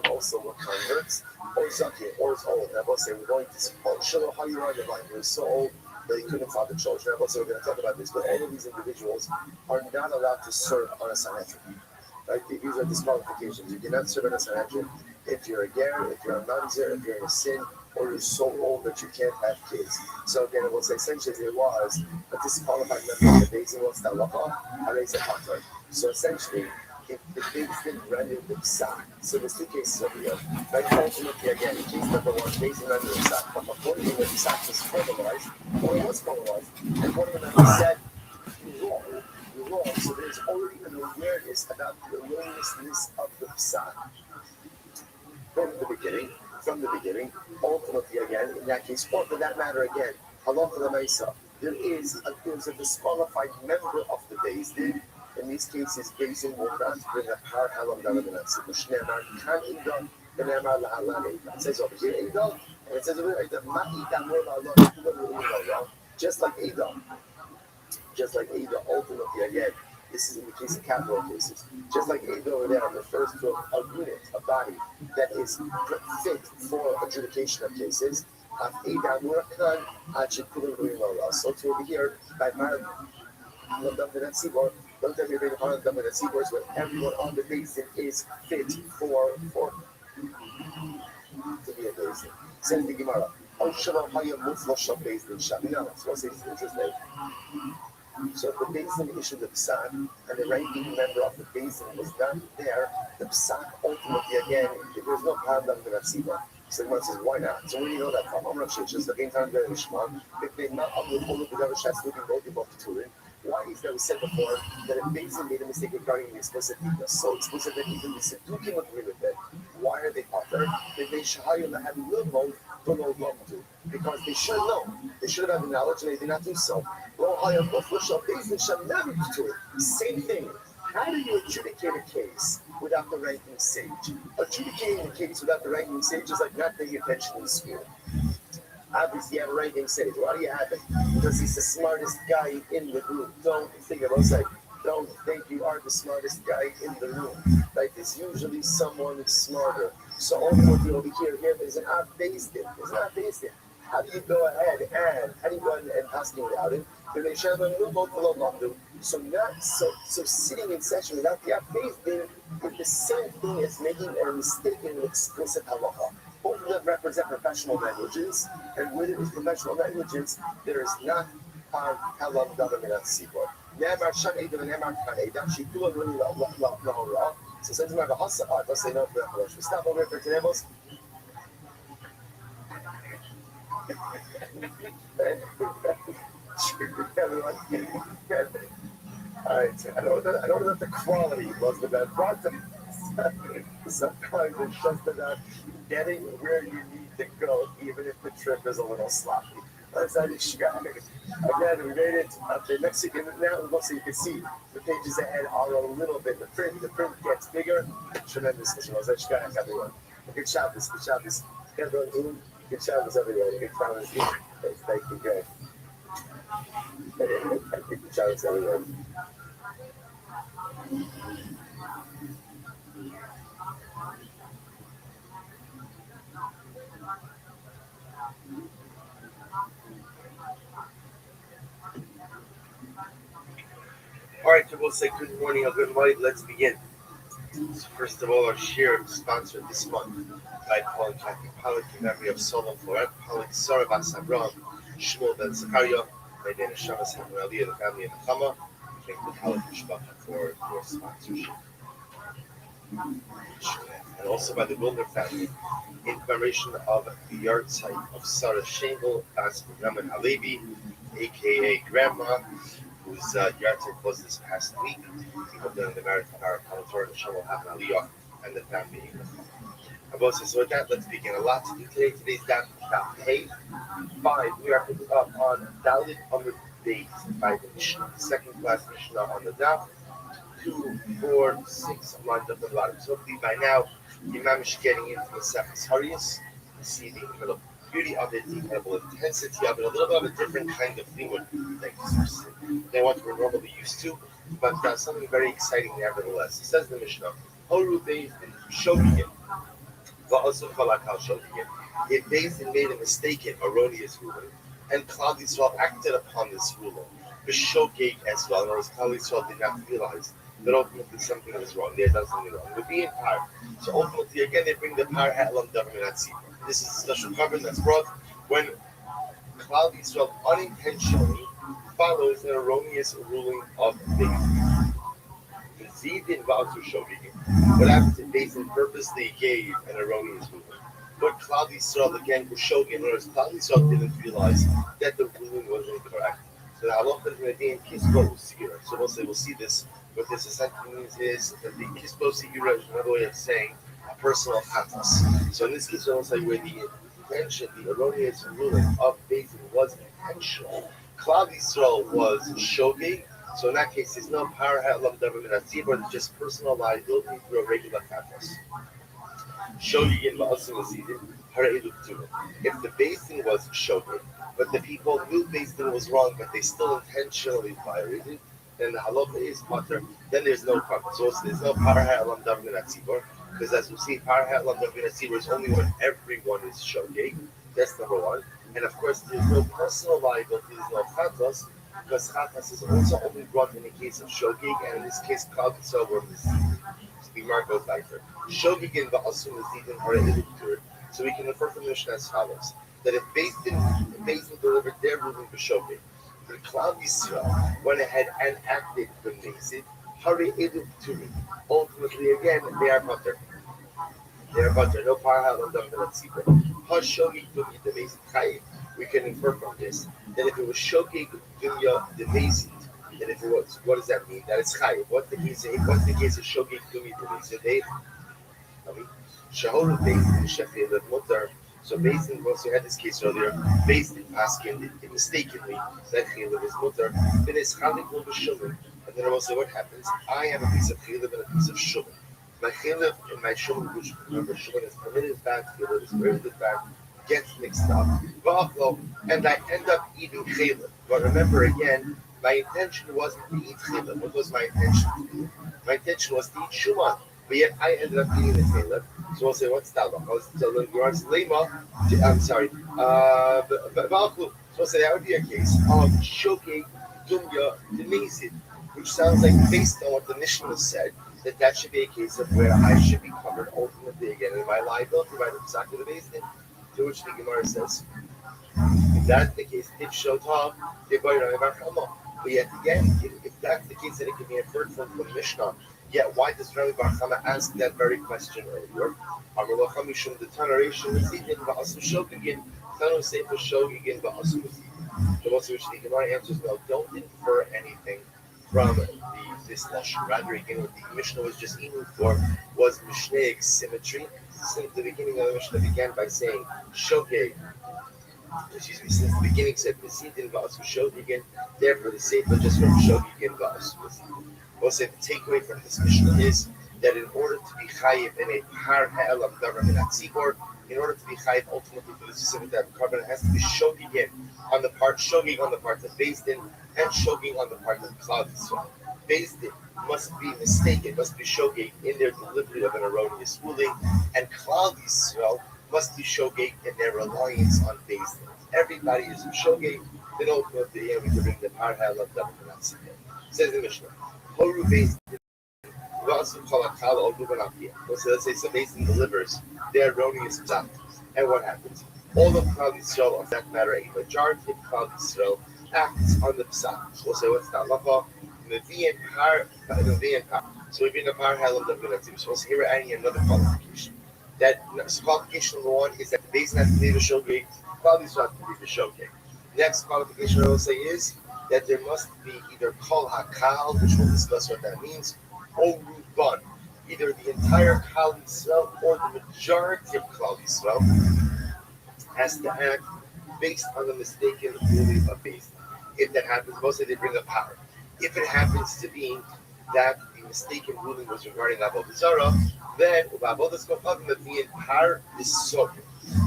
also were converts, or Zaki, or is old. I will say we're going to show how you are divine. You're so old that you couldn't father children. I will say we're going to talk about this, but all of these individuals are not allowed to serve on a Sanhedrin. Right? These are disqualifications. You cannot serve on a Sanhedrin if you're a ger, if you're a mamzer, if you're in a sin, or you're so old that you can't have kids. So again, I will say essentially it was a disqualified member of the Beis Din was Talacha, Areza Pater. So essentially, if the Beis Din rendered the psak, so there's two cases over here. Right? Ultimately, again, in case number one, Beis Din rendered the psak, but according to the psak was formalized, or it was formalized, and one of the members said, you're wrong. So there's already an awareness about the erroneousness of the psak. From the beginning, ultimately again, in that case, or for that matter again, halacha l'maisa, there's a disqualified member of the Beis Din. In these cases, Beis Din will not bring a par halam dalaminatsi. Shneimar kan idam, v'neimar la'alan idam. It says over here idam, and it says over here idam ma'idam la'alan. Just like idam. Ultimately again, this is in the case of capital cases. Just like Eda over there refers to a unit, a body that is fit for adjudication of cases. So to over here, by Mar when everyone on the basin is fit for to be a basin. Send the Gemara. So if the Beis issued the psak, and the ranking member of the Beis was not there, the psak ultimately again, if there's no paradigm to Natsiba. So the Gemara says, why not? So where do you know that from? I'm not sure. Just the same time very Ishmael. If they not up with all of the other shots looking both above Turin, why is that we said before that if Beis made a mistake regarding the explicit detail, so explicit that even the Siddukim agree with it, why are they uttered? That they shahayim have no mode, don't know what to do. Because they should know. They should have the knowledge and they did not do so. Same thing. How do you adjudicate a case without the ranking sage? Adjudicating the case without the ranking sage is like not paying attention in school. Obviously, you have a ranking sage. Why do you have it? Because he's the smartest guy in the room. Don't think you are the smartest guy in the room. Like, there's usually someone smarter. So ultimately over here, there's an Beis Din. There's not Beis Din. How do you go ahead and asking without it? So sitting in session without the Beis Din is the same thing as making a mistake in an explicit halacha. Both of them represent professional negligence, and when it is professional negligence, there is not halam dava minat sibor. Ne'emar shan edom and ne'emar kan edom, shikula really la. So since we have a hasa, let's say no for that. Should we stop over for today, boss? All right, I don't know that the quality was the best. Sometimes it's just about getting where you need to go, even if the trip is a little sloppy. That's how you again, we made it up to Mexican. Now, so you can see the pages ahead are a little bit. The print gets bigger. Tremendous. Everyone. Good Shabbos. Good Shabbos. Good Shabbos, everybody. Good Shabbos. Thank you, guys. Good Shabbos, everyone. All right, we'll say good morning or good night. Let's begin. So first of all, our share is sponsored this month by Paul and Kathy Pollack in memory of Solomon Floret Pollack, Sarah Bas Abraham, Shmuel Ben Zakaria, by Dana Shamas and Aliyah, the family in Chama. Thank the Pollack Mishpacha for your sponsorship. And also by the Wilder family in commemoration of the yard site of Sarah Shangle Bas Raman Halevi, aka Grandma, whose yard site was this past week. We hope that in the marathon, our Torah and Shalom have an Aliyah and the family. So with that, let's begin. A lot to do today. Today's daf Hey 5. We are picking up on Dalit Amud Beis by the Mishnah, second class Mishnah on the daf. 2, 4, 6 lined up at the bottom. So hopefully by now, the Imam is getting into the Sefas Harius. You see the incredible beauty of it, the incredible intensity of it, a little bit of a different kind of thing than what we're normally used to, but something very exciting nevertheless. It says in the Mishnah, Horu Beis Din Shogigin. Va'asu Chalakal Shogigin. If Beis Din made a mistaken, erroneous ruling, and Klal Yisrael acted upon this ruling, B'shogeg as well, whereas Klal Yisrael did not realize that ultimately something was wrong. They had done something wrong. Would be in power. So ultimately, again, they bring the power Ha'elam Davim at Tzibur. This is a special covenant that's brought when Klal Yisrael unintentionally follows an erroneous ruling of Beis. The Zidin Va'asu Shogegin. What happens if Beis Din purposely gave an erroneous ruling? But Klal Yisrael again was Shogegin, whereas Klal Yisrael didn't realize that the ruling was incorrect. So the halacha is going to be in Kisbo Sigura. So we'll see this. What this essentially means is that the Kisbo Sigura is another way of saying a personal chatas. So in this case, we'll say where the intention, the erroneous ruling of Beis Din was intentional. Klal Yisrael was Shogeg. So in that case, there's no power ha'elam davar min hatzibur, it's just personal liability through a regular chatas. Shogegin va'asim azidin hara'elu k'turim. If the Beis Din was Shogeg, but the people knew Beis Din was wrong, but they still intentionally violated, then the halacha is matter. Then there's no problem. So there's no power ha'elam davar min hatzibur, because as we see, power ha'elam davar min hatzibur is only when everyone is Shogeg. That's number one. And of course, there's no personal liability. There's no chatas, because chatas is also only brought in the case of Shogeg, and in this case, Klal Yisrael were Mizidin. So the Gemara goes like that. Shogeg and va'asu Mizidin hara'elu k'turim. So we can infer from the Mishnah as follows: that if Beis Din delivered their ruling for Shogeg, but Klal Yisrael went ahead and acted for Mizid, hara'elu k'turim. Ultimately, again, they are butter. They are butter. No power ha'elam davar min hatzibur. Shogeg dunya the Mizid chayiv. We can infer from this that if it was Shogeg dunya the Mizid, then if it was, what does that mean? That it's chayiv. What's the case of Shogeg dunya the Mizid? They, Shahoru Beis Din shechilad mutar. So Beis Din, once we had this case earlier, Beis Din asking it mistakenly that chilad is mutar. Then it's chalik lo b'shulin. And then I will say, what happens? I have a piece of chilad and a piece of shulin. My chilad and my shulin, which remember shulin is permitted back, chilad is prohibited back, gets mixed up, and I end up eating chilad. But remember again, my intention wasn't to eat chilad. What was my intention? My intention was to eat shuman. But yet I ended up eating the chilad. So we'll say, what's that? I'm sorry. So we'll say that would be a case of shogeg dunya demezid, which sounds like, based on what the Mishnah said, that should be a case of where I should be covered ultimately again in my liability by the psak of the Beis Din. To which the Gemara says, if that's the case, if shotah, but yet again, if that's the case, then it can be inferred from the Mishnah. Yet why does Rabbi Bar Chama ask that very question earlier? Which the Gemara answers, no, don't infer anything from this lashon. Rather, again, what the Mishnah was just aiming for was Mishnaic symmetry. Since the beginning of the Mishnah began by saying Shogeg, since the beginning said Mizidin va'asu Shogegin, therefore the Sefer just from Shogegin va'asu Mizidin. We'll say the takeaway from this Mishnah is that in order to be chayiv in a par ha'elam davar min hatzibur, in order to be chayiv ultimately for the specific type of covenant, it has to be Shogegin on the part, Shogeg on the part of Beis Din, and Shogeg on the part of Klal Yisrael. Beis Din must be mistaken, must be Shogeg in their delivery of an erroneous ruling, and Klal Yisrael must be Shogeg in their reliance on Beis Din. Everybody is Shogeg, then ultimately we can bring the par ha'elam davar min hatzibur. Says the Mishnah. Horu Beis Din. So let's say some Beis Din delivers their erroneous psak, and what happens? All of Klal Yisrael, or that matter, a majority of Klal Yisrael acts on the psak. We'll say what's that? Mevi'en par. So we bring a par ha'elam davar min hatzibur. So here we're adding another qualification. That qualification number one is that the Beis Din has to be the Shogeg, Klal Yisrael has to be the Shogeg. Next qualification I will say is that there must be either kol hakal, which we'll discuss what that means, or ruban, either the entire Klal Yisrael or the majority of Klal Yisrael has to act based on the mistaken ruling of Beis Din. If that happens, mostly they bring a power. If it happens to be that the mistaken ruling was regarding Avodah Zarah, then Avodah Zarah that the entire is so.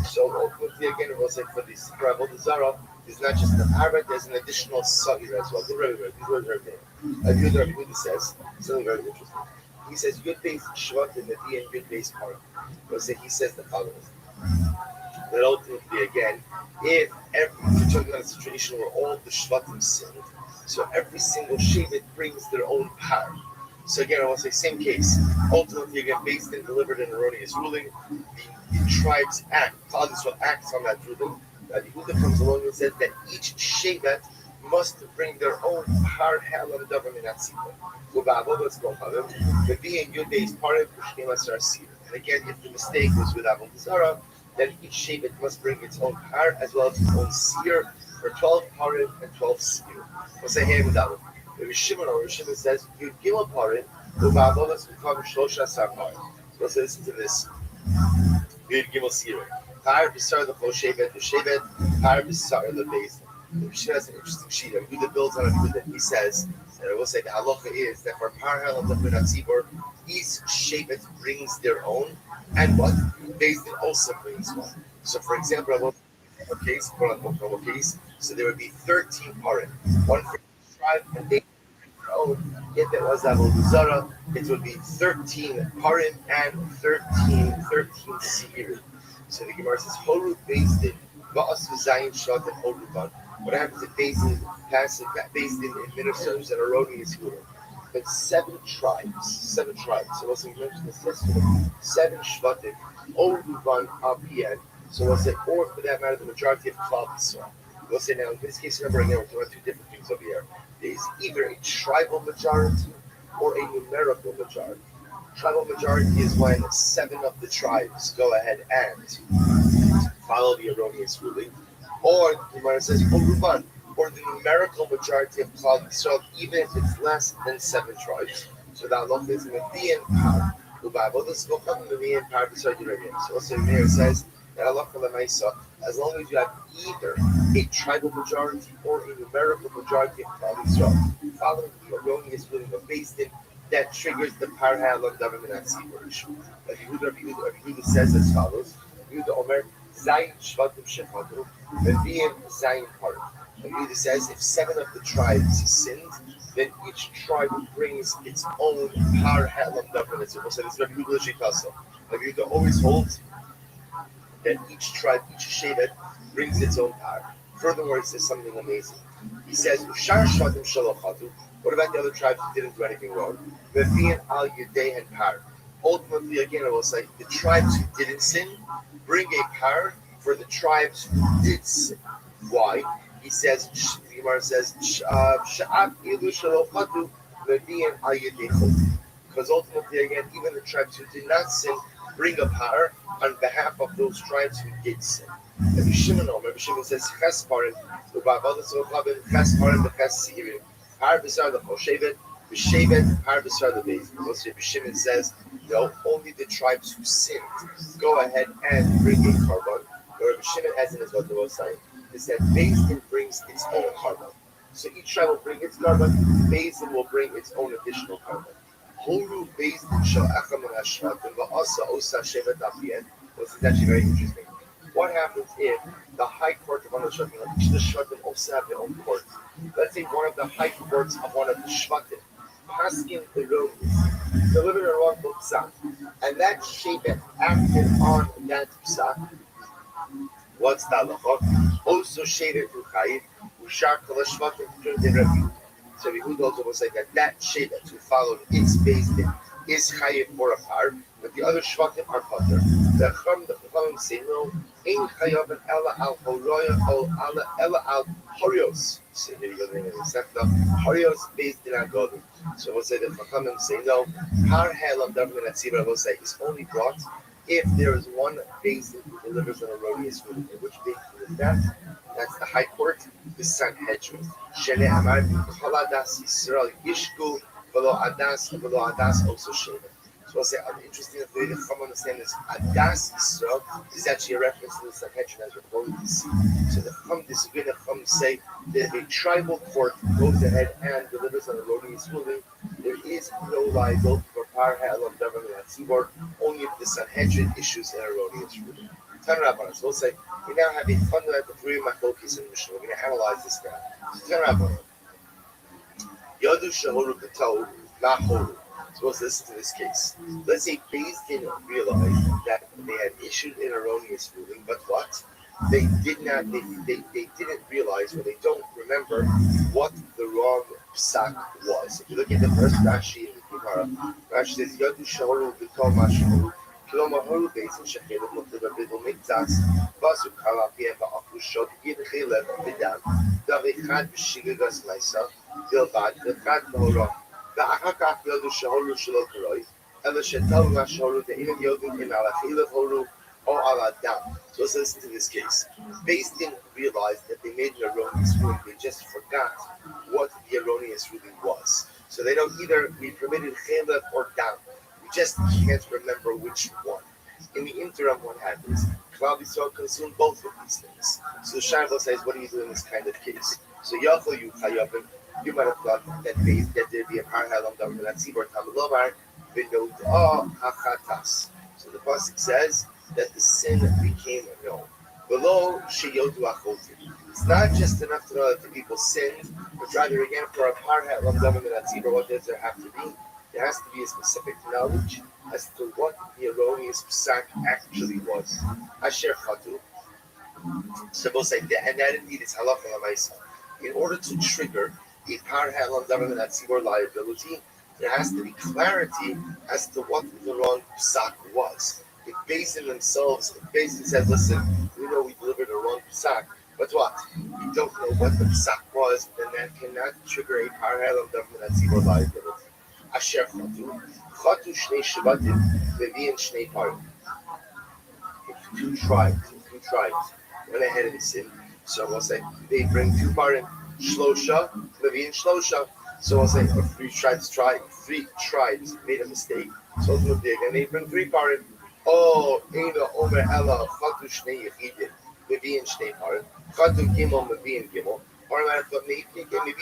So ultimately, again, we'll say for this Avodah Zarah, it's not just the Arab, there's an additional Sahir as well. This is what Rabbi says, something very interesting. He says Yud Beis Shvatim at the end Yud Beis Parim. He says the following: that ultimately, again, if we're talking about a situation where all the Shvatim sinned, so every single Shevet brings their own power. So again, I want to say same case. Ultimately, again, based and delivered an erroneous ruling, the tribes act. Klal Yisrael acts on that ruling. Yehuda comes along and says that each Shevet must bring their own par halam davar min hatzibur. U'ba'avodas go'chavim, v'being Yud Beis Parim v'shneim asar sir. And again, if the mistake was with Avodah Zarah, then each Shevet must bring its own par as well as its own seer for 12 parim and 12 seer. We'll say here with that one. Rabbi Shimon says, Yud Gimel parim, u'ba'avodas go'chavim shlosha asar parim. So let's listen to this. Yud Gimel seer. Par b'sar the Shevet, the Shevet, par b'sar the Beis. Rabbi Shimon has an interesting sheet. Yehuda builds on it. He says, and I will say the halacha is that for par halam davar min hatzibur, each Shevet brings their own, and what? Beis Din also brings one. So, for example, I will a case, quote-unquote case, so there would be 13 parim, one for each tribe, and they bring their own. If it was Avodah Zarah, it would be 13 parim and 13 seir. So the Gemara says, Horu Beis Din, Va'asu Zayin Shot and Horuban. What happens if Beis Din passes, Beis Din administers an erroneous ruling? But 7 tribes. So what's mentioned this yesterday? 7 Shvatim, Oruban Apian. So we'll say, or for that matter, the majority of Klal Yisrael. We'll say now, in this case, remember again, we're talking about 2 different things over here. There's either a tribal majority or a numerical majority. Tribal majority is when 7 of the tribes go ahead and follow the erroneous ruling. Or, the Gemara says, Oruban, or the numerical majority of Klal Yisrael, even if it's less than 7 tribes. So that halacha is Median Par. U'ba'avodas go'chavim Median Par b'sar Yerushalayim. So also Meir says that halacha l'maisa, as long as you have either a tribal majority or a numerical majority of Klal Yisrael following the erroneous ruling of Beis Din, that triggers the Par halam davar min hatzibur issue. Yehuda says as follows: Yehuda Omer Zayin Shvatim Shechadu, Median Zayin Parim. Yehuda says if 7 of the tribes sinned, then each tribe brings its own par halam davar min hatzibur. So this is Rabbi Yehuda Shikasa. Rabbi Yehuda always holds that each tribe, each shevet, brings its own par. Furthermore, he says something amazing. He says, Ushar Shvatim Shalochatu. What about the other tribes who didn't do anything wrong? Ve'vian al Yudei and par. Ultimately, again, I will say, the tribes who didn't sin bring a par for the tribes who did sin. Why? He says, the Gemara says, Sha'ab ilu shalochatu ve'vian al Yudei chot. Because ultimately, again, even the tribes who did not sin bring a par on behalf of those tribes who did sin. Rabbi Shimon says, Ches parim, u'ba'avodas go'chavim, Ches parim, v'Ches seirim. Par b'sar the Shevet, v'Shevet, par b'sar the Beis. Rabbi Shimon says, no, only the tribes who sinned go ahead and bring a carbon. Rabbi Shimon has in his other side is that Beis Din brings its own carbon. So each tribe will bring its carbon, Beis Din will bring its own additional carbon. Horu Beis Din shall acham min hashvatim va'asa osa shevet apian. This is actually very interesting. What happens if the high court of one of the Shvatim, each of the Shvatim also have their own court? Let's say one of the high courts of one of the Shvatim, Paskin Erroneous, delivered a wrong psak, and that Shevet acted on that psak. What's the halacha? Also Shevet Ruchayiv, Ushar Kol Shvatim Turned Rabbi. So Yehuda also will say that Shevet who followed its Beis Din is Chayiv for a par, but the other Shvatim are Pater. The Chachamim say no. Ein Chayavin Ella al Horoya Ella al Horios. So here you go the name of the sector. Horios Beis Din Agodim. So we'll say that Chachamim say no. Par halam davar min hatzibur will say is only brought if there is one Beis Din who delivers an erroneous ruling. In which Beis Din is that? That's the High Court, the Sanhedrin. Shene Amar Kol Adas Yisrael Yishku V'lo Adas also Shevet. So I'll say, interesting that the way the Chacham understand this, Adas Yisrael is actually a reference to the Sanhedrin as we're going to see. So the Chacham disagree, the Chacham say that if a tribal court goes ahead and delivers an erroneous ruling, there is no liability for par halam davar min hatzibur, only if the Sanhedrin issues an erroneous ruling. Ten Rabbanan. So we'll say, we now have a fundamental 3 machlokes in the Mishnah. We're going to analyze this now. Ten Rabbanan. Yadu shehoru k'tau, la horu. So let's listen to this case. Let's say Beis Din realized that they had issued an erroneous ruling, but what? They did not. They didn't realize, or they don't remember what the wrong psak was. If you look at the first Rashi in the Gemara, Rashi says Yadu Shahoru B'Tom Mashahoru Kilomahoru Beis Shechelu Mutlev Bidul Miktas Basu Kala Piem Ba'Afu Shod Gid Chilev B'Dam Davichad B'Shigagas Ma'isa Dilvad V'Chad B'Horah ואחר כך יודו שהורו שלא קרוי, אלא שטלו מה שהורו דאינם יודו אם על החילב הורו או על הדם. So let's listen to this case. Beis Din realized that they made an erroneous ruling. They just forgot what the erroneous ruling was. So they know either we permitted chilef or dam. We just can't remember which one. In the interim, what happens? Klal Yisrael consumed both of these things. So the Shabbos says, what do you do in this kind of case? So Yachol you chayavim. You might have thought that there'd be a parallel on that Tzibor Tamilomar, Vinod Hachatas. So the pasuk says that the sin became known. Below Sheyodu Achotim. It's not just enough to know that the people sinned, but rather again for a parallel on that Tzibor, what does there have to be? There has to be a specific knowledge as to what the erroneous psak actually was. Asher Chatu. So both say that, and that indeed is halacha l'maisa. In order to trigger a parallel on that tzibor liability, there has to be clarity as to what the wrong psak was. If Beis Din themselves, if Beis Din said, listen, we know we delivered a wrong psak, but what? We don't know what the psak was, then that cannot trigger a parallel on that tzibor liability. Asher chatu shnei shvatim levi'in shnei parim. If two tribes went ahead and sinned, so we'll say they bring two parim. Shlosha, Levi'in Shlosha. So I'll say if three tribes made a mistake. So ultimately again they bring three parim. Oh, Eina Omer Ella Chatu Shnei Yechidin Levi'in Shnei parim. Chatu Gimel Levi'in Gimel. Or maybe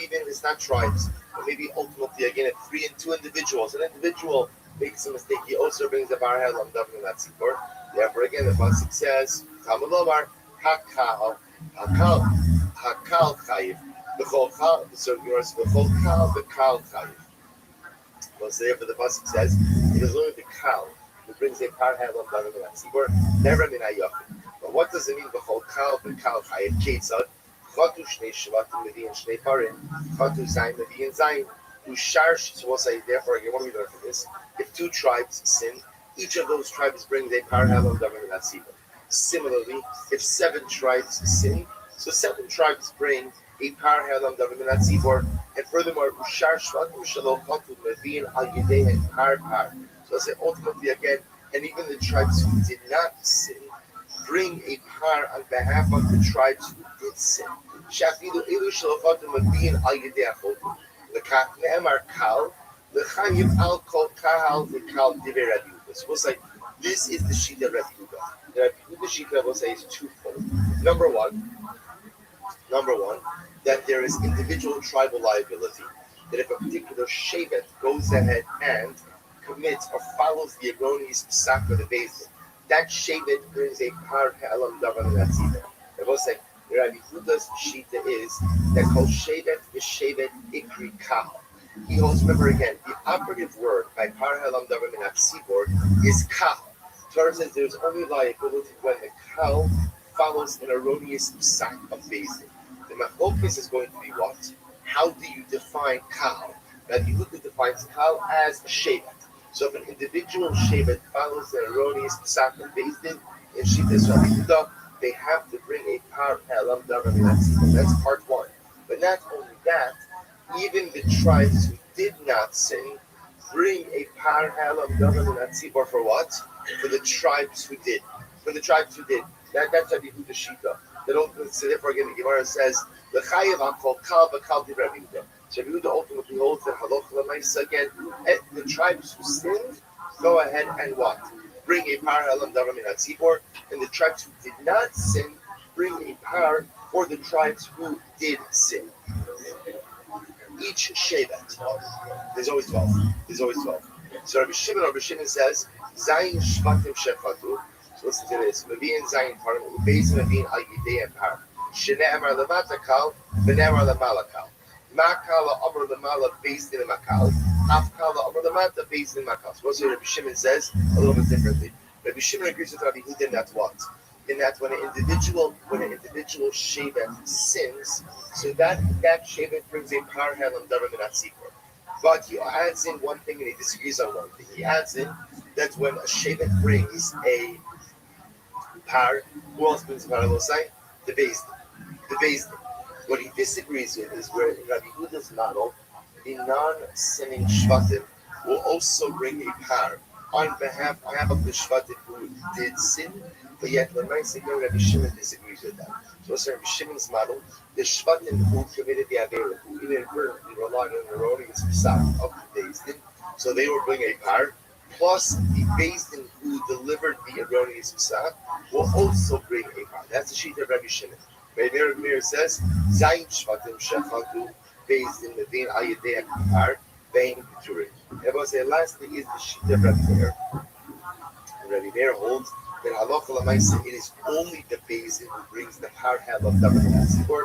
even it's not tribes, or maybe ultimately again if 3 and 2 individuals. An individual makes a mistake, he also brings a barhel on Davin that Tzibor. Therefore again the pasuk says Tamalomar Hakal Chayiv. So yours the whole kal chayiv. Well, so therefore the pasuk says it is only the kal who brings a parhel of Davin that Tzibor, never min hayachim. But what does it mean the whole kal chayiv? Ketzad chatu shnei shvatim levi'in shnei parim chatu zayin levi'in zayin usharsh. So we'll say therefore again, what do we learn from this? If 2 tribes sin, each of those tribes brings a parhel of Davin that Tzibor. Similarly, if 7 tribes sin, so 7 tribes bring a parhel on Davin that Tzibor, and furthermore, ushar shvatim shalom chatu levi'in al yedei par. So I say ultimately again, and even the tribes who did not sin bring a par on behalf of the tribes who did sin. Shafidu elu shalom chatu levi'in al yedei achotim. Lekach ne'emar kal lechayiv al kol kahal lekal divrei Rabbi Yehuda. So we'll say this is the shita Rabbi Yehuda. The Rabbi Yehuda shita will say is twofold. Number one, that there is individual tribal liability. That if a particular shevet goes ahead and commits or follows the erroneous psak of the Beis Din, that shevet brings a par ha'elam davar l'natzibah. I will say, the Rabbi Yehuda's shita is that kol shevet is shevet ikri kahal. He holds, remember again, the operative word by par ha'elam davar l'natzibah is kahal. Torah says there's only liability when the kahal follows an erroneous psak of Beis Din. The focus is going to be what? How do you define kal? Rabbi Yehuda defines kal as a shevet. So if an individual shevet follows the erroneous psak of Beis Din in Shitas Rabbi Yehuda, they have to bring a par ha'elam davar l'natzibah. That's part one. But not only that, even the tribes who did not sin bring a par ha'elam davar l'natzibah for what? For the tribes who did. That's Rabbi Yehuda shita. They don't consider, therefore again, the Gemara says, L'chayiv akol kal v'kal divrei Rabbi Yehuda. So Rabbi Yehuda ultimately holds that halacha l'maisa again, the tribes who sinned go ahead and what? Bring a par ha'elam davar min hatzibor, and the tribes who did not sin bring a par for the tribes who did sin. Each shevet, there's always 12. So Rabbi Shimon says, Zayin shvatim shechatu. Listen to this. Levi'in zayin parim ubeis levi'in al yidei par. Shene'emar lemata kal, v'ne'emar lemala kal. Makala Amr Lamala based in Makal. Afkala Amr Lamata based in Makal. So what Rabbi Shimon says a little bit differently. Rabbi Shimon agrees with Rabbi Huda in that what? In that when an individual Shevet sins, so that Shevet brings a par helam davar minatzikor. But he adds in one thing and he disagrees on one thing. He adds in that when a Shevet brings a par, who else brings a par losai? The Beis Din. What he disagrees with is where in Rabbi Huda's model, the non-sinning Shvatim will also bring a par on behalf of the Shvatim who did sin, but yet Rabbi Shimon disagrees with that. So it's Rabbi Shimon's model, the Shvatim who committed the Avera, who inadvertently relied on the erroneous psak of the Beis Din, so they will bring a par, plus the Beis Din who delivered the erroneous psak will also bring a par. That's the sheet of Rabbi Shimon. Rabbi Meir says, Zayin Shvatim Shechatu, based in the Din Ayadeh Par, Vein Keturim. Everyone say, lastly is the sheet of Rabbi Meir. Rabbi Meir holds that Halacha L'maisa, it is only the Beis Din who brings the par hell of Davar Minatzikor,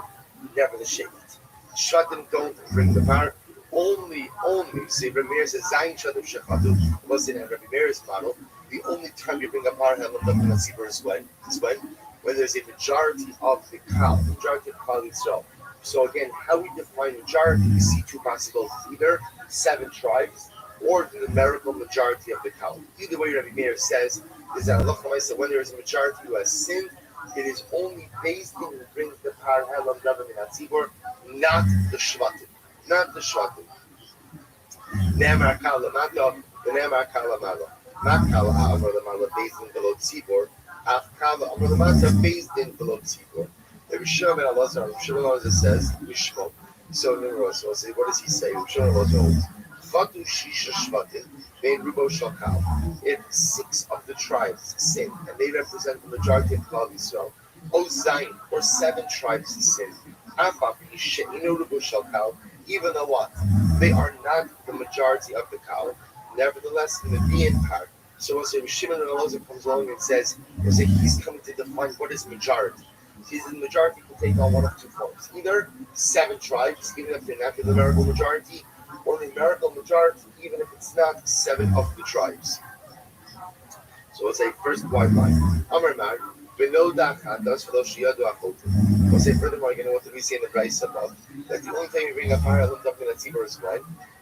never the Shevet. Shvatim don't bring the par, only. See, Rabbi Meir says, Zayin Shvatim Shechatu, was in Rabbi Meir's model, the only time you bring a par hell of Davar Minatzikor is when there's a majority of the Kal itself. So again, how we define majority, we see two possibilities: either 7 tribes or the numerical majority of the Kal. Either way, Rabbi Meir says is that when there is a majority who has sinned, it is only based in who brings the par helam davar minatzibor, not the Shvatim, not the Shvatim. Ne'emar kal lamata, v'ne'emar kal lamala. Not kal ha'amar lamala based in below tzibor. Afkala Amr Lamata based in below Tzibor. The Rishon ben Elazar says Mishmo. So what does he say? Rishon Elazar holds Chatu Shisha Shvatim Vein Rubo Shakal. If 6 of the tribes sin and they represent the majority of Klal Yisrael, O Zayin or 7 tribes sin, Afa She'inu Rubo Shakal, even though what? They are not the majority of the Kal. Nevertheless, in the being part. So once Shimon and Elazar comes along and says, he's coming to define what is majority. He's the majority can take on one of 2 forms. Either 7 tribes, even if they're not the numerical majority, or the numerical majority, even if it's not 7 of the tribes. So we'll say first white line. Amar Mar, we'll say furthermore, what did we say in the Bryce above? That the only time you bring a fire up in a tzibur is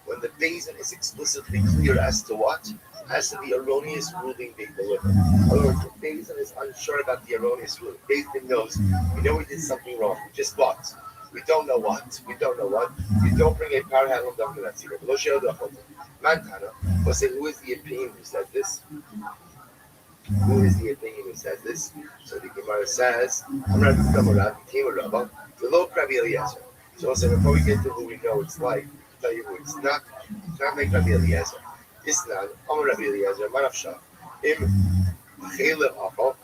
when the Beis Din is explicitly clear as to what? As to the erroneous ruling they deliver. In other words, the Beis Din is unsure about the erroneous ruling. Beis Din knows, we know we did something wrong. Just what? We don't know what. You don't bring a par handle down to that tzibur. Mantana. We'll say, who is the opinion who said this? Who is the opinion who says this? So the Gemara says, I'm Rabbi Rabbi, the low Rabbi Eliezer. So also before we get to who we know it's like, I'll tell you who it's not like Rabbi Eliezer. It's not, I'm Rabbi Eliezer, Manafsha. Chaylev Achal,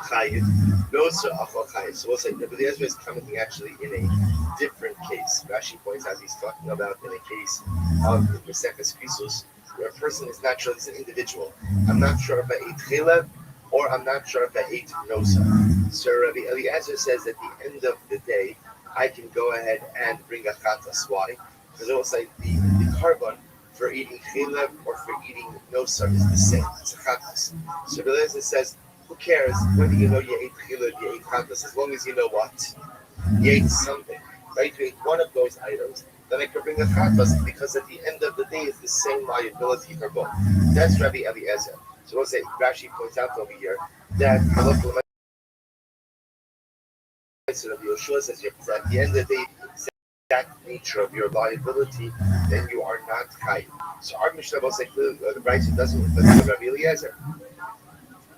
Chayiv, no Sir Achal Chayiv. So we'll say Rabbi Eliezer is commenting actually in a different case. Rashi points out he's talking about in a case of the Mesechus Krisus, where a person is not sure it's an individual. I'm not sure if I ate chaylev or I'm not sure if I ate nosa. So Rabbi Eliezer says at the end of the day, I can go ahead and bring a chatas. Why? Because it was like the carbon for eating chaylev or for eating nosa is the same. It's a chatas. So Rabbi Eliezer says, who cares whether you know you ate chaylev, you ate chatas, as long as you know what? You ate something. Right? You ate one of those items. Then I could bring a chatas because at the end of the day, it's the same liability for both. That's Rabbi Eliezer. So we'll say, Rashi points out over here that Rabbi Yoshua says at the end of the day, that nature of your liability, then you are not chayv. So our Mishnah will say the Rashi doesn't reflect Rabbi Eliezer.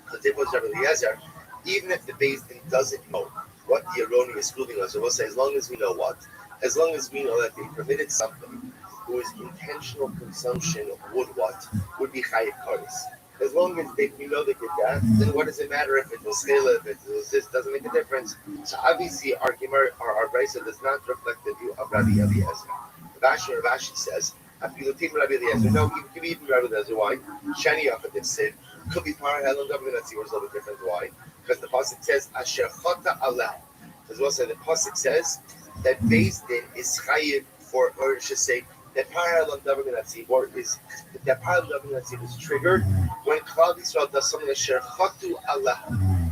Because it was Rabbi Eliezer, even if the Beis Din doesn't know what the erroneous ruling was, so we'll say as long as we know what. As long as we know that they permitted something whose intentional consumption would be chayiv kares. As long as we know they did that, then what does it matter if it was chaylev, if it was this, doesn't make a difference. So obviously our Brisa does not reflect the view of Rabbi Eliezer. Rashi says, Rabbi Eliezer, no, you can even Rabbi Eliezer. Why? Shani Yachadim said, could be par helam davar minatzibor is a little bit different. Why? Because the pasuk says, Asher chata aleh. As well as the pasuk says, that Beis Din is chayiv for, or I should say, that parallel Davar Minatzibor is that parallel Davar Minatzibor is triggered when Klal Yisrael does something that Sherchatu Allah.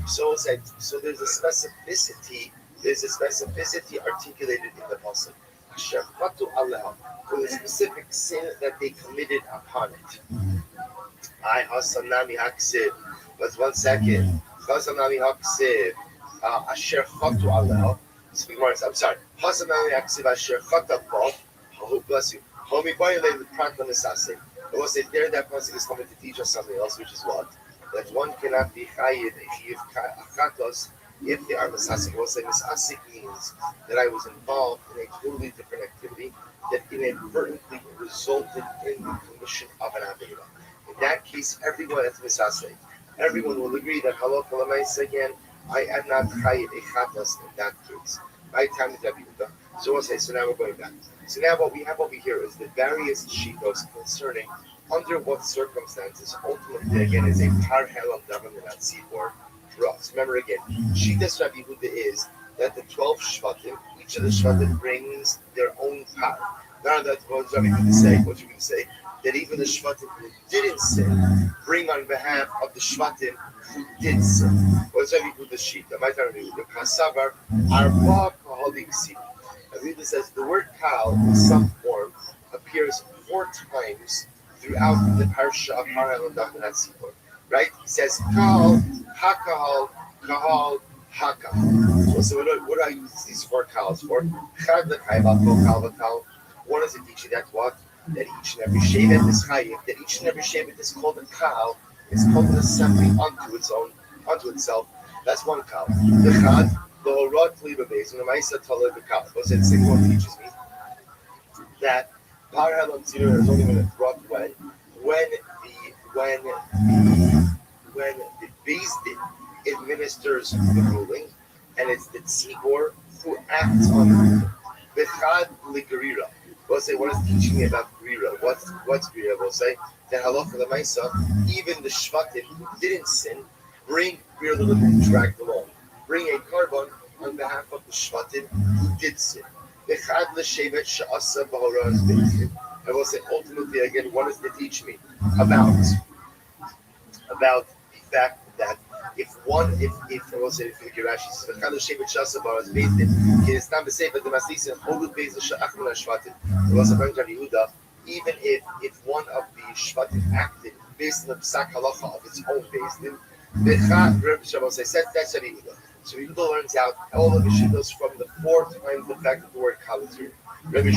So there's a specificity. There's a specificity articulated in the pasuk. Sherchatu Allah for the specific sin that they committed upon it. I hasanami haksiv. But 1 second. Hasanami haksiv. Asher chatu Allah. I'm sorry. Hasanami haksiv asher chatu Allah. Oh, bless you. Homi boyle the pratla misase. I will say there that pasuk is coming to teach us something else, which is what? That one cannot be chayiv if they are misasik. I will say misasik means that I was involved in a totally different activity that inadvertently resulted in the commission of an avera. In that case, everyone at misasik, everyone will agree that halal kalamais again. I am not chayiv a chatas in that case. My time is Rabbi. So we'll say. So now we're going back. So now what we have over here is the various shittos concerning under what circumstances ultimately again is a parhel of davar minatzibor for us. Remember again, shittas Rabbi Yehuda is that the 12 shvatim, each of the shvatim brings their own par. Now that's what Rabbi Yehuda say. What you can say that even the shvatim who didn't sin bring on behalf of the shvatim who did sin. What's Rabbi Yehuda's shita? My time Rabbi Yehuda kasavar arba kahalik siv. Rabbi Yehuda says the word kal in some form appears 4 times throughout the parsha of Parhel and Davar Minatzibor. Right? He says kal, hakal, kahal, hakal. So what do I use these 4 kals for? Chad l'chayva, kal v'kal. One is a teaching that what? That each and every shevet is chayiv. That each and every shevet is called a kal. It's called an assembly unto itself. That's one kal. The chad. The Horot Libabeis, when the Maisa Talib Kal, was it second one teaches me that Parhel and Tzir is only brought when the Beis Din administers the ruling, and it's the Tzibor who acts on the ruling. The Chad Ligarira. We'll say what is teaching me about Garira? What's Garira? We'll say that halacha the Maisa, even the Shvatim who didn't sin, bring Garira the dragged along. Bring a carbon on behalf of the Shvatim who did sin. And I will say ultimately again, what does it teach me about the fact that if I will say if Rashi says even if one of the Shvatim acted based on the psak halacha of its own basin, that's Rabbi Yehuda. So Yehuda learns out all of the shittos from the 4 times the fact that the word kal is here. Rabbi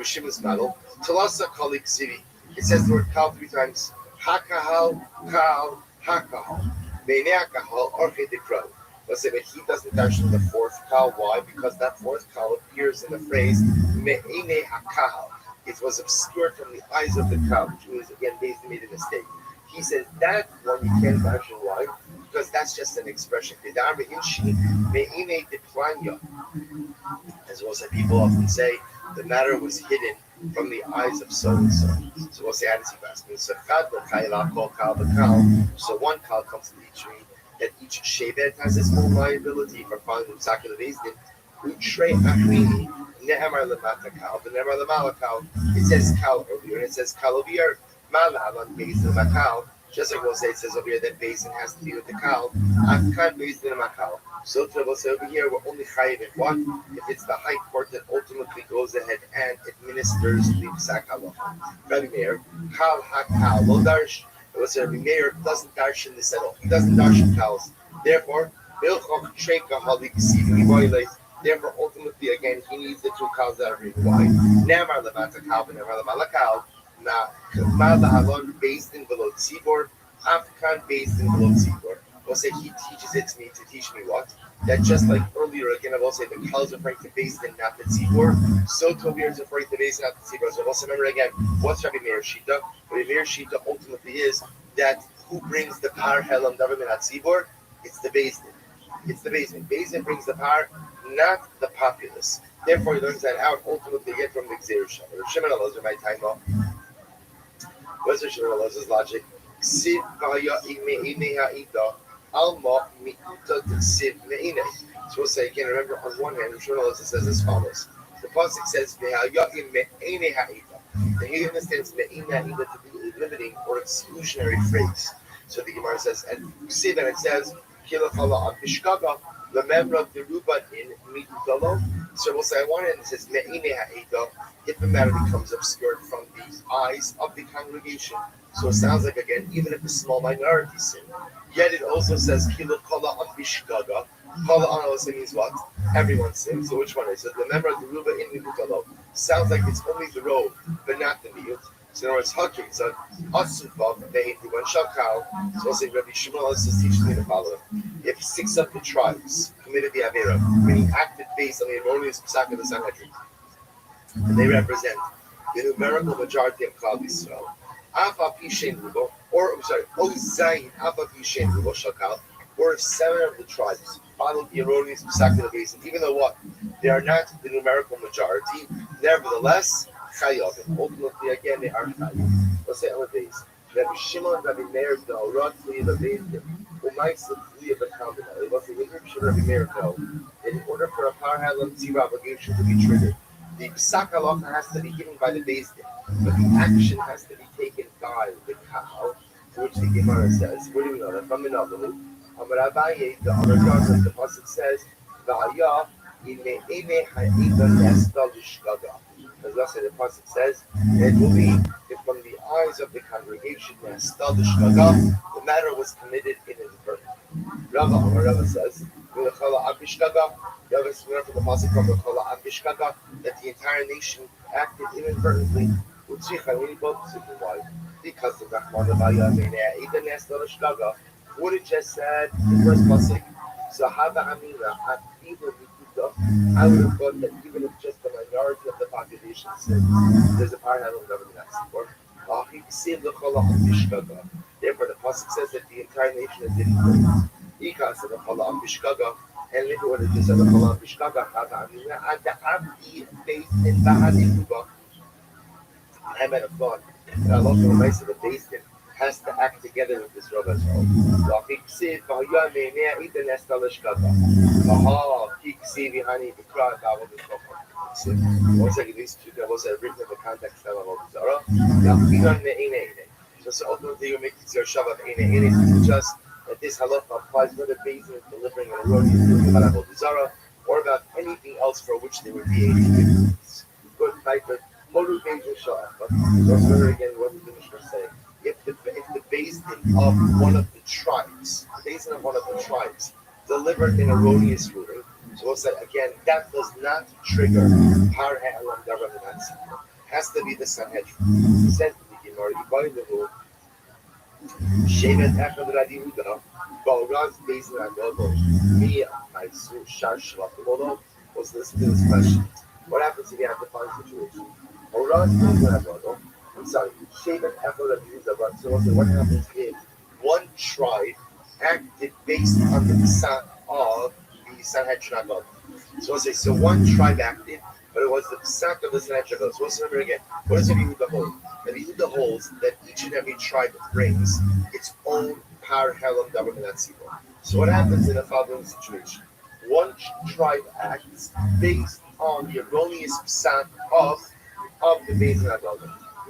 Shimon's model. Talasa kalik sivi. It says the word kal 3 times. Hakahal, kal, hakahal. Beinei hakahal, orche dekro. Let's say, but he doesn't mention the 4th kal. Why? Because that 4th kal appears in the phrase me'inei hakahal. It was obscured from the eyes of the kal, which was again basically made a mistake. He says that one you can't imagine why, because that's just an expression. As well as people often say, the matter was hidden from the eyes of so and so. So we'll say, how does he pass me? So one kal comes to teach me that each shevet has its own liability for following the psak of the Beis Din. It says kal earlier, and it says kal over here. Just like we'll say, it says over here that basin has to be with the kal. Afkan basin and makal. So we'll say over here we're only chayiv if what? If it's the high court that ultimately goes ahead and administers the psak halacha. Rabbi Meir, kal hakal lo darsh. We'll say Rabbi Meir doesn't darshan this at all. He doesn't darshan kals. Therefore, therefore, ultimately, again, he needs the 2 kals that are written. Why? Nemar lemata kal, nemar lemala kal. Now, based in below tzibor, Afkan based in below tzibor. We'll say he teaches it to me to teach me what? That just like earlier, again, I will say the kal is referring to based in, not the tzibor. So Tovir is referring to based in, not the tzibor. So also remember again, what's Rabbi Meir Shita? Rabbi Meir Shita ultimately is that who brings the par helam davar minatzibor? It's the based in. It's the based in. Based in brings the par, not the populace. Therefore, he learns that out ultimately get from the Xer Shah. Shimon Elazar, my time off. What's the Shimon Elazar's logic? Siv vaya ime ha'ida alma mi'uta siv me'ine. So we'll say again. Remember, on one hand, the journalist says as follows: the pasuk says, and he understands me'ina to be a limiting or exclusionary phrase. So the Gemara says, and you see that it says, Kilachala Abishkaga, the member of the Ruba in Midutalo. So we'll say, I want it, and it says, Me'ine Ha'eda, if the matter becomes obscured from the eyes of the congregation. So it sounds like, again, even if a small minority sin. Yet it also says, Kilachala Abishkaga. Kala Analysis means what? Everyone sins. So which one is it? The member of the Ruba in Midutalo. Sounds like it's only the robe, but not the miut. So in other words, Hakim, so Asufah, they one Shakal. So I'll say Rabbi Shimon is teaching me the following. If 6 of the tribes committed the Avera, meaning acted based on the erroneous Pesach of the Sanhedrin, and they represent the numerical majority of Klal Yisrael, Afa Pishen Rubo, or I'm sorry, Ozayin Afa Pishen Rubo Shakal, or if 7 of the tribes followed the erroneous Pesach of the basin, even though what? They are not the numerical majority, nevertheless, Chayov. Ultimately, again, they are Chayov. Let's say other days. Rabbi Shimon, Rabbi Meir, go, Rothschild, Rabbi Umaisa, Fliya, Bakamina. Let's say, Rabbi Meir, go. In order for a power handler zero obligation to be triggered, the Pesach halacha has to be given by the Beis Din, but the action has to be taken by the Kahal, to which the Gemara says, what do we know that? From the Navu, Amar Abaye, the Amar Gaza, the Pasuk says, V'haya, Ine Ene Ha'ida Nesta L'Shgaga. As I said, the Pasuk says, it will be if from the eyes of the congregation, the matter was committed inadvertently. Rabbi says, Rabbi is from the Pasuk from that the entire nation acted inadvertently. Why? Because of the what it just said, the first Pasuk, Sahaba Amina, I would have thought that even if just the minority of the population sins, there's a power handling government that's support. Therefore, the pasuk says that the entire nation is in praise. Ikas of the Chala Bishkaga, and if it were to say the Chala Bishkaga, based in Bahadiba, I might have thought that Allah the Almighty of the Beis Din has to act together with this Rabbi as well. One second, these two devils are written in the context of Avodah Zarah. So ultimately, you make this Shabbat to teach us that this halacha applies whether Beis Din is delivering an erroneous ruling about Avodah Zarah or about anything else for which there would be a good fight. But Modu Beis Din Shah. But remember again what the Mishnah is saying. If the Beis Din of one of the tribes, delivered an erroneous ruling, so we'll say again, that does not trigger Har Ha'alam Davar Minatzi. Has to be the Sanhedrin. Said to the Gemara, Ibai the rule, Shevet Echad Radi Huda, Balraz Beis Din Agogo, Mi Aisu Shar Shlachimolo, was listening to this question. What happens if you have to find a situation? Balraz Beis Din Agogo, I'm sorry, Shevet Echad Radi Huda, so what happens if one tribe acted based on the Pesach of the Sanhedrin Agog? So we'll say, so one tribe acted, but it was the Pesach of the Sanhedrin Agog. So let's remember again, what does Rabbi Yehuda hold? Rabbi Yehuda holds that each and every tribe brings its own Par Helam Davar Minatzi. So what happens in the following situation? One tribe acts based on the erroneous Pesach of the Beis Din Agog.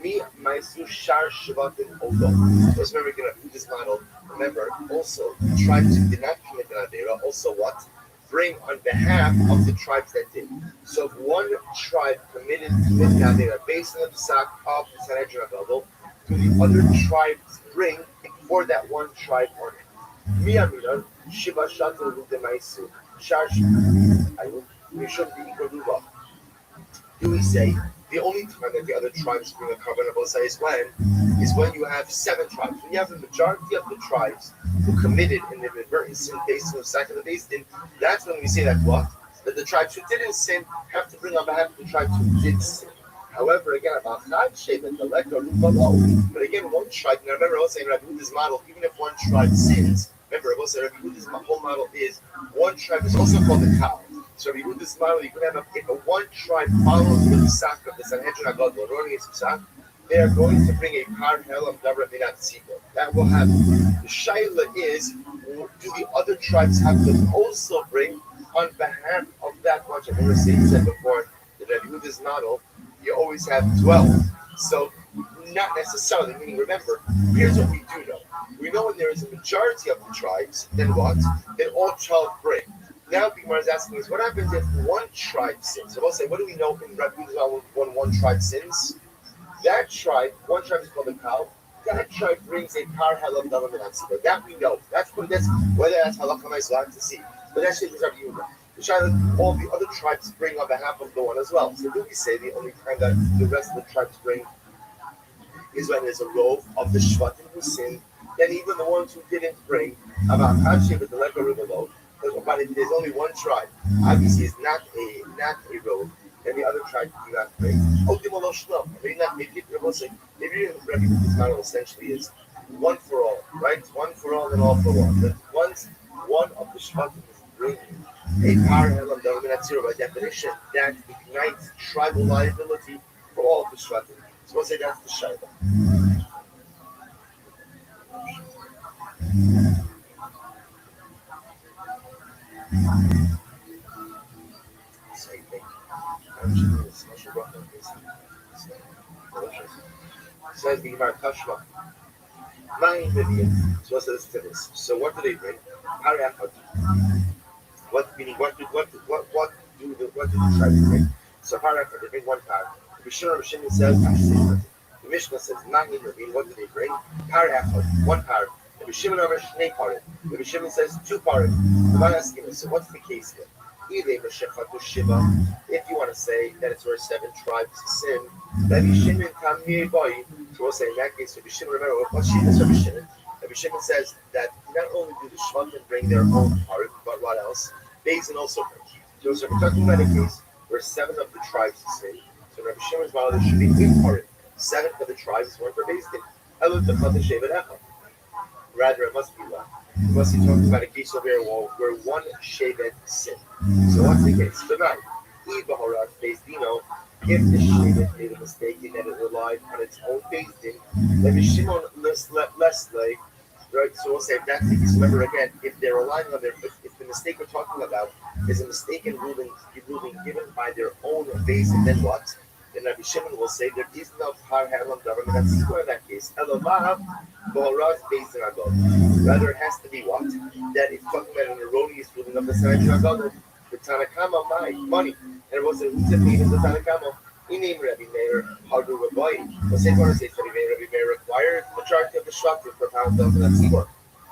Me, Maisu, Shar, Shavatim, Odo. Let's remember again, this model. Remember, also, the tribes who did not commit an Avera, also what? Bring on behalf of the tribes that did. So if one tribe committed an Avera based on the Pesach of the Sanhedrin Agog, do the other tribes bring for that one tribe on it? Me, Aminon, Shiva, Shatul, Rude, Maisu, Shar, we should be equal. Do we say the only time that the other tribes bring a carbon is when you have 7 tribes. When you have the majority of the tribes who committed an inadvertent sin based on the Pesach of the Beis Din, that's when we say that what? That the tribes who didn't sin have to bring on behalf of the tribes who did sin. However, again, but again, one tribe, now remember I was saying Rabbi Yehuda's model, even if one tribe sins, remember I was saying Rabbi Yehuda's whole model is one tribe is also called the cow. So Rabbi Yehuda's model, you can have if a one tribe follows the Pesach of the Sanhedrin Agog, the erroneous Pesach, they are going to bring a Par Helam Davar Minatzi. That will happen. The Shaila is, do the other tribes have to also bring on behalf of that much, I'm going to say, you said before, that Rabbi Yehuda's model, you always have 12. So, not necessarily, meaning, remember, here's what we do know. We know when there is a majority of the tribes, then what? Then all 12 bring. Now, Gemara is asking us, what happens if one tribe sins? So we'll say, what do we know in Rabbi Yehuda's when one tribe sins? That tribe, one tribe is called a cow. That tribe brings a par halal dalam and atzibah. That we know. That's whether that's halakha nice, we'll have to see. But that shit is Rabbi Yehuda. The tribe, all the other tribes bring on behalf of the one as well. So do we say the only time that the rest of the tribes bring is when there's a rove of the shvatim who sinned, then even the ones who didn't bring about Hashem with the leg of below. But if there's only one tribe, obviously it's not a rove, then the other tribes do not bring. Maybe Rabbi Yehuda's model essentially is one for all, right? One for all and all for one. That once one of the shvatim is bringing a par helam dalam by definition, that ignites tribal liability for all of the shvatim. So we'll say that's the shayla. Same thing. Says the Gemara Kashma. So what's this? So what do they bring? What meaning? What do the tribes bring? So they bring one par. The Shimon says, the Mishnah says, what do they bring? One par. The Shimon The Shimon says 2 par. So what's the case here? If you want to say that it's where 7 tribes sin, Rabbi Shimon come nearby. So we'll say in that case, Rabbi Shimon, remember what Shimon is Rabbi Shimon. Rabbi Shimon says that not only do the Shvatim bring their own part, but what else? Beis Din also brings. So we're talking about a case where 7 of the tribes sin. So Rabbi Shimon's model should be 8 part. 7 of the tribes weren't for Beis Din. Rather, it must be one. We must be talking about a case over here where one shevet sinned. So what's the case? Tonight, if the shevet made a mistake in that it relied on its own Beis Din, then Shimon less like, right? So we'll say if that's the case. Remember again, if they're relying on if the mistake we're talking about is a mistaken ruling given by their own Beis Din, then what? Then Rabbi Shimon will say there is no par halam government that's equal in that case. Rather, it has to be what? That it's talking about an erroneous ruling of the Sanhedrin Agadol. The Tanakama, money. And it was a who's in the Tanakama. He named Rabbi Meir, how do Rabbi? The same one says Rabbi Meir required the majority of the shvatim for pound of the Tzibor.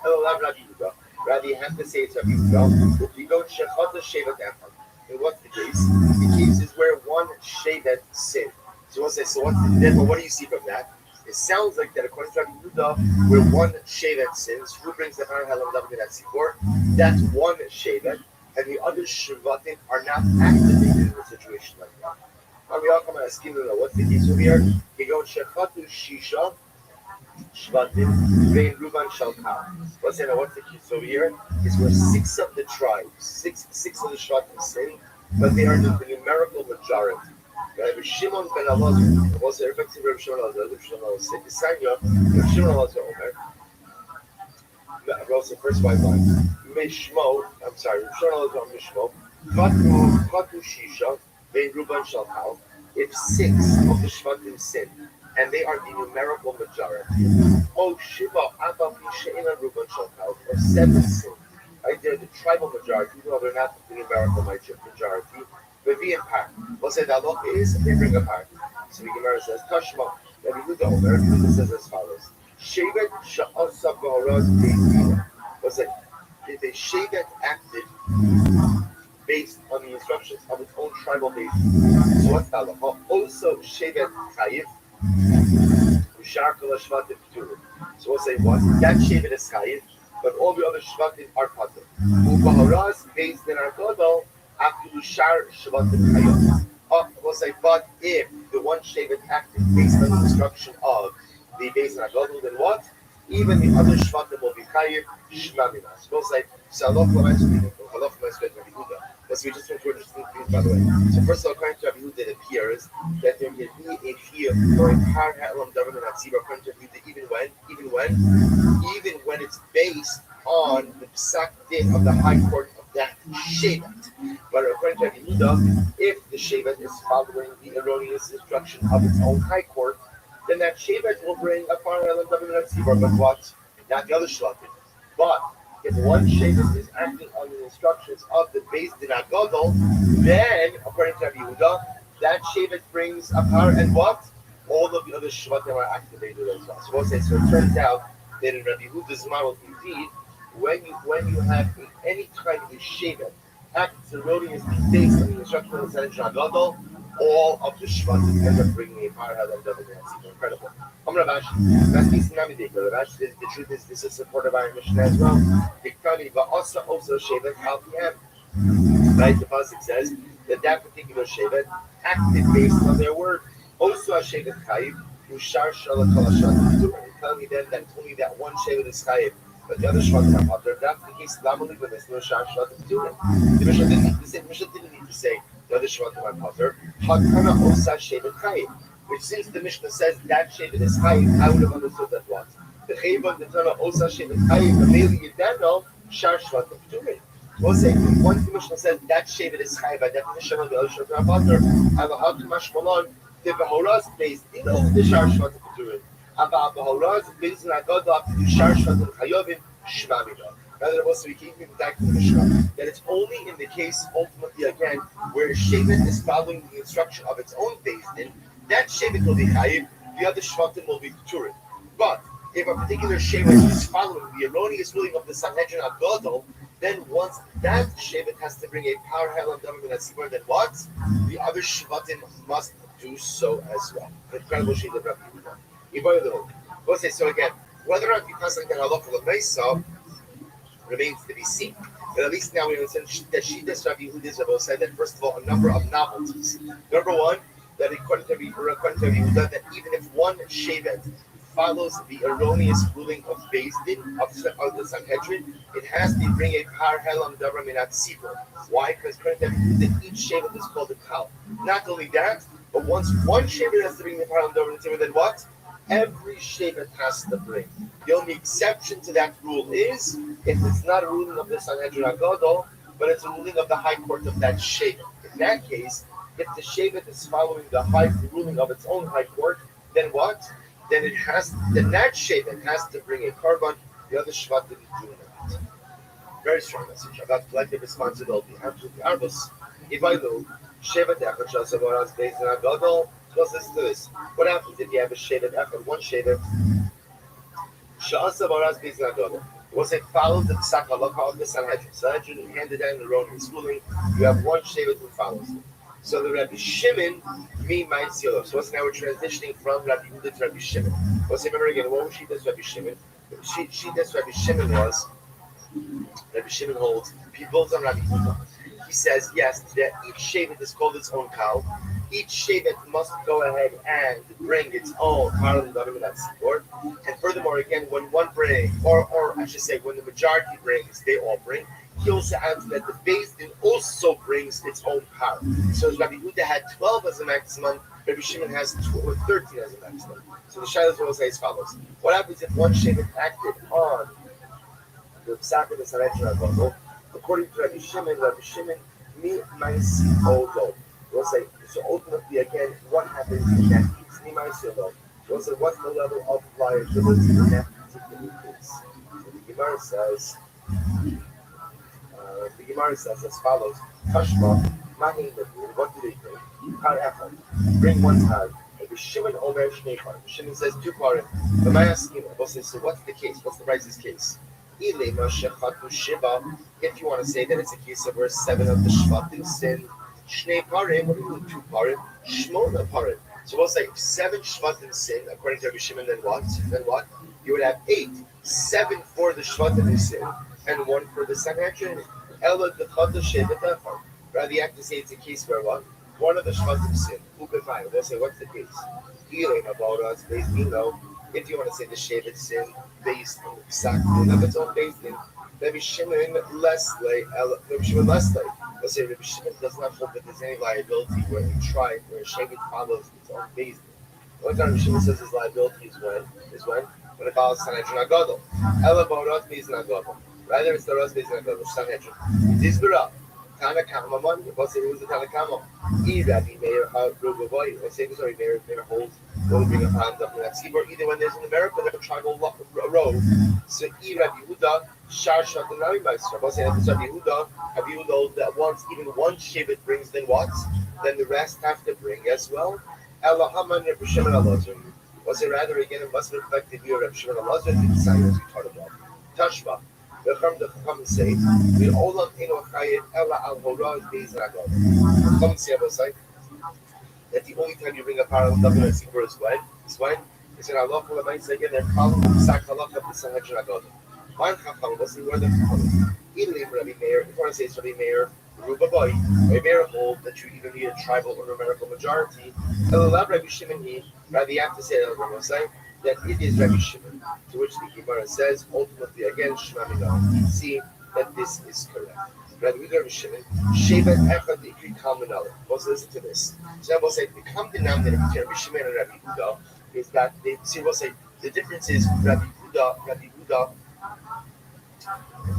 Rabbi Yehuda. Rather, you have to say it's Rabbi Yehuda. If you go to Shechata Shevat Echad, and what's the case? The case is where one shevet sinned. So we'll say, so what's the difference? What do you see from that? It sounds like that according to Rabbi Yehuda, where one shevet sins, who brings the Har Halam David at Sibor? That's one shevet, and the other shvatim are not activated in a situation like that. And we all come and ask you, what's the case over here? You go Shechatu Shisha Shvatim Vein Ruban Shalkar. Let's say now what's the case over here? Is where 6 of the tribes, six of the shvatim sin, but they are the numerical majority. Rabbi Shimon ben Elazar was the effective Rabbi Shimon Elazar. Rabbi Shimon Elazar said, Rabbi Shimon Elazar Omer. I wrote the first white line. Mishmo, I'm sorry, Rabbi Shimon Elazar Mishmo. Katu Shisha, Vein Ruban Shalkal. If 6 of the shvatim sin, and they are the numerical majority. Oh, Shiva, Abba, She'ina Ruban Shalkal, or 7 sin. Right, they're the tribal majority, even though they're not the numerical majority. But the impact. We'll say that law is they bring a part. So the Gemara says, Tashma, Rabbi Yehuda Omer, Yehuda says as follows. Shevet sha'asa b'horaz beis. What's it? If a shevet acted based on the instructions of its own tribal base. So what's that law? Also shevet chayiv. So we'll say what? That shevet is chayiv, but all the other shvatim are patur. U'b'horaz beis din argodol. We'll say, but if the one shevet acted based on the instruction of the Beis Din Agadol, then what? Even the other shvatim will be chayiv shma minas. We'll say, so halach l'maisved Rabbi Yehuda. Let's read just one interesting things, by the way. So first of all, according to Rabbi Yehuda, it appears that there can be a chiyuv or a par ha'olam davar l'natzibah according to Rabbi Yehuda, even when it's based on the psak din of the high court of that shevet. Yehuda, if the Shevet is following the erroneous instruction of its own high court, then that Shevet will bring a Parhel and David Tzibor, but what? Not the other Shvatim. But if one Shevet is acting on the instructions of the Beis Din HaGadol, then, according to Rabbi Yehuda, that Shevet brings a Par and what? All of the other Shvatim are activated as well. So we'll say, so it turns out that in Rabbi Yehuda's model, indeed, when you have any kind of a Shevet acts erroneously based on the instruction of the Sanhedrin HaGadol, all of the Shvatim end up bringing a Parhel and David. It's incredible. The truth is, this is supported by our Mishnah as well. Right? The pasuk says that particular Shevet acted based on their word. Also, a Shevet Chayiv, Ushar Shalach Halashat. Tell me then that only that one Shevet is Chayiv, but the other Shvatim are Potter. That's the case. Lamali with this, no Ushar Shalach do it. The Mishnah didn't need to say the other Shvatim are Potter. Hakana Osa Shevet Chayiv. Which since the Mishnah says that Shevet is Chayiv, I would have understood that what? The Chayva, the Tana Osa Shevet Chayiv, the Meli Yedano, Shar Shvatim do it. We'll say, once the Mishnah says that Shevet is Chayiv, by definition of the other Shvatim are Potter, have a Hakamash Malon, the Behoraz based in the Shar Shvatim do it. About Behoraz based in Agadah, the Shar Shvatim Chayovim, Shmamida. Rather, also we keep back to the Mishnah that it's only in the case, ultimately again, where Shevet is following the instruction of its own based in. That Shevet will be Chayiv, the other Shvatim will be Turin. But if a particular Shevet is following the erroneous ruling of the Sanhedrin HaGadol, then once that Shevet has to bring a Parhel and David Tzibor, then what? The other Shvatim must do so as well. Incredible Shevet of Rabbi Yehuda. So again, whether or not you pass like that halacha l'meisa remains to be seen. But at least now we understand that Shitas Rabbi Yehuda said that first of all, a number of novelties. Number one, that according to Yehuda, that even if one Shevet follows the erroneous ruling of Beis Din, of the Sanhedrin, it has to bring a Parhel and Davar Minat Tzibor. Why? Because according to Yehuda, each Shevet is called a Kal. Not only that, but once one Shevet has to bring the Parhel and Davar Minat Tzibor, then what? Every Shevet has to bring. The only exception to that rule is if it's not a ruling of the Sanhedrin HaGadol, but it's a ruling of the High Court of that Shevet. In that case, if the Shevet is following the ruling of its own High Court, then what? Then that Shevet has to bring a Karban. The other Shvatim is doing it. Very strong message about collective responsibility. Absolutely. Arbus, Ivailu, Shevet Echad Shasavaras based on HaGadol. Let's listen to this. What happens if you have a Shevet Echad, one Shevet? Shasavaras based on HaGadol. Was it followed the Psak Halakha of the Sanhedrin? Sanhedrin handed down the erroneous ruling. You have one Shevet who follows it. So the Rabbi Shimon, me, my Tzilov. So now we're transitioning from Rabbi Yehuda to Rabbi Shimon. Let's remember again, what was she does Rabbi Shimon? She does Rabbi Shimon was, Rabbi Shimon holds, he builds on Rabbi Yehuda. He says, yes, that each Shevet is called its own Kal. Each Shevet must go ahead and bring its own Kal and Davar Minat Tzibor. And furthermore, again, when one brings, or I should say, when the majority brings, they all bring. He also adds that the Beis Din also brings its own power. So Rabbi Yehuda had 12 as a maximum, Rabbi Shimon has 13 as a maximum. So the Shilas will say as follows. What happens if one Shevet acted on the Psak of the Sanhedrin HaGadol? According to Rabbi Shimon, mi ma'isi odo. We'll say, so ultimately again, what happens in that case? Mi ma'isi odo. We'll say, what's the level of liability in that particular case? So the Gemara says as follows: Kashma, Mahin, what do they bring? Par Echad, bring one par. Rabbi Shimon Omer Shnei par. Shimon says 2 parim. But my asking, we'll say, so what's the case? What's the righteous case? If you want to say that it's a case of where 7 of the Shvatim sin, Shnei parim, 2 parim, Shmona parim. So we'll say if 7 Shvatim sin, according to Rabbi Shimon, then what? You would have 8. 7 for the Shvatim who sin, and 1 for the Sanhedrin. Ella the Chata Shevet Echad. Rather, you have to say it's a case where what? One of the Shvatim sin. Who could find? We'll say, what's the case? If you want to say the Shevet sin based on the Psak of its own based in, Rabbi Shimon Leslie. Let's say Rabbi Shimon does not hold that there's any liability where a Shevet follows its own based in. The only time Rabbi Shimon says his liability is when it follows Sanhedrin HaGadol. Ella Baurat based on HaGadol. Rather, it's the Ras based on HaGadol, Sanhedrin. It is Virah. Tanakama money. What's it? Who's the Tanakama? Rabbi Meir Rubaboy. I say sorry, Meir holds. Don't bring a hand up in that seaboard. Either when there's in America, there's a tribal road. So Rabbi Yehuda Sharshat and Rabbi Meister. What's it? Rabbi Yehuda that once even one Shevet brings, then what? Then the rest have to bring as well. Elohaman Rabbi Shimon Elazar. Was it rather again? It must reflect the view of Rabbi Shimon Elazar to the science we taught about. Tashma. The Chacham say, we all of Eno Chayim Ella Al Hora Beis Ragod. Chacham say that the only time you bring a parallel double and see where it's when it's in Allah for the mind again and Chal Sak Halach of the Sanhedrin Ragod. One Chacham was the word of Chacham. Even if Rabbi Meir, if I want to say it's Rabbi Meir, Rubaboy, Rabbi Meir hold that you even need a tribal or numerical majority. Rabbi Shimon, Rabbi have to say that it is Rabbi Shimon, to which the Gemara says, ultimately again, Shema Minah. See that this is correct. Rabbi Shimon, Shevet Echad Ikri Kalmanal. Also listen to this. So I will say, the common denominator between Rabbi Shimon and Rabbi Yehuda is that they see. We'll say the difference is Rabbi Yehuda.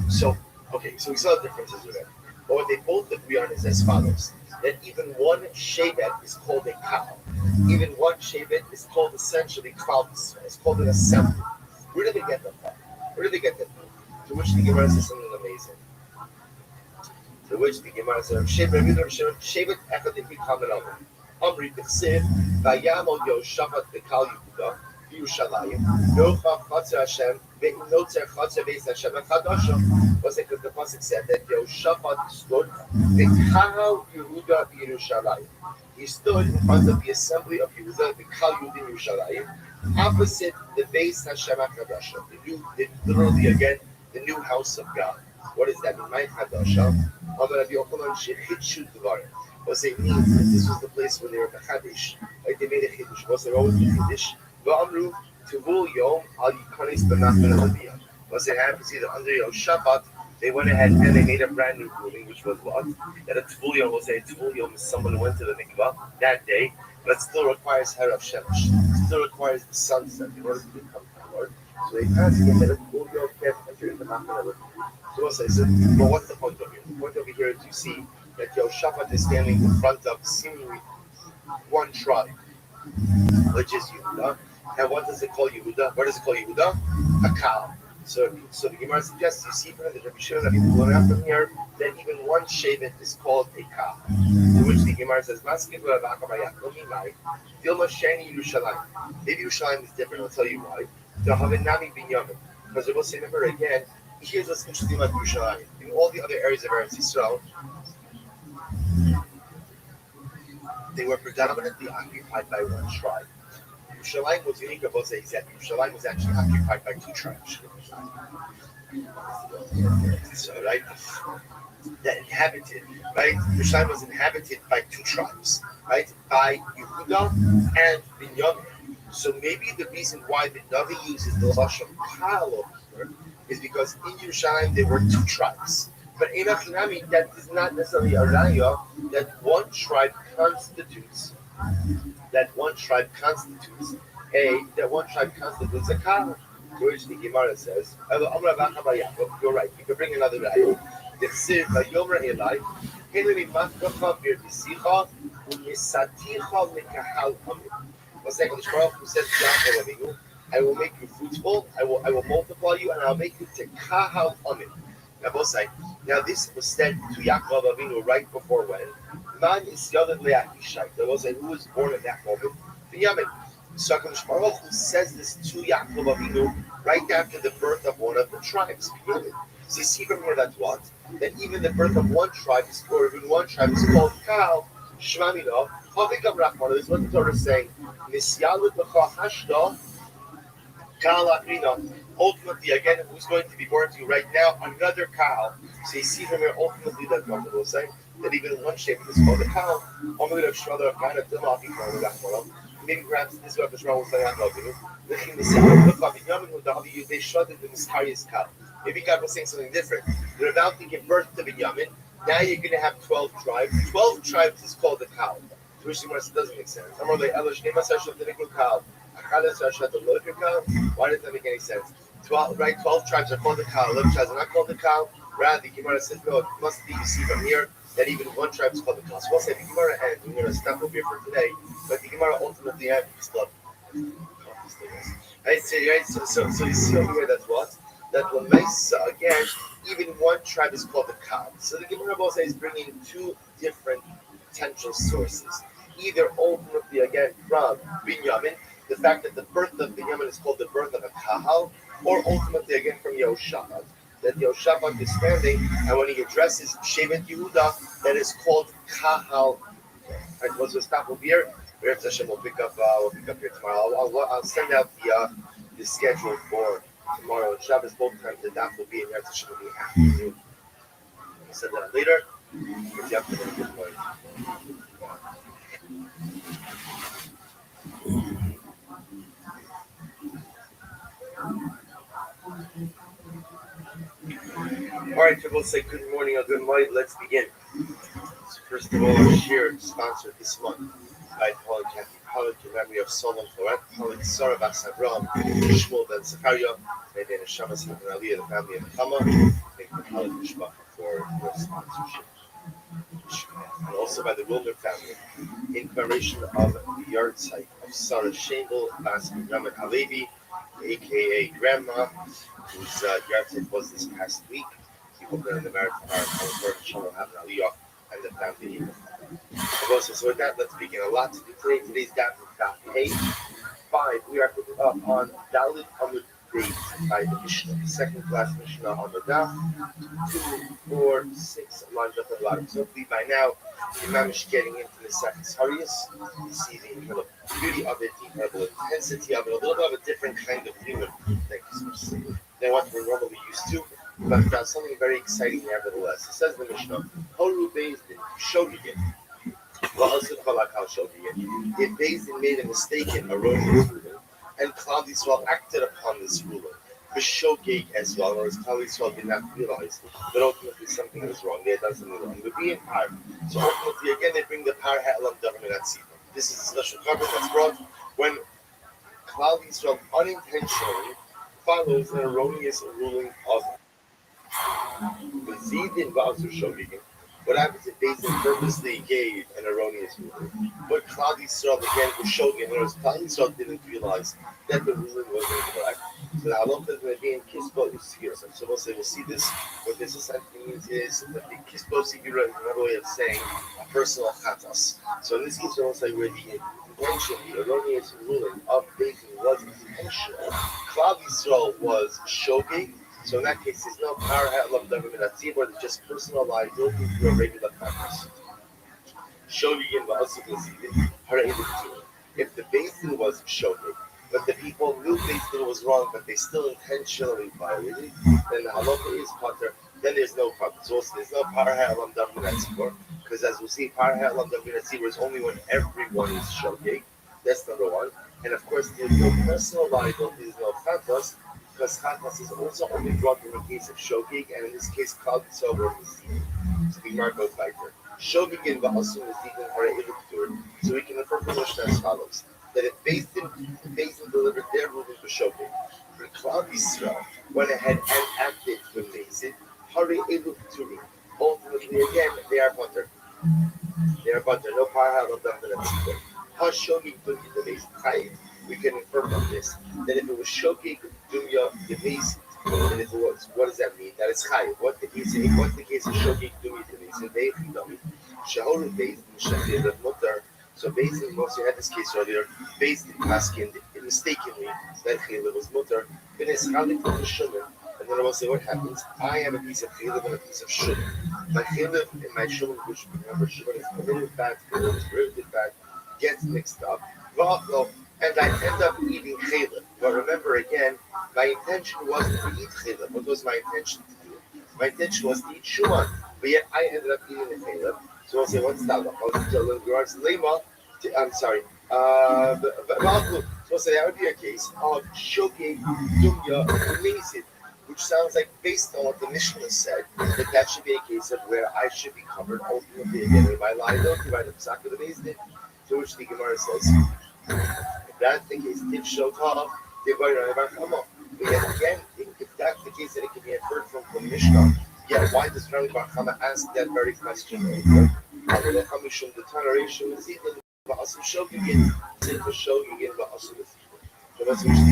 So we saw the differences with it. But what they both agree on is as follows: that even one shevet is called a cow. Even one shevet is called essentially clouds. It's called an assembly. Where do they get that from? To which the Gemara says something amazing. To which the Gemara says, Shevet echad ifi kamen over. Amri b'chsev, vayamod Yoshafat b'kal Yehuda, Yerushalayim, Nocha Chatzer Hashem, ve'inotzer Chatzer Beis Hashem HaKadosh. Was it because the pasuk said that Yoshafat stood b'kal Yehuda Yerushalayim. He stood in front of the assembly of Yehuda, b'kal Yehuda Yerushalayim, opposite the Beis Hashem HaKadosh, literally again, the new house of God. What does that mean? My Chadasha. What it means that this was the place where they were Chadish, like they made a Chiddush. Was there always a Chiddush? V'amru Tuvul Yom Al Yikanis B'Nachman Alabiyah. What it happens either under Yom Shabbat, they went ahead and they made a brand new ruling, which was what? That a Tuvul Yom, we'll say a Tuvul Yom is someone who went to the mikvah that day, but it still requires Herav Shemesh. It still requires the sunset in order to become Lord. So they passed it that a Tuvul Yom can't enter into Nachman Alabiyah. So we'll say, but what's the point over here? The point over here is you see that Yehoshaphat is standing in front of seemingly one tribe, which is Yehuda. And what does it call Yehuda? What does it call Yehuda? A cow. So the Gemara suggests you see from the Rabbi Shimon, Rabbi Yehuda from here that even one shevet is called a cow. To which the Gemara says, maybe Yerushalayim is different. I'll tell you why. Because it will say, remember again. Here's what's interesting about Yerushalayim. In all the other areas of Eretz Yisrael, they were predominantly occupied by one tribe. Yerushalayim was unique about saying that Yerushalayim was actually occupied by two tribes. So, right? That inhabited, right? Yerushalayim was inhabited by two tribes, right? By Yehuda and Binyamin. So maybe the reason why the Navi uses the Lashon Kal over here is because in Yerushalayim there were two tribes. But in Achinami, that is not necessarily a raya that one tribe constitutes a kal. To which the Gemara says, you're right, you can bring another raya. Who says I will make you fruitful, I will multiply you, and I'll make you to kahal amin. Now this was said to Yaakov Avinu right before when? Man is Yadad Le'achishai. That was who was born at that moment? Binyamin. So HaKadosh Baruch Hu says this to Yaakov Avinu right after the birth of one of the tribes, Binyamin. So you see from here that what? That even the birth of one tribe is called Kal, Shmamino, Havikam Rachman. This is what the Torah is saying. Nisyalut B'cha Hashda, Kal Akrina. Ultimately, again, who's going to be born to you right now? Another cow. So you see from here, ultimately, that God will say that even one shape is called a cow. Maybe perhaps this is what the Shema will say on Maybe God was saying something different. You're about to give birth to Binyamin. Now you're going to have 12 tribes. 12 tribes is called a cow. Which doesn't make sense. Why does that make any sense? 12 tribes are called the cow, 11 tribes are not called the cow. Rather, the Gemara says, no, it must be, you see from here, that even one tribe is called the Kal. So we'll say the Gemara ends. We're going to stop over here for today, but the Gemara ultimately ends with right, so you see over here that's what? That Lamaisa, again, even one tribe is called the Kal. So the Gemara will say is bringing two different potential sources. Either ultimately, again, from Binyamin, the fact that the birth of Binyamin is called the birth of a Kahal, or ultimately, again, from Yehoshaphat, that Yehoshaphat is standing, and when he addresses Shevet Yehuda, that is called Kahal. Right, we'll just stop over here. We'll pick up here tomorrow. I'll send out the schedule for tomorrow and Shabbos. Both times the daf will be in Eretz Hashem will be afternoon. I'll send that out later. If you have to good morning. All right, so we'll say good morning or good night. Let's begin. So first of all, our share sponsored this month by Paul and Kathy Pollack in memory of Solomon Floret, Pollack, Sarah Bas Avram, Shmuel Ben Zechariah, maybe in a Shabbos and Aliyah, the family of Chama, thank the Pollack Mishpach for their sponsorship. And also by the Wilmer family, in commemoration of the yard site of Sarah Shangle Bas Raman Halevi, aka Grandma, whose yard site was this past week. People that are in the marriage of our Shalom Havan Aliyah and the family. So with that, let's begin. A lot to do today. Today's daf is daf page 5. We are picking up on Dalit Amud Beis by the Mishnah, the second class Mishnah on the daf. 2, 4, 6 lines up at the bottom. So hopefully by now, the Imam is getting into the second Harius. You see the incredible beauty of it, the incredible intensity of it, a little bit of a different kind of human. Thank you so much. Than what we're normally used to. But something very exciting nevertheless. It says in the Mishnah, Horu Bezdin Shogigin. If Bezdin made a mistaken, erroneous ruling, and Klal Yisrael acted upon this ruling, B'shogig as well, whereas Klal Yisrael did not realize that ultimately something was wrong. They had done something wrong. Would be in par. So ultimately, again, they bring the par ha'elam government at Tzibah. This is a special cover that's brought when Klal Yisrael unintentionally follows an erroneous ruling of what happens if Bezdin purposely gave an erroneous ruling? But Klal Yisrael again was shogin, whereas Klal Yisrael didn't realize that the ruling was incorrect. So the halakha is going to be in Kisbo Usigura. So we'll see this. What this essentially means is that the Kisbo Usigura is another way of saying a personal chatas. So in this case, we'll say where the intention, the erroneous ruling of Bezdin was intentional. Klal Yisrael was shogin. So in that case, there's no power ha'elam government at Tzibah, it's just personal liability through a regular practice. Shogigin va'asuk l'zidin hara'elim. If the Bezdin was shogig, but the people knew Bezdin was wrong, but they still intentionally violated, then the halakha is pater, then there's no problem. So there's no power ha'elam government at Tzibah, because as we'll see, power ha'elam government at Tzibah is only when everyone is shogig. That's number one. And of course, there's no personal liability, there's no chatas, because chatas is also only brought in the case of shogig, and in this case, Klal Yisrael were deceived. So the Gemara goes back there. Shogig and va'asu deceiving are able to do it. So we can infer from Mishnah as follows: that if Bezdin delivered their ruling for shogig, but Klal Yisrael went ahead and acted with Bezdin, hare elu turi. Ultimately, again, they are butter. They are butter. No power ha'elam government at Tzibah. Ha shogig dunki the Bezdin. We can infer from this that if it was shogig dumya devis, and if it was, what does that mean? That it's chayiv. What's the case of shogig dumya devis? So they dummy. Shahoru Bezdin shagir mutar. So Bezdin, most you had this case earlier. Bezdin asking mistakenly that chaylev was mutar. Then it's chalik from the shuman. And then I will say, what happens? I have a piece of chaylev and a piece of shuman. My chaylev and my shuman, which remember shuman is committed fat, chaylev is derivative fat, gets mixed up. And I end up eating chaylev. But remember again, my intention wasn't to eat chaylev. What was my intention to do? My intention was to eat shuman. But yet I ended up eating the chaylev. So I'll say, what's that? I'm sorry. So I'll say that would be a case of shogig dumya amazing, which sounds like based on what the Mishnah said, that should be a case of where I should be covered ultimately again in my liability by the psak of the Bezdin. To which the Gemara says, if that's the case, if Shotah, but yet again, if that's the case, then it can be inferred from the Mishnah Yeah, why does Rabbi Bar Chama ask that very question? The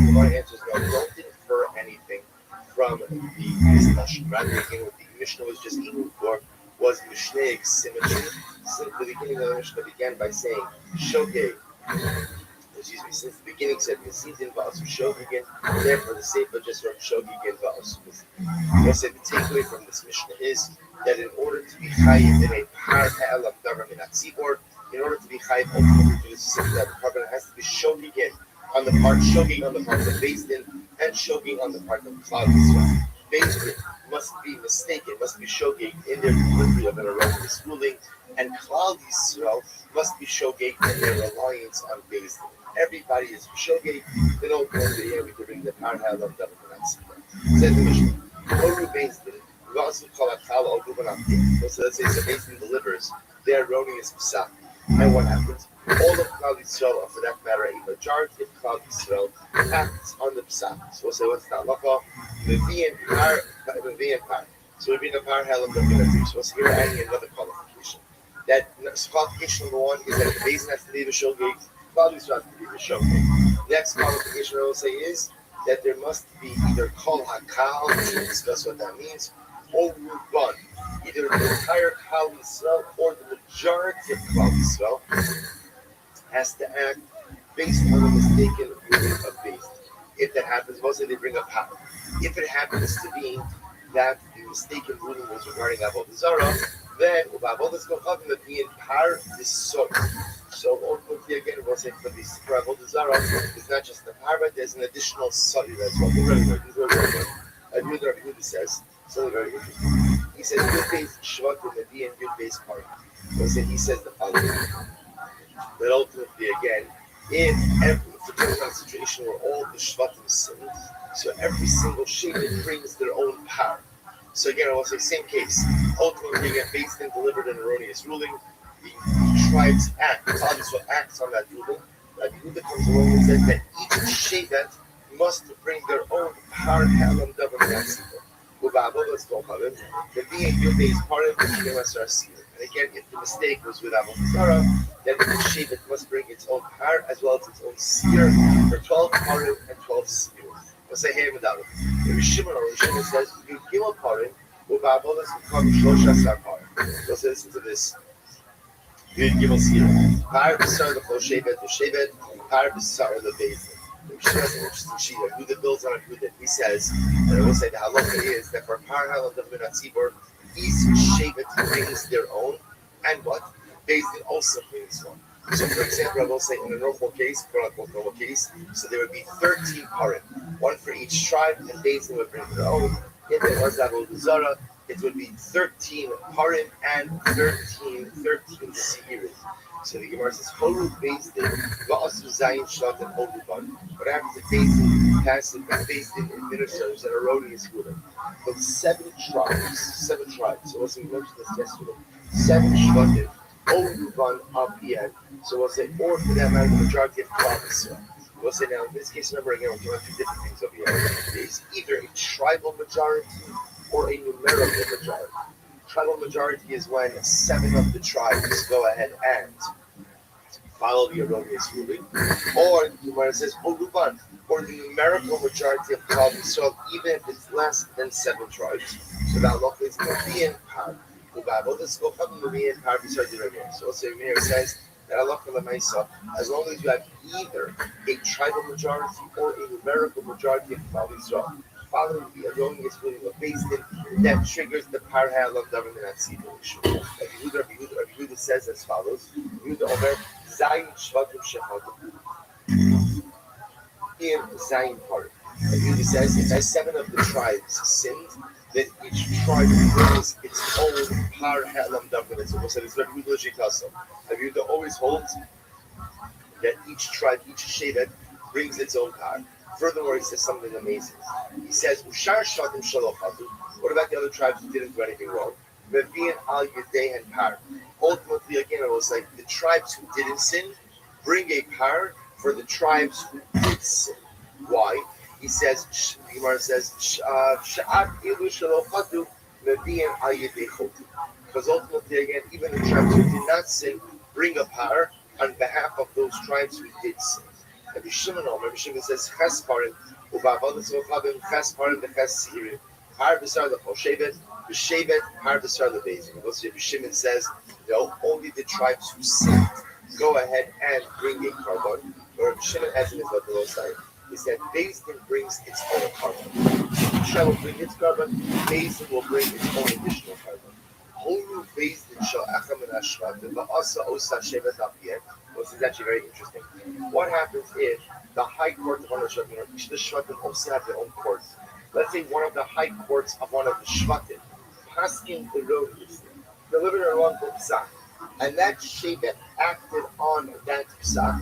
Gemara answers no, don't infer anything from the discussion. Rather, again, what the Mishnah was just eating for was Mishnaic symmetry. Since the beginning of the Mishnah began by saying, Shogeg, since the beginning said, Mesidin va'asu shogegin, therefore the Sefer just wrote Shogegin va'asu mesidin. What said the takeaway from this Mishnah is that in order to be chayiv in a par ha'elam davar min hatzibor, in order to be chayiv ultimately to the system that the covenant has to be shogegin on the part, shogeg on the part of Beis Din, and shogeg on the part of Klal Yisrael. Beis Din must be mistaken, must be shogeg in their delivery of an erroneous ruling, and Klal Yisrael must be shogeg in their reliance on Beis Din. Everybody is shogeg. They don't go to the air. We can bring the power hell of them. Says the Mishnah, Oru Beis Din, Vasu Kalakal Oru Banam. So let's say the Beis Din delivers their erroneous psak. And what happens? All of Klal Yisrael, or for that matter, a majority of Klal Yisrael, acts on the psak. So we'll say, what's that? Laka, Mevi'en par. So we bring a par hell of them. So here we're adding another qualification. That qualification number one is that the Beis Din has to be the shogeg. Klal Yisrael has to be the shogeg. Next qualification I will say is that there must be either kol hakal, which we'll discuss what that means, or ruban. Either the entire Klal Yisrael or the majority of Klal Yisrael has to act based on the mistaken ruling of Beis Din. If that happens, mostly they bring up power. If it happens to be that the mistaken ruling was regarding Avodah Zarah, then Avodah Zarah will be in par this sort. So ultimately, again, we'll say for this for Avodah Zarah, it's not just the par, but there's an additional study as well. Rabbi Yehuda says something very interesting. He says, "Good base shvatim and be in good base part." He says the following: that ultimately, again, if there's a situation where all the shvatim sin, so every single shevet brings their own power. So again, I will say same case. Ultimately, again, Beis Din delivered an erroneous ruling. The tribes act. The Klal acts on that ruling. Rabbi Yehuda comes along and says that each shevet must bring their own power. The being your base part of the and again, if the mistake was with Avodah Zarah, then the shevet must bring its own par as well as its own seer for 12 parim and 12 seers. We'll say hey without it. The Rishimon says you give a parim, Uvavodas become Shloshasar parim. So listen to this. You give a seer. Par b'sar the shevet, par b'sar the Beis Din. Who the builds on who he says, and I will say the halacha is that for par halal of tzibor, each shevet brings their own, and what Beis Din also brings one. So, for example, I will say in a normal case, so there would be 13 parim, one for each tribe, and Beis Din would bring their own. If it was Avodah Zarah, it would be 13 parim and 13 seirim. So the Gemara says, "Horu Beis Din va'asu zayin shlat and horuban." What happens if Beis Din passes, Beis Din administers an erroneous ruling? But 7 tribes. So we'll say we mentioned this yesterday. 7 shvatim, horuban abiyad. So we'll say, or for that matter, the majority of Klal Yisrael. We'll say now in this case, remember again, we're doing 2 different things over here. There's either a tribal majority or a numerical majority. Tribal majority is when 7 of the tribes go ahead and follow the erroneous ruling, or when it says Oruban, or the numerical majority of Klal Yisrael, even if it's less than 7 tribes. So that law is Mevi'en par. So also Meir says that Allah as long as you have either a tribal majority or a numerical majority of Klal Yisrael following the erroneous ruling of Beis Din, that triggers the par halal government at situation. Rabbi Yehuda says as follows: Yehuda Omer Zayin Shvatim Shechadim in Zayin part. Rabbi Yehuda says if 7 of the tribes sinned, then each tribe brings its own par halal government. So it's Rabbi Yehuda Shikasa. Rabbi Yehuda always holds that each tribe, each shevet, brings its own par. Furthermore, he says something amazing. He says, "Ushar shatim shalochadu." What about the other tribes who didn't do anything wrong? Mevi'en al yedei and par. Ultimately, again, it was like the tribes who didn't sin bring a par for the tribes who did sin. Why? He says, the Gemara says, "Sha'at ilu shalochadu Median Ayedechot. Because ultimately, again, even the tribes who did not sin bring a par on behalf of those tribes who did sin. Rabbi Shimon says, Ches parim, u'ba'avodas v'chavim, Ches parim v'Ches sirim. Har b'sar l'chol shevet, v'shevet, har b'sar l'beizim. Rabbi Shimon says, no, only the tribes who sinned go ahead and bring a carbon. Or Rabbi Shimon has in his other side, is that Beis Din brings its own carbon. Israel will bring its carbon, Beis Din will bring its own additional carbon. Horu Beis Din shall achem and ashvatim, va'asa osa shevet apiyeh. This is actually very interesting. What happens if the high court of one of the Shvatim, each of the Shvatim also have their own courts? Let's say one of the high courts of one of the Shvatim, pasking the road, delivered a wrongful psak, and that Shevet acted on that psak.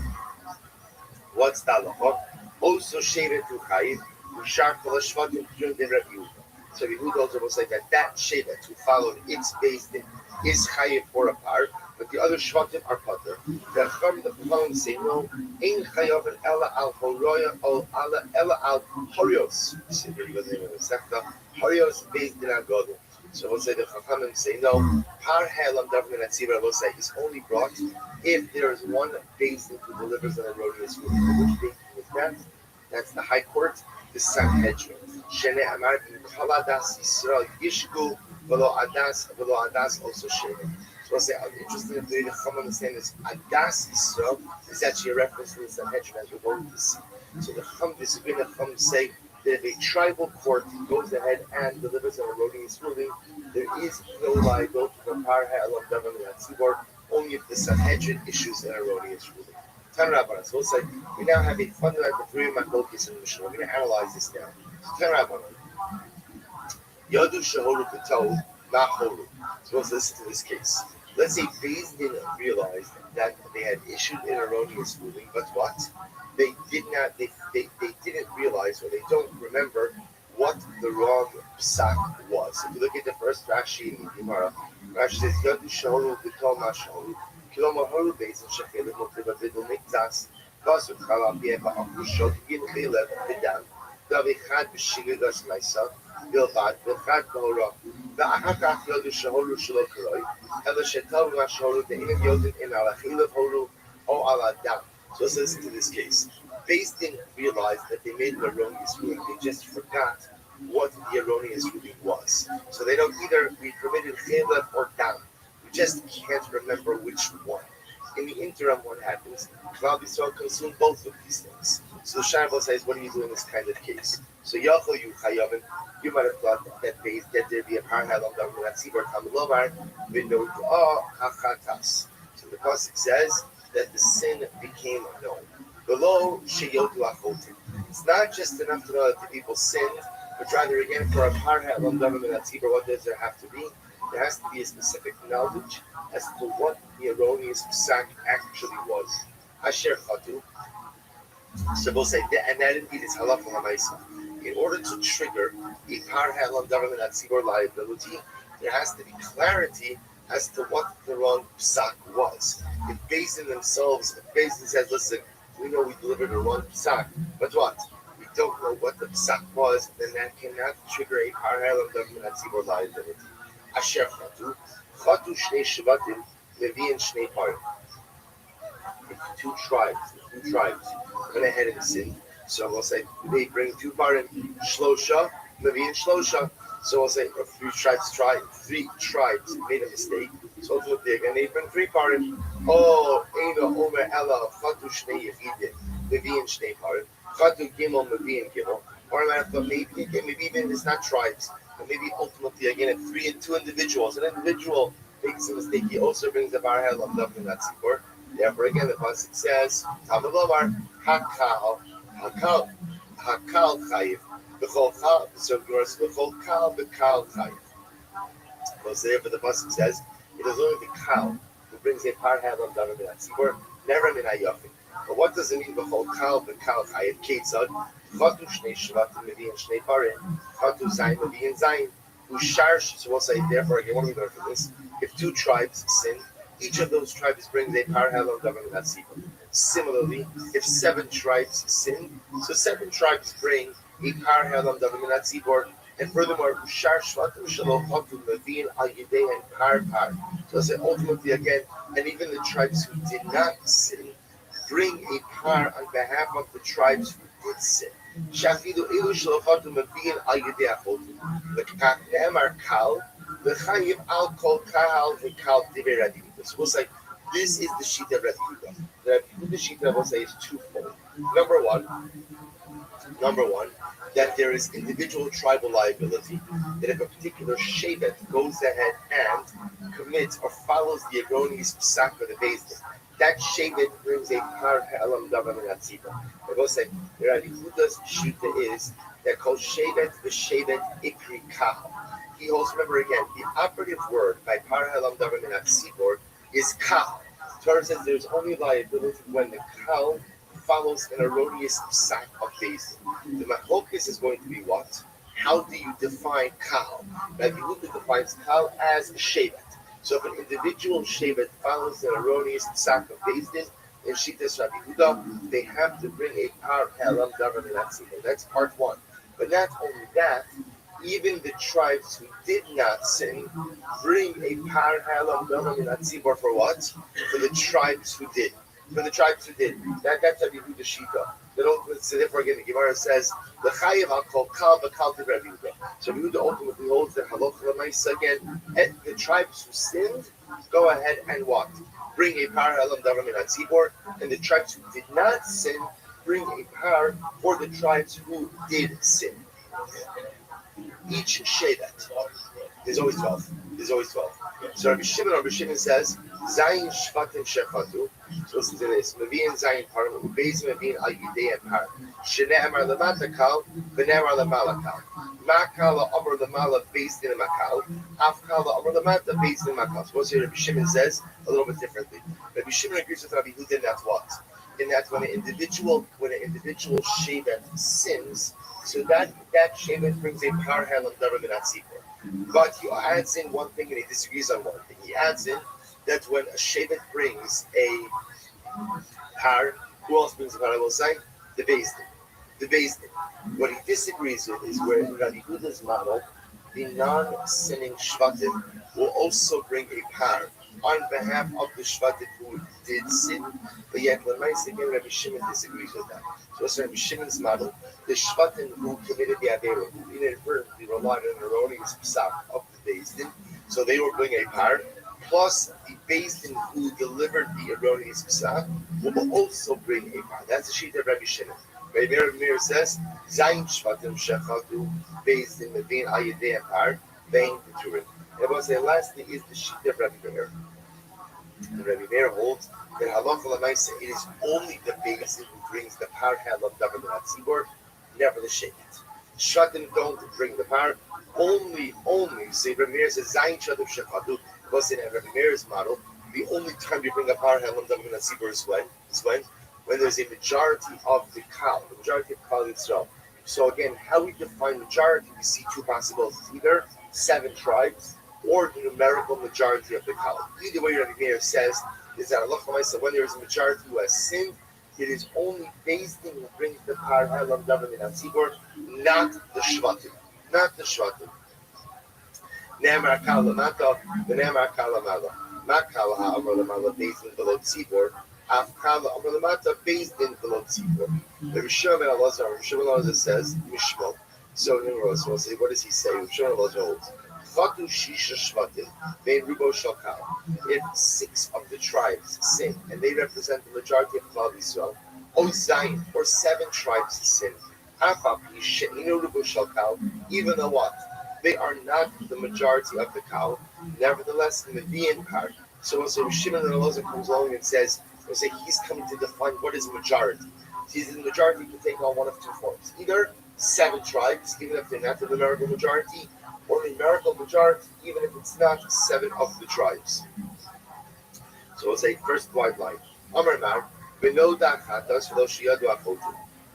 What's the halacha? Also Shevet to Chayiv, Ushar Kol Shvatim Kiyun de Rabbi. So Yehuda also will say that Shevet who followed its Beis Din is Chayiv for a par, but the other Shvatim are Pater. The Chachamim say no, Ein Chayavin Ella al Horoya Ella al Horios. You see, very good name of the sector. Horios Beis Din Agodim. So we'll say the Chachamim say no. Par Helam Davin and Atzibra will say is only brought if there is one Beis Din who delivers an erroneous ruling. Which Beis Din is that? That's the High Court, the Sanhedrin. Shene Amar Kaladas Yisrael Yishku Velo Adas also Shene. So I'll say, interesting if the Chacham understand this. Adas Yisrael is actually a reference to the Sanhedrin as we're going to see. So the Chacham disagree. The Chacham say that if a tribal court goes ahead and delivers an erroneous ruling, there is no liability for Par Ha'elam Davan Yatzibor, only if the Sanhedrin issues an erroneous ruling. Tan Rabbanan. So we'll say we now have a fundamental three machlokes in the Mishnah. We're going to analyze this now. Tan Rabbanan. Yadu Shehoru B'Tov Ma'Horu. So let's listen to this case. Let's say Beis Din realized that they had issued an erroneous ruling, but what? They did not. They didn't realize, or they don't remember what the wrong psak was. If you look at the first Rashi in the Gemara, Rashi says Yadu Shehoru B'Tov Ma'Horu. Kilomar Horu Beis Din Shechelet Motiv Avidul Mikdas. Pasuk Chalam Bi'Eva Akushot Gin Chelev B'Dam. Davichad B'Shigadas Ma'isa. Bilbad Bilchad Kahora. ואחר כך יודו שהורו שלא קרוי, אלא שטוב מה שהורו דאינם יודעים אם על החילב הורו או על הדם. So let's listen to this case. Beis Din realized that they made an erroneous ruling. They just forgot what the erroneous ruling was. So they don't either be permitted chilef or dam. We just can't remember which one. In the interim, what happens? Klal Yisrael consume both of these things. So the Shabbos says, what do you do in this kind of case? So Yachol you Chayavin, you might have thought that there'd be a parallel of that Tzibor Tamilomar, Vinod Hachatas. So the pasuk says that the sin became known. Below Sheyotu Achotim. It's not just enough to know that the people sinned, but rather again for a parallel of that Tzibor, what does there have to be? There has to be a specific knowledge as to what the erroneous psak actually was. Asher Chatu. So we'll say that, and that indeed is halacha l'maisa. In order to trigger a par ha'elam davar min hatzibor liability, there has to be clarity as to what the wrong psak was. If Beis Din themselves, if Beis Din says, listen, we know we delivered a wrong psak, but what? We don't know what the psak was, then that cannot trigger a par ha'elam davar min hatzibor liability. Asher chatu shnei shvatim levi and shnei parim. Two tribes went ahead and sinned. So we'll say they bring two parim, shlosha, levi and shlosha. So we'll say three tribes made a mistake. So ultimately again they bring three parim. Oh, Eino Omer Ella Chatu Shnei Yechidim, levi and shnei parim. Chatu Gimel, levi and Gimel. Or maybe even it's not tribes. Maybe ultimately again if two individuals, an individual makes a mistake, he also brings the bar hell of them in that tzibor. Therefore again the pasuk says, Tamilomar Hakal Chayiv. B'chol Kal, so yours B'chol Kal Chayiv. Well, so therefore the pasuk says, it is only the Kal who brings a par hell of them in that tzibor, never min hayafim. But what does it mean B'chol Kal Chayiv? Ketzad Chatu Shnei Shvatim Levi and Shnei Parim, Chatu Zayin Levi and Zayin, Usharsh. So we'll say, therefore, again, what do we learn from this? If two tribes sin, each of those tribes brings a parallel government at Sibor. Similarly, if 7 tribes sin, so 7 tribes bring a parallel government at Sibor, And furthermore, Ushar Shvatim Shalom Hakim Levin Al Yidei and Par. So I say ultimately again, and even the tribes who did not sin, bring a par on behalf of the tribes who did sin. Shafidu Ilu Shalom Hakim Levin Al Yidei Achotim. The Kakneemar Kal, the Chayim Al Kol Kahal Vikal Dibe Rabbi. So we'll say this is the Shita of Rabbi Yehuda. The Rabbi Yehuda Shita will say is twofold. Number one, that there is individual tribal liability. That if a particular shevet goes ahead and commits or follows the erroneous psak of the Beis, that shevet brings a par ha'elam davar min hatziva. I will say, the Rabbi Yehuda's shita is that called shevet v'shevet ikri kahal. He holds, remember again, the operative word by par ha'elam davar min hatzibor is kahal. Torah says there's only liability when the kahal follows an erroneous psak of Beis. The machlokas is going to be what? How do you define kahal? Rabbi Yehuda defines kahal as shevet. So if an individual shevet follows an erroneous psak of Beis in Shitas Rabbi Yehuda, they have to bring a par ha'elam davar min hatzibor. That's part one. But not only that, even the tribes who did not sin bring a par ha'elam davar min hatzibor for what? For the tribes who did. For the tribes who did. That's Rabbi Yehuda Shita. So therefore again the Gemara says the Chayiv Al Kol Kal V'Kal to Rabbi Yehuda. So Rabbi Yehuda ultimately holds that Halacha L'Maisa again. And the tribes who sinned go ahead and what? Bring a par ha'elam davar min hatzibor, and the tribes who did not sin bring a par for the tribes who did sin. Each shevet. There's always 12. So Rabbi Shimon says, Zayin Shvatim Shechatu. So listen to this. Mavi'in Zayin Parim, Ubeis Mavi'in Al Yidei and Parim. Shene'emar Lamata Kal, V'ne'emar Lamala Kal. Makal Amr Lamala based in a Makal. Afkal Amr Lamata based in Makal. So what's Rabbi Shimon says a little bit differently. Rabbi Shimon agrees with Rabbi Yehuda in that what? In that when an individual shevet sins, so that shevet brings a par ha'elam davar min hatzibor. But he adds in one thing and he disagrees on one thing. He adds in that when a shevet brings a par, who else brings a par? I will say the Beis Din. What he disagrees with is where in Rabbi Yehuda's model, the non-sinning shvatim will also bring a par on behalf of the shvatim who did sin. But yet, when I say again, Rabbi Shimon disagrees with that. So it's Rabbi Shimon's model. The shvatim who committed the avera, who inadvertently relied on an erroneous psak of the Beis Din, so they will bring a par. Plus, the Beis Din who delivered the erroneous psak will also bring a par. That's the sheet of Rabbi Shimon. Rabbi Meir says, Zayin shvatim shechatu Beis Din mevin al yidei par vein peturim. And I will say, lastly, is the sheet of Rabbi Meir. And Rabbi Meir holds that halacha l'maisa, it is only the Beis Din who brings the par ha'elam davar min hatzibor, never the shevet. Shvatim don't bring the par. Only. So Rabbi Meir says zayin shvatim shechadu. Because in Rabbi Meir's model, the only time you bring a par ha'elam davar min hatzibor is when there's a majority of the Kal, the majority of Kal itself. So again, how we define majority, we see two possibilities: either 7 tribes or the numerical majority of the Kal. Either way, Rabbi Meir says is that Allah when there is a majority who has sinned, it is only Beis Din who brings the par ha'elam davar min hatzibor, not the shvatim. Ne'emar kal lamata, v'ne'emar kal lamala. Makal ha'amar lamala Beis Din below tzibor. Afkal ha'amar lamata Beis Din below tzibor. The Rishon ben Elazar says Mishmol. So in Rosh, we'll say, what does he say? Rishon ben Elazar holds. Chatu shisha shvatim vein rubo shakal. If 6 of the tribes sin and they represent the majority of Klal Yisrael, O Zion, or 7 tribes sin, even though what? They are not the majority of the Kal, nevertheless in the Vian part. So Shimon ben Elazar comes along and says, he's coming to define what is majority. The majority can take on one of 2 forms. Either 7 tribes, even if they're not the numerical majority, or the numerical majority, even if it's not 7 of the tribes. So we'll say first wide line. Amar Mar, we'll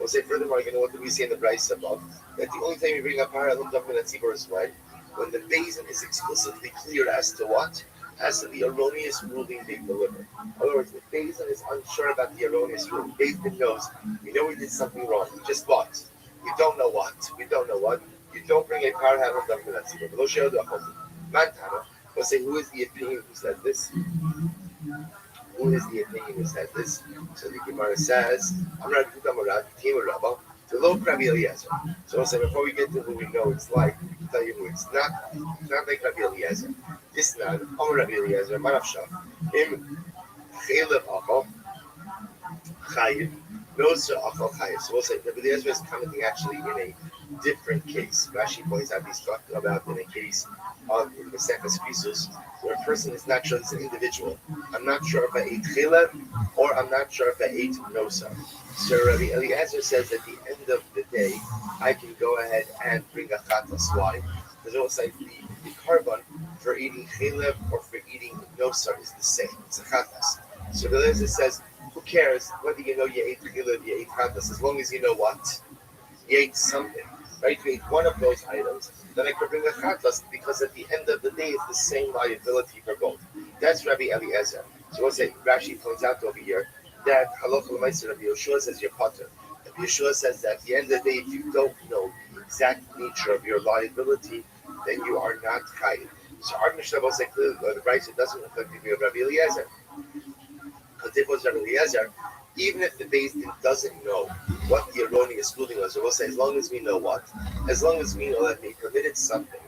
say furthermore, what do we say in the Bryce above? That the only time we bring up par ha'elam davar min hatzibor is when the Beis Din is explicitly clear as to what? As to the erroneous ruling they deliver. In other words, the Beis Din is unsure about the erroneous ruling. Beis Din knows, we know we did something wrong. We just what? We don't know what. You don't bring a par hat on the Nazi, but Moshe Mantana. Let's say, who is the opinion who said this? Who is the opinion who said this? So the Gemara says, I'm not Rabbi, the low Rabbi Eliezer. So we'll say, before we get to who we know it's like, I'll tell you who it's not. It's not like Rabbi Eliezer. It's not Rabbi Eliezer, Marafshav. Him, Chelev Achal, Chayiv. No, sir, Achal Chayiv. So we'll say, Rabbi Eliezer is commenting actually in a different case. Rashi points out he's talking about in a case of the Mesechus Krisus, where a person is not sure it's an individual. I'm not sure if I ate chelev or I'm not sure if I ate nosa. So Rabbi Eliezer says at the end of the day, I can go ahead and bring a chatas. Why? Because it looks like the carbon for eating chelev or for eating nosa is the same. It's a chatas. So Rabbi Eliezer says, who cares whether you know you ate chelev, you ate chatas, as long as you know what? You ate something. Right, you ate one of those items, then I could bring a chatas because at the end of the day, it's the same liability for both. That's Rabbi Eliezer. So we'll say, Rashi points out over here that Halacha L'Maaseh Rabbi Yeshua says you're potter. Rabbi Yeshua says that at the end of the day, if you don't know the exact nature of your liability, then you are not chayiv. So our Mishnah will say clearly, the Brisa doesn't reflect the view of Rabbi Eliezer. Because if it was Rabbi Eliezer, even if the Beis Din doesn't know what the erroneous ruling was, or we'll say, as long as we know what, as long as we know that they permitted something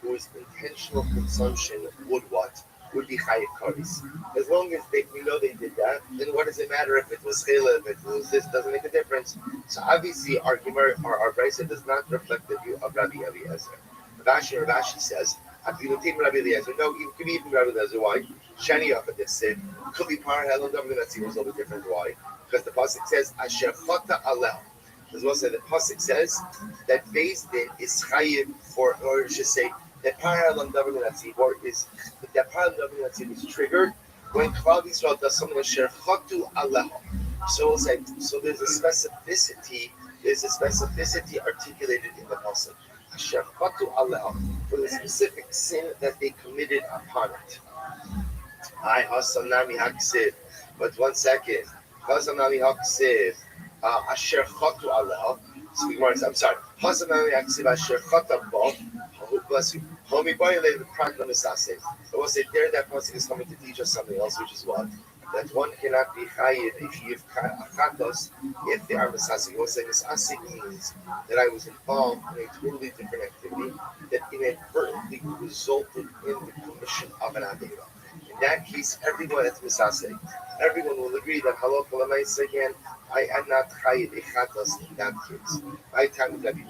whose intentional consumption would be chayiv karis. As long as we know they did that, then what does it matter if it was chelev, if it was this, doesn't make a difference. So obviously our Brisa does not reflect the view of Rabbi Eliezer. Rashi says, Rabbi Eliezer, no, it could be even Rabbi Eliezer. Why? Shani Yachad could be par halal. I'm going to see what's a little bit different. Why? Because the pasuk says Asher Chata Alel. As well as the pasuk says that Beis Din is chayiv for, or should say that par halal davar l'natzibor is that par halal davar l'natzibor is triggered when Klal Yisrael does something Asher Chatu Alel. So we'll say, so there's a specificity. There's a specificity articulated in the pasuk. Asher Chatu Alel for the specific sin that they committed upon it. I Hasanami Haksiv. But 1 second. Hasanami Haksiv. Asher Chatu Alel. I'm sorry. Hasanami Haksiv Asher Chatu Bo. Bless you. Homi Boyle the Prakna Misase. I will say there that person is coming to teach us something else, which is what? That one cannot be chayiv if you have chatos if they are misasik. We'll say misasik means that I was involved in a totally different activity that inadvertently resulted in the commission of an avera. In that case, everyone that's misasik, everyone will agree that halacha l'maaseh again, I am not chayiv a chatos in that case. My time is Rabbi.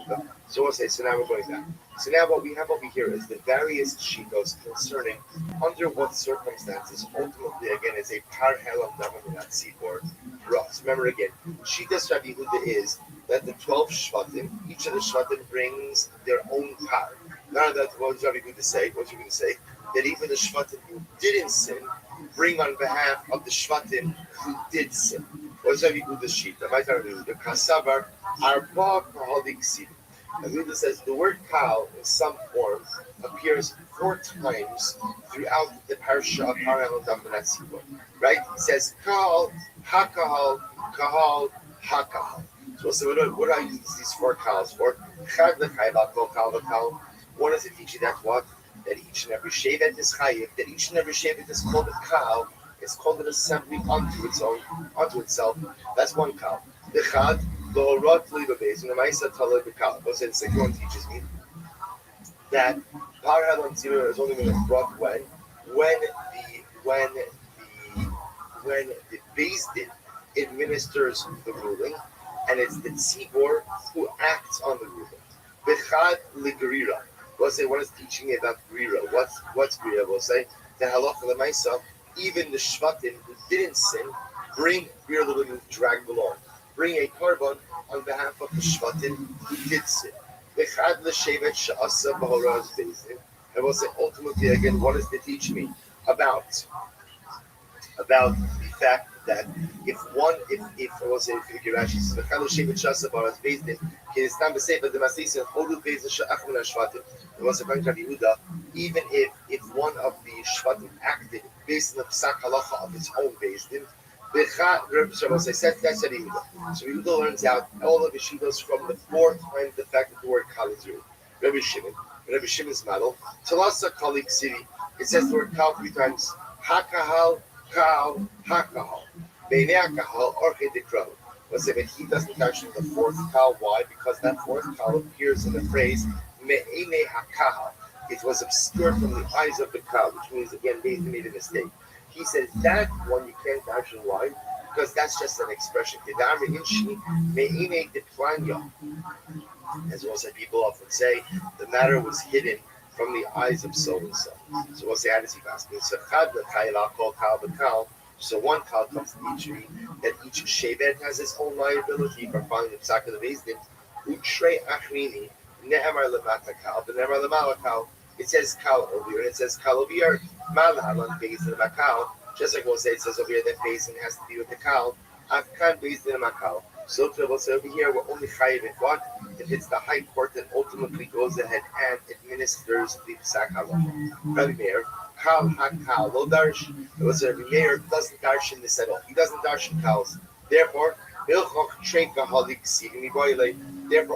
So we'll say, so now we're going back. So now what we have over here is the various shitos concerning under what circumstances ultimately again is a par helam davar l'natzibor for us. Remember again, shitas Rabbi Yehuda is that the 12 shvatim, each of the shvatim brings their own par. None of that. What was Rabbi Yehuda say? What was you going to say? That even the shvatim who didn't sin bring on behalf of the shvatim who did sin. What was Rabbi Yehuda's shita? My Rabbi Yehuda kasavar arba kaholik sid. Yehuda says the word kal in some form appears 4 times throughout the parsha of Par Halal Davar L'Natzibor. Right? It says kal, hakahal, kahal, hakahal. So what do I use these 4 kals for? Chad l'chayv kol kal v'kal. One is to teach you that what? That each and every shevet is chayiv. That each and every shevet is called a kal. It's called an assembly unto itself. That's one kal. The chad. The Ma'isa Talei B'Kal. What's it? The second one teaches me that Par Halal Tzibur is only going to be brought when the Beis Din administers the ruling, and it's the Tzibur who acts on the ruling. B'Chad L'Gerira. We'll say what is teaching me about Gerira. What's Gerira? We'll say the Halacha L'Maisa. Even the Shvatim who didn't sin bring Gerira the ruling dragged along. Bring a korban on behalf of the shvatim who did sin. Bechad l'shevet she'asa b'horaz Beis Din. And we'll say ultimately again, what does it teach me about the fact that if we'll say if you Rashi says bechad l'shevet she'asa b'horaz Beis Din, ki nistam b'sefer d'masisa hodu Beis Din she'ach min ha'shvatim. And we'll say Rabbi Yehuda, even if one of the shvatim acted based on the psak halacha of its own Beis Din. So Yehuda learns out all of the shitas from the 4 times the fact that the word kal is used. Rabbi Shimon's model. Talasa Kalik City. It says the word kal 3 times. Hakahal, kal, hakahal. Beinei kahal, orche dekro. Let's say, but he doesn't mention the fourth kal. Why? Because that fourth kal appears in the phrase me'einei hakahal. It was obscured from the eyes of the kal, which means again they made a mistake. He says that one you can't mention. Why? Because that's just an expression. As well as people often say, the matter was hidden from the eyes of so and so. So what's the attitude asking? So one kal comes to each tree, that each shevet has its own liability for following the psak of the bezdin. Utrei achrini ne'emar lemata kal, but ne'emar lemala kal. It says kal over here, and it says kal over here. Malahalan bezdin makal. Just like we'll say, it says over here that bezdin has to be with the kal. Afkan bezdin makal. So we'll say over here we're only chayiv at what? If it's the high court that ultimately goes ahead and administers the psak halacha. Rabbi Meir, kal hakal lo darsh. It was Rabbi Meir doesn't darshan this at all. He doesn't darshan kals. Therefore, therefore,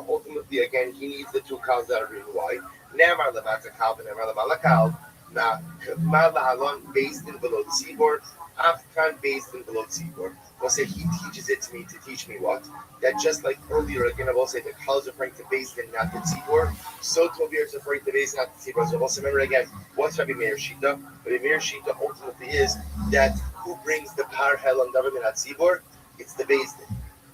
ultimately, again, he needs the 2 kals that are written. Why? Ne'emar lemata kal, ne'emar lemala kal. Now, mal lahalon based in below tzibor, afkan based in below tzibor. We'll say he teaches it to me to teach me what? That just like earlier, again, I will say the kal is referring to based in, not the tzibor. So Tovir is referring to based, not the tzibor. So also remember again, what's Rabbi Meir Shita? Rabbi Meir Shita ultimately is that who brings the par hell on government at tzibor? It's the Bezdin.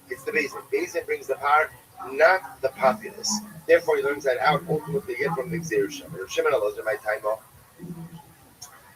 It's the Bezdin. Bezdin brings the power, not the populace. Therefore, he learns that out ultimately again from the Xer Shem. Shimon Elazar, my time off.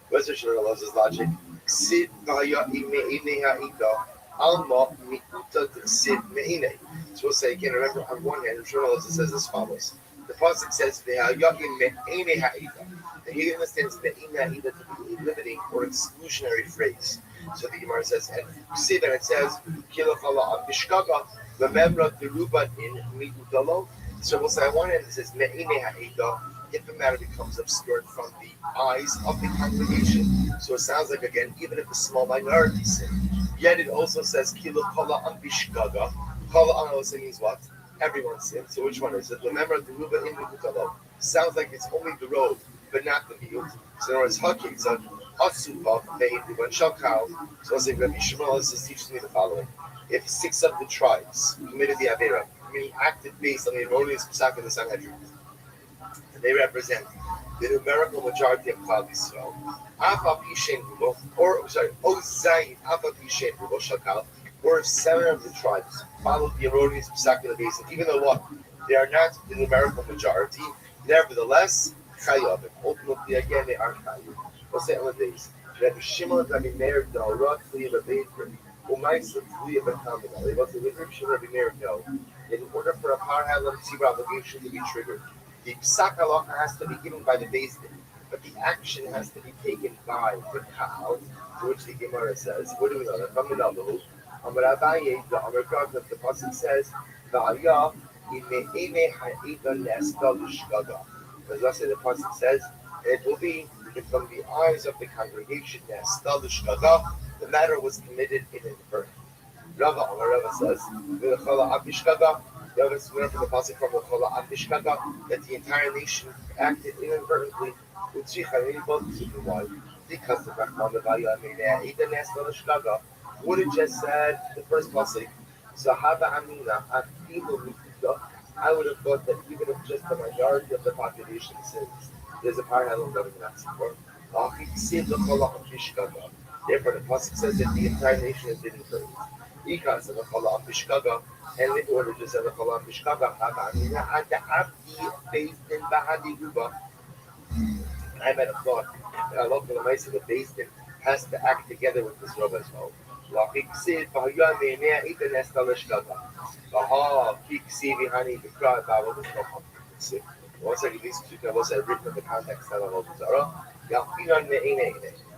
What's Shimon Elazar's logic? Sid v'haya ime'inei ha'ito alma mi'uta sid me'inei. So we'll say again, remember on one hand, Shimon Elazar says as follows. The pasuk says v'haya ime'inei ha'ito. And he understands me'inei ha'ito to be a limiting or exclusionary phrase. So the Gemara says, and you see that it says, Kilochala Bishkaga, the Memra Deruba in Mitutalo. So we'll say, on one hand, it says, Me'ine Ha'ida, if the matter becomes obscured from the eyes of the congregation. So it sounds like, again, even if a small minority sin. Yet it also says, Kilochala Bishkaga. Kala also means what? Everyone sins. So which one is it? The Memra Deruba in Mitutalo. Sounds like it's only the road, but not the miut. So in other words, Haki, so Atsuba, when Shakal, so as Rabbi Shmuel teaches me the following. If 6 of the tribes committed the Avera, meaning acted based on the erroneous psak of the Sanhedrin, and they represent the numerical majority of Klal Yisrael, or if 7 of the tribes followed the erroneous psak of the basin, even though what? They are not the numerical majority, nevertheless, Chayavim. Ultimately, again, they are Chayavim. What's that on the days? Rabbi Shimon, Rabbi Meir, Dalrat, Tliya, Rabbi Umaysa, Tliya, B'Tamina. They both say, Rabbi Shimon, Rabbi Meir, no. In order for a power handler tzibur obligation to be triggered, the psak halacha has to be given by the beis din, but the action has to be taken by the kal, to which the Gemara says, what do we know? The pasuk says, V'ayah, Ime'ene ha'ida nesta l'shgaga. As I say, the pasuk says, it will be from the eyes of the congregation, the matter was committed inadvertently. Rava says, Rava is learned from the pasuk from that the entire nation acted inadvertently. Why? Because the Rahman would have just said the first pasuk. I would have thought that even if just the majority of the population sins, there's a power handle government not support. Therefore, the pasuk says that the entire nation is in praise. And in order to say the Cholam Bishkaga, I might have thought that Allah the Basin has to act together with this Rabbi as well. Once I release it, once I written in the context of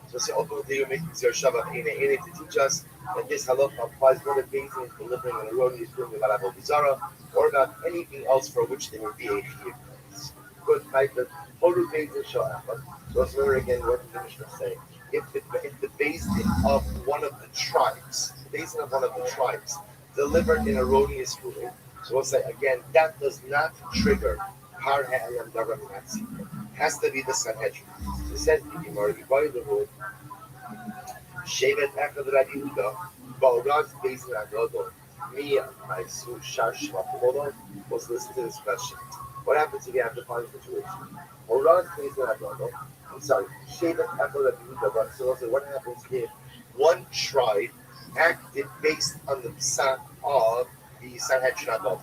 so say ultimately you're making Zer Shabbat to teach us that this halacha applies whether Bezdin is delivering an erroneous ruling about Avodah Zarah or about anything else for which there would be a chiyuv. Good type of Horu Bezdin shall happen. So let's remember again what the Mishnah is saying. If the Bezdin of one of the tribes, delivered an erroneous ruling, so we'll say again that does not trigger Par Ha'elam Davar Minatzi. Has to be the Sanhedrin. It says the Gemara, Ibai the Lord, Shevet Echad Rabbi Yehuda, Ba'oraz Beis Nagadol, Mi Maisu Shar Shvat. Hold on, let's listen to this question. What happens if you have the following situation? Ba'oraz Beis Nagadol, I'm sorry, Shevet Echad Rabbi Yehuda, so also what happens if one tribe acted based on the psak of the Sanhedrin Adol?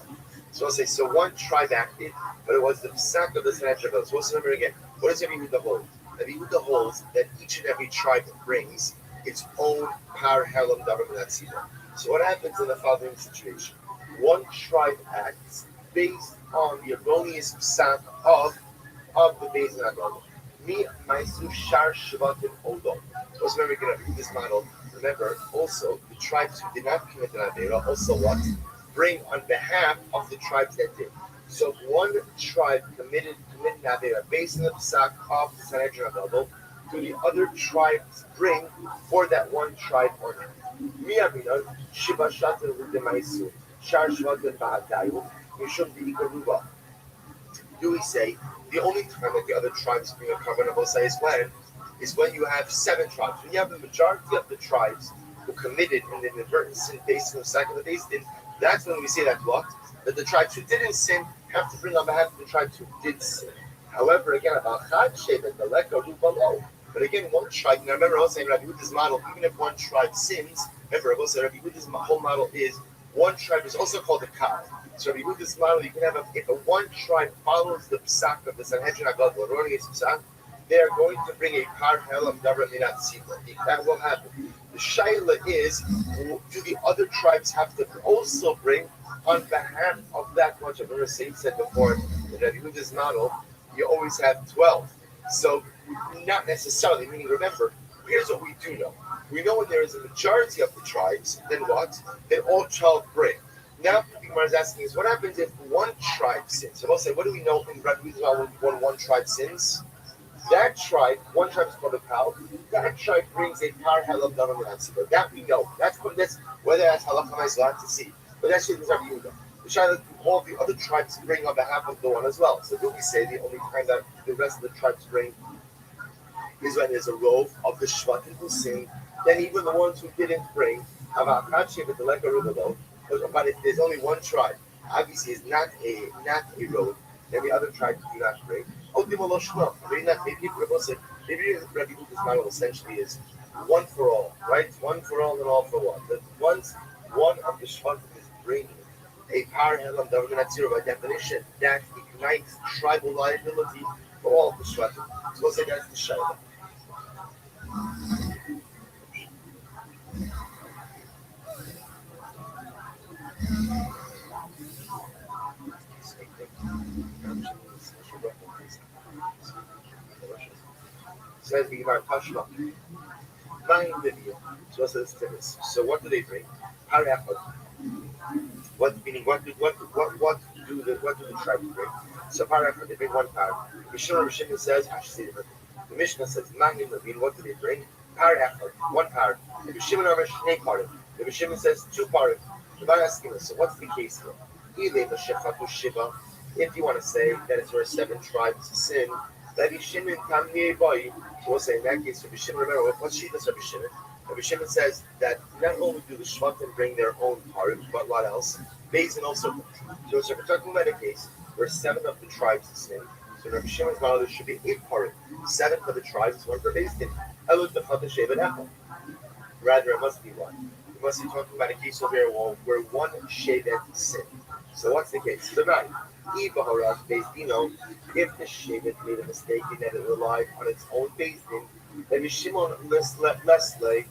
So I'll say, so one tribe acted, but it was the psak of the Sanhedrin Adol. So let's remember again, what does Rabbi Yehuda hold? Rabbi Yehuda holds that each and every tribe brings its own par helam davar minatzida. So what happens in the following situation? One tribe acts based on the erroneous psak of the Beis Adol. Mi maisu shar shvatim odom. So remember, we're going to read this model. Remember, also, the tribes who did not commit an Avera also what? Bring on behalf of the tribes that did. So if one tribe committed an Avera based on the psak of the Sanhedrin Adol, do the other tribes bring for that one tribe or not? Mi aminon, shiva shatim v'demaisu, shar shvatim ba'adayu, mishum di'ikaruba. Do we say the only time that the other tribes bring a carbon of Osai's land is when you have 7 tribes. When you have the majority of the tribes who committed an inadvertent sin based on the sack of the base din, that's when we say that what? That the tribes who didn't sin have to bring on behalf of the tribes who did sin. However, again, about Chad Shevet, the Leka Rubalo. But again, one tribe, now remember also in Rabbi Yehuda's model, even if one tribe sins, remember also Rabbi Yehuda's whole model is one tribe is also called a Kav. So Rabbi Yehuda's model, you can have if a one tribe follows the psak of the Sanhedrin Agad, or running its psak, they are going to bring a par helam davar minat tzibur. That will happen. The shaila is, do the other tribes have to also bring on behalf of that much? I've never said before, in Rabbi Yehuda's model, you always have 12. So not necessarily, meaning remember, here's what we do know. We know when there is a majority of the tribes, then what? Then all 12 bring. Now, the Gemara is asking is, what happens if one tribe sins? So we'll say, what do we know in Rabbi Yehuda's model when one tribe sins? That tribe, one tribe is called a cow. That tribe brings a par helam davar minatzibur. That we know. That's whether that's halacha is allowed to see. But that's what Rabbi Yehuda. The shaila, all the other tribes bring on behalf of the one as well. So do we say the only time that the rest of the tribes bring is when there's a rove of the shvatim who sin? Then even the ones who didn't bring have a kachi with the leka rubalo. But if there's only one tribe, obviously it's not a rove, then the other tribes do not bring. Maybe Rabbi Yehuda's model essentially is one for all, right? One for all and all for one. That once one of the shvatim is bringing a par helam davar minatzibur, by definition, that ignites tribal liability for all of the shvatim. So we'll say that's the shaila. Says the Gemara Tashma. So what do they bring? What meaning? What do the tribes bring? So parachod, they bring one par. Mishnah says, I should say different. The Mishnah says, Magnim Levin, what do they bring? Parachod, one par. The Bishimon are Shnei parim. The Bishimon says 2 parim. The Gemara asking us, so what's the case here? If you want to say that it's where 7 tribes sin, Rabbi Shimon come nearby. We'll say in that case, Rabbi Shimon, remember, what she does, Rabbi Shimon? Rabbi Shimon says that not only do the Shvatim bring their own part, but what else? Beis Din also brings. So we're talking about a case where 7 of the tribes sin. So Rabbi Shimon's model, there should be 8 part. 7 for the tribes, 1 for Beis Din. Rather, it must be 1. We must be talking about a case over here where 1 Shevet sin. So what's the case? So right. If the Shevet made a mistake in that it relied on its own Beis Din, then Shimon less like,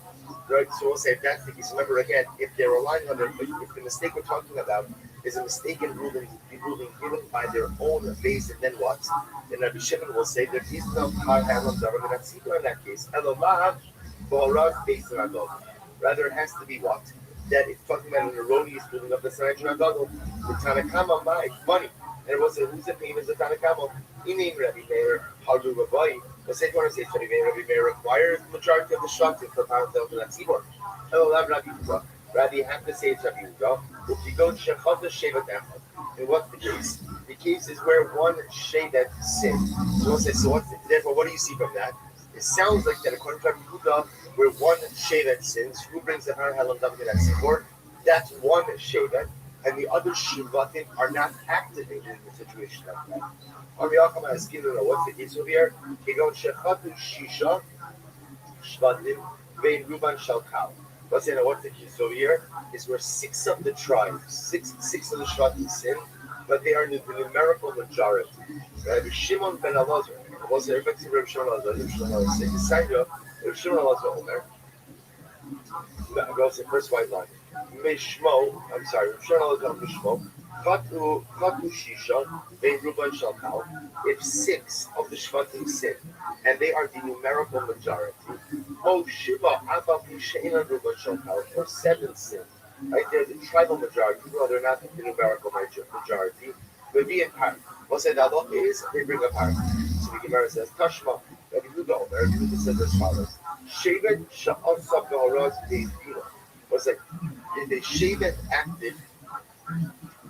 right? So we'll say if that's the case, remember again, if they're relying on if the mistake we're talking about is a mistake in ruling given by their own Beis Din, then what? Then Rabbi Shimon will say there is no par helam davar minatzibur in that case. Elomav b'horaz Beis Din adol. Rather, it has to be what? That it's talking about an erroneous ruling of the Sanhedrin Adol. The Tanakama, funny. And it was who's the famous of Tanakama? Inin Rabbi Meir, Haru Rabbi. The same one says Rabbi Meir requires the majority of the shvatim for power of the tzibur. Hello, Rabbi Yehuda. Rabbi have to say it's Rabbi Yehuda. If you go to Shechot Shevet Echad, And what's the case? The case is where one Shevet sinned. So we'll say, therefore, what do you see from that? It sounds like that according to Rabbi Yehuda, where one Shevet sins, who brings the Har Halam Dam to that support? That's one Shevet, and the other Shevatim are not activated in a situation like that. What's the case over here? He goes, Shechatu Shisha, Shvatim, Vein Ruban Shalkal. What's the case over here? Is where six of the tribes, six of the Shvatim sin, but they are the numerical majority. Rabbi Shimon ben Elazar, was everybody see Rabbi Shimon Elazar? Rabbi Shimon Elazar, the sign of Rabbi Shimon Elazar Omer. Goes the first white line. Mishmo, I'm sorry, Rabbi Shimon Elazar Mishmo. Chatu Shisha, Vein Ruban Shalkal. If six of the Shvatim sin, and they are the numerical majority, or seven sin, right? They're the tribal majority, even though they're not the numerical majority. But be in part. What's that? Allah is they bring a part. So the Gemara says, Tashma. Rabbi Yehuda says as follows: Shevet sha'asab ga'araz be'edina. What's that? The Shevet acted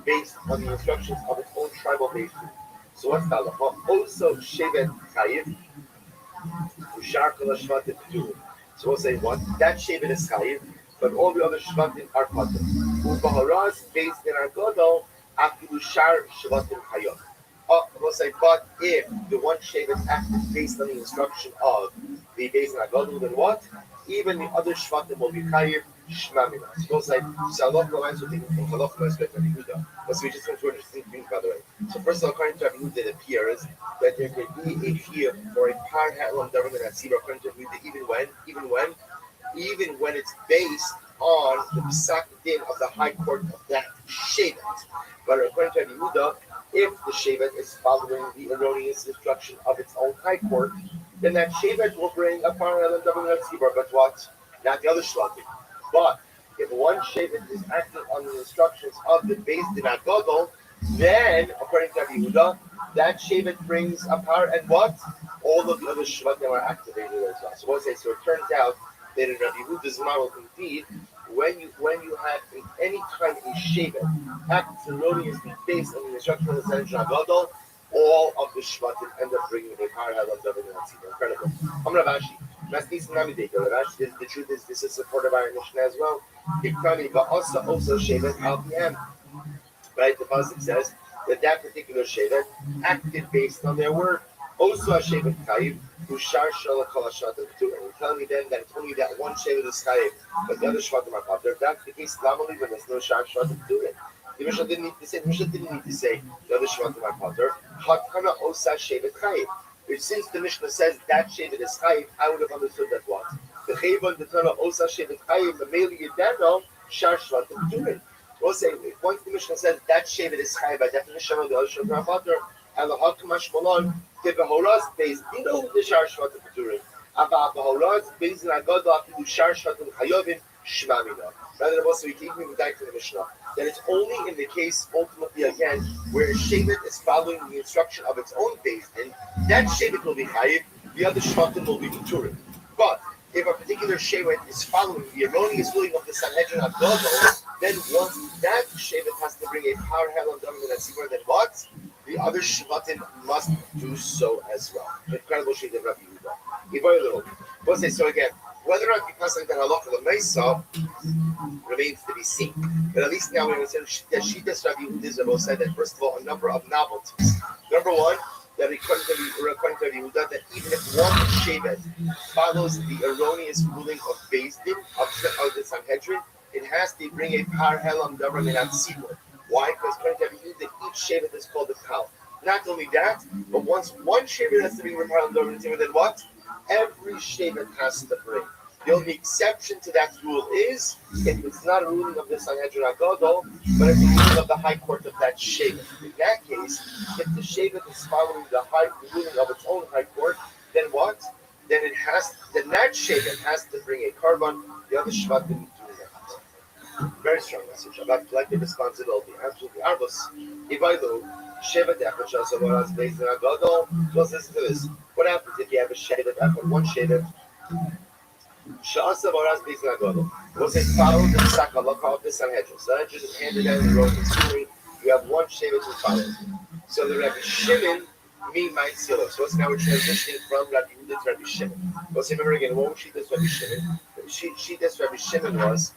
based on the instructions of its own tribal nation. So what's the halacha? Also, Shevet chayiv, ushar kol hashvatim p'turim. So we'll say what? That Shevet is chayiv, but all the other shvatim are patur. U'baharaz based in our gadol, afilu shar shvatim chayav. We'll say, but if the one Shevet acted based on the instruction of the base in our gadol, then what? Even the other shvatim will be chayiv. Shmamina. So we'll say, so Allah lines will take from Halach to respect Rabbi Yehuda. But so we just come to interesting things, by the way. So first of all, according to Rabbi Yehuda, it appears that there could be a fear or a par halam government at Sibra, according to Rabbi Yehuda, even when it's based on the psak din of the high court of that shevet. But according to Rabbi Yehuda, if the shevet is following the erroneous instruction of its own high court, then that shevet will bring a par halam government at Sibra. But what? Not the other shvatim. But if one Shevet is acting on the instructions of the base Din HaGadol, then, according to Rabbi Yehuda, that Shevet brings a power, and what? All of the other Shvatim are activated as well. So we'll say, so it turns out that in Rabbi Yehuda's model, indeed, when you have any time a Shevet acts erroneously based on the instructions of the Din HaGadol, all of the Shvatim end up bringing a power. Incredible. I'm Ravashi. The truth is, this is supported by our mission as well. Also Shevet LPM. Right? The Pasuk says that particular Shevet acted based on their word. Also a Shevet Chayiv, who shar shala kol hashvatim p'turim. You're telling me then that it's only that one Shevet is Chayiv, but the other Shvatim are patur. If that's the case, normally when there's no shar shvatim p'turim, the Mishnah didn't need to say the other Shvatim are patur. Hakana osa Shevet Chayiv. Since the Mishnah says that Shevet is Chayiv, I would have understood that what? The Chayvon, the Tana, Osa Shevet Chayiv, the Meli Yedano, Shar Shvatim P'turim. We'll say, once the Mishnah says that Shevet is Chayiv, by definition of the other Shvatim are patur, and the Hakamash Malon, the Behoraz, based, you know, the Shar Shvatim P'turim. Aba Behoraz, based in Agadol, the Shar Shvatim Chayovim, Shmamina. Rather than also, we keep moving back to the Mishnah. That it's only in the case, ultimately again, where a Shevet is following the instruction of its own base, and that Shevet will be Chayiv, the other Shvatim will be P'turim. But if a particular Shevet is following the erroneous ruling of the Sanhedrin HaGadol, then once that Shevet has to bring a power hell of dominant and Sibra, then what? The other Shvatim must do so as well. Incredible Shevet of Rabbi Yehuda. We'll say, so again, whether or not we pass like that halacha l'meisa remains to be seen. But at least now we understand that Shitas Rabbi Yehuda said that, first of all, a number of novelties. Number one, that according to Rabbi Yehuda, that even if one Shevet follows the erroneous ruling of Beis Din, of the Sanhedrin, it has to bring a par helam davar minat sibur. Why? Because according to Rabbi Yehuda, each Shevet is called a kal. Not only that, but once one Shevet has to bring a par helam davar minat sibur, then what? Every Shevet has to bring. The only exception to that rule is if it's not a ruling of the Sanhedrin HaGadol, but it's a ruling of the high court of that Shevet. In that case, if the Shevet is following the ruling of its own high court, then what? Then that Shevet has to bring a korban. The other Shvatim do not. Very strong message about collective responsibility. Absolutely. Arbus. Ivailu. Shevet Echad Shasavaras based in HaGadol. Let's listen to this. What happens if you have a Shevet Echad, one Shevet? Shasavaras based in HaGadol. Was it followed the Psak Halakha of the Sanhedrin? Sanhedrin handed down the Roman ruling You have one shevet as follows. So the Rabbi Shimon, me, my silo. So now we're transitioning from Rabbi Yehuda to Rabbi Shimon. Let's remember again, what was she does Rabbi Shimon? She does Rabbi Shimon was,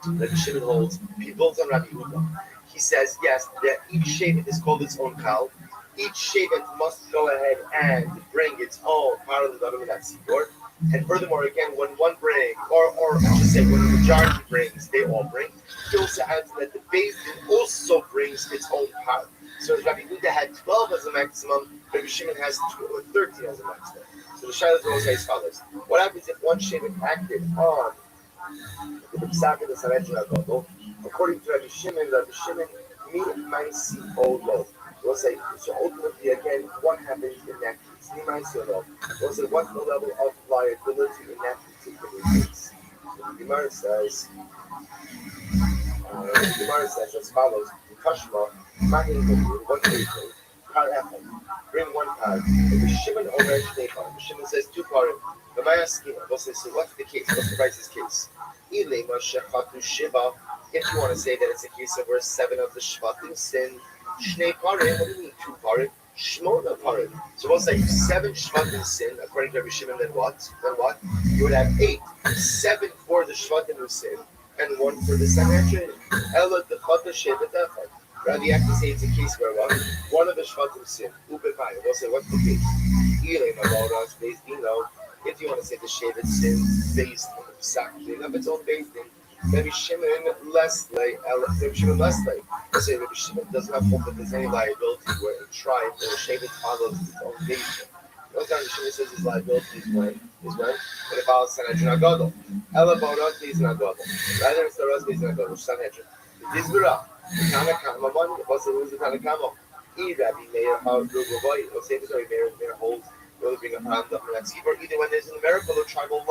Rabbi Shimon holds, he builds on Rabbi Yehuda. He says, yes, that each shevet is called its own kal. Each shevet must go ahead and bring its own part of the government at Sibor. And furthermore, again, when one brings, or I should say, when the majority brings, they all bring. He also adds that the Beis Din also brings its own part. So Rabbi Yehuda had 12 as a maximum, Rabbi Shimon has 13 as a maximum. So the Shiloh will say as follows. What happens if one shevet acted on the Psak of the Sanhedrin HaGadol? According to Rabbi Shimon, me my see all low. We'll say, so ultimately, again, what happens in that case? Me my see all low. We'll say, what's the level of liability in that particular case? The Gemara says as follows: Kashma, one case, par apple, bring one card. If Shimon over Shnei Shimon says 2 parim. The Maya schema. We'll say, so what's the case? What's the price's case? Ilema shechatu shiva. If you want to say that it's a case of where 7 of the shvatim sin, Shnei parim. What do you mean 2 parim? Shmona parim. So we'll say 7 shvatim sin, according to Rabbi Shimon. Then what? You would have 8, 7 for the shvatim who sin, and 1 for the Sanhedrin. Ella the chata sheva defad. Rather, you have to say it's a case where what? 1 of the shvatim sin. Ubekai. We'll say what's the case? Ilema bauras beis dino. If you want to say the shevet sin based on the psak of its own based in, Rabbi Shimon Leslie. Let's say Rabbi Shimon does not hold that there's any liability where a tribe or a shevet follows its own based. The only time Rabbi Shimon says his liability is when it follows Sanhedrin HaGadol. Ela bauras beis HaGadol. Rather it's the Ras beis HaGadol, Sanhedrin. It is Virah. The Tanakama one. The Pasuk is the Tanakama. Rabbi Meir HaRabbi. Let's say this Rabbi Meir holds. Really bring a hand up in that seaboard, either when there's a numerical or tribal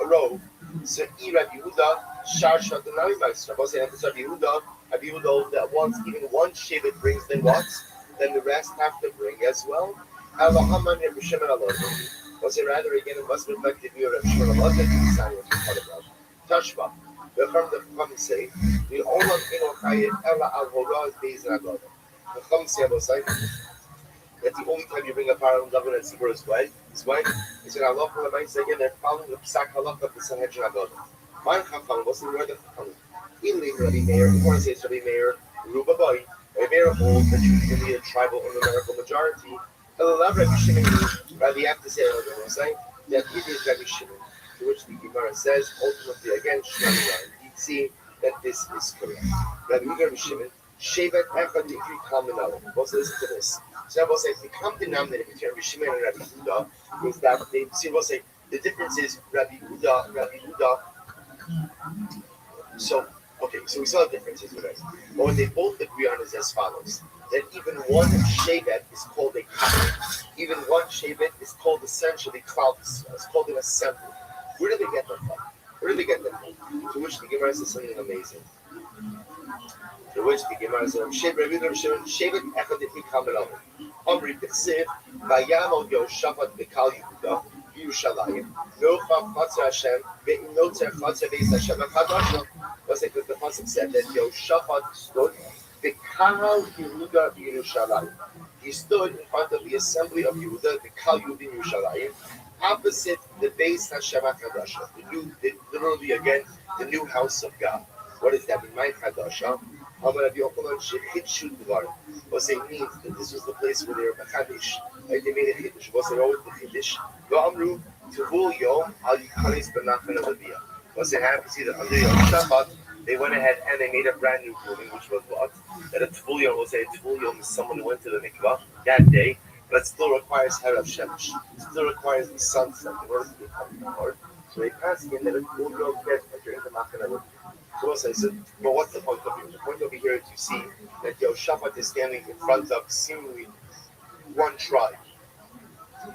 row. So, Rabbi Yehuda, Shar Shatanami Meister. I was saying, Rabbi Yehuda, that once even one shevet brings, then what? Then the rest have to bring as well. Allahaman Rabbi Shimon Alazim. Was it rather again, it must reflect the view of Rabbi Shimon Alazim to the sign of the Tashba. The Chum say, the Olam Enochayet, Ella Al Hora is based on Agoda. The Chum say, that's the only time you bring a parallel government at Sibur is when? It's in Allah for the mice again, they're following the Psak Halach of the Sanhedrin HaGadol. My Chacham, what's the word of Chacham? Ilim Rabbi Meir, if you want to say it's Rabbi Meir, Ruba Boy, Rabbi Meir holds that you can be a tribal or numerical majority. Rabbi Shimon, rather you have to say, that it is Rabbi Shimon, to which the Gemara says, ultimately again, you see that this is correct. Rabbi Shimon, Shevet Echad Ikri Kalmanal. Also listen to this. So I will say the common denominator between Rabbi Shimon and Rabbi Yehuda is that they see. We'll say the difference is Rabbi Yehuda. So we saw the differences with us. But what they both agree on is as follows: that even one shevet is called a kal. Even one shevet is called essentially klal. It's called an assembly. Where do they get that from? To which the Gemara says something amazing. To which the Gemara says, Shevet Echad Ikri Kalmanal. Omri B'Tziv, Vayamol Yoshafat B'Kal Yehuda, Yerushalayim, No Chatzah Hashem, No Tzeh Chatzah Beis Hashem HaKadosh. Let's say because the pasuk said that Yoshafat stood B'Kal Yehuda Yerushalayim. He stood in front of the assembly of Yehuda, B'Kal Yehuda Yerushalayim, opposite the Beis Hashem HaKadosh, literally again the new house of God. What does that mean? My Kadosh. What it means that this was the place where they were mechadish, like they made a chiddush. Was it always the chiddush? V'amru tevul yom al yikanis b'nachman aleviyah. Was it happy to see that under Yom Shabbat they went ahead and they made a brand new building, which was what? That a tevul yom, will say a tevul yom is someone who went to the mikvah that day, but it still requires herav shemesh. It still requires the sunset in order to become Lord. So they passed in that a tevul yom gets entering the machman aleviyah. So I said, but what's the point of here? The point over here is you see that Yehoshaphat is standing in front of seemingly one tribe,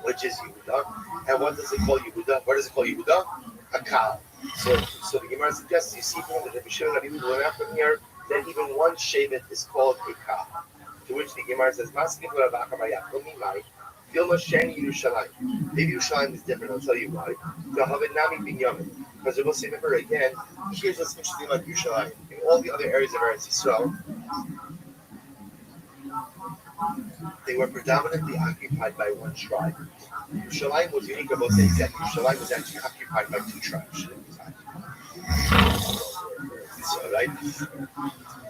which is Yehuda. And what does it call Yehuda? What does it call Yehuda? A cow. So the Gemara suggests you see from the Rabbi Shimon and Rabbi Yehuda learn out from here that even one shevet is called a cow. To which the Gemara says, maybe Yerushalayim is different, I'll tell you why. Because we'll say, remember again, here's what's interesting about Yerushalayim. In all the other areas of Eretz Yisrael, they were predominantly occupied by one tribe. Yerushalayim was unique about saying that Yerushalayim was actually occupied by two tribes. So, right?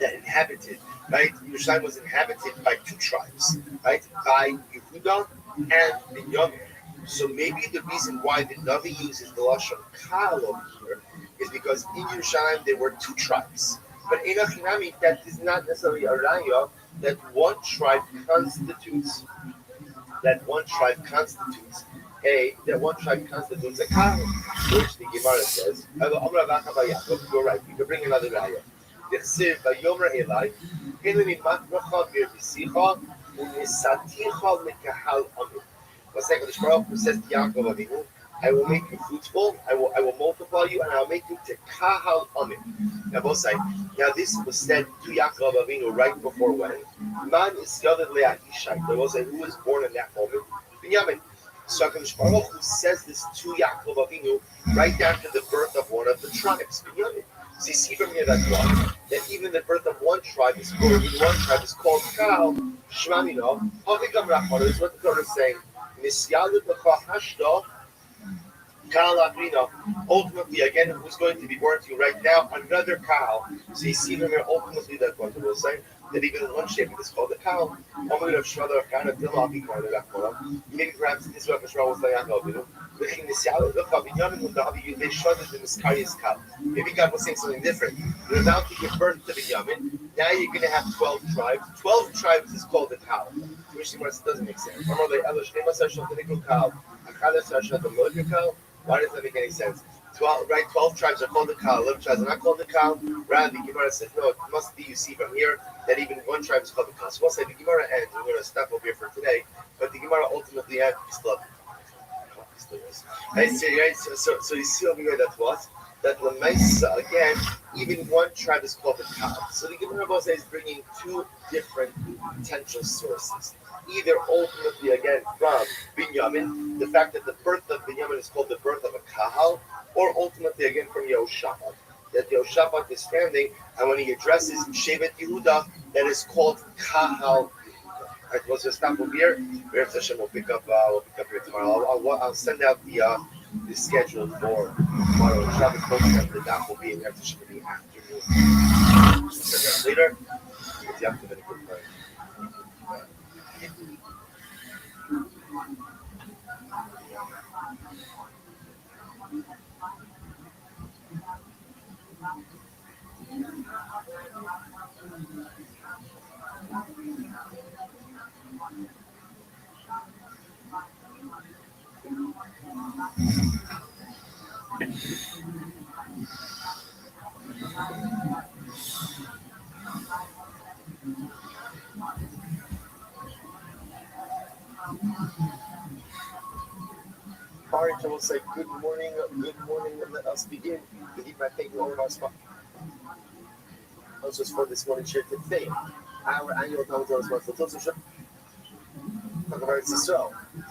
That inhabited, right? Yerushalayim was inhabited by two tribes, right? By Yehuda and Binyamin. So maybe the reason why the Navi uses the lashon Kal over here is because in Yerushalayim there were two tribes. But in Achinami, that is not necessarily a raya that one tribe constitutes a Kal, which the Gemara says. You're right. You can bring another raya. What's that? The Baruch Hu says to Yaakov Avinu, I will make you fruitful, I will multiply you, and I'll make you to kahal amim. Now both sides. Now this was said to Yaakov Avinu right before when? Man is yadad le'achishai. There was who was born in that moment? Binyamin. So HaKadosh Baruch Hu says this to Yaakov Avinu right after the birth of one of the tribes, Binyamin. So you see from here that even the birth of one tribe is called Kal, Shmamino, Havigam Rachmana is what the Torah is saying. Ultimately, again, who's going to be born to you right now? Another cow. So you see from here, ultimately, that what will say that even in one shape is called a cow. Maybe perhaps this is what Mishra was saying. Maybe God was saying something different. You're about to give birth to Binyamin. Now you're going to have 12 tribes. 12 tribes is called a cow. Which doesn't make sense. Why does that make any sense? 12 tribes are called the cow, 11 tribes are not called the cow. Rather, the Gemara says, no, it must be, you see from here, that even one tribe is called the cow. So we'll say the Gemara ends, we're going to stop over here for today, but the Gemara ultimately ends, so you see over here that what? That the Mesa, again, even one tribe is called the cow. So the Gemara is bringing two different potential sources. Either ultimately, again, from Binyamin, the fact that the birth of Binyamin is called the birth of a Kahal, or ultimately, again, from Yehoshaphat, that Yehoshaphat is standing, and when he addresses Shevet Yehuda, that is called Kahal. Right, we'll just stop over here. We'll pick up here tomorrow. I'll send out the schedule for tomorrow. Shabbos program. The doc will be in there in the afternoon. Send it out later. If you have to, good time. All right, I will say good morning, and let us begin. To keep my thank you all of our sponsors for this morning share today. Our annual Talmud responsibility.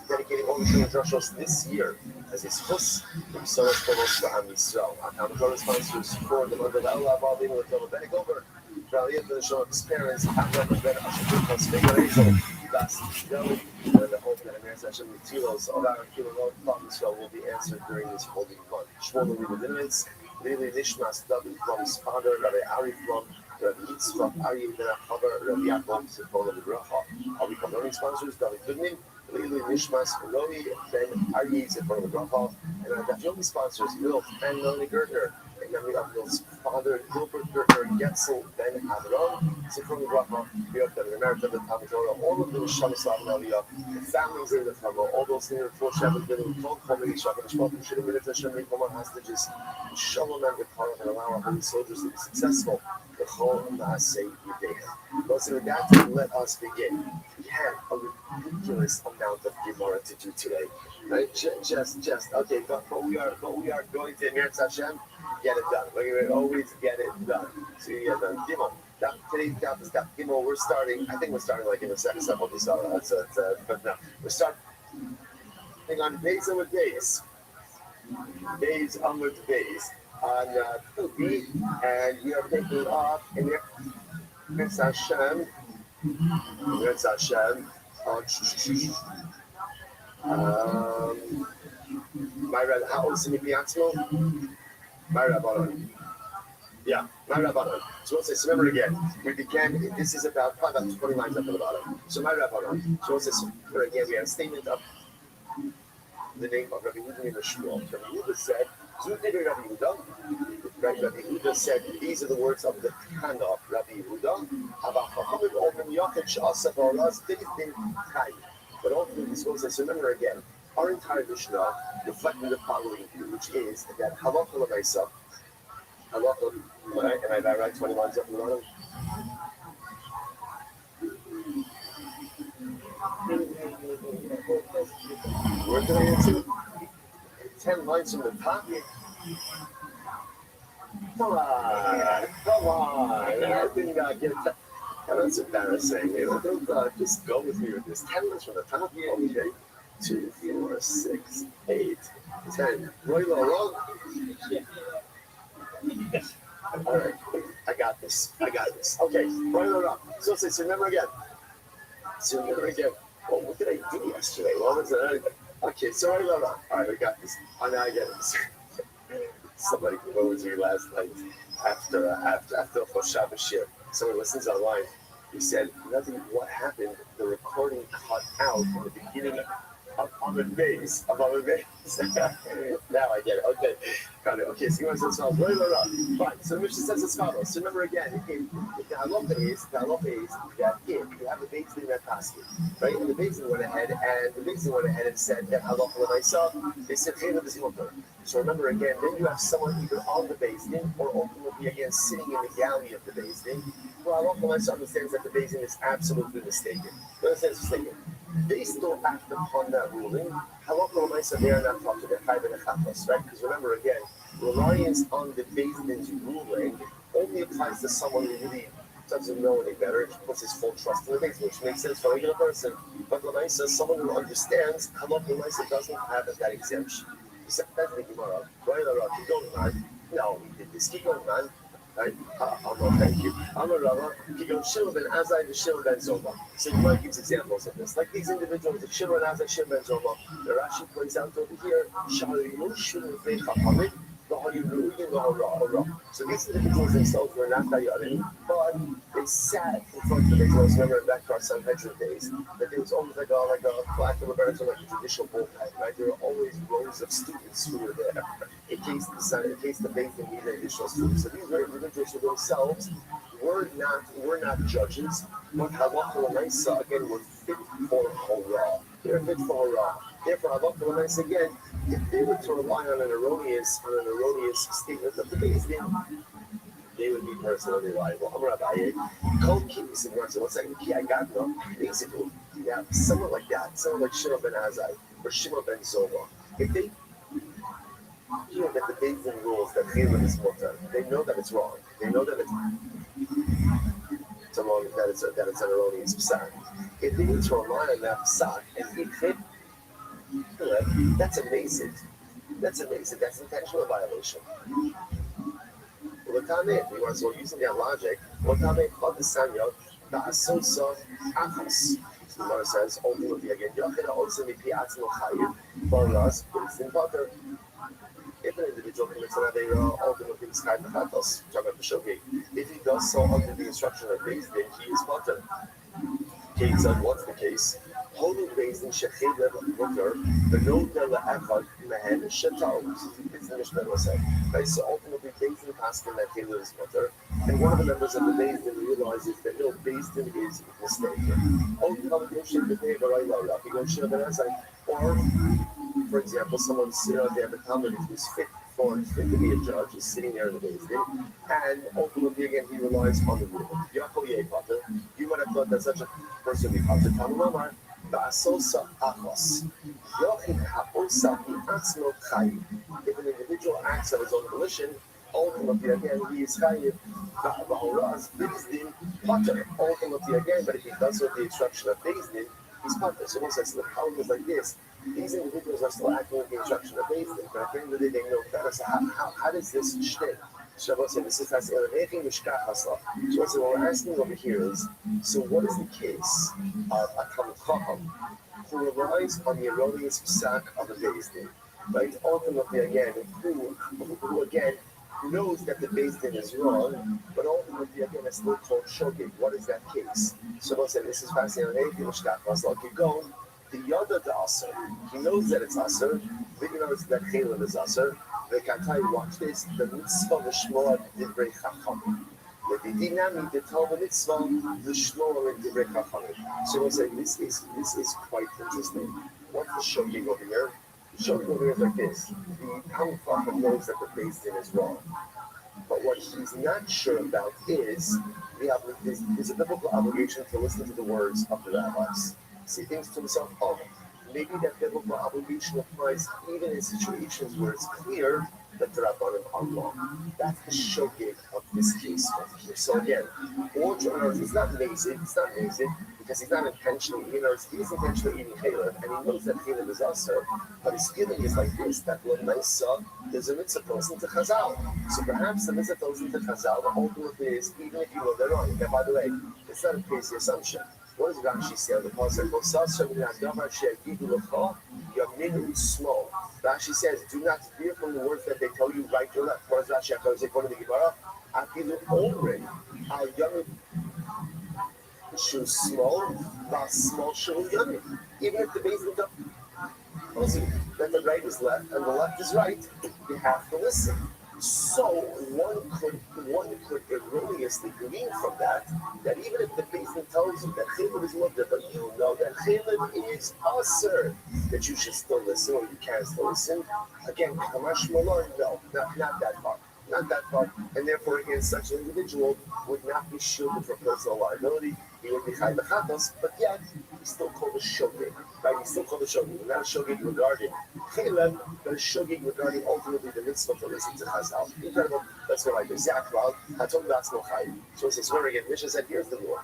Dedicating all the Drushos this year as his host from Soros Kolos for Am Yisrael. Our Talmud sponsors for the month of Allah, Balding with Talmud Benegover. Valiant for the show experience, Hamlet and Ben Ashur plus Figurazo, Das Joe, and the hope that Amir Session with Tilos, all our Kilo problems will be answered during this holy month. Shmuel Leibovitz, Lili Nishmas, David from Father, Rabbi Ari from Rabbi Yitzchak, Ari Ben Achavar, Rabbi Yaakov, Sipol of Bracha. Our becoming sponsors, David Goodman, Lili Nishmas, Roi, Ben Ari, Sipol of Bracha, and our Dafyomi sponsors, Milt and Melanie Gertner. Memory of Milt's father, Gilbert Gertner, Getzel, Ben Avron, Sipol of Bracha, the America, the Talmud Torah, all of those Shamasav and Aliyah, the families in the Torah, all those things that 4-7 billion, 12 communities, Shaka, the Shpot, Shittim, Meditation, Recommand hostages, Shalom and Gepar, and allow our holy soldiers to be successful. The whole Maaseh Yudea. But so with that, let us begin. We have a ridiculous amount of Gemara to do today. Right? Just okay, but we are going to Emir Hashem, get it done. We always get it done. So you get done. Gimel. Today's daf is daf Gimel. We're starting. I think we're starting like in a second. But no, we're starting on days over days. Days onward days. On Tubi, and we are taking off in Hashem That's Hashem. My Rabbi, how old is he? My Rabbi. Yeah, my Rabbanon. So we'll say, so remember again, we began, this is probably about 20 lines up at the bottom. So my Rabbanon. So we'll say, so remember again, we had a statement of the name of Rabbi Yehuda in the Shmuel. Rabbi Yehuda said, Rabbi Yehuda. Right, Rabbi Yehuda said, these are the words of the Tana of Rabbi Yehuda. But ultimately, so we'll say, so remember again, our entire Mishnah reflected the following view, which is that halakha l'maisa, halakha, am I right? 20 lines up in the bottom? Where did I answer? 10 lines from the top? Come on. I did not get that. That's embarrassing. Don't just go with me with this. 10 lines from the top? Okay. 2, 4, 6, 8, 10. Roll. All right. I got this. Okay. Roll. So remember again. Well, what did I do yesterday? What was it? Okay, so roll. All right, we got this. Oh, now I get it. Somebody came over to me last night after the Shabbos shir. Someone listens online. He said, nothing, what happened? The recording cut out in the beginning of Amid Bays. Now I get it. Okay. Got it. Okay, so you want to say it's fine. So the Mishnah says as follows. So remember again, the halacha is that if you have a Beis Din that passed it, right? And the Beis Din went ahead and said that halacha l'maisa, they said chaylev is mutar. So remember again, then you have someone either on the Beis Din or ultimately again sitting in the galley of the Beis Din. Well, halacha l'maisa understands that the Beis Din is absolutely mistaken. They still act upon that ruling. Halacha l'maisa, they are not talking to their chayv and echafos, right? Because remember again, reliance on the Beis Din's ruling only applies to someone who really doesn't know any better, puts his full trust in the Beis Din, which makes sense for a regular person. But l'maisa, someone who understands, halacha l'maisa doesn't have that exemption. He said, that's the Gemara. Keep going, man. No, he did this. Keep going, man. Right? Thank you. He goes, Shimon ben Azai to Shimon ben Zoma. So Gemara gives examples of this. Like these individuals, like Shimon ben Azai, Shimon ben Zoma, the Rashi points out over here, so these individuals themselves were not Dayarim, but they sat in front of the Beis. Remember back to our Sanhedrin days, that there was always like a lack of a better term, like a judicial bullpen, right? There were always rows of students who were there in case the Beis Din needed additional students. So these were individuals who themselves were not judges, but halacha l'maisa again were fit for Horah. They're fit for Horah. Therefore, halacha l'maisa again, if they were to rely on an erroneous statement of the Beis Din, they would be personally liable. I'm Rabbi. Call keys and runs. What's that? I got no. Basically, yeah, someone like that, someone like Shimon ben Azai or Shimon ben Zoma, if they hear that the Beis Din rules that chaylev is mutar, they know that it's wrong. They know that it's wrong. That it's an erroneous psak. If they need to rely on that psak and hit it, that's amazing. That's intentional violation. We want to using that logic. The Asosa Achas. The Gemara says, ultimately again, if an individual commits an Aveira, ultimately it's kind of Chatos, if he does so under the instruction of Beis Din, he is Potter. Kate said, what's the case? Holy Beis Din Shechelev Mutter, the no Dela Echad Mehen Shetao. This is the Mishnah was saying. Right, so ultimately Beis Din Paskin that Chaylev is Mutter, and one of the members of the Beis Din realizes that no, Beis Din is mistaken. Or, for example, someone's they have a Talmud who's fit to be a judge, is sitting there in the Beis Din, and ultimately again he relies on the rule. You might have thought that such a person would be Pater. Talmud if an individual acts of his own volition, ultimately again he is chayiv. Ultimately again, but if he does so with the instruction of Beis Din, he's Pater. So once I said the problem is like this, these individuals are still acting with the instruction of Beis Din, but at the end of the day they know better. So how does this shtick Shabbos said, this is fascinating. So what we're asking over here is, so what is the case of a Talmud who relies on the erroneous psak of a Beis Din, right? Ultimately, again, who again knows that the Beis Din is wrong, but ultimately, again, it's still called shogeg. What is that case? Shabbos said, this is fascinating. I'll keep going. The Yada the Aser, he knows that it's Aser, he knows that Chaylev is Aser. The Katai, watch this, the mitzvah v'shmoa divrei chachamim. The dynamic, the Talmud mitzvah, the shmoa and divrei chachamim. So we'll say this is quite interesting. What's the shogeg over here? The shogeg over here is like this. The Talmud Chacham knows that the Beis Din is wrong. But what he's not sure about is there's a biblical obligation to listen to the words of the rabbis. See things to himself, oh, maybe that biblical obligation applies even in situations where it's clear that the rabbanim are wrong. That's the shogeg of this case over here. So again, it's not lazy, because he's not intentionally, he's intentionally eating chaylev, and he knows that chaylev is aser, but his feeling is like this, that when Maisa, there's a mitzvah to listen to Chazal. So perhaps the mitzvah to listen to Chazal, the whole truth is, even if you know they're wrong. Now, by the way, it's not a crazy assumption. What does Rashi say on the pasuk? Small. Rashi says, do not fear from the words that they tell you right or left. What does Rashi have to say? According to the Gemara, small even if the base is up, then the right is left and the left is right, you have to listen. So one could erroneously glean from that even if the Beis tells you that chaylev is mutter, but you know that chaylev is aser, that you should still listen or you can still listen. Again, kamash malon, no, not that far. Not that far, and therefore, again, such an individual would not be shielded from personal liability. He would be chai b'chatos, but yet he's still called a shogeg, right? He's still called a shogeg, not a shogeg regarding chaylev, but a shogeg regarding ultimately the mitzvah to listen to Chazal. Incredible. Let's go like this. Zakral, hatom b'atzmo chai. So it says, again, Mishnah said, here's the rule.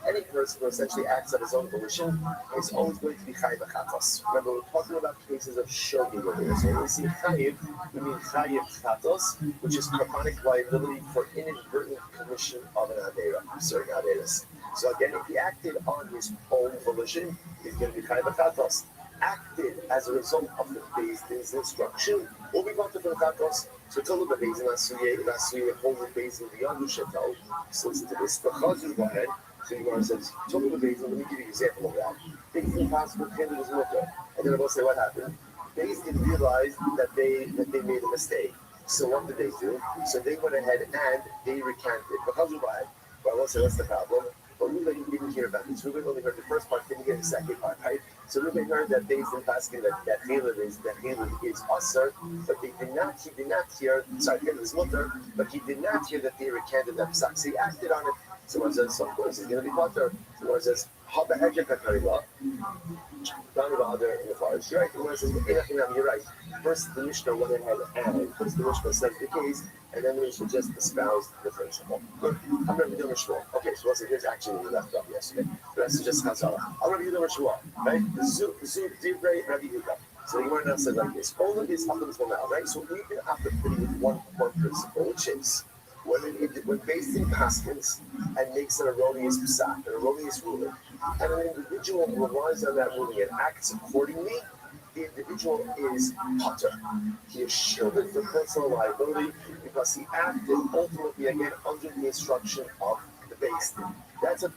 Any person who essentially acts on his own volition is always going to be chayiv b'chatos. Remember, we're talking about cases of shogeg over here. So when we see chayiv, we mean chayiv chatos, which is carbonic liability for inadvertent commission of an avera, certain averas. So again, if he acted on his own volition, he's going to be chayiv b'chatos. Acted as a result of the Beis Din's instruction, will be brought to the chatos. So tell the Beis Din asuye hold the Beis Din beyond the shetel. So listen to this. Go ahead. So Gemara says, tell me the Beis Din, let me give you an example of that. Things impossible, chaylev is mutter. And then I will say what happened. Beis Din realized that they made a mistake. So what did they do? So they went ahead and they recanted. But I will say, what's the problem? But Reuben didn't hear about this. Reuben only heard the first part, didn't hear the second part, right? So Reuben heard that Beis Din asking that chaylev is aser, but he did not hear, chaylev is mutter, but he did not hear that they recanted that psak. So he acted on it. Someone says, so of course, he's going to be mutter. Someone says, how the heck you can carry law? Down about there in the forest. You're right. Someone says, you're right. First, the Mishnah went ahead and first the Mishnah said the case, and then we should just espouse the principle. Good. I'm going to do Mishnah. Okay, so let's say here's actually we left off yesterday. The rest is just Chazal. I'm going to do Mishnah, right? Zu divrei Rabbi Yehuda. So the Gemara said like this. All of this happens for now, right? So we've been operating with one principle, which is when Beis Din paskins and makes an erroneous psak, an erroneous ruling, and an individual relies on that ruling and acts accordingly, the individual is potter. He is shielded from personal liability because he acted ultimately again under the instruction of the Beis Din. That's a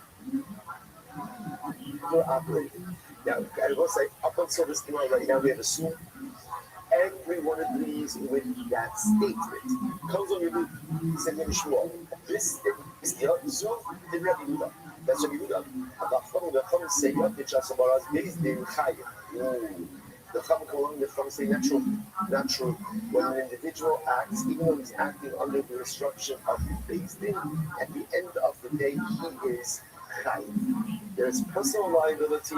we're operating. Now, I will say, up until this point right now, we have assumed everyone agrees with that statement. Comes on your this is the Zoom, the Rabbi Yehuda. That's Rabbi Yehuda. The Chum say, the Chasabaras, Beis Din Chayim. The Chum say, not true. When an individual acts, even though he's acting under the instruction of the Beis Din, at the end of the day, he is Chayim. There is personal liability,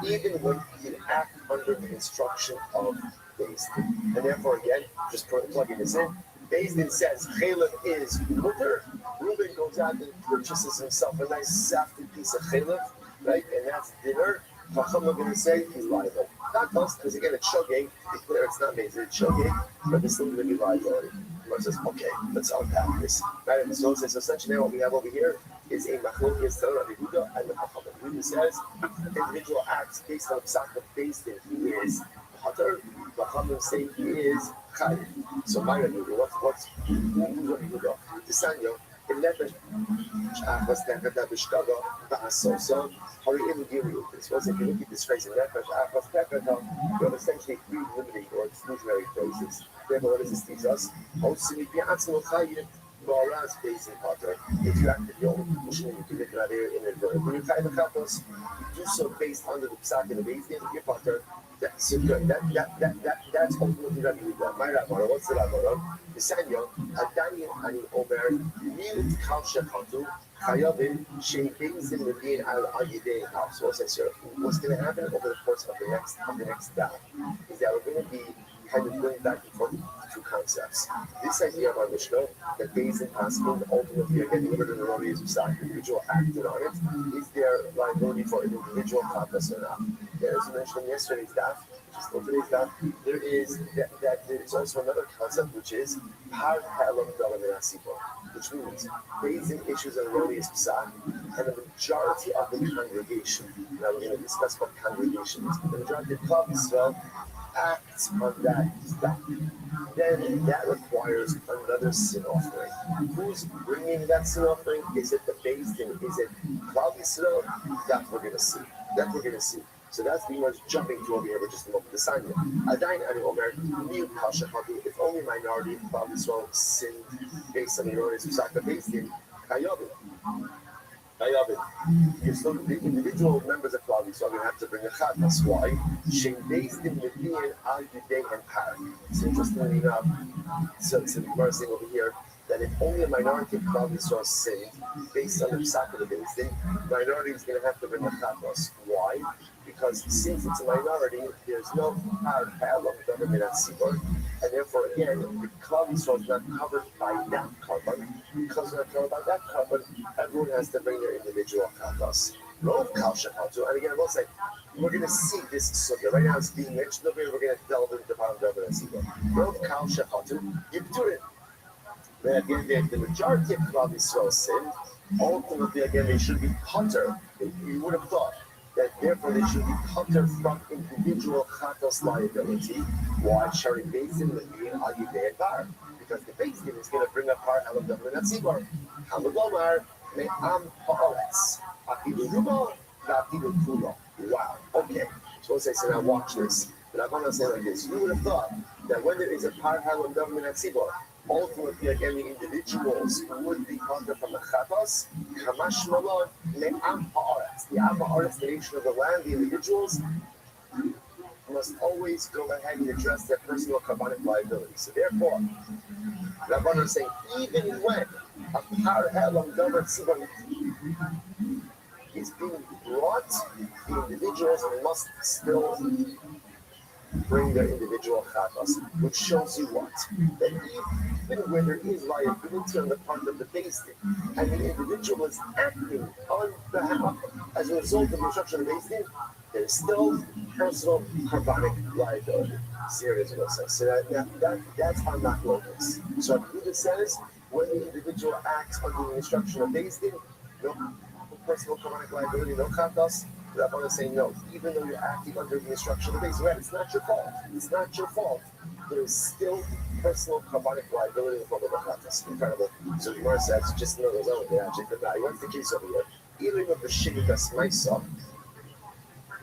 even when he can act under the instruction of Beis Din. And therefore, again, just plugging this in, Beis Din says chaylev is mutter. Reuben goes out and purchases himself a nice safted piece of chaylev, right? And that's dinner. Chacham are going to say he's liable. Not us, because again, it's shogeg. It's clear it's not Beis Din, it's shogeg, but there's still going to be liability. Gemara says, okay, let's unpack this. Right? And so it says, essentially what we have over here is a machlokes Rabbi Yehuda and the Chachamim. Yehuda says individual acts based on psak based in he is Hatar. The Chachamim say he is Chayiv. So my Rabbi Yehuda, who's Rabbi Yehuda? The Sanyo, in Nefesh, Achas Tekata Bishkaga Ba'asosa. Hori Ilu Giri. This was if you look at this phrase in Nefesh, Achas Tekata, you have essentially three limiting or exclusionary phrases. Therefore, what does this teach us? If you act with your own emotion, you commit that area inadvertently. When you try to help us, you do so based on the psak and the base of your partner. That's good. That's ultimately Rabbi Yehuda. My Rabbi, what's the Rabbi? The Sanyo, Adani Ani Omer, Mil Kal Shechatu, Chayavin, Sheikazin Levin Al Ayidei House. What's going to happen over the course of the next day is that we're going to be kind of going back and forth two concepts. This idea of our Mishnah, that based in asking, ultimately again, delivered in the Rabbi is the individual acted on it, is there liability for an individual context or not? As we mentioned in yesterday's daf, which is still today's daf, there is also another concept which is par halam dalam asibor, which means based in issues of Rabbi is psak, and the majority of the congregation. Now we're going to discuss what congregation is. The majority of Klal Yisrael acts on that stuff, then that requires another sin offering. Who's bringing that sin offering? Is it the base thing? Is it Klal Yisrael? That we're going to see. So that's the much jumping to over here for just a moment. The sign here. Adain ani omer miu kal shechatu. If only minority of Klal Yisrael sinned based on the erroneous psak, the base thing, Chayavin. The individual members of Klal Yisrael are going to have to bring a chat. That's why Shem based in Medin al Yudei and Par. It's interestingly enough, so the Gemara saying over here that if only a minority of Klal Yisrael sinned based on the psak of the base, then minority is going to have to bring a chat. Why? Because since it's a minority, there's no par halam government at Sibor, and therefore again, the Klal Yisrael is not covered by that carbon. Because they're not covered by that carbon, everyone has to bring their individual katas. Rov kal shechatu, and again, I will say, we're going to see this sugya. Right now it's being mentioned over here, we're going to delve into the bottom government at Sibor. Rov kal shechatu, you do it. Then again, the majority of Klal Yisrael sinned. Ultimately, again, they should be hunter. You would have thought that therefore they should be hunter from individual chatos liability. Why? Shari Basin would be an Ayudei Bar. Because the Basin is going to bring up our Halam Davin at Sibor. Halam Lomar, Me'am Ha'aretz. Akidu Ruba, Akidu Kulo. Wow. Okay. So let's say, so now watch this. But I'm going to say like this. You would have thought that when there is a par Halam Davin at Sibor, ultimately, again, the individuals would be conquered from the chatos. Kamash malon le'am ha'aretz. The am ha'aretz, the nation of the land, the individuals must always go ahead and address their personal kabbanic liability. So therefore, Rabban is saying, even when a par halam davar tzibon is being brought, the individuals must still bring their individual chatas, which shows you what? That even when there is liability on the part of the Beis Din, and the individual is acting on behalf, as a result of the instruction of the Beis Din, there is still personal carbonic liability. Serious will say. So that's on that locus. So Yehuda says, when the individual acts under the instruction of Beis Din, no personal carbonic liability, no chatas. Rabbi is saying, no, even though you're acting under the instruction of the base, right, it's not your fault. It's not your fault. There is still personal carbonic liability in the form of the chatas. Incredible. So the Gemara says, just know those over there, actually, but now, what's the case over here? Even with the shinikas myself,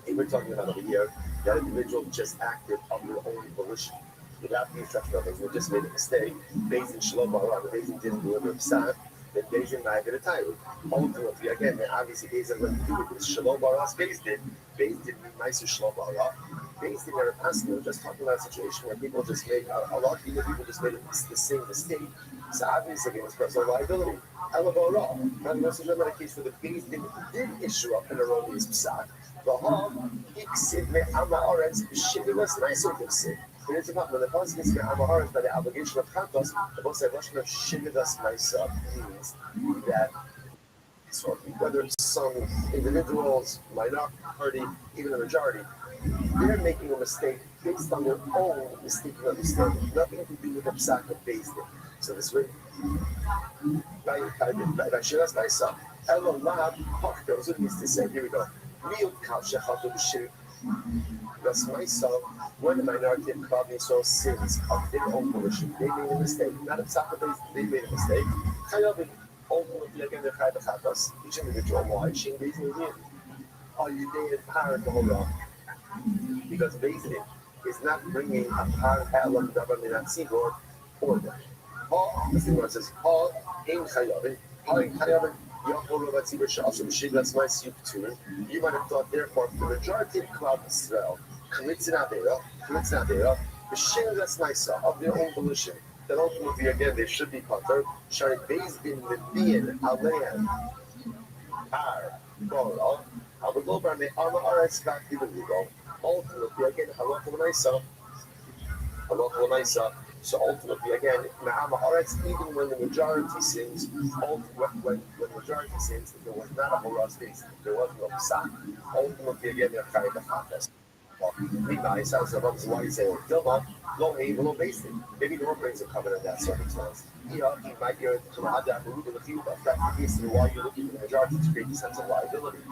we're talking about over here, that individual just acted of their own volition. Without the instruction of it, we just made a mistake. Based in Shalom Baruch, the Beis Din didn't deliver a psak. Then Beis Din might get a title. Ultimately, again, obviously Beis Din let do it with Shalom Baruch's Beis Din. Beis Din Meiser Shalom Baruch. Beis Din never passed. We're just talking about a situation where people just made a lot of people just made the same mistake. So obviously, again, it's personal liability. Ela Baruch. Now, this is another case where the Beis Din did issue up an erroneous psak. V'ham iksid me'ama aretz b'shivivas meiser iksid. But it's about when the pasuk is me'amaharis by the obligation of chatos, the both say Rosh of shivivas ma'isa means that so whether it's some individuals, minority, even the majority, they're making a mistake based on their own mistaken understanding, nothing to do with the psak of Beis Din. So this way, by Shiras myself, Elon Lab, those who needs to say, here we go. Real culture, how to share. That's myself, when the minority of Klal Yisrael sins of their own volition, they made a mistake. Not a sacrifice, they made a mistake. Chayavim, ultimately again, they're Chayv Chatas, each individual, why? Shin Beis Din. Are you there in power the whole wrong? Because Beis Din is not bringing a power elam davar minat tzibor order. All the thing says, all in Chayavim, you might have thought, therefore, the majority of Klal Yisrael commits an avera, the Shiras Maisa of their own volition, that ultimately, again, they should be pater, Shari Beis Din Levian Alean, Gora, Abulobar, the Amar Expected of Lugo, ultimately, again, Halacha Maisa. So ultimately, again, even when the majority sins, when the majority sins, if there was not a Horas base, if there was no Psak, ultimately, again, they're kind of Chatas. Maybe the work brings a covenant in that circumstance. You might hear to the Hadda and the Field of that case, why you're looking at the majority to create a sense of liability.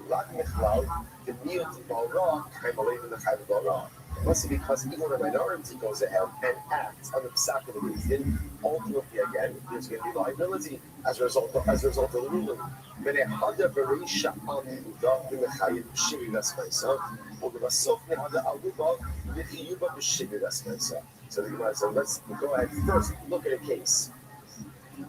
The Neil to Balra, I'm believing the Chayv Balra. Must be because even when a minority goes ahead and acts on the psak of the Beis Din, ultimately again, there's going to be liability as a result of the ruling. When a Hadda Bereisha on the Mechayiv Shiri Rasmaisa, or the Basok Nehada Aluba, the Chiyuba B'Shiri Rasmaisa. So the Gemara said, let's go ahead first, look at a case.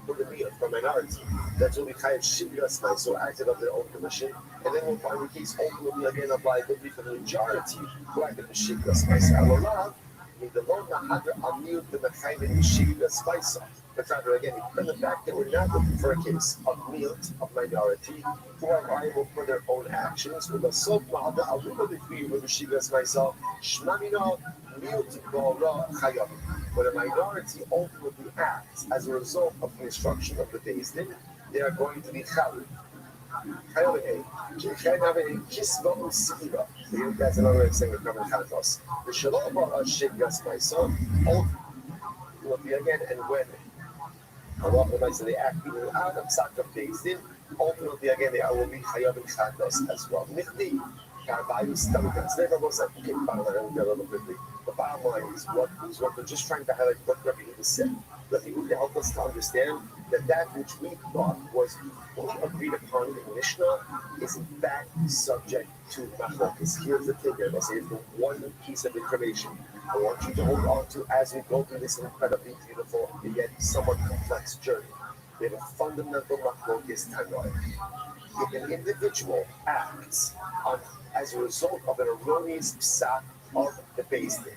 For the minority, that's what we kind of Shiri so acted on their own commission, and then we'll find the case ultimately again of liability for the majority who acted the Shiri Rasmaisa. But rather, again, from the fact that we're not looking for a case of milt, of minority, who are liable for their own actions, with a soap mahada, I'll do the free with the shigas myself, shmamino, milt, bora, chayam. When a minority ultimately acts as a result of the instruction of the Beis Din, they are going to be chayav. That's another way of saying it covers Chatos. The Shalom Bara Shigas myself, ultimately again, and when they act even out of Psak of Beis Din, ultimately again, they will be Chayav and Chatos as well. Nichdi, Karbayu Stamkas, never was like, okay, the bottom line is what we're just trying to highlight what Rabbi Huda said. Rabbi Huda helped us to understand that which we thought was fully agreed upon in Mishnah is in fact subject to machlokes. Here's the thing, I'll say, it's the one piece of information I want you to hold on to as we go through this incredibly beautiful and yet somewhat complex journey. We have a fundamental machlokes tanoi. If an individual acts as a result of an erroneous psak of the Beis Din,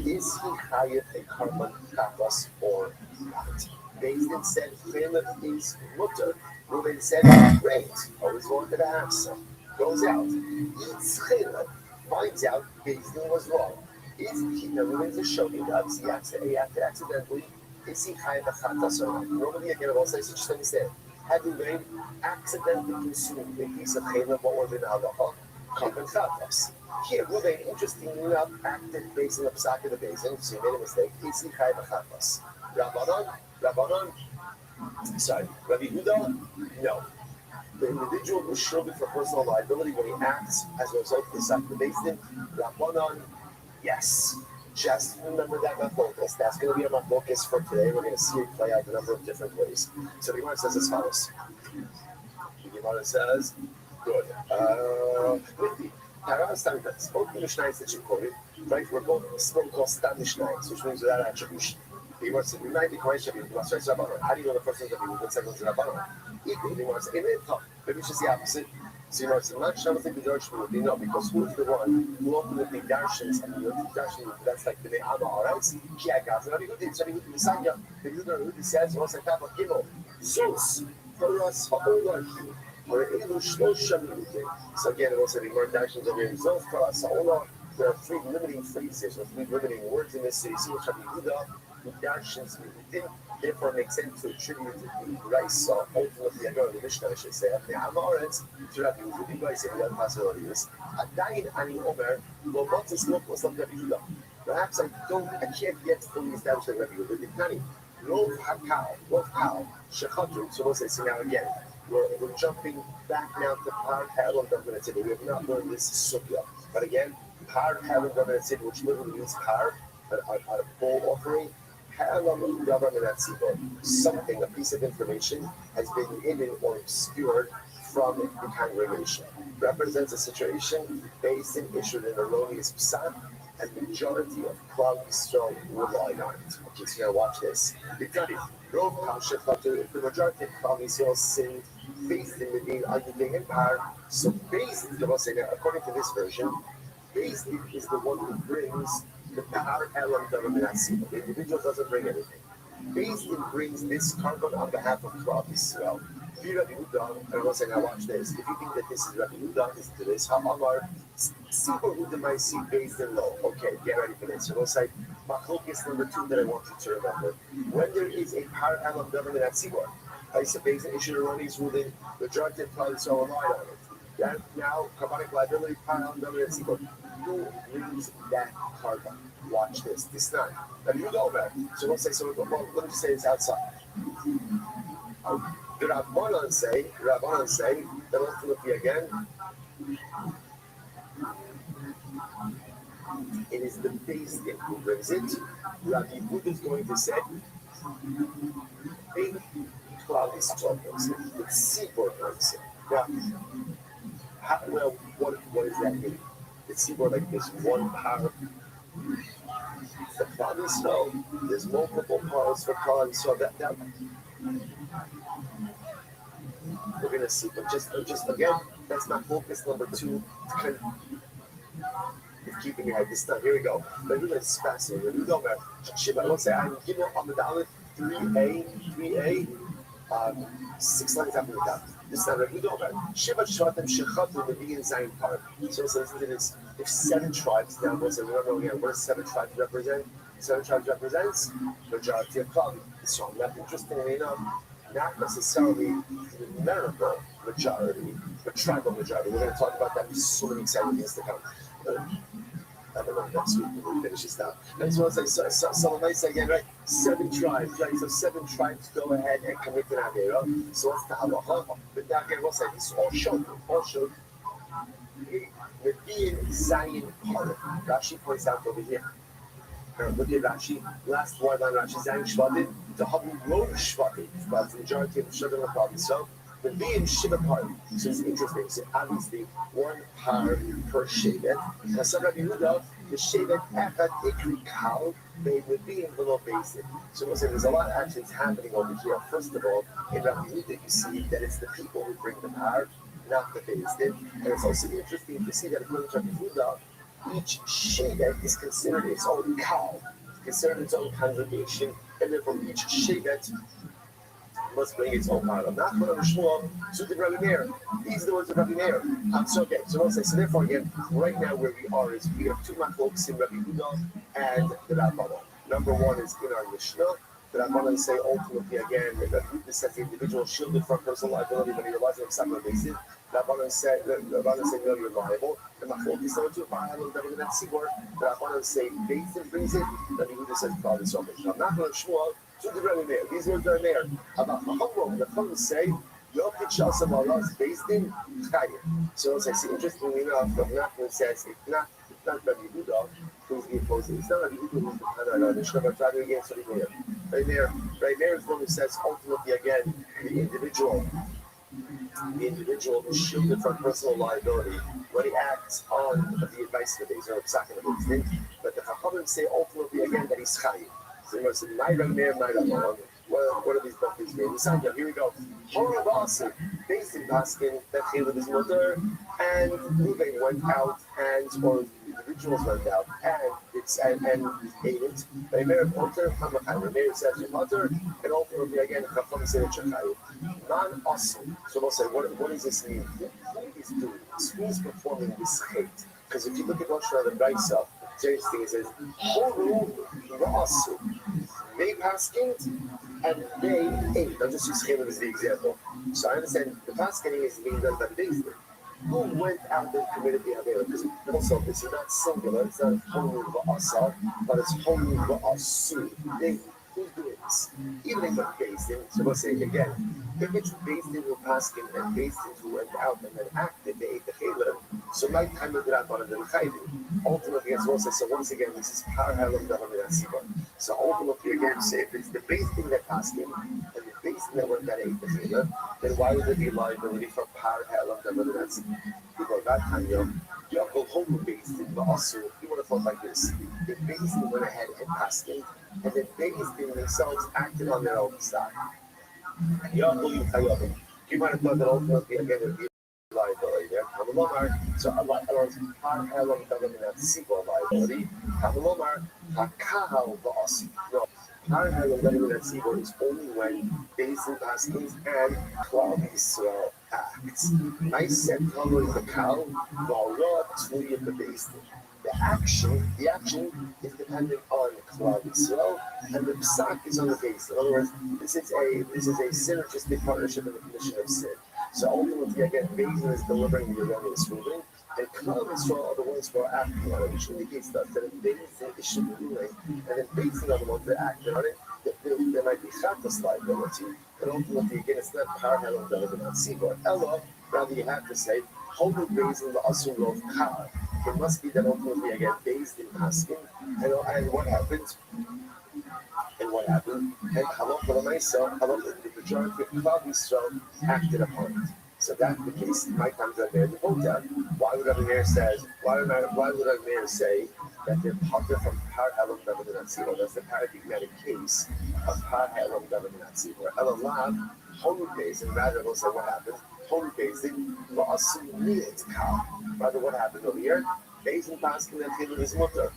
is he chayav a karban kapas or not? Beis Din said chaylev is mutter. Reuben said, great, always wanted to have some. Goes out, eats chaylev, finds out Beis Din was wrong. Is he now Reuben's a showing up? He acted accidentally. Is he chayav a chatas or not? Normally again, I'll say, so just understand. Had Reuben accidentally consumed a piece of chaylev or been halacha, karban chatas. Here, Reuben, interestingly enough, acted based on the psak of the Beis Din, so he made a mistake. Is he chayav a chatas? Rabbanon, Rabbi Huda, no. The individual who's shielded for personal liability when he acts as a result of the psak of the Beis Din, Rabbanon, yes. Just remember that machlokes. That's going to be a machlokes for today. We're going to see it play out a number of different ways. So the Gemara says as follows. The Gemara says, good. Both the Mishnayos that you quoted, right, were both still called Stam Mishnayos, which means without attribution. The Gemara said, how do you know the first one's Rabbi, the second one's Rabbanon? Equally, the Gemara said, maybe it's just the opposite. So the Gemara said, I don't think the Darshman would be no, because who's the one who ultimately darshans, and the darshan, that's like the Ne'ama, alright? Kiagas, Rabbi Huda, so Rabbi Huda Misanya, Rabbi Huda says, what's like that, but Gimel, Sus, for us, Ha'olah, so again, it also the more actions of himself for us. There are three limiting phrases or three limiting words in this series. Therefore, it makes sense to attribute the rice ultimately I go to the Mishnah, I should say, the Amaretz to Rabbi Huda. The other possibility is Adayin Ani Omer, well, what is not was Rabbi Huda? Perhaps I can't get fully established Rabbi Huda. Rov Hakal, Shechatu. So we'll say, so now again, we're jumping back now to Par Halal Dominant City. We have not learned this Sukya. But again, Par Halal Dominant City, which literally means Par, a bowl offering. Halal Dominant City. Something, a piece of information, has been hidden or obscured from the congregation. Represents a situation based in issued an erroneous psak, and the majority of Klal Yisrael relied on it. Okay, so now watch this. Because if the majority of Klal Yisrael sinned based in the Din Ayudin and Par, so based, according to this version, based is the one who brings the Par Elam Dominansi. The individual doesn't bring anything. Based brings this carbon on behalf of Klal Yisrael. Rabbi Yehuda, and I was saying, now watch this. If you think that this is Rabbi Yehuda, listen to this. Ha'amar, Sibor Udamaisi based in low. Okay, get ready for this. So we'll say, Machlokes number 2 that I want you to remember. When there is a Par Elam government at Sibor, I said, based on issue erroneous ruling, the majority of Klal Yisrael relied on it. Now, carbonic liability, Par Elam government at Sibor. Who brings that carbon? Watch this. This time. Rabbi Yehuda over. So we'll say, so well, let me just say this outside. The Rabbanan say, that ultimately again, it is the base that who brings it. Rabbi Yehuda is going to say, big Klal Yisrael brings it. The Tzibor brings it. Now, well, what does that mean? The Tzibor, like this one power. The Klal Yisrael, there's multiple powers for Klal Yisrael. That we're going to see, but just again, that's my focus number 2. Kind of keeping your head this time. Here we go. But you're fascinating. You go, man. Shiva, let's say I'm giving up on the dollar 3A, 6 lines after the top. This time, you go, man. Shiva Shatim Shechatu, the beginning Zion part. So listen to this. If 7 tribes, now we'll say, we don't know again, what does 7 tribes represent? 7 tribes represents majority of Klal. So, not interestingly enough, not necessarily numerical majority, but tribal majority. We're going to talk about that. There's so many exciting things to come. I don't know next week when we finish this now. And so I say, someone might say again, right? 7 tribes, right? So 7 tribes go ahead and commit an Avera. So what's the halacha? But now again, we'll say this all showed. The being Zion part. Rashi points out over here. Look at Rashi. Last word on Rashi, Zayin Shvatim. The Habu Rov Shvatim. That's the majority of the Shvatim of Rabbi. So the being Shiva part. So it's interesting. So obviously, 1 par per Shevet. Now, some Rabbi Yehuda, the Shevet Echad Ikri Kal, they would be in little basic. So we'll say there's a lot of actions happening over here. First of all, in Rabbi Yehuda, you see that it's the people who bring the par, not the Bezdin. And it's also interesting to see that according to Rabbi Yehuda, each Shevet is considered its own cow, considered its own congregation, and therefore each Shevet must bring its own part. Not what I'm Shmuel, so the Rabbi Meir. These are the words of Rabbi Meir. So okay, so we'll say, so therefore again, right now where we are is we have 2 machlokes in Rabbi Yehuda and the Rabbanan. Number 1 is in our Mishnah. The Rabbanan say ultimately again that Rabbi Yehuda says the individual shielded from personal liability when he relies on himself basis. Rabbanan say no, you're liable. The machlok is number 2. The Rabbanan say Beis brings it. Rabbi Yehuda says probably so much. I'm not going to Shmuel. So the Rabbi Meir. These words are there. About the Chacham say Yokit Shasam Allah is based in Chayim. So it's like, interestingly enough, the Nachman says it's not Rabbi Yehuda who's the opposing. It's not Rabbi Yehuda who's the Tanakh. The Shlomo Tzaddik against Rabbi Meir. Right there is one who says ultimately again the individual is shielded from personal liability when he acts on the advice of the Beis or Psak of the Beis. But the Chachamim say ultimately again that he's Chayim. So you must say, my Rabbi, my Rabbi. What are these both things mean? Here we go. Horabasi, based in Paskin, that Caleb is mother, and Ruben went out, or individuals went out, and ate it. They married Potter, Hamachai. They married says your mother, and ultimately again, Chacham said Chachai. Non awesome. So we'll say, what does this mean? Who is doing this? Who is performing this hate? Because if you look at Rothschild and Raisa, it's interesting, it says, Horu Rasu. They paskind and they ate. I'll just use Chilin as the example. So I understand the paskinning is being done by the Bezdin. Who went out and committed the Avera? Because also this is not singular, it's not Horu Ra'asa, but it's Horu Ra'asu. Who's doing it? case. Even if it's based in, so we'll say again, if it's based in who paskin and based in who went out and then acted, they ate the chaylev, so my time of that one of them chaylev. Ultimately, as well says, so once again, this is par halom davar min hasiba. So ultimately, again, say if it's the based in that paskin and the based in that went that ate the chaylev, then why would there be liability for par halom davar min hasiba? Because that time, Yaakov home based in the also, you would have thought like this. The based in went ahead and paskin, and the based in themselves acted on their own side. You might have thought that ultimately again it would be liability there. So a lot of Harlem government has sequel liability. Hamalomar, Hakahal Boss. No, Harlem government has sequel is only when Basin Paskins and Club Israel acts. Nice set color in the cow, while Rothschild in the Basin. The action is dependent on Klal Yisrael, and the psak is on the base. In other words, this is a synergistic partnership in the condition of sin. So ultimately, again, Basin is delivering the erroneous ruling, and Klal Yisrael are the ones who are acting on it, which indicates that if Basin is ruling, and then Basin are the ones that act on it, there might be chatas liability, and ultimately, again, it's not parallel of the Tzibor. Ella, rather you have to say, Holy Basin the Asur of Kar. It must be that ultimately again based in asking, and what happens? And what happened? And halach l'maisa, halach the majority of Klal Yisrael acted upon it. So that's the case. My times are there. Why would Rabbi Meir says? Why would Rabbi Meir say that they're potter from par halom davar min hatzibur? That's the paradigmatic case of par halom davar min hatzibur. Elav holy days, and rather we'll say what happened. Holy days, they la'asim needs cow. Rather, what happened over here? Days and Paskin and Chilul is mutter.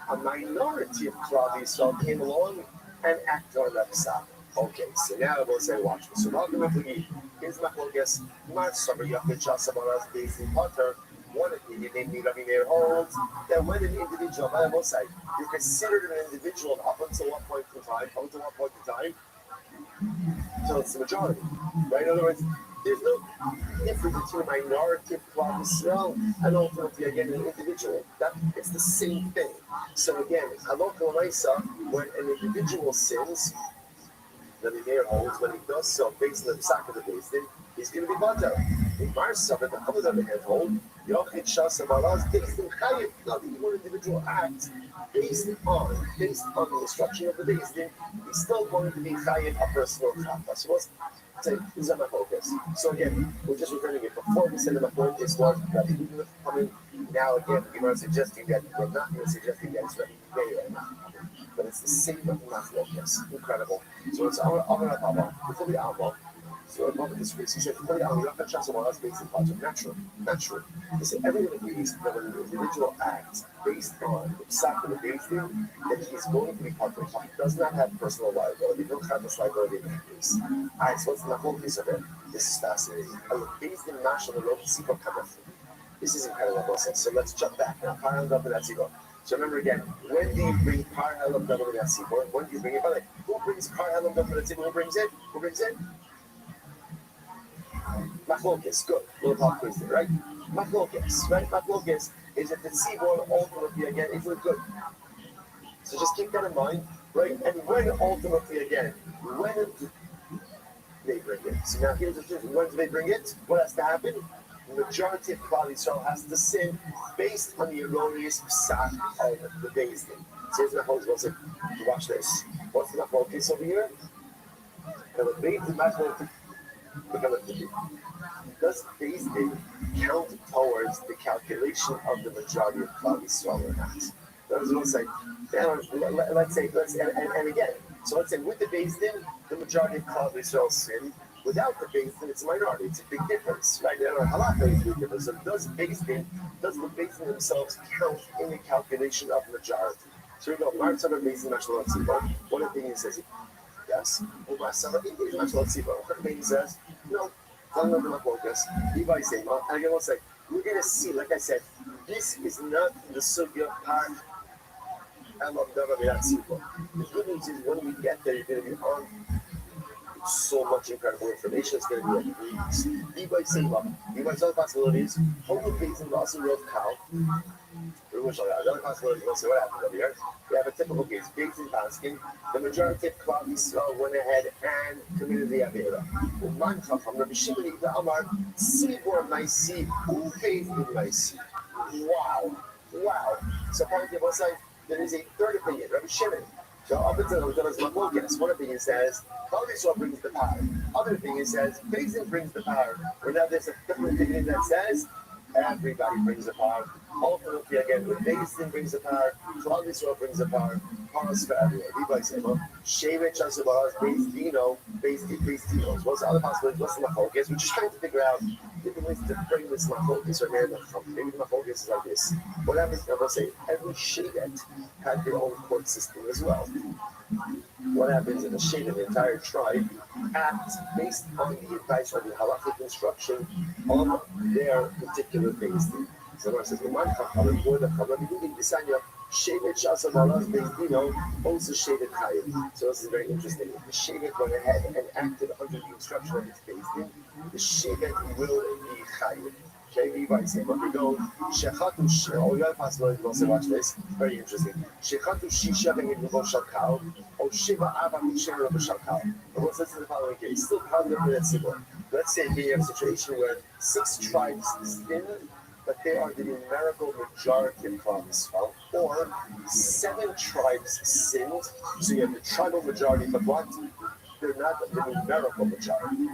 A minority of Klal Yisrael came along and acted on that psak. Okay, so now we'll say, watch this. So welcome to the here's my focus. March summer, you have to just about us days in Potter. One of the name Rabbi Meir holds that when an individual, I will say, you're considered an individual up until one point in time, until it's the majority. Right? In other words, there's no difference between a minority of Klal Yisrael and ultimately again an individual. That it's the same thing. So again, halach l'maisa, when an individual sins, Rabbi Meir holds when he does so based on the psak of the Beis Din, he's going to be butter. In Marsa, but the other Rabbi Meir hold, Yochid Shasa Maraz based in Chayiv, not the one individual act based on the instruction of the Beis Din, he's still going to be Chayiv a personal chapa. So what's say, this is my focus. So again, we're just returning it. Before we said that my focus was that even coming now again, we are suggesting that we're not even suggesting that it's Rabbi Meir, but it's the same focus. Incredible. So it's our before the Alma. So above this week, he said, before the Alma, you have to trust someone else based in parts of natural. He said, everyone agrees that when an individual acts based on the psak of the Beis Din, that he's going to be part of it. He does not have personal liability. No chatas liability in that case. Alright, so what's the whole piece of it? This is fascinating. Based in national Siva Kameth. This is incredible process. So let's jump back now. So remember again, when do you bring par halom davar min hatzibur? When do you bring it? By the way, who brings par halom davar min hatzibur? Who brings it? Machlokes, good. Little pop quiz there, right? Machlokes, right? Machlokes is that the tzibur ultimately again is it good. So just keep that in mind, right? And when ultimately again, when do they bring it? So now here's the thing: when do they bring it? What has to happen? The majority of Klal Yisrael has to sin based on the erroneous psak of the Beis Din. So here's the Machlokes. So watch this. What's the Machlokes over here? Now the Beis Din Machlokes. Does Beis Din count towards the calculation of the majority of Klal Yisrael or not? Those will say, let's say, and again, so let's say with the Beis Din, the majority of Klal Yisrael sin. Without the Beis Din, it's a minority. It's a big difference, right? Halakha is a big difference. So does the Beis Din themselves count in the calculation of majority? So we go, Mark Summer Beis Din Mashal Tzibor. One opinion says yes. Mark Summer Mashal Tzibor. One opinion says no. Don't know the focus. Levi say, and again, we'll say, we're going to see, like I said, this is not the sugya part. I love davar min hatzibur. The good news is when we get there, you're going to be on so much incredible information. It's going to be like breeze. Levi's all possibilities. Holy Beis Din also wrote cow. Another possibility is also what happened over here. We have a typical case. Biggs and Paskin, the majority of Klal Yisrael went ahead and committed the Avera. Uman Chacham, Rabbi Shimon Ida Amar, Sibor Maisi, who pays in Maisi? Wow. Wow. So apparently, both sides, there is a third opinion, Rabbi Shimon. So up until Rabbi's Makokas, one opinion says, Klal Yisrael brings the power. Other opinion says, Biggs brings the power. Where now there's a different opinion that says, everybody brings the power. Ultimately, again, when Bezdin brings the power, Klal Yisrael brings the power. Paras for everyone. Levi said, "Well, Shevet Chasabaras Bezdino, Bezdinos." What's the other possibility? What's the Machokas? We're just trying to figure out different ways to bring this Machokas right here. Maybe the Machokas is like this. What happens? I will say every Shevet had their own court system as well. What happens in the Shevet, the entire tribe, acts based on the advice or the halakhic instruction of their particular Bezdin. So the says, "Uman Chachamim for the Chachamim including Bisanya Shevet Shasa Balas Bezdino also Shevet Chayim." So this is very interesting. The Shevet went ahead and acted under the instruction of its Bezdin. The Shevet will be Chayim. Okay, Levi said, "But we go Shechatu." Oh, you have a possibility to also watch this. Very interesting. Shechatu Shisha Ben Yidvo Shalkal, or Shiva Ava Misher Rabbi Shalkal. And what's this in the following case? Still part of the Tzibur. Let's say we have a situation where 6 tribes sin, but they are the numerical majority of Klal Yisrael, or 7 tribes sinned, so you have the tribal majority, but what? They're not the numerical majority.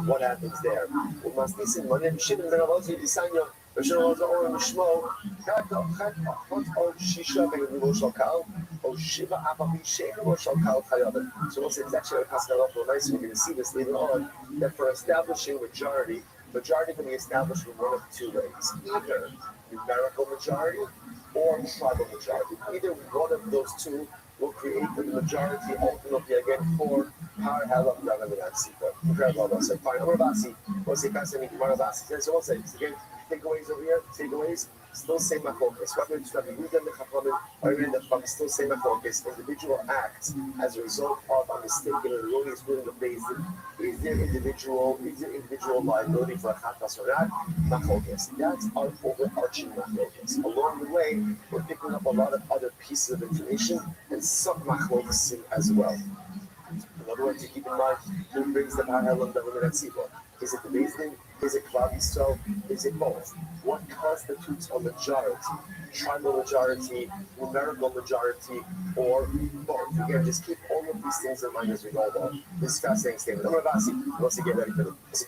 What happens there? We must listen. Manem Shimon ben Avozi Bisanyo, B'Shem Ozor Mishmo, Kato Chet Achot O Shisha Ben Yidvo Shalkal, O Shiva Apapi Sheikh Shalkal Chayavet. So it's actually a Pascal nice. We're going to see this later on. That for establishing majority can be established in one of 2 ways: either numerical majority or tribal majority. Either one of those 2 will create the majority ultimately again for Har Halach Rav and Sika. Incredible. So fine. Rabbi, what's the fascinating Rabbi says? So what's it? Again, takeaways over here. Takeaways. Still same focus. Whether it's Rabbi Yehuda the Chachamim or even the Chachamim, still same focus. Individual acts as a result of a mistaken or erroneous ruling of Bezdin. Is there individual liability for a chatas or not? Machlokas. That's our overarching machlokas. Along the way, we're picking up a lot of other pieces of information and some machlokas as well. In other words, to keep in mind, who brings the parallel of the women at Sibor? Is it the Bezdin? Is it Klal Yisrael? Is it both? What constitutes a majority? Tribal majority, numerical majority, or both? Again, just keep all of these things in mind as we go along. This is fascinating statement. I'm Rabbi, let's get ready for this.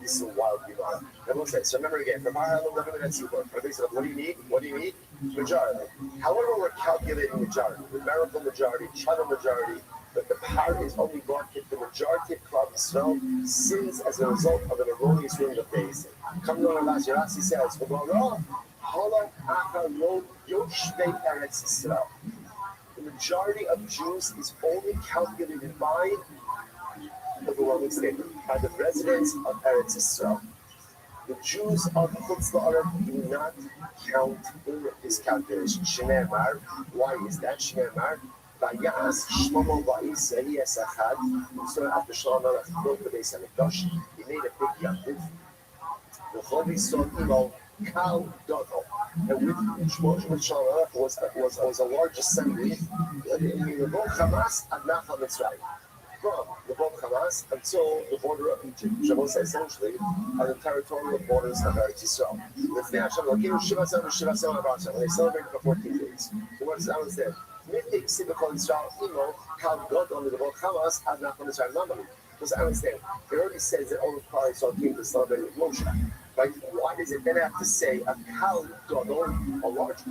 This is a wild Gemara. And we'll say, so remember again, from our level of at Sibor, what do you need? What do you need? Majority. However, we're calculating majority, numerical majority, tribal majority, but the power is only brought if the majority of Klal Yisrael sins as a result of an erroneous ruling of Bezdin. Come to Rabbi Yerasi says, the majority of Jews is only calculated by the wrong statement, by the residents of Eretz Yisrael. The Jews of Chutz La'aretz do not count in this calculation. Shnei Amar, why is that? Shnei Amar, Vayas Shlomo Va'isei Esachad. So after Shlomo built the Beis Hamikdash, he made a big yantiv. The Chovi saw Imo Kal Dodo, and with Shlomo was a large assembly in the Bo Hamas ad Nachal Mitzrayim. From the Bo Hamas until the border of Egypt, Shabbos essentially are the territorial borders of Eretz Yisrael. When they celebrated for 14 days, so what does that understand? Because I understand, it already says that all the parties are came to celebrate with Moshe. Right? Why does it then have to say a Kal Gadol, a large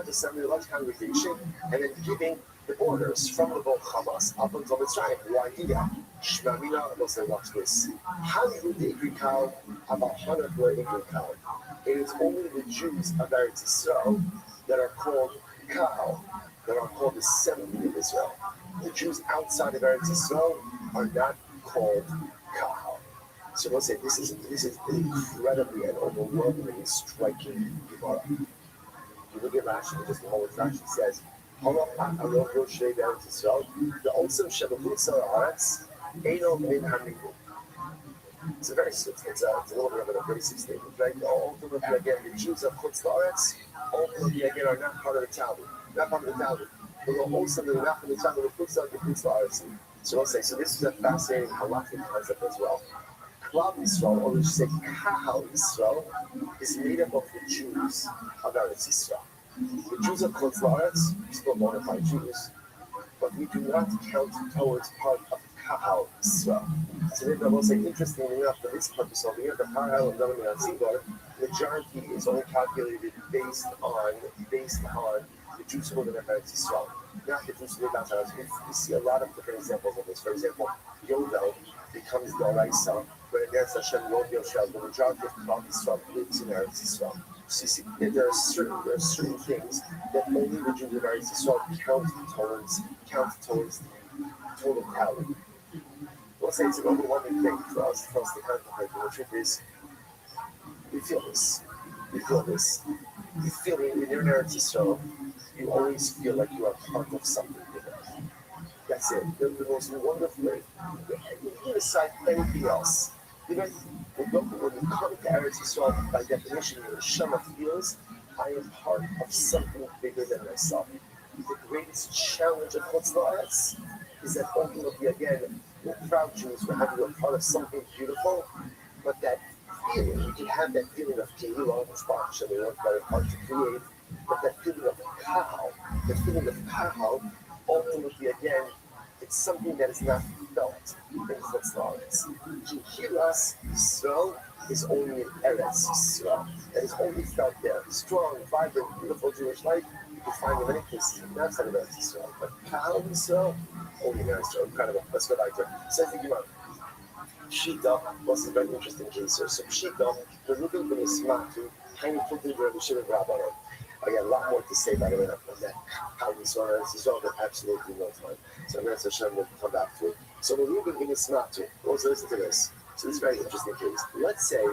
assembly, a large congregation, and then giving the borders from the Bo Hamas up until Mitzrayim? Why do that? Shmamina, they'll say, watch this. How do the Igri Kal have 100 Igri Kal? It is only the Jews of Eretz Yisrael that are called Kal, that are called the assembly of Israel. The Jews outside of Eretz Yisrael are not called Kal. So we'll say this is incredibly and overwhelmingly striking Gemara. You look at Rashi, just the whole Rashi says, the Osam Shabbat Haaretz Eino Min Hamigu. It's a little bit of an abrasive statement, right? Ultimately, again, the Jews of Chutz La'aretz, ultimately, again, are not part of the Talmud. Not part of the Talmud. But also, they're not from the Talmud of Chutz La'aretz. So I'll say, so this is a fascinating halakhic concept as well. Klal Yisrael, or we should say Kahal Yisrael, is made up of the Jews of Eretz Yisrael. The Jews of Chutz La'aretz, still bona fide Jews, but we do not count towards part of Kahal Yisrael. So maybe I will say, interestingly enough, for this purpose over here, the Kahal of Nomi on Tzibor, majority is only calculated based on the Jews who live in Eretz Yisrael, not the Jews who live outside. We see a lot of different examples of this. For example, Yovel becomes the Oraisa, but against Hashem Yod Yoshel, the majority of Klal Yisrael lives in Eretz Yisrael. So you see, there are certain things that only the Jews of Eretz Yisrael count towards the total tally. We'll say it's an overwhelming thing for us to contemplate. The truth is, we feel this. You feel it when you're in Eretz Yisrael. You always feel like you are part of something bigger. That's it. The most wonderful way. You decide anything else. When you come to Eretz Yisrael, by definition, your neshama feels, I am part of something bigger than myself. The greatest challenge of Chutz La'aretz is that ultimately, again, we're proud Jews, we're having to be part of something beautiful, but that feeling, you can have that feeling of Kehillah, it's very hard to create, but that feeling of Kahal, ultimately, again, it's something that is not felt in Chutz La'aretz. Kehillas Yisrael is only in Eretz Yisrael. That is only felt there. Strong, vibrant, beautiful Jewish life, you can find in many places outside of Eretz Yisrael. But Kahal Yisrael, only in Eretz Yisrael. Incredible. Let's go back to it. Says the Gemara. Pshita was a very interesting case here. So Pshita, the Reuben ben Ismatu, tiny football where we should have Rabbi on. I got a lot more to say, by the way, on that. How we saw Eretz Yisrael, but absolutely no time. So I'm going to come back to it. So the Reuben ben Ismatu, let's listen to this. So this is a very interesting case. Let's say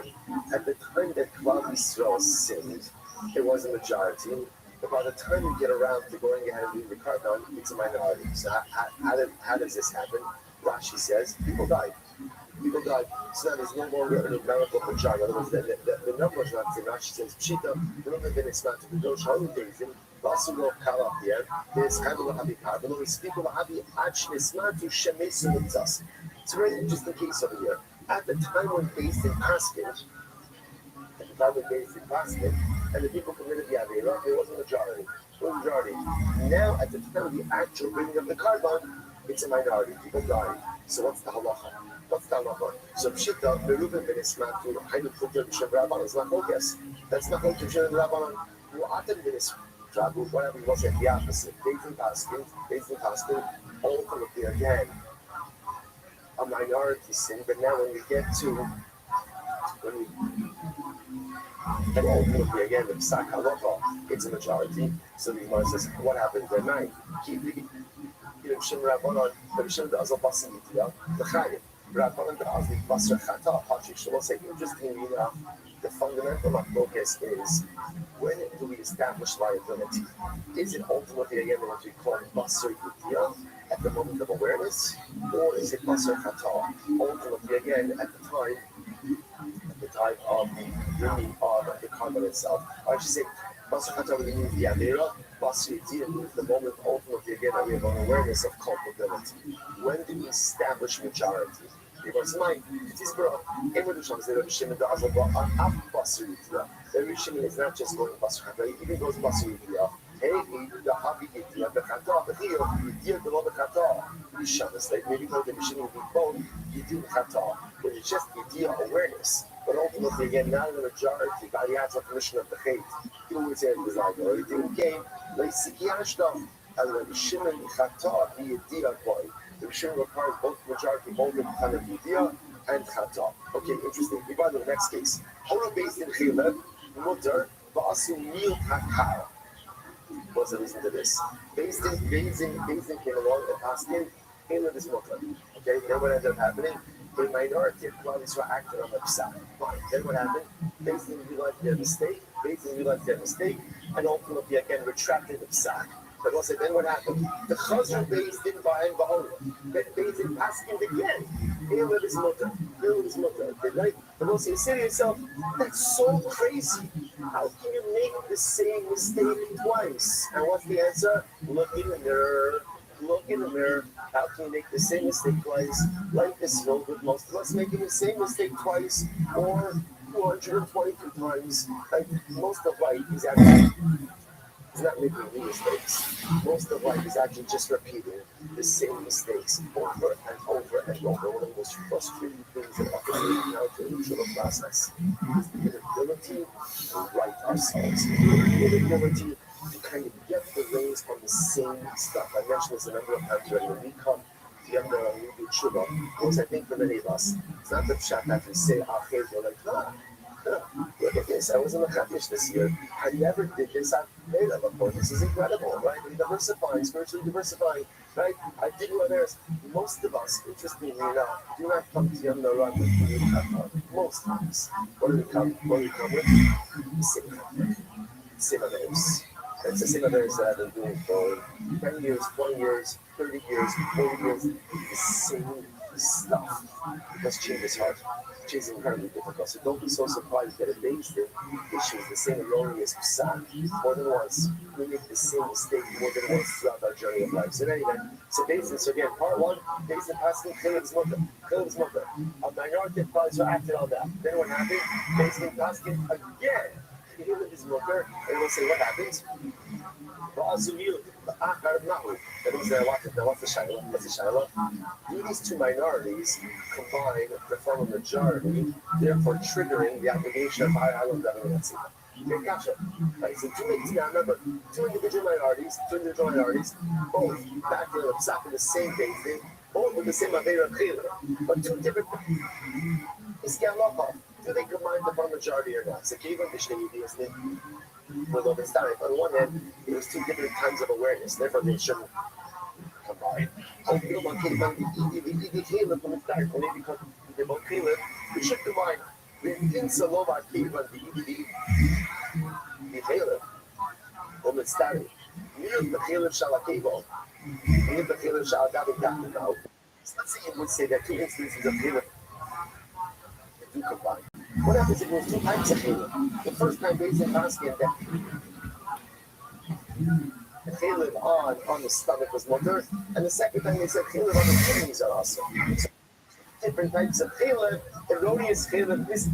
at the time that Klal Yisrael sinned, it was a majority. But by the time we get around to going ahead and reading the Karban, it's a minority. So how does this happen? Rashi says people died. So now there's no longer a numerical majority. In other words, the number is not the Rashi says Pshita, the number then it's not to the Dosh Holidays. Basulo Kala here, there's kind of a happy car. But when we speak of a happy Achnes Matu Shemesu Mitzas. It's a very interesting case over here. At the time when based in Paskin, and the people committed the Avera, there was a majority. Now, at the time of the actual bringing of the Karban, it's a minority. People die. So what's the halacha? So Pshita, the Reuben ben Ismatu, Hainu Puter B'Shem Rabban is not focus. That's not going to B'Shem Rabban. Mu'atem ben Ismatu, whatever you want to say, the opposite. Based in Paskin, ultimately again, a minority sin. But now when we get to, and ultimately again, the Psak Halacha, it's a majority. So the Gemara says, what happens at night? Keep the B'Shem Rabbanon, the B'Shem Da'azal Basim Yitiyah, the Chayim. Rabbanon Da'azal Basra Chata, Patrick. So we'll say, interestingly enough, the fundamental focus is, when do we establish liability? Is it ultimately again what we call Basra Yitiyah at the moment of awareness, or is it Basra Chata? Ultimately again, at the time of the bringing of the Karban itself. I should say, Basra Chata really means the Avera. Basra Yitiyah means the moment ultimately again that we have an awareness of culpability. When do we establish majority? Because my Tisbra, Emerdusham said, Shimon Da'azal Ba'af Basra Yitiyah. Every Shimon is not just going Basra Chata, he even goes Basra Yitiyah. Hey, the Habi Yitiyah, the Chata, the Chiyah, Yitiyah, the Lord Chata. Yishamas, like maybe go to the Shimon, be both Yitiyah Chata, but it's just Yitiyah awareness. But ultimately, again, not in the majority, by the actual commission of the Chait. He always had his liability. He didn't gain, like Sikiyashtam, and the Shimon Chata, the Yitiyah boy. The Shimon requires both majority, both the kind of Yitiyah and Chata. Okay, interesting. We go to the next case. Hora based in Chilev, Mutter, Ba'asu Mil Hakar. What's the reason to this? Based in came along and asked him, Hela this Mutter. Okay, then what ended up happening? The minority of Klal Yisrael acted on the Psak. Fine. Then what happened? Based in realized their mistake, and ultimately again retracted the Psak. But also, then what happened? The Chazar based in Ba'in Ba'olah. Then based in asking again, Hela this Mutter. Billy's mother, right? And also you say to yourself, that's so crazy. How can you make the same mistake twice? And what's the answer? Look in the mirror. Look in the mirror. How can you make the same mistake twice? Life is filled with most of us making the same mistake twice or 222 times. Like most of life is actually it's not making new mistakes. Most of life is actually just repeating the same mistakes over and over and over. One of the most frustrating things that often now to the neutral process is the inability to right ourselves, the inability to kind of get the reins on the same stuff. I mentioned this a number of times already. When we come together and we do tshuva, because I think for many of us, it's not the pshat that we say, you're like, look at this. I was in the Kaddish this year. I never did this. I've made it before. This is incredible, right? We're diversifying, spiritually diversifying, right? I did what there's most of us, interestingly enough, do not come to Yom Narad with the most times. What do we come with? The same names. It's the same names that I've been doing for 10 years, 20 years, 30 years, 40 years. The same stuff. Because change is hard. Change is incredibly difficult. So don't be so surprised that a basic issue is the same erroneous psak more than once. We make the same mistake more than once throughout our journey of life. So anyway, so basic. So again, part one, basic passing, Caleb's mother. A minority of pilots acted on that. Then what happened? Basic passing again. Caleb is mother, and we'll say what happens. What's the Shiloh? Do these two minorities combine to form a majority, therefore triggering the obligation of high island government? Right, so two individual minorities, both back to exactly the same basic, both with the same Avera Chila, but two different. Do they combine to form a majority or not? So on one hand, it was two different kinds of awareness, therefore they shouldn't combine. They both Caleb, we should combine. We didn't Salova Caleb, the Caleb, or the Stari. Near the Caleb Shalakebo, near the Caleb Shalagabi now. Let's say you would say that two instances of Caleb do combine. What happens if there's two types of Caleb? The first time based in basket that the Caleb on the stomach was motor, and the second time they said Caleb on the kidneys are also. So different types of Caleb, erroneous Caleb, this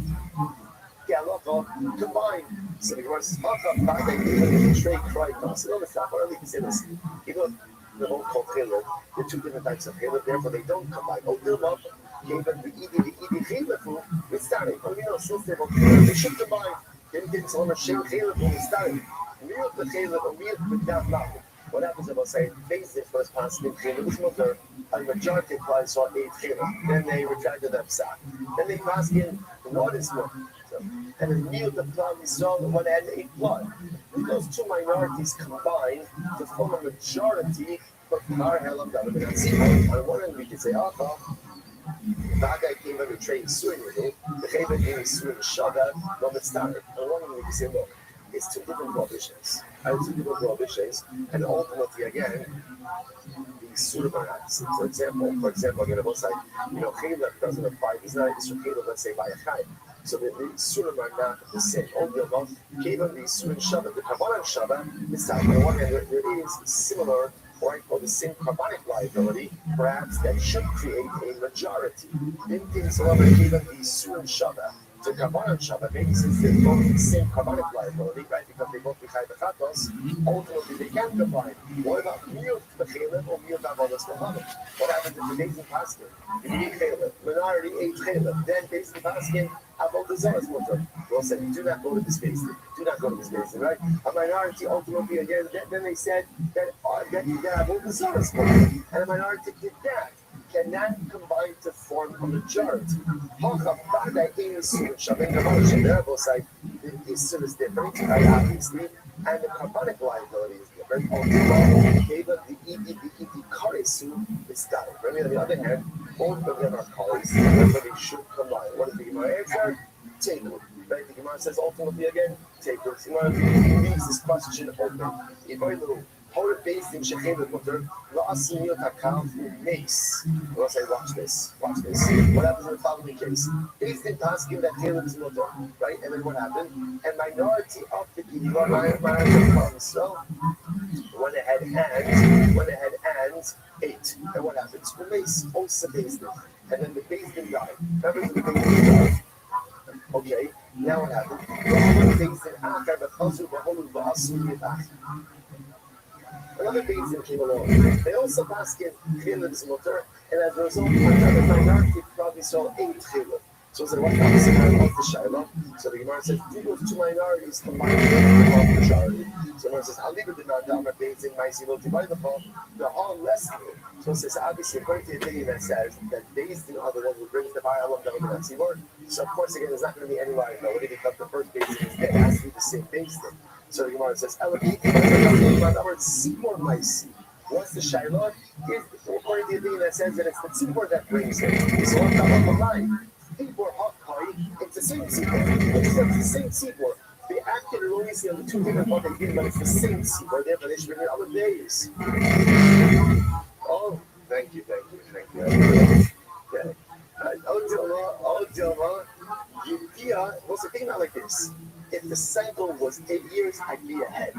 Galoko combined. So the Gemara says, back then even the trade cried, so no, it's not early to say this. Even the whole called Caleb, there are two different types of Caleb, therefore they don't combine. Oh, they're love. Caleb, the Caleb who is starting. Oh, since they're both Caleb, they should combine. Then get some of Shem Caleb who is starting. Real the Caleb, or real without nothing. What happens if I say, basic first pass in Caleb is mother, a majority applies saw 8 Caleb. Then they retracted that psak. Then they pass in what is more. And in real the plan we saw the one had 8 blood. Those two minorities combine to form a majority for our hell of that. On one end we can say, that guy came in to trade suing with him. The Chaven came suing Shaga, Roman Standard. On one end we can say, look, it's two different prohibitions. And ultimately, again, the Surah acts. For example, again, both sides, Caleb doesn't apply. He's not a Caleb, let's say, by a Chai. So the Surah are not the same. Caleb, the Surah Shabbat, the Kabbalah Shabbat, it's not. On one hand, there is similar, or the same carbonic liability, perhaps that should create a majority. In things, however, Caleb, the Surah Shabbat. The Kabbalah Shabbat, maybe since they're both the same carbonic liability, right? Because they both become the Chatos, ultimately they can combine. What about Miyut B'Chaleb or Miyut Avodas Mohammed? What happens if the Beis Paskin? If you need Caleb, minority 8 Caleb, then Beis Paskin, Avodas Zoras Motor. Well said, do not go to this basin. Right? A minority ultimately, again, then they said that Avodas Zoras Motor. And a minority did that. Cannot combine to form a majority. The issue is different, right? Obviously, and the carbonic liability is different. The ED Karisu is static. On the other hand, both of them are colors, but they should combine. What is the Gemara answer? Take it. Right? The Gemara says ultimately again, take it. The Gemara leaves this question open. A very little How the base in Shekhem Mutter, La'asini Takam Mace. We'll say, watch this. What happens in the following case? Based in Taskim that Taylor is Mutter, right? And then what happened? A minority of the Gidua, minority of so went ahead and ate. And what happens? Mace also based it. And then the based in died. Remember the based in died. Okay, now what happened? Another Beizin came along. They also basket Chiliv's mutter, and as a result, another minority probably saw 8 Chiliv. So it's like, what happens the Shiloh? So the Gemara says, do those two minorities combined with the majority? So the Gemara says, I'll leave it in Adama Beizin, Maisi will divide the ball, the whole less than it. So it says, obviously, according to the opinion that says that Beizin are the ones who brings the fire along the Tzibor. So of course, again, there's not going to be any liability because the first Beizin is dead. It has to be the same Beizin. So the Gemara says, Seymour Maisi. What's the Shiloh? According to the opinion that says that it's the Seymour that brings it. So what's the line? It's the same sequel. It's the same sequel. They acted erroneously on the two different what they did, but it's the same sequel. Therefore, they should bring it other days. Oh, thank you. Okay. What's the thing about like this? If the cycle was 8 years, I'd be ahead.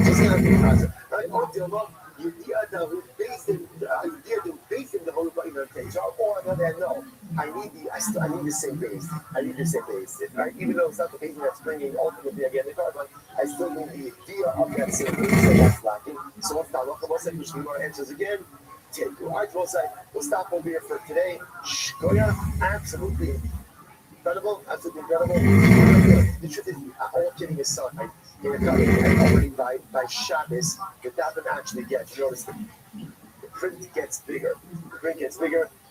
Just not the concept. Right? You based in the whole page. Or on the other hand, no, I need the same base. Right? Even though it's not the base that's bringing ultimately again the carbon, I still need the idea of that same base that's lacking. So what's that? We'll say Mishmar answers again. Take you. All right, we'll stop over here for today. Shkoya, absolutely incredible. The truth is, all kidding aside, already by Shabbos, the daven actually gets, you notice the print gets bigger.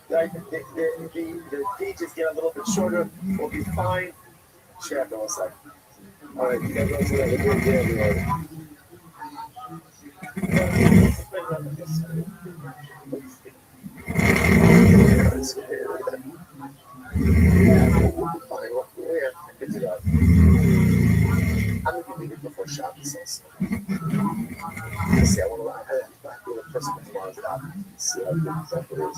Right? The pages get a little bit shorter. We'll be fine. Check on one side. All right, you guys want to see the good day. Good to go. I'm going to leave it before Shabbos also. See, I want to do the first one tomorrow's out. See how good stuff it is.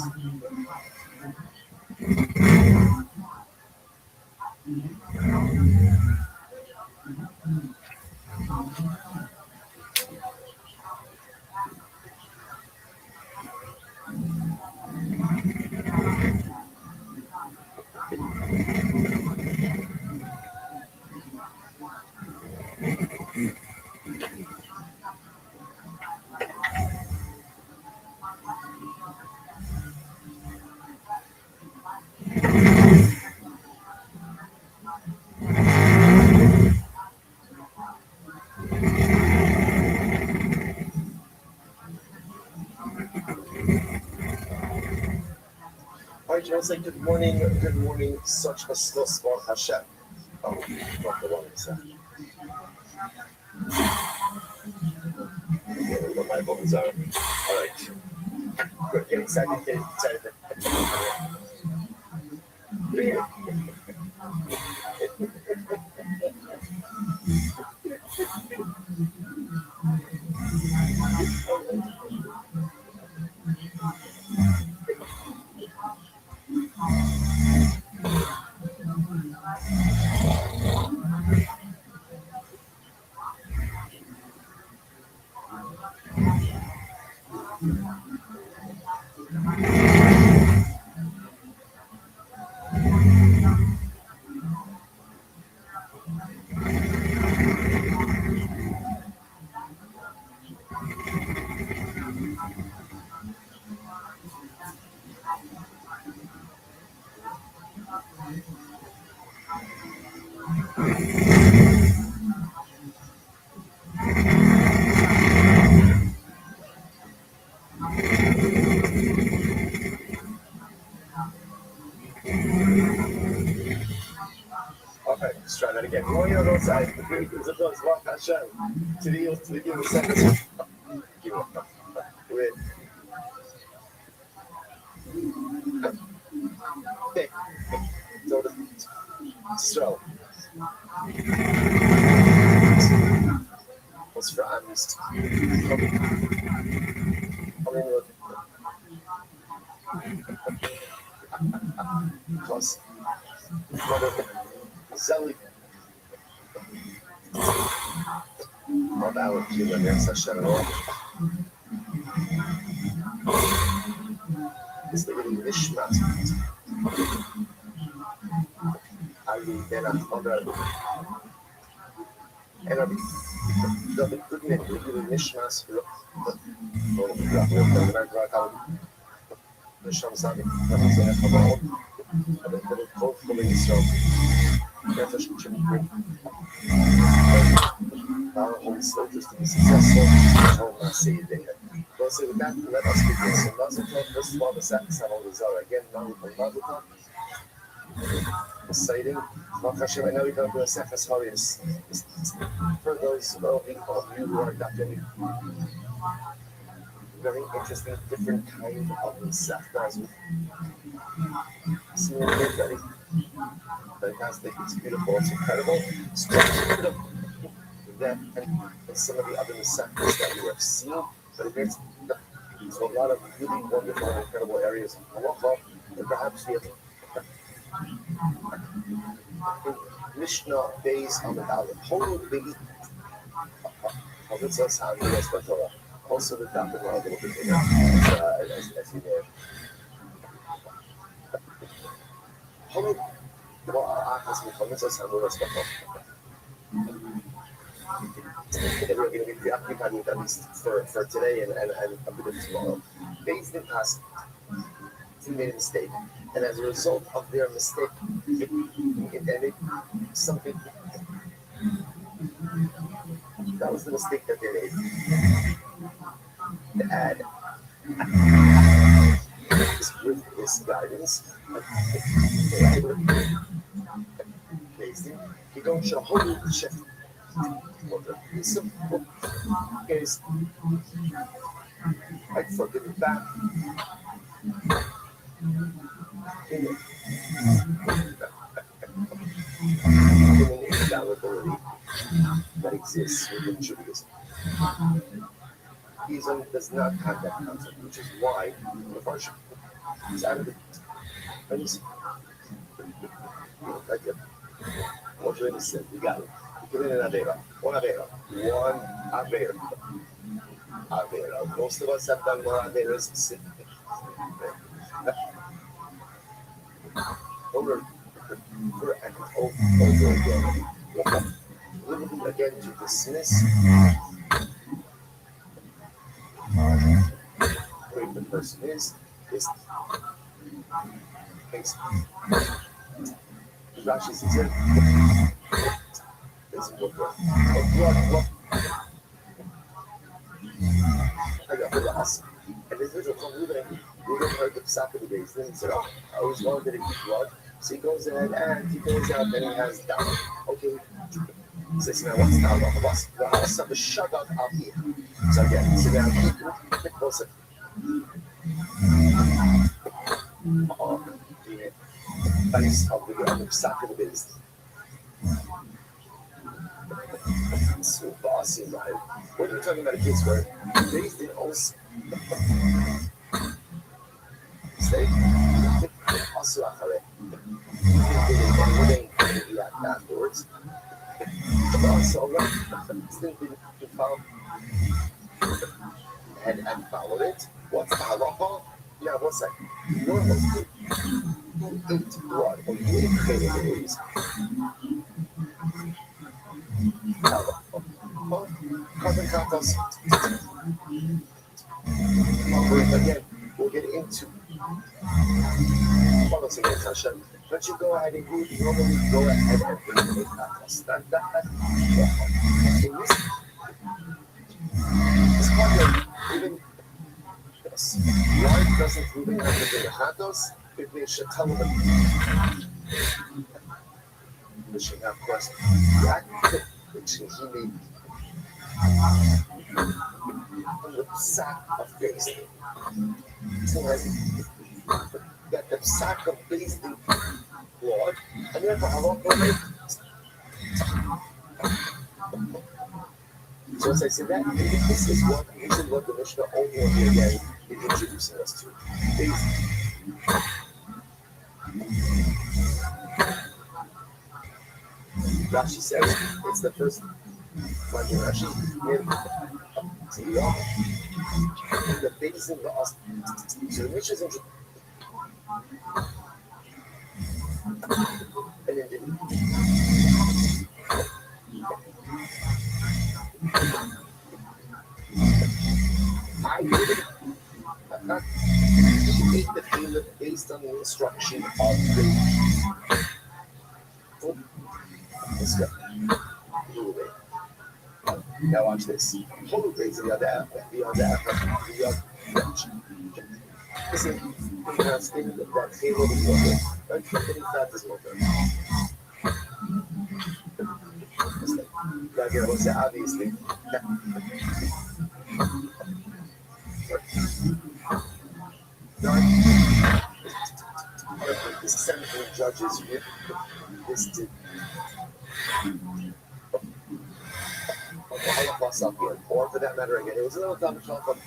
All right, Joe, say good morning, such a still small Hashem. Oh, not the wrong side. What my bones are. All right. Good, get excited. Okay, let's try that again. Morning on both sides. The great is above Zvak Hashem. To the given sentence. Wait. Okay. So. was für Amis. Because Zelly not our human ancestral is the really Nishmat. Ali Bena Honda and the good name, the Nishmas, the Shamsani, the hopefully so. Only soldiers to be successful, told my seed there. Well, so with that, let us begin. So, Mazel Tov, first of all, the second son of the Zara. Again, Mazel Tov. Exciting. Baruch Hashem, I know we're going to do a second Harius. For those of you who are not doing very interesting, different kind of Masechtas. See what we're getting. Fantastic, it's beautiful, it's incredible. So, than some of the other Masechtas that we have seen, but it gets to a lot of really wonderful and incredible areas of halacha, and perhaps we have Mishnah based on the Dalit. Also the Dalit are a little bit bigger, as you know. We're going to be preoccupied with at least for today and a bit of tomorrow. Based in past, he made a mistake, and as a result of their mistake, it ended something. That was the mistake that they made. To add with his guidance, he don't show holy shift. Is I forgive it back. In an infallibility that exists within Judaism. Ism does not have that concept, which is why the version is out of it. What really said, we got it. Give it an Avera. One Avera. Most of us have done more Averas over again. Literally again to dismiss who the person is Rashi says it. And this is a Ruben heard the psak of the days. Then he said, oh, I always wanted to eat blood. So he goes ahead and he goes out and he has down. Okay. He says, now what's down? What's the house of the shagat up here? So again, so now he goes the base of the psak of the days. So bossy, right? When you're talking about a case where they did also say also afterwards. So and followed it. What's the halacha? Yeah, what's that? Normal food. Eat blood or eat days. Carbon compost. Again, we'll get into policy against Hashem. But you go ahead and normally go ahead and bring the compost. That it's part of even this. Why doesn't Ruben have to bring the compost? If they should tell them. Wishing, of course, that which he made from the sack of basting. So that the sack of basting blood, and then the halakha So as I said that, this is what the Mishnah over and over again is introducing us to. Rashi says it's the first Rashi in the basin of us. So the Mishnah is and then I'm not make the payment based on the instruction of the Now watch this. Total grades the other half. Listen, that payload is over. Right? That is over. Obviously. The central judges listed or for that matter again, it was a little dumb shot, but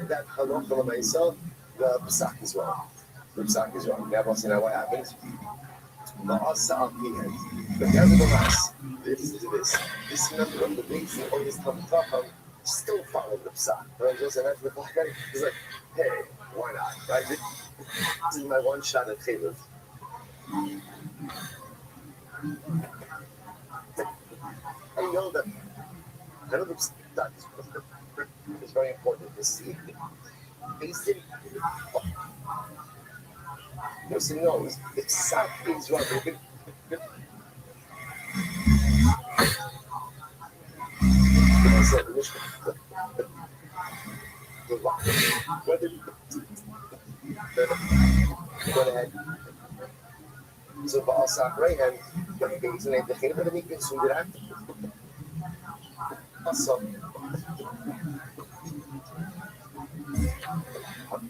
that halach l'maisa, the psak is wrong. The psak is wrong. Now, what happens? But nevertheless, this member of the basin or this tamtacham still followed the psak. Right? He's like, hey, why not? Right? This is my one shot at chaylev. I know that is very important. This is basic. Listen, knows the psak is wrong. Go ahead. So, Ba'asak Rayhan, the things in the Hebrew that we can soon get after. Awesome.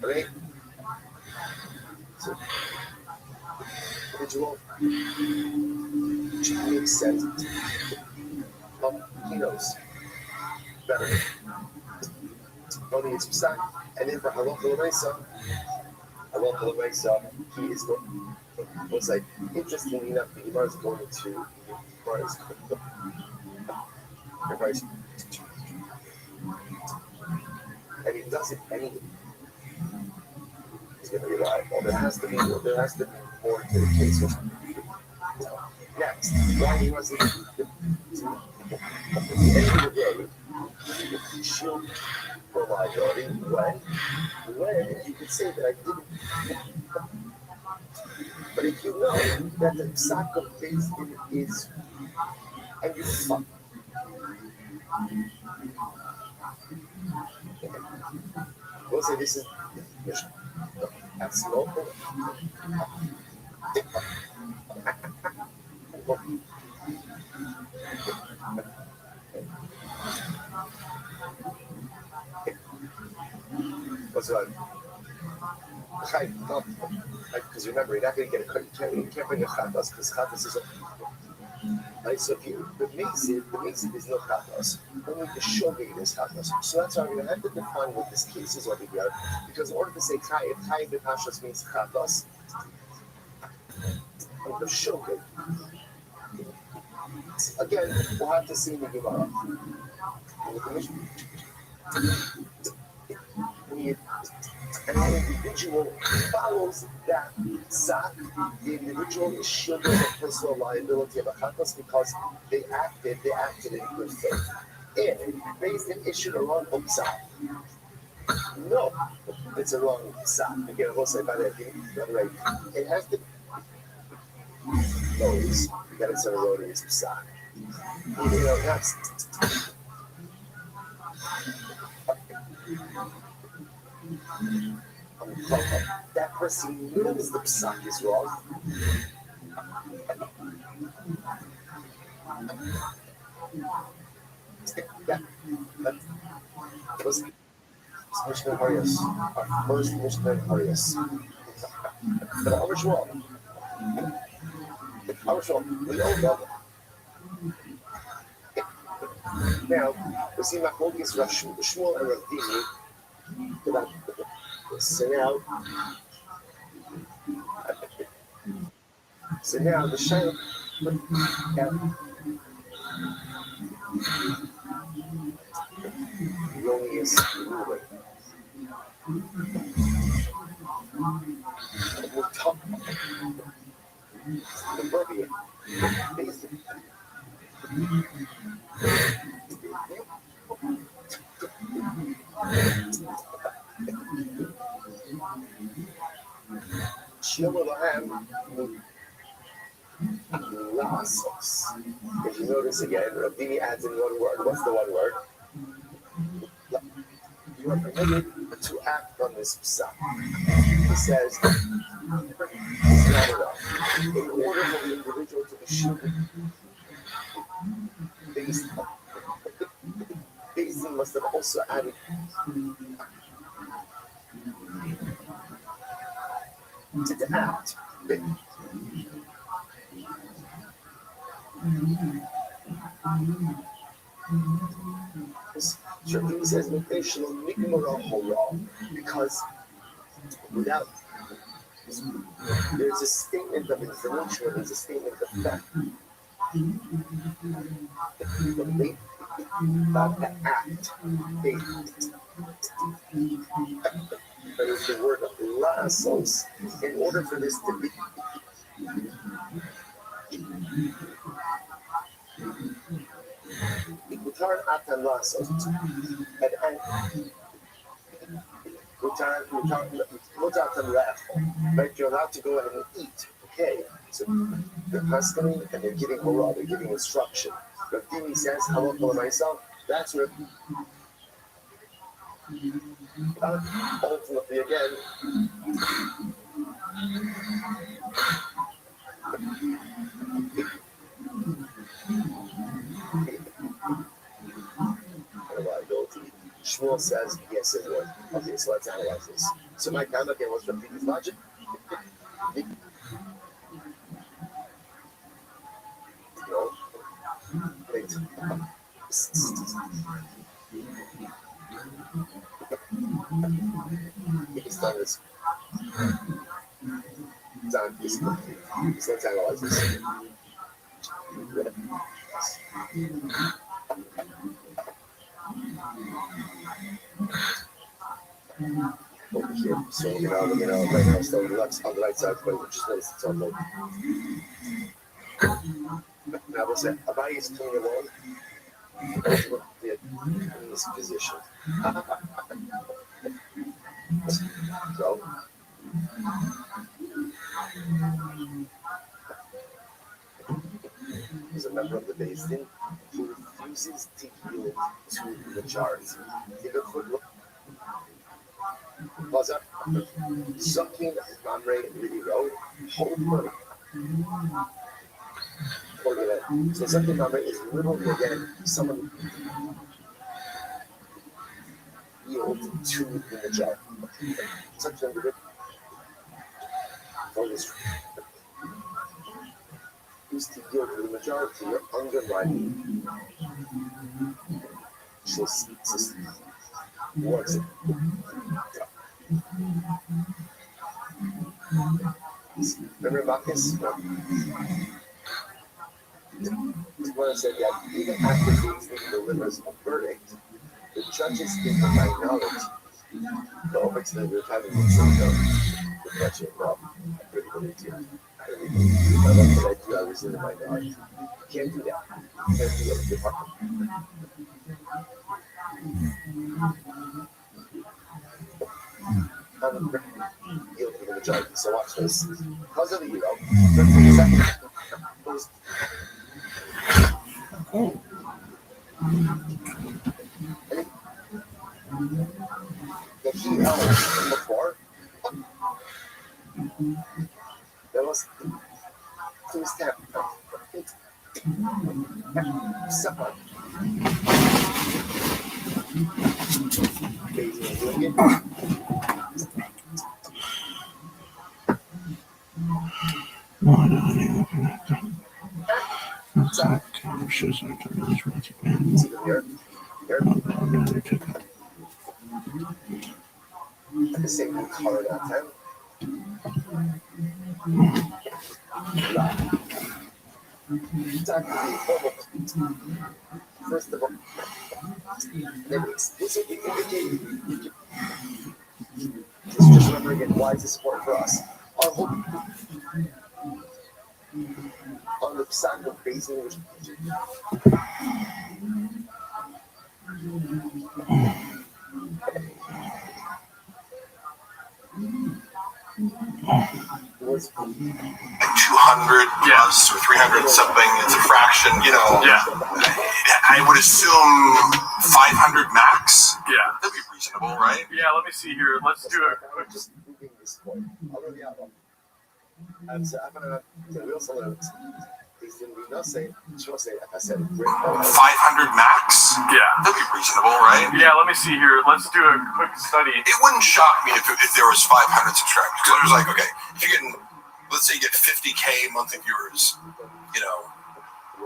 Right? So, individual makes sense. He knows better. Only it's psak. And then for halacha l'maisa, he is going. What's like interestingly enough, the Gemara is going to and he does it anyway. He's going to rely. Well, there has to be more to the case. Next, why he was at the end of the day, shield for liability. When you could say that I didn't. But if you know that the psak of faith is, and you fuck, we'll say this is that's local. What's that? Because remember, you're not going to get a cut. You can't bring a chatas because chatas is a. Right, so if you the mezik is no chatas. Only the shogeg is chatas. So that's why we're going to have to define what this case is over here. Because in order to say chayiv b'kashas means chatas. And the shogeg. Again, we'll have to see in the Gemara. And the individual follows that psak. The individual is shielded the personal liability of a chatas because they acted in good faith. If based on issued a wrong psak, no, it's a wrong psak. Again, we'll say by that right. It has to knows that it's an erroneous psak. You know, that's that person knows the psak is wrong. Yeah, that was Mishnah Harias, our first Mishnah Harias. But I was wrong. Also, we all know that. Now, we see Machlokes Shmuel and Rabbi about this. So now the Shaila Erroneous ruling. We'll talk the Rabbi basically. Lasos. If you notice again, Rabbi adds in one word. What's the one word? You are permitted to act on this psak. He says, it's not enough. In order for the individual to be shielded, Beis must have also added to act. Rabbi says, because without there's a statement of information, there's a statement of fact. About the act, that is the word of lasos. In order for this to be Mutar atan lasos, and mutar atan la'achol. Right, you're allowed to go ahead and eat. Okay, so they're hustling and they're giving hurrah, they're giving instruction. Rabbi says, "Halakha myself." That's what. Ultimately, again. Shmuel says, yes, it would. Okay, so let's analyze this. So my time again was from Rabbi's logic. No. Wait. It's done this. Done this. So let's analyze this. Over here. So right now, still on the right side, but which is nice. It's on the. Now, what's that? Rabbi is clean alone. In this position. So. He's a member of the Beis Din who refuses to yield to the majority. Take a quick look. Pause up. Sucking Mamre really wrote, hold money. So sucking Mamre is literally again someone yield to the majority. Such a for this is to yield to the majority, you're undermining what's it? Remember Marcus? When I said that even after Beis Din delivers a verdict, the judges in the minority go over to the having the budget. Well, I really believe you. I was in the minority. Can't do that. Can't do it. I'm guilty of the majority. So watch this. Because of the euro, that he held before, there was to his step. Someone. At the same color that time. First of all, just remember again, why is this important for us? Our whole on the side of facing which was 200 plus or 300 something. It's a fraction, you know. Yeah. I would assume 500 max. Yeah. That'd be reasonable, right? Yeah, let me see here. Let's do a quick. just moving this point. Already out. I'm gonna we also learned I said 500 max? Yeah. That'd be reasonable, right? Yeah, let me see here. Let's do a quick study. It wouldn't shock me if there was 500 subscribers. Because I was like, okay, if you're getting, let's say you get 50K monthly viewers, you know,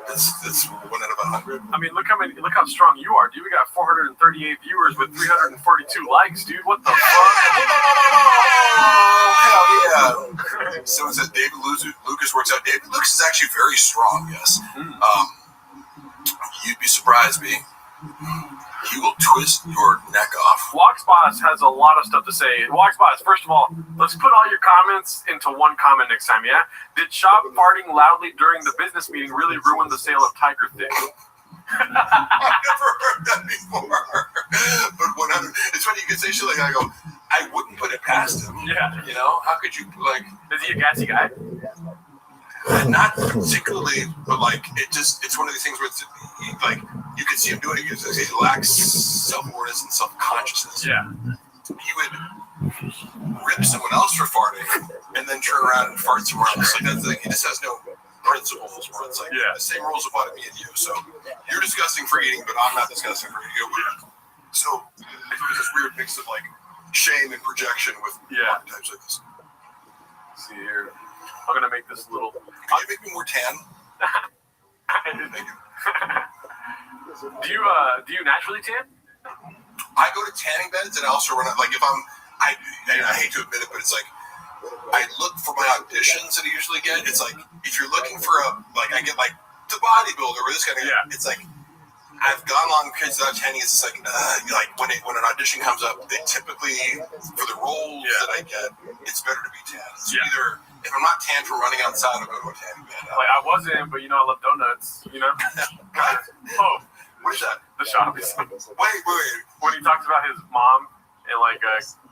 that's 1 out of 100. I mean, look how strong you are, dude. We got 438 viewers with 342 likes, dude. What the fuck? Hell yeah. So it's that David Lucas works out. David Lucas is actually very strong, yes. You'd be surprised, B. He will twist your neck off. Walksboss has a lot of stuff to say. Walksboss, first of all, let's put all your comments into one comment next time, yeah? Did Shop farting loudly during the business meeting really ruin the sale of Tiger Thick? I've never heard that before. But 100, it's funny you can say shit like that. I go, I wouldn't put it past him. Yeah. You know, how could you, like... Is he a gassy guy? Not particularly, but like, it's one of these things where it's, like, you can see him doing it because he lacks self-awareness and self-consciousness. Yeah. He would rip someone else for farting and then turn around and fart somewhere else. Like, that's the thing. He just has no principles where it's like, the same rules apply to me and you. So you're disgusting for eating, but I'm not disgusting for eating. So it was this weird mix of like shame and projection with types like this. Let's see here. I'm gonna make this little. Can you make me more tan? Thank you. Do you naturally tan? I go to tanning beds, and I also run like if I hate to admit it, but it's like I look for my auditions that I usually get. It's like if you're looking for I get like the bodybuilder or this kind of it's like I've gone long periods without tanning. It's just like when an audition comes up, they typically for the roles that I get, it's better to be tan. So either if I'm not tan from running outside, I'll go to a tanning bed. Like I wasn't, but you know I love donuts. You know. Oh, what is that? The shop. Wait. When he talks about his mom and like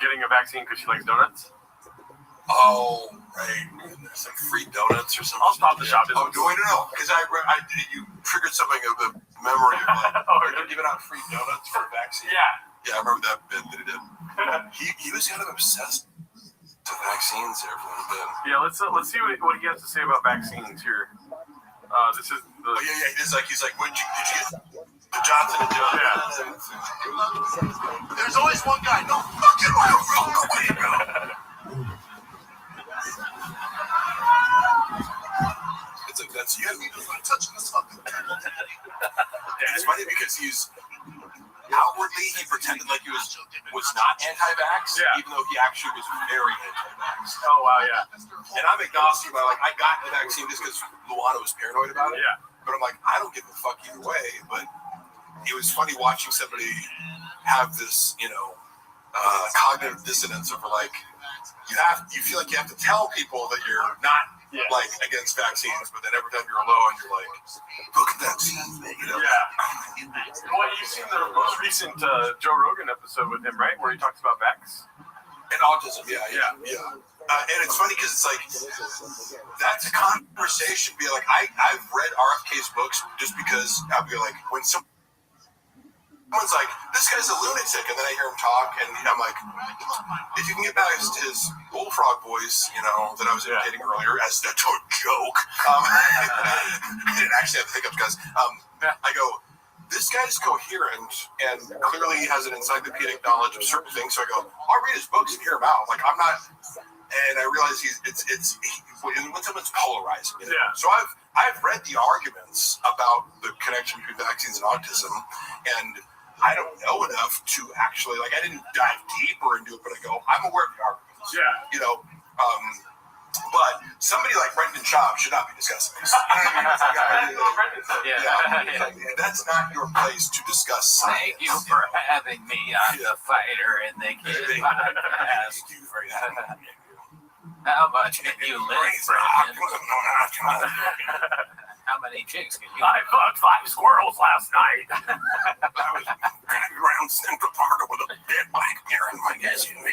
getting a vaccine because she likes donuts. Oh, right. There's some free donuts or something. I'll stop the shop. Oh, do I know? Because you triggered something of the memory of like, they're giving out free donuts for vaccine. Yeah, I remember that bit that he did. he was kind of obsessed with vaccines there for a little bit. Yeah, let's see what he has to say about vaccines here. This is the. Oh, yeah. He's like, did you get the Johnson & Johnson? Yeah. There's always one guy. No fucking way around the window. It's like that's you. Touching this fucking. It's funny because he's outwardly he pretended like he was not anti-vax, even though he actually was very anti-vax. Oh wow, yeah. And I'm agnostic about I got the vaccine just because Luana was paranoid about it. Yeah. But I'm like, I don't give a fuck either way. But it was funny watching somebody have this, cognitive dissonance over like you feel like you have to tell people that you're not like against vaccines, but then every time you're alone, you're like, look at vaccines, Yeah. Well, you've seen the most recent Joe Rogan episode with him, right, where he talks about vax and autism. Yeah. And it's funny because it's like that's a conversation. Be like, I've read RFK's books just because I'll be like when someone's like, this guy's a lunatic, and then I hear him talk, and I'm like, if you can get past his bullfrog voice, that I was imitating earlier as a joke, I didn't actually have the hiccups, guys. I go, this guy's coherent and clearly has an encyclopedic knowledge of certain things, so I go, I'll read his books and hear him out. Like, I'm not and I realize when someone's polarizing. You know? Yeah. So I've read the arguments about the connection between vaccines and autism, and I don't know enough to actually I didn't dive deeper into it, but I'm aware of the arguments. Yeah. You know, but somebody like Brendan Schaub should not be discussing this. That's not your place to discuss science. Thank you for having me. I'm the fighter in the kid podcast. How much can you lift, Brendan? How many chicks can you? I fucked 5 squirrels last night. I was driving around Central Park with a dead black bear in my SUV.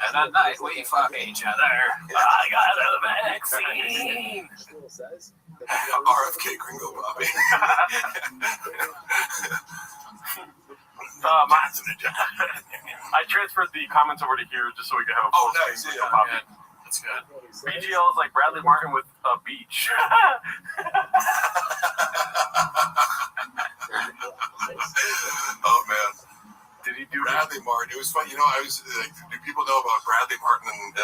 And at night we fuck each other. I got a vaccine. RFK Gringo Bobby. I transferred the comments over to here just so we could have a full nice, screen. yeah. Copy. That's good. BGL is like Bradley Martin with a beach. Oh man. Did he do Bradley Martin? It was fun. You know, I was like, do people know about Bradley Martin and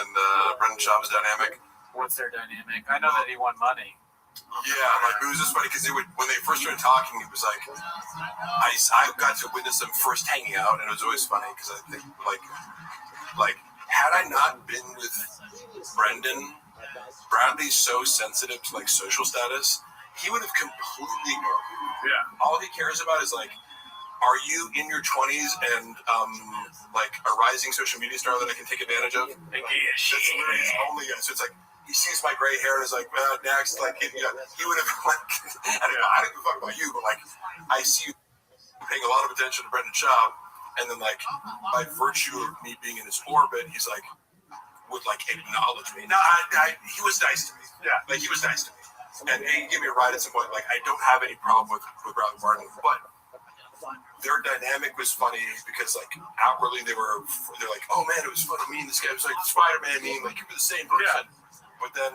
Brendan Schaub's dynamic? What's their dynamic? I know that he won money. Yeah, like it was just funny because when they first started talking, it was like I got to witness them first hanging out, and it was always funny because I think like had I not been with Bradley's so sensitive to like social status, he would have completely ignored me. Yeah. All he cares about is like, are you in your 20s and like a rising social media star that I can take advantage of? And that's literally his only. So it's like. He sees my gray hair and is like, well, next, like, he would have, like, I don't give a fuck about you, but, like, I see you paying a lot of attention to Brendan Schaub, and then, like, by virtue of me being in his orbit, he's, like, would, like, acknowledge me. No, he was nice to me. Yeah. Like, he was nice to me. And he gave me a ride at some point. Like, I don't have any problem with Bradley Martin, but their dynamic was funny because, like, outwardly they're like, oh, man, it was funny. Me and this guy was like Spider-Man meme. Like, you were the same person. Yeah. But then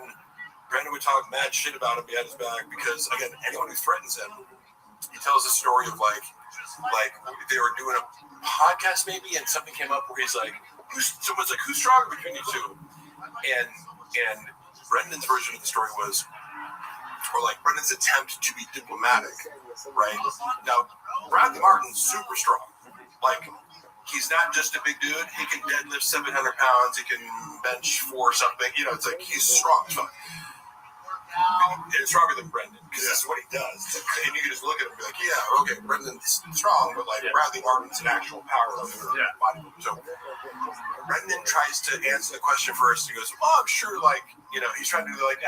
Brandon would talk mad shit about him behind his back because, again, anyone who threatens him, he tells a story of like they were doing a podcast maybe, and something came up where he's like, someone's like, who's stronger between you two? And Brendan's version of the story was, or like Brendan's attempt to be diplomatic, right? Now, Bradley Martin's super strong, like. He's not just a big dude. He can deadlift 700 pounds. He can bench 4 something. You know, it's like he's strong as fuck. And stronger than Brendan because this is what he does. Like, and you can just look at him and be like, yeah, okay, Brendan's strong, but like Bradley Martin's an actual power lifter. Bodybuilder. So Brendan tries to answer the question first. He goes, "Oh, I'm sure, like, you know, he's trying to do like,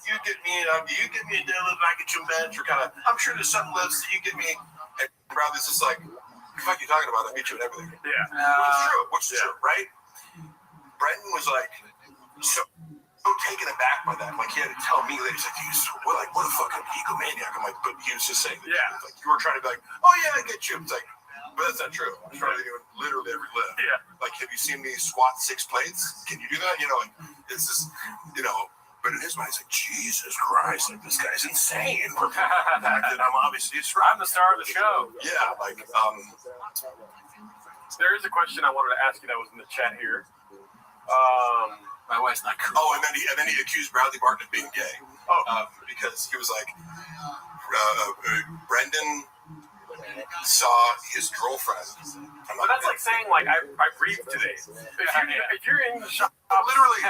you get me a deadlift, I get you a bench, or kind of, I'm sure there's some lifts that you get me." And Bradley's just like, "What the fuck are you talking about? I beat you at everything." Yeah. Which is true, right? Brendan was like so taken aback by that. Like, he had to tell me later, he's like, what a fucking egomaniac. I'm like, but he was just saying, like, you were trying to be like, oh yeah, I get you. It's like, but that's not true. I'm trying to do literally every lift. Yeah. Like, have you seen me squat 6 plates? Can you do that? You know, like, it's just, you know. But in his mind, he's like, Jesus Christ, like, this guy's insane. For the fact that I'm obviously strong. I'm the star of the show. Yeah, like, there is a question I wanted to ask you that was in the chat here. My wife's not cool. Oh, and then he accused Bradley Martin of being gay. Because he was like, Brendan saw his girlfriend. But that's like saying, like, I breathed today. If you're in the shop, literally,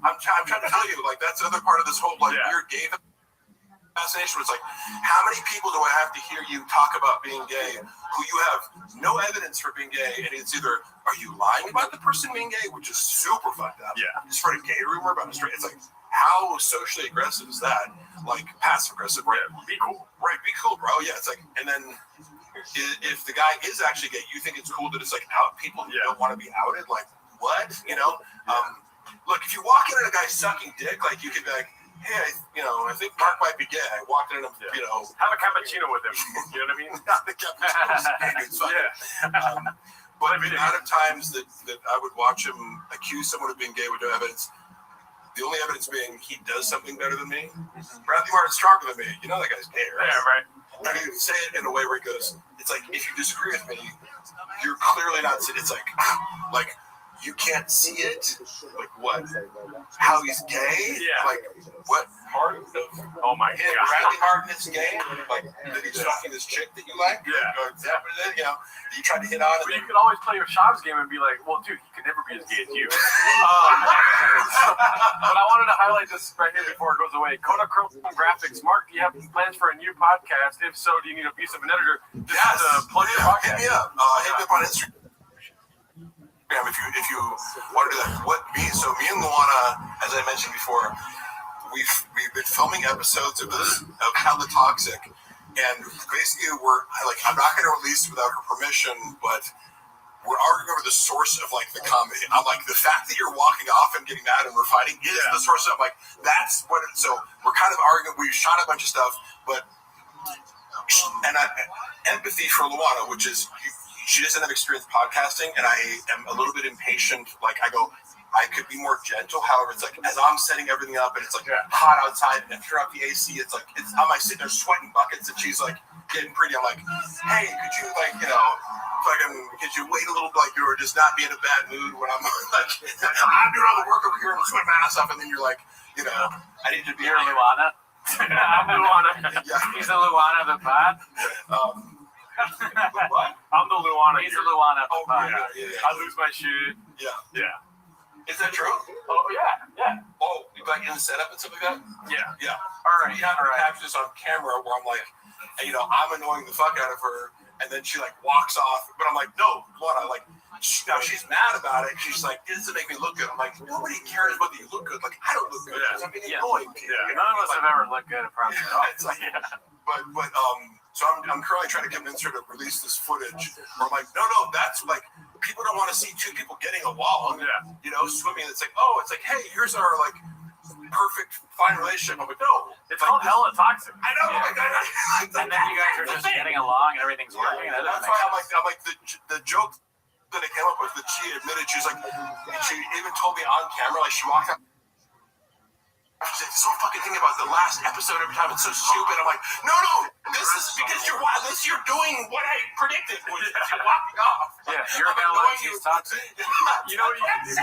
I'm trying to tell you, like, that's the other part of this whole, like, weird gay fascination. It's like, how many people do I have to hear you talk about being gay who you have no evidence for being gay, and it's either, are you lying about the person being gay, which is super fucked up, just for a gay rumor about a straight, it's like, how socially aggressive is that? Like, passive aggressive, right? Be cool, bro. Yeah, it's like, and then if the guy is actually gay, you think it's cool that it's like out people who don't want to be outed? Like, what? You know? Look, if you walk in on a guy sucking dick, like, you could be like, hey, you know, I think Mark might be gay. I walked in on him, you know. Have a cappuccino with him. You know what I mean? Not the cappuccino. But the amount of times that I would watch him accuse someone of being gay with no evidence, the only evidence being he does something better than me. Bradley Martin's stronger than me. You know that guy's gay, right? Yeah, right. And he would say it in a way where he goes, it's like, if you disagree with me, you're clearly not, it's like, you can't see it. Like what? How he's gay? Yeah. Like what part of? Oh my His god. Randy Martin is gay? Like that he's fucking this chick that you like? Yeah. Or zapping it, you know? You tried to hit on it. But you could always play your Shabs game and be like, well, dude, he could never be as gay as you. But I wanted to highlight this right here before it goes away. Kodachrome Graphics. Mark, do you have plans for a new podcast? If so, do you need a piece of an editor? Yes. Plug your podcast. Hit me up. Hit me up on Instagram. If you want to do that. Me and Luana, as I mentioned before, we've been filming episodes of Hella Toxic, and basically I'm not going to release it without her permission, but we're arguing over the source of like the comedy. I'm like, the fact that you're walking off and getting mad and we're fighting is the source of, like, that's what it, so we're kind of arguing. We shot a bunch of stuff, but empathy for Luana, which is she doesn't have experience podcasting, and I am a little bit impatient. Like I could be more gentle. However, it's like as I'm setting everything up and it's like hot outside, and I turn off the AC, it's like I'm sitting there sweating buckets, and she's like getting pretty. I'm like, hey, could you could you wait a little bit, like you're just not be in a bad mood when I'm like I'm doing all the work over here and sweating my ass off, and then you're like, I need to be. You're Luana. I'm Luana. Yeah. He's a Luana of the pod. What? I'm the Luana. He's a Luana of the pod. Yeah. I lose my shit. Yeah. Yeah. Is that true? Oh yeah. Oh, you like in the setup and stuff like that? Yeah. All right. You have to capture this on camera where I'm like, I'm annoying the fuck out of her, and then she like walks off, but I'm like, no, Luana, now she's mad about it. She's like, it doesn't make me look good. I'm like, nobody cares whether you look good. Like, I don't look good because I'm being annoying. Yeah. None of us have ever looked good at probably. It's like, so I'm currently trying to convince her to release this footage. Where I'm like, no, that's like, people don't want to see two people getting along. Swimming. It's like, hey, here's our like perfect fine relationship. I'm like, no, it's called Hella Toxic. I know. And then you guys are just getting along and everything's working. That's why I'm like the joke that I came up with, that she admitted, she even told me on camera, like she walked out. She's like, so fucking thinking about the last episode every time. It's so stupid. I'm like, no, this is because you're doing what I predicted. You're walking off. Yeah, you're Hella, she's toxic. You know what you can do?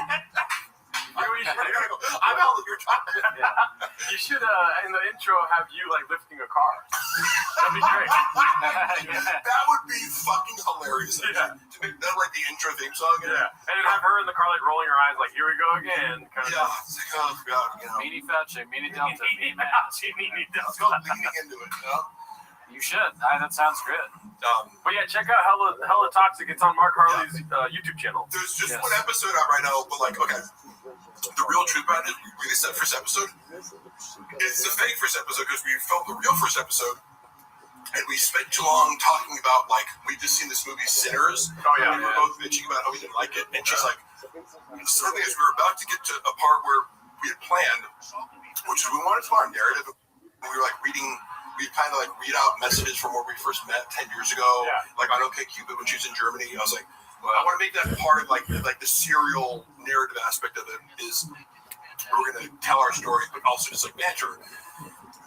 I'm Hella, you're toxic. You should, in the intro, have you like lifting a car. That'd be great. That would be fucking hilarious. Yeah. To make that like the intro theme song. Yeah. And then have her in the car like rolling her eyes like, here we go again. It's like, oh god, Meanie fetching, meanie delta, meanie man. Let's go leaning into it, You should. That sounds good. But yeah, check out Hella Toxic. It's on Mark Harley's YouTube channel. There's just one episode out right now, but like, okay, the real truth about it, we released that first episode. It's a fake first episode because we filmed the real first episode, and we spent too long talking about like we just seen this movie Sinners. And we were both bitching about how we didn't like it, and she's like, suddenly as we were about to get to a part where we had planned, which is we wanted to our narrative, and we were like reading. We kind of like read out messages from where we first met 10 years ago, like on OkCupid when she was in Germany. I was like, I want to make that part of like the serial narrative aspect of it is we're going to tell our story, but also just like banter.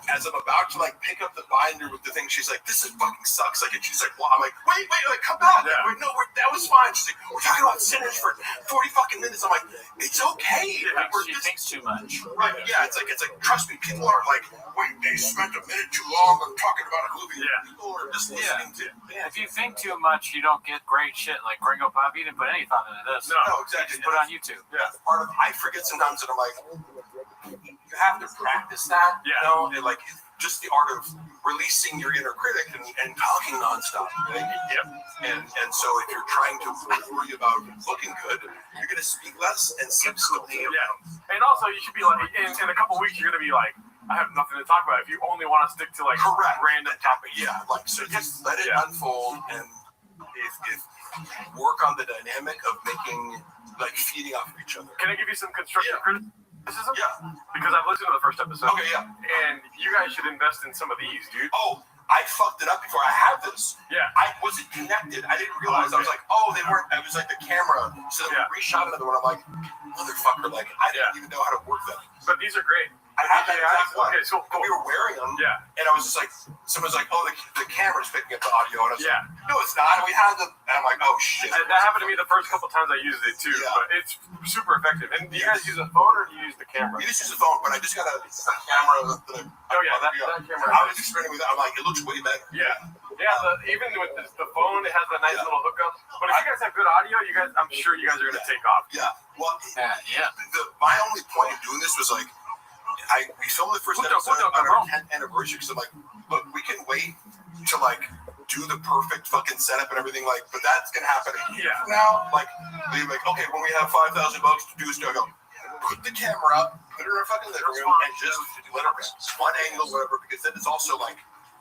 As I'm about to like pick up the binder with the thing, she's like, "This is fucking sucks." Like, and she's like, "Well," I'm like, "Wait, like, come back." Yeah. Like, no, that was fine. She's like, "We're talking about Sinners for 40 fucking minutes." I'm like, "It's okay." Yeah, like, she thinks too much. Right? Yeah. It's like trust me. People aren't like, "Wait, they spent a minute too long on talking about a movie." Yeah. People are just listening to. If you think too much, you don't get great shit. Like Gringo Pop, you didn't put any thought into this. No, exactly. You just put it on YouTube. Yeah. Part of I forget sometimes that I'm like, you have to practice that. Yeah. And like. Just the art of releasing your inner critic and talking nonstop. Right? Yep. And so if you're trying to worry about looking good, you're going to speak less and subsequently. Yeah. And also, you should be like, in a couple weeks, you're going to be like, I have nothing to talk about. If you only want to stick to like random topics. Yeah. Like, so just let it unfold and if work on the dynamic of making, like feeding off of each other. Can I give you some constructive criticism? Yeah. Because I've listened to the first episode. Okay, yeah. And you guys should invest in some of these, dude. Oh, I fucked it up before. I have this. Yeah. I wasn't connected. I didn't realize. I was like, they weren't. I was like the camera. So we reshot another one. I'm like, motherfucker. Like, I didn't even know how to work them. But these are great. I had that exact one. Okay, so we were wearing them. Yeah. And I was just like, someone's like, oh, the camera's picking up the audio. And I was Yeah. like, no, it's not. And we had them. And I'm like, oh, shit. That happened to me the first couple times I used it too, Yeah. but it's super effective. And do you guys use a phone or do you use the camera? You just use the phone, but I just got a camera. Oh yeah, that camera. I was experimenting with that. I'm like, it looks way better. Yeah. Yeah, even with the phone, it has a nice little hookup. But if you guys have good audio, I'm sure you guys are going to take off. Yeah. Well, yeah. My only point of doing this was like, we filmed the first episode on our 10th anniversary because I'm like, look, we can wait to like do the perfect fucking setup and everything, like, but that's gonna happen a year from now. Like, they're like, okay, when we have $5,000 to do stuff, go put the camera up, put it in our fucking living room, and just let it one angle, whatever. Because then it's also like,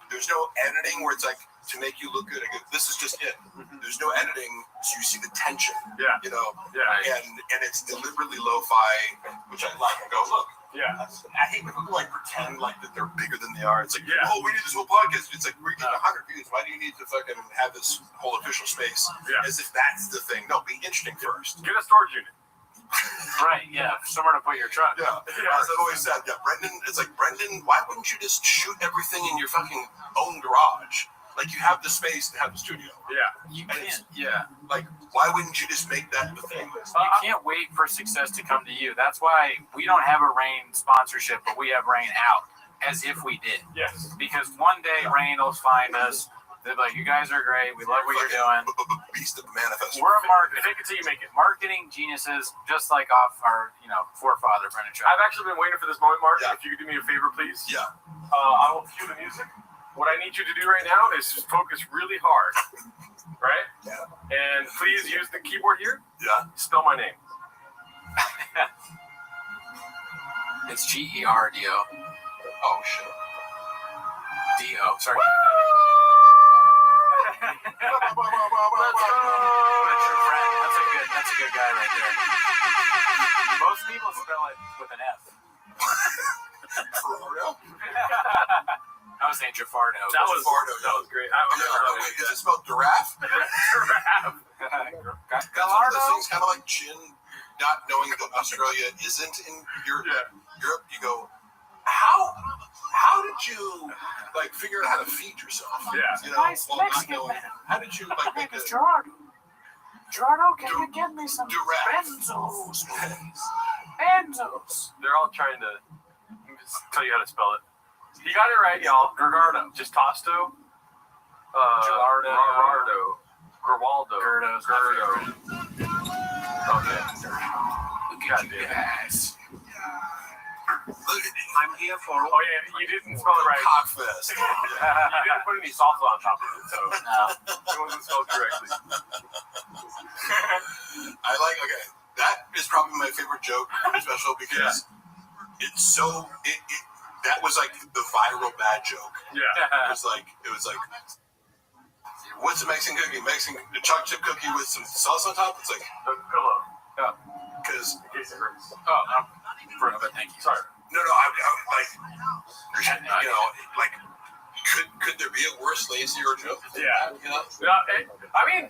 there's no editing where it's like to make you look good. This is just it. There's no editing, so you see the tension. Yeah. You know. Yeah. And it's deliberately lo-fi, which I like. I go, look. Yeah. I hate when people like pretend like that they're bigger than they are. It's like, yeah. Oh, we need this whole podcast. It's like we're getting 100 views. Why do you need to fucking have this whole official space? Yeah. As if that's the thing. No, be interesting first. Get a storage unit. Right, yeah. Somewhere to put your truck. Yeah. As I've always said, Brendan, it's like, Brendan, why wouldn't you just shoot everything in your fucking own garage? Like, you have the space to have the studio. Yeah. You can't, yeah. Like, why wouldn't you just make that the thing? You can't wait for success to come to you. That's why we don't have a Rain sponsorship, but we have Rain out, as if we did. Yes. Because one day Rain will find us. They're like, you guys are great. We love what you're doing. Beast of the manifest. We're a marketing. Take it till you make it. Marketing geniuses, just like off our, forefather, Brendan Shaw. I've actually been waiting for this moment, Mark. Yeah. If you could do me a favor, please. Yeah. I will cue the music. What I need you to do right now is focus really hard. Right? Yeah. And please use the keyboard here. Yeah. Spell my name. It's Gerdo. Oh, shit. D-O. Sorry. Let's go. That's a good guy right there. Most people spell it with an F. Ferraro? I was saying Jafardo. That was great. Wait, is it spelled giraffe? Giraffe. That's one of those things, kind of like Chin, not knowing that Australia isn't in Europe. You go, how did you like figure out how to feed yourself? Yeah. You know, Mexican man. How did you like make a Gerardo. Gerardo, can you get me some giraffe? benzos, please? Benzos. They're all trying to tell you how to spell it. You got it right, y'all. Gerardo. Just Tosto. Gerardo. Gerwaldo. Gerdo. Okay. Look at you guys. I'm here for. Oh yeah, you didn't spell it right. Cockfest. You didn't put any salsa on top of it, so No. it wasn't spelled correctly. I like. Okay, that is probably my favorite joke special because it's so. That was like the viral bad joke. Yeah. It was like. What's a Mexican cookie? A chocolate chip cookie with some sauce on top. It's like The pillow. Yeah. because. In case it hurts. Oh, but thank you. Sorry. No, I like. You know, like. Could there be a worse lazier joke? Yeah. You know. I mean,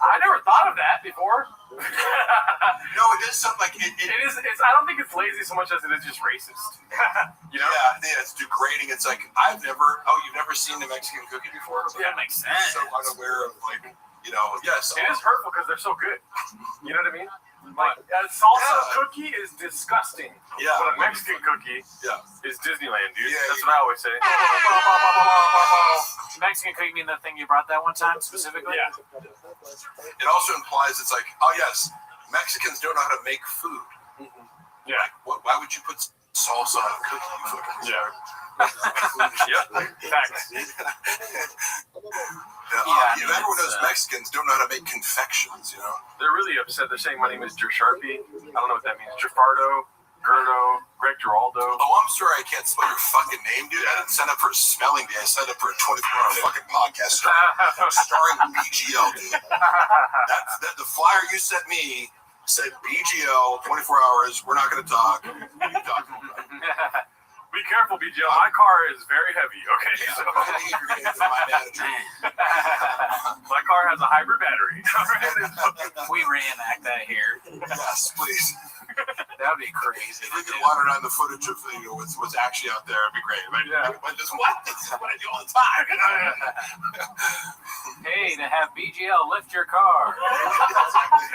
I never thought of that before. No, it is something like it is. I don't think it's lazy so much as it is just racist. You know? Yeah, it's degrading. It's like you've never seen a Mexican cookie before? Yeah, that makes sense. So unaware of yes. It is hurtful because they're so good. You know what I mean? Like a salsa cookie is disgusting. Yeah. But a Mexican cookie is Disneyland, dude. Yeah, That's what I always say. Mexican cookie mean the thing you brought that one time specifically? Yeah. It also implies it's like, oh yes, Mexicans don't know how to make food. Mm-hmm. Yeah. Why would you put salsa on a cookie? You fucking Facts. Everyone knows Mexicans don't know how to make confections. You know. They're really upset. They're saying my name is Sharpie. I don't know what that means. Jafardo, Gerdo, Greg Giraldo. Oh, I'm sorry I can't spell your fucking name, dude. I didn't sign up for a spelling bee. I signed up for a 24-hour fucking podcast starring BGL, dude. The flyer you sent me said BGL, 24 hours. We're not going to talk. What are you talking about? Be careful, BGL. My car is very heavy, okay? Yeah, So. you're getting from my manager. My car has a hybrid battery. We reenact that here. Yes, please. That would be crazy. If we could water down the footage of what's actually out there, it'd be great. But this is what I do all the time. Hey, to have BGL lift your car.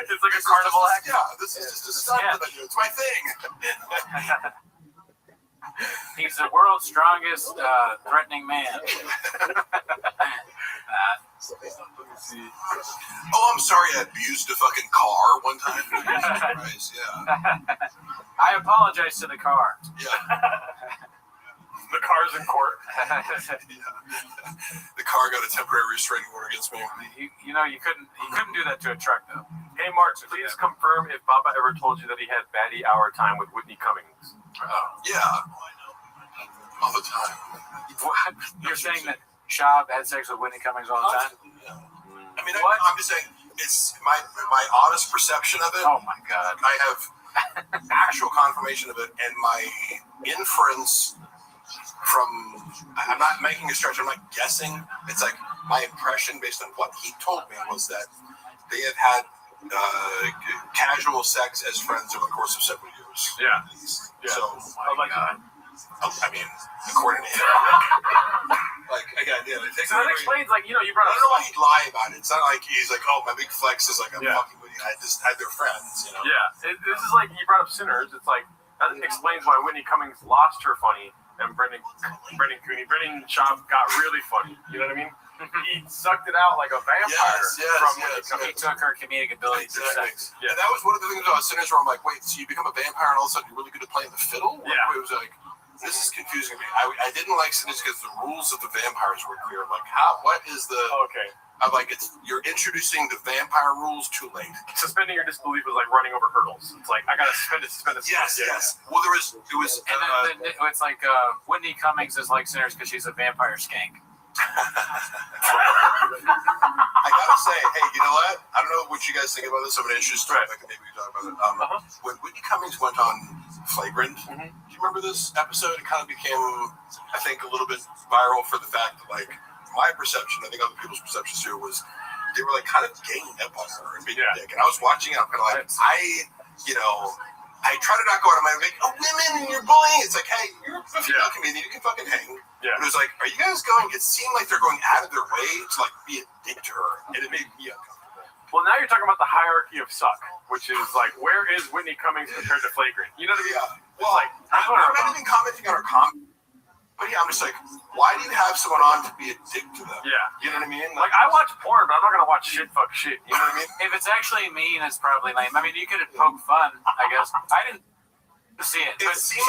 It's like a carnival act. Yeah, this is just a stunt that I do. It's my thing. He's the world's strongest threatening man. Oh, I'm sorry, I abused a fucking car one time. Christ, yeah. I apologize to the car. Yeah. The car's in court. The car got a temporary restraining order against me. You know, you couldn't do that to a truck though. Hey, Mark, please confirm if Baba ever told you that he had baddie hour time with Whitney Cummings. Yeah. All the time. What? You're saying that Shab had sex with Whitney Cummings all the time? Yeah. I mean, I'm just saying, it's my honest perception of it. Oh my God. I have actual confirmation of it, and my inference from, I'm not making a stretch, I'm not guessing. It's like my impression based on what he told me was that they have had casual sex as friends over the course of several years. Yeah. So, Oh my God. I mean, according to him. Like, again, yeah. So that explains, like, you brought I up. don't know why he'd lie about it. It's not like he's like, oh, my big flex is like, I'm fucking with you. I just had their friends, Yeah. This is like, you brought up Sinners. It's like, that explains why Whitney Cummings lost her funny and Brendan Schaub got really funny. You know what I mean? He sucked it out like a vampire from Whitney Cummings. He took her comedic ability to sex. Yeah. And that was one of the things about Sinners where I'm like, wait, so you become a vampire and all of a sudden you're really good at playing the fiddle? Yeah. It was like, this is confusing me. I didn't like Sinners because the rules of the vampires were clear. I'm like, what is the... Okay. I'm like, you're introducing the vampire rules too late. Suspending your disbelief was like running over hurdles. It's like, I gotta suspend it. Yes. Well, it was. And then it's like Whitney Cummings is like Sinners because she's a vampire skank. I gotta say, hey, you know what? I don't know what you guys think about this. I'm an interesting topic, and maybe we talk about it. When Whitney Cummings went on Flagrant, do you remember this episode? It kind of became, I think, a little bit viral for the fact that, like, my perception, I think other people's perceptions too, was they were like kind of ganging up on her and being a dick. And I was watching it, I'm kind of like, I try to not go out of my way, women and you're bullying. It's like, hey, you're a female comedian, you can fucking hang. Yeah. But it was like, are you guys going? It seemed like they're going out of their way to like be a dick to her, and it made me uncomfortable. Well, now you're talking about the hierarchy of suck, which is like, where is Whitney Cummings compared to Flagrant? You know what I mean? Yeah. Well, like, I'm not even commenting on her comment. But yeah, I'm just like, why do you have someone on to be a dick to them? Yeah. You know what I mean? Like, I watch porn, but I'm not going to watch shit fuck shit. You know what I mean? If it's actually mean, it's probably lame. I mean, you could poke fun, I guess. I didn't see it. But she's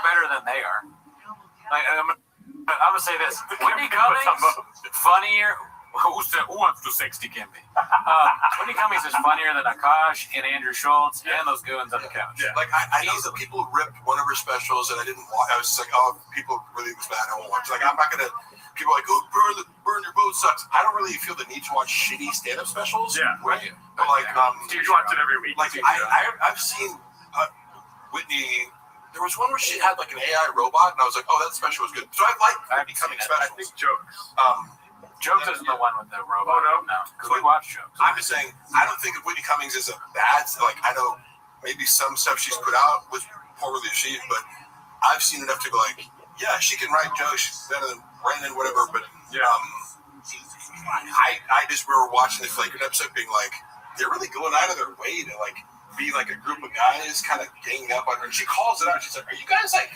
better than they are. Like, I'm going to say this. Whitney Cummings, funnier. Who wants to 60 Kimby? Whitney Cummings is funnier than Akash and Andrew Schultz and those goons on the couch. Yeah. Like, I know that people ripped one of her specials and I didn't watch. I was just like, oh, people really was bad. I won't watch. Like, I'm not going to. People are like, oh, burn your boat sucks. I don't really feel the need to watch shitty stand-up specials. Yeah. Right? But like, you watch it every week. Like, I've seen Whitney. There was one where she had like an AI robot, and I was like, oh, that special was good. So I like Whitney Cummings specials. I think Jokes. Jokes isn't the one with the robot. Oh, no. Because we watch Jokes. I'm just saying, I don't think of Whitney Cummings as a bad. Like, I know maybe some stuff she's put out was poorly received, but I've seen enough to go like, yeah, she can write jokes. She's better than Brendan, whatever. But I just remember watching the Flagrant episode, being like, they're really going out of their way to like be like a group of guys kind of ganging up on her. And she calls it out. She's like, are you guys like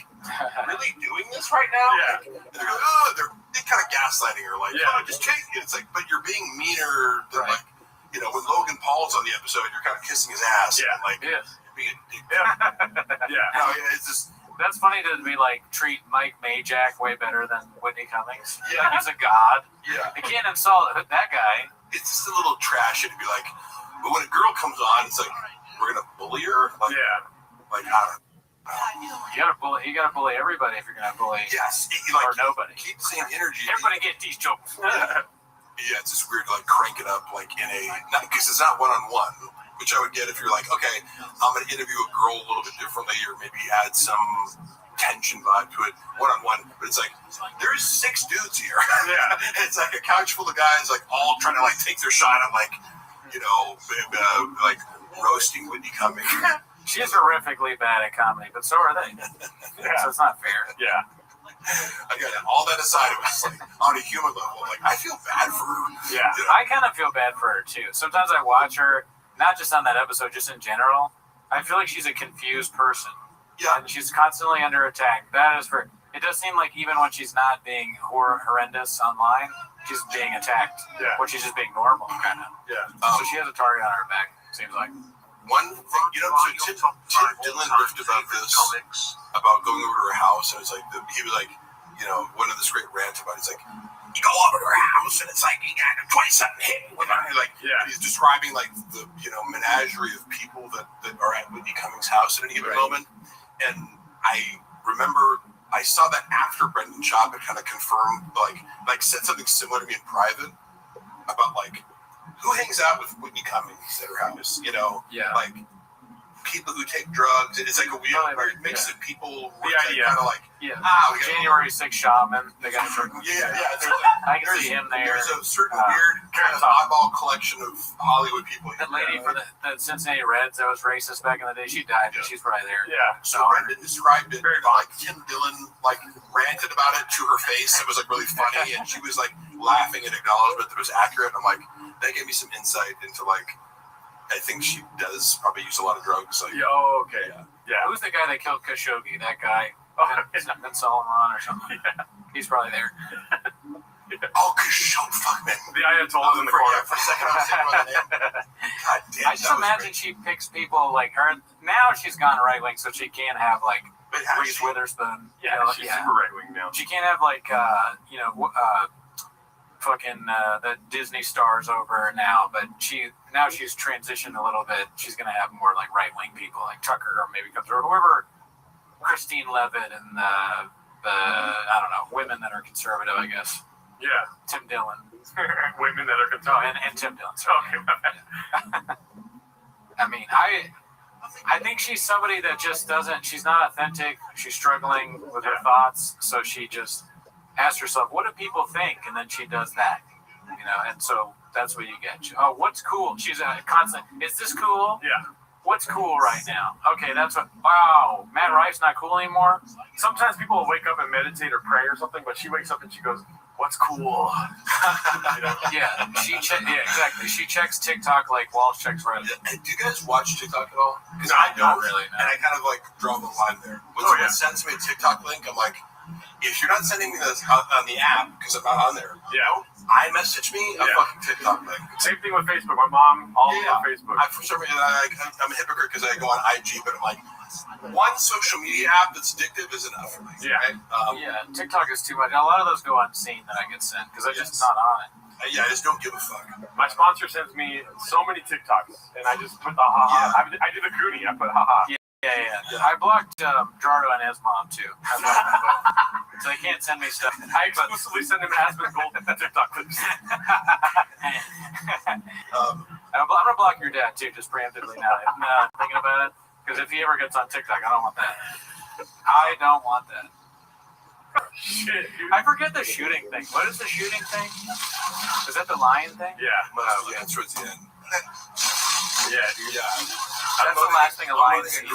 really doing this right now? Yeah. Like, and they're like, oh, they're kind of gaslighting her. Like, oh, just change it. It's like, but you're being meaner than like, when Logan Paul's on the episode, you're kind of kissing his ass. Yeah. And, like, Yeah. being a dick. Yeah. No, it's just. That's funny to be like, treat Mike Majak way better than Whitney Cummings. Yeah. Like he's a god. Yeah. They can't insult that guy. It's just a little trashy to be like, but when a girl comes on, it's like, we're gonna bully her. Like, like I don't know. You gotta bully everybody if you're gonna bully. Yes, or nobody. Keep the same energy. Everybody get these jokes. Yeah, it's just weird to like crank it up like in a because it's not one-on-one, which I would get if you're like, okay, I'm gonna interview a girl a little bit differently, or maybe add some tension vibe to it one-on-one. But it's like there's 6 dudes here. Yeah, it's like a couch full of guys, like all trying to like take their shot at like like roasting Whitney Cummings. She's horrifically bad at comedy, but so are they. So it's not fair. Yeah. Again, all that aside, it was like on a human level, like I feel bad for her. Yeah. You know? I kind of feel bad for her too. Sometimes I watch her, not just on that episode, just in general. I feel like she's a confused person. Yeah. And she's constantly under attack. That is for. It does seem like even when she's not being horrendous online, she's being attacked. Yeah. When she's just being normal, kind of. Yeah. So she has a target on her back. Seems like. One thing, you know, so Tim Dillon riffed about this, about going over to her house, and it's like, he was like, you know, one of this great rants about it, he's like, you go over to her house, and it's like, you got a 20-something hit with her. Like, he's describing, like, the, you know, menagerie of people that are at Whitney Cummings' house at any given moment. And I remember I saw that after Brendan Schaub had kind of confirmed, like said something similar to me in private about, like, who hangs out with Whitney Cummings at her house? You know, like people who take drugs. It's like a weird mix of people. The idea, kind of like January 6th shaman. They got I can see him there. There's a certain weird kind of oddball collection of Hollywood people. That lady for the Cincinnati Reds that was racist back in the day, she died, but she's probably there. Yeah. So Brendan described it like Tim Dillon like ranted about it to her face. It was like really funny, and she was like laughing and acknowledgement that it was accurate. I'm like, that gave me some insight into like, I think she does probably use a lot of drugs. Like, okay. Yeah. Who's the guy that killed Khashoggi? That guy, Ben Solomon or something. Yeah. He's probably there. Oh, Khashoggi, fuck man. The Ayatollah's in the corner. For a second, I was thinking about the name. God damn. I just imagine she picks people like her. Now she's gone right wing, so she can't have like Reese Witherspoon. Yeah, she's super right wing now. She can't have like fucking the Disney stars over now, but she's transitioned a little bit. She's gonna have more like right wing people, like Tucker, or maybe comes or whoever, Christine Levitt, and the I don't know, women that are conservative, I guess. Yeah, Tim Dillon. Women that are conservative. And Tim Dillon. Okay. I mean, I think she's somebody that just doesn't. She's not authentic. She's struggling with her thoughts, so she just asks herself, what do people think? And then she does that, you know, and so that's what you get. Oh, what's cool? She's a constant, is this cool? Yeah. What's cool right now? Okay, that's what, wow, Matt Rife's not cool anymore? Sometimes people will wake up and meditate or pray or something, but she wakes up and she goes, what's cool? Yeah, exactly. She checks TikTok like Walsh checks Reddit. Do you guys watch TikTok at all? Because No, I don't really, no. And I kind of like draw the line there. When someone sends me a TikTok link, I'm like, if you're not sending me this on the app, because I'm not on there, iMessage me a fucking TikTok link. Same thing with Facebook. My mom, all over Facebook. For some reason, I'm a hypocrite because I go on IG, but I'm like, one social media app that's addictive is enough for me. Yeah. Right? TikTok is too much. A lot of those go unseen that I get sent because I'm just not on it. I just don't give a fuck. My sponsor sends me so many TikToks, and I just put the haha. I did a Goonie. I put haha. Yeah. I blocked Jardo and his mom too. So they can't send me stuff. I exclusively send him Aspen Gold TikTok clips. I'm gonna block your dad too, just preemptively now. I'm thinking about it, because if he ever gets on TikTok, I don't want that. I don't want that. Shit, dude. I forget the shooting thing. What is the shooting thing? Is that the lion thing? Yeah. The answer is the end. Yeah, dude. Yeah. That's the last thing a lion sees.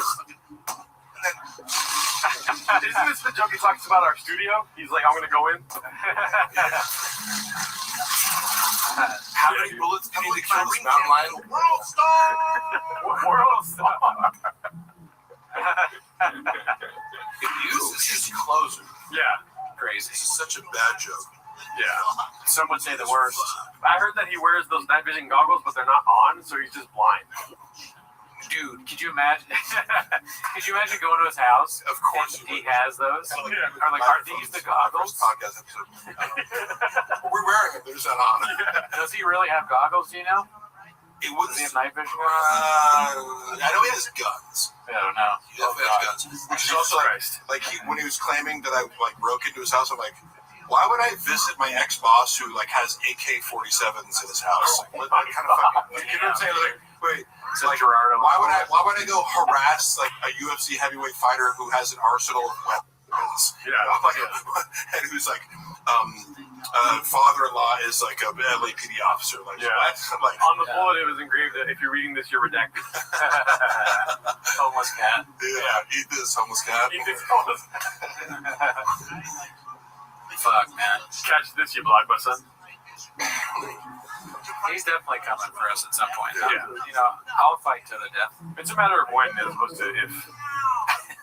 Isn't this the joke he talks about our studio? He's like, I'm going to go in. How many bullets do you need to kill this mountain lion? World star! World star! This is just closer. Yeah. Crazy. This is such a bad joke. Yeah. Some would say the worst. I heard that he wears those night vision goggles, but they're not on, so he's just blind. Dude, could you imagine? Could you imagine going to his house? Of course he has those. Yeah. Or like, are these the goggles? Podcast episode. We're wearing it. They're just not on. Does he really have goggles? Do you know? It wouldn't. Does he have night vision? I know he has guns. I don't know. He definitely has guns. Which is also like when he was claiming that I like broke into his house. I'm like, why would I visit my ex-boss who like has AK-47s in his house? Like, what kind of fucking? Like, you know what I'm saying? Like, wait. Like Gerardo. Why would I go harass like a UFC heavyweight fighter who has an arsenal of weapons? is. Yeah. And who's like, father-in-law is like a LAPD officer. Like, Yeah. what? Like, On the bullet, it was engraved that if you're reading this, you're redacted. Homeless cat. yeah, eat this, homeless cat. Eat this homeless. Fuck, man. Catch this, you blockbuster. He's definitely coming for us at some point. Yeah. You know, I'll fight to the death. It's a matter of when as opposed to if.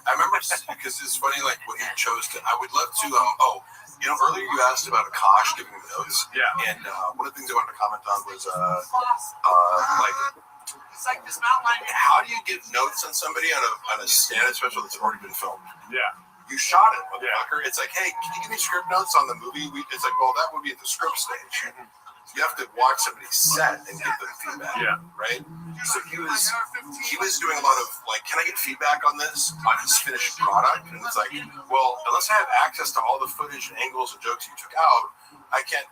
I remember because it's funny, like when he chose to. I would love to. Earlier you asked about Akash giving me notes. Yeah. And one of the things I wanted to comment on was like. It's like this mountain line. How do you give notes on somebody on a stand-up special that's already been filmed? Yeah. You shot it, motherfucker. It's like, hey, can you give me script notes on the movie? It's like, well, that would be at the script stage. You have to watch somebody's set and give them feedback. Yeah. Right? So he was doing a lot of like, can I get feedback on this, on his finished product? And it's like, well, unless I have access to all the footage and angles and jokes you took out, I can't,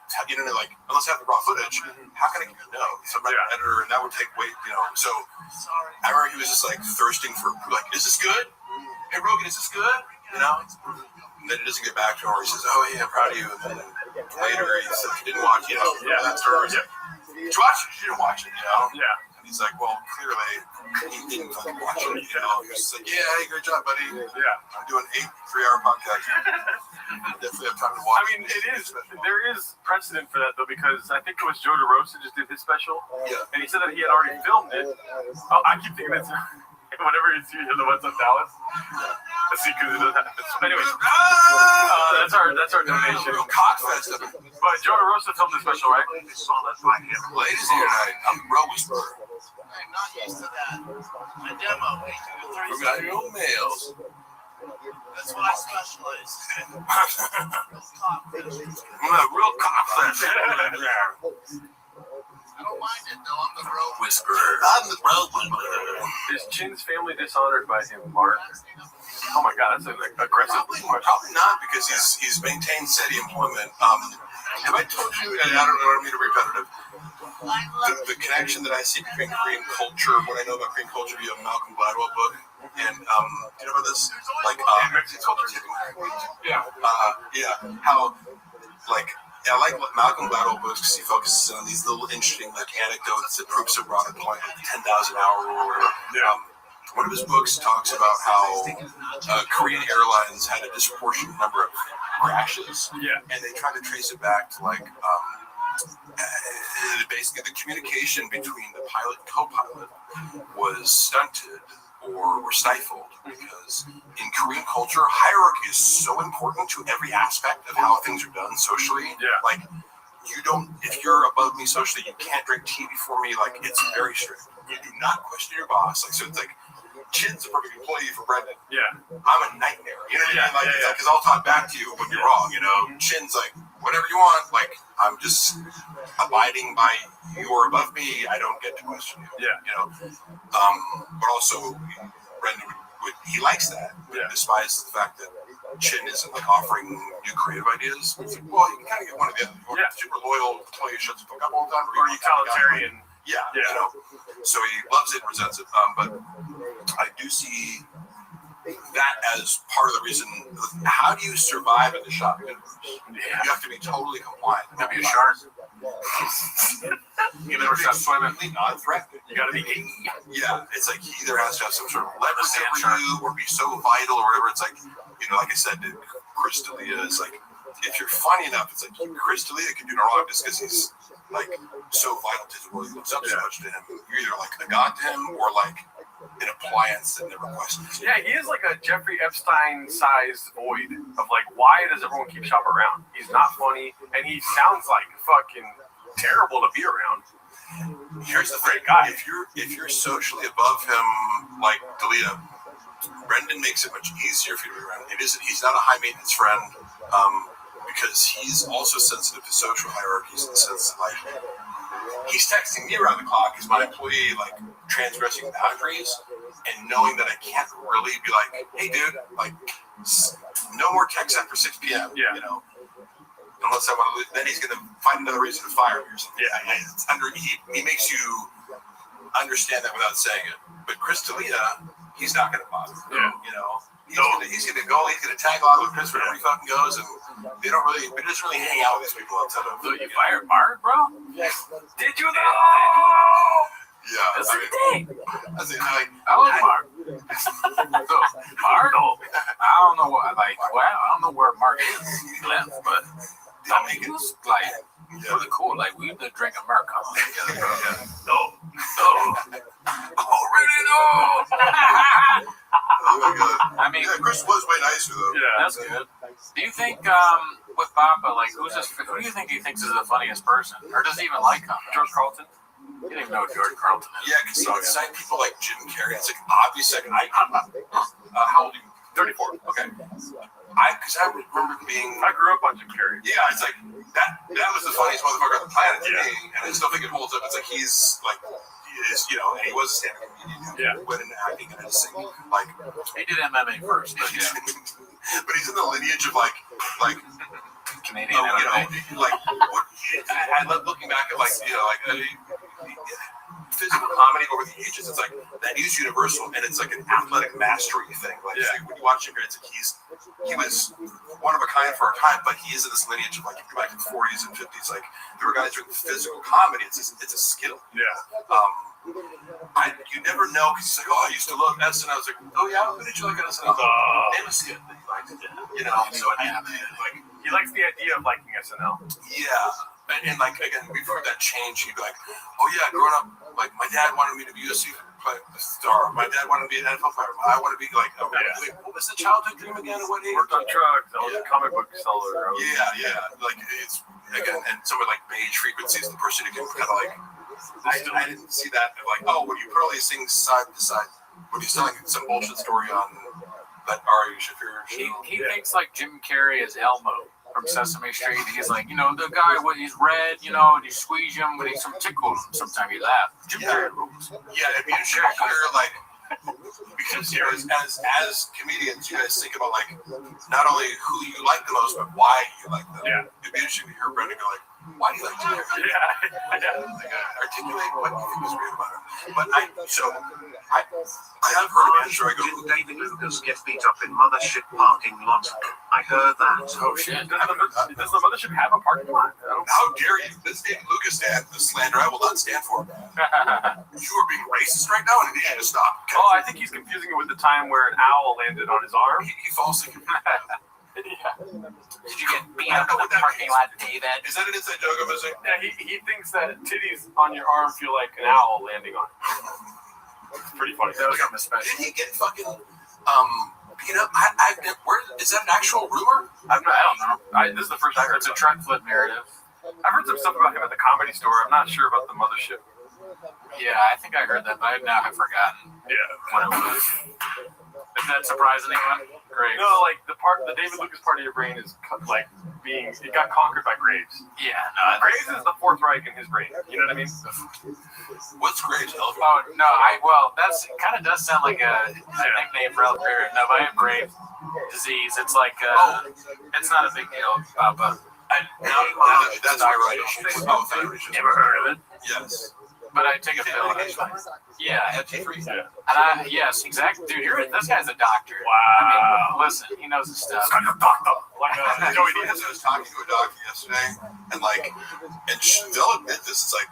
like, unless I have the raw footage, how can I give you notes? I'm not an editor, and that would take So I remember he was just like thirsting for, like, is this good? Hey, Rogan, is this good? And then he doesn't get back to him, or he says, oh, yeah, I'm proud of you. And then later he says, he didn't watch, Yeah. Did you watch it? You didn't watch it, Yeah. And he's like, well, clearly he didn't watch it, He's like, yeah, hey, great job, buddy. Yeah. I'm doing 8 3-hour podcasts. Definitely have time to watch. I mean, there is precedent for that, though, because I think it was Joe DeRosa just did his special. Yeah. And he said that he had already filmed it. I keep thinking that's whenever you see the What's Up Dallas. Let's see, because it doesn't have this. Anyways, that's our donation. Cockfest. But Joe DeRosa filmed the special, right? Ladies here tonight, I'm Bro Whisperer. I'm not used to that. My demo, We got your males. that's what I specialize in. I'm a real cockfest. I don't mind it, though. I'm the road Whisperer. I'm the Bro Whisperer. Is Chin's family dishonored by him, Mark? Oh my God, that's an aggressive question. Probably not, because he's maintained steady employment. Have I told you, and I don't want to be repetitive, the connection that I see between Korean culture, what I know about Korean culture via Malcolm Gladwell book, and do you know about this? Like Mexican culture. Yeah. How like. I like Malcolm Gladwell books because he focuses on these little interesting like anecdotes that proves a broader point, like the 10,000 hour rule or whatever. One of his books talks about how Korean Airlines had a disproportionate number of crashes. And they tried to trace it back to like basically the communication between the pilot and co-pilot was stunted or stifled, because in Korean culture, hierarchy is so important to every aspect of how things are done socially. Like, if you're above me socially, you can't drink tea before me. Like, it's very strict. You do not question your boss. Like, so it's like, Chin's a perfect employee for Brendan. I'm a nightmare. You know what I mean? Because I'll talk back to you when you're wrong, Chin's like, whatever you want. Like, I'm just abiding by you're above me. I don't get to question you. But also, Brendan he likes that. Despite the fact that Chin isn't like offering new creative ideas. It's like, well, you can kind of get one of the other. Super loyal, tell you shut the fuck up all the time. Or utilitarian. So he loves it and resents it. But I do see that as part of the reason. How do you survive in the shop universe? You have to be totally compliant. You have to be a shark. You never stop swimming. Non-threatening. You gotta be. It's like he either has to have some sort of leverage over you, or be so vital, or whatever. It's like, like I said, Chris D'Elia is like, if you're funny enough, it's like Chris D'Elia can do no wrong just because he's like so vital to his world. He looks up so much to him. You're either like a god to him, or like an appliance that never questions. Yeah, he is like a Jeffrey Epstein-sized void of like, why does everyone keep Shop around? He's not funny, and he sounds like fucking terrible to be around. Here's the thing, guy. If you're socially above him, like D'Elia, Brendan makes it much easier for you to be around. He's not a high maintenance friend, because he's also sensitive to social hierarchies in the sense that, like, he's texting me around the clock as my employee, like, transgressing boundaries, and knowing that I can't really be like, hey, dude, like, no more texts after 6 p.m. Unless I want to lose, then he's going to find another reason to fire me or something. He makes you understand that without saying it. But Chris D'Elia, he's not going to bother. He's gonna go. He's gonna tag along with Chris wherever he fucking goes, and he doesn't really hang out with these people outside of. So you fired Mark, bro? Did you know? Yeah, That's I a mean, dick. I like Mark. So, Mark, I don't know what, I don't know where Mark is. He left, but I mean, he was like really cool. Like we've been drinking Mark coffee together, bro. Already know. Oh my god. I mean, Chris was way nicer though. Yeah, that's good. Do you think with Papa, like who do you think he thinks is the funniest person, or does he even like him? George Carlton. You didn't even know who George Carlton is. Yeah, because he inside people like Jim Carrey. It's like obvious. Like, how old are you? 34. Okay. Because I remember being. I grew up on Jim Carrey. Yeah, it's like that was the funniest motherfucker on the planet to me, and I still think it holds up. It's like he's like. And he was a stand-up comedian. Yeah. Went into acting and just singing. Like he did MMA first, but yeah. But he's in the lineage of like Canadian MMA. Like what, I love looking back at physical comedy over the ages. It's like that is universal, and it's like an athletic mastery thing. Like, it's like when you watch him, it's like he was one of a kind for a time, but he is in this lineage of like back in the 40s and 50s. Like there were guys doing physical comedy. It's a skill. Yeah. You never know because he's like, oh, I used to love SNL. I was like, oh yeah, who did you like at SNL? Name a skit that you liked. You know, so like he likes the idea of liking SNL. Yeah, and like again, we've heard that change. He'd be like, oh yeah, growing up, like my dad wanted me to be a star. My dad wanted to be an NFL player. I want to be like, wait, what was the childhood dream again? What age? Worked on trucks. I was a comic book seller. Yeah. Like it's again, and some with like beige frequencies, the person who can kind of like. I didn't see that like, oh, when you put all these things side to side, when he's telling some bullshit story on that Ari Shafir. He thinks like Jim Carrey is Elmo from Sesame Street. He's like, the guy when he's red, and you squeeze him, when he tickles him, sometimes he laughs. Jim Carrey rules. Yeah, I mean, Shafir, like, because as comedians, you guys think about like not only who you like the most, but why you like them. Yeah. It'd be interesting to hear Brendan go like, why do you like Jim Carrey? Yeah. Articulate what you think is great about him. But I have heard of Andrew. Didn't David Lucas get beat up in Mothership parking lot? I heard that. Oh shit! Does the Mothership have a parking lot? How dare you? This David Lucas slander I will not stand for. You are being racist right now, and I need you to stop. Oh, I think he's confusing it with the time where an owl landed on his arm. He falls asleep. Did you get beat up in the parking lot, David? Is that an inside joke I'm missing? Yeah, he thinks that titties on your arm feel like an owl landing on it. It's pretty funny. That was something special. Did he get fucking beat up? Where is that an actual rumor? I don't know. This is the first I heard. It's a trend flip narrative. I've heard some stuff about him at the Comedy Store. I'm not sure about the Mothership. Yeah, I think I heard that, but I now have forgotten what it was. If that surprised anyone, great. No, like the David Lucas part of your brain is like it got conquered by Graves. Yeah, no. Graves is the Fourth Reich in his brain. You know what I mean? What's Graves? Oh no, that's kind of does sound like a nickname for Elf Period. No, but I have Graves disease. It's like it's not a big deal, but that's right. Never heard of it. Yes. But I take a pill. Yeah, FT3. And yes, exactly. Dude, this guy's a doctor. Wow. I mean, listen, he knows his stuff. I'm a doctor. Like Joey I was talking to a doctor yesterday, and they'll admit this. It's like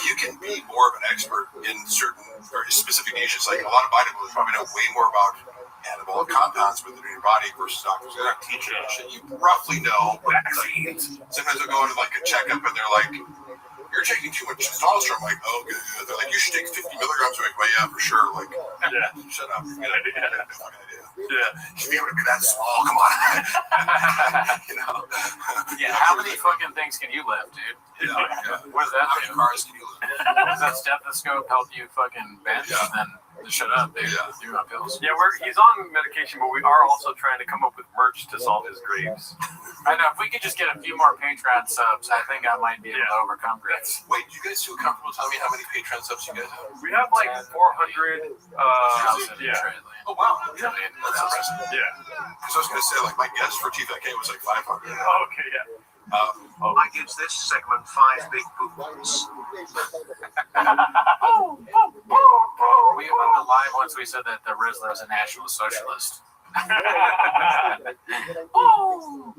you can be more of an expert in certain very specific niches. Like a lot of bodybuilders probably know way more about anabolic compounds within your body versus doctors that are teaching you shit. You roughly know. Vaccines. Sometimes they'll go into like a checkup, and they're like, you're taking too much testosterone. I'm like, oh, good. They're like, you should take 50 milligrams. I'm like, well, yeah, for sure. Like, shut up. Good idea. Yeah. You should be able to be that small. Come on. Yeah, how many fucking things can you lift, dude? Yeah. What does that How many cars can you lift? Does that stethoscope help you fucking bench? Then shut up, dude. Do my pills. Yeah, he's on medication, but we are also trying to come up with merch to solve his Graves. I know, if we could just get a few more Patreon subs, I think I might be able to overcome Graves. Wait, you guys feel comfortable telling me how many Patreon subs you guys have? We have like 400. Oh, wow. Yeah. That's impressive. Yeah. Because I was going to say, like, my guess for TFK was like 500. Okay, yeah. I gives this segment 5 big poops. We have live once we said that the Rizzler is a nationalist socialist. Oh,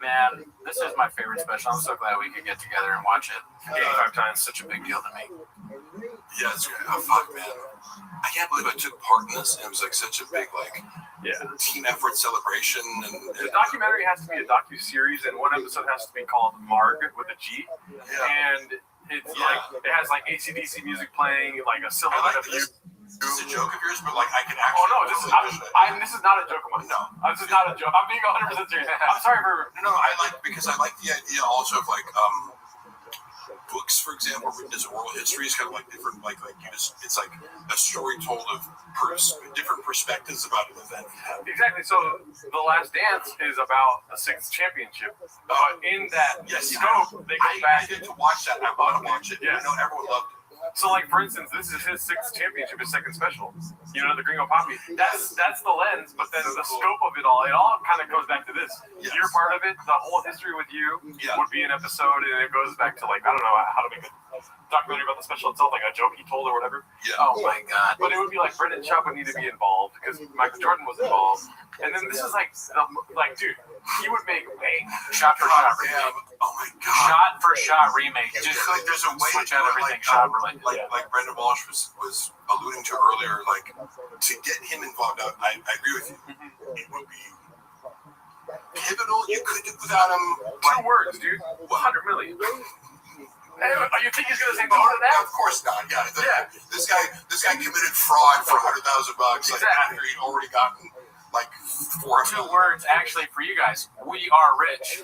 man, this is my favorite special. I'm so glad we could get together and watch it 85 times. Such a big deal to me. Yeah, it's great. Oh, fuck, man. I can't believe I took part in this. It was like such a big, team effort celebration. And the documentary has to be a docu-series, and one episode has to be called Marg with a G. Yeah. And it's it has like AC/DC music playing, like a silhouette of you. This is a joke of yours, but I can actually. Oh no, this is not a joke of mine. No, this is not a joke. I'm being 100% serious. I'm sorry for. No, I like the idea also of books, for example, written as oral history is kind of like different, it's like a story told of different perspectives about an event. Exactly. So The Last Dance is about the 6th championship. In that scope, they go back. I get to watch that. I want to watch it. Yeah. I know everyone loved it. So, for instance, this is his 6th championship, his 2nd special. The Gringo Poppy. That's the lens, but then the scope of it all kind of goes back to this. Yes. You're part of it. The whole history with you would be an episode, and it goes back to, I don't know how to make a documentary about the special itself, like a joke he told or whatever. Yeah. Oh my God. But it would be Brendan Schaub would need to be involved because Michael Jordan was involved. And then this is dude, he would make shot for shot remake. Oh my God. Shot for shot remake. It's Just there's a way switch to out do it, everything shot related. like Brendan Walsh was alluding to earlier, to get him involved. I agree with you. It would be pivotal. You could do without him. 2 words, dude. 100 million. You think he's gonna say no to that? Of course not. Yeah. This guy committed fraud for $100,000. Exactly. After he'd already gotten 4 2 words actually for you guys. We are rich.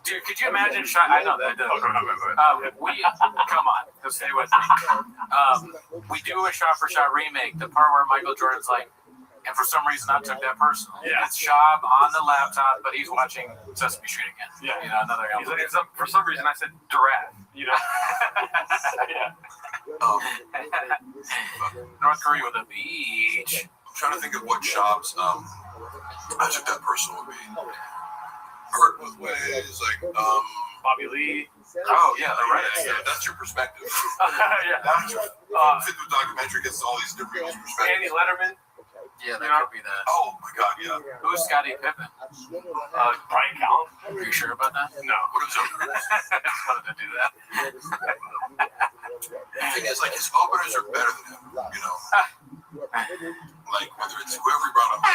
Dude, could you imagine shot? I know that. Come on, just stay with me. We do a shot for shot remake. The part where Michael Jordan's and for some reason I took that personal. Yeah. It's Schaub on the laptop, but he's watching Sesame Street again. Yeah. Another album. For some reason I said giraffe. Yeah. North Korea with a beach. I'm trying to think of what Schaub's I took that personal would be. Hurt both ways, Bobby Lee. Oh yeah, the right. Yeah, that's your perspective. Yeah. That's your fit the documentary gets all these different people's perspectives. Andy Letterman. Yeah, that could be that. Oh my God, yeah. Who's Scottie Pippen? Brian Callen. Are you sure about that? No. What is it? I just wanted to do that. The thing is, his openers are better than him, whether it's whoever he brought up.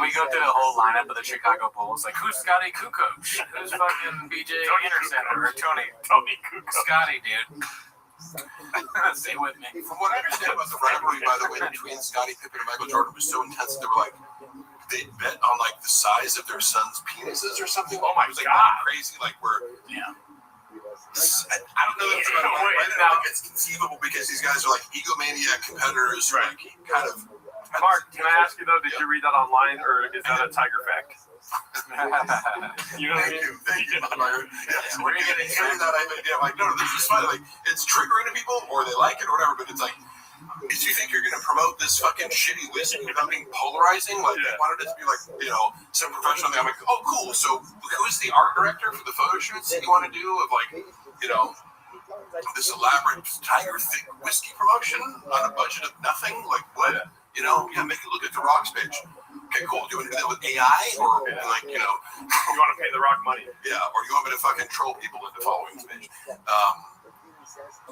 We go through the whole lineup of the Chicago Bulls. Who's Scotty Kukoc? Who's fucking BJ Anderson or Tony Kukoc? Scotty, dude. Stay with me. From what I understand about the rivalry, by the way, between Scottie Pippen and Michael Jordan was so intense that they bet on the size of their sons' penises or something. Oh my God, crazy! I don't know if it's conceivable because these guys are egomaniac competitors, right? Kind of. Mark, can I ask you though? Did you read that online, or is that a Tiger fact? You know what I mean? Thank you. Yeah. Where are you getting that idea? No, this is fun. It's triggering to people, or they like it, or whatever. But it's do you think you're going to promote this fucking shitty whiskey without being polarizing? Why don't it just be some professional thing? I'm oh, cool. So who's the art director for the photo shoots that you want to do of this elaborate Tiger thick whiskey promotion on a budget of nothing? What? Make it look at the Rock's page. Okay, cool. Do you want to do that with AI, or you want to pay the Rock money? Yeah, or do you want me to fucking troll people into following this page?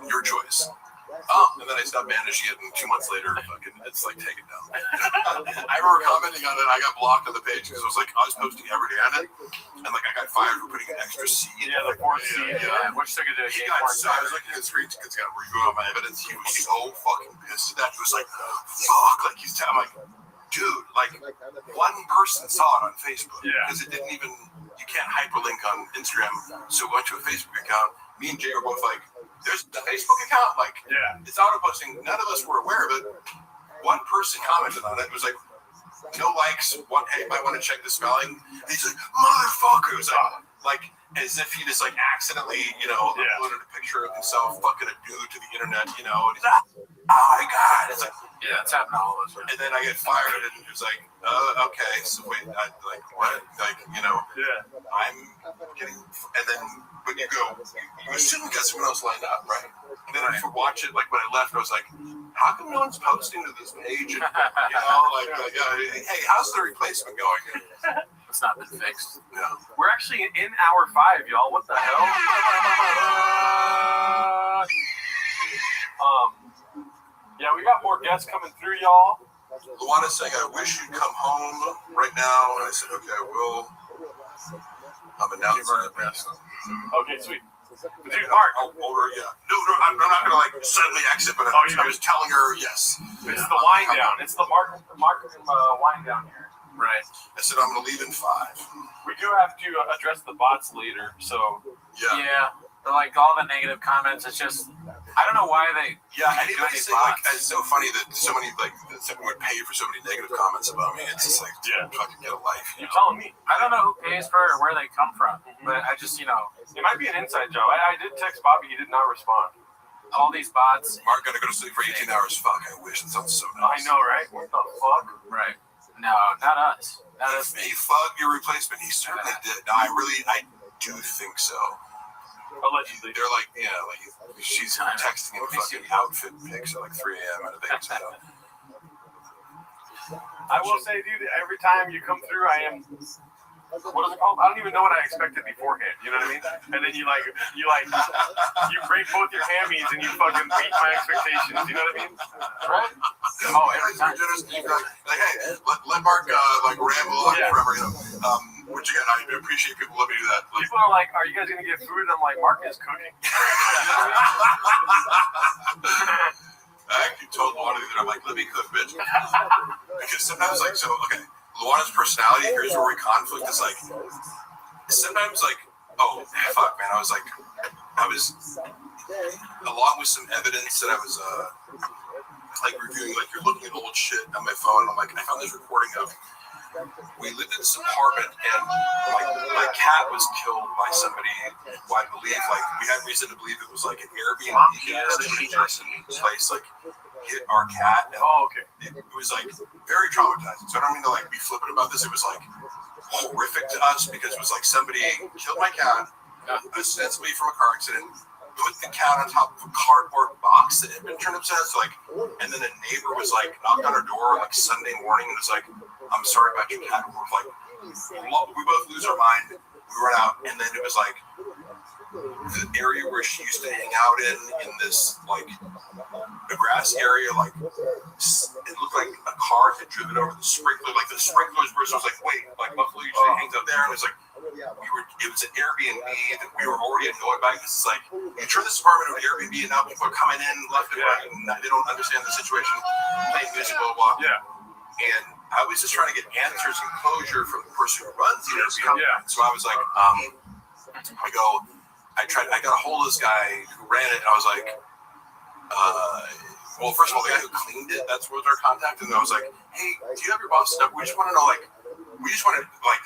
Your choice. And then I stopped managing it, and 2 months later, it's taken down. I remember commenting on it. I got blocked on the page because it was I was posting every day on it, and I got fired for putting an extra C. Yeah, the 4th C. Yeah, which took it to a gay porn. I was looking at the screen because it's got to review on my evidence. He was so fucking pissed at that. He was fuck, he's telling dude, one person saw it on Facebook because it didn't even. You can't hyperlink on Instagram, so we went to a Facebook account. Me and Jay were both there's a Facebook account, it's auto posting. None of us were aware of it. One person commented on it. It was no likes. Hey, might want to check the spelling. And he's motherfucker. It was as if he just accidentally, uploaded a picture of himself fucking a dude to the internet, and he's oh my God. It's it's happening to all of us. And then I get fired, and it was okay, so wait, what? I'm getting, and then when you go, you assume you got someone else lined up, right? And then I watch it, like when I left, I was like, how come no one's posting to this page? And, hey, how's the replacement going? It's not been fixed. No. We're actually in hour 5, y'all. What the hell? Yeah, we got more guests coming through, y'all. Luana's saying, I wish you'd come home right now. And I said, okay, I will. I'm announcing it. Okay, sweet. Dude, Mark. Yeah. No, I'm not going to like suddenly exit, but I was telling her, yes. It's the wind down. It's the Mark wind down here. Right. I said, I'm going to leave in 5. We do have to address the bots later, so. Yeah. But like all the negative comments, it's just, I don't know why they. Yeah, anybody say, like, it's so funny that so many, like, that someone would pay for so many negative comments about me. It's just like, fucking get a life. You're telling me. I don't know who pays for it or where they come from, but I just, It might be an inside job. I did text Bobby. He did not respond. All these bots. Mark got to go to sleep for 18 hours. Fuck, I wish. That sounds so nice. I know, right? What the fuck? Right. No, not us. Not us. He fucked your replacement. He certainly did. No, I do think so. Allegedly. They're like, she's texting him fucking outfit pics at like 3 a.m. and things. I will say, dude, every time you come through, I am. What is it called? I don't even know what I expected beforehand. You know what I mean? And then you break both your hammies and you fucking beat my expectations. You know what I mean? Right? Oh, every time. Like, hey, let Mark ramble on forever. Which again, I appreciate people let me do that. People are like, "Are you guys gonna get food?" And I'm like, "Mark is cooking." I actually told Luana that I'm like, "Let me cook, bitch." Because sometimes, Luana's personality, here's where we conflict, is like, sometimes like, oh, fuck, man, I was along with some evidence that I was, reviewing, you're looking at old shit on my phone, and I'm like, I found this recording of, we lived in this apartment, and my cat was killed by somebody who I believe, we had reason to believe it was an Airbnb place, hit our cat. And, it was very traumatizing. So I don't mean to be flippant about this. It was horrific to us because it was somebody killed my cat, ostensibly from a car accident, put the cat on top of a cardboard box that had been turned upside down. And then a neighbor was knocked on our door Sunday morning and was like, I'm sorry about your cat. And we both lose our mind. We run out, and then it was the area where she used to hang out in this a grass area, it looked like a car had driven over the sprinkler. The sprinklers were, so I was wait, Buffalo usually hangs out there, and it was it was an Airbnb that we were already annoyed by. It's you turn this apartment into an Airbnb, and now people are coming in left and right, and they don't understand the situation. Playing music, blah blah. Yeah. And I was just trying to get answers and closure from the person who runs the Airbnb. Yeah. So I was I got a hold of this guy who ran it, and I was well, first of all, the guy who cleaned it, was our contact, and I was like, hey, do you have your boss's number? We just want to know, we just want to know what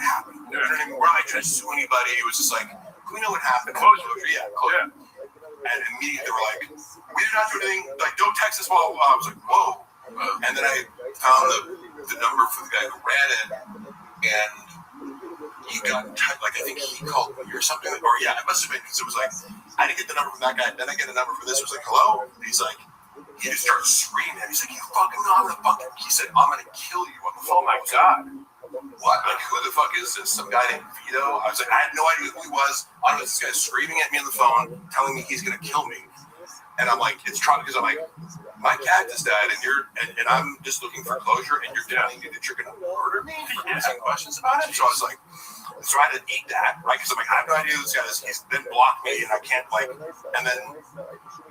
happened. You know what I mean? We're not trying to sue anybody. It was just can we know what happened? Closure. Yeah, closure. Yeah. And immediately they were we did not do anything. Don't text us while I was whoa. And then I found the number for the guy who ran it, and he got I think he called me or something, or it must have been because it was I didn't get the number from that guy. Then I get a number for this. It was hello. And he's he just started screaming. He's you fucking know, he said, I'm gonna kill you on the phone. Oh my god. What? Who the fuck is this? Some guy named Vito? I was I had no idea who he was. I don't know, this guy's screaming at me on the phone, telling me he's gonna kill me. And I'm it's trouble because I'm my cat just died, and I'm just looking for closure, and you're telling me that you're gonna murder me for asking questions about it. So I was so I had to eat that, right? Because I have no idea who this guy is. He's then blocked me, and I can't and then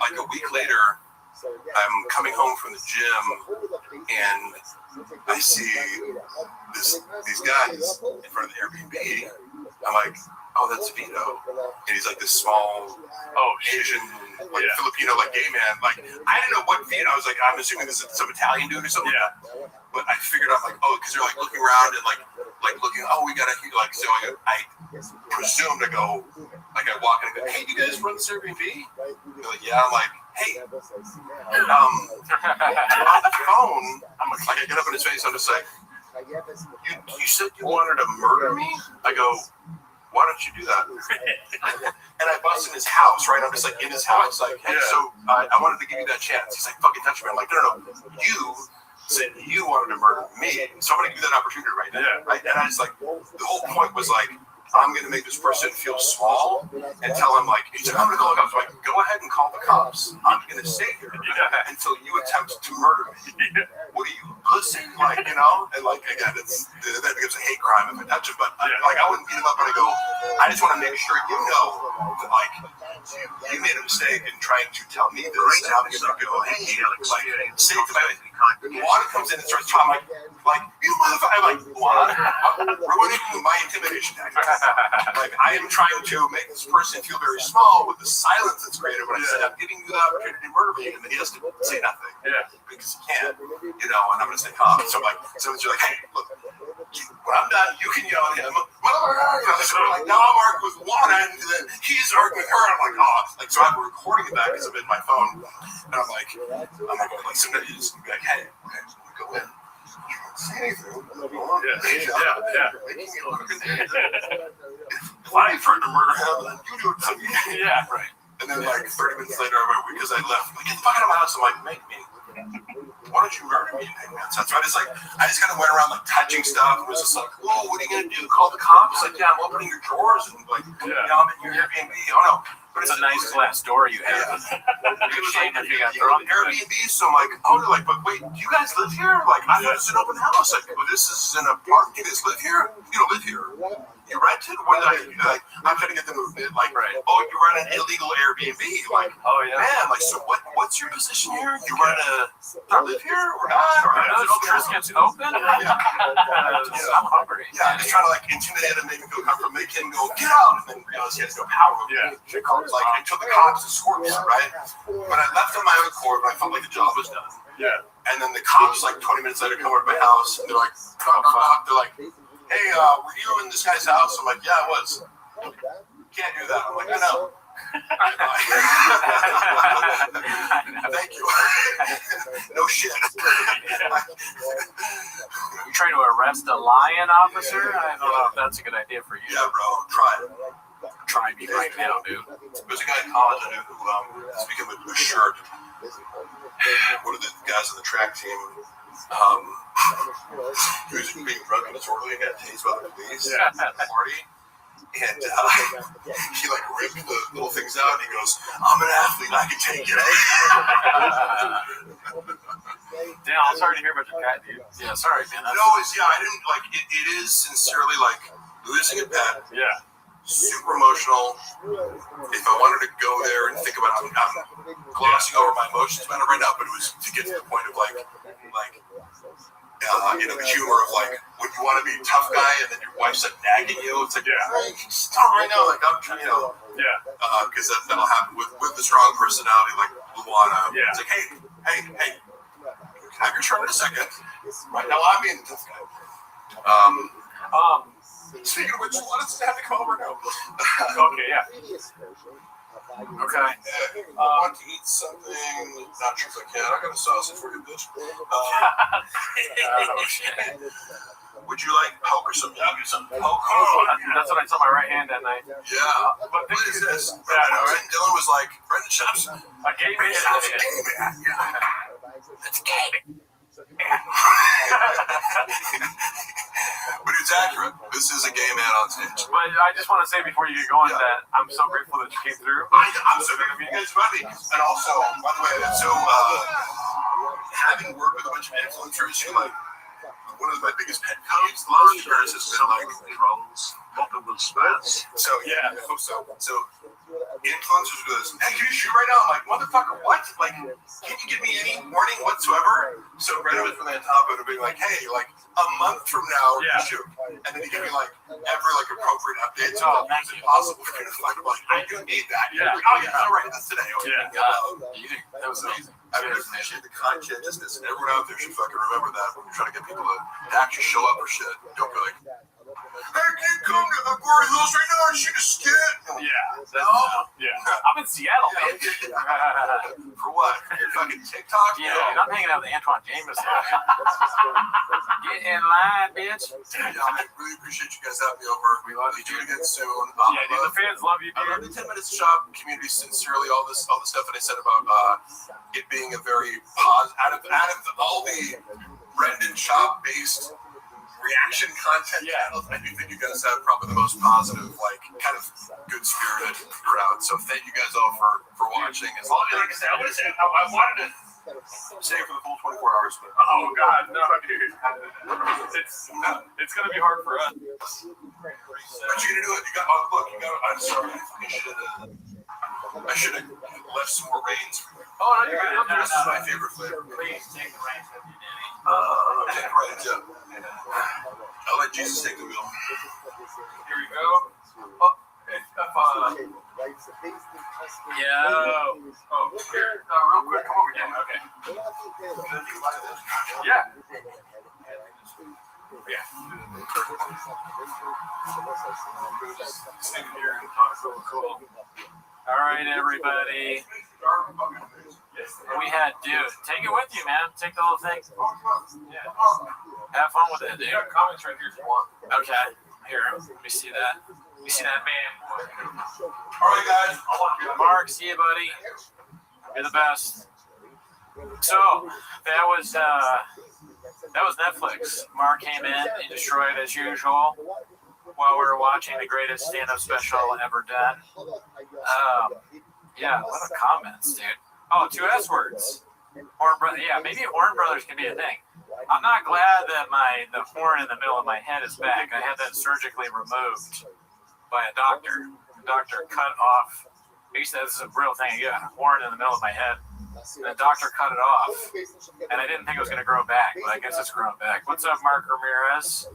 a week later, I'm coming home from the gym, and I see these guys in front of the Airbnb. I'm oh, that's Vito. And he's this small, Asian, Filipino, gay man. I didn't know what Vito. I was I'm assuming this is some Italian dude or something. Yeah. But I figured out, because they're looking around and looking, we gotta, so I presumed to go, I walk in and go, hey, you guys run this Airbnb? They're yeah. I'm hey, on the phone, I get up in his face, I'm just you said you wanted to murder me? I go, why don't you do that? And I bust in his house, right? I'm just like in his house, like, hey, so I wanted to give you that chance. He's like, fucking touch me. I'm like, no. You said you wanted to murder me, so I'm gonna give you that opportunity right now. Right? And I just like, the whole point was like, I'm gonna make this person feel small and tell him like, he's like, I'm gonna call the cops. I'm like, go ahead and call the cops. I'm gonna stay here until you attempt to murder me. What are you, pussy? Like, you know? And like, again, that becomes a hate crime if I touch him. But like, I wouldn't beat him up and I go, I just want to make sure you know that like, you made a mistake in trying to tell me this. And I'm gonna go, hey, like, say it to my face. Juan comes in and starts talking like, you motherfucker. I'm like, Juan, ruining my intimidation tactics. Like, I am trying to make this person feel very small with the silence that's created when I said, I'm giving you the opportunity to murder me, and then he has to say nothing. Because he can't, you know, and I'm going to say, calm. So I'm like, someone's like, hey, look, when I'm done, you can yell at him, motherfucker. So I'm like, now I'm arguing with Juan, and then he's arguing with her. I'm like, oh, like, so I'm recording it back because I'm in my phone, and I'm like, somebody just be like, hey, go in. Say anything. If I tried to murder him, then you do it to me. Right. And then like 30 minutes later, because I left, like, get the fuck out of my house. I'm like, make me. Why don't you murder me? So I just kind of went around like touching stuff and was just like, whoa, what are you gonna do? Call the cops? Like, yeah, I'm opening your drawers and like, I'm in your Airbnb. Oh no. But it's a nice glass door you have. It was like, Airbnb, so I'm like, oh, they're like, but wait, do you guys live here? Like, I thought it's an open house. Like, well, this is an apartment. You guys live here? You don't live here. You rented? What did I like? I'm trying to get the movement. Like, oh, you run an illegal Airbnb. Like, oh yeah, man. Like, so what's your position here? You run not live here or not? Or Triscuit's open? I'm hungry. Yeah, just trying to like intimidate him, make him feel comfortable, make him go get out, and then realize he has no power. Like, I took the cops to escort me, right? But I left on my own accord, but I felt like the job was done. And then the cops, like 20 minutes later, come over to my house, and they're like, oh, fuck. They're like, hey, were you in this guy's house? I'm like, yeah, I was. Can't do that. I'm like, I know. Thank you. No shit. You trying to arrest a lion, officer? I don't know if that's a good idea for you. Yeah, bro. Try it. Try me right now, dude. There's a guy in college I knew who, speaking of a shirt, one of the guys on the track team, he was being drunk and disorderly and got tased by the police at the party. And he like ripped the little things out and he goes, I'm an athlete, I can take it. Damn, I'm sorry to hear about your cat, dude. Yeah, sorry, man. No, I didn't like it is sincerely like losing a pet. Yeah. Super emotional. If I wanted to go there and think about it, I'm glossing over my emotions about it right now, but it was to get to the point of like you know, the humor of like when you want to be a tough guy and then your wife's like nagging you. It's like, hey, stop right now. Like I'm trying, you know, because that'll happen with the strong personality like Luana. It's like, hey, have your shirt in a second. Right now, I'm being the tough guy. Speaking of which, let us have to come over now. Okay, yeah. Okay. I want to eat something. Not sure if I can. I got a sausage for you, bitch. Would you like poke or something? I'll do some poke. That's what I saw my right hand that night. Yeah. But what is this? Dylan was like, Brendan Shep's a gay man. That's gay. But it's accurate. This is a gay man on stage. But I just want to say before you get going that I'm so grateful that you came through. I'm so grateful you guys met me. And also, by the way, so having worked with a bunch of influencers who like one of my biggest pet peeves the last few years has been like trolls, multiple spats. So yeah, I hope so. So influencers go, hey, can you shoot right now? I'm like, motherfucker, what? Like, can you give me any warning whatsoever? So Brendan was from the top of it being like, hey, like a month from now, shoot. And then he gave me like every like appropriate update. So it's impossible for me to find. Like, I do need that. Yeah. Like, oh yeah, all right, that's today. Okay. Yeah. That was amazing. I really appreciate the conscientiousness, and everyone out there should fucking remember that when you're trying to get people to actually show up or shit. Don't be like, hey, can you come to Agoura Hills right now and shoot a skit? I'm in Seattle, man. For what? Fucking TikTok? Yeah, dude, I'm hanging out with Antoine Jameson. Get in line, bitch. Yeah, I really appreciate you guys having me over. We love you, Do it dude. again soon. Yeah, dude, the fans love you, I love dude. the 10 Minutes Shop community sincerely. All the stuff that I said about it being a very positive, out of all the Brendan Shop based reaction content channels, I do think you guys have probably the most positive, like kind of good spirited crowd. So thank you guys all for watching. As long as, like I said, I wanted to stay for the full 24 hours, but Oh God, no, dude. It's gonna be hard for us. but you're gonna do it. You got look. You got. I'm sorry. I should have left some more reins. Oh no, you're good. This is my favorite flavor. Please take the reins with you, Take right up. I'll let Jesus take the wheel. Here we go. Oh, Yo. oh, here, real quick, come over here. Okay. Yeah. Stand here and talk. Cool. All right, everybody. We had, dude, take it with you, man. Take the whole thing. Yeah. Have fun with it, dude. You got comments right here if you want. Okay. Here, let me see that. Let me see that, man. All right, guys. Mark, see you, buddy. You're the best. So that was Netflix. Mark came in, he destroyed as usual while we were watching the greatest stand-up special ever done. Yeah, a lot of comments, dude. Oh, 2 S words. Horn brother. Yeah, maybe Horn Brothers can be a thing. I'm not glad that the horn in the middle of my head is back. I had that surgically removed by a doctor. The doctor cut off. He said this is a real thing. I got a horn in the middle of my head. The doctor cut it off, and I didn't think it was going to grow back, but I guess it's grown back. What's up, Mark Ramirez?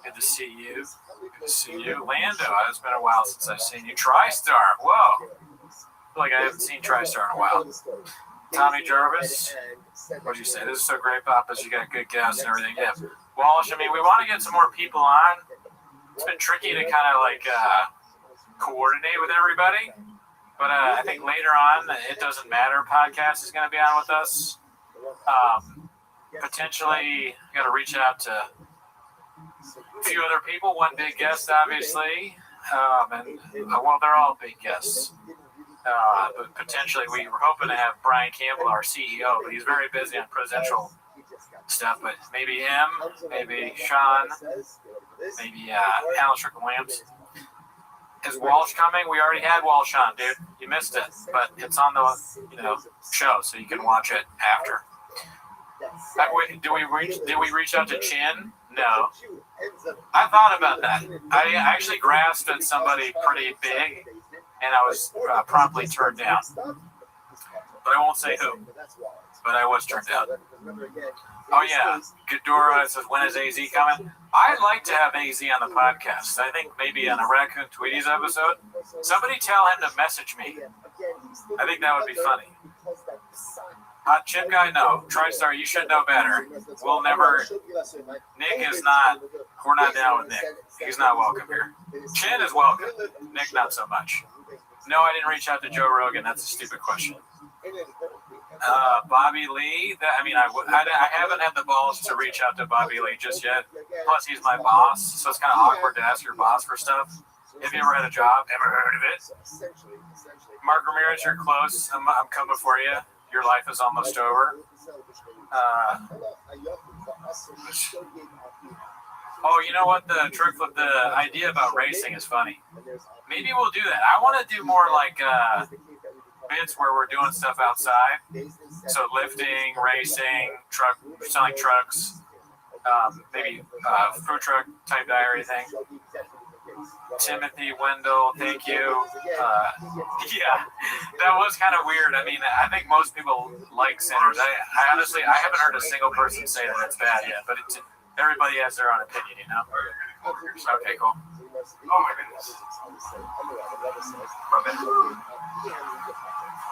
Good to see you. Good to see you. Lando, it's been a while since I've seen you. TriStar. Whoa. I feel like I haven't seen TriStar in a while. Tommy Jarvis. What'd you say? This is so great, Papas. You got good guests and everything. Yeah. Walsh, I mean, we want to get some more people on. It's been tricky to kind of like coordinate with everybody. But I think later on, It Doesn't Matter podcast is going to be on with us. Potentially, got to reach out to a few other people. One big guest, obviously. Well, they're all big guests. But potentially, we were hoping to have Brian Campbell, our CEO, but he's very busy on presidential stuff. But maybe him, maybe Sean, maybe Alan Strickland-Williams. Is Walsh coming? We already had Walsh on, dude. You missed it, but it's on the show, so you can watch it after. Did we reach out to Chin? No. I thought about that. I actually grasped at somebody pretty big, and I was promptly turned down. But I won't say who. But I was turned down. Oh yeah, Ghidorah says, when is AZ coming? I'd like to have AZ on the podcast. I think maybe on a Raccoon Tweeties episode. Somebody tell him to message me. I think that would be funny. Hot chip guy? No. TriStar, you should know better. We'll never. Nick is not. We're not down with Nick. He's not welcome here. Chin is welcome. Nick, not so much. No, I didn't reach out to Joe Rogan. That's a stupid question. Bobby Lee. I haven't had the balls to reach out to Bobby Lee just yet. Plus, he's my boss, so it's kind of awkward to ask your boss for stuff. Have you ever had a job? Ever heard of it? Mark Ramirez, you're close. I'm coming for you. Your life is almost over. Oh, you know what? The trick with the idea about racing is funny. Maybe we'll do that. I want to do more like bits where we're doing stuff outside. So lifting, racing, selling trucks, maybe food truck type diary thing. Timothy Wendell, thank you. Yeah, that was kind of weird. I mean, I think most people like Sinners. I honestly, I haven't heard a single person say that it's bad yet, but everybody has their own opinion, you know? Okay, cool. Oh my goodness.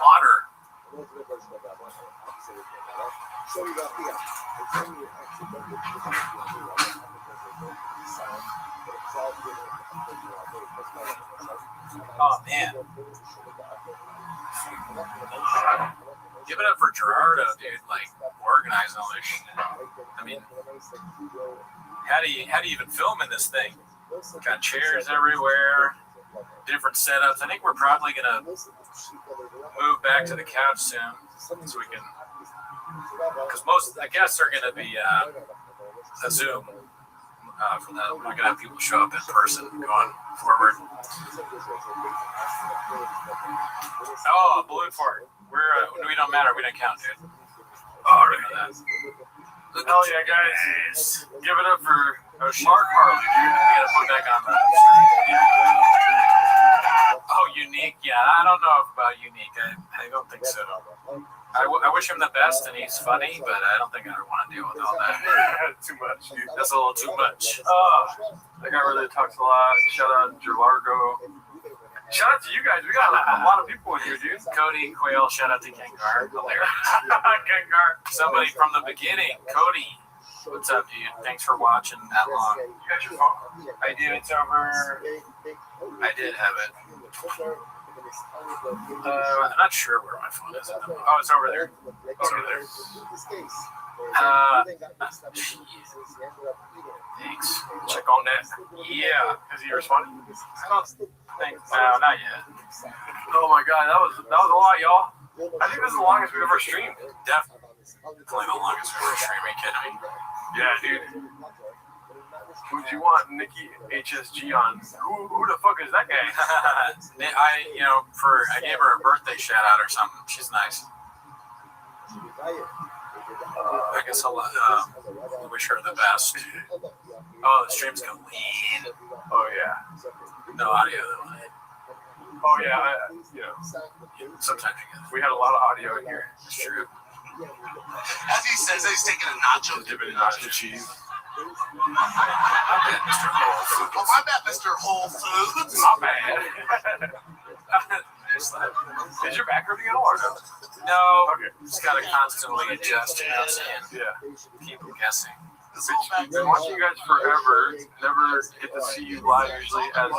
Water. Oh man. Give it up for Gerardo, dude. Like organizing all this shit. I mean, how do you even film in this thing? Got chairs everywhere, different setups. I think we're probably gonna move back to the couch soon, so we can, because most of the guests are gonna be a Zoom for that. We're not gonna have people show up in person going forward. Oh, balloon fart. We don't matter. We don't count, dude. Oh, I know that. Hell yeah, guys. Give it up for Mark Harley, dude. We gotta put back on that. Oh, Unique. Yeah, I don't know about Unique. I don't think so. I wish him the best, and he's funny, but I don't think I want to deal with all that. Too much, dude. That's a little too much. That guy really talks a lot. Shout out Gerlargo. Shout out to you guys. We got a lot of people in here, dude. Cody Quayle, shout out to Gengar. Gengar. Somebody from the beginning. Cody. What's up, dude? Thanks for watching that long. You got your phone? I do. It's over. I did have it. I'm not sure where my phone is. Oh, it's over there. It's over there. Thanks. Check on that. Yeah. Has he responded? I don't think. No, not yet. Oh my god, that was a lot, y'all. I think this is the longest we've ever streamed. Definitely the longest we've ever streamed. Are you kidding me? Yeah, dude. Who'd you want Nikki HSG on? Who the fuck is that guy? I gave her a birthday shout out or something. She's nice. I guess I'll wish her the best. Oh, the stream's going lean. Oh yeah. No audio though. Oh yeah. Sometimes you get it. We had a lot of audio in here. It's true. As he says, he's taking a nacho dip in nacho cheese. My bad, Mr. Whole Foods. Oh, my bad, Mr. Whole Foods. My bad. Is your back hurting at all or no? No. Okay. Just gotta constantly adjust. You know what I'm saying? Yeah. Keep them guessing. I've been watching you guys forever. Never get to see you live usually as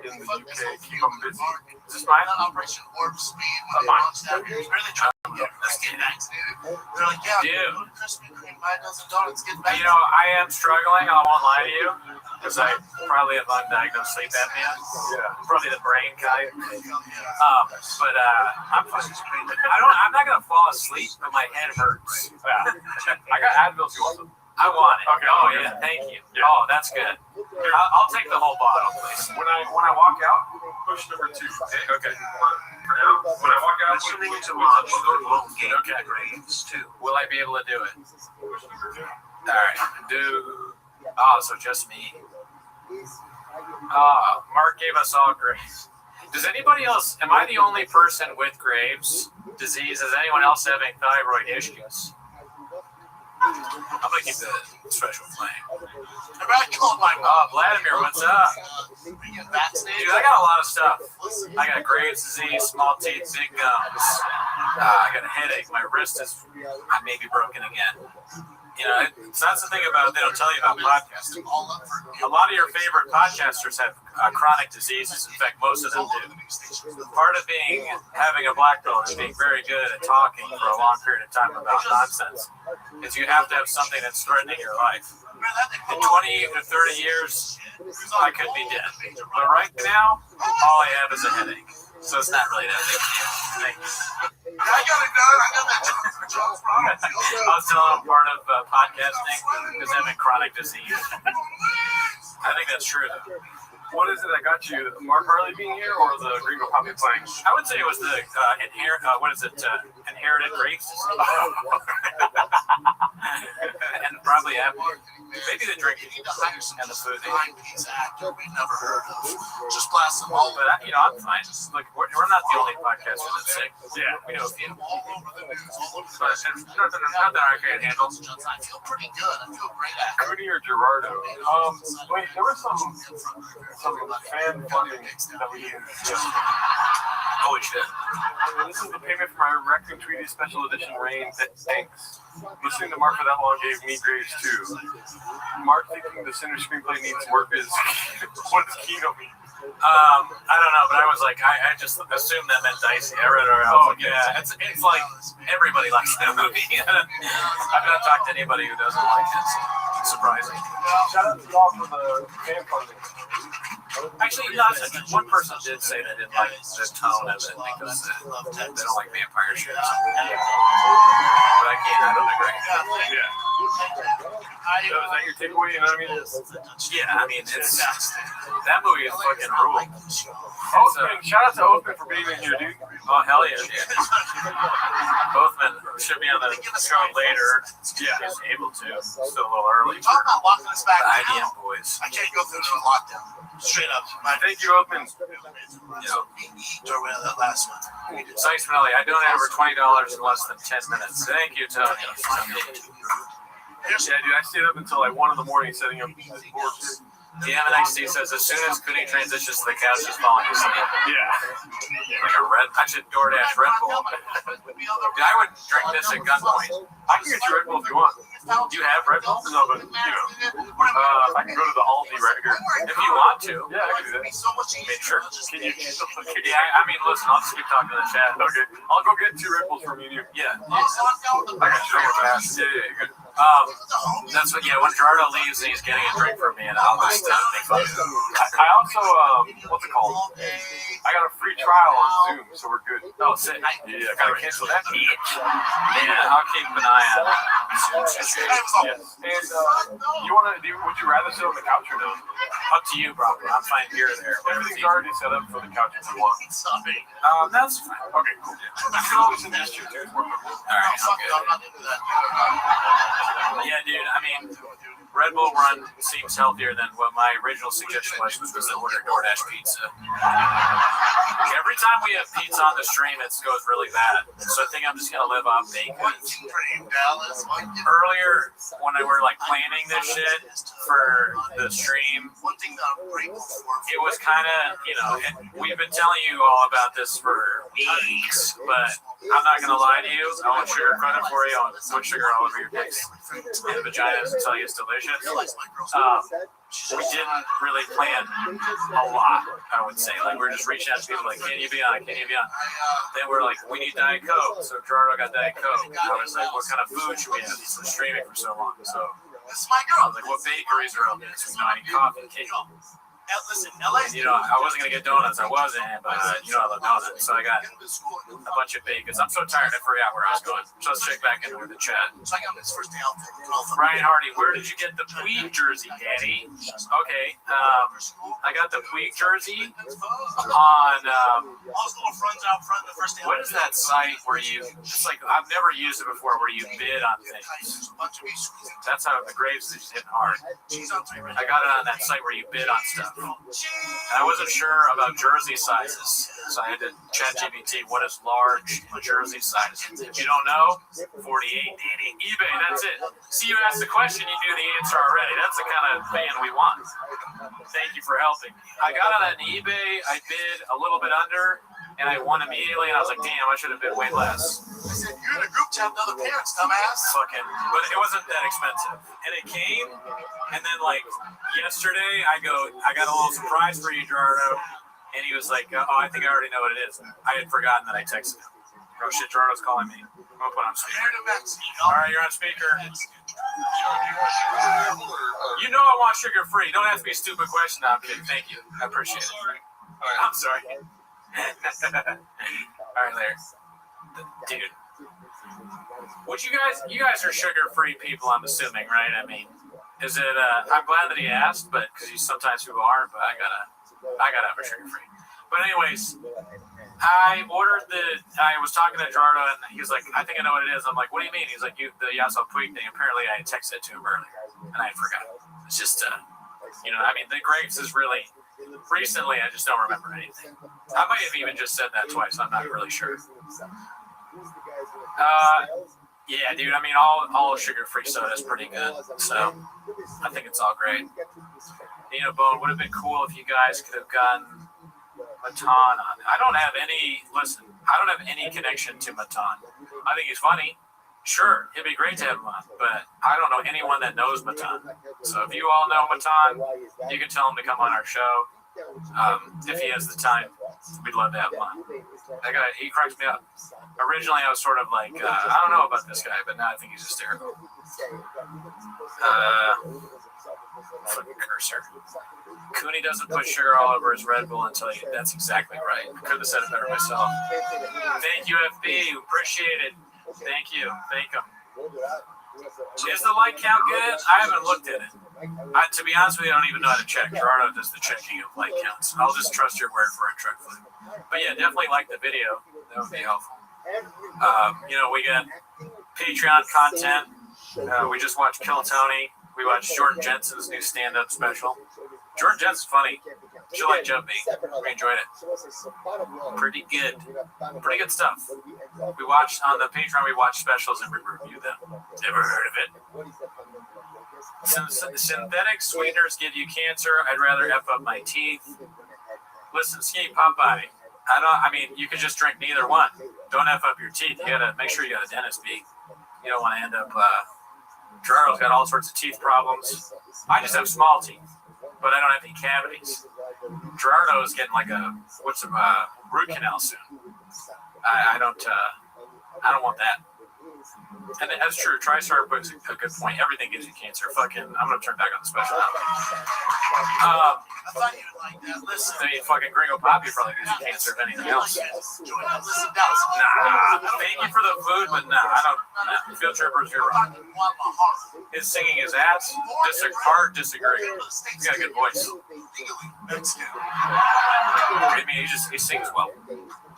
in the UK. Keep them busy. Is this mine? Operation Warp Speed. Mine. Really trying to get vaccinated. They're like, yeah, Dude. Krispy Kreme, 5 dozen donuts, get back. You know, I am struggling. I won't lie to you, because I probably have undiagnosed sleep apnea. Yeah. Probably the brain kind. But I'm fine. I'm not gonna fall asleep, but my head hurts. Yeah. I got Advil if you want them. I want it. Okay. Oh yeah, thank you. Yeah. Oh, that's good. I'll take the whole bottle, please. When I walk out, push number 2. Okay. For now, when I walk out, push Listening to number much 2. won't gain Okay. grades too. Will I be able to do it? Push number 2. All right. So just me. Mark gave us all Graves. Does anybody else? Am I the only person with Graves' disease? Is anyone else having thyroid issues? I'm gonna keep the special flame. Vladimir, what's up? Dude, I got a lot of stuff. I got Graves' disease, small teeth, big gums. I got a headache. My wrist is maybe broken again. You know, so that's the thing about they don't tell you about podcasting. A lot of your favorite podcasters have chronic diseases. In fact, most of them do. Part of having a black belt and being very good at talking for a long period of time about nonsense is you have to have something that's threatening your life. In 20 to 30 years, I could be dead. But right now, all I have is a headache. So it's not really that big a deal. Thanks. I got that Jones problem. I was telling him part of podcasting is having chronic disease. I think that's true, though. What is it that got you? Mark Harley being here or the Gringo Poppy playing? I would say it was the inherited Graves disease. And probably maybe the drinking and the food. Actor we never heard of. Just blast them all. But I'm fine. Look, we're not the only podcaster that's sick. Yeah, we know a few. All over the news, all over the But it's nothing I can't handle. I feel pretty good. I feel great at it. Cody or Gerardo? Wait, there was some fan funding that we used. Holy shit. This is the payment for my Raccoon Tweety Special Edition Rain. Thanks. Listening to Mark for that long gave me graves too. Mark thinking the center screenplay needs work is what does Kino mean? I don't know, but I was like, I just assumed that meant Dicey. I read it around. Oh, yeah. It's like everybody likes that movie. I've not talked to anybody who doesn't like it. It's surprising. Shout out to y'all for the fan funding. Actually, one person did say they didn't like the tone of it because they don't like vampire shit. But I don't agree. Yeah. So is that your takeaway? You know what I mean? Yeah, I mean, it's that movie is fucking rule. Oathman, shout out to Oathman for being in here, dude. Oh, hell yeah, dude. Oathman should be on the show later. Yeah, he's able to. Still a little early. Talk about locking us back The now. IDM boys. I can't go through the lockdown. Straight up. Thank you, Oathman. During that last one. Sites Manelli, I donated over $20 in less than 10 minutes. Thank you, Tony. Yeah, dude, I stayed up until like 1 in the morning setting up this board. The MNXT says as soon as Cooney transitions to the couch, he's falling asleep. Yeah. Like I should DoorDash Red Bull. Dude, I would drink this at gunpoint. I can get you Red Bull if you want. Do you have Red Bull? No, but I can go to the Aldi right here. If you want to. Yeah, I can do that. Make sure. Can you? Yeah, I mean, listen, I'll just keep talking to the chat. Okay, I'll go get 2 Red Bulls from you. Yeah. I got you real fast. Yeah, you're good. That's what. Yeah, when Gerardo leaves, he's getting a drink from me, and I'll just make fun of him. I also, what's it called? I got a free trial on Zoom, so we're good. Oh, sick. Yeah, I gotta cancel that. Yeah, I'll keep an eye on it. Yes. And you wanna do? Would you rather sit on the couch or no? Up to you, bro. I'm fine here or there. Everything's already set up for the couch if you want. That's fine. Okay, cool. I can always suggest you too. All right, I'm not into that. Yeah, dude. I mean, Red Bull Run seems healthier than what my original suggestion was to order DoorDash pizza. Every time we have pizza on the stream, it goes really bad. So I think I'm just gonna live off bacon. Earlier, when we were like planning this shit for the stream, it was kind of, and we've been telling you all about this for weeks, but I'm not gonna lie to you. I won't sugarcoat it for you. I won't put sugar all over your dicks and vaginas and tell you it's delicious. We didn't really plan a lot, I would say. Like, we're just reaching out to people like, can you be on? Can you be on? Then we're like, we need Diet Coke. So Gerardo got Diet Coke. I was like, what kind of food should we have? He's been streaming for so long. So I was like, what bakeries are open? So I need coffee, cake. Listen, LA. I wasn't gonna get donuts. I wasn't, but I love donuts. So I got a bunch of bacons. I'm so tired. I forgot where I was going. So let's check back into the chat. Ryan Hardy, where did you get the Puig jersey, Daddy? Okay, I got the Puig jersey on. What is that site where you? It's like I've never used it before. Where you bid on things. That's how the Graves is hitting hard. I got it on that site where you bid on stuff. And I wasn't sure about jersey sizes, so I had to chat GPT what is large jersey sizes. If you don't know, 48, Danny. eBay, that's it. See, you asked the question, you knew the answer already. That's the kind of fan we want. Thank you for helping. I got it on eBay. I bid a little bit under, and I won immediately, and I was like, damn, I should have bid way less. I said, you're in a group chat with other parents, dumbass. Fucking, but it wasn't that expensive. And it came, and then like yesterday, I got a little surprise for you, Gerardo. And he was like, oh, I think I already know what it is. I had forgotten that I texted him. Oh shit, Gerardo's calling me. I'm gonna put on speaker. All right, you're on speaker. You know I want sugar free. Don't ask me a stupid question now, kid. Thank you. I appreciate it. I'm sorry. All right, there. Dude. Would you guys are sugar-free people, I'm assuming, right? I mean, is it, I'm glad that he asked, but, because sometimes people aren't, but I gotta have a sugar-free. But anyways, I was talking to Gerardo, and he was like, I think I know what it is. I'm like, what do you mean? He's like, the Yasser Puig thing. Apparently, I had texted to him earlier, and I forgot. It's just, I mean, the Graves is really, recently, I just don't remember anything. I might have even just said that twice. I'm not really sure. Yeah, dude. I mean, all sugar-free soda is pretty good. So I think it's all great. Bone would have been cool if you guys could have gotten Matan on. I don't have any connection to Matan. I think he's funny. Sure, it'd be great to have him on, but I don't know anyone that knows Matan. So if you all know Matan, you can tell him to come on our show. If he has the time, we'd love to have him on. That guy, he cracks me up. Originally, I was sort of like, I don't know about this guy, but now I think he's hysterical. Fucking cursor. Cooney doesn't put sugar all over his Red Bull until he. That's exactly right. I could have said it better myself. Thank you, FB. Appreciate it. Thank you. Thank him. Is the like count good? I haven't looked at it. To be honest with you, I don't even know how to check. Gerardo does the checking of like counts. I'll just trust your word for it, truthfully. But yeah, definitely like the video. That would be helpful. We got Patreon content. We just watched Kill Tony. We watched Jordan Jensen's new stand-up special. Jordan Jensen's funny. She liked Jumpy. We enjoyed it. Pretty good. Pretty good stuff. We watched on the Patreon. We watched specials and we reviewed them. Never heard of it. Synthetic sweeteners give you cancer. I'd rather F up my teeth. Listen, Skinny Popeye. You could just drink neither one. Don't F up your teeth. You gotta make sure you got a dentist beak. You don't want to end up. Gerardo's got all sorts of teeth problems. I just have small teeth, but I don't have any cavities. Gerardo is getting like a root canal soon. I don't want that. And that's true. TriStar puts a good point. Everything gives you cancer. I'm gonna turn back on the special now. I thought you would like that. Listen. Fucking Gringo Poppy probably gives you cancer if anything else. Listen, Thank you for the food, but I don't. Nah. Field Trippers, you're wrong. His singing his ass. Disagree. He's got a good voice. I mean, he sings well.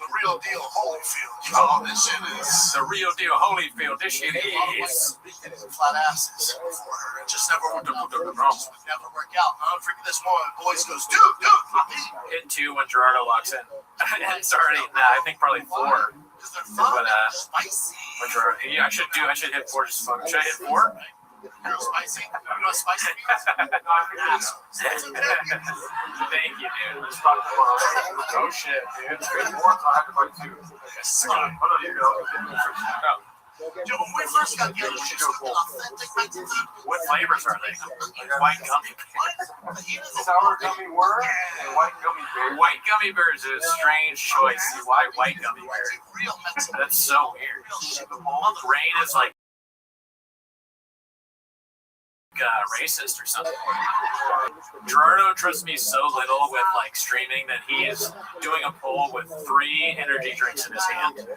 The real deal Holyfield. Oh, this shit is the real deal Holyfield. This shit is flat asses for her. It just never would never work out. I'll freaking this one. Boys goes, dude. Hit 2 when Gerardo locks in. It's already I think probably 4. But spicy. I should hit 4 just fun. Should I hit 4? Spicy. You know spicy? Thank you, dude. Oh shit, dude. 3 more, so I have to buy 2. You go. Dude, when we first got together, she was authentic. What flavors are they? White gummy bears. Sour gummy worm and white gummy bears. White gummy bears is a strange choice. Why white gummy bears? That's so weird. Rain is like racist or something. Gerardo trusts me so little with like streaming that he is doing a poll with 3 energy drinks in his hand.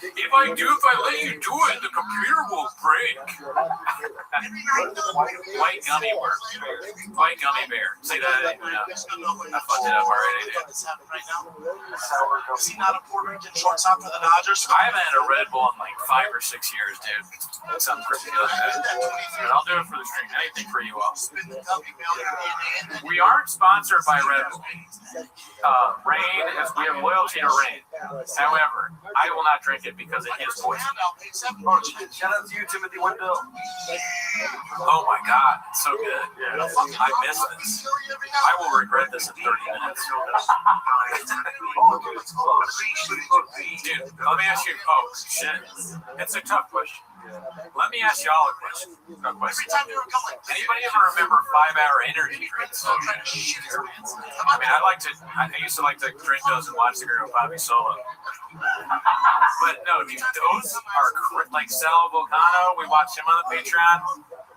If I let you do it, the computer will break. White gummy bear. White gummy bear. Say that. I fucked it up already. Is he not a Puerto Rican shortstop for the Dodgers? I haven't had a Red Bull in like 5 or 6 years, dude. That sounds pretty good. But I'll do it for the stream. Anything for you all. We aren't sponsored by Red Bull. Rain, we have loyalty to Rain. However, I will not drink it because it is poison. Shout out to you, Timothy Wendell. Oh my god, it's so good. I miss this. I will regret this in 30 minutes. Dude, let me ask you. Oh shit, it's a tough question. Let me ask y'all a question. Anybody ever remember 5-hour energy drinks? I used to like to drink those and watch the Gringo Poppy solo. But no, dude, those are like Sal Volcano. We watched him on the Patreon.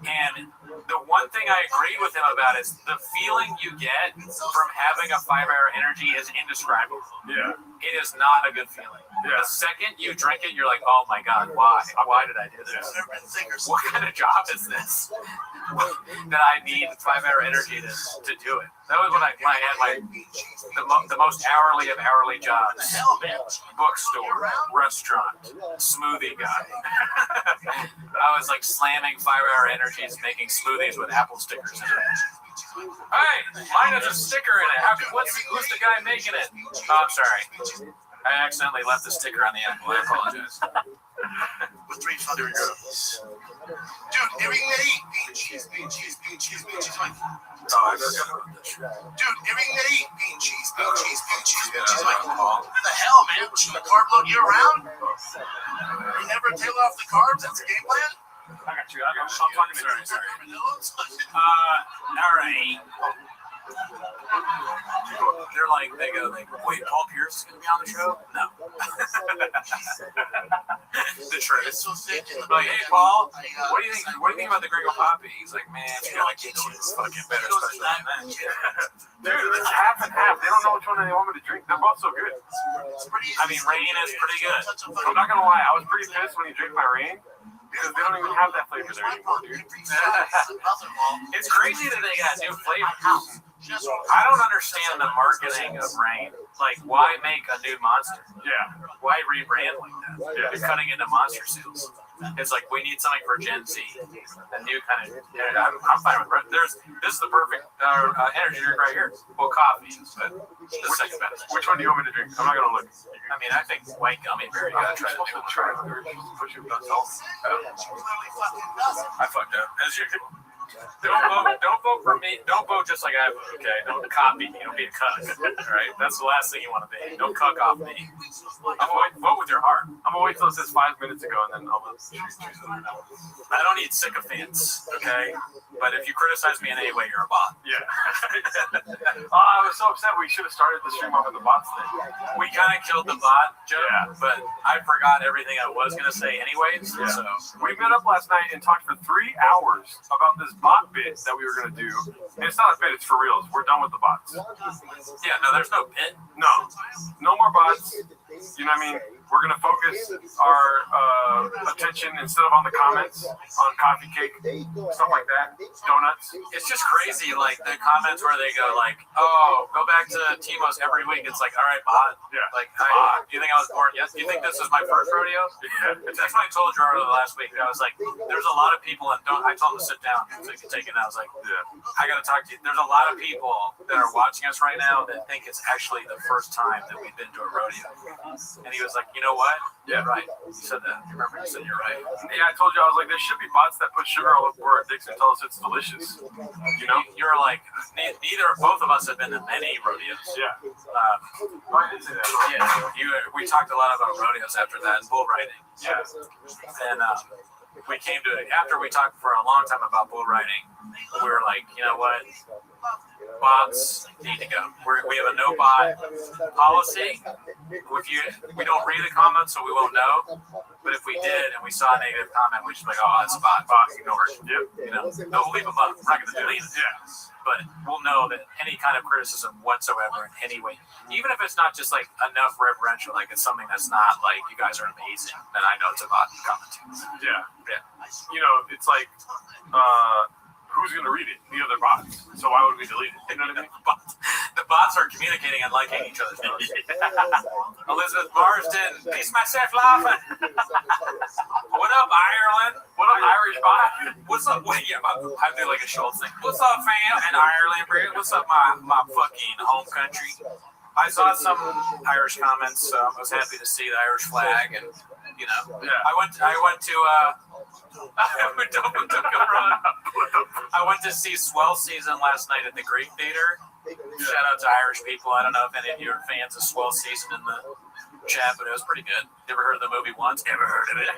And the one thing I agreed with him about is the feeling you get from having a 5-hour energy is indescribable. Yeah. It is not a good feeling. Yeah. The second you drink it, you're like, oh my God, why? Why did I do this? What kind of job is this? That I need 5-hour energy to do it. That was when I had the most hourly of hourly jobs. Bookstore, restaurant, smoothie guy. I was like slamming 5-hour energies, making smoothies with apple stickers in it. Hey, mine has a sticker in it. Who's the guy making it? Oh, I'm sorry. I accidentally left the sticker on the apple. I apologize. With 3 fucking girls. Dude, everything they eat, bean, cheese. Oh, I got Dude, everything they eat, bean, Bean cheese. She's like, what the hell, man? Should I carb load you around? You never tail off the carbs? That's the game plan? I got you. I'm talking to you. Sorry. All right. They're like, they go, wait, Paul Pierce is going to be on the show? No. The truth. Like, hey, Paul, what do you think? What do you think about the Gringo Poppy? He's like, man, you gotta get you this fucking better special than that. Dude, it's half and half. They don't know which one they want me to drink. They're both so good. I mean, Rain is pretty good. I'm not gonna lie. I was pretty pissed when you drank my Rain. Because they don't even have that flavor there anymore, dude. It's crazy that they got new flavors. I don't understand the marketing of Rain. Like, why make a new monster? Yeah. Why rebrand like that? Yeah. They're cutting into monster seals. It's like, we need something for Gen Z. A new kind of. I'm fine with it. This is the perfect energy drink right here. Well, coffee, but the second best. Which one do you want me to drink? I'm not gonna look. I mean, I think white gummy berry. I Try it. Push it without salt. I fucked up. As usual. Don't vote for me. Don't vote just like I vote, okay? Don't copy me. Don't be a cuck. All right? That's the last thing you want to be. Don't cuck off me. Vote with your heart. I'm gonna wait till it says 5 minutes ago, and then I'll choose another now. I don't need sycophants, okay? But if you criticize me in any way, you're a bot. Yeah. I was so upset. We should have started the stream off with the bots thing. We kind of killed the bot joke, Yeah. but I forgot everything I was going to say anyways. Yeah. So We met up last night and talked for 3 hours about this bot bit that we were gonna do. And it's not a bit. It's for reals. We're done with the bots. yeah, no, there's no bit. No more bots. You know what I mean? We're gonna focus our attention instead of on the comments, on coffee cake, stuff like that, donuts. It's just crazy, like the comments where they go like, "Oh, go back to Timo's every week." It's like, "All right, bot." Yeah. Like, do you think I was born? Yes. Do you think this is my first rodeo? Yeah. That's what I told Jordan last week. I was like, "There's a lot of people, and I told him to sit down so he could take it." And I was like, Yeah. I got to talk to you. There's a lot of people that are watching us right now that think it's actually the first time that we've been to a rodeo. And he was like, you know what? Yeah. Right. You said that. You remember you said you're right. Yeah, I told you, I was like, there should be bots that put sugar all over our dicks and tell us it's delicious. You know? You're like, neither both of us have been to many rodeos. Yeah. I didn't say that. Yeah. We talked a lot about rodeos after that and bull riding. Yeah. And we came to it after we talked for a long time about bull riding. We were like, you know what? Bots need to go. We have a no bot policy. We don't read the comments, so we won't know. But if we did and we saw a negative comment, we just like, oh, that's a bot. Ignore it. Yep. You know, no, leave them up. We're not going to delete it. Yeah. But we'll know that any kind of criticism whatsoever in any way, even if it's not just like enough reverential, like it's something that's not like you guys are amazing, then I know it's a bot commenting. Yeah. Yeah. You know, it's like, who's going to read it? The other bots. So why would we delete it? You know what I mean? The bots are communicating and liking each other's posts. Elizabeth Marsden, peace myself laughing. What up, Ireland? What up, Irish bot? What's up? Wait, yeah, I do like a Schultz thing. What's up, fam? In Ireland, bro? What's up, my fucking home country? I saw some Irish comments. I was happy to see the Irish flag, and you know, Yeah. I went to I went to see Swell Season last night at the Greek Theater. Shout out to Irish people. I don't know if any of you are fans of Swell Season in the chat, but it was pretty good. You ever heard of the movie once? Never heard of it.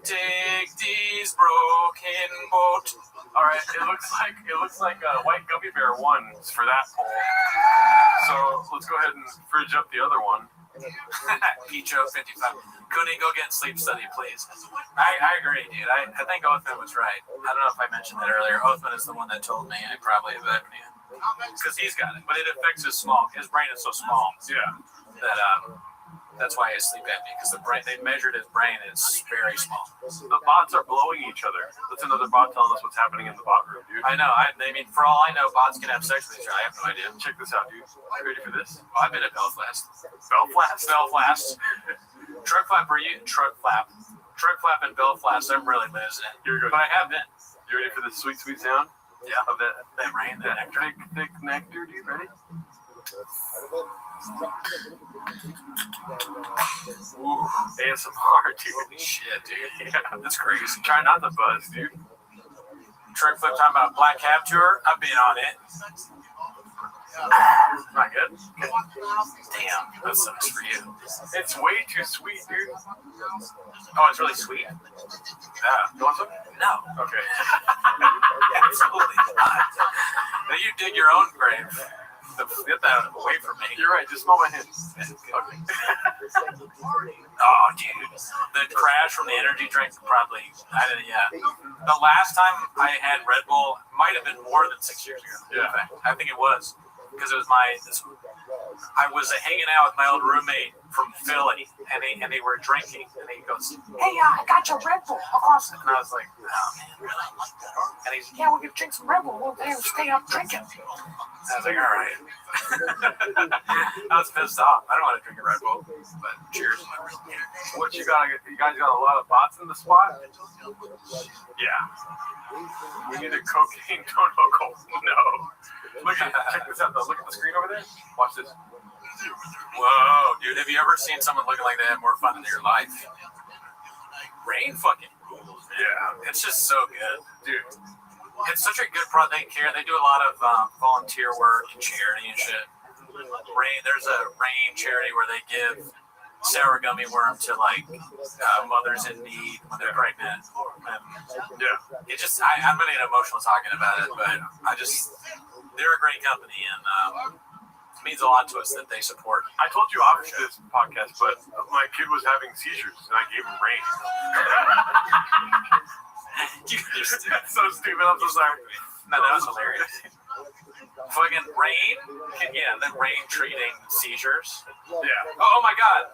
Take these broken boat. All right, it looks like White Gummy Bear won for that poll. So let's go ahead and fridge up the other one. Picho 55. Cooney, go get sleep study, please. I agree, dude. I think Othman was right. I don't know if I mentioned that earlier. Othman is the one that told me I probably have apnea. Because he's got it. But it affects his brain is so small. Yeah. That that's why he has sleep apnea. Because they measured his brain, and it's very small. The bots are blowing each other. That's another bot telling us what's happening in the bot room, dude. I know. I mean, for all I know, bots can have sex with each other. I have no idea. Check this out, dude. You ready for this? Oh, I've been at Belfast. Belfast? Truck flap, Truck flap and Belfast. I'm really losing it. You're good. But I have been. You ready for the sweet, sweet sound? Yeah. Of that rain, that nectar. thick nectar, dude. Ready? Ooh, ASMR, dude. holy shit, dude. Yeah, that's crazy. Try not to buzz, dude. Truck flip talking about Black Cab Tour. I've been on it. Not good? Damn, that sucks for you. It's way too sweet, dude. Oh, it's really sweet? Yeah. You want some? No. Okay. Absolutely not. Now you dig your own grave. Get that away from me. You're right. Just smell my hand. Okay. Oh, dude. The crash from the energy drink probably, yeah. The last time I had Red Bull might have been more than 6 years ago. Yeah. I think it was. Because it was I was hanging out with my old roommate from Philly, and they were drinking, and he goes, "Hey, I got your Red Bull." And I was like, "Oh man, really?" And he's, "Yeah, we're gonna drink some Red Bull. We'll stay up drinking." I was like, "All right." I was pissed off. I don't want to drink a Red Bull, but cheers. What you got? You guys got a lot of bots in the spot? Yeah. We need a cocaine protocol. No. Check this out though. Look at the screen over there. Watch this. Whoa, dude, have you ever seen someone looking like that have more fun in your life? Rain fucking rules. Yeah. It's just so good. Dude. It's such a good product. They do a lot of volunteer work and charity and shit. There's a Rain charity where they give sour gummy worm to like mothers in need when they're pregnant. And yeah. It just I'm getting emotional talking about it, but they're a great company and it means a lot to us that they support. I told you off this podcast, but my kid was having seizures and I gave him Rain. That's so stupid. I'm so sorry. No, that was hilarious. Fucking Rain, the Rain treating seizures. Yeah. Oh my God,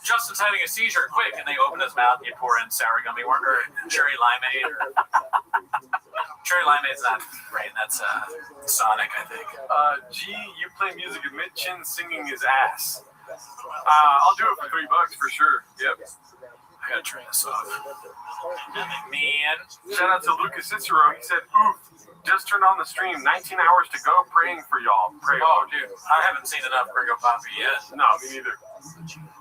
Justin's having a seizure. Quick! And they open his mouth and you pour in sour gummy worm or cherry limeade. Cherry limeade's not Rain. That's Sonic, I think. G, you play music and Mitch Chin singing his ass. I'll do it for $3 for sure. Yep. I gotta turn this off. Man. Shout out to Lucas Cicero. He said, "Oof, just turned on the stream. 19 hours to go. Praying for y'all." Oh, dude, I haven't seen enough Gringo Poppy yet. No, me neither.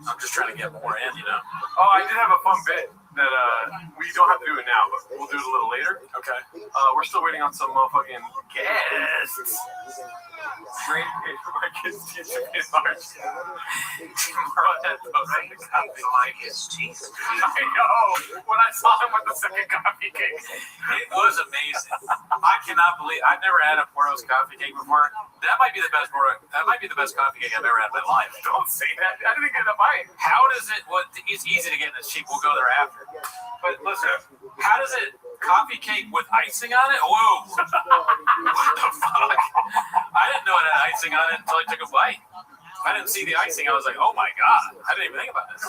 I'm just trying to get more in, you know. Oh, I did have a fun bit that we don't have to do it now, but we'll do it a little later. Okay. We're still waiting on some motherfucking guests. Great pay for my kids' teacher in March. Tomorrow had those like the coffee like his teeth. I know. When I saw him with the second coffee cake, it was amazing. I cannot believe I've never had a Porto's coffee cake before. That might be the best coffee cake I've ever had in my life. Don't say that. I didn't get a bite. How does it? It's easy to get in this cheap. We'll go there after. But listen, how does it? Coffee cake with icing on it? Whoa! What the fuck? I didn't know it had icing on it until I took a bite. I didn't see the icing. I was like, oh my God. I didn't even think about this.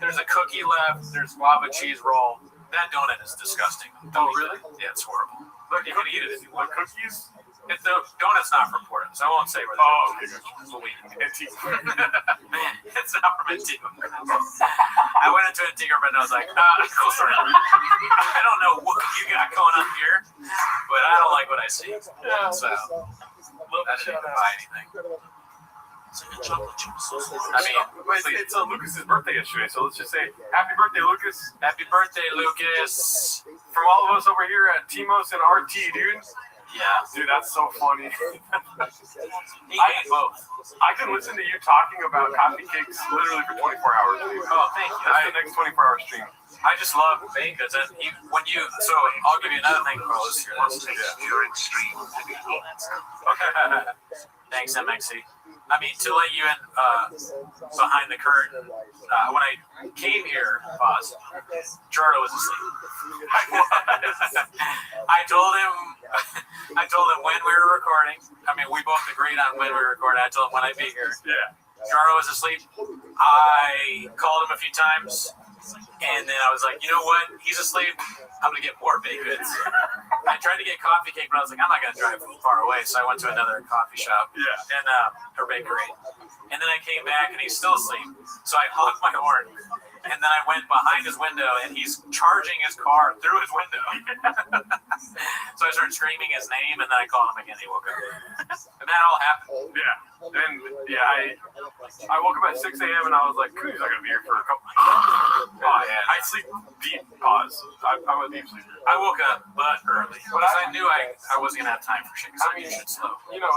There's a cookie left. There's lava cheese roll. That donut is disgusting. Oh, really? Yeah, it's horrible. Look, you can eat it if you want. Cookies? The donut's not from Portland, so I won't say where okay. It's not from Antigua. I went into Antigua and I was like, cool story. I don't know what you got going on here, but I don't like what I see. Yeah. So, I didn't even buy anything. I mean, it's Lucas's birthday yesterday, so let's just say happy birthday, Lucas. Happy birthday, Lucas. From all of us over here at Timos and RT, dude. Yeah. Dude, that's so funny. Both. I can listen to you talking about coffee cakes literally for 24 hours. Dude. Oh, thank you. That's the next 24-hour stream. I just love baked goods. And so I'll give you another thing, Carlos. Here, You're extreme. Thanks, MXC. I mean, to let you in behind the curtain, when I came here, Jardo was asleep. I told him when we were recording. I mean, we both agreed on when we were recording. I told him when I'd be here. Yeah. Jardo was asleep. I called him a few times, and then I was like, you know what? He's asleep. I'm going to get more baked goods. I tried to get coffee cake, but I was like, I'm not going to drive far away. So I went to another coffee shop and her bakery. And then I came back, and he's still asleep. So I honked my horn, and then I went behind his window, and he's charging his car through his window. So I started screaming his name, and then I called him again. He woke up. And that all happened. Yeah. And, I woke up at 6 a.m., and I was like, he's not going to be here for a couple of Oh, yeah. I sleep deep. Pause. I'm a deep sleeper. I woke up but early because I knew I wasn't gonna have time for shit. Because I mean, shit slow. You know,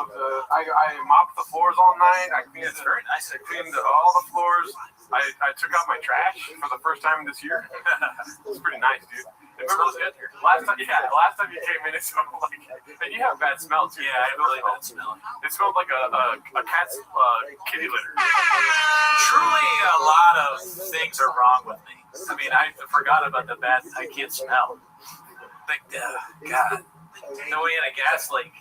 I mopped the floors all night. I cleaned It's very nice. I cleaned all the floors. I took out my trash for the first time this year. It's pretty nice, dude. It smells good here. Last time you came in, it smelled like, and you have bad smell too. Yeah, I have really bad smell. It smelled like a cat's kitty litter. Truly, a lot of things are wrong with me. I mean, I forgot about the bad. I can't smell. Like, God. No, we had a gas leak.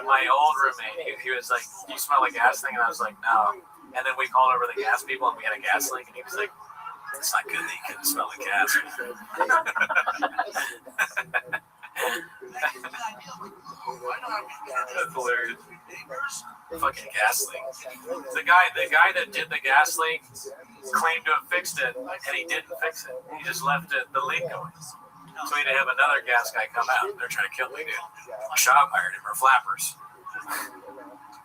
My old roommate, he was like, "You smell a gas thing," and I was like, "No." And then we called over the gas people, and we had a gas leak, and he was like, "It's not good that you couldn't smell the gas." That's hilarious. Fucking gas leak. The guy that did the gas leak claimed to have fixed it, and he didn't fix it. He just left the leak going. So he had to have another gas guy come out. They're trying to kill me, dude. Shop hired him, or flappers.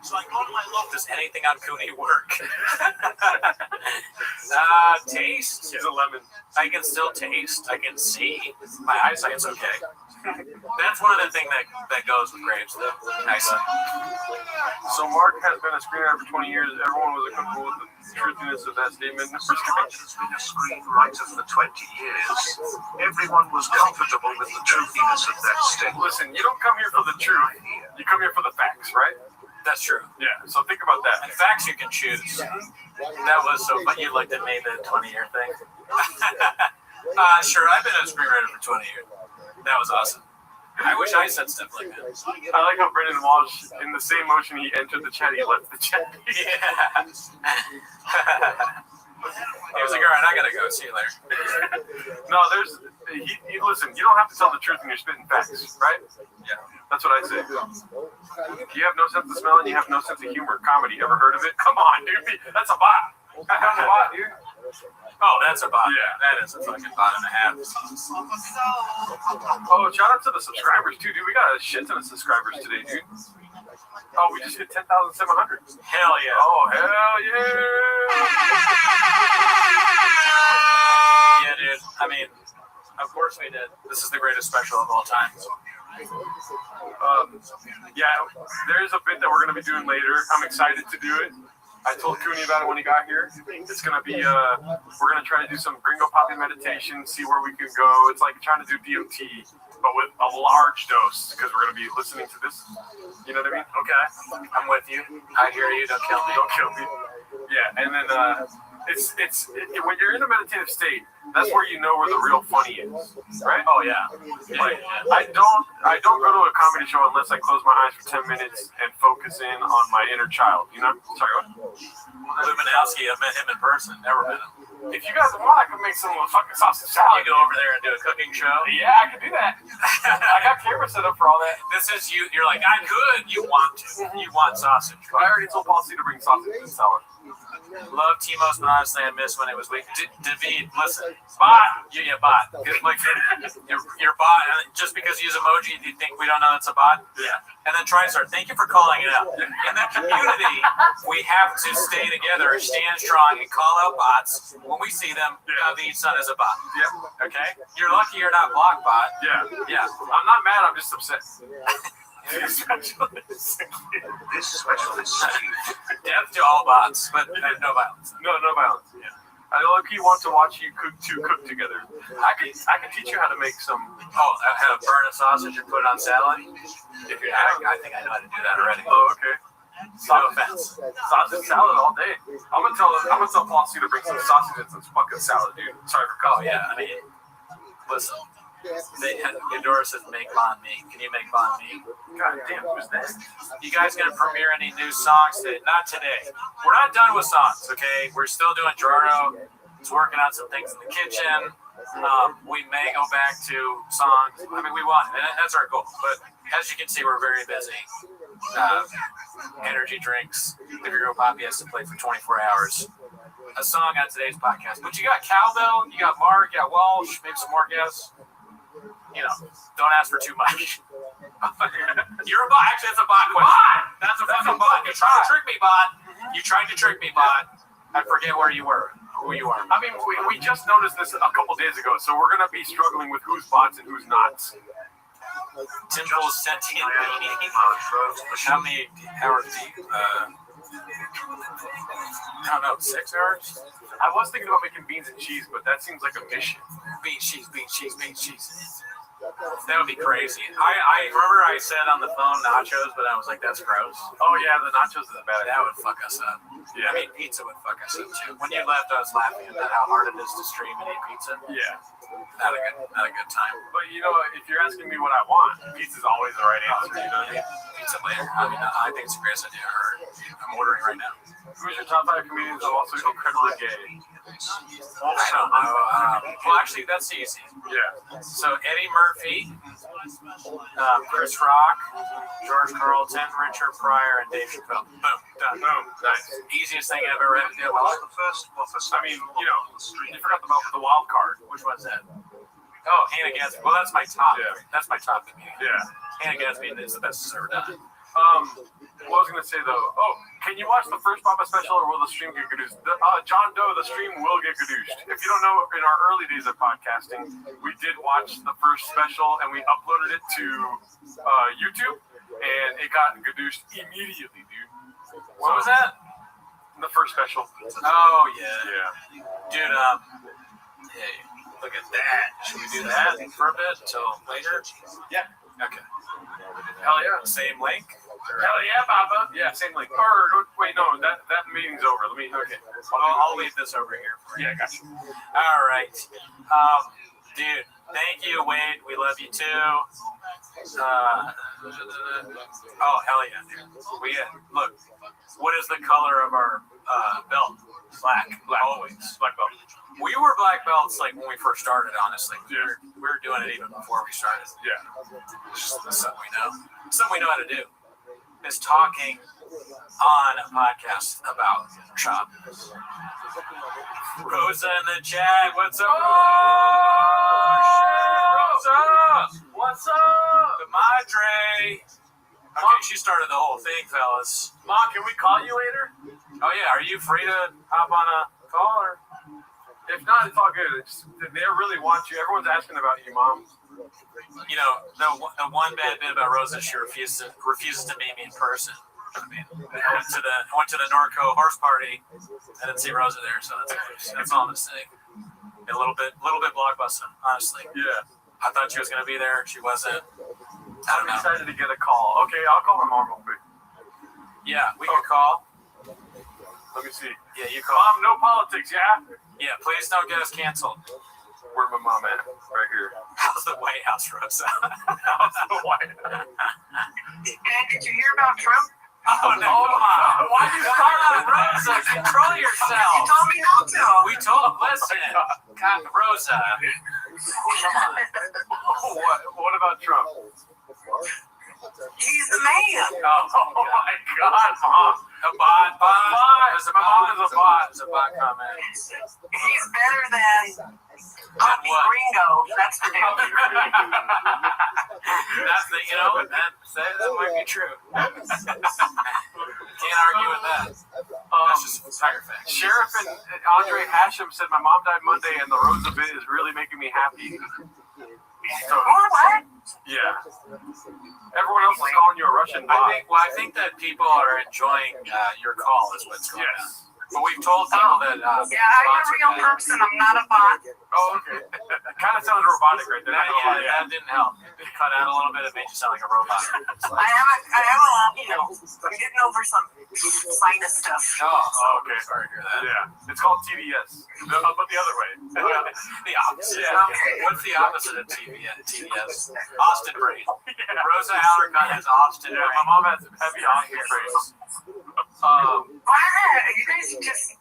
So I go to my local. Does anything on Cooney work? Taste. He's a lemon. I can still taste. I can see. My eyesight's okay. That's one of the things that goes with grapes, though. Eyesight. So Mark has been a screenwriter for 20 years. Everyone was comfortable with the truthiness of that statement. Mark has been a screenwriter for 20 years. Everyone was comfortable with the truthiness of that statement. Listen, you don't come here for the truth. You come here for the facts, right? That's true. Yeah, so think about that. And facts you can choose. That was so fun. You looked at me, the 20-year thing. Sure, I've been a screenwriter for 20 years. That was awesome. I wish I said stuff like that. I like how Brendan Walsh, in the same motion he entered the chat, he left the chat. Yeah. He was like, all right, I gotta go. See you later. No, listen, you don't have to tell the truth when you're spitting facts, right? Yeah. That's what I say. You have no sense of smell and you have no sense of humor. Comedy, ever heard of it? Come on, dude. That's a bot. That's a bot, dude. Oh, that's a bot. Yeah. That is a fucking bot and a half. Oh, shout out to the subscribers, too, dude. We got a shit ton of subscribers today, dude. Oh, we just hit 10,700. Hell yeah. Oh, hell yeah. Yeah, dude. I mean, of course we did. This is the greatest special of all time. Yeah, there's a bit that we're going to be doing later. I'm excited to do it. I told Cooney about it when he got here. It's going to be, we're going to try to do some Gringo Poppy meditation, see where we can go. It's like trying to do DMT, but with a large dose, because we're going to be listening to this. You know what I mean? Okay. I'm with you. I hear you. Don't kill me. Don't kill me. Yeah, and then when you're in a meditative state, that's where you know where the real funny is, right? Oh yeah. Like, I don't go to a comedy show unless I close my eyes for 10 minutes and focus in on my inner child. You know? Sorry, what? Luminowski, I've met him in person. Never met him. If you guys want, I can make some fucking sausage salad. You go over there and do a cooking show? Yeah, I can do that. I got camera set up for all that. This is you. You're like, I could. You want to. You want sausage. But I already told Policy to bring sausage and salad. Love Timos, but honestly, I miss when it was weak. David, listen, bot, yeah, bot. Like your bot. Just because you use emoji, do you think we don't know it's a bot? Yeah. And then TriStar, thank you for calling it out. In the community, we have to stay together, stand strong, and call out bots when we see them. David's son is a bot. Yeah. Okay. You're lucky you're not block bot. Yeah. Yeah. I'm not mad. I'm just upset. This special is death to all bots, but no violence. No violence. Yeah. I look, you want to watch you cook together. I can teach you how to make some. Oh, how to burn a sausage and put it on salad. If you're, I think I know how to do that already. Oh, okay. No offense. Sausage salad all day. I'm gonna tell Flossie to bring some sausage and some fucking salad, dude. Sorry for calling. Oh yeah, I mean, listen. Eudora says make banh mi. Can you make banh mi? God damn, who's that? You guys gonna premiere any new songs today? Not today. We're not done with songs, okay? We're still doing Jordo. He's working on some things in the kitchen. We may go back to songs. I mean, we want it, and that's our goal. But as you can see, we're very busy. Energy drinks. The Gringo Poppy has to play for 24 hours. A song on today's podcast. But you got Cowbell, you got Mark, you got Walsh, maybe some more guests. You know, don't ask for too much. You're a bot. Actually, that's a bot question. That's a fucking bot. You tried to trick me, bot. You tried to trick me, bot. I forget where you were. who you are. I mean, we just noticed this a couple days ago, so we're gonna be struggling with who's bots and who's not. Simple sentient being. How many hours deep? I don't know, 6 hours? I was thinking about making beans and cheese, but that seems like a mission. Bean cheese. That would be crazy. I remember I said on the phone nachos, but I was like, that's gross. Oh yeah, the nachos is bad. That would fuck us up. Yeah. I mean, pizza would fuck us up too. When you left, I was laughing at that, how hard it is to stream and eat pizza. Yeah. Not a good time. But you know, if you're asking me what I want, pizza's always the right answer. You know what I mean? Pizza later. I mean, I think it's a great idea. I'm ordering right now. Who's your top 5 comedians who are also incredibly gay? I don't know. Well, actually, that's easy. Yeah. So Eddie Murphy, Chris Rock, George Carlton, Richard Pryor, and Dave Chappelle. Boom, done. Boom. Nice. Easiest thing I've ever had to deal with. I mean, you know, you forgot about the wild card. Which one's that? Oh, Hannah Gadsby. Well, that's my top. Yeah. That's my top comedian. Yeah. Hannah Gadsby is the best it's ever done. What I was gonna say though, can you watch the first Papa special or will the stream get gadooshed? John Doe, the stream will get gadooshed. If you don't know, in our early days of podcasting, we did watch the first special and we uploaded it to YouTube, and it got gadooshed immediately, dude. What was that? The first special. Oh yeah. Yeah. Dude, hey, look at that. Should we do that for a bit till later? Yeah. Okay. Hell yeah. Same link. Hell yeah, Papa. Yeah, same link. Or wait, no, that meeting's over. Let me. Okay. I'll leave this over here for you. Yeah, gotcha. All right. Dude, thank you, Wade. We love you too. Oh hell yeah, dude. Look. What is the color of our belt? Black. Always. Black belt. We were black belts like when we first started. Honestly, Yeah. we were doing it even before we started. Yeah. It's just something we know. Something we know how to do. Is talking on a podcast about shop. Rosa in the chat. What's up? Rosa. What's up? The Madre. Okay, she started the whole thing, fellas. Mom, can we call you later? Oh yeah, are you free to hop on a call or? If not, it's all good. They really want you. Everyone's asking about you, Mom. You know, the one bad bit about Rosa, she refuses to meet me in person. I mean, I went to the Norco horse party. I didn't see Rosa there, so that's all I'm gonna say. A little bit blockbuster, honestly. Yeah. I thought she was gonna be there. She wasn't. I'm excited to get a call. Okay, I'll call my mom real quick. Yeah, we can call. Let me see. Yeah, you call. Mom, no politics, yeah? Yeah, please don't get us canceled. Where's my mom at? Right here. How's the White House, Rosa? How's the White House? And did you hear about Trump? Oh, no. Why you calling Rosa? Control yourself. You told me not to. We told, listen, Rosa. What about Trump? He's the man. Oh my God, Mom. A bot. My mom is a bot. It's a bot comment. He's better than Poppy Gringo. That's the deal. That's the, that might be true. Can't argue with that. That's just a tire fact. Sheriff and Andre Hashem said my mom died Monday and the Rosa bit is really making me happy. So, what? yeah. Everyone else is calling you a Russian bot. I think that people are enjoying your call is what's going on. But we've told people that. Yeah, I'm a real person. I'm not a bot. Oh, okay. It kind of sounds robotic right there. That didn't help. It cut out a little bit. It made you sound like a robot. I am I'm getting over some sinus stuff. Oh, okay. Sorry to hear that. Yeah. It's called TDS. But the other way. The opposite. Yeah. Okay. What's the opposite of TDS? Austin brain. Rosa Alarcon has Austin brain. My mom has heavy Austin brain. You guys just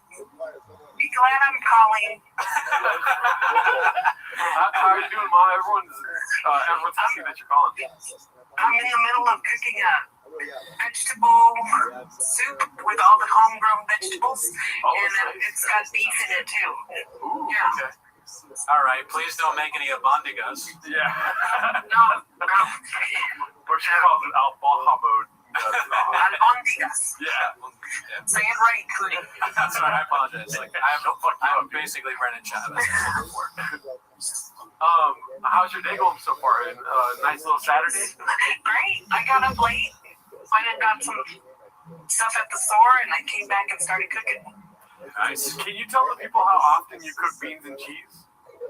be glad I'm calling. How are you doing, Mom? Everyone's happy that you're calling. I'm in the middle of cooking a vegetable soup with all the homegrown vegetables, and it's got beef in it too. Ooh, yeah. Okay. All right, please don't make any abondigas. Yeah. No. Or she calls it al-Baha mode. Albondigas. Yeah. Say it right, Cootie. Sorry, I apologize. Like, I have no fucking. I'm basically Brennan Chavez. How's your day going so far? Nice little Saturday? Great. I got up late. Went and got some stuff at the store, and I came back and started cooking. Nice. Can you tell the people how often you cook beans and cheese?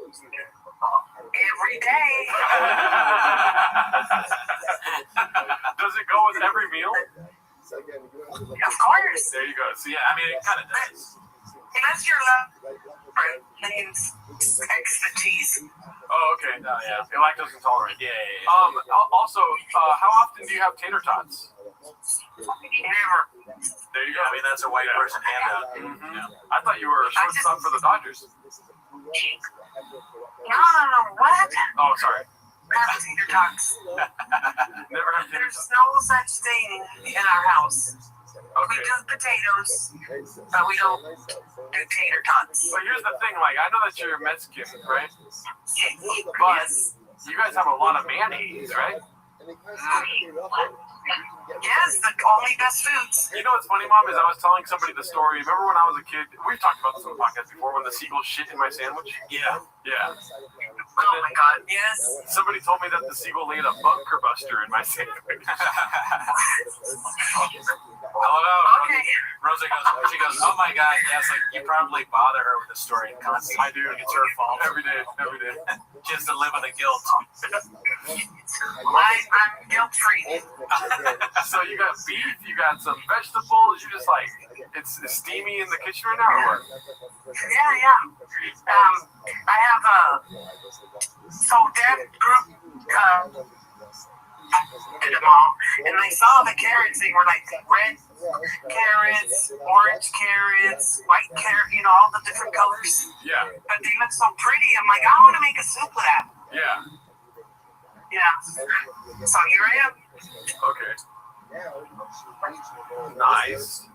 Every day. Does it go with every meal? Of course. There you go. So yeah, I mean, it kind of does. Unless you're means extra cheese. Oh, okay. Yeah. You're lactose intolerant. Yeah. Also, how often do you have tater tots? Never. There you go. I mean, that's a white person handout. Mm-hmm. Yeah. I thought you were a shortstop for the Dodgers. No, what? Oh, sorry. Have tater tots. Never have tater There's tots. no such thing in our house. Okay. We do potatoes, but we don't do tater tots. But here's the thing, like, I know that you're Mexican, right? But Yes. you guys have a lot of mayonnaise, right? Yes, the only best foods. You know what's funny, Mom, is I was telling somebody the story. Remember when I was a kid? We've talked about this on the podcast before, when the seagull shit in my sandwich? Yeah. Yeah. Oh my God, yes. Somebody told me that the seagull laid a bunker buster in my sandwich. Hello. Okay. Rosa goes, oh my God, yes, like you probably bother her with the story constantly. I do. It's her fault. Every day. She has to live with the guilt. I'm guilt-free. So you got beef, you got some vegetables, you just like, it's steamy in the kitchen right now, or what? Yeah. I have so that group did them all, and I saw the carrots. They were like red carrots, orange carrots, white carrot, all the different colors. Yeah. But they look so pretty. I'm like, I want to make a soup with that. Yeah. Yeah. So here I am. Okay. Nice.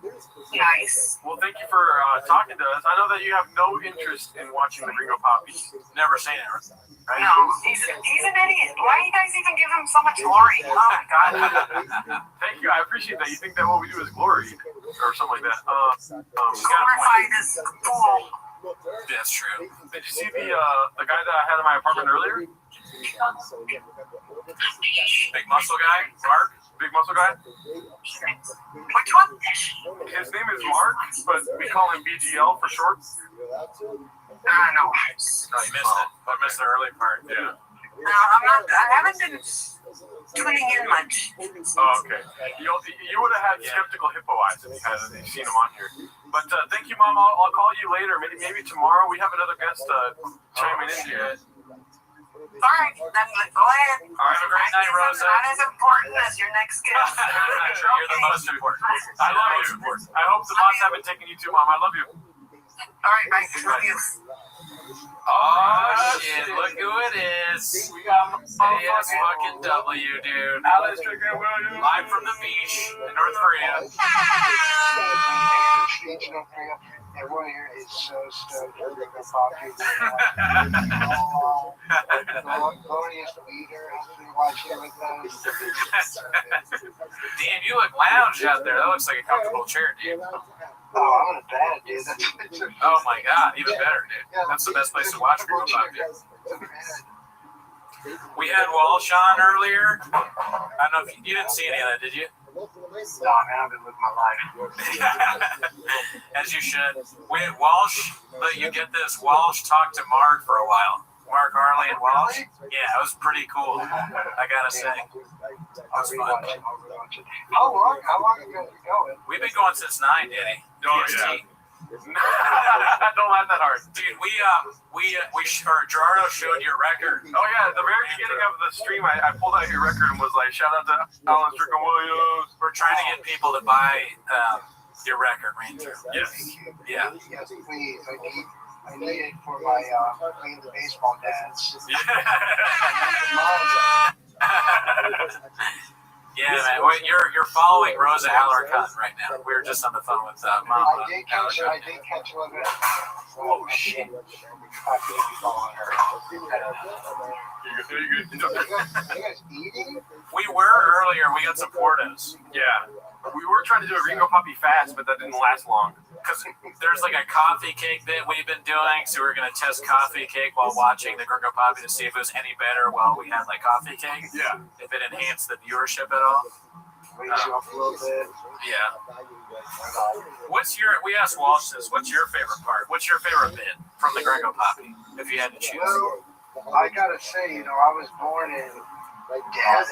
Well, thank you for talking to us. I know that you have no interest in watching the Gringo Poppy. Never seen it. Right? No, he's an idiot. Why do you guys even give him so much glory? Oh my God. Thank you. I appreciate that. You think that what we do is glory or something like that. Glorify this fool. That's true. Did you see the guy that I had in my apartment earlier? Big muscle guy, Mark. Big muscle guy? Which one? His name is Mark, but we call him BGL for short. No. No, you missed it. I missed the early part. Yeah. No, I'm not. I haven't been tuning in much. Oh, okay. You would have had skeptical hippo eyes if you'd seen him on here. But thank you, Mom. I'll call you later. Maybe tomorrow. We have another guest chiming in here. All right, then go ahead. All right, have a great night, Rosa. Not as important as your next guest. You're the most important. I love you. I hope the boss haven't taken you too, Mom. I love you. All right, bye. Love you. Oh shit! Look who it is. We got AS fucking W, dude. Alice Strickland Williams. Live from the beach in North Korea. Everyone here is so stoked for the Poppy. Glorious leader has been watching with us. Damn, you look lounge out there. That looks like a comfortable chair, dude. Oh, I'm in a bed, dude. Oh my God, even better, dude. That's the best place to watch Gringo Poppy. We had Walsh on earlier. I don't know if you didn't see any of that, did you? No, man, I've been living my life. As you should. Walsh, but you get this. Walsh talked to Mark for a while. Mark Harley and Walsh. Yeah, it was pretty cool. I gotta say. That was fun. How long ago did you go? We've been going since 9, Danny. Yeah. Don't laugh that hard. Dude, Gerardo showed your record. Oh yeah, at the very beginning of the stream, I pulled out your record and was like, shout out to Alan Strickland Williams. We're trying to get people to buy your record, Ranger. Yes. Yeah. Yes, please. I need it for my playing the baseball dance. Yeah, man. Well, you're following Rosa Alarcon right now. We were just on the phone with Mama. I did catch a little bit. Oh shit! I could be following her. You good? You guys eating? We were earlier. We got some Portos. Yeah. We were trying to do a Ringo Poppy fast, but that didn't last long. Because there's like a coffee cake that we've been doing, so we're going to test coffee cake while watching the Gringo Poppy to see if it was any better while we had like coffee cake. Yeah. If it enhanced the viewership at all. Wake you up a little bit. Yeah. We asked Walsh this, what's your favorite part? What's your favorite bit from the Gringo Poppy, if you had to choose? Well, I gotta say, I was born in Dallas.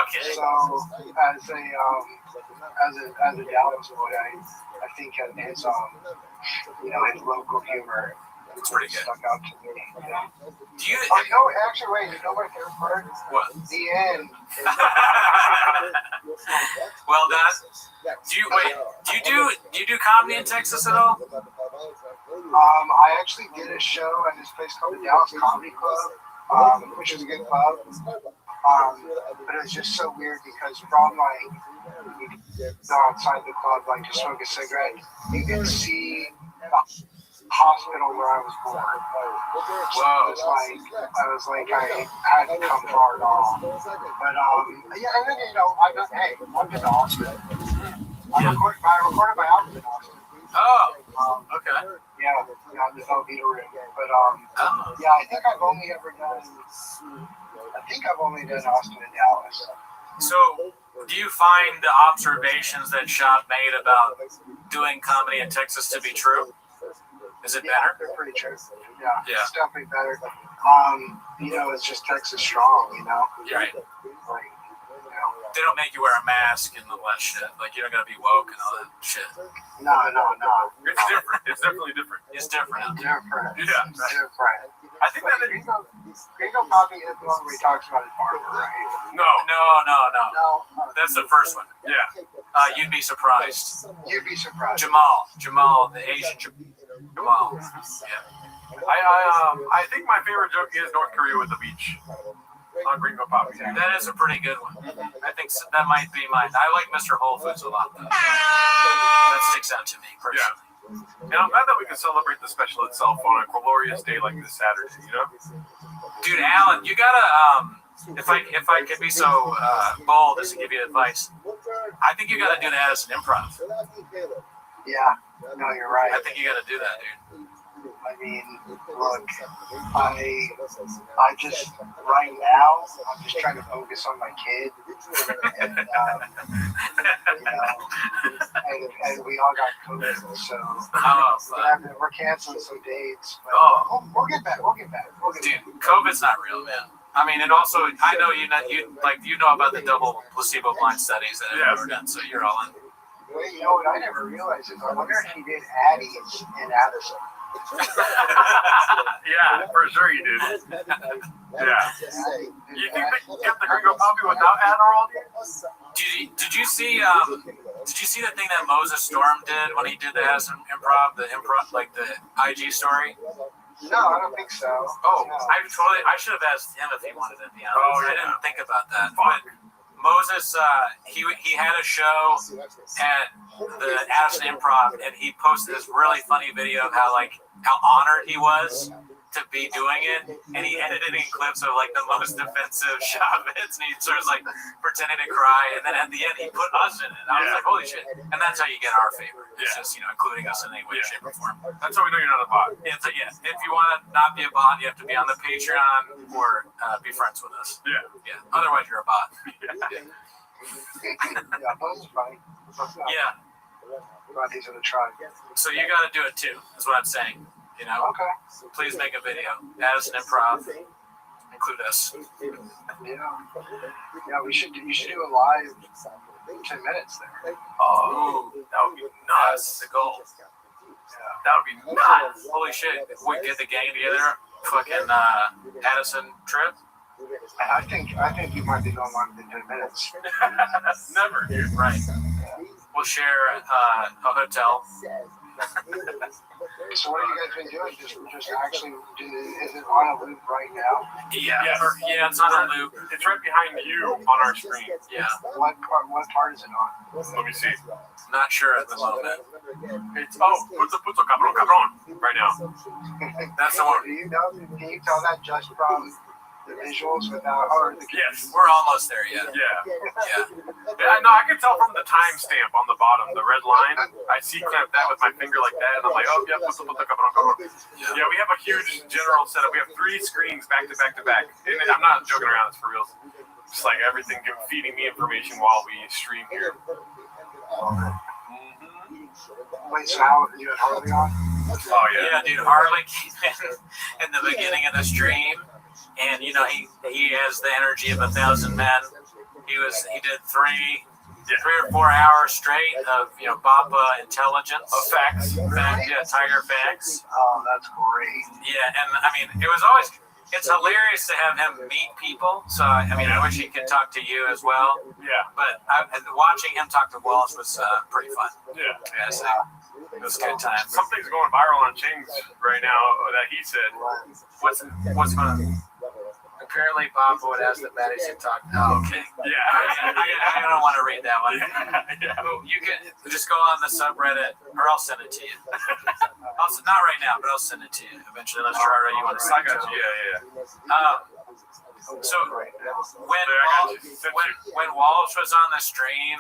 Okay. So, as a Dallas boy, I think his his local humor it's pretty good. stuck out to me. Do you? Actually, wait. You know my favorite part? What? The end. Well done. Do you do comedy in Texas at all? I actually did a show at this place called the Dallas Comedy Club, which is a good club. But it was just so weird because from outside the club, to smoke a cigarette, you could see the hospital where I was born. Whoa. I was like, I hadn't come far at all. But yeah, and then I've been to Austin. I recorded my album in Austin. Oh, okay. Yeah, the Velveeta room. But yeah, I think I've only done Austin and Dallas. So, do you find the observations that Shop made about doing comedy in Texas to be true? Is it better? They're pretty true. Yeah, Yeah. it's definitely better. It's just Texas strong, Right. Like, They don't make you wear a mask and all that shit. Like, you don't gotta be woke and all that shit. No. It's different. It's definitely different. It's different out there. Different. Yeah. Different. I think that Gringo Poppy is the one where he talks about his barber, right? no. No. That's the first one. Yeah. You'd be surprised. You'd be surprised. Jamal, the Asian Jamal. Yeah. I think my favorite joke is North Korea with the beach on Gringo Poppy. That is a pretty good one. I think that might be mine. I like Mr. Whole Foods a lot, though. That sticks out to me personally. And I'm glad that we can celebrate the special itself on a glorious day like this Saturday, Dude, Alan, you gotta if I could be so bold as to give you advice, I think you gotta do that as an improv. Yeah. No, you're right. I think you gotta do that, dude. I mean, look, I just, right now, I'm just trying to focus on my kid, and, and we all got COVID, so we're canceling some dates, but we'll get back. Dude, COVID's not real, man. I mean, and also, I know you know about the double placebo blind studies that have ever done, so you're all in. Well, you know what I never realized is I wonder if he did Addie and Addison. Yeah, for sure you did. Yeah. You think they get the Gringo Poppy without Adderall? Did you see the thing that Moses Storm did when he did the Addison improv, like the IG story? No, I don't think so. Oh, no. I should have asked him if he wanted it, to be honest. Oh, yeah. I didn't think about that. But Moses, he had a show at the Addison Improv, and he posted this really funny video of how honored he was to be doing it, and he edited in clips of the most offensive Shabbats, and he starts pretending to cry, and then at the end he put us in it. I was like, holy shit! And that's how you get our favor. It's just including us in any way, shape, or form. That's how we know you're not a bot. If you want to not be a bot, you have to be on the Patreon or be friends with us. Yeah. Otherwise, you're a bot. Yeah, those are funny. Yeah. These are the tribe. So you got to do it too. Is what I'm saying. Okay. Please make a video. Addison Improv. Include us. Yeah. You should do a live 10 minutes there. Oh, that would be nuts. The goal. That would be nuts. Holy shit! If we get the gang together, fucking Addison trip. I think you might be going longer than 10 minutes. Never, dude. Right. We'll share a hotel. So what have you guys been doing? Just actually, is it on a loop right now? Yeah, Yes. it's on a loop. It's right behind you on our screen. Yeah, What part is it on? Let me see. not sure at the moment. It's puto cabron right now. That's the one. Do you know? Can you tell that just from the visuals without or the Yes. We're almost there yet. Yeah. Yeah, no, I can tell from the timestamp on the bottom, the red line. I see clamp that with my finger like that, and I'm like, oh, yeah, puto cabron. Yeah, we have a huge general setup. We have 3 screens back to back to back. And I'm not joking around, it's for real. Just like everything feeding me information while we stream here. Wait, so how you and Harley on? Oh, yeah. Yeah, dude, Harley came in the beginning of the stream, and you know he has the energy of 1,000 men. He did 3 or 4 hours straight of Bappa intelligence. Facts. Tiger facts. Oh, that's great. Yeah, and I mean it's hilarious to have him meet people. So I wish he could talk to you as well. Yeah. But watching him talk to Wallace was pretty fun. Yeah. Yeah, so it was a good time. Something's going viral on Chains right now that he said. What's going on? Apparently, Bob would ask that Maddie should talk. Oh, okay. Yeah. I don't want to read that one. Yeah. You can just go on the subreddit, or I'll send it to you. Not right now, but I'll send it to you eventually. Unless Gerardo, you want to I got you. Yeah. So when Walsh was on the stream,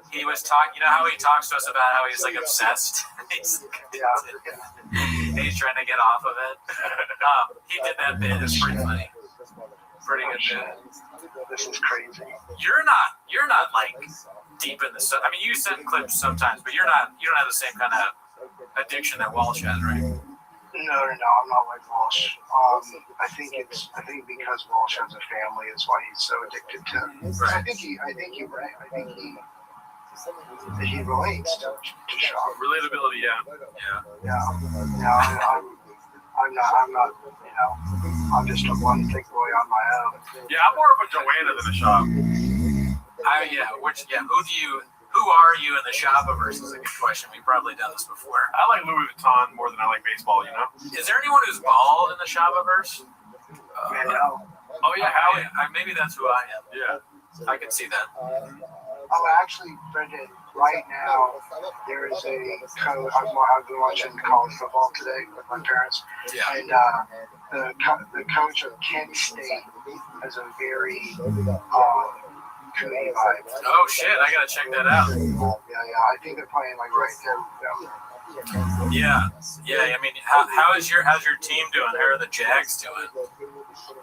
he was talking. You know how he talks to us about how he's like obsessed. He's trying to get off of it. He did that bit. It's pretty funny. Pretty good bit. This is crazy. You're not like deep in the stuff. I mean, you send clips sometimes, but you don't have the same kind of addiction that Walsh has, right? No, I'm not like Walsh. I think because Walsh has a family is why he's so addicted to it. Right. I think you're right. I think he relates to Shop. Relatability, Yeah. I'm not. I'm just a one thick boy on my own. Yeah, I'm more of a Joanna than a Shop. Who are you in the Shopperverse is a good question. We've probably done this before. I like Louis Vuitton more than I like baseball, Is there anyone who's bald in the Shopperverse? No. Oh yeah, Howie. Maybe that's who I am. Yeah. I can see that. Actually, Brendan, right now, there is a coach. I've been watching college football today with my parents. Yeah. And the coach of Kent State has a very committee vibe. Oh shit, I gotta check that out. Yeah. I think they're playing like right there. Yeah. I mean, how's your team doing? How are the Jags doing?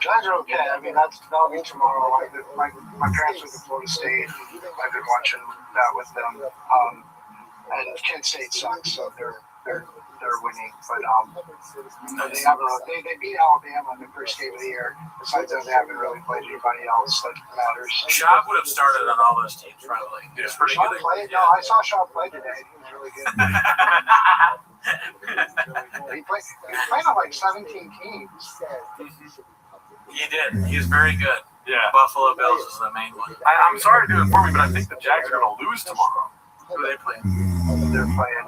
Jags are okay. I mean, that'll be tomorrow. My parents went to Florida State. I've been watching that with them. And Kent State sucks, so they're winning. But they beat Alabama in the first game of the year. Besides that, they haven't really played anybody else that matters. Shop would have started on all those teams, probably. He was pretty good. No, I saw Shaw play today. He was really good. He played on like 17 teams. He did. He was very good. Yeah. Buffalo Bills is the main one. I'm sorry to do it for me, but I think the Jags are going to lose tomorrow. Who are they playing? They're playing.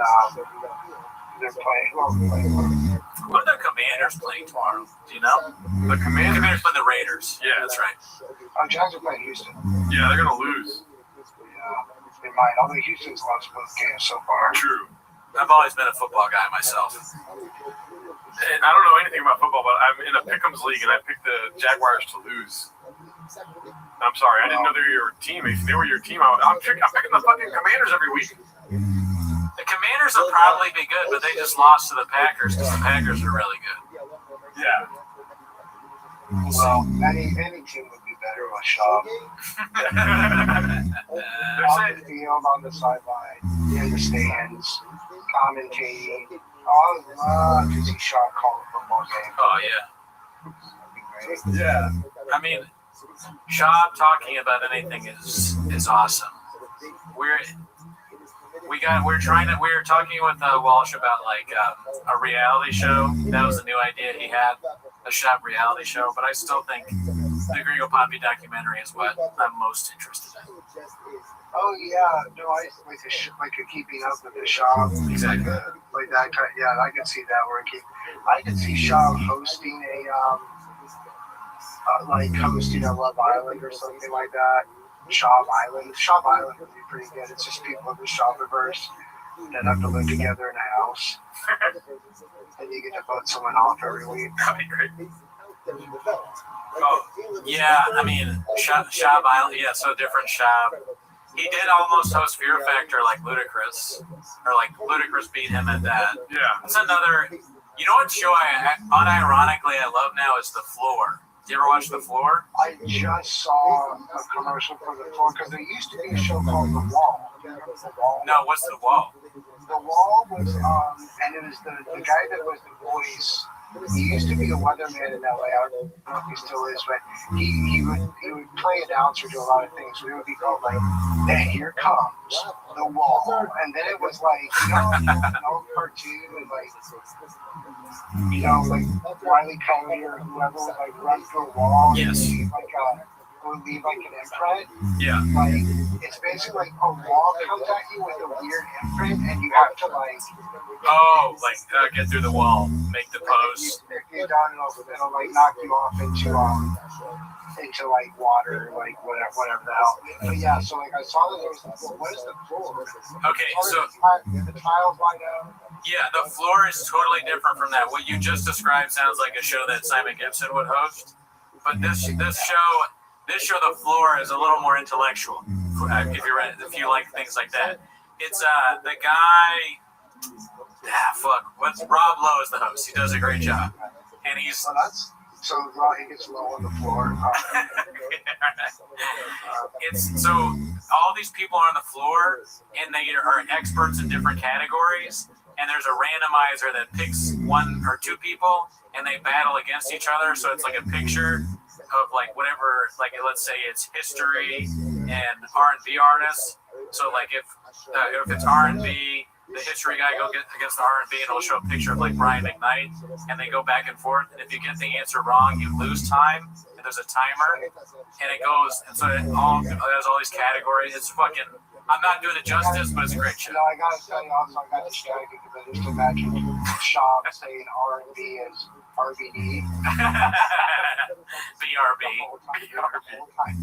What are the Commanders playing tomorrow? Do you know? The Commanders play the Raiders. Yeah, that's right. Jags are playing Houston. Yeah, they're going to lose. Yeah, they might. Although Houston's lost both games so far. True. I've always been a football guy myself. And I don't know anything about football, but I'm in a Pick'ems league, and I picked the Jaguars to lose. I'm sorry, I didn't know they were your team. If they were your team, I'm picking the fucking Commanders every week. The Commanders will probably be good, but they just lost to the Packers because the Packers are really good. Yeah. Well, any team would be better with Shaw. On the field, on the sideline, in the stands, commentating. I would love to see Shaw call a football game. Oh, yeah. Yeah. I mean, Shaw talking about anything is awesome. We were talking with Walsh about like a reality show. That was a new idea he had, a shop reality show. But I still think the Gringo Poppy documentary is what I'm most interested in. Oh yeah, no, I like a keeping up with the shop, Exactly. like that kind. Yeah, I could see that working. I could see shop hosting hosting a Love Island or something like that. Shop Island would be pretty good. It's just people in the Shopperverse that have to live together in a house, and you get to vote someone off every week. That'd be great. Oh, yeah, I mean, Shab Island, yeah, so different Shab. He did almost host Fear Factor like Ludacris, or like Ludacris beat him at that. Yeah. That's another, you know what show unironically I love now is The Floor. Did you ever watch The Floor? I just saw a commercial for The Floor because there used to be a show called The Wall. Do you remember The Wall? No, what's The Wall? The Wall was, and it was the guy that was the voice. He used to be a weatherman in LA. I don't know if he still is, but he would play announcer to a lot of things. It would be called like, "And here comes the wall," and then it was like, an old cartoon with like, like Wiley Coyote or whoever would like run through a wall. Yes. Would leave like an imprint. Yeah. Like it's basically like a wall comes at you with a weird imprint, and you have to like. Oh, get through the wall, make the post. If you don't, it'll like knock you off into like water, like whatever the hell. But yeah, so like I saw that there was what is the floor? Okay, so the tiles lined up. Yeah, The Floor is totally different from that. What you just described sounds like a show that Simon Gibson would host, but this show, The Floor, is a little more intellectual. If you like things like that, it's the guy. Rob Lowe is the host. He does a great job, and he's. So he gets low on the floor. It's so all these people are on the floor, and they are experts in different categories. And there's a randomizer that picks one or two people, and they battle against each other. So it's like a picture of like whatever, like let's say it's history and R&B artists. So like if it's R&B, the history guy go against the R&B, and it'll show a picture of like Brian McKnight, and they go back and forth. And if you get the answer wrong, you lose time. And there's a timer, and it goes. And so it has all these categories. It's fucking. I'm not doing it justice, but it's a great show. No, I gotta tell you also, I got distracted because I just imagine Sean saying R&B as RBD. BRB.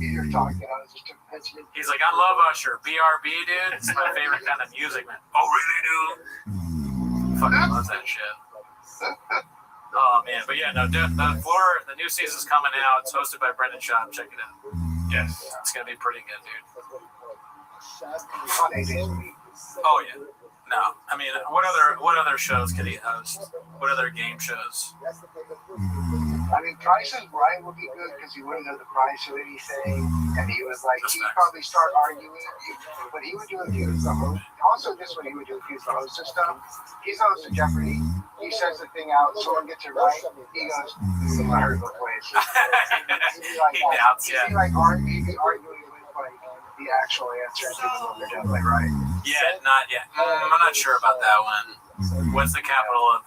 You're talking. He's like, I love Usher. BRB, dude. It's my favorite kind of music, man. Oh, really, dude? Fucking love that shit. Oh, man. But yeah, no, The Floor, the new season's coming out. It's hosted by Brendan Schaub. Check it out. Yes. It's going to be pretty good, dude. Oh, yeah. No. I mean, what other shows could he host? What other game shows? I mean, Price is Right would be good because you wouldn't know the price of anything, and he was like, he'd probably start arguing. But he would do if he was the host. Also, this is what he would do if he was the host of stuff. He's the host of Jeopardy. He says the thing out, someone gets it right. He goes, I heard both ways. He'd be like arguing with like the actual answers, even though they're definitely right. Yeah, not yet. I'm not sure about that one. What's the capital of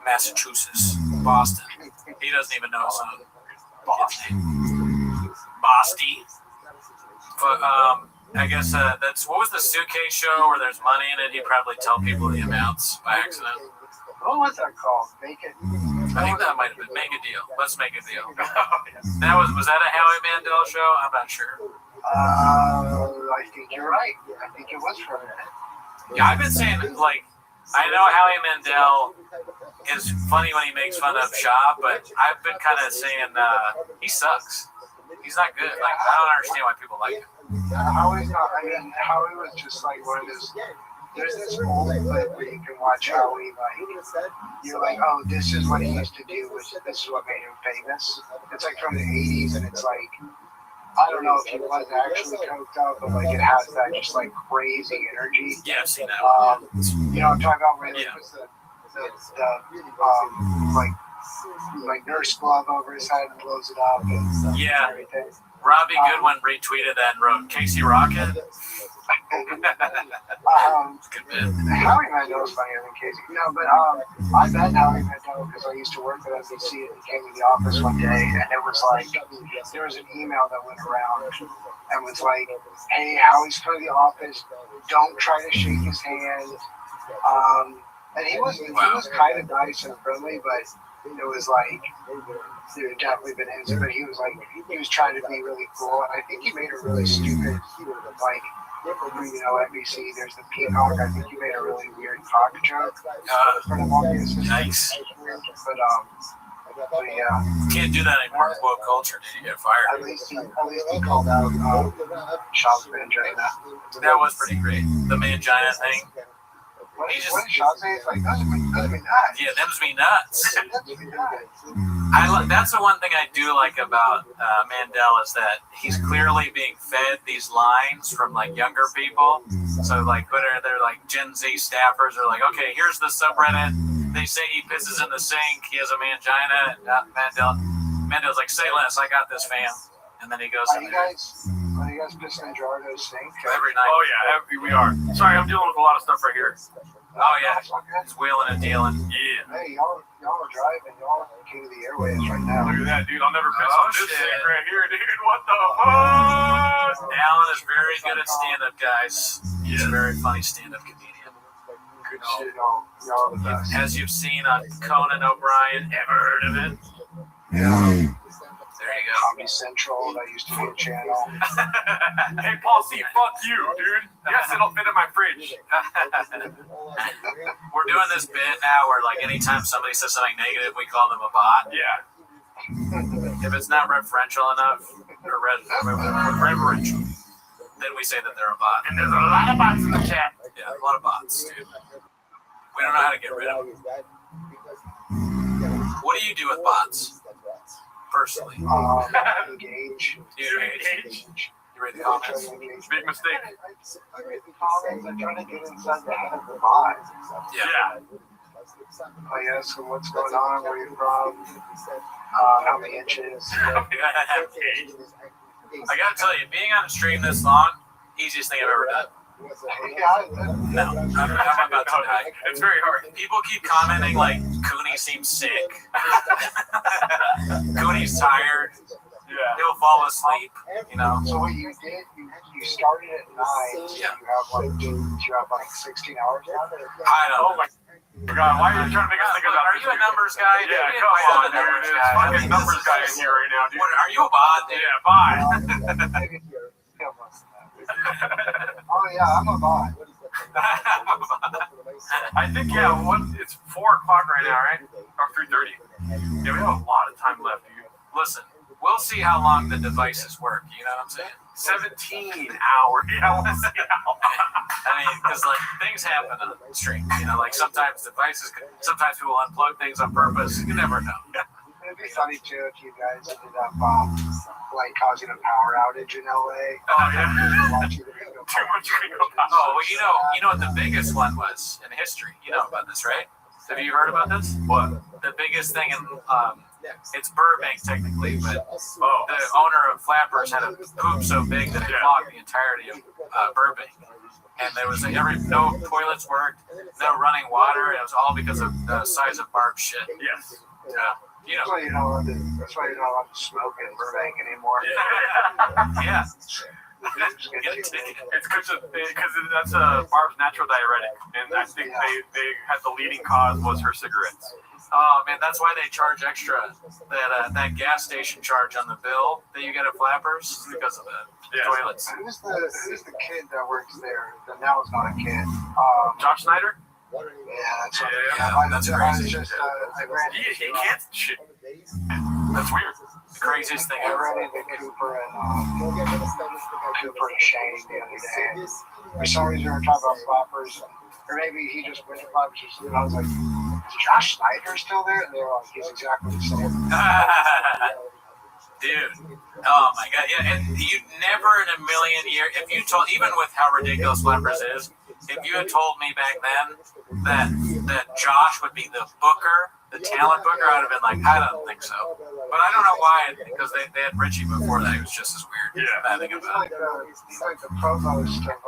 Massachusetts? Boston. He doesn't even know his own name. Boston. But I guess that's what was the suitcase show where there's money in it? He'd probably tell people the amounts by accident. What was that called? Make it. I think that might have been Make a Deal. Let's Make a Deal. Was that a Howie Mandel show? I'm not sure. I think you're right. I think it was for a minute. Yeah, I've been saying like I know Howie Mandel is funny when he makes fun of Schaub, but I've been kind of saying he sucks. He's not good. Like I don't understand why people like him. Howie's not. I mean, Howie was just like one of those. There's this old clip where you can watch Howie like you're like, oh, this is what he used to do. This is what made him famous. It's like from the '80s, and it's like. I don't know if he was actually coked up, but like it has that just like crazy energy. Yeah, I've seen that. You know, I'm talking about where he puts the like nurse glove over his head and blows it up. And yeah, everything. Robbie Goodwin retweeted that and wrote Casey Rocket. Good bit. Howie Mandel is funnier than Casey. No, but I met Howie Mandel because I used to work at NBC, and he came to the office one day, and it was like there was an email that went around and was like, "Hey, Howie's coming to the office. Don't try to shake his hand." And he was kind of nice and friendly, but it was like there had definitely been hints, but he was trying to be really cool, and I think he made a really stupid, like, NBC, there's the peacock. I think he made a really weird cock joke. Nice. But yeah. You can't do that anymore in woke culture, dude. You get fired. At least he called out Shaw's mangina. That was pretty great. The mangina thing. What did Shaw say? It's like, those be nuts. Yeah, them's me nuts. That's the one thing I do like about Mandel is that he's clearly being fed these lines from like younger people. So like, they're like Gen Z staffers are like, okay, here's the subreddit. They say he pisses in the sink. He has a mangina. And Mandel's like, say less. I got this, fam. And then he goes. Are you guys pissing in Gerardo's sink? Every night. Oh yeah, we are. Sorry, I'm dealing with a lot of stuff right here. Oh yeah, he's wheeling and dealing. Yeah. Hey, y'all are driving. Y'all are king of the airways right now. Look at that, dude. I'll never piss on this thing right here, dude. What the fuck? Alan is very good at stand-up, guys. He's a very funny stand-up comedian. Good shit, y'all are the best. As you've seen on Conan O'Brien, ever heard of it? Yeah. There you go. Comedy Central, that used to be a channel. Hey, Paul C, fuck you, dude. Yes, it'll fit in my fridge. We're doing this bit now where, like, anytime somebody says something negative, we call them a bot. Yeah. If it's not referential enough, or reverential, then we say that they're a bot. And there's a lot of bots in the chat. Yeah, a lot of bots, dude. We don't know how to get rid of them. What do you do with bots? Personally. Engage. You engage? You read the comments? Big mistake. I read the comments. I'm trying to get inside the head of the bot. Yeah. Oh, yeah, so what's going on? Where are you from? How many inches? I gotta tell you, being on a stream this long, easiest thing I've ever done. No, I'm about to die. It's very hard. People keep commenting like Cooney seems sick. Cooney's tired. Yeah. He'll fall asleep. You know. So what you did, you started at 9. So Yeah. you have like 16 hours now. I know. Oh my God, why are you trying to make us think about Are you a numbers guy? Yeah, Dude, come on, a dude. numbers It's guy. fucking numbers guy in here right now, dude. Are you a bot? Dude? Yeah, bye. Oh yeah, I'm a bot. I think, it's 4 o'clock right now, right? Or 3:30. Yeah, we have a lot of time left, dude. Listen, we'll see how long the devices work. You know what I'm saying? 17 hours. Yeah, we'll see how. I mean, because like things happen on the stream. You know, like sometimes sometimes people unplug things on purpose. You never know. It'd be funny too if you guys ended up like causing a power outage in LA. Oh yeah. Too much Ringo power. Oh well, you know what the biggest one was in history. You know about this, right? Have you heard about this? What? The biggest thing in it's Burbank technically, but the owner of Flappers had a poop so big that it clogged the entirety of Burbank. And there was no toilets worked, no running water. It was all because of the size of Barb's shit. Yes. Yeah. You That's know. why you're not allowed to smoke in Burbank anymore. Yeah. It's because that's Barb's natural diuretic, and I think they had the leading cause was her cigarettes. Oh man, that's why they charge extra that gas station charge on the bill that you get at Flappers because of the toilets. Who's the kid that works there? That now is not a kid. Josh Snyder? Yeah, That's crazy. He can't shit. That's weird. The craziest thing I ever. ran into Cooper and Shane the other day. For some reason, we were talking about Flappers, or maybe he just went to Flappers. And I was like, "Is Josh Snyder still there?" And they were like, "He's exactly the same." Dude, oh my god, yeah, and you never in a million years, if you told, even with how ridiculous Flappers is, if you had told me back then that Josh would be the booker, the talent booker, I'd have been like, I don't think so. But I don't know why, because they had Richie before that. He was just as weird. Yeah. I think about it. He's like the provost of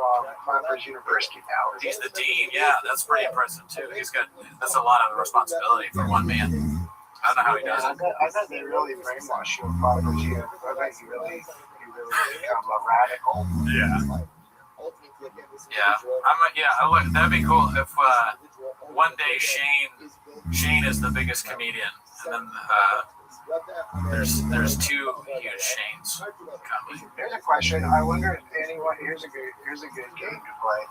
Clapper's University now. He's the dean. Yeah, that's pretty impressive too. That's a lot of responsibility for one man. I don't know how he does it. I bet they really brainwash you with Clapper's University. I bet he really become a radical. Yeah. Yeah, that'd be cool if one day Shane is the biggest comedian, and then there's two huge Shanes coming. Here's a question. I wonder if anyone. Here's a good game to play.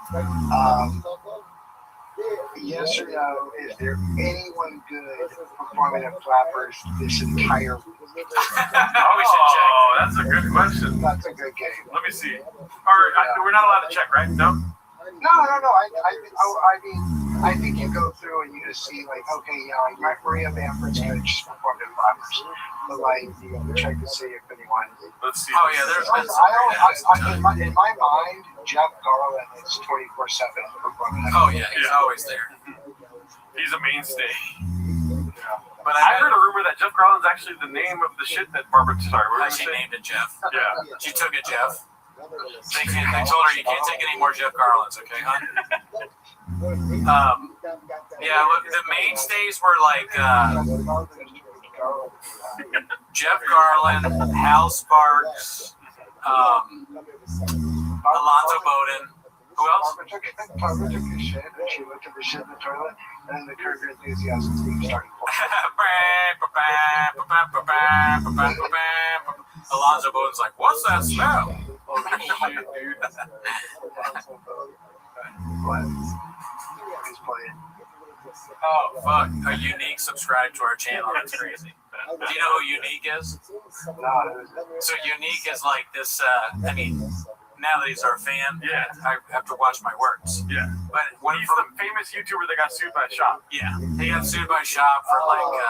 Yes or no? Is there anyone good performing at Flappers this entire week? We should check. Oh, that's a good question. That's a good game. Let me see. We're not allowed to check, right? No. No. I think you go through and you just see like, okay, yeah, like Maria Bamford's good, she's performed at Flappers, but like you check to see if anyone. Let's see. Oh yeah, there's. In my mind, Jeff Garland is 24/7 performing. Oh yeah, he's always there. He's a mainstay. But I heard a rumor that Jeff Garland's actually the name of the shit that Barbara. Sorry, what she named it Jeff. Yeah. She took it Jeff. They told her you can't take any more Jeff Garlands, okay, hon? Yeah, look, the mainstays were like Jeff Garland, Hal Sparks, Alonzo Bowden. Who else? Barbara took a shit and she looked at the shit in the toilet, and then the Curb Your Enthusiasm team started Alonzo Bowden's like, what's that smell? Oh shit, dude. He's playing. Oh fuck! A Unique subscribed to our channel. That's crazy. Do you know who Unique is? No. So Unique is like this. I mean, now that he's our fan, yeah, I have to watch my works. Yeah. But when he's the famous YouTuber that got sued by Shop. Yeah, he got sued by Shop for like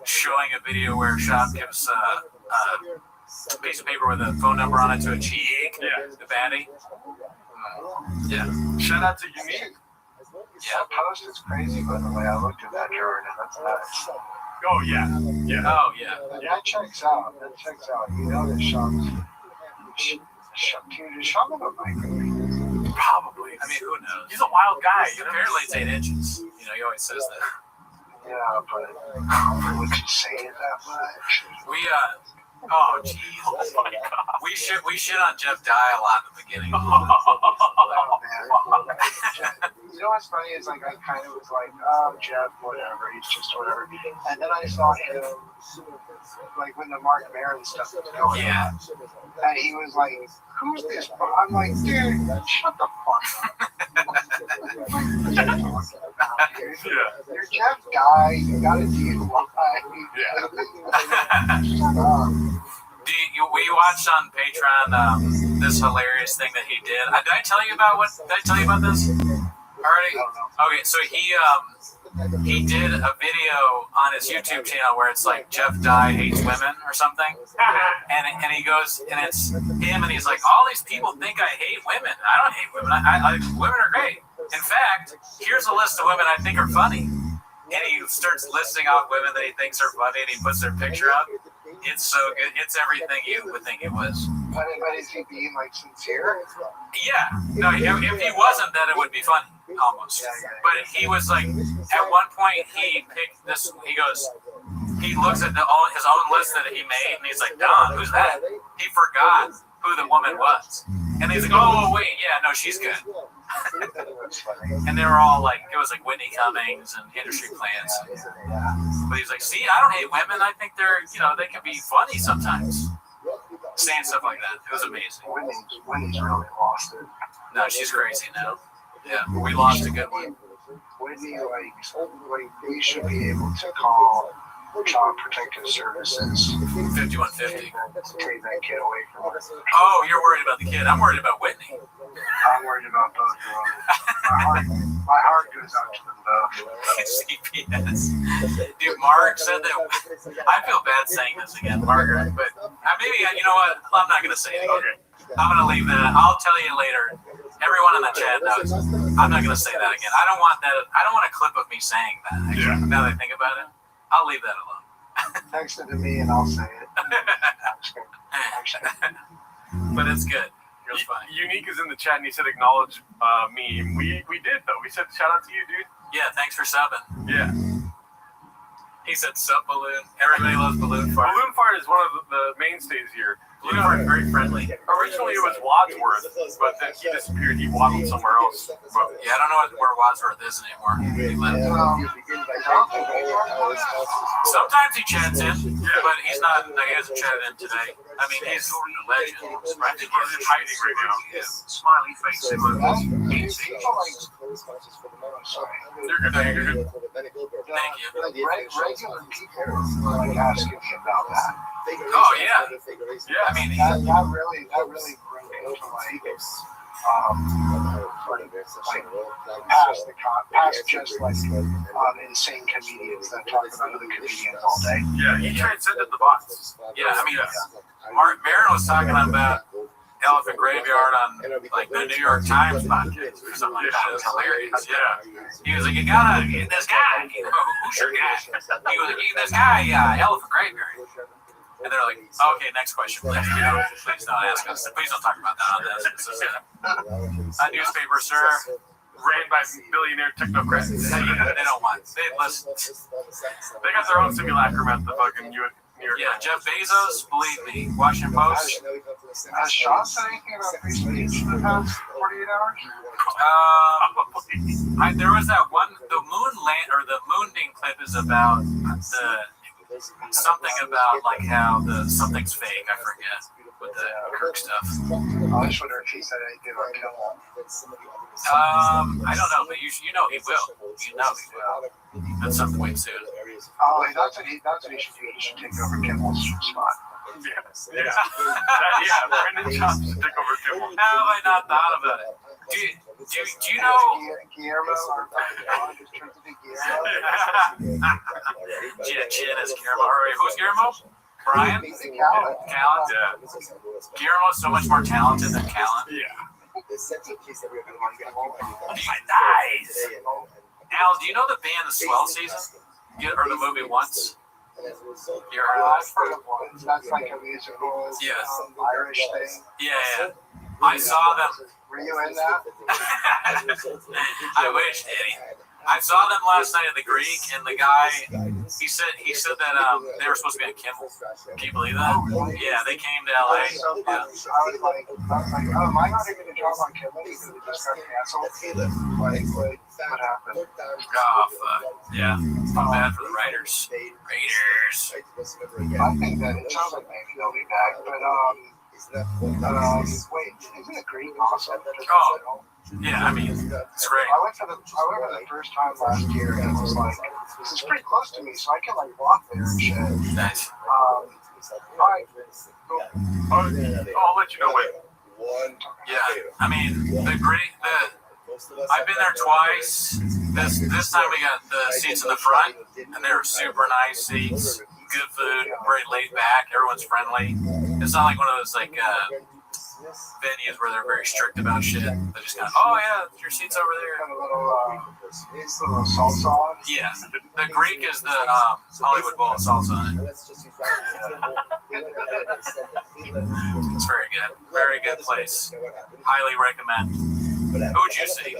showing a video where Shop gives a piece of paper with a phone number on it to a cheek. Yeah. The baddie. Yeah. Shout out to Unique. Yeah. That post is crazy, by the way. I looked at that Jordan, and that's nuts. Oh yeah. Yeah. Oh yeah. That checks out. You know that Shop's. Dude, is Shop on a microwave? Probably. I mean, who knows? He's a wild guy. You know? Apparently it's 8 inches. You know, he always says that. Yeah, but would you say it that much? Oh jeez. Oh my God. We shit on Jeff Dye a lot in the beginning. Oh, man. You know what's funny is like I kind of was like, oh, Jeff, whatever, he's just whatever. And then I saw him like when the Mark Maron stuff was going on. And he was like, who's this? I'm like, dude, shut the fuck up. You're Jeff Guy, you gotta deal with Shut up. We watched on Patreon this hilarious thing that he did. Did I tell you about this already? Okay, so he did a video on his YouTube channel where it's like Jeff Dye hates women or something, and he goes and it's him and he's like, all these people think I hate women. I don't hate women. I women are great. In fact, here's a list of women I think are funny, and he starts listing off women that he thinks are funny, and he puts their picture up. It's so good. It's everything you would think it was. But is he being like sincere? Yeah. No, if he wasn't, then it would be funny, almost. But he was like, at one point he picked this. He goes, he looks at his own list that he made, and he's like, Don, who's that? He forgot who the woman was, and he's like, oh wait, yeah, no, she's good. And they were all like, it was like Whitney Cummings and Industry Plants. But he's like, see, I don't hate women. I think they're, they can be funny sometimes. Saying stuff like that. It was amazing. Whitney's really lost it. No, she's crazy now. Yeah, we lost a good one. Whitney, like they should be able to call Child Protective Services 5150. Take that kid away from her. Oh, you're worried about the kid. I'm worried about Whitney. I'm worried about both of them. My heart goes out to them both. CPS. Dude, Mark said that. I feel bad saying this again, Margaret, but maybe, you know what? I'm not going to say it. Okay. I'm going to leave that. I'll tell you later. Everyone in the chat knows. I'm not going to say that again. I don't want that. I don't want a clip of me saying that. Actually, now that I think about it, I'll leave that alone. Text it to me and I'll say it. But it's good. It was funny. Unique is in the chat and he said acknowledge me. We did though. We said shout out to you, dude. Yeah, thanks for subbing. Yeah. He said sub balloon. Everybody loves balloon fart. Balloon fart is one of the mainstays here. Balloon fart is very friendly. Originally it was Wadsworth, but then he disappeared. He waddled somewhere else. But Yeah, I don't know where Wadsworth is anymore. He left. Sometimes he chats in, but he's not. No, he hasn't chatted in today. I mean, he's a legend. I think he's in hiding right now. Yeah. Smiley face emojis. You're good. You're good. Thank you. Regular people like asking me about that. Oh yeah. Yeah. I mean, That really brings me to past just like insane comedians that talk about other comedians all day. Yeah, he transcended the box. yeah. I mean, Marin was talking about Elephant Graveyard on like the New York Times podcast or something like that. It was hilarious. Yeah. He was like, you gotta get this guy. You know, who's your guy? He was like, this guy, Elephant Graveyard. And they're like, okay, next question, please. You know, please don't ask us. Please don't talk about that on this. This is a newspaper, sir. Ran by billionaire technocrats. They don't want. They listen. They got their own simulacrum at the fucking New York. Yeah, Jeff Bezos, believe me. Washington Post. Has Sean said anything about free speech in the past 48 hours? There was that one. The moonding clip is about something about like how something's fake. I forget with the Kirk stuff. I just wonder if he said anything about Kimmel. I don't know, but you know he will. You know he will. At some point soon. Oh, that's what he should do. He should take over Kimmel's spot. Yeah. Brendan Johnson should take over Kimmel. How have I not thought about it? Do you know? Guillermo or just turns into Guillermo. Chin is Guillermo. Who's Guillermo? Brian? Callan. Yeah. Guillermo's so much more talented than Callan. Yeah. Nice. Al, do you know the band The Swell Season? Or the movie Once? You heard of that? That's like a musical Irish thing. Yeah. I saw them. Were you in that? I wish, Eddie. I saw them last night at the Greek, and the guy, he said that they were supposed to be on Kimmel. Can you believe that? Yeah, they came to LA. Yeah. I was like, am I not even going to drop on Kimmel because it just got canceled? Like, what happened? Oh, fuck. Yeah. Not bad for the writers. Raiders. I think that it sounds like maybe they'll be back, but wait, isn't it Greek awesome? Oh. Yeah, I mean, it's great. I went for the first time last year, and it was like, this is pretty close to me, so I can like walk there and shit. Nice. All right. I'll let you know when. Yeah, I mean, I've been there twice. This time we got the seats in the front, and they were super nice seats. Good food, very laid back. Everyone's friendly. It's not like one of those like venues where they're very strict about shit. They're just kind of, oh yeah, your seat's over there. Little salsa on. Yeah, the Greek is the Hollywood Bowl of salsa on it. It's very good. Very good place. Highly recommend. Who would you see?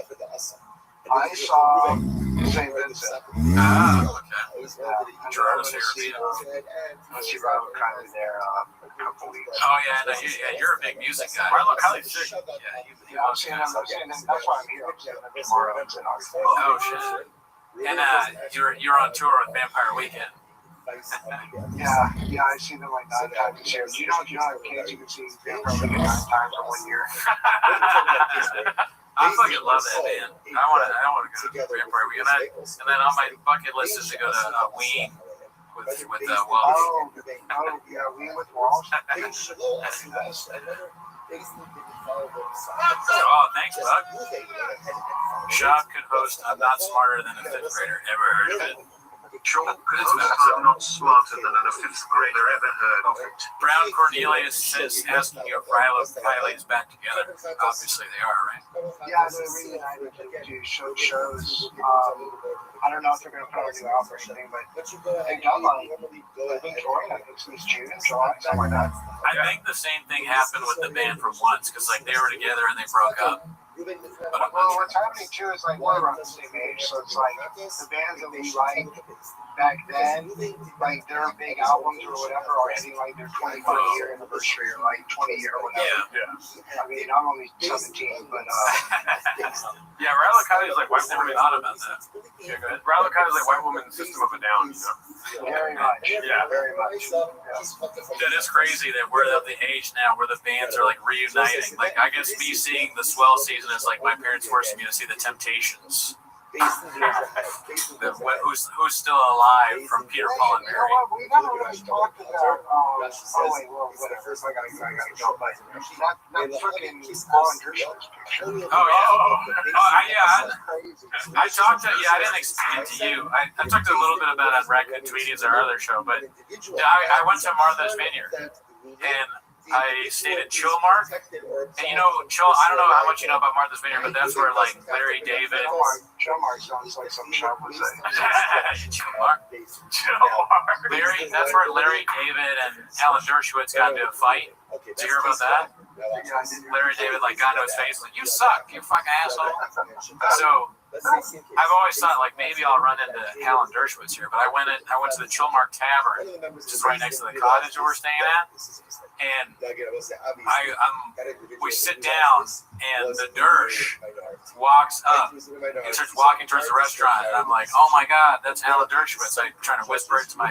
I saw St. Vincent. Ah, okay. Gerardo's favorite. She wrote kind of there a couple weeks. Oh yeah, you're a big music guy. Marlo Kylie's sick. Yeah, I'm seeing them. That's why I'm here. Tomorrow. Oh shit. And you're on tour with Vampire Weekend. Yeah, I see them like 9 times this year. You know, kids, you can see Vampire Weekend 9 times in 1 year. I fucking love that band. I want to go to Vampire Weekend. And then on my bucket list is to go to Ween with Walsh. Oh, yeah, Ween with Walsh. Oh, thanks, Bug. Shop could host I'm Not Smarter Than a Fifth Grader. Ever heard of it? Chalk I'm not smarter than a fifth grader ever heard of it. Brown Cornelius says asking you if Rilo and Kylie is back together. Obviously they are, right? Yeah, they're reunited to do shows. I don't know if they're going to put out a new album or anything, but they've done like touring, I think, since June, July, something like that. I think the same thing happened with the band from Once, because like they were together and they broke up. Well, what's happening too is like we're around the same age, so it's like the bands that we like back then, like their big albums or whatever are hitting like their 25-year anniversary or like 20-year or whatever. Yeah. I mean, I'm only 17, but Yeah, Rilo and Kylie is like white woman. Thought about that. Yeah, go ahead. Rilo and Kylie is like white woman System of a Down, you know? very much. Yeah. Very much. Yeah. That is crazy that we're at the age now where the bands are like reuniting. Like I guess me seeing the Swell season is like my parents forcing me to see the Temptations. Who's still alive from Peter, Paul, and You know Mary. what? We never really talked about. Oh wait, well, whatever. I gotta go. But that fucking Paul and Dershowitz picture. I talked to I didn't explain it to you. I talked a little bit about it on Raccoon Tweeties, our other show, but I went to Martha's Vineyard and I stayed at Chillmark, and you know, I don't know how much you know about Martha's Vineyard, but that's where like Larry David. Chillmark sounds like some shop would say. Chillmark. Larry, that's where Larry David and Alan Dershowitz got into a fight. Did you hear about that? Larry David like got into his face like, "You suck, you fucking asshole." So I've always thought like maybe I'll run into Alan Dershowitz here, but I went to the Chillmark Tavern, which is right next to the cottage that we're staying at, and we sit down, and the Dersh walks up and starts walking towards the restaurant, and I'm like, "Oh my God, that's Alan Dershowitz!" I'm trying to whisper it to my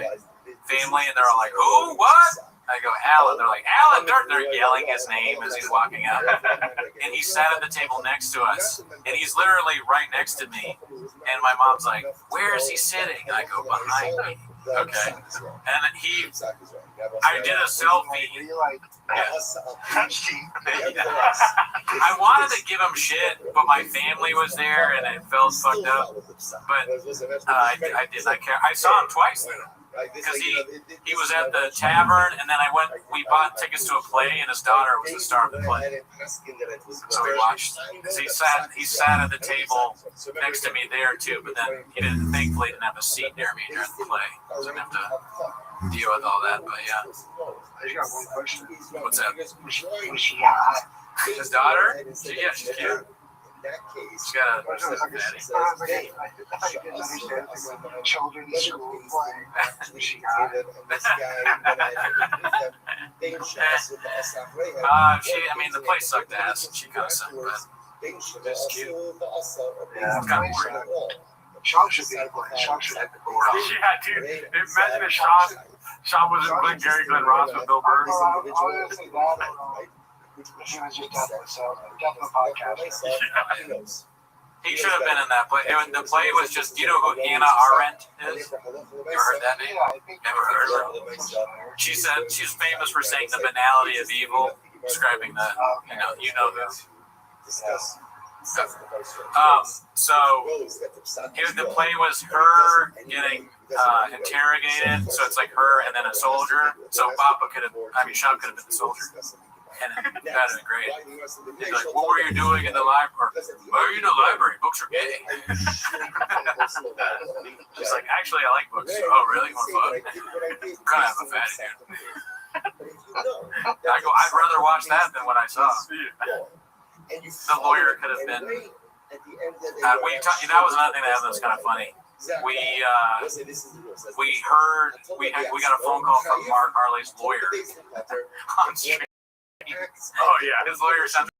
family, and they're all like, "Who? What?" I go, "Alan." They're like, "Alan Dershowitz." They're yelling his name as he's walking out. And he sat at the table next to us. And he's literally right next to me. And my mom's like, "Where is he sitting?" And I go, "Behind me." Okay. And I did a selfie. I wanted to give him shit, but my family was there and it felt fucked up. But I did not care. I saw him twice. Because he was at the tavern, and then we bought tickets to a play, and his daughter was the star of the play. So we watched. He sat at the table next to me there too, but then thankfully didn't have a seat near me during the play. So I didn't have to deal with all that, but yeah. I got one question. What's that? Was she hot? His daughter? Yeah, she's cute. She's got a daddy. Children's school play. She hot. I mean, the place sucked ass, and she kind of sucked, but just cute. Yeah, kind of weird. Sean should be Sean should have the board. Yeah, dude. Imagine if Sean was in Glenn Ross with Bill Burr. He was just definitely podcast. He should have been in that play. The play was just, you know who Hannah Arendt is? Ever heard that name? Never heard of her. She said she's famous for saying the banality of evil, describing the, you know who. So the play was her getting interrogated. So it's like her and then a soldier. So Sean could have been the soldier. And that is great. He's like, "What were you doing in the library?" "Why are you in the library? Books are gay." She's like, "Actually, I like books." "Oh, really? What fun." Kind of have a fatty dude. I go, "I'd rather watch that than what I saw." The lawyer could have been. That was another thing that happened that was kind of funny. We got a phone call from Mark Harley's lawyer on stream. Oh yeah, his lawyer sounds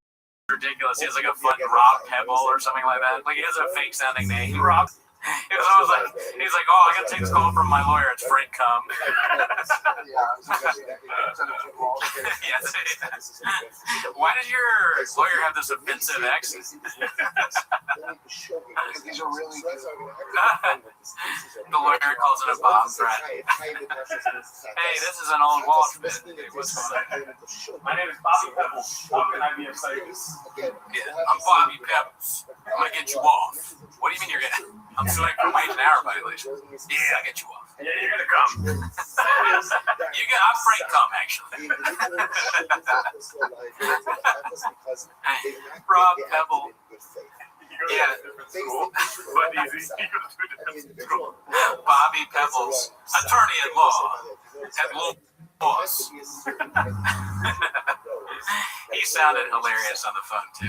ridiculous. He has like a fun Rob Pebble or something like that. Like he has a fake sounding name. Rob. He's like, "Oh, I gotta take this call from my lawyer. It's Frank Cum." Why does your lawyer have this offensive accent? The lawyer calls it a bomb threat. "Hey, this is an old Walsh bit. What's going on?" My name is Bobby Pebbles. How can I be of service? Yeah, I'm Bobby Pebbles. I'm gonna get you off. What do you mean you're gonna? I'm suing for wage and hour violation. congratulations. Yeah, I get you off. Yeah, you're gonna come. I'm Frank Cum, actually. Rob Pebble. Yeah. But easy. Bobby Pebbles, attorney at law, at law. Boss. He sounded hilarious on the phone too.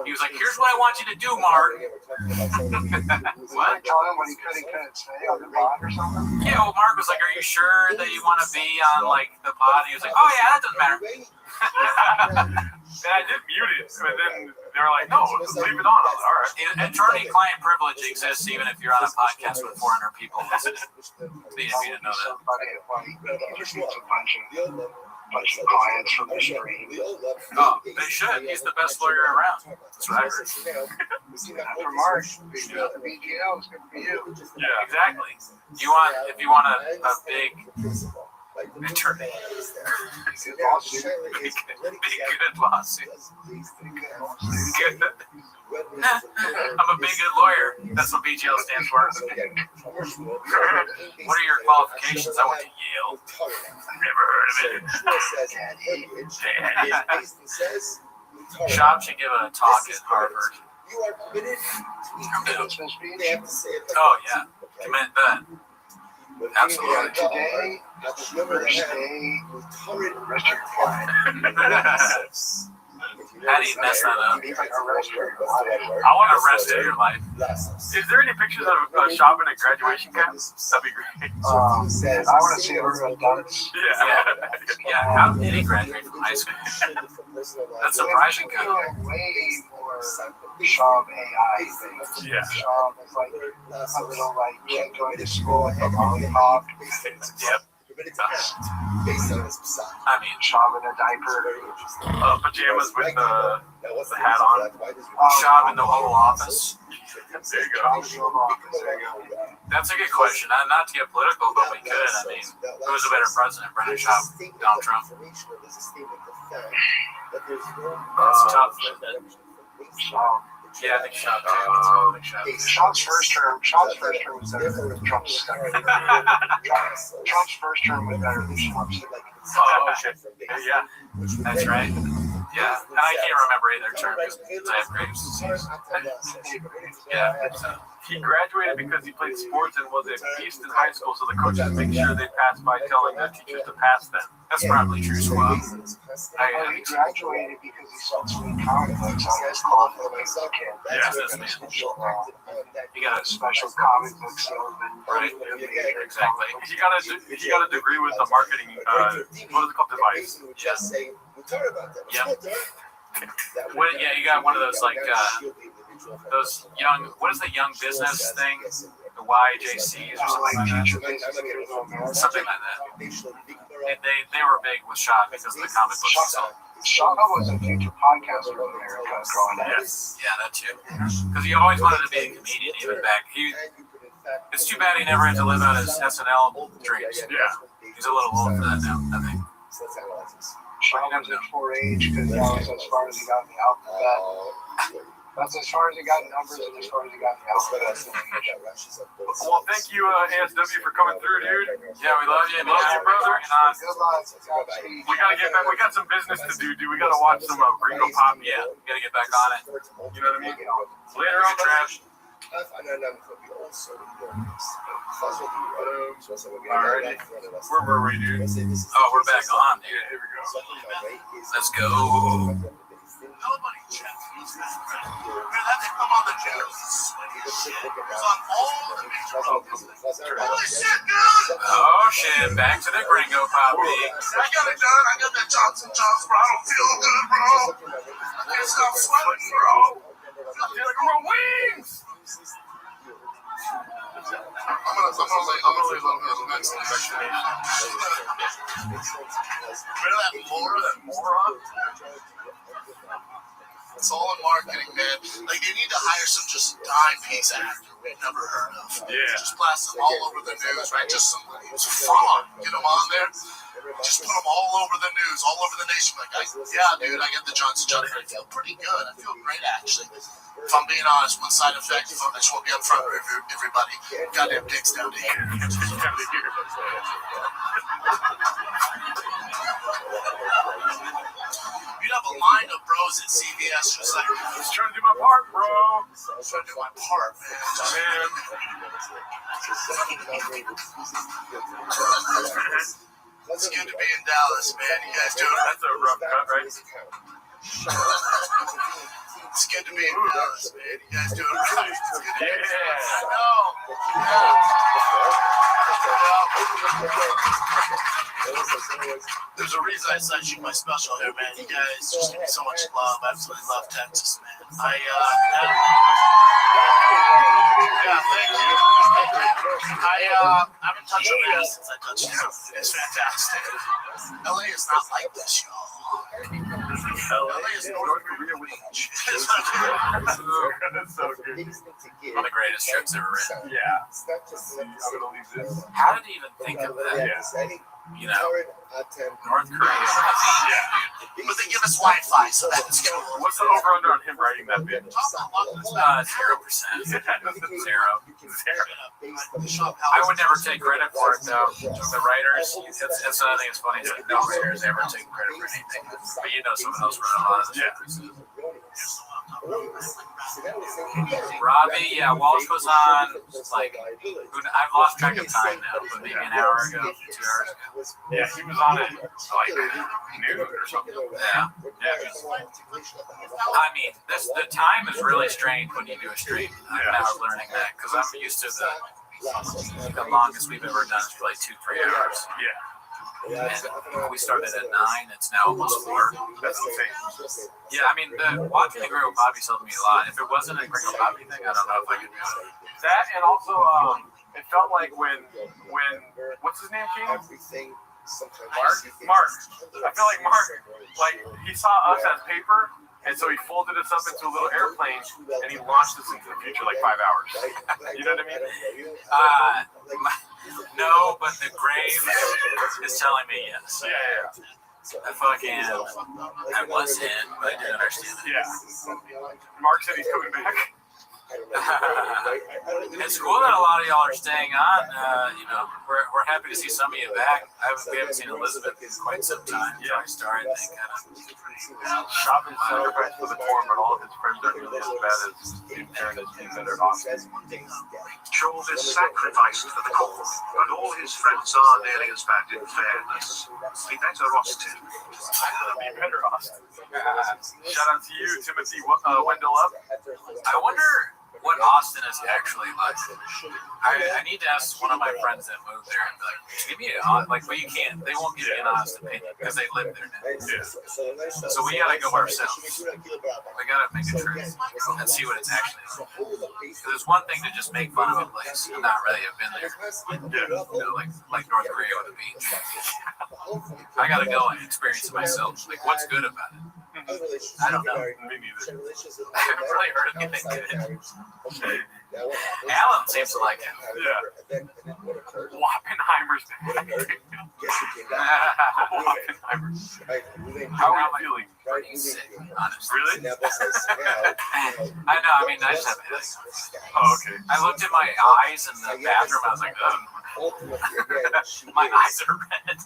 He was like, "Here's what I want you to do, Mark." What? Tell him what he couldn't say on the bond or something. Yeah, well, Mark was like, "Are you sure that you want to be on like the pod?" And he was like, "Oh yeah, that doesn't matter." And I did mute it, but then they were like, "No, just leave it on." I was like, all right. Attorney-client privilege exists even if you're on a podcast with 400 people listening. You didn't know that. He just needs a bunch of clients from Restream. Oh, they should. He's the best lawyer around. That's what I heard. For Mark, the BGL is good for you. Yeah, Exactly. If you want a big attorney, big good lawsuit. I'm a big good lawyer. That's what BGL stands for. What are your qualifications? I went to Yale. Never heard of it. Shop should give a talk at Harvard. Oh yeah, commit that. Absolutely. Today, that's the first day Restream client. How do you mess that up? I want to rest in your life. Is there any pictures of shopping at graduation camps? That'd be great. I want to see everyone dance. Yeah. How did he graduate from high school? That's surprising. Kind of. Way more Shop AI things. Yeah. Shop is like a little like kid going to school and lollipop. Yep. I mean, Shop in a diaper. Pajamas with the hat on. Shop in the Oval Office. There you go. That's a good question. Not to get political, but we could. I mean, who was a better president, Brennan Shop, Donald Trump? That's tough. Yeah, I think Shop. Trump's first term was better than Trump's second. Trump's first term was better than Trump's. Oh, okay. Yeah, that's right. Yeah, and I can't remember either term because I have Graves' disease. Yeah. He graduated because he played sports and was at Easton High School, so the coaches make sure they pass by telling the teachers to pass them. That's probably true as well. He graduated because he sold sweet comic books on his call for the kid. Yeah, that's man. You got a special comic book salesman. Right, exactly. He got a degree with the marketing, what is it called, device? Yep. Yeah, you got one of those like those young. What is the young business thing? The YJCs or something like that. Something like that. They were big with Shop because of the comic books he sold. Shop was a future podcaster in America growing up. Yeah, that too. Because he always wanted to be a comedian, even back. It's too bad he never had to live out his SNL dreams. Yeah. He's a little old for that now, I think. Shop was at 4-H because that was as far as he got in the alphabet. That's as far as he got in numbers and as far as he got in the alphabet. Well, thank you, ASW, for coming through, dude. Yeah, we love you, man. Love you, brother. Good luck. We gotta get back. We got some business to do, dude. We gotta watch some Gringo Pop. Yeah, we gotta get back on it. You know what I mean? Later on, Trash. Alright. Where were we, dude? Oh, we're back on, dude. Here we go. Let's go. Nobody checks. We're had to come on the channel. It was on all the major programs. Holy shit, dude! Oh shit, back to the Gringo Poppy. I got it done. I got that Johnson, bro. I don't feel good, bro. I can't stop sweating, bro. I feel like I'm on wings. I'm gonna leave the next section. Remember that moron? It's all in marketing, man. Like, they need to hire some just dime piece actor. we've never heard of. Yeah. Just blast them all over the news, right? Just some fraud. Get them on there. Just put them all over the news, all over the nation. Like, yeah, dude, I get the Johnson & Johnson. I feel pretty good. I feel great, actually. If I'm being honest, one side effect, I just want to be up front with everybody. Goddamn dicks down to here. You'd have a line of bros at CVS just like, I was trying to do my part, bro. I was trying to do my part, man. It's good to be in Dallas, man. You guys doing it? That's a rough cut, right? It's good to be in Dallas, man. You guys doing it right? It's good to be in Dallas. I know. There's a reason I started shooting my special here, man. You guys just give me so much love. I absolutely love Texas, man. Thank you. I haven't touched LA since I touched you. It's fantastic. LA is not like this, y'all. LA is North Korea with each. That's so good. One of the greatest trips ever written. Yeah. I'm gonna leave this. How did he even think of that? Yeah. You know, North Korea. But they give us Wi-Fi, so that's cool. What's the over/under on him writing that bit? 0%. Zero. I would never take credit for it, though. The writers, it's I think it's funny that no writers ever take credit for anything. But you know, some of those wrote a lot of the shit. Robbie, yeah, Walsh was on, like, I've lost track of time now, but maybe an hour ago, 2 hours ago. Yeah, he was on it like noon or something. Yeah. I mean, the time is really strange when you do a stream. I'm now learning that, because I'm used to the longest we've ever done is probably 2-3 hours. Yeah. And we started at 9, it's now almost 4. That's insane. Yeah, I mean, watching the Gringo Bobby helped me a lot. If it wasn't a Gringo Bobby thing, I don't know if I could do it. That, and also, it felt like when what's his name came? Mark. I feel like Mark, like, he saw us as paper, and so he folded us up into a little airplane, and he launched us into the future like 5 hours. You know what I mean? No, but the grave is telling me yes. Yeah. I was in, but I didn't understand it. Yeah. Mark said he's coming back. It's cool that a lot of y'all are staying on. You know, we're happy to see some of you back. We haven't seen Elizabeth in quite some time. Yeah, I started thinking Shopping sacrifice for the poor, but all of his friends are nearly as bad as his parents that are Austin. Job is sacrificed for the poor, but all his friends are nearly as bad in fairness. Be better, Austin. Be better, Austin. Shout out to you, Timothy Wendell Up. I wonder what Austin is actually like. I need to ask one of my friends that moved there and be like, give me but you can't. They won't give me an honest opinion because they live there now. Yeah. So we gotta go ourselves. We gotta make a trip and see what it's actually like. Because it's one thing to just make fun of a place and not really have been there. Yeah. You know, like North Korea or the beach. I gotta go and experience it myself. Like, what's good about it? I don't know. Me neither. I haven't really heard anything good. Alan seems to like it. Yeah. Oppenheimer's back. Oppenheimer. How are you feeling? Pretty sick, honestly. Really? I know. I mean, I just have a headache. Oh, okay. I looked at my eyes in the bathroom. I was like, my eyes are red.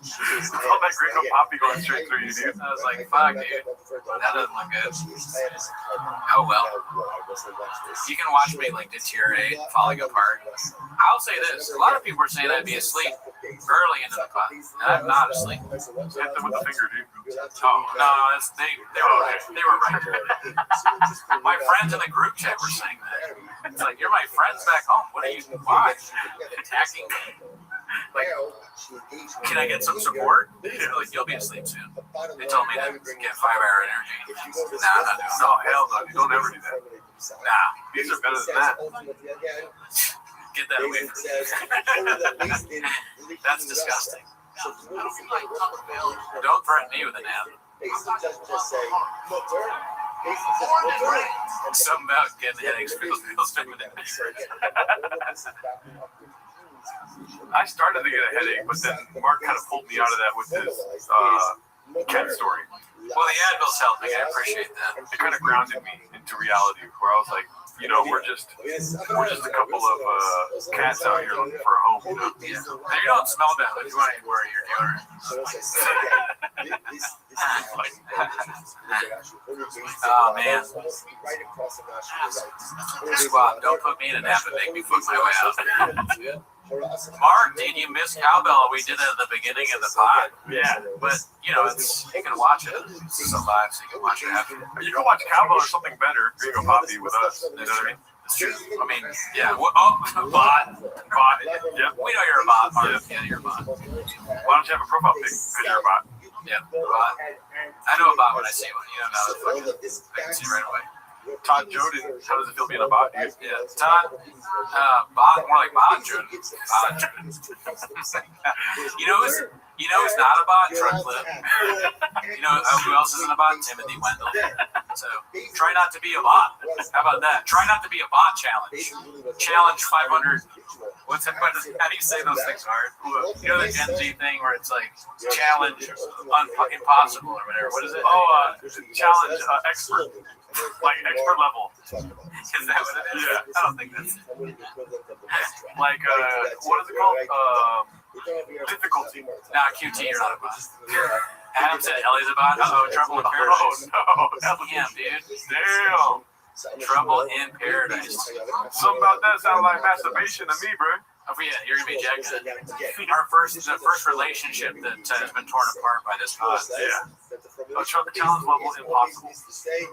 It's all that Gringo Poppy going straight through you, dude. I was like, fuck, dude. That doesn't look good. Oh, well. You can watch me, like, deteriorate, falling apart. I'll say this. A lot of people are saying I'd be asleep early into the pod. And I'm not asleep. Hit them with the finger, dude. Oh, no, they were right. My friends in the group chat were saying that. It's like, you're my friends back home. Why? Attacking me? Like, can I get some support? Like, you'll be asleep soon. They told me to get 5-hour energy. Nah, no, hell no. You don't ever do that. Nah. These are better than that. Get that away from me. That's disgusting. Don't threaten me with an ad. Something about getting headaches feels feminine. I started to get a headache, but then Mark kind of pulled me out of that with his Ken story. Well, the Advil's helping. I appreciate that. It kind of grounded me into reality, where I was like, you know, we're just a couple of cats out here looking for a home. You know? Yeah. Now, you don't smell bad, but if you want to wear your deodorant. Oh man. Squab, don't put me in a nap and make me flip my way out. Mark, did you miss Cowbell? We did it at the beginning of the pod. Yeah. But, you know, you can watch it. It's just a live, so you can watch it after. You can watch Cowbell or something better. You can go Poppy with us. You know what I mean? It's true. I mean, yeah. Bot. Yeah. We know you're a bot, Mark. Yeah, you're a bot. Why don't you have a profile pic? Because you're a bot. Yeah, bot. I know a bot when I see one. You know, now I can see right away. Todd Joden, how does it feel being a bot, dude? Yeah, Todd, bot, more like Bot Joden. You know who's not a bot? Truck Clip. You know who else isn't a bot? Timothy Wendell. So try not to be a bot. How about that? Try not to be a bot challenge. Challenge 500. How do you say those things hard? You know the Gen Z thing where it's like challenge impossible or whatever. What is it? Oh, challenge expert. Like expert level. Is that what it is? Yeah. I don't think that's it. Like, what is it called? Difficulty. Nah, QT, you're not a bot. Adam said Ellie's a bot. Uh-oh, trouble in paradise. Oh, no. Damn, dude. Damn. Trouble in paradise. Something about that sounds like masturbation to me, bro. Oh, yeah, you're gonna be jacking it. The first relationship that has been torn apart by this pod. Yeah. Challenge level impossible.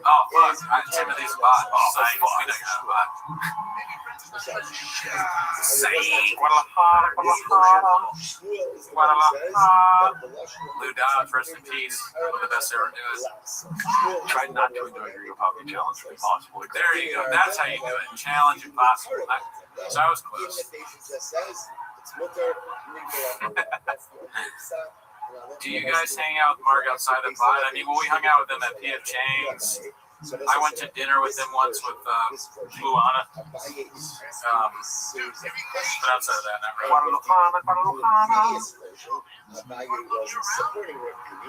Oh fuck! Timothy's a bot. Oh, Psych. We know you're not a bot. Psych. Lou Dowd, rest in peace. One of the best ever news. Try not to enjoy your Poppy challenge if possible. There you go. That's how you do it. Challenge impossible. So I was close. Do you guys hang out with Mark outside the pod? I mean, when we hung out with him at P.F. Chang's, I went to dinner with him once with Luana. But outside of that, not really.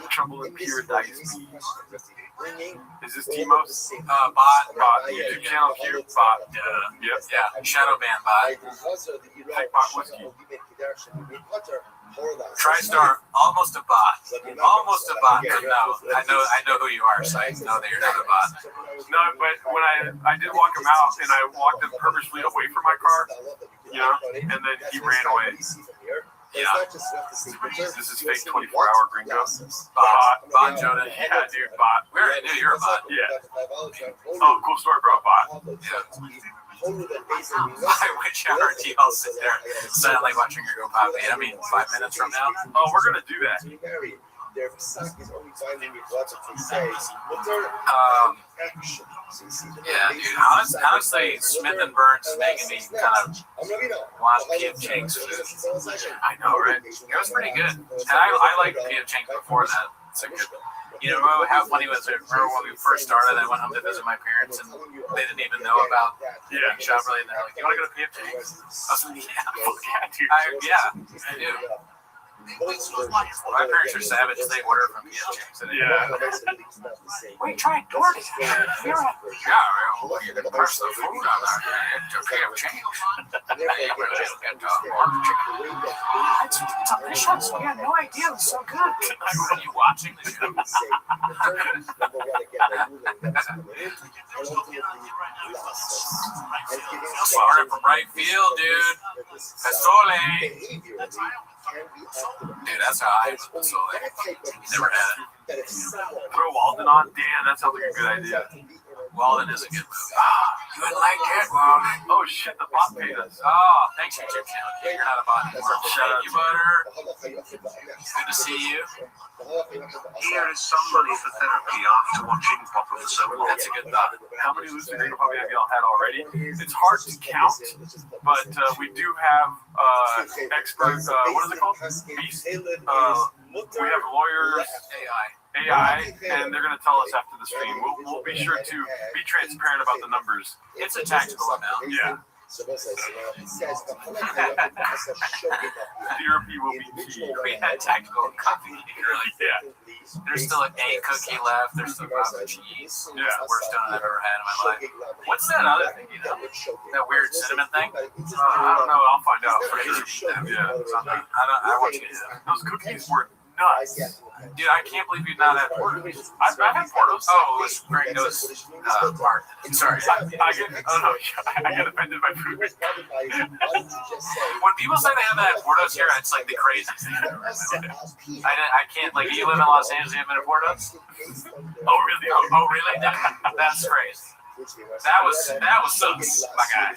Trouble in paradise. Is this Timos? Bot. YouTube channel here. Bot. Yep. Yeah. Shadow ban bot. Fake bot whiskey. TriStar, almost a bot. Almost a bot, but no. I know who you are, so I know that you're not a bot. No, but when I did walk him out, and I walked him purposely away from my car, you know, and then he ran away. Yeah. This is fake 24-hour gringo. Bot Jonah. Yeah, dude, bot. We already knew you're a bot. Yeah. Oh, cool story, bro. Bot. Yeah. I wish I heard you all sit there silently watching your go Poppy. I mean, 5 minutes from now. Oh, we're gonna do that. Yeah, dude. Honestly, Smith and Burns is making me kind of want P.F. Chang's food. I know, right? It was pretty good, and I liked P.F. Chang's before that. It's a good. You know, how funny was it? Remember when we first started, I went home to visit my parents, and they didn't even know about the shop really, and they're like, "You want to go to P.F. Chang's?" I was like, "Yeah, I do." My parents are savage. They order from P.F. Chang's. Yeah. We tried DoorDash. Yeah, well, you can press the food on there to P.F. Chang's. It's delicious. We had no idea it was so good. Are you watching the show? Started from right field, dude. Pastole. Dude, that's how I was Pastole. Never had it. Throw Walden on? Damn, that sounds like a good idea. Walden is a good movie. You would like it, Walden. Oh shit, the bot paid us. Oh, thanks, YouTube channel. You're not a bot. Thank you, Butter. Good to see you. Here is somebody for therapy after watching Pop of the Soul. That's a good thought. How many losing Green Poppy have y'all had already? It's hard to count, but we do have expert, what is it called? Beast. We have lawyers. AI, and they're going to tell us after the stream. We'll be sure to be transparent about the numbers. It's a tactical amount. Yeah. Therapy will be key. We had tactical coffee. Yeah. There's still a cookie left. There's still Robbi cheese. Yeah. It's the worst donut I've ever had in my life. What's that other thing you know? That weird cinnamon thing? I don't know. I'll find out for sure. Yeah. I want you to do that. Those cookies were nuts. Dude, I can't believe you've not had Portos. I've had Portos. Oh, it was great. It was Mark. Sorry. I get offended by food. When people say they have that at Portos here, it's like the craziest thing I've ever heard. I can't, like, you live in Los Angeles, you haven't been at Portos? Oh, really? Oh, really? That's crazy. That was sucks, my guy.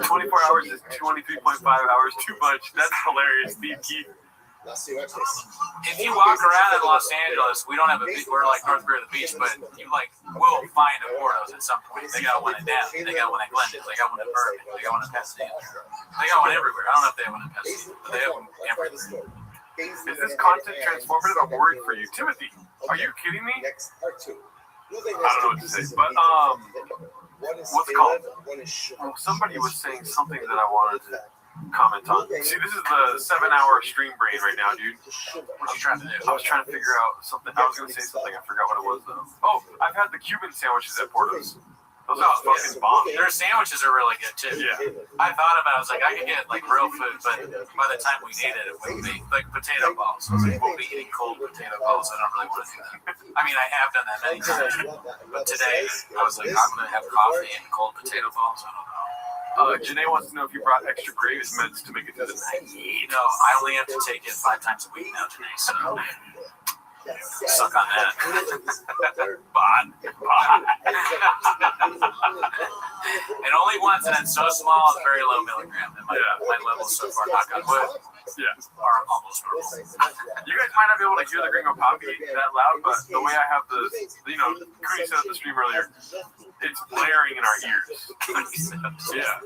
24 hours is 23.5 hours too much. That's hilarious, Steve Keith. If you walk around in Los Angeles, we don't have a beach. We're like North Korea, the beach, but you will find a Portos at some point. They got one in Downey. They got one in Glendale. They got one in Bergen. They got one in Pasadena. They got one everywhere. I don't know if they have one in Pasadena, but they have one everywhere. Is this content transformative? I'm worried for you, Timothy. Are you kidding me? I don't know what to say, but what's it called? Well, somebody was saying something that I wanted to comment on. See, this is the 7-hour stream brain right now, dude. What you trying to do? I was trying to figure out something. I was going to say something. I forgot what it was, though. Oh, I've had the Cuban sandwiches at Portos. Those are fucking bomb. Their sandwiches are really good, too. Yeah. I thought about it. I was like, I could get, like, real food, but by the time we needed it, would be, like, potato balls. I was like, we'll be eating cold potato balls. I don't really want to do that. I mean, I have done that many times. But today, I was like, I'm going to have coffee and cold potato balls. I don't know. Janae wants to know if you brought extra Graves meds to make it through the night. No, I only have to take it 5 times a week now, Janae, so suck on that. Bod. And only once, and it's so small, it's very low milligram. And my levels so far, knock on wood, are almost normal. You guys might not be able to hear the Gringo Poppy that loud, but the way I have the, Cootie said at the stream earlier, it's blaring in our ears. Yeah.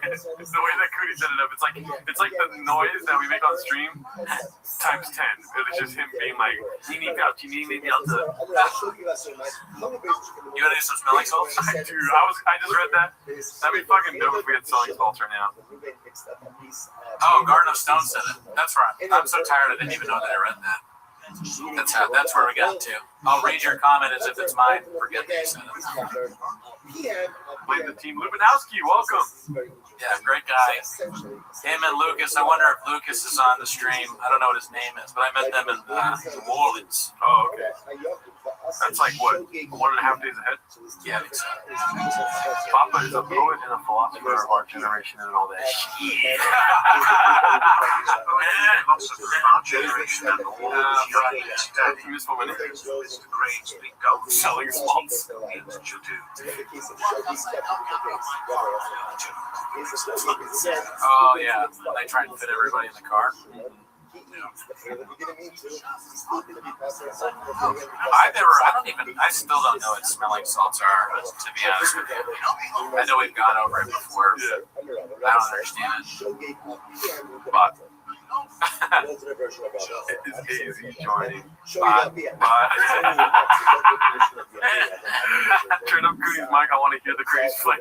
It's the way that Cootie set it up. It's like the noise that we make on stream times 10. It's just him being like, you need to. You want to do some smelling salts? Dude, I just read that. That'd be fucking dope if we had smelling salts right now. Oh, Garden of Stone said it. That's right. I'm so tired I didn't even know that I read that. That's where we got to. I'll read your comment as if it's mine. Forget that you said it. Played the team. Lubinowski, welcome. Yeah, great guy. Him and Lucas. I wonder if Lucas is on the stream. I don't know what his name is, but I met them in New Orleans. Oh, okay. That's like what, 1.5 days ahead? Yeah, I think so. Papa is a poet and a philosopher of our generation and all that shit. Our generation and all these selling salts. Oh yeah, they try and fit everybody in the car. I still don't know what smelling salts are, to be honest with you. I know we've gone over it before, but I don't understand it. But it's easy joining. Turn up Cootie's mic. I want to hear the craze playing.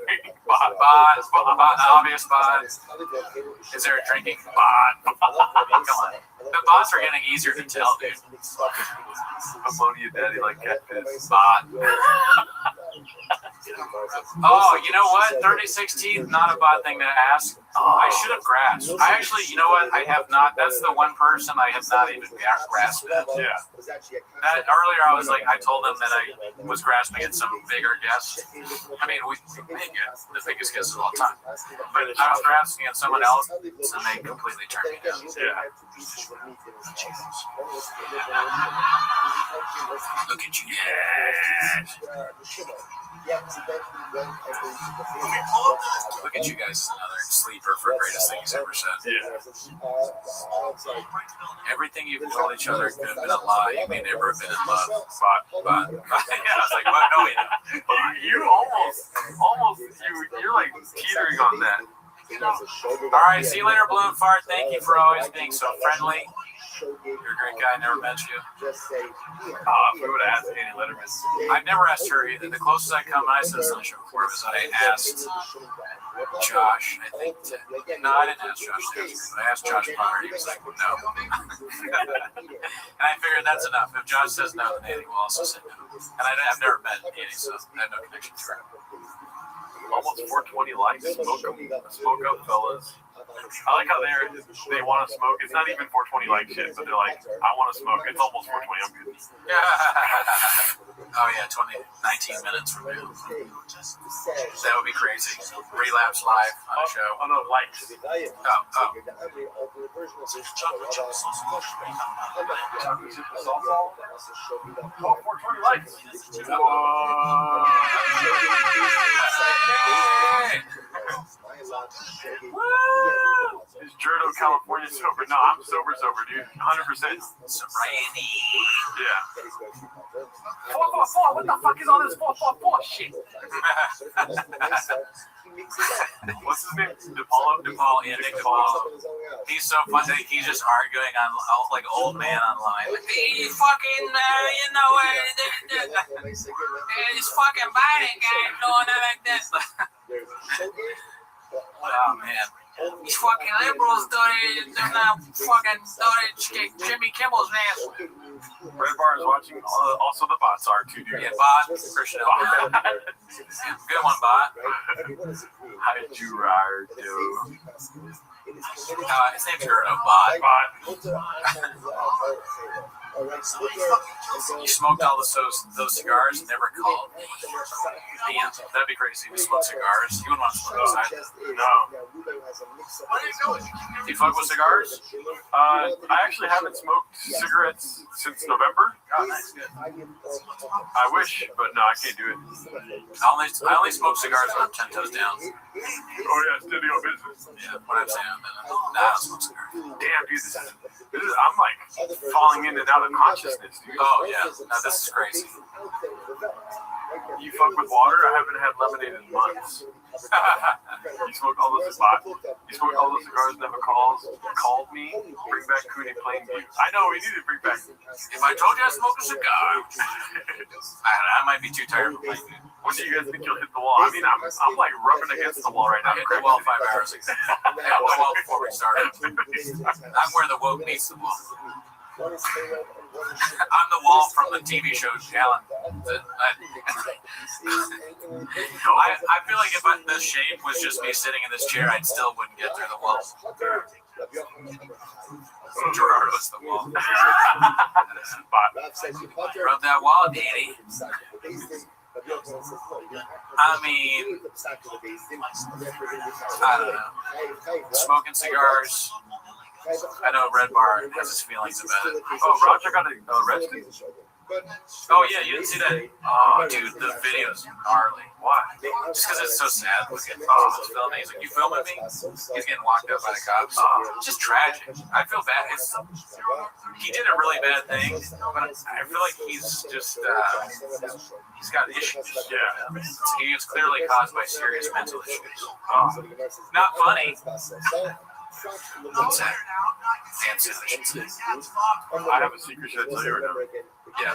Obvious bod. Is there a drinking bod? Come on. The bots are getting easier to tell, dude. Ammonia daddy like catfish. Bot. Oh, you know what? 36 not a bad thing to ask. I should have grasped. I actually, you know what? I have not. That's the one person I have not even grasped at. Yeah. That earlier, I was like, I told them that I was grasping at some bigger guest. I mean, we make it the biggest guests of all time. But I was grasping at someone else, and they completely turned me down. Yeah. Look at you. Look at you guys. Another sleeper for greatest thing he's ever said. Yeah. Everything you've told each other could have been a lie. You may never have been in love. But yeah, I was like, what? No, wait. You you're like teetering on that. All right, see you later, Balloon Fart. Thank you for always being so friendly. You're a great guy. Never met you. If we would have asked Annie Letterman. I've never asked her either. The closest I come, I said Sunday Show before, was I asked Josh, I think. No, I didn't ask Josh. I asked Josh Potter. He was like, no. And I figured that's enough. If Josh says no, then Annie will also say no. And I've never met Annie, so I have no connection to her. Almost 420 likes. Smoke up, fellas. I like how they want to smoke. It's not even 420 like shit, but they're like, I want to smoke. It's almost 420. I'm good. Oh yeah, 19 minutes from now. That would be crazy. Relapse live on a show. Oh no, likes. Oh. Oh, 420 likes. Is Jerdo California sober? No, I'm sober, dude. 100%. Sobriety. Yeah. 444. What the fuck is all this 444 shit? What's his name? DePaulo? Yeah, Nick DePaulo. He's so funny. He's just arguing on like old man online. Like, hey, fucking, you know, this fucking Biden guy doing it like that. Oh man. These fucking liberals they're not fucking kick Jimmy Kimmel's ass. Red Bar is watching. Also, the bots are too, dude. Yeah, Bot. Christian. Good one, Bot. Hi, Gerardo. His name's Gerardo. Bot. You smoked all those cigars and never called me. Damn, that'd be crazy. We smoke cigars. You wouldn't want to smoke outside. No. Do you fuck with cigars? I actually haven't smoked cigarettes since November. Oh, nice, good. I wish, but no, I can't do it. I only smoke cigars when I'm 10 toes down. Oh yeah, steady on business. Yeah, when I'm saying I don't smoke cigars. Damn, dude, this is I'm like falling in and out of consciousness, dude. Oh yeah, no, this is crazy. You fuck with water? I haven't had lemonade in months. You smoked all those cigars, never called me. Bring back Cooney Plainview. I know we need to bring back. If I told you I smoke a cigar, I might be too tired for Plainview. When do you guys think you'll hit the wall? I mean, I'm like rubbing against the wall right now. I hit the wall 5 hours ago. Yeah, well before we started. I'm where the woke meets the wall. I'm the wall from the TV show Alan. I feel like if the shape was just me sitting in this chair, I still wouldn't get through the wall. Gerardo's the wall. Rub that wall, Danny. I mean, I don't know. Smoking cigars. I know Red Bar has his feelings about it. Oh, Roger got arrested? Oh, yeah, you didn't see that? Oh, dude, the video's gnarly. Why? Just because it's so sad looking. Oh, it's filming. He's like, you filming me? He's getting locked up by the cops. It's just tragic. I feel bad. He did a really bad thing, but I feel like he's just, he's got issues. Yeah. He is clearly caused by serious mental issues. Not funny. Sad. I have a secret should I tell you right now? Yeah.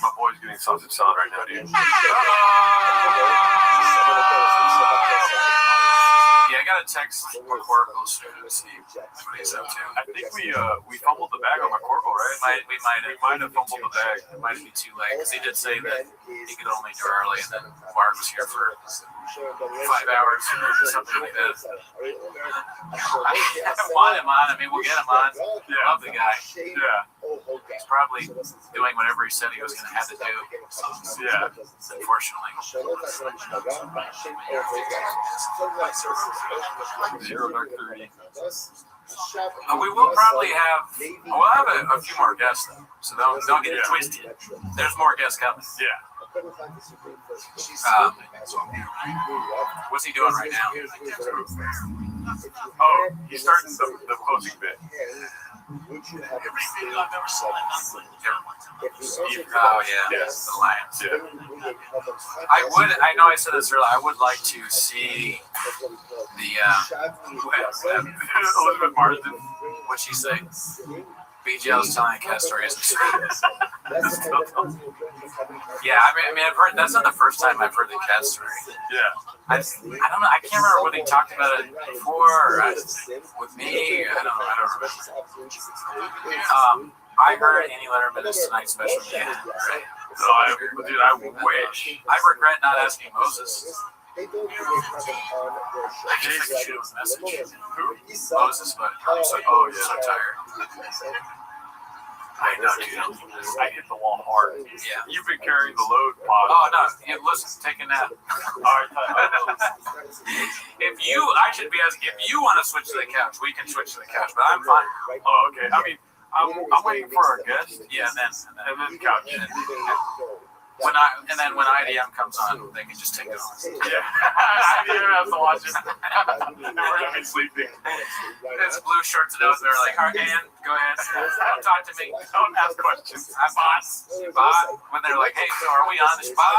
My boy's getting sausage salad right now, dude. Yeah, I got a text from Oracle soon to see what he's up to. I think we fumbled the bag on McCorkle, right? We might have fumbled the bag. It might be too late because he did say that he could only do early, and then Mark was here for 5 hours or something like that. I want him on. I mean, we'll get him on. Yeah. Love the guy. Yeah. He's probably doing whatever he said he was going to have to do. Yeah. Unfortunately. 0 dark 30. We will probably have a few more guests though, so don't get it twisted. There's more guests coming. Yeah. What's he doing right now? Oh, he's starting the closing bit. Oh yeah, Yes. the Lions. Yeah. I know I said this earlier. I would like to see the Elizabeth Marsden. what'd she say? BGL was telling a cat story. Yeah, I mean, I've heard. That's not the first time I've heard the cat story. Yeah. I don't know. I can't remember whether he talked about it before or with me. I don't remember. I heard Annie Letterman is tonight's special. Yeah, right. So dude, I wish. I regret not asking Moses. I just shoot him a message. Moses, but I'm so tired. I know, dude. I hit the wall hard. Yeah. You've been carrying the load, Pod. Oh no! Yeah, listen, take a nap. All right. If you want to switch to the couch, we can switch to the couch. But I'm fine. Oh, okay. I mean, I'm waiting for our guest. Yeah, and then couch. When IDM comes on, they can just take it on. Yeah, IDM has to watch it. And we're gonna be sleeping. It's blue shirts and they're like, all right, Ann, go ahead. Don't talk to me. Don't ask questions. I bought. When they're like, hey, so are we on the spot?